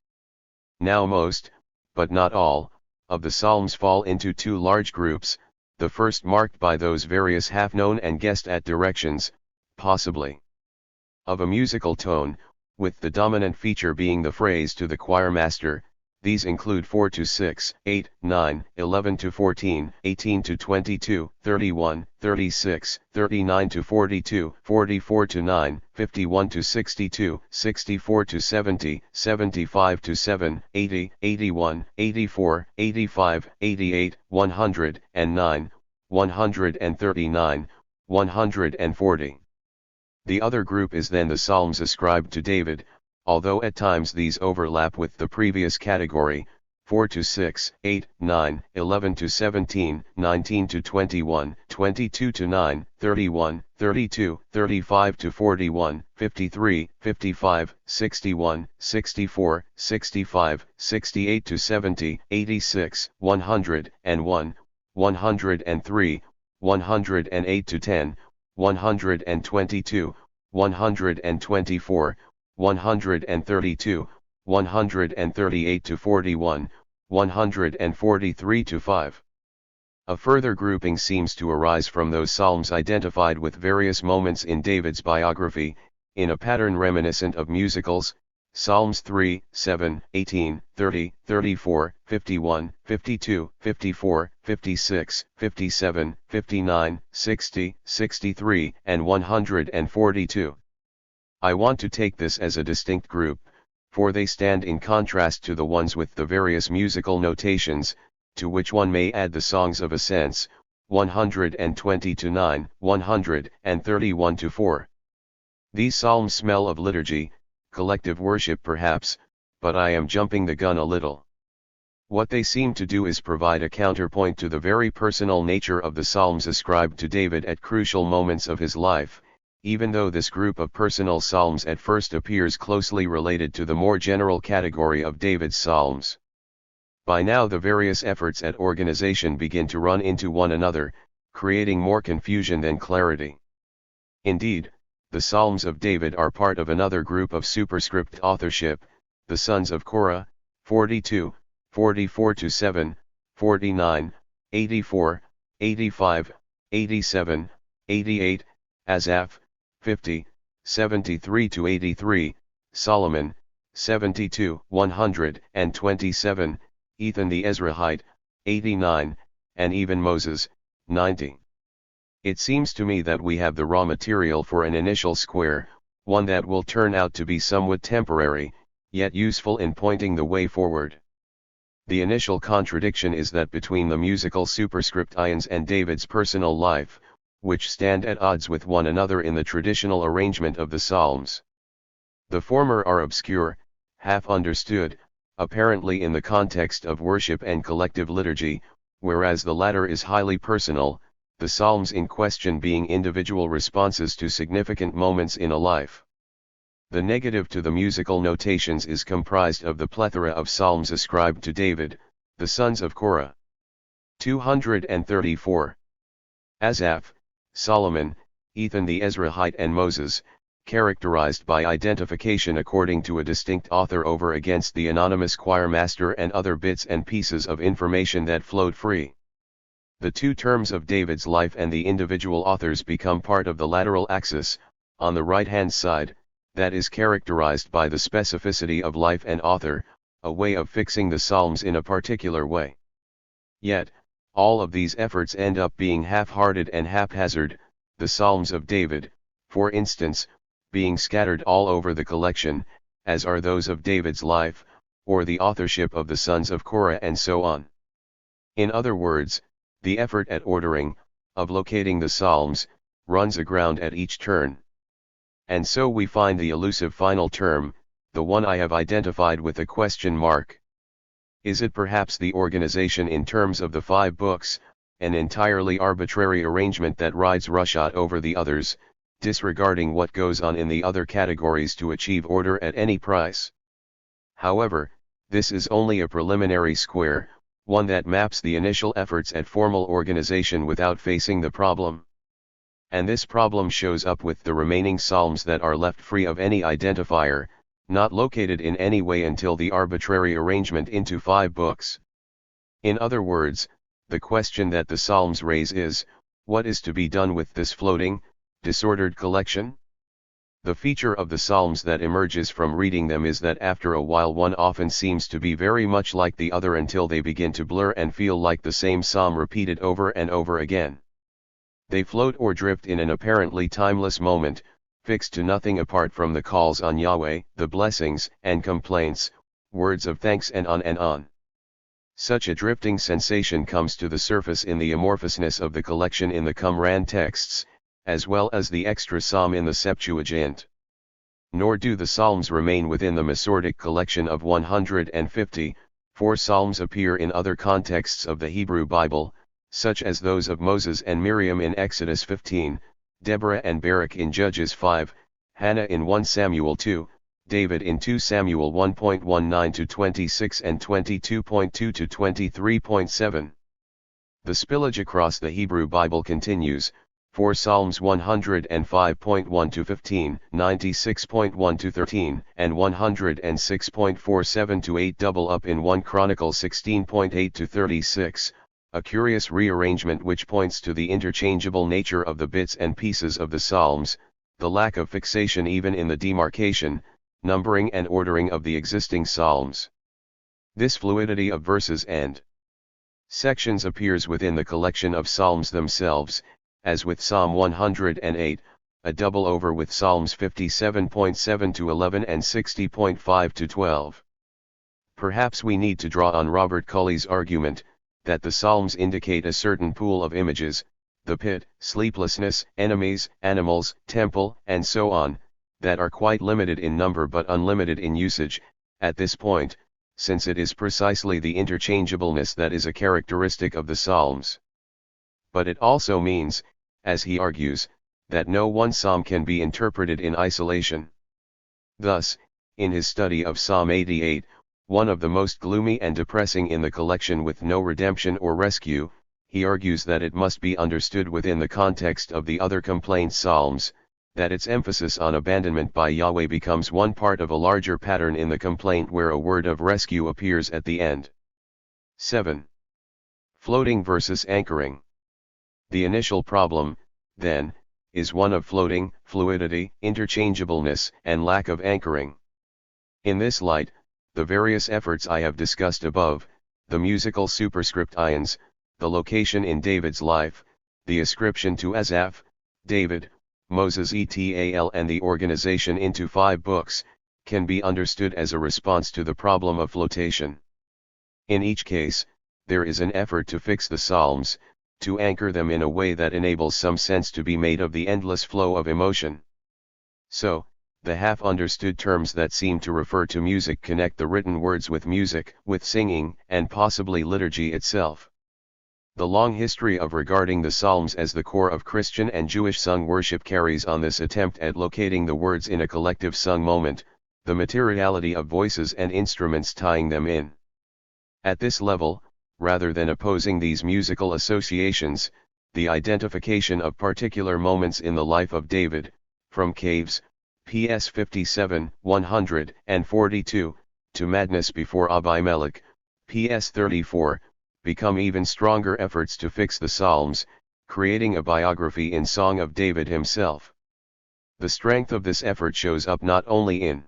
Now most, but not all, of the Psalms fall into 2 large groups, the first marked by those various half-known and guessed-at directions, possibly of a musical tone, with the dominant feature being the phrase to the choir master. These include 4 to 6, 8, 9, 11 to 14, 18 to 22, 31, 36, 39 to 42, 44 to 9, 51 to 62, 64 to 70, 75 to 7, 80, 81, 84, 85, 88, 109, 139, 140. The other group is then the Psalms ascribed to David, although at times these overlap with the previous category, 4 to 6, 8, 9, 11 to 17, 19 to 21, 22 to 9, 31, 32, 35 to 41, 53, 55, 61, 64, 65, 68 to 70, 86, 101, 103, 108-10, 122, 124, 132, 138-41, 143-5. A further grouping seems to arise from those psalms identified with various moments in David's biography, in a pattern reminiscent of musicals: Psalms 3, 7, 18, 30, 34, 51, 52, 54, 56, 57, 59, 60, 63, and 142. I want to take this as a distinct group, for they stand in contrast to the ones with the various musical notations, to which one may add the songs of ascents, 120-9, 131-4. These psalms smell of liturgy, collective worship perhaps, but I am jumping the gun a little. What they seem to do is provide a counterpoint to the very personal nature of the psalms ascribed to David at crucial moments of his life, even though this group of personal psalms at first appears closely related to the more general category of David's psalms. By now the various efforts at organization begin to run into one another, creating more confusion than clarity. Indeed, the Psalms of David are part of another group of superscript authorship, the sons of Korah, 42, 44-7, 49, 84, 85, 87, 88, Asaph, 50, 73-83, Solomon, 72, 127, Ethan the Ezrahite, 89, and even Moses, 90. It seems to me that we have the raw material for an initial square, one that will turn out to be somewhat temporary, yet useful in pointing the way forward. The initial contradiction is that between the musical superscript ions and David's personal life, which stand at odds with one another in the traditional arrangement of the Psalms. The former are obscure, half understood, apparently in the context of worship and collective liturgy, whereas the latter is highly personal, the Psalms in question being individual responses to significant moments in a life. The negative to the musical notations is comprised of the plethora of psalms ascribed to David, the sons of Korah. 234. Asaph, Solomon, Ethan the Ezrahite and Moses, characterized by identification according to a distinct author over against the anonymous choir master and other bits and pieces of information that flowed free. The two terms of David's life and the individual authors become part of the lateral axis, on the right-hand side, that is characterized by the specificity of life and author, a way of fixing the Psalms in a particular way. Yet, all of these efforts end up being half-hearted and haphazard, the Psalms of David, for instance, being scattered all over the collection, as are those of David's life, or the authorship of the sons of Korah and so on. In other words, the effort at ordering, of locating the Psalms, runs aground at each turn. And so we find the elusive final term, the one I have identified with a question mark. Is it perhaps the organization in terms of the 5 books, an entirely arbitrary arrangement that rides roughshod over the others, disregarding what goes on in the other categories to achieve order at any price? However, this is only a preliminary square, one that maps the initial efforts at formal organization without facing the problem. And this problem shows up with the remaining psalms that are left free of any identifier, not located in any way until the arbitrary arrangement into 5 books. In other words, the question that the psalms raise is, what is to be done with this floating, disordered collection? The feature of the psalms that emerges from reading them is that after a while one often seems to be very much like the other until they begin to blur and feel like the same psalm repeated over and over again. They float or drift in an apparently timeless moment, fixed to nothing apart from the calls on Yahweh, the blessings and complaints, words of thanks and on and on. Such a drifting sensation comes to the surface in the amorphousness of the collection in the Qumran texts, as well as the extra psalm in the Septuagint. Nor do the psalms remain within the Masortic collection of 150, 4 psalms appear in other contexts of the Hebrew Bible, such as those of Moses and Miriam in Exodus 15, Deborah and Barak in Judges 5, Hannah in 1 Samuel 2, David in 2 Samuel 1.19-26 and 22.2-23.7. The spillage across the Hebrew Bible continues, for Psalms 105.1 to 15, 96.1 to 13, and 106.47 to 8 double up in 1 Chronicles 16.8 to 36, a curious rearrangement which points to the interchangeable nature of the bits and pieces of the Psalms, the lack of fixation even in the demarcation, numbering and ordering of the existing Psalms. This fluidity of verses and sections appears within the collection of Psalms themselves, as with Psalm 108, a double over with Psalms 57.7 to 11 and 60.5 to 12. Perhaps we need to draw on Robert Cully's argument, that the Psalms indicate a certain pool of images, the pit, sleeplessness, enemies, animals, temple, and so on, that are quite limited in number but unlimited in usage, at this point, since it is precisely the interchangeableness that is a characteristic of the Psalms. But it also means, as he argues, that no one psalm can be interpreted in isolation. Thus, in his study of Psalm 88, one of the most gloomy and depressing in the collection with no redemption or rescue, he argues that it must be understood within the context of the other complaint psalms, that its emphasis on abandonment by Yahweh becomes one part of a larger pattern in the complaint where a word of rescue appears at the end. 7. Floating versus anchoring. The initial problem, then, is one of floating, fluidity, interchangeableness, and lack of anchoring. In this light, the various efforts I have discussed above, the musical superscript ions, the location in David's life, the ascription to Asaph, David, Moses et.al. And the organization into 5 books, can be understood as a response to the problem of flotation. In each case, there is an effort to fix the Psalms, to anchor them in a way that enables some sense to be made of the endless flow of emotion. So, the half-understood terms that seem to refer to music connect the written words with music, with singing, and possibly liturgy itself. The long history of regarding the Psalms as the core of Christian and Jewish sung worship carries on this attempt at locating the words in a collective sung moment, the materiality of voices and instruments tying them in. At this level, rather than opposing these musical associations, the identification of particular moments in the life of David, from caves, PS 57, 142, to madness before Abimelech, PS 34, become even stronger efforts to fix the Psalms, creating a biography in song of David himself. The strength of this effort shows up not only in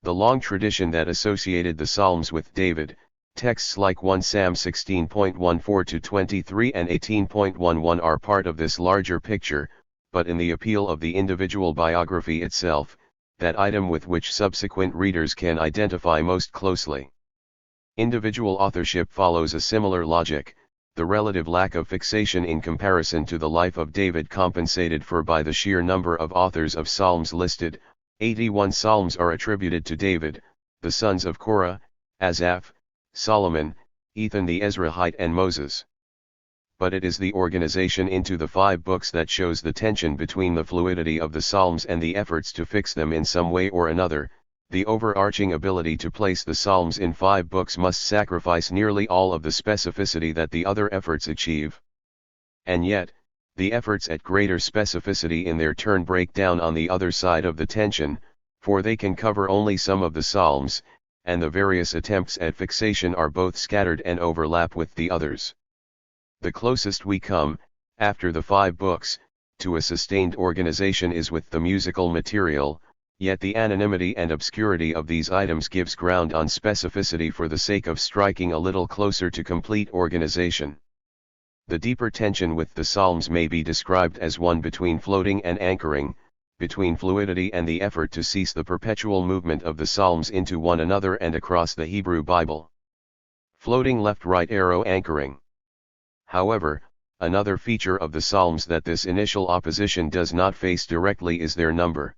the long tradition that associated the Psalms with David, texts like 1 Sam 16.14 to 23 and 18.11 are part of this larger picture, but in the appeal of the individual biography itself, that item with which subsequent readers can identify most closely. Individual authorship follows a similar logic, the relative lack of fixation in comparison to the life of David compensated for by the sheer number of authors of Psalms listed. 81 Psalms are attributed to David, the sons of Korah, Asaph, Solomon, Ethan the Ezrahite and Moses. But it is the organization into the 5 books that shows the tension between the fluidity of the Psalms and the efforts to fix them in some way or another. The overarching ability to place the Psalms in 5 books must sacrifice nearly all of the specificity that the other efforts achieve. And yet, the efforts at greater specificity in their turn break down on the other side of the tension, for they can cover only some of the Psalms, and the various attempts at fixation are both scattered and overlap with the others. The closest we come, after the 5 books, to a sustained organization is with the musical material, yet the anonymity and obscurity of these items gives ground on specificity for the sake of striking a little closer to complete organization. The deeper tension with the Psalms may be described as one between floating and anchoring, between fluidity and the effort to cease the perpetual movement of the Psalms into one another and across the Hebrew Bible. Floating left-right arrow anchoring. However, another feature of the Psalms that this initial opposition does not face directly is their number.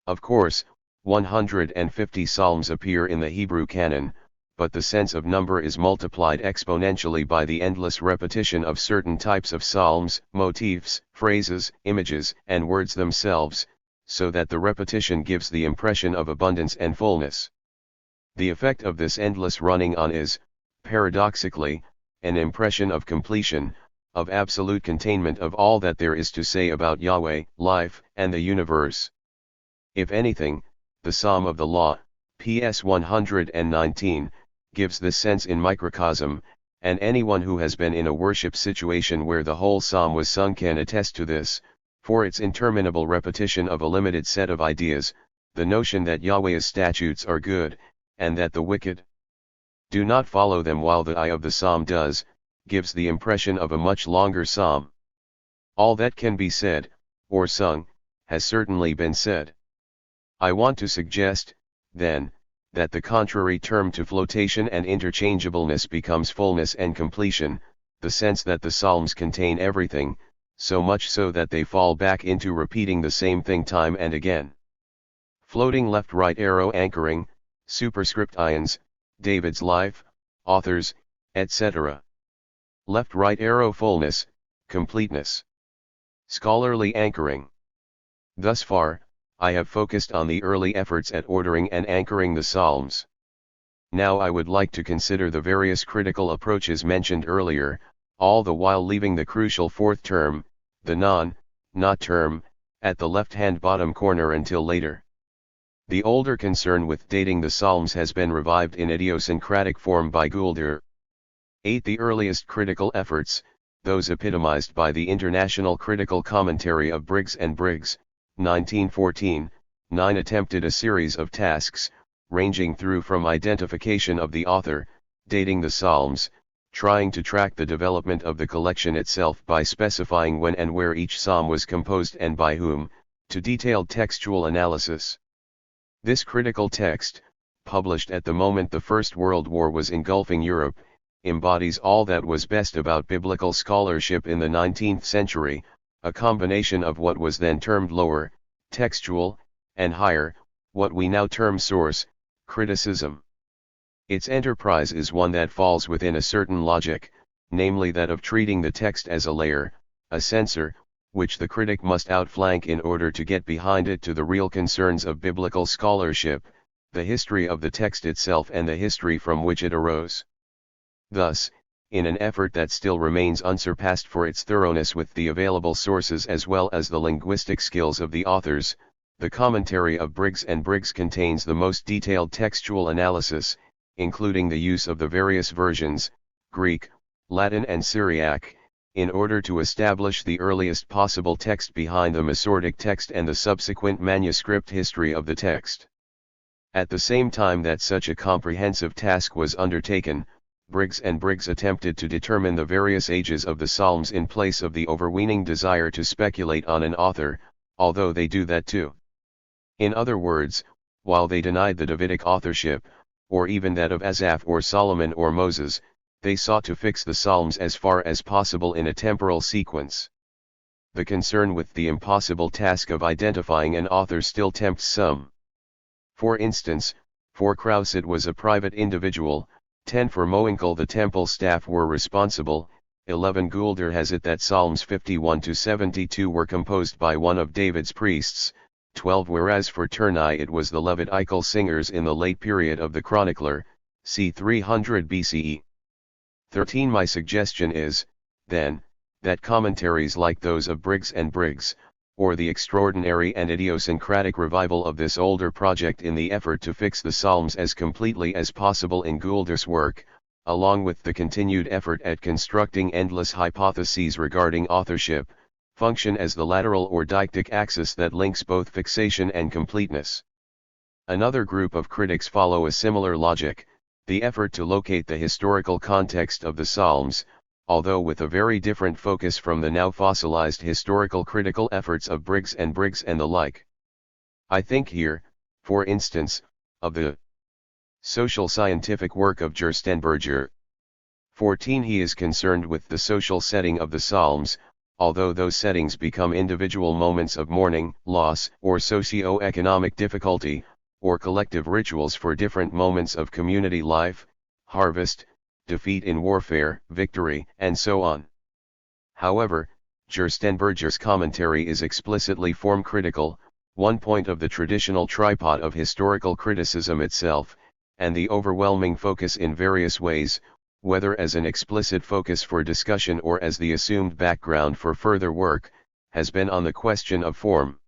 Of course, 150 Psalms appear in the Hebrew canon, but the sense of number is multiplied exponentially by the endless repetition of certain types of psalms, motifs, phrases, images, and words themselves, so that the repetition gives the impression of abundance and fullness. The effect of this endless running on is, paradoxically, an impression of completion, of absolute containment of all that there is to say about Yahweh, life, and the universe. If anything, the Psalm of the Law, PS 119, gives this sense in microcosm, and anyone who has been in a worship situation where the whole psalm was sung can attest to this, for its interminable repetition of a limited set of ideas, the notion that Yahweh's statutes are good, and that the wicked do not follow them while the eye of the psalm does, gives the impression of a much longer psalm. All that can be said, or sung, has certainly been said. I want to suggest, then, that the contrary term to flotation and interchangeableness becomes fullness and completion, the sense that the Psalms contain everything, so much so that they fall back into repeating the same thing time and again. Floating left-right arrow anchoring, superscript ions, David's life, authors, etc. Left-right arrow fullness, completeness. Scholarly anchoring. Thus far, I have focused on the early efforts at ordering and anchoring the Psalms. Now I would like to consider the various critical approaches mentioned earlier, all the while leaving the crucial fourth term, the not term, at the left-hand bottom corner until later. The older concern with dating the Psalms has been revived in idiosyncratic form by Gulder. 8. The earliest critical efforts, those epitomized by the International Critical Commentary of Briggs and Briggs, 1914, 9 attempted a series of tasks, ranging through from identification of the author, dating the Psalms, trying to track the development of the collection itself by specifying when and where each psalm was composed and by whom, to detailed textual analysis. This critical text, published at the moment the First World War was engulfing Europe, embodies all that was best about biblical scholarship in the 19th century, a combination of what was then termed lower, textual, and higher, what we now term source, criticism. Its enterprise is one that falls within a certain logic, namely that of treating the text as a layer, a sensor, which the critic must outflank in order to get behind it to the real concerns of biblical scholarship, the history of the text itself and the history from which it arose. Thus, in an effort that still remains unsurpassed for its thoroughness with the available sources as well as the linguistic skills of the authors, the commentary of Briggs and Briggs contains the most detailed textual analysis, including the use of the various versions, Greek, Latin and Syriac, in order to establish the earliest possible text behind the Masoretic text and the subsequent manuscript history of the text. At the same time that such a comprehensive task was undertaken, Briggs and Briggs attempted to determine the various ages of the Psalms in place of the overweening desire to speculate on an author, although they do that too. In other words, while they denied the Davidic authorship, or even that of Asaph or Solomon or Moses, they sought to fix the Psalms as far as possible in a temporal sequence. The concern with the impossible task of identifying an author still tempts some. For instance, for Krauss it was a private individual, 10 for Moenkel the temple staff were responsible, 11 Gulder has it that Psalms 51 to 72 were composed by one of David's priests, 12 whereas for Turnai it was the Levitical singers in the late period of the chronicler, c. 300 BCE. 13 My suggestion is, then, that commentaries like those of Briggs and Briggs, or the extraordinary and idiosyncratic revival of this older project in the effort to fix the Psalms as completely as possible in Gulder's work, along with the continued effort at constructing endless hypotheses regarding authorship, function as the lateral or deictic axis that links both fixation and completeness. Another group of critics follow a similar logic, the effort to locate the historical context of the Psalms, although with a very different focus from the now fossilized historical critical efforts of Briggs and Briggs and the like. I think here, for instance, of the social scientific work of Gerstenberger. 14 He is concerned with the social setting of the Psalms, although those settings become individual moments of mourning, loss, or socio-economic difficulty, or collective rituals for different moments of community life, harvest, defeat in warfare, victory, and so on. However, Gerstenberger's commentary is explicitly form critical, one point of the traditional tripod of historical criticism itself, and the overwhelming focus in various ways, whether as an explicit focus for discussion or as the assumed background for further work, has been on the question of form.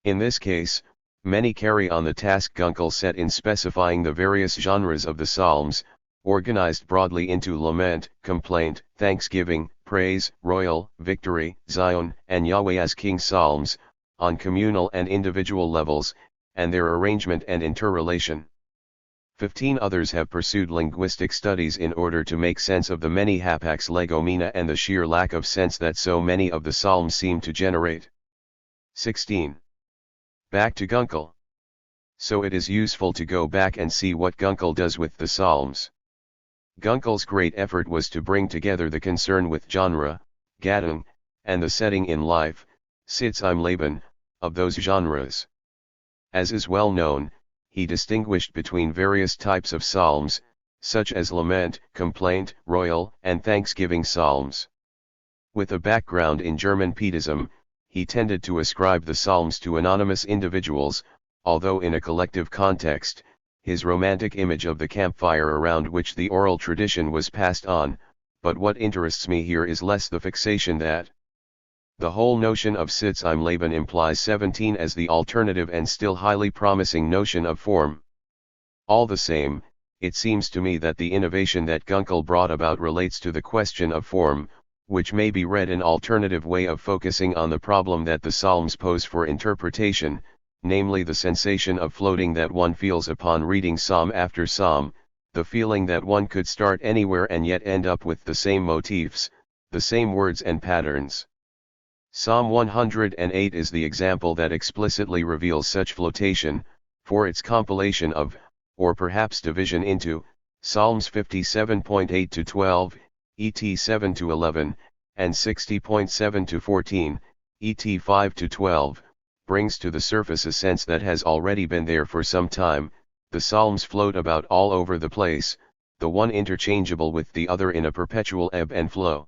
In this case, many carry on the task Gunkel set in specifying the various genres of the Psalms, organized broadly into lament, complaint, thanksgiving, praise, royal, victory, Zion, and Yahweh as King Psalms, on communal and individual levels, and their arrangement and interrelation. 15 others have pursued linguistic studies in order to make sense of the many hapax legomena and the sheer lack of sense that so many of the Psalms seem to generate. 16. Back to Gunkel. So it is useful to go back and see what Gunkel does with the Psalms. Gunkel's great effort was to bring together the concern with genre, Gattung, and the setting in life, Sitz im Leben, of those genres. As is well known, he distinguished between various types of psalms, such as lament, complaint, royal, and thanksgiving psalms. With a background in German Pietism, he tended to ascribe the psalms to anonymous individuals, although in a collective context, his romantic image of the campfire around which the oral tradition was passed on, but what interests me here is less the fixation that the whole notion of Sitz im Leben implies 17 as the alternative and still highly promising notion of form. All the same, it seems to me that the innovation that Gunkel brought about relates to the question of form, which may be read an alternative way of focusing on the problem that the Psalms pose for interpretation, namely the sensation of floating that one feels upon reading psalm after psalm, the feeling that one could start anywhere and yet end up with the same motifs, the same words and patterns. Psalm 108 is the example that explicitly reveals such flotation, for its compilation of, or perhaps division into, Psalms 57.8 to 12, ET 7 to 11, and 60.7 to 14, ET 5 to 12, brings to the surface a sense that has already been there for some time. The Psalms float about all over the place, the one interchangeable with the other in a perpetual ebb and flow.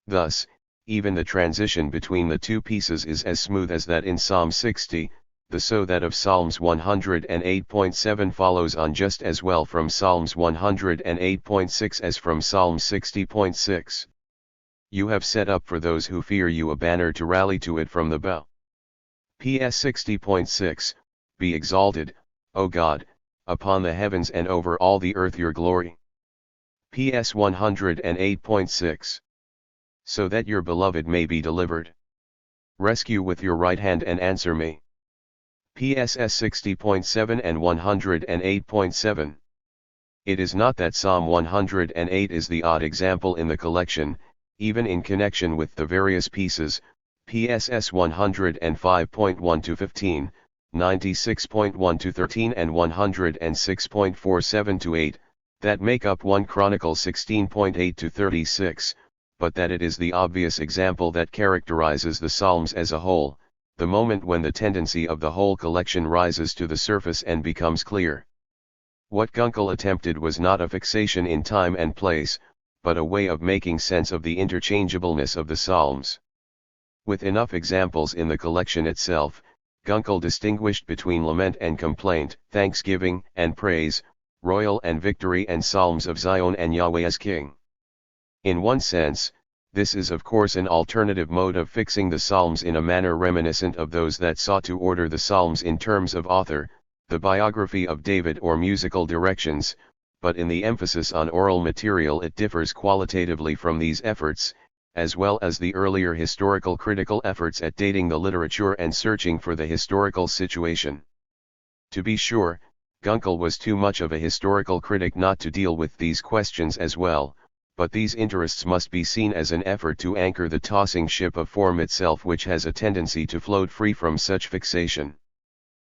Thus, even the transition between the two pieces is as smooth as that in Psalm 60, the so that of Psalms 108.7 follows on just as well from Psalms 108.6 as from Psalm 60.6. You have set up for those who fear you a banner to rally to it from the bow. PS 60.6, Be exalted, O God, upon the heavens and over all the earth your glory. PS 108.6. So that your beloved may be delivered. Rescue with your right hand and answer me. PSS 60.7 and 108.7. It is not that Psalm 108 is the odd example in the collection, even in connection with the various pieces, PSS 105.1 to 15, 96.1 to 13 and 106.47 to 8, that make up 1 Chronicles 16.8 to 36, but that it is the obvious example that characterizes the Psalms as a whole, the moment when the tendency of the whole collection rises to the surface and becomes clear. What Gunkel attempted was not a fixation in time and place, but a way of making sense of the interchangeableness of the Psalms. With enough examples in the collection itself, Gunkel distinguished between lament and complaint, thanksgiving and praise, royal and victory and psalms of Zion and Yahweh as King. In one sense, this is of course an alternative mode of fixing the Psalms in a manner reminiscent of those that sought to order the Psalms in terms of author, the biography of David or musical directions, but in the emphasis on oral material it differs qualitatively from these efforts, as well as the earlier historical critical efforts at dating the literature and searching for the historical situation. To be sure, Gunkel was too much of a historical critic not to deal with these questions as well, but these interests must be seen as an effort to anchor the tossing ship of form itself, which has a tendency to float free from such fixation.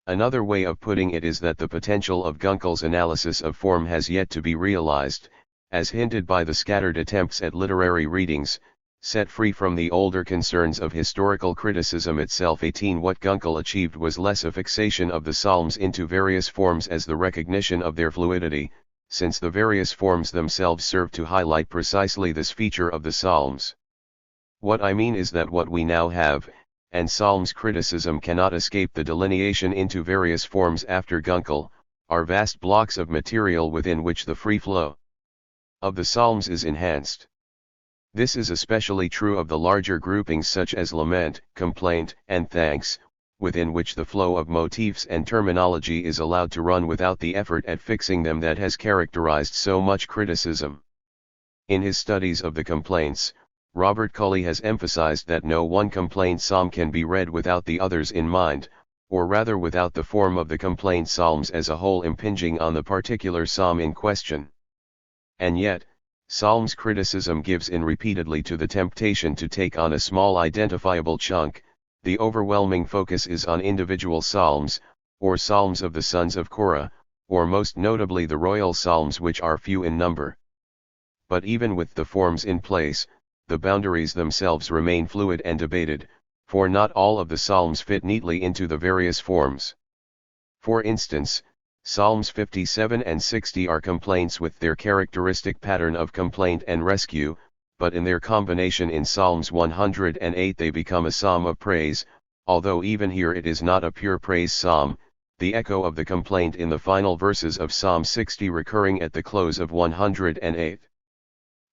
Another way of putting it is that the potential of Gunkel's analysis of form has yet to be realized, as hinted by the scattered attempts at literary readings, set free from the older concerns of historical criticism itself. 18 What Gunkel achieved was less a fixation of the Psalms into various forms as the recognition of their fluidity, since the various forms themselves serve to highlight precisely this feature of the Psalms. What I mean is that what we now have, and Psalms criticism cannot escape the delineation into various forms after Gunkel, are vast blocks of material within which the free flow of the Psalms is enhanced. This is especially true of the larger groupings such as lament, complaint, and thanks, within which the flow of motifs and terminology is allowed to run without the effort at fixing them that has characterized so much criticism. In his studies of the complaints, Robert Cully has emphasized that no one complaint psalm can be read without the others in mind, or rather without the form of the complaint psalms as a whole impinging on the particular psalm in question. And yet, Psalms criticism gives in repeatedly to the temptation to take on a small identifiable chunk. The overwhelming focus is on individual psalms, or psalms of the sons of Korah, or most notably the royal psalms, which are few in number. But even with the forms in place, the boundaries themselves remain fluid and debated, for not all of the psalms fit neatly into the various forms. For instance, Psalms 57 and 60 are complaints with their characteristic pattern of complaint and rescue, but in their combination in Psalms 108 they become a psalm of praise, although even here it is not a pure praise psalm, the echo of the complaint in the final verses of Psalm 60 recurring at the close of 108.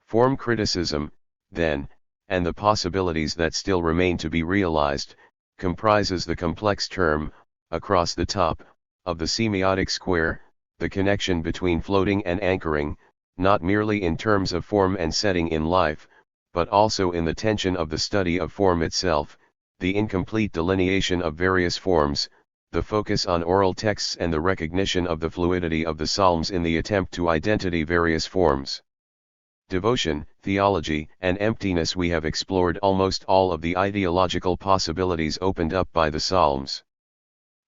Form criticism, then, and the possibilities that still remain to be realized, comprises the complex term, across the top, of the semiotic square, the connection between floating and anchoring, not merely in terms of form and setting in life, but also in the tension of the study of form itself, the incomplete delineation of various forms, the focus on oral texts and the recognition of the fluidity of the Psalms in the attempt to identify various forms. Devotion, theology, and emptiness. We have explored almost all of the ideological possibilities opened up by the Psalms.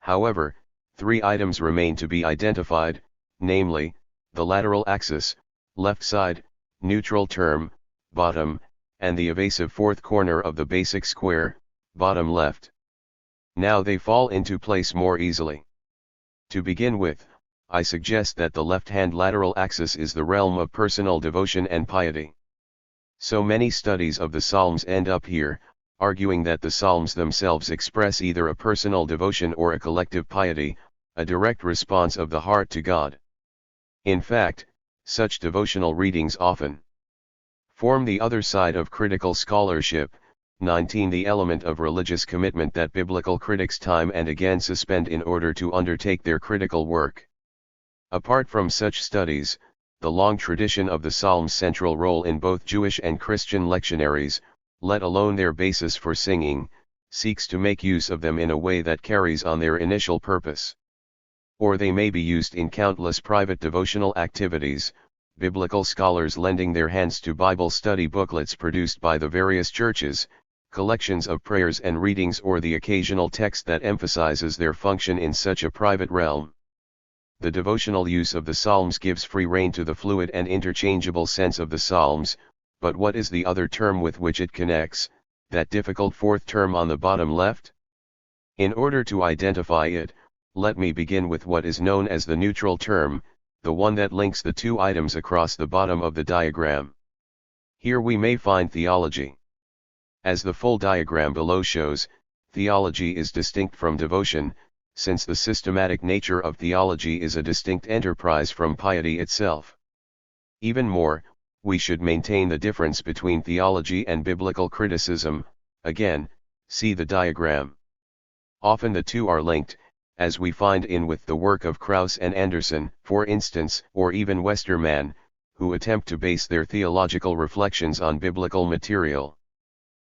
However, 3 items remain to be identified, namely, the lateral axis, left side, neutral term, bottom, and the evasive fourth corner of the basic square, bottom left. Now they fall into place more easily. To begin with, I suggest that the left-hand lateral axis is the realm of personal devotion and piety. So many studies of the Psalms end up here, arguing that the Psalms themselves express either a personal devotion or a collective piety, a direct response of the heart to God. In fact, such devotional readings often form the other side of critical scholarship. 19. The element of religious commitment that biblical critics time and again suspend in order to undertake their critical work. Apart from such studies, the long tradition of the Psalms' central role in both Jewish and Christian lectionaries, let alone their basis for singing, seeks to make use of them in a way that carries on their initial purpose. Or they may be used in countless private devotional activities, biblical scholars lending their hands to Bible study booklets produced by the various churches, collections of prayers and readings, or the occasional text that emphasizes their function in such a private realm. The devotional use of the Psalms gives free rein to the fluid and interchangeable sense of the Psalms, but what is the other term with which it connects, that difficult fourth term on the bottom left? In order to identify it, let me begin with what is known as the neutral term, the one that links the 2 items across the bottom of the diagram. Here we may find theology. As the full diagram below shows, theology is distinct from devotion, since the systematic nature of theology is a distinct enterprise from piety itself. Even more, we should maintain the difference between theology and biblical criticism. Again, see the diagram. Often the two are linked, as we find with the work of Krauss and Anderson, for instance, or even Westermann, who attempt to base their theological reflections on biblical material.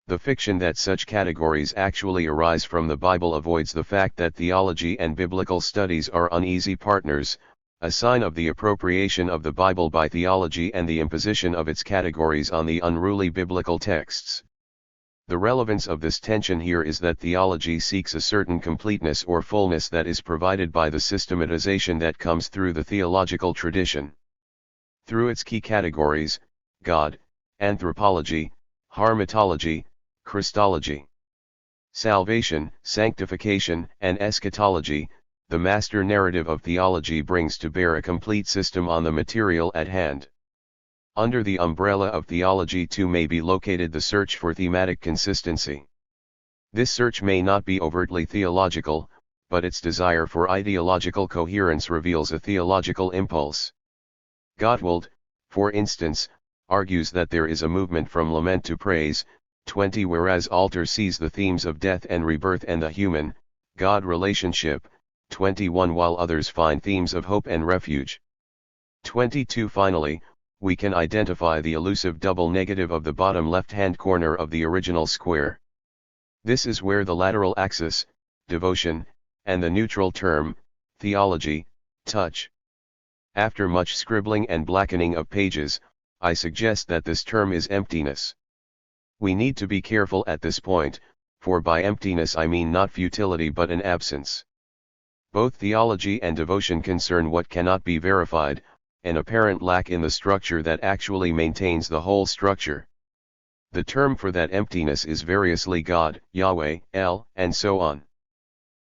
The fiction that such categories actually arise from the Bible avoids the fact that theology and biblical studies are uneasy partners, a sign of the appropriation of the Bible by theology and the imposition of its categories on the unruly biblical texts. The relevance of this tension here is that theology seeks a certain completeness or fullness that is provided by the systematization that comes through the theological tradition. Through its key categories, God, anthropology, hamartology, Christology, salvation, sanctification, and eschatology, the master narrative of theology brings to bear a complete system on the material at hand. Under the umbrella of theology too may be located the search for thematic consistency. This search may not be overtly theological, but its desire for ideological coherence reveals a theological impulse. Gottwald, for instance, argues that there is a movement from lament to praise, 20, whereas Alter sees the themes of death and rebirth and the human, God relationship, 21, while others find themes of hope and refuge. 22. Finally, we can identify the elusive double negative of the bottom left-hand corner of the original square. This is where the lateral axis, devotion, and the neutral term, theology, touch. After much scribbling and blackening of pages, I suggest that this term is emptiness. We need to be careful at this point, for by emptiness I mean not futility but an absence. Both theology and devotion concern what cannot be verified, an apparent lack in the structure that actually maintains the whole structure. The term for that emptiness is variously God, Yahweh, El, and so on.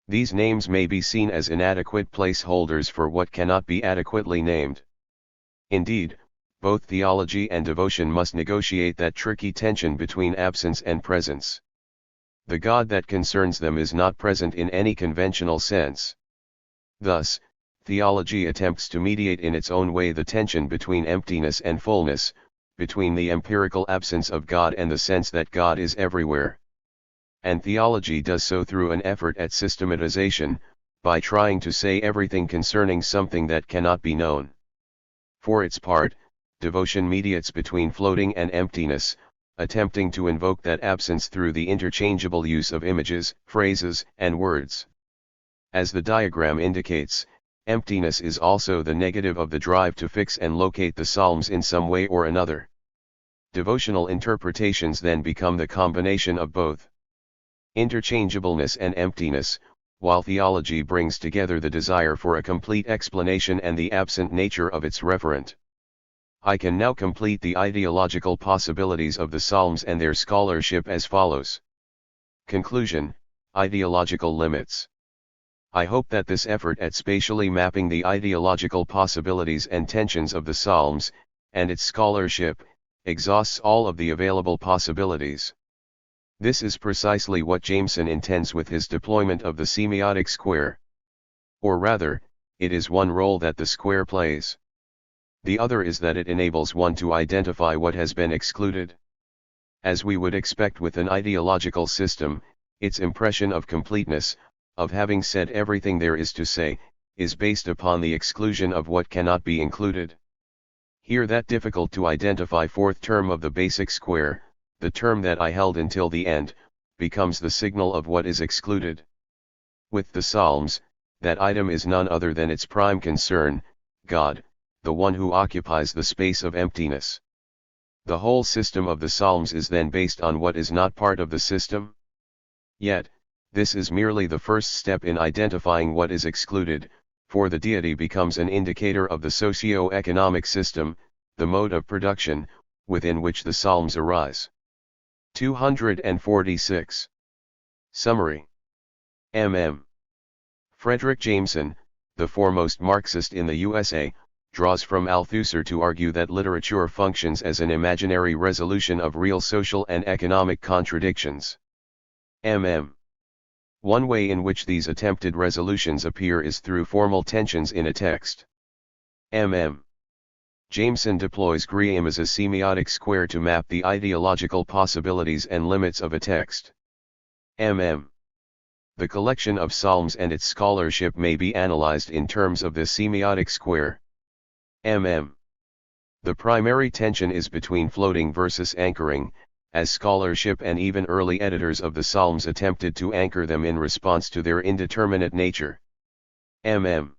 These names may be seen as inadequate placeholders for what cannot be adequately named. Indeed, both theology and devotion must negotiate that tricky tension between absence and presence. The God that concerns them is not present in any conventional sense. Thus, theology attempts to mediate in its own way the tension between emptiness and fullness, between the empirical absence of God and the sense that God is everywhere. And theology does so through an effort at systematization, by trying to say everything concerning something that cannot be known. For its part, devotion mediates between floating and emptiness, attempting to invoke that absence through the interchangeable use of images, phrases, and words. As the diagram indicates, emptiness is also the negative of the drive to fix and locate the Psalms in some way or another. Devotional interpretations then become the combination of both interchangeableness and emptiness, while theology brings together the desire for a complete explanation and the absent nature of its referent. I can now complete the ideological possibilities of the Psalms and their scholarship as follows. Conclusion: ideological limits. I hope that this effort at spatially mapping the ideological possibilities and tensions of the Psalms, and its scholarship, exhausts all of the available possibilities. This is precisely what Jameson intends with his deployment of the semiotic square. Or rather, it is one role that the square plays. The other is that it enables one to identify what has been excluded. As we would expect with an ideological system, its impression of completeness, of having said everything there is to say, is based upon the exclusion of what cannot be included. Here that difficult to identify fourth term of the basic square, the term that I held until the end, becomes the signal of what is excluded. With the Psalms, that item is none other than its prime concern, God, the one who occupies the space of emptiness. The whole system of the Psalms is then based on what is not part of the system. Yet, this is merely the first step in identifying what is excluded, for the deity becomes an indicator of the socio-economic system, the mode of production, within which the Psalms arise. 246. Summary. Frederick Jameson, the foremost Marxist in the USA, draws from Althusser to argue that literature functions as an imaginary resolution of real social and economic contradictions. One way in which these attempted resolutions appear is through formal tensions in a text. Jameson deploys Grimm as a semiotic square to map the ideological possibilities and limits of a text. The collection of Psalms and its scholarship may be analyzed in terms of the semiotic square. The primary tension is between floating versus anchoring, as scholarship and even early editors of the Psalms attempted to anchor them in response to their indeterminate nature. The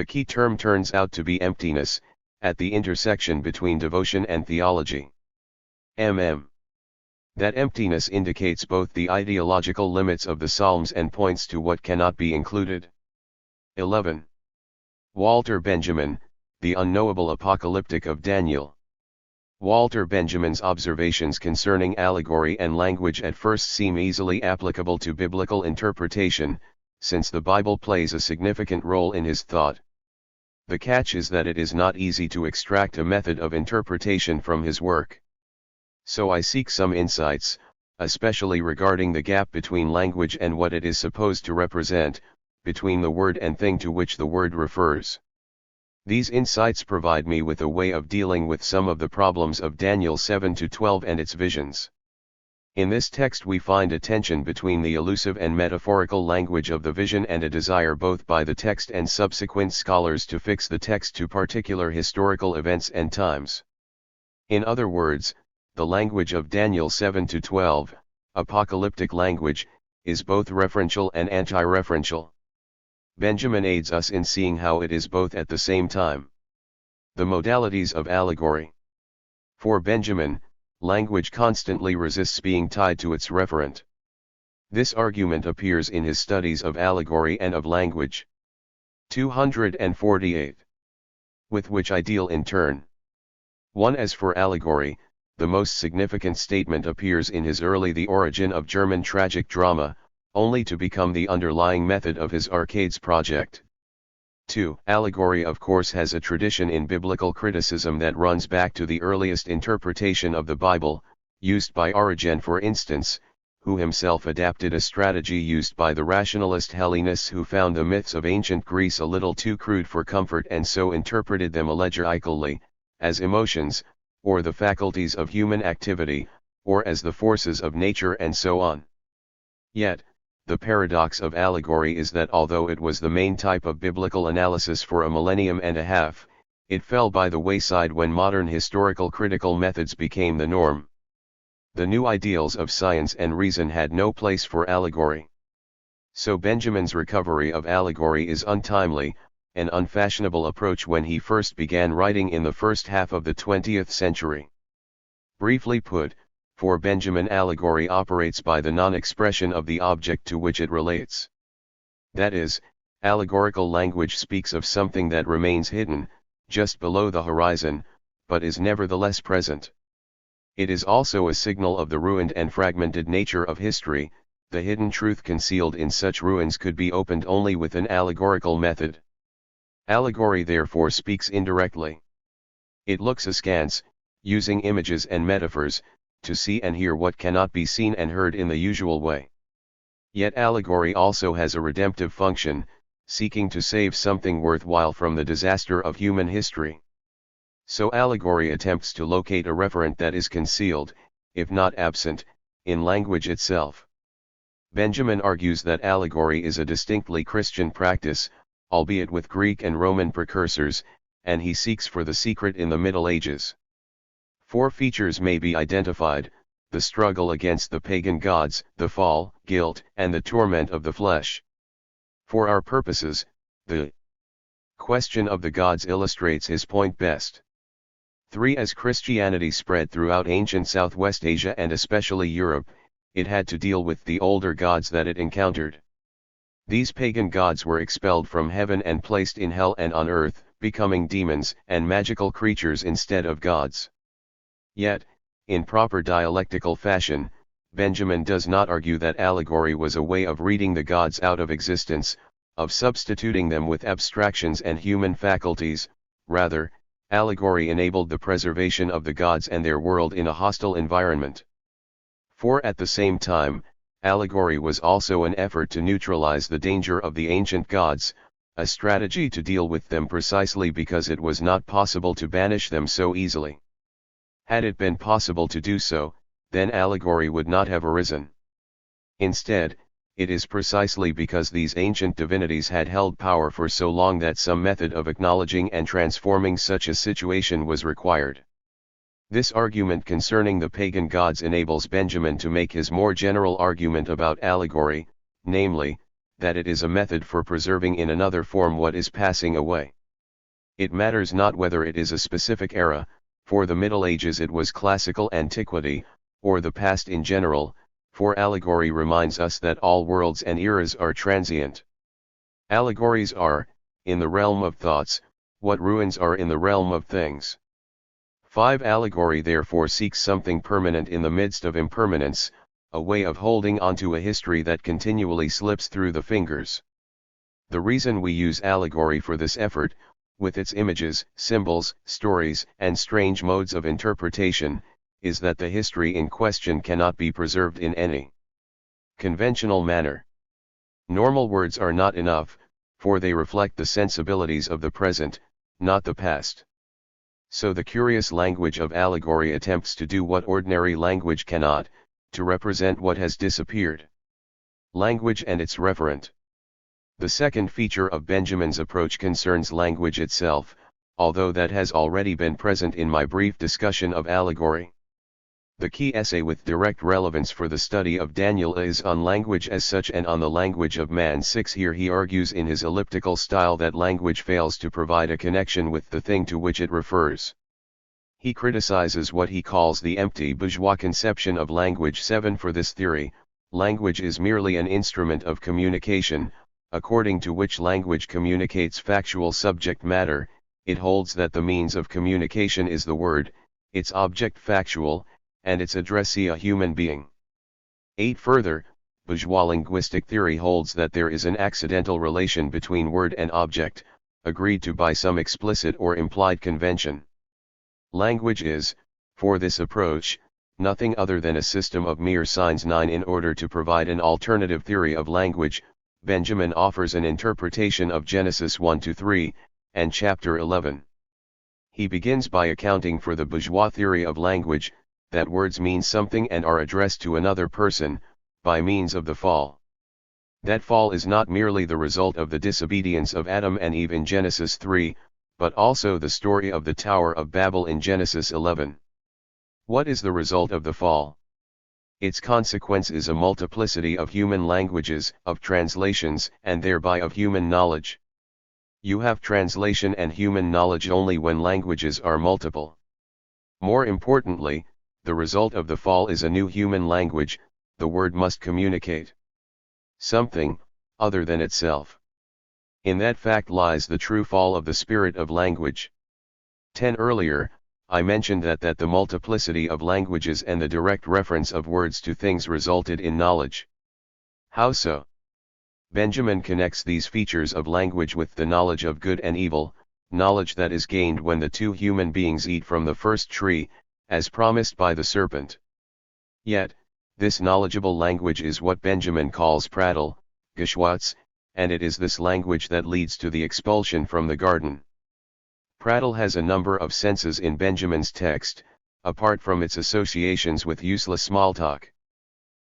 key term turns out to be emptiness, at the intersection between devotion and theology. That emptiness indicates both the ideological limits of the Psalms and points to what cannot be included. 11. Walter Benjamin, The Unknowable Apocalyptic of Daniel. Walter Benjamin's observations concerning allegory and language at first seem easily applicable to biblical interpretation, since the Bible plays a significant role in his thought. The catch is that it is not easy to extract a method of interpretation from his work. So I seek some insights, especially regarding the gap between language and what it is supposed to represent, between the word and thing to which the word refers. These insights provide me with a way of dealing with some of the problems of Daniel 7-12 and its visions. In this text we find a tension between the elusive and metaphorical language of the vision and a desire both by the text and subsequent scholars to fix the text to particular historical events and times. In other words, the language of Daniel 7-12, apocalyptic language, is both referential and anti-referential. Benjamin aids us in seeing how it is both at the same time. The modalities of allegory. For Benjamin, language constantly resists being tied to its referent. This argument appears in his studies of allegory and of language. 248. With which I deal in turn. 1. As for allegory, the most significant statement appears in his early The Origin of German Tragic Drama, only to become the underlying method of his Arcades project. 2. Allegory of course has a tradition in biblical criticism that runs back to the earliest interpretation of the Bible, used by Origen for instance, who himself adapted a strategy used by the rationalist Hellenists who found the myths of ancient Greece a little too crude for comfort and so interpreted them allegorically, as emotions, or the faculties of human activity, or as the forces of nature and so on. Yet, the paradox of allegory is that although it was the main type of biblical analysis for a millennium and a half, it fell by the wayside when modern historical critical methods became the norm. The new ideals of science and reason had no place for allegory. So Benjamin's recovery of allegory is untimely, an unfashionable approach when he first began writing in the first half of the 20th century. Briefly put, for Benjamin allegory operates by the non-expression of the object to which it relates. That is, allegorical language speaks of something that remains hidden, just below the horizon, but is nevertheless present. It is also a signal of the ruined and fragmented nature of history. The hidden truth concealed in such ruins could be opened only with an allegorical method. Allegory therefore speaks indirectly. It looks askance, using images and metaphors, to see and hear what cannot be seen and heard in the usual way. Yet allegory also has a redemptive function, seeking to save something worthwhile from the disaster of human history. So allegory attempts to locate a referent that is concealed, if not absent, in language itself. Benjamin argues that allegory is a distinctly Christian practice, albeit with Greek and Roman precursors, and he seeks for the secret in the Middle Ages. 4 features may be identified: the struggle against the pagan gods, the fall, guilt, and the torment of the flesh. For our purposes, the question of the gods illustrates his point best. 3. As Christianity spread throughout ancient Southwest Asia and especially Europe, it had to deal with the older gods that it encountered. These pagan gods were expelled from heaven and placed in hell and on earth, becoming demons and magical creatures instead of gods. Yet, in proper dialectical fashion, Benjamin does not argue that allegory was a way of reading the gods out of existence, of substituting them with abstractions and human faculties. Rather, allegory enabled the preservation of the gods and their world in a hostile environment. 4. At the same time, allegory was also an effort to neutralize the danger of the ancient gods, a strategy to deal with them precisely because it was not possible to banish them so easily. Had it been possible to do so, then allegory would not have arisen. Instead, it is precisely because these ancient divinities had held power for so long that some method of acknowledging and transforming such a situation was required. This argument concerning the pagan gods enables Benjamin to make his more general argument about allegory, namely, that it is a method for preserving in another form what is passing away. It matters not whether it is a specific era, for the Middle Ages it was classical antiquity, or the past in general, for allegory reminds us that all worlds and eras are transient. Allegories are, in the realm of thoughts, what ruins are in the realm of things. 5. Allegory therefore seeks something permanent in the midst of impermanence, a way of holding onto a history that continually slips through the fingers. The reason we use allegory for this effort, with its images, symbols, stories, and strange modes of interpretation, is that the history in question cannot be preserved in any conventional manner. Normal words are not enough, for they reflect the sensibilities of the present, not the past. So the curious language of allegory attempts to do what ordinary language cannot, to represent what has disappeared. Language and its referent. The second feature of Benjamin's approach concerns language itself, although that has already been present in my brief discussion of allegory. The key essay with direct relevance for the study of Daniel is on language as such and on the language of man. 6. Here he argues in his elliptical style that language fails to provide a connection with the thing to which it refers. He criticizes what he calls the empty bourgeois conception of language. 7. For this theory, language is merely an instrument of communication, according to which language communicates factual subject matter. It holds that the means of communication is the word, its object factual, and its addressee a human being. 8. Further, bourgeois linguistic theory holds that there is an accidental relation between word and object, agreed to by some explicit or implied convention. Language is, for this approach, nothing other than a system of mere signs. 9. In order to provide an alternative theory of language, Benjamin offers an interpretation of Genesis 1-3, and chapter 11. He begins by accounting for the bourgeois theory of language, that words mean something and are addressed to another person, by means of the fall. That fall is not merely the result of the disobedience of Adam and Eve in Genesis 3, but also the story of the Tower of Babel in Genesis 11. What is the result of the fall? Its consequence is a multiplicity of human languages, of translations, and thereby of human knowledge. You have translation and human knowledge only when languages are multiple. More importantly, the result of the fall is a new human language. The word must communicate something other than itself. In that fact lies the true fall of the spirit of language. 10. Earlier, I mentioned that the multiplicity of languages and the direct reference of words to things resulted in knowledge. How so? Benjamin connects these features of language with the knowledge of good and evil, knowledge that is gained when the two human beings eat from the first tree, as promised by the serpent. Yet, this knowledgeable language is what Benjamin calls prattle, geschwatz, and it is this language that leads to the expulsion from the garden. Prattle has a number of senses in Benjamin's text, apart from its associations with useless small talk.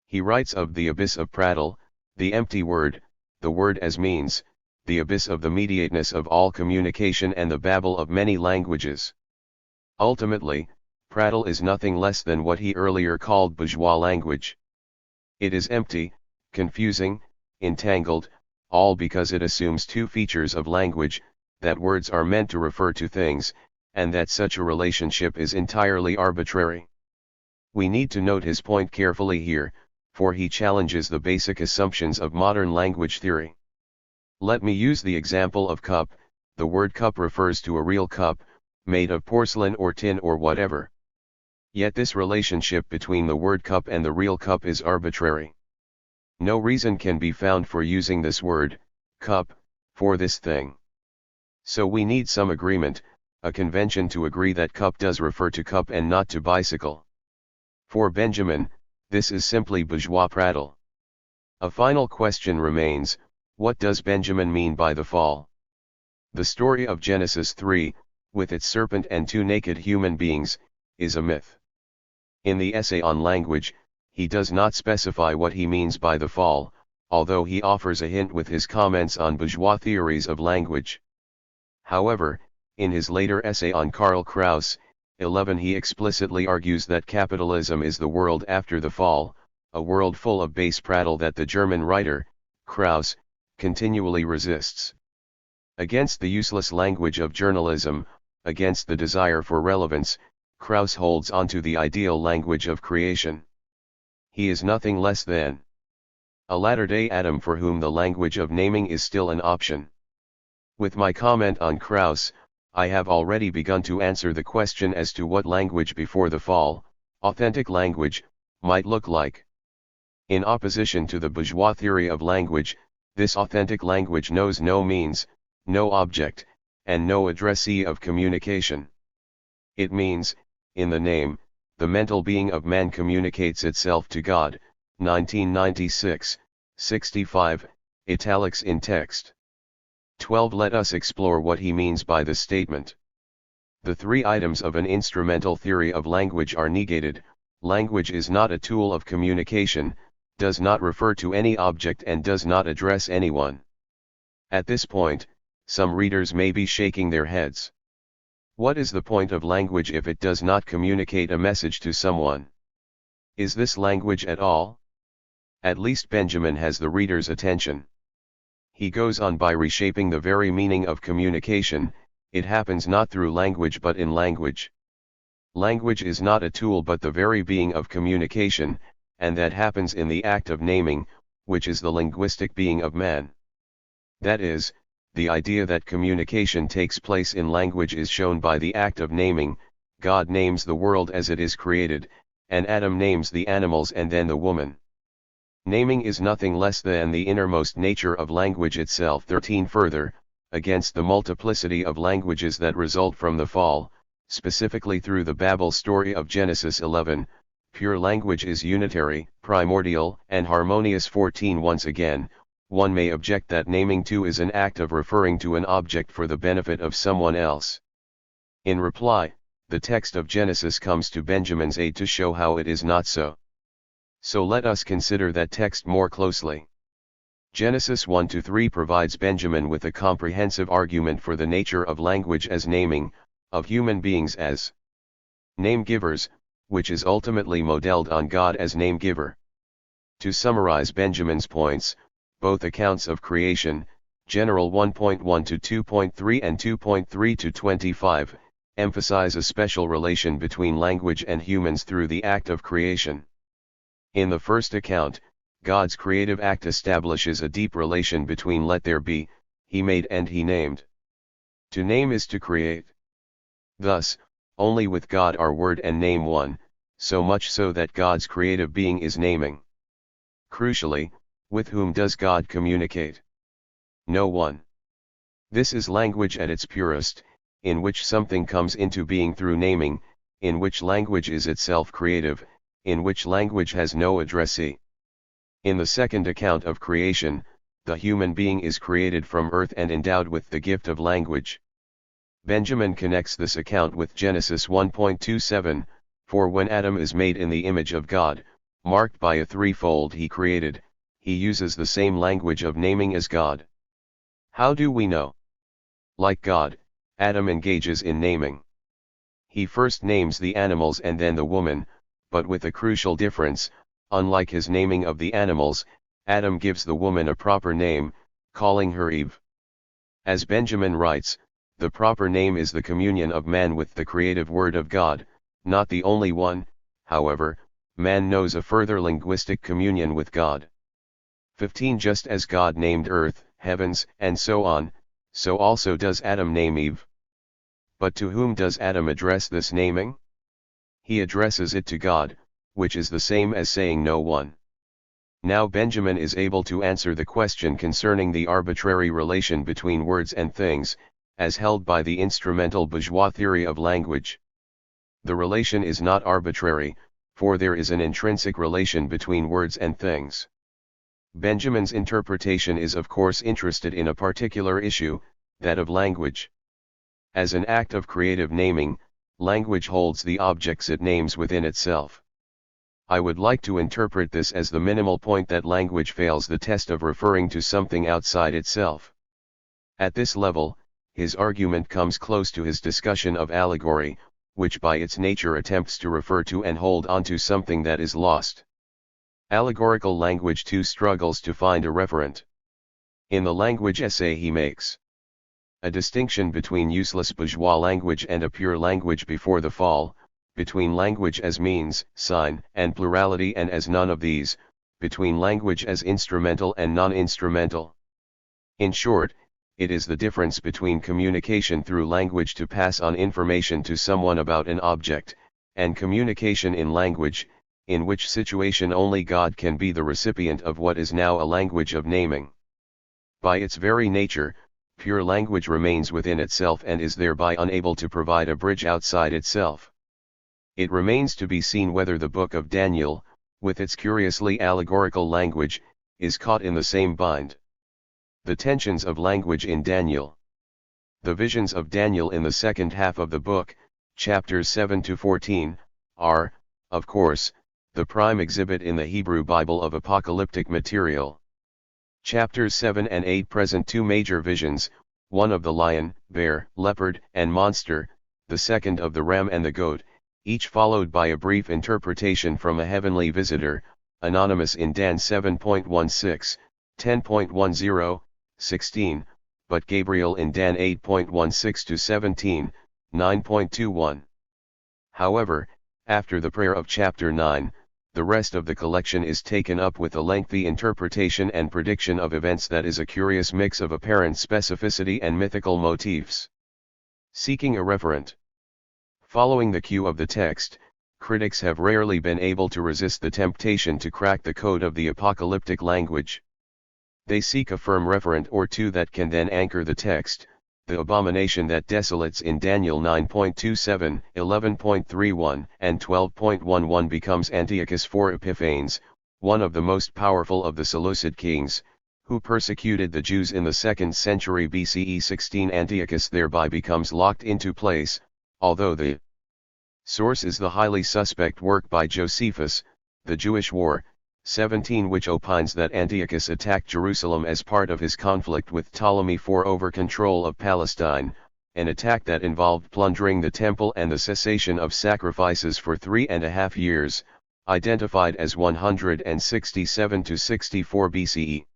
He writes of the abyss of prattle, the empty word, the word as means, the abyss of the mediateness of all communication and the babble of many languages. Ultimately, prattle is nothing less than what he earlier called bourgeois language. It is empty, confusing, entangled, all because it assumes two features of language, that words are meant to refer to things, and that such a relationship is entirely arbitrary. We need to note his point carefully here, for he challenges the basic assumptions of modern language theory. Let me use the example of cup. The word cup refers to a real cup, made of porcelain or tin or whatever. Yet this relationship between the word cup and the real cup is arbitrary. No reason can be found for using this word, cup, for this thing. So we need some agreement, a convention to agree that cup does refer to cup and not to bicycle. For Benjamin, this is simply bourgeois prattle. A final question remains, what does Benjamin mean by the fall? The story of Genesis 3, with its serpent and two naked human beings, is a myth. In the essay on language, he does not specify what he means by the fall, although he offers a hint with his comments on bourgeois theories of language. However, in his later essay on Karl Kraus, 11, he explicitly argues that capitalism is the world after the fall, a world full of base prattle that the German writer, Kraus, continually resists. Against the useless language of journalism, against the desire for relevance, Kraus holds onto the ideal language of creation. He is nothing less than a latter-day Adam for whom the language of naming is still an option. With my comment on Kraus, I have already begun to answer the question as to what language before the fall, authentic language, might look like. In opposition to the bourgeois theory of language, this authentic language knows no means, no object, and no addressee of communication. It means, in the name, the mental being of man communicates itself to God, 1996, 65, italics in text. 12. Let us explore what he means by this statement. The three items of an instrumental theory of language are negated. Language is not a tool of communication, does not refer to any object and does not address anyone. At this point, some readers may be shaking their heads. What is the point of language if it does not communicate a message to someone? Is this language at all? At least Benjamin has the reader's attention. He goes on by reshaping the very meaning of communication. It happens not through language but in language. Language is not a tool but the very being of communication, and that happens in the act of naming, which is the linguistic being of man. That is, the idea that communication takes place in language is shown by the act of naming. God names the world as it is created, and Adam names the animals and then the woman. Naming is nothing less than the innermost nature of language itself. 13. Further, against the multiplicity of languages that result from the fall, specifically through the Babel story of Genesis 11, pure language is unitary, primordial, and harmonious. 14. Once again, one may object that naming too is an act of referring to an object for the benefit of someone else. In reply, the text of Genesis comes to Benjamin's aid to show how it is not so. So let us consider that text more closely. Genesis 1-3 provides Benjamin with a comprehensive argument for the nature of language as naming, of human beings as name givers, which is ultimately modeled on God as name giver. To summarize Benjamin's points, both accounts of creation, General 1.1-2.3 and 2.3-25, emphasize a special relation between language and humans through the act of creation. In the first account, God's creative act establishes a deep relation between let there be, he made and he named. To name is to create. Thus, only with God are word and name one, so much so that God's creative being is naming. Crucially, with whom does God communicate? No one. This is language at its purest, in which something comes into being through naming, in which language is itself creative, in which language has no addressee. In the second account of creation, the human being is created from earth and endowed with the gift of language. Benjamin connects this account with Genesis 1.27, for when Adam is made in the image of God, marked by a threefold he created, he uses the same language of naming as God. How do we know? Like God, Adam engages in naming. He first names the animals and then the woman, but with a crucial difference. Unlike his naming of the animals, Adam gives the woman a proper name, calling her Eve. As Benjamin writes, the proper name is the communion of man with the creative word of God, not the only one. However, man knows a further linguistic communion with God. 15. Just as God named earth, heavens, and so on, so also does Adam name Eve. But to whom does Adam address this naming? He addresses it to God, which is the same as saying no one. Now Benjamin is able to answer the question concerning the arbitrary relation between words and things, as held by the instrumental bourgeois theory of language. The relation is not arbitrary, for there is an intrinsic relation between words and things. Benjamin's interpretation is of course interested in a particular issue, that of language. As an act of creative naming, language holds the objects it names within itself. I would like to interpret this as the minimal point that language fails the test of referring to something outside itself. At this level, his argument comes close to his discussion of allegory, which by its nature attempts to refer to and hold on to something that is lost. Allegorical language too struggles to find a referent. In the language essay he makes a distinction between useless bourgeois language and a pure language before the fall, between language as means, sign, and plurality and as none of these, between language as instrumental and non-instrumental. In short, it is the difference between communication through language to pass on information to someone about an object, and communication in language, in which situation only God can be the recipient of what is now a language of naming. By its very nature, pure language remains within itself and is thereby unable to provide a bridge outside itself. It remains to be seen whether the book of Daniel, with its curiously allegorical language, is caught in the same bind. The tensions of language in Daniel. The visions of Daniel in the second half of the book, chapters 7 to 14, are, of course, the prime exhibit in the Hebrew Bible of apocalyptic material. Chapters 7 and 8 present two major visions, one of the lion, bear, leopard, and monster, the second of the ram and the goat, each followed by a brief interpretation from a heavenly visitor, anonymous in Dan 7.16, 10.10, 16, but Gabriel in Dan 8.16 to 17, 9.21. However, after the prayer of chapter 9, the rest of the collection is taken up with a lengthy interpretation and prediction of events that is a curious mix of apparent specificity and mythical motifs. Seeking a referent. Following the cue of the text, critics have rarely been able to resist the temptation to crack the code of the apocalyptic language. They seek a firm referent or two that can then anchor the text. The abomination that desolates in Daniel 9.27, 11.31, and 12.11 becomes Antiochus IV Epiphanes, one of the most powerful of the Seleucid kings, who persecuted the Jews in the 2nd century BCE. 16 Antiochus thereby becomes locked into place, although the source is the highly suspect work by Josephus, The Jewish War, 17, which opines that Antiochus attacked Jerusalem as part of his conflict with Ptolemy IV over control of Palestine, an attack that involved plundering the temple and the cessation of sacrifices for 3.5 years, identified as 167 to 64 BCE.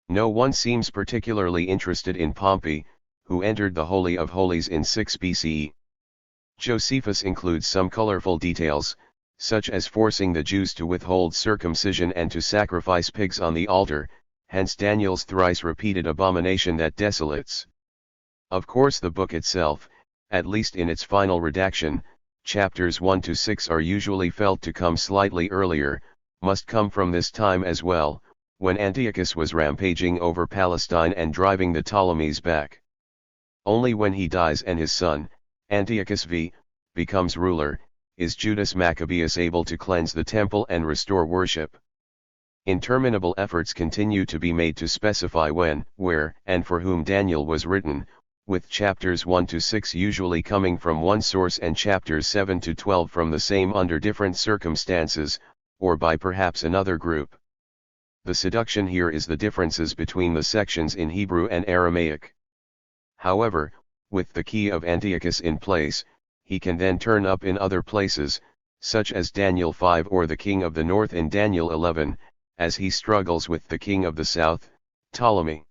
No one seems particularly interested in Pompey, who entered the Holy of Holies in 6 BCE. Josephus includes some colorful details, such as forcing the Jews to withhold circumcision and to sacrifice pigs on the altar, hence Daniel's thrice-repeated abomination that desolates. Of course the book itself, at least in its final redaction, chapters 1 to 6 are usually felt to come slightly earlier, must come from this time as well, when Antiochus was rampaging over Palestine and driving the Ptolemies back. Only when he dies and his son, Antiochus V, becomes ruler, is Judas Maccabeus able to cleanse the temple and restore worship. Interminable efforts continue to be made to specify when, where, and for whom Daniel was written, with chapters 1 to 6 usually coming from one source and chapters 7 to 12 from the same under different circumstances, or by perhaps another group. The seduction here is the differences between the sections in Hebrew and Aramaic. However, with the key of Antiochus in place, he can then turn up in other places, such as Daniel 5 or the king of the north in Daniel 11, as he struggles with the king of the south, Ptolemy.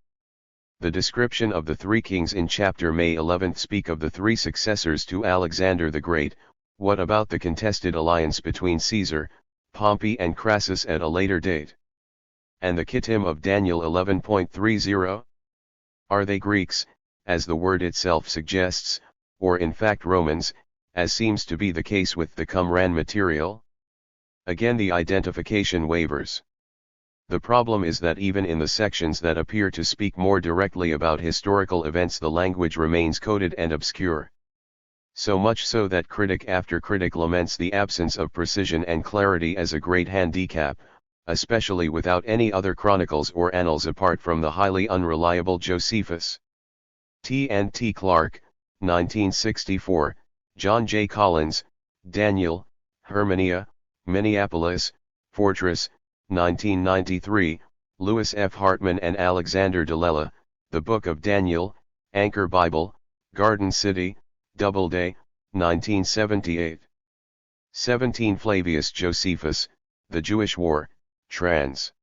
The description of the three kings in chapter May 11 speak of the three successors to Alexander the Great. What about the contested alliance between Caesar, Pompey and Crassus at a later date? And the Kittim of Daniel 11.30? Are they Greeks, as the word itself suggests, or in fact Romans, as seems to be the case with the Qumran material? Again the identification wavers. The problem is that even in the sections that appear to speak more directly about historical events the language remains coded and obscure. So much so that critic after critic laments the absence of precision and clarity as a great handicap, especially without any other chronicles or annals apart from the highly unreliable Josephus. T. Clark, 1964, John J. Collins, Daniel, Hermania, Minneapolis, Fortress, 1993, Lewis F. Hartman and Alexander Delela, The Book of Daniel, Anchor Bible, Garden City, Doubleday, 1978. 17 Flavius Josephus, The Jewish War, trans.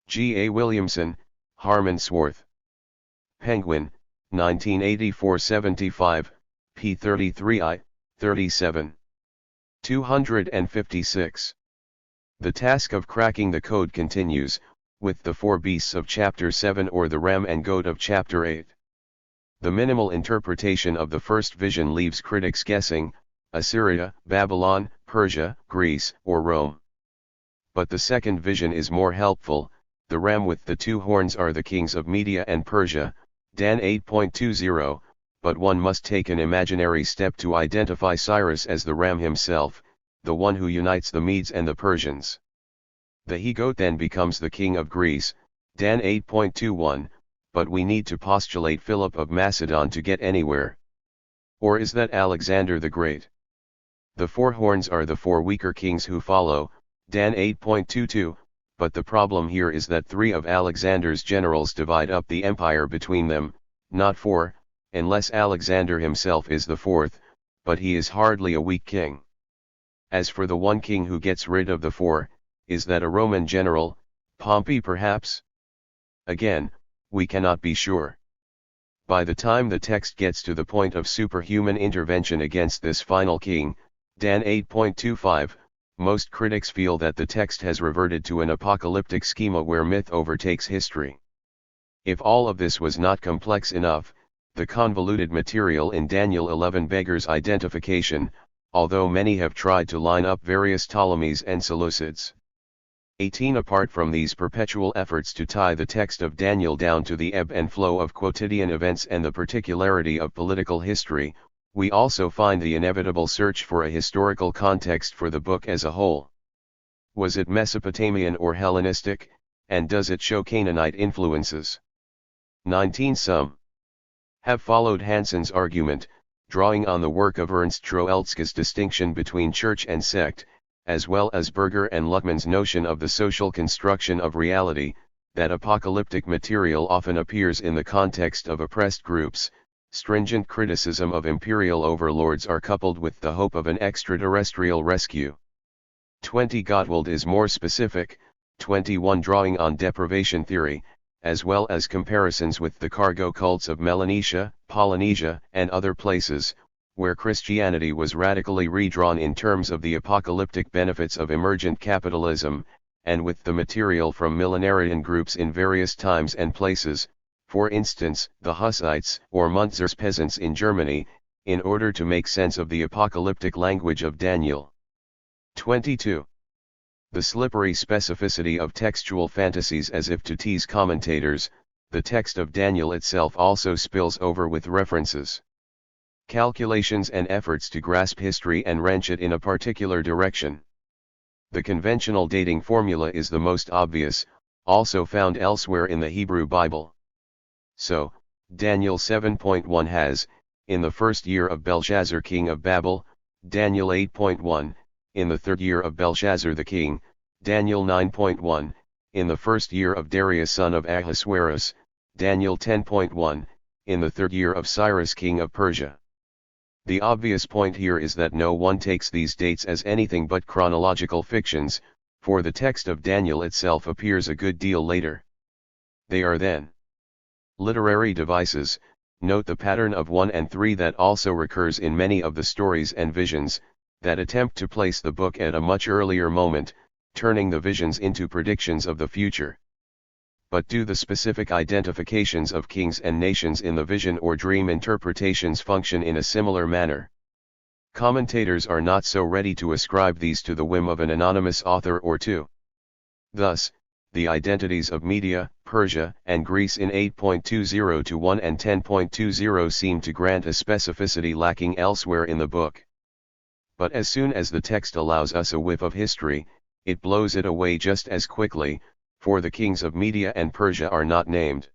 G. A. Williamson, Harmon Swarth. Penguin, 1984-75, p. 33i, 37. 256. The task of cracking the code continues, with the four beasts of chapter 7 or the ram and goat of chapter 8. The minimal interpretation of the first vision leaves critics guessing, Assyria, Babylon, Persia, Greece, or Rome. But the second vision is more helpful. The ram with the two horns are the kings of Media and Persia, Dan 8.20, but one must take an imaginary step to identify Cyrus as the ram himself, the one who unites the Medes and the Persians. The he-goat then becomes the king of Greece, Dan 8.21, but we need to postulate Philip of Macedon to get anywhere. Or is that Alexander the Great? The four horns are the four weaker kings who follow, Dan 8.22, but the problem here is that three of Alexander's generals divide up the empire between them, not four, unless Alexander himself is the fourth, but he is hardly a weak king. As for the one king who gets rid of the four, is that a Roman general, Pompey perhaps? Again, we cannot be sure. By the time the text gets to the point of superhuman intervention against this final king, Dan 8.25, most critics feel that the text has reverted to an apocalyptic schema where myth overtakes history. If all of this was not complex enough, the convoluted material in Daniel 11 beggars identification, although many have tried to line up various Ptolemies and Seleucids. 18 Apart from these perpetual efforts to tie the text of Daniel down to the ebb and flow of quotidian events and the particularity of political history, we also find the inevitable search for a historical context for the book as a whole. Was it Mesopotamian or Hellenistic, and does it show Canaanite influences? 19 Some have followed Hansen's argument, drawing on the work of Ernst Troeltsche's distinction between church and sect, as well as Berger and Luckmann's notion of the social construction of reality, that apocalyptic material often appears in the context of oppressed groups. Stringent criticism of imperial overlords are coupled with the hope of an extraterrestrial rescue. 20 Gottwald is more specific, 21 drawing on deprivation theory, as well as comparisons with the cargo cults of Melanesia, Polynesia, and other places, where Christianity was radically redrawn in terms of the apocalyptic benefits of emergent capitalism, and with the material from millenarian groups in various times and places, for instance, the Hussites or Munzer's peasants in Germany, in order to make sense of the apocalyptic language of Daniel. 22. The slippery specificity of textual fantasies as if to tease commentators, the text of Daniel itself also spills over with references, calculations and efforts to grasp history and wrench it in a particular direction. The conventional dating formula is the most obvious, also found elsewhere in the Hebrew Bible. So, Daniel 7.1 has, in the first year of Belshazzar king of Babel, Daniel 8.1, in the third year of Belshazzar the king, Daniel 9.1, in the first year of Darius son of Ahasuerus, Daniel 10.1, in the third year of Cyrus king of Persia. The obvious point here is that no one takes these dates as anything but chronological fictions, for the text of Daniel itself appears a good deal later. They are then literary devices. Note the pattern of 1 and 3 that also recurs in many of the stories and visions, that attempt to place the book at a much earlier moment, turning the visions into predictions of the future. But do the specific identifications of kings and nations in the vision or dream interpretations function in a similar manner? Commentators are not so ready to ascribe these to the whim of an anonymous author or two. Thus, the identities of Media, Persia, and Greece in 8.20 to 1 and 10.20 seem to grant a specificity lacking elsewhere in the book. But as soon as the text allows us a whiff of history, it blows it away just as quickly, for the kings of Media and Persia are not named.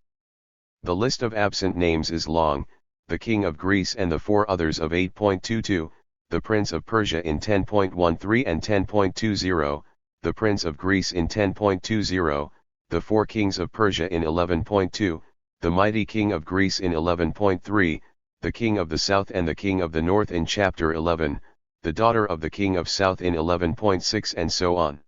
The list of absent names is long: the king of Greece and the four others of 8.22, the prince of Persia in 10.13 and 10.20, the prince of Greece in 10.20, the four kings of Persia in 11.2, the mighty king of Greece in 11.3, the king of the south and the king of the north in chapter 11, the daughter of the king of south in 11.6, and so on.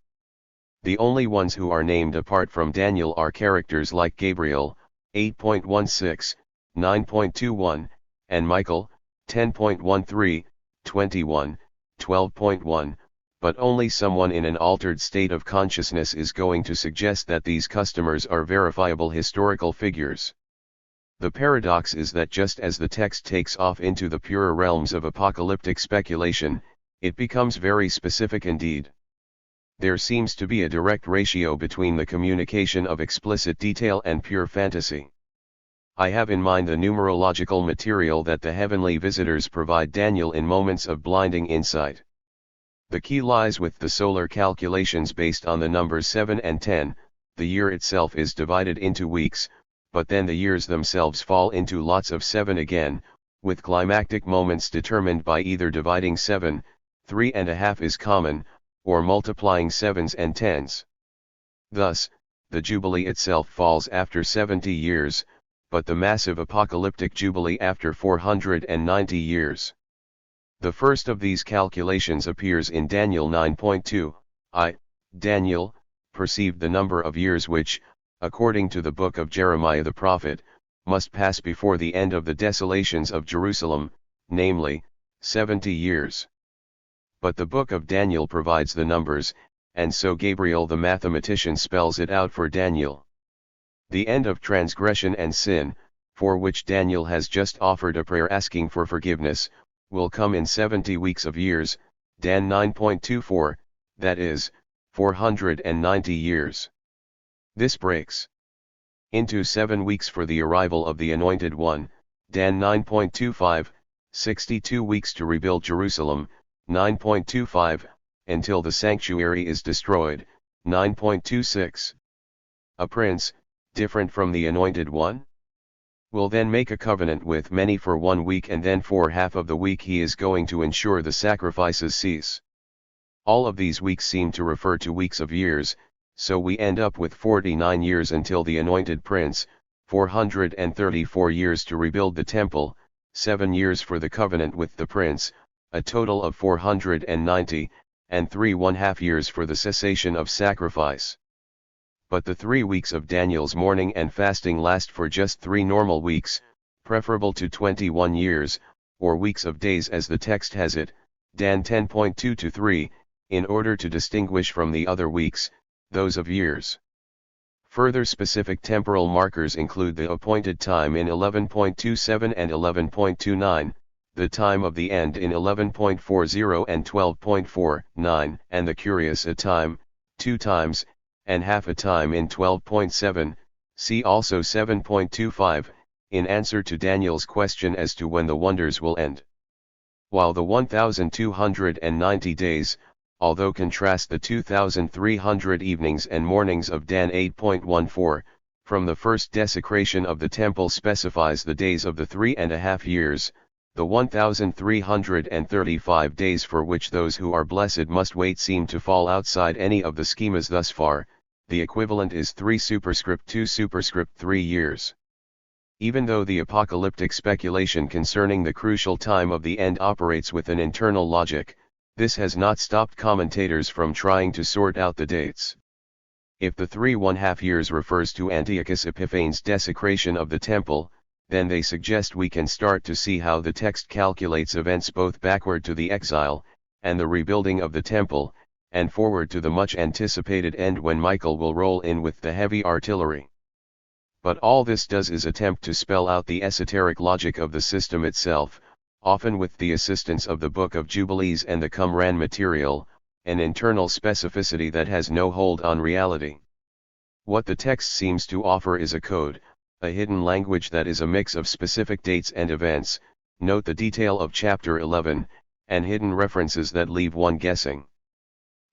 The only ones who are named apart from Daniel are characters like Gabriel, 8.16, 9.21, and Michael, 10.13, 21, 12.1, but only someone in an altered state of consciousness is going to suggest that these customers are verifiable historical figures. The paradox is that just as the text takes off into the purer realms of apocalyptic speculation, it becomes very specific indeed. There seems to be a direct ratio between the communication of explicit detail and pure fantasy. I have in mind the numerological material that the heavenly visitors provide Daniel in moments of blinding insight. The key lies with the solar calculations based on the numbers 7 and 10. The year itself is divided into weeks, but then the years themselves fall into lots of 7 again, with climactic moments determined by either dividing 7, 3.5 is common, or multiplying 7s and 10s. Thus, the Jubilee itself falls after 70 years, but the massive apocalyptic Jubilee after 490 years. The first of these calculations appears in Daniel 9.2. Daniel, perceived the number of years which, according to the book of Jeremiah the prophet, must pass before the end of the desolations of Jerusalem, namely, 70 years. But the book of Daniel provides the numbers, and so Gabriel the mathematician spells it out for Daniel. The end of transgression and sin, for which Daniel has just offered a prayer asking for forgiveness, will come in 70 weeks of years, Dan 9.24, that is, 490 years. This breaks into 7 weeks for the arrival of the Anointed One, Dan 9.25, 62 weeks to rebuild Jerusalem, 9.25, until the sanctuary is destroyed, 9.26. A prince, different from the Anointed One, will then make a covenant with many for 1 week, and then for half of the week he is going to ensure the sacrifices cease. All of these weeks seem to refer to weeks of years, so we end up with 49 years until the Anointed Prince, 434 years to rebuild the temple, 7 years for the covenant with the prince, a total of 490, and 3½ years for the cessation of sacrifice. But the 3 weeks of Daniel's mourning and fasting last for just 3 normal weeks, preferable to 21 years, or weeks of days as the text has it, Dan 10.2-3, in order to distinguish from the other weeks, those of years. Further specific temporal markers include the appointed time in 11.27 and 11.29, the time of the end in 11.40 and 12.49, and the curious a time, 2 times, and half a time in 12.7, see also 7.25, in answer to Daniel's question as to when the wonders will end. While the 1,290 days, although contrast the 2,300 evenings and mornings of Dan 8.14, from the first desecration of the temple specifies the days of the 3½ years, the 1,335 days for which those who are blessed must wait seem to fall outside any of the schemas thus far. The equivalent is 3 superscript 2 superscript 3 years. Even though the apocalyptic speculation concerning the crucial time of the end operates with an internal logic, this has not stopped commentators from trying to sort out the dates. If the 3½ years refers to Antiochus Epiphanes' desecration of the temple, then they suggest we can start to see how the text calculates events both backward to the exile, and the rebuilding of the temple, and forward to the much anticipated end when Michael will roll in with the heavy artillery. But all this does is attempt to spell out the esoteric logic of the system itself, often with the assistance of the Book of Jubilees and the Qumran material, an internal specificity that has no hold on reality. What the text seems to offer is a code, a hidden language that is a mix of specific dates and events, note the detail of chapter 11, and hidden references that leave one guessing.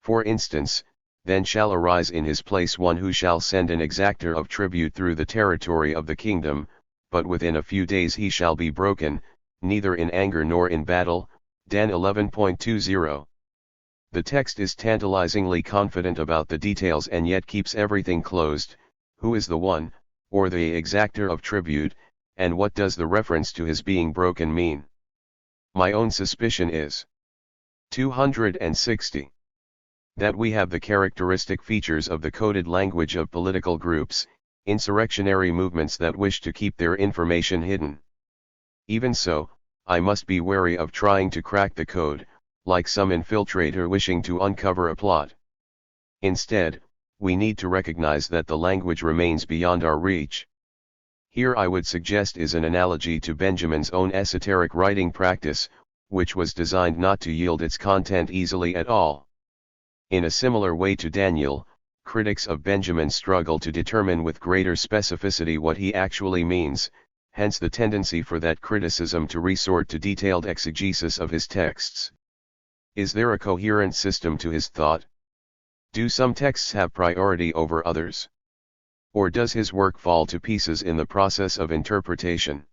For instance, then shall arise in his place one who shall send an exactor of tribute through the territory of the kingdom, but within a few days he shall be broken, neither in anger nor in battle, Dan 11.20. The text is tantalizingly confident about the details and yet keeps everything closed. Who is the one, or the exactor of tribute, and what does the reference to his being broken mean? My own suspicion is 260. That we have the characteristic features of the coded language of political groups, insurrectionary movements that wish to keep their information hidden. Even so, I must be wary of trying to crack the code, like some infiltrator wishing to uncover a plot. Instead, we need to recognize that the language remains beyond our reach. Here I would suggest is an analogy to Benjamin's own esoteric writing practice, which was designed not to yield its content easily at all. In a similar way to Daniel, critics of Benjamin struggle to determine with greater specificity what he actually means, hence the tendency for that criticism to resort to detailed exegesis of his texts. Is there a coherent system to his thought? Do some texts have priority over others? Or does his work fall to pieces in the process of interpretation?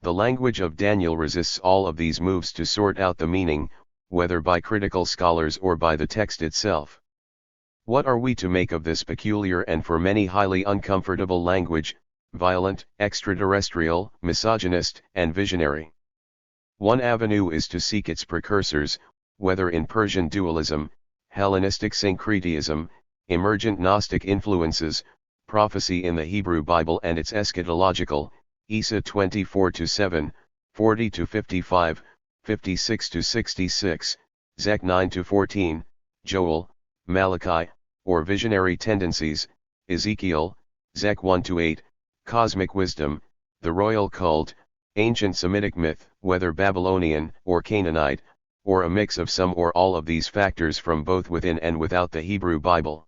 The language of Daniel resists all of these moves to sort out the meaning, whether by critical scholars or by the text itself. What are we to make of this peculiar and for many highly uncomfortable language, violent, extraterrestrial, misogynist, and visionary? One avenue is to seek its precursors, whether in Persian dualism, Hellenistic syncretism, emergent Gnostic influences, prophecy in the Hebrew Bible and its eschatological, Isa 24-7, 40-55, 56-66, Zech 9-14, Joel, Malachi, or visionary tendencies, Ezekiel, Zech 1-8, cosmic wisdom, the royal cult, ancient Semitic myth, whether Babylonian or Canaanite, or a mix of some or all of these factors from both within and without the Hebrew Bible.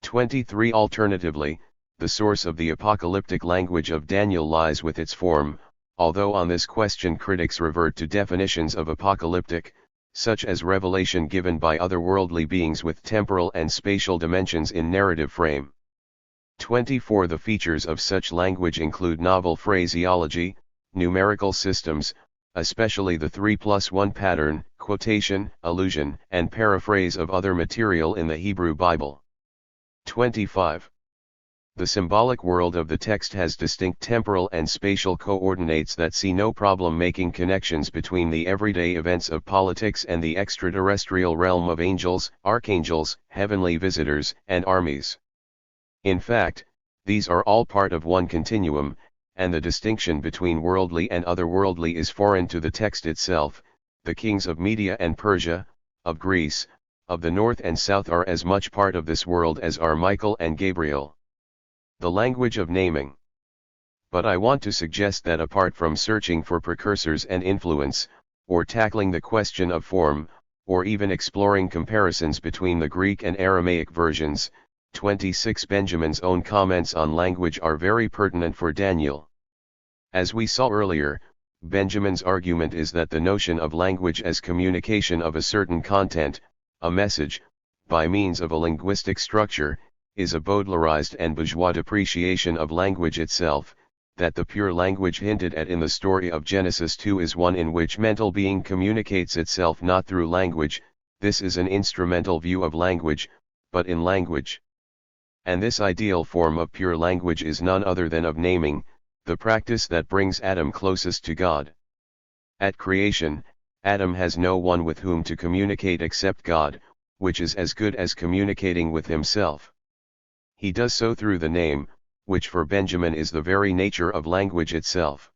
23. Alternatively, the source of the apocalyptic language of Daniel lies with its form, although on this question critics revert to definitions of apocalyptic, such as revelation given by otherworldly beings with temporal and spatial dimensions in narrative frame. 24. The features of such language include novel phraseology, numerical systems, especially the 3+1 pattern, quotation, allusion, and paraphrase of other material in the Hebrew Bible. 25. The symbolic world of the text has distinct temporal and spatial coordinates that see no problem making connections between the everyday events of politics and the extraterrestrial realm of angels, archangels, heavenly visitors, and armies. In fact, these are all part of one continuum, and the distinction between worldly and otherworldly is foreign to the text itself. The kings of Media and Persia, of Greece, of the north and south are as much part of this world as are Michael and Gabriel. The language of naming. But I want to suggest that apart from searching for precursors and influence, or tackling the question of form, or even exploring comparisons between the Greek and Aramaic versions, 26. Benjamin's own comments on language are very pertinent for Daniel. As we saw earlier, Benjamin's argument is that the notion of language as communication of a certain content, a message, by means of a linguistic structure, is a Baudelarized and bourgeois depreciation of language itself, that the pure language hinted at in the story of Genesis 2 is one in which mental being communicates itself not through language. This is an instrumental view of language, but in language. And this ideal form of pure language is none other than of naming, the practice that brings Adam closest to God. At creation, Adam has no one with whom to communicate except God, which is as good as communicating with himself. He does so through the name, which for Benjamin is the very nature of language itself.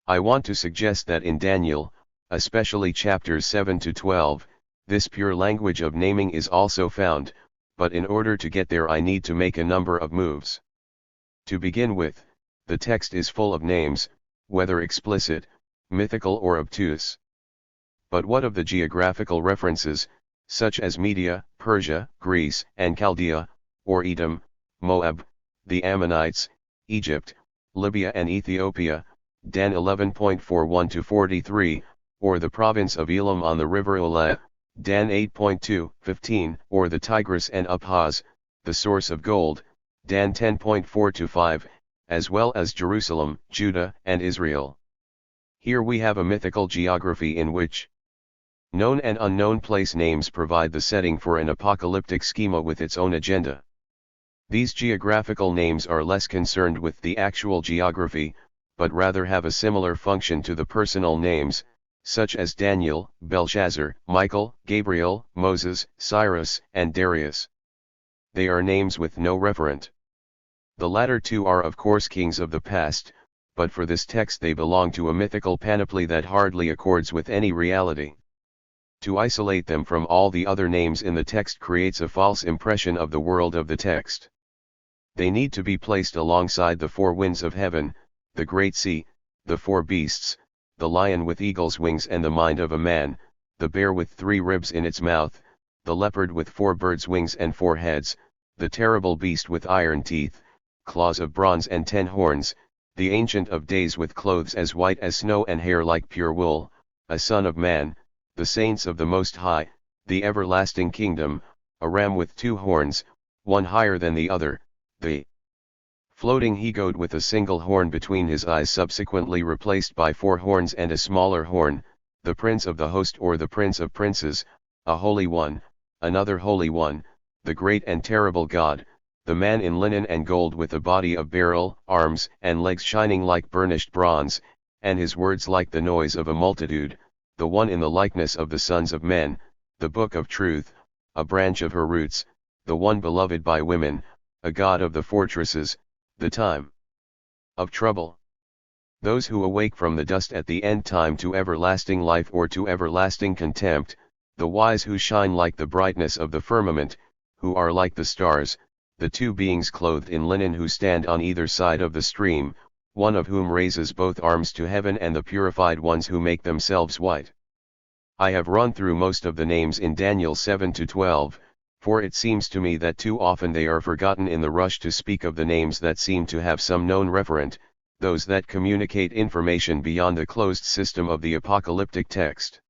I want to suggest that in Daniel, especially chapters 7-12, this pure language of naming is also found, but in order to get there I need to make a number of moves. To begin with, the text is full of names, whether explicit, mythical or obtuse. But what of the geographical references, such as Media, Persia, Greece, and Chaldea, or Edom, Moab, the Ammonites, Egypt, Libya and Ethiopia, Dan 11.41-43, or the province of Elam on the river Ula, Dan 8.2-15, or the Tigris and Uphaz, the source of gold, Dan 10.4-5, as well as Jerusalem, Judah, and Israel. Here we have a mythical geography in which known and unknown place names provide the setting for an apocalyptic schema with its own agenda. These geographical names are less concerned with the actual geography, but rather have a similar function to the personal names, such as Daniel, Belshazzar, Michael, Gabriel, Moses, Cyrus, and Darius. They are names with no referent. The latter two are of course kings of the past, but for this text they belong to a mythical panoply that hardly accords with any reality. To isolate them from all the other names in the text creates a false impression of the world of the text. They need to be placed alongside the four winds of heaven, the great sea, the four beasts, the lion with eagle's wings and the mind of a man, the bear with 3 ribs in its mouth, the leopard with 4 birds' wings and 4 heads, the terrible beast with iron teeth, claws of bronze and 10 horns, the Ancient of Days with clothes as white as snow and hair like pure wool, a son of man, the saints of the Most High, the everlasting kingdom, a ram with 2 horns, one higher than the other, the Floating he-goat with a single horn between his eyes subsequently replaced by 4 horns and a smaller horn, the prince of the host or the prince of princes, a holy one, another holy one, the great and terrible God, the man in linen and gold with a body of beryl, arms and legs shining like burnished bronze, and his words like the noise of a multitude, the one in the likeness of the sons of men, the book of truth, a branch of her roots, the one beloved by women, a God of the fortresses, the time of trouble. Those who awake from the dust at the end time to everlasting life or to everlasting contempt, the wise who shine like the brightness of the firmament, who are like the stars, the 2 beings clothed in linen who stand on either side of the stream, one of whom raises both arms to heaven and the purified ones who make themselves white. I have run through most of the names in Daniel 7-12, for it seems to me that too often they are forgotten in the rush to speak of the names that seem to have some known referent, those that communicate information beyond the closed system of the apocalyptic text.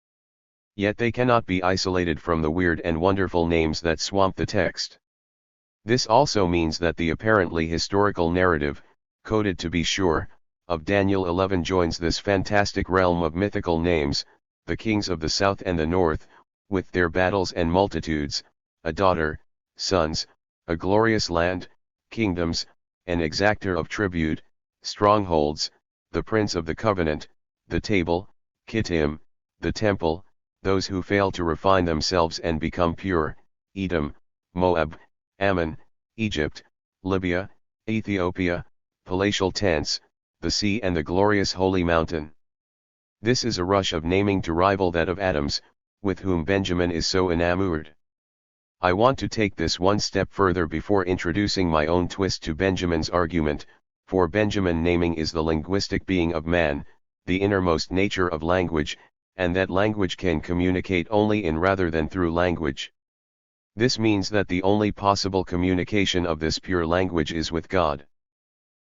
Yet they cannot be isolated from the weird and wonderful names that swamp the text. This also means that the apparently historical narrative, coded to be sure, of Daniel 11 joins this fantastic realm of mythical names, the kings of the south and the north, with their battles and multitudes, a daughter, sons, a glorious land, kingdoms, an exactor of tribute, strongholds, the prince of the covenant, the table, Kittim, the temple, those who fail to refine themselves and become pure, Edom, Moab, Ammon, Egypt, Libya, Ethiopia, palatial tents, the sea and the glorious holy mountain. This is a rush of naming to rival that of Adam's, with whom Benjamin is so enamored. I want to take this one step further before introducing my own twist to Benjamin's argument, for Benjamin naming is the linguistic being of man, the innermost nature of language, and that language can communicate only in rather than through language. This means that the only possible communication of this pure language is with God.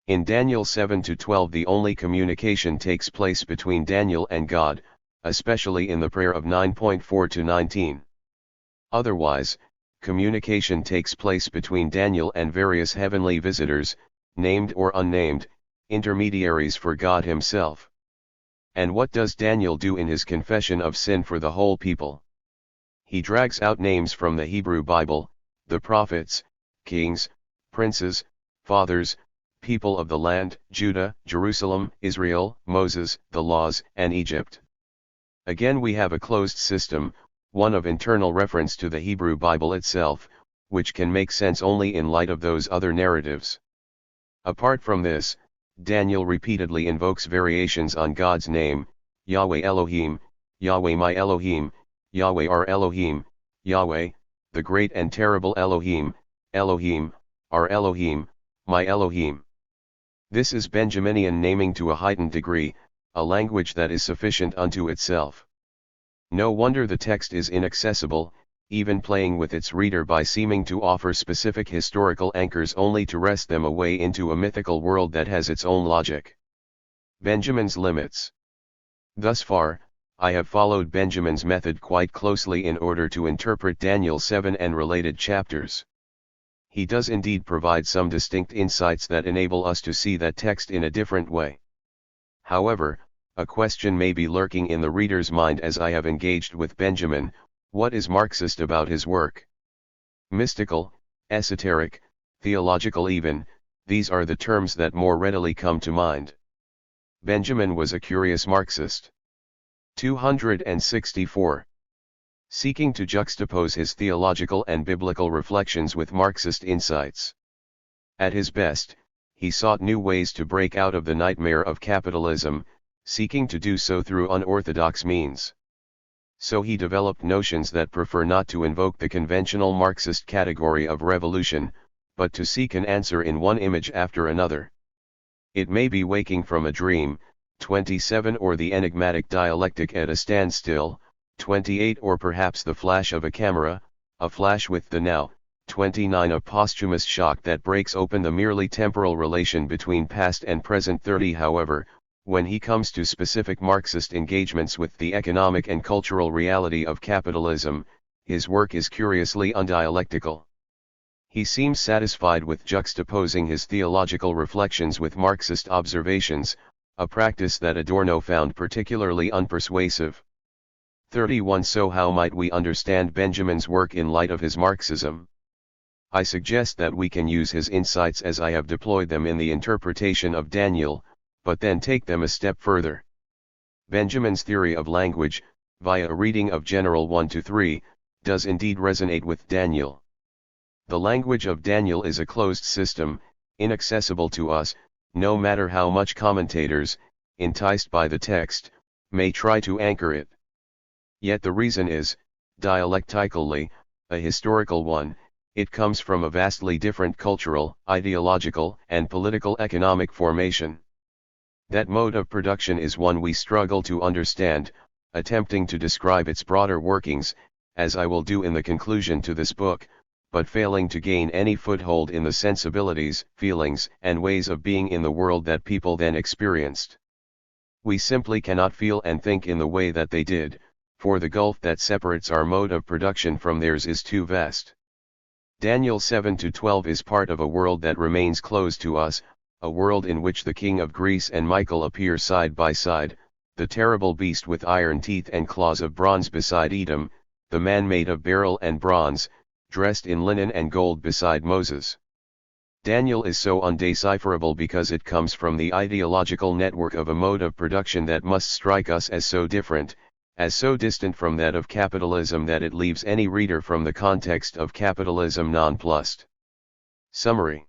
In Daniel 7-12 the only communication takes place between Daniel and God, especially in the prayer of 9.4-19. Otherwise, communication takes place between Daniel and various heavenly visitors, named or unnamed, intermediaries for God himself. And what does Daniel do in his confession of sin for the whole people? He drags out names from the Hebrew Bible, the prophets, kings, princes, fathers, people of the land, Judah, Jerusalem, Israel, Moses, the laws, and Egypt. Again we have a closed system, one of internal reference to the Hebrew Bible itself, which can make sense only in light of those other narratives. Apart from this, Daniel repeatedly invokes variations on God's name, Yahweh Elohim, Yahweh my Elohim, Yahweh our Elohim, Yahweh, the great and terrible Elohim, Elohim, our Elohim, my Elohim. This is Benjaminian naming to a heightened degree, a language that is sufficient unto itself. No wonder the text is inaccessible, even playing with its reader by seeming to offer specific historical anchors only to wrest them away into a mythical world that has its own logic. Benjamin's limits. Thus far, I have followed Benjamin's method quite closely in order to interpret Daniel 7 and related chapters. He does indeed provide some distinct insights that enable us to see that text in a different way. However, a question may be lurking in the reader's mind as I have engaged with Benjamin: what is Marxist about his work? Mystical, esoteric, theological even, these are the terms that more readily come to mind. Benjamin was a curious Marxist. 264. Seeking to juxtapose his theological and biblical reflections with Marxist insights. At his best, he sought new ways to break out of the nightmare of capitalism, seeking to do so through unorthodox means. So he developed notions that prefer not to invoke the conventional Marxist category of revolution, but to seek an answer in one image after another. It may be waking from a dream, 27, or the enigmatic dialectic at a standstill, 28, or perhaps the flash of a camera, a flash with the now, 29, a posthumous shock that breaks open the merely temporal relation between past and present, 30. However, when he comes to specific Marxist engagements with the economic and cultural reality of capitalism, his work is curiously undialectical. He seems satisfied with juxtaposing his theological reflections with Marxist observations, a practice that Adorno found particularly unpersuasive. 31. So how might we understand Benjamin's work in light of his Marxism? I suggest that we can use his insights as I have deployed them in the interpretation of Daniel, but then take them a step further. Benjamin's theory of language, via a reading of General 1-3, does indeed resonate with Daniel. The language of Daniel is a closed system, inaccessible to us, no matter how much commentators, enticed by the text, may try to anchor it. Yet the reason is, dialectically, a historical one. It comes from a vastly different cultural, ideological, and political economic formation. That mode of production is one we struggle to understand, attempting to describe its broader workings, as I will do in the conclusion to this book, but failing to gain any foothold in the sensibilities, feelings, and ways of being in the world that people then experienced. We simply cannot feel and think in the way that they did, for the gulf that separates our mode of production from theirs is too vast. Daniel 7-12 is part of a world that remains closed to us, a world in which the king of Greece and Michael appear side by side, the terrible beast with iron teeth and claws of bronze beside Edom, the man made of beryl and bronze, dressed in linen and gold beside Moses. Daniel is so undecipherable because it comes from the ideological network of a mode of production that must strike us as so different, as so distant from that of capitalism that it leaves any reader from the context of capitalism nonplussed. Summary.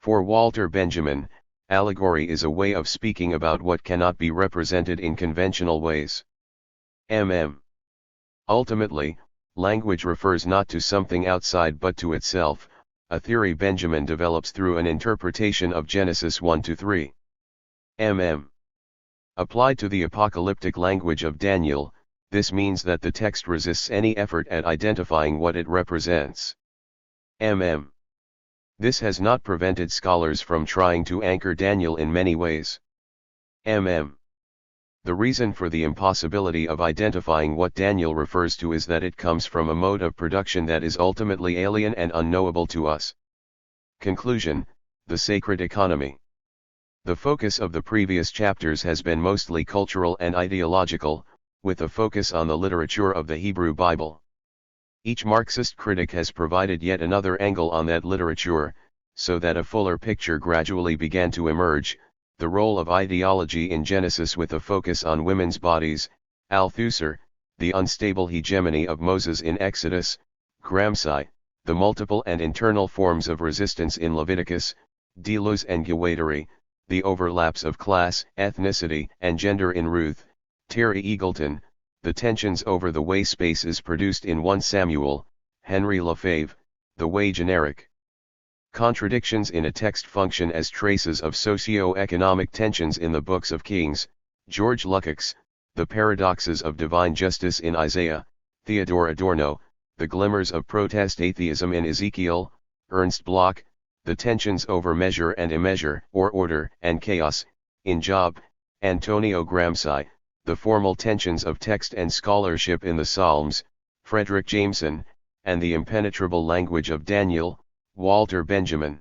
For Walter Benjamin, allegory is a way of speaking about what cannot be represented in conventional ways. Ultimately, language refers not to something outside but to itself, a theory Benjamin develops through an interpretation of Genesis 1-3. Applied to the apocalyptic language of Daniel, this means that the text resists any effort at identifying what it represents. This has not prevented scholars from trying to anchor Daniel in many ways. The reason for the impossibility of identifying what Daniel refers to is that it comes from a mode of production that is ultimately alien and unknowable to us. Conclusion: the sacred economy. The focus of the previous chapters has been mostly cultural and ideological, with a focus on the literature of the Hebrew Bible. Each Marxist critic has provided yet another angle on that literature, so that a fuller picture gradually began to emerge: the role of ideology in Genesis with a focus on women's bodies, Althusser, the unstable hegemony of Moses in Exodus, Gramsci, the multiple and internal forms of resistance in Leviticus, Deleuze and Guattari, the overlaps of class, ethnicity, and gender in Ruth, Terry Eagleton, the tensions over the way space is produced in 1 Samuel, Henry Lefebvre, the way generic contradictions in a text function as traces of socio-economic tensions in the books of Kings, George Lukács, the paradoxes of divine justice in Isaiah, Theodore Adorno, the glimmers of protest atheism in Ezekiel, Ernst Bloch, the tensions over measure and immeasure, or order and chaos, in Job, Antonio Gramsci, the formal tensions of text and scholarship in the Psalms, Frederick Jameson, and the impenetrable language of Daniel, Walter Benjamin.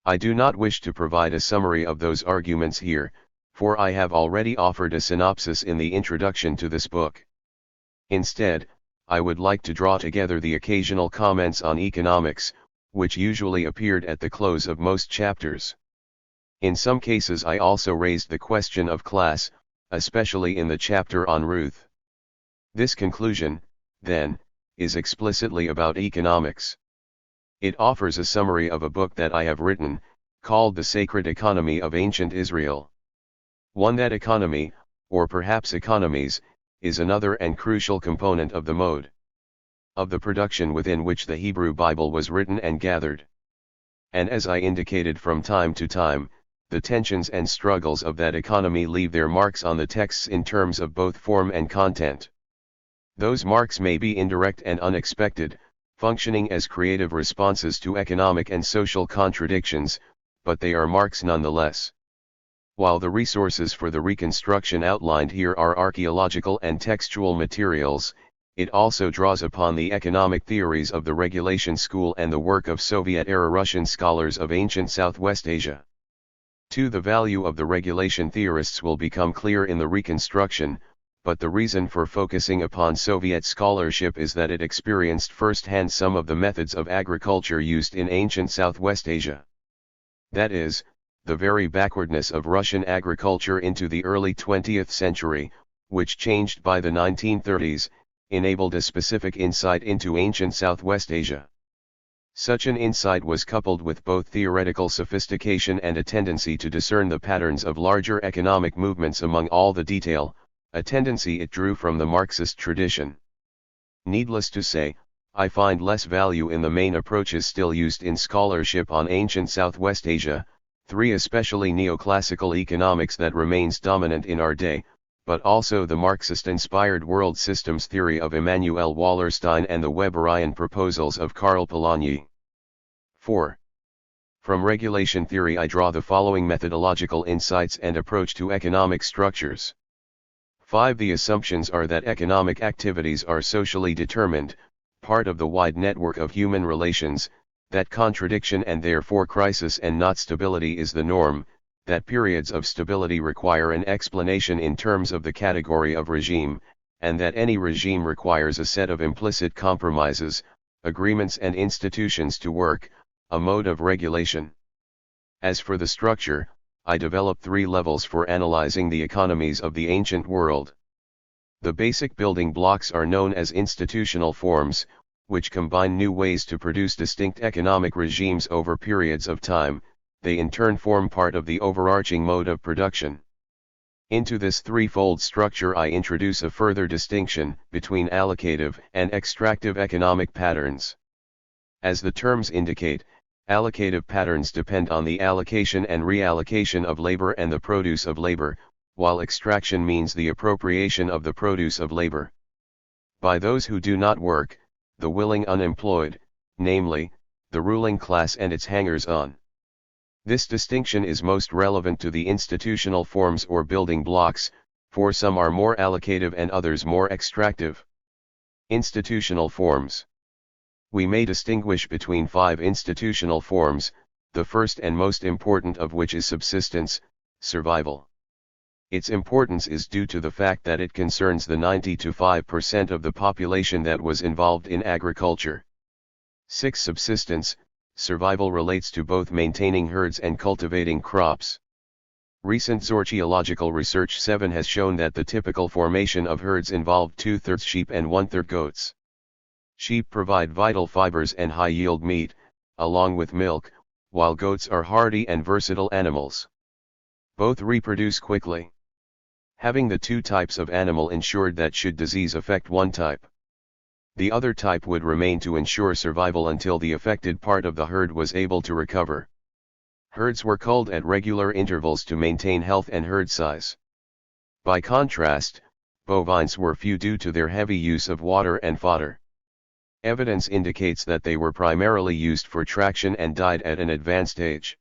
I do not wish to provide a summary of those arguments here, for I have already offered a synopsis in the introduction to this book. Instead, I would like to draw together the occasional comments on economics, which usually appeared at the close of most chapters. In some cases I also raised the question of class, especially in the chapter on Ruth. This conclusion, then, is explicitly about economics. It offers a summary of a book that I have written, called The Sacred Economy of Ancient Israel. One that economy, or perhaps economies, is another and crucial component of the mode of the production within which the Hebrew Bible was written and gathered. And as I indicated from time to time, the tensions and struggles of that economy leave their marks on the texts in terms of both form and content. Those marks may be indirect and unexpected, functioning as creative responses to economic and social contradictions, but they are marks nonetheless. While the resources for the reconstruction outlined here are archaeological and textual materials, It also draws upon the economic theories of the regulation school and the work of Soviet-era Russian scholars of ancient Southwest Asia. 2. The value of the regulation theorists will become clear in the reconstruction, but the reason for focusing upon Soviet scholarship is that it experienced firsthand some of the methods of agriculture used in ancient Southwest Asia. That is, the very backwardness of Russian agriculture into the early 20th century, which changed by the 1930s, enabled a specific insight into ancient Southwest Asia. Such an insight was coupled with both theoretical sophistication and a tendency to discern the patterns of larger economic movements among all the detail, a tendency it drew from the Marxist tradition. Needless to say, I find less value in the main approaches still used in scholarship on ancient Southwest Asia, 3. Especially neoclassical economics that remains dominant in our day, but also the Marxist-inspired world systems theory of Immanuel Wallerstein and the Weberian proposals of Karl Polanyi. 4. From regulation theory I draw the following methodological insights and approach to economic structures. 5. The assumptions are that economic activities are socially determined, part of the wide network of human relations, that contradiction and therefore crisis and not stability is the norm, that periods of stability require an explanation in terms of the category of regime, and that any regime requires a set of implicit compromises, agreements and institutions to work, a mode of regulation. As for the structure, I develop 3 levels for analyzing the economies of the ancient world. The basic building blocks are known as institutional forms, which combine new ways to produce distinct economic regimes over periods of time. They in turn form part of the overarching mode of production. Into this threefold structure I introduce a further distinction between allocative and extractive economic patterns. As the terms indicate, allocative patterns depend on the allocation and reallocation of labor and the produce of labor, while extraction means the appropriation of the produce of labor by those who do not work, the willing unemployed, namely, the ruling class and its hangers-on. This distinction is most relevant to the institutional forms or building blocks, for some are more allocative and others more extractive. Institutional forms. We may distinguish between 5 institutional forms, the first and most important of which is subsistence, survival. Its importance is due to the fact that it concerns the 95% of the population that was involved in agriculture. 6. Subsistence, survival relates to both maintaining herds and cultivating crops. Recent zoological research 7 has shown that the typical formation of herds involved 2/3 sheep and 1/3 goats. Sheep provide vital fibers and high-yield meat, along with milk, while goats are hardy and versatile animals. Both reproduce quickly. Having the 2 types of animal ensured that should disease affect one type, the other type would remain to ensure survival until the affected part of the herd was able to recover. Herds were culled at regular intervals to maintain health and herd size. By contrast, bovines were few due to their heavy use of water and fodder. Evidence indicates that they were primarily used for traction and died at an advanced age.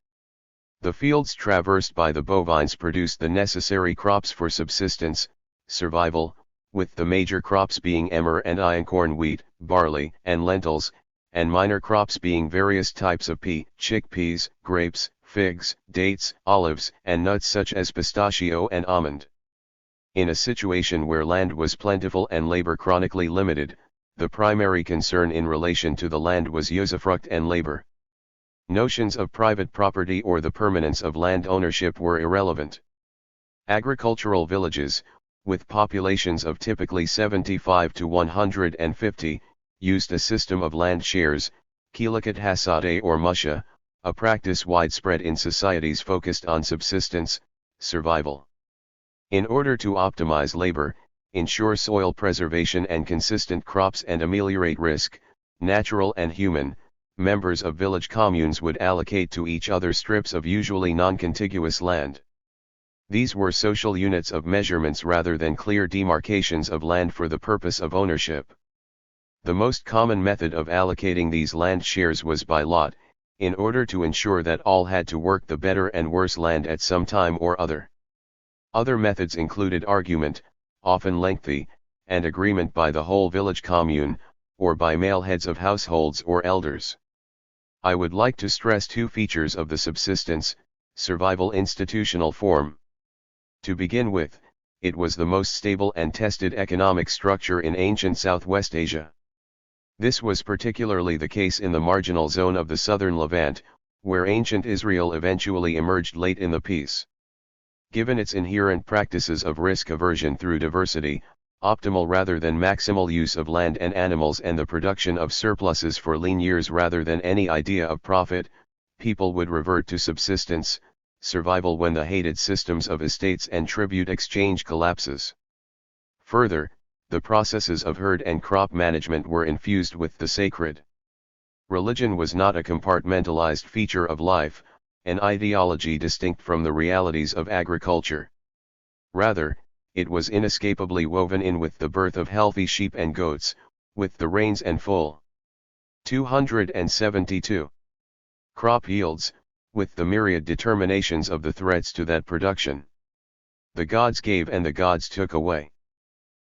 The fields traversed by the bovines produced the necessary crops for subsistence, survival, with the major crops being emmer and einkorn wheat, barley, and lentils, and minor crops being various types of pea, chickpeas, grapes, figs, dates, olives, and nuts such as pistachio and almond. In a situation where land was plentiful and labor chronically limited, the primary concern in relation to the land was usufruct and labor. Notions of private property or the permanence of land ownership were irrelevant. Agricultural villages, with populations of typically 75 to 150, used a system of land shares, Kilikat Hasade or Musha, a practice widespread in societies focused on subsistence, survival. In order to optimize labor, ensure soil preservation and consistent crops and ameliorate risk, natural and human, members of village communes would allocate to each other strips of usually non-contiguous land. These were social units of measurements rather than clear demarcations of land for the purpose of ownership. The most common method of allocating these land shares was by lot, in order to ensure that all had to work the better and worse land at some time or other. Other methods included argument, often lengthy, and agreement by the whole village commune, or by male heads of households or elders. I would like to stress two features of the subsistence, survival institutional form. To begin with, it was the most stable and tested economic structure in ancient Southwest Asia. This was particularly the case in the marginal zone of the southern Levant, where ancient Israel eventually emerged late in the piece. Given its inherent practices of risk aversion through diversity, optimal rather than maximal use of land and animals, and the production of surpluses for lean years rather than any idea of profit, people would revert to subsistence, survival when the hated systems of estates and tribute exchange collapses. Further, the processes of herd and crop management were infused with the sacred. Religion was not a compartmentalized feature of life, an ideology distinct from the realities of agriculture. Rather, it was inescapably woven in with the birth of healthy sheep and goats, with the rains and full 272 crop yields, with the myriad determinations of the threats to that production. The gods gave and the gods took away.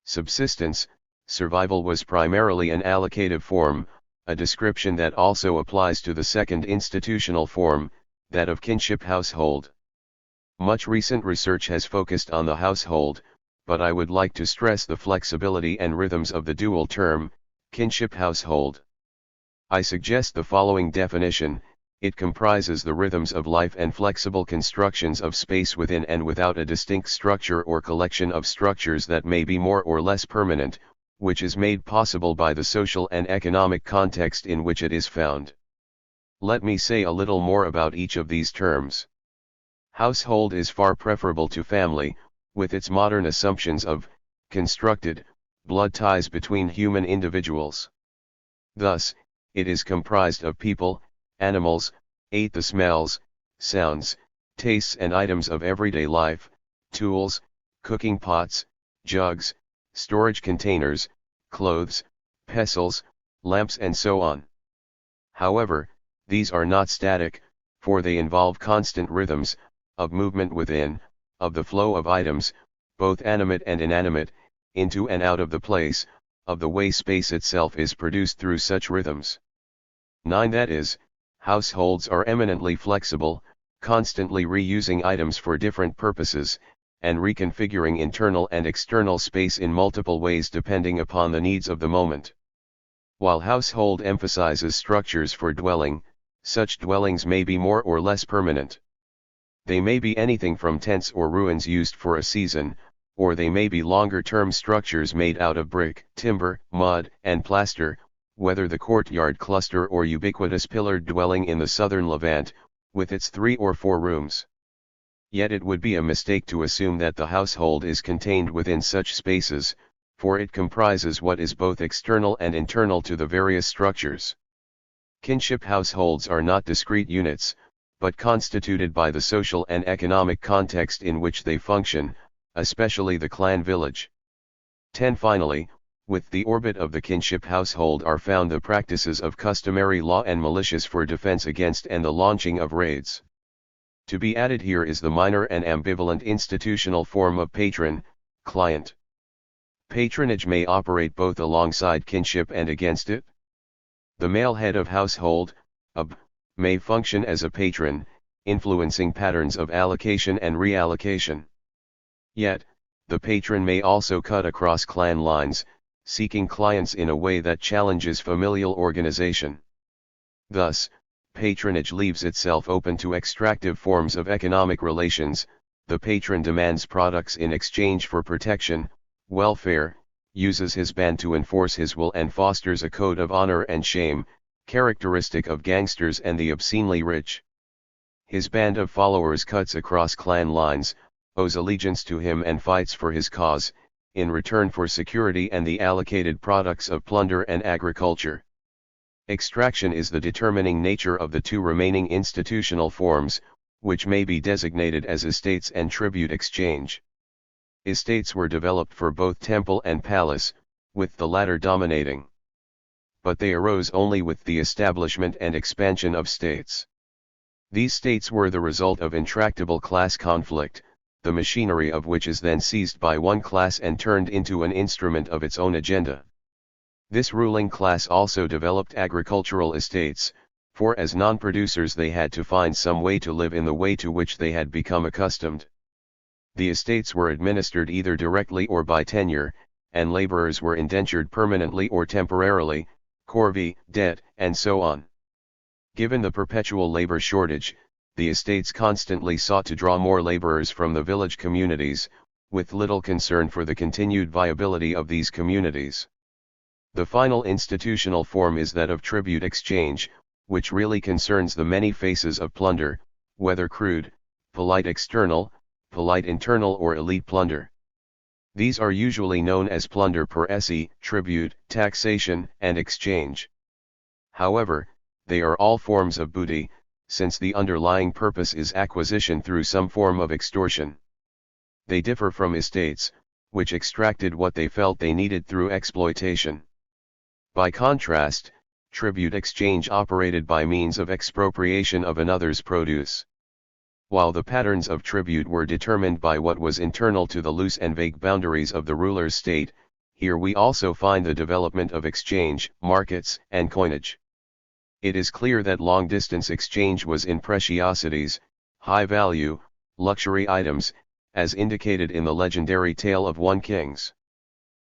Subsistence, survival was primarily an allocative form, a description that also applies to the second institutional form, that of kinship household. Much recent research has focused on the household, but I would like to stress the flexibility and rhythms of the dual term, kinship household. I suggest the following definition: it comprises the rhythms of life and flexible constructions of space within and without a distinct structure or collection of structures that may be more or less permanent, which is made possible by the social and economic context in which it is found. Let me say a little more about each of these terms. Household is far preferable to family, with its modern assumptions of constructed blood ties between human individuals. Thus, it is comprised of people, animals, the smells, sounds, tastes and items of everyday life, tools, cooking pots, jugs, storage containers, clothes, pestles, lamps and so on. However, these are not static, for they involve constant rhythms, of movement within, of the flow of items, both animate and inanimate, into and out of the place, of the way space itself is produced through such rhythms. 9. That is, households are eminently flexible, constantly reusing items for different purposes, and reconfiguring internal and external space in multiple ways depending upon the needs of the moment. While household emphasizes structures for dwelling, such dwellings may be more or less permanent. They may be anything from tents or ruins used for a season, or they may be longer-term structures made out of brick, timber, mud, and plaster, whether the courtyard cluster or ubiquitous pillared dwelling in the southern Levant, with its 3 or 4 rooms. Yet it would be a mistake to assume that the household is contained within such spaces, for it comprises what is both external and internal to the various structures. Kinship households are not discrete units, but constituted by the social and economic context in which they function, especially the clan village. 10. Finally, with the orbit of the kinship household are found the practices of customary law and militias for defense against and the launching of raids. To be added here is the minor and ambivalent institutional form of patron-client. Patronage may operate both alongside kinship and against it. The male head of household, may function as a patron, influencing patterns of allocation and reallocation. Yet, the patron may also cut across clan lines, seeking clients in a way that challenges familial organization. Thus, patronage leaves itself open to extractive forms of economic relations. The patron demands products in exchange for protection, welfare, uses his band to enforce his will and fosters a code of honor and shame, characteristic of gangsters and the obscenely rich. His band of followers cuts across clan lines, owes allegiance to him and fights for his cause, in return for security and the allocated products of plunder and agriculture. Extraction is the determining nature of the two remaining institutional forms, which may be designated as estates and tribute exchange. Estates were developed for both temple and palace, with the latter dominating. But they arose only with the establishment and expansion of states. These states were the result of intractable class conflict, the machinery of which is then seized by one class and turned into an instrument of its own agenda. This ruling class also developed agricultural estates, for as non-producers they had to find some way to live in the way to which they had become accustomed. The estates were administered either directly or by tenure, and laborers were indentured permanently or temporarily, corvée, debt, and so on. Given the perpetual labor shortage, the estates constantly sought to draw more laborers from the village communities, with little concern for the continued viability of these communities. The final institutional form is that of tribute exchange, which really concerns the many faces of plunder, whether crude, polite external, polite internal or elite plunder. These are usually known as plunder per esse, tribute, taxation, and exchange. However, they are all forms of booty, since the underlying purpose is acquisition through some form of extortion. They differ from estates, which extracted what they felt they needed through exploitation. By contrast, tribute exchange operated by means of expropriation of another's produce. While the patterns of tribute were determined by what was internal to the loose and vague boundaries of the ruler's state, here we also find the development of exchange, markets, and coinage. It is clear that long-distance exchange was in preciosities, high-value, luxury items, as indicated in the legendary tale of One Kings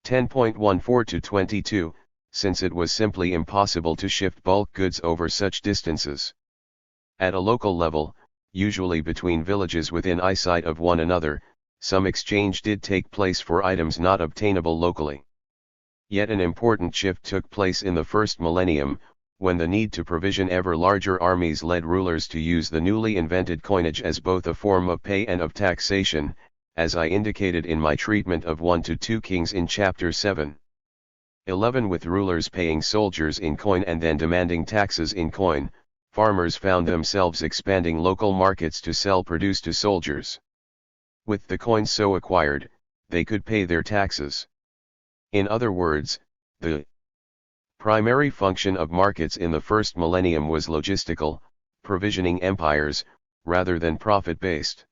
10.14-22, since it was simply impossible to shift bulk goods over such distances. At a local level, usually between villages within eyesight of one another, some exchange did take place for items not obtainable locally. Yet an important shift took place in the first millennium, when the need to provision ever larger armies led rulers to use the newly invented coinage as both a form of pay and of taxation, as I indicated in my treatment of 1-2 Kings in chapter 7. 11. With rulers paying soldiers in coin and then demanding taxes in coin, farmers found themselves expanding local markets to sell produce to soldiers. With the coin so acquired, they could pay their taxes. In other words, the primary function of markets in the first millennium was logistical, provisioning empires, rather than profit-based.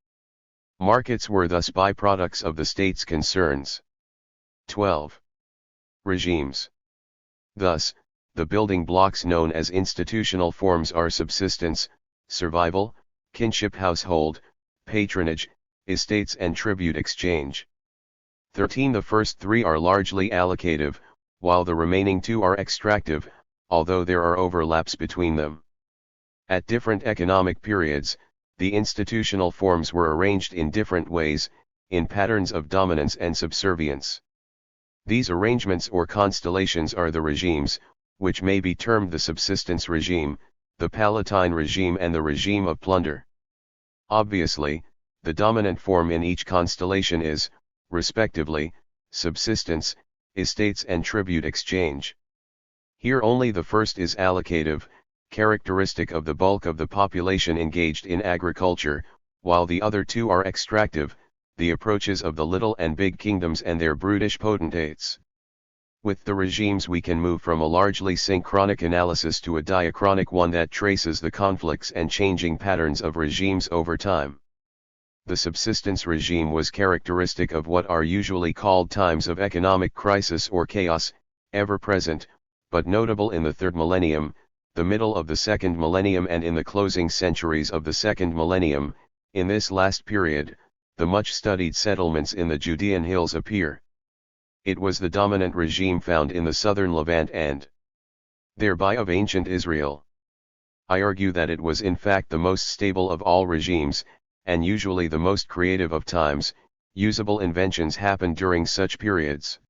Markets were thus byproducts of the state's concerns. 12. Regimes. Thus, the building blocks known as institutional forms are subsistence, survival, kinship household, patronage, estates and tribute exchange. 13. The first three are largely allocative, while the remaining two are extractive, although there are overlaps between them. At different economic periods, the institutional forms were arranged in different ways, in patterns of dominance and subservience. These arrangements or constellations are the regimes, which may be termed the subsistence regime, the palatine regime and the regime of plunder. Obviously, the dominant form in each constellation is, respectively, subsistence, estates and tribute exchange. Here only the first is allocative, characteristic of the bulk of the population engaged in agriculture, while the other two are extractive, the approaches of the little and big kingdoms and their brutish potentates. With the regimes we can move from a largely synchronic analysis to a diachronic one that traces the conflicts and changing patterns of regimes over time. The subsistence regime was characteristic of what are usually called times of economic crisis or chaos, ever present, but notable in the third millennium, the middle of the second millennium and in the closing centuries of the second millennium. In this last period, the much-studied settlements in the Judean hills appear. It was the dominant regime found in the southern Levant and thereby of ancient Israel. I argue that it was in fact the most stable of all regimes, and usually the most creative of times. Usable inventions happened during such periods.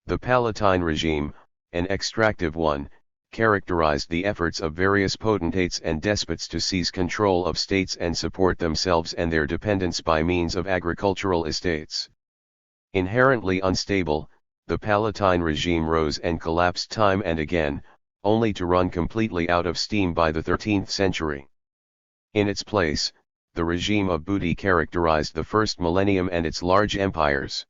The Palatine regime, an extractive one, characterized the efforts of various potentates and despots to seize control of states and support themselves and their dependents by means of agricultural estates. Inherently unstable, the Palatine regime rose and collapsed time and again, only to run completely out of steam by the 13th century. In its place, the regime of booty characterized the first millennium and its large empires.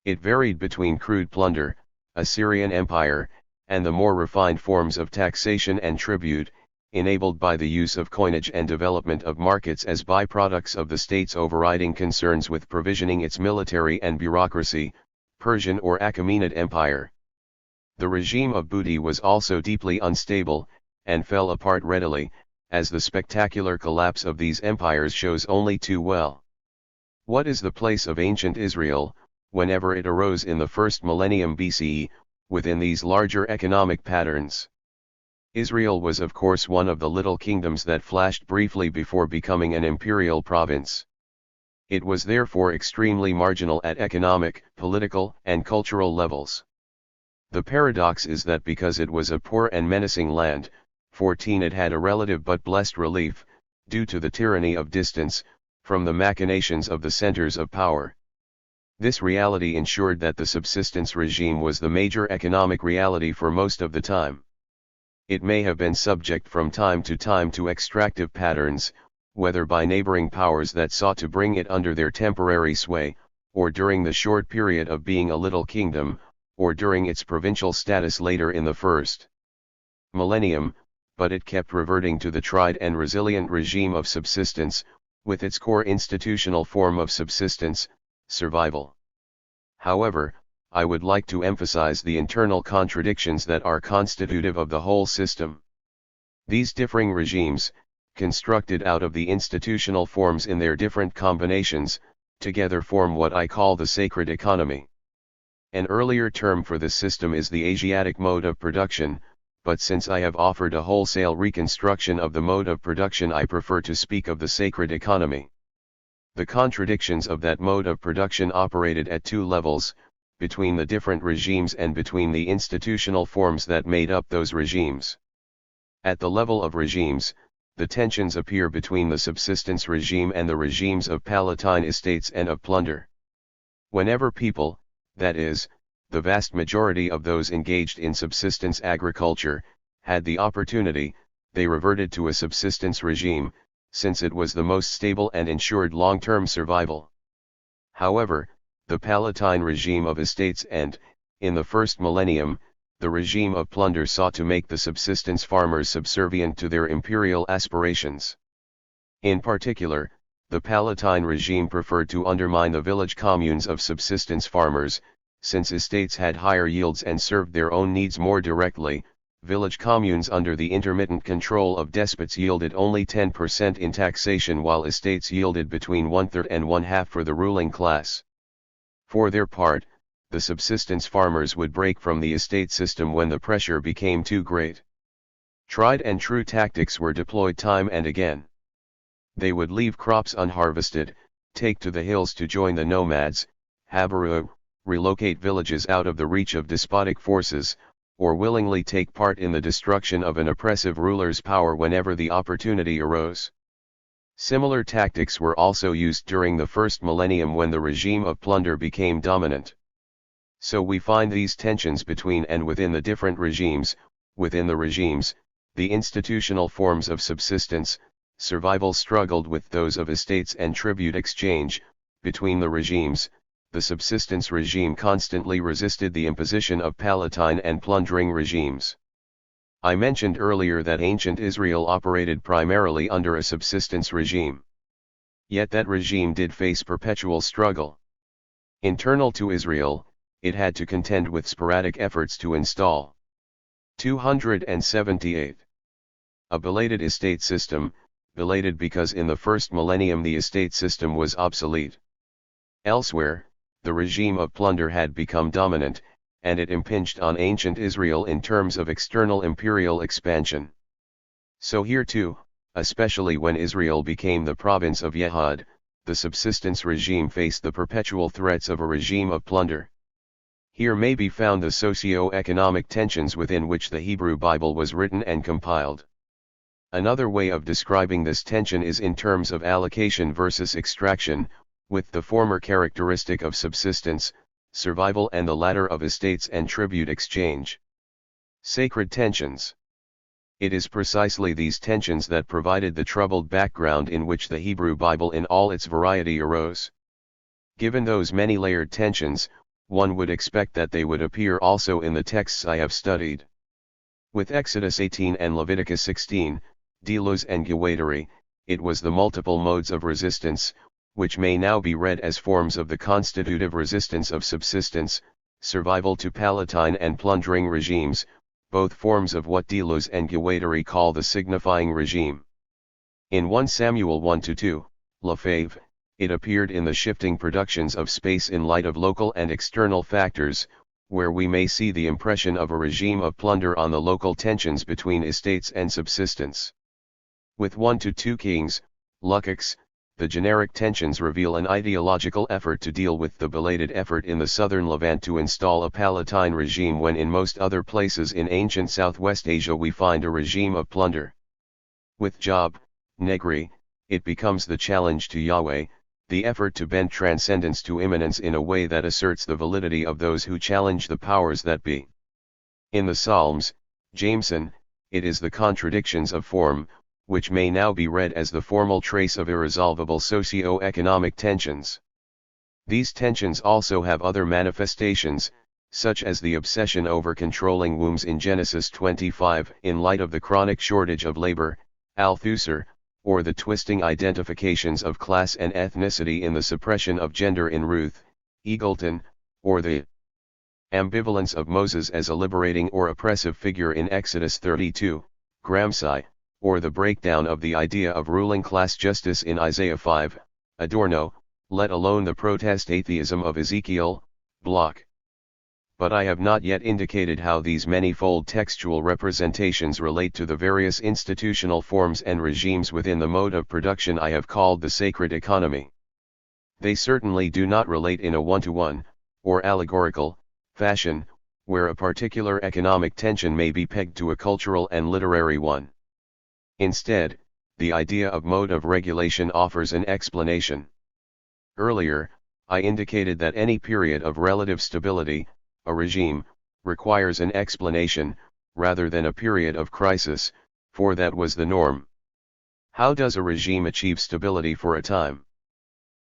It varied between crude plunder, Assyrian Empire, and the more refined forms of taxation and tribute, enabled by the use of coinage and development of markets as byproducts of the state's overriding concerns with provisioning its military and bureaucracy, Persian or Achaemenid Empire. The regime of Budi was also deeply unstable, and fell apart readily, as the spectacular collapse of these empires shows only too well. What is the place of ancient Israel, whenever it arose in the first millennium BCE, within these larger economic patterns? Israel was of course one of the little kingdoms that flashed briefly before becoming an imperial province. It was therefore extremely marginal at economic, political, and cultural levels. The paradox is that because it was a poor and menacing land, 14 it had a relative but blessed relief, due to the tyranny of distance, from the machinations of the centers of power. This reality ensured that the subsistence regime was the major economic reality for most of the time. It may have been subject from time to extractive patterns, whether by neighboring powers that sought to bring it under their temporary sway, or during the short period of being a little kingdom, or during its provincial status later in the first millennium, but it kept reverting to the tried and resilient regime of subsistence, with its core institutional form of subsistence, survival. However, I would like to emphasize the internal contradictions that are constitutive of the whole system. These differing regimes, constructed out of the institutional forms in their different combinations, together form what I call the sacred economy. An earlier term for this system is the Asiatic mode of production, but since I have offered a wholesale reconstruction of the mode of production, I prefer to speak of the sacred economy. The contradictions of that mode of production operated at two levels, between the different regimes and between the institutional forms that made up those regimes. At the level of regimes, the tensions appear between the subsistence regime and the regimes of palatine estates and of plunder. Whenever people, that is, the vast majority of those engaged in subsistence agriculture, had the opportunity, they reverted to a subsistence regime, since it was the most stable and ensured long-term survival. However, the palatine regime of estates and, in the first millennium, the regime of plunder sought to make the subsistence farmers subservient to their imperial aspirations. In particular, the palatine regime preferred to undermine the village communes of subsistence farmers, since estates had higher yields and served their own needs more directly. Village communes under the intermittent control of despots yielded only 10% in taxation, while estates yielded between 1/3 and 1/2 for the ruling class. For their part, the subsistence farmers would break from the estate system when the pressure became too great. Tried and true tactics were deployed time and again. They would leave crops unharvested, take to the hills to join the nomads, habaru, relocate villages out of the reach of despotic forces, or willingly take part in the destruction of an oppressive ruler's power whenever the opportunity arose. Similar tactics were also used during the first millennium when the regime of plunder became dominant. So we find these tensions between and within the different regimes. Within the regimes, the institutional forms of subsistence, survival struggled with those of estates and tribute exchange. Between the regimes, the subsistence regime constantly resisted the imposition of palatine and plundering regimes. I mentioned earlier that ancient Israel operated primarily under a subsistence regime. Yet that regime did face perpetual struggle. Internal to Israel, it had to contend with sporadic efforts to install 278. A belated estate system, belated because in the first millennium the estate system was obsolete. Elsewhere, the regime of plunder had become dominant, and it impinged on ancient Israel in terms of external imperial expansion. So here too, especially when Israel became the province of Yehud, the subsistence regime faced the perpetual threats of a regime of plunder. Here may be found the socio-economic tensions within which the Hebrew Bible was written and compiled. Another way of describing this tension is in terms of allocation versus extraction, with the former characteristic of subsistence, survival, and the latter of estates and tribute exchange. Sacred tensions. It is precisely these tensions that provided the troubled background in which the Hebrew Bible in all its variety arose. Given those many layered tensions, one would expect that they would appear also in the texts I have studied. With Exodus 18 and Leviticus 16, Delos and Guattari, it was the multiple modes of resistance, which may now be read as forms of the constitutive resistance of subsistence, survival to Palatine and plundering regimes, both forms of what Delos and Guattari call the signifying regime. In 1 Samuel 1-2, Lefebvre, it appeared in the shifting productions of space in light of local and external factors, where we may see the impression of a regime of plunder on the local tensions between estates and subsistence. With 1-2 Kings, Lukács, the generic tensions reveal an ideological effort to deal with the belated effort in the southern Levant to install a Palatine regime when in most other places in ancient Southwest Asia we find a regime of plunder. With Job, Negri, it becomes the challenge to Yahweh, the effort to bend transcendence to immanence in a way that asserts the validity of those who challenge the powers that be. In the Psalms, Jameson, it is the contradictions of form, which may now be read as the formal trace of irresolvable socio-economic tensions. These tensions also have other manifestations, such as the obsession over controlling wombs in Genesis 25 in light of the chronic shortage of labor, Althusser, or the twisting identifications of class and ethnicity in the suppression of gender in Ruth, Eagleton, or the ambivalence of Moses as a liberating or oppressive figure in Exodus 32, Gramsci, or the breakdown of the idea of ruling class justice in Isaiah 5, Adorno, let alone the protest atheism of Ezekiel, Bloch. But I have not yet indicated how these manifold textual representations relate to the various institutional forms and regimes within the mode of production I have called the sacred economy. They certainly do not relate in a one-to-one, or allegorical, fashion, where a particular economic tension may be pegged to a cultural and literary one. Instead, the idea of mode of regulation offers an explanation. Earlier, I indicated that any period of relative stability, a regime, requires an explanation, rather than a period of crisis, for that was the norm. How does a regime achieve stability for a time?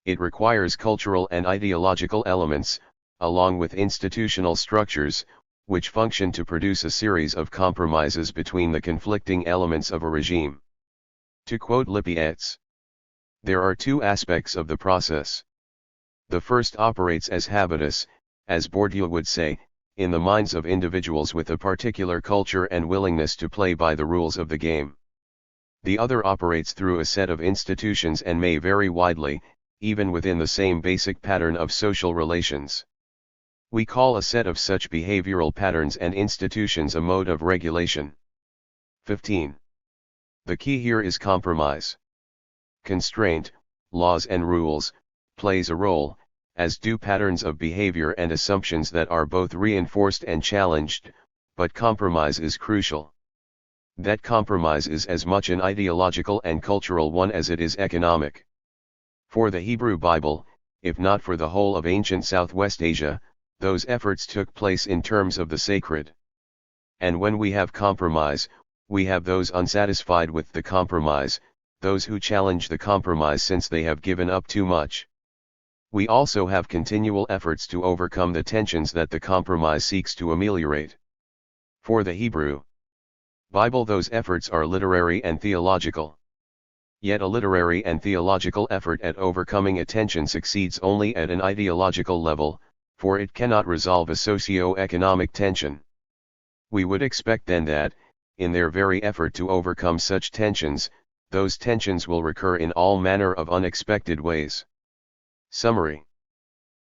It requires cultural and ideological elements, along with institutional structures, which function to produce a series of compromises between the conflicting elements of a regime. To quote Lippietz, there are two aspects of the process. The first operates as habitus, as Bourdieu would say, in the minds of individuals with a particular culture and willingness to play by the rules of the game. The other operates through a set of institutions and may vary widely, even within the same basic pattern of social relations. We call a set of such behavioral patterns and institutions a mode of regulation. 15. The key here is compromise. Constraint, laws and rules, plays a role, as do patterns of behavior and assumptions that are both reinforced and challenged, but compromise is crucial. That compromise is as much an ideological and cultural one as it is economic. For the Hebrew Bible, if not for the whole of ancient Southwest Asia, those efforts took place in terms of the sacred. And when we have compromise, we have those unsatisfied with the compromise, those who challenge the compromise since they have given up too much. We also have continual efforts to overcome the tensions that the compromise seeks to ameliorate. For the Hebrew Bible, those efforts are literary and theological. Yet a literary and theological effort at overcoming a tension succeeds only at an ideological level, for it cannot resolve a socio-economic tension. We would expect then that, in their very effort to overcome such tensions, those tensions will recur in all manner of unexpected ways. Summary.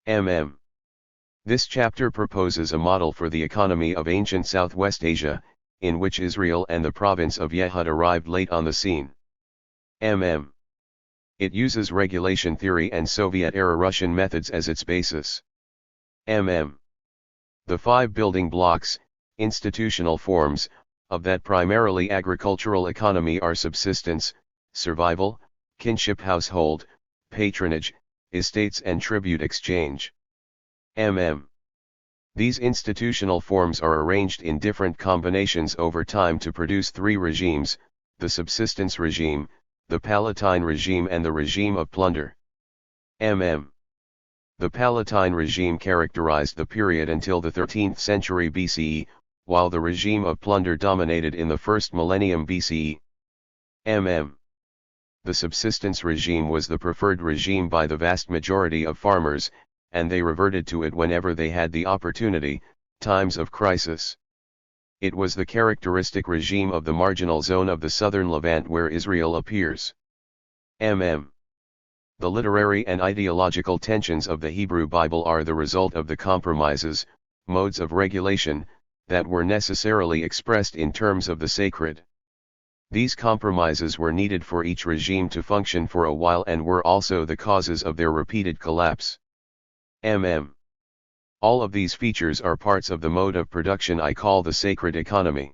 This chapter proposes a model for the economy of ancient Southwest Asia, in which Israel and the province of Yehud arrived late on the scene. It uses regulation theory and Soviet-era Russian methods as its basis. The 5 building blocks, institutional forms, of that primarily agricultural economy are subsistence, survival, kinship household, patronage, estates and tribute exchange. These institutional forms are arranged in different combinations over time to produce 3 regimes, the subsistence regime, the Palatine regime and the regime of plunder. The Palatine regime characterized the period until the 13th century BCE, while the regime of plunder dominated in the first millennium BCE. The subsistence regime was the preferred regime by the vast majority of farmers, and they reverted to it whenever they had the opportunity, times of crisis. It was the characteristic regime of the marginal zone of the southern Levant where Israel appears. The literary and ideological tensions of the Hebrew Bible are the result of the compromises, modes of regulation, that were necessarily expressed in terms of the sacred. These compromises were needed for each regime to function for a while and were also the causes of their repeated collapse. All of these features are parts of the mode of production I call the sacred economy.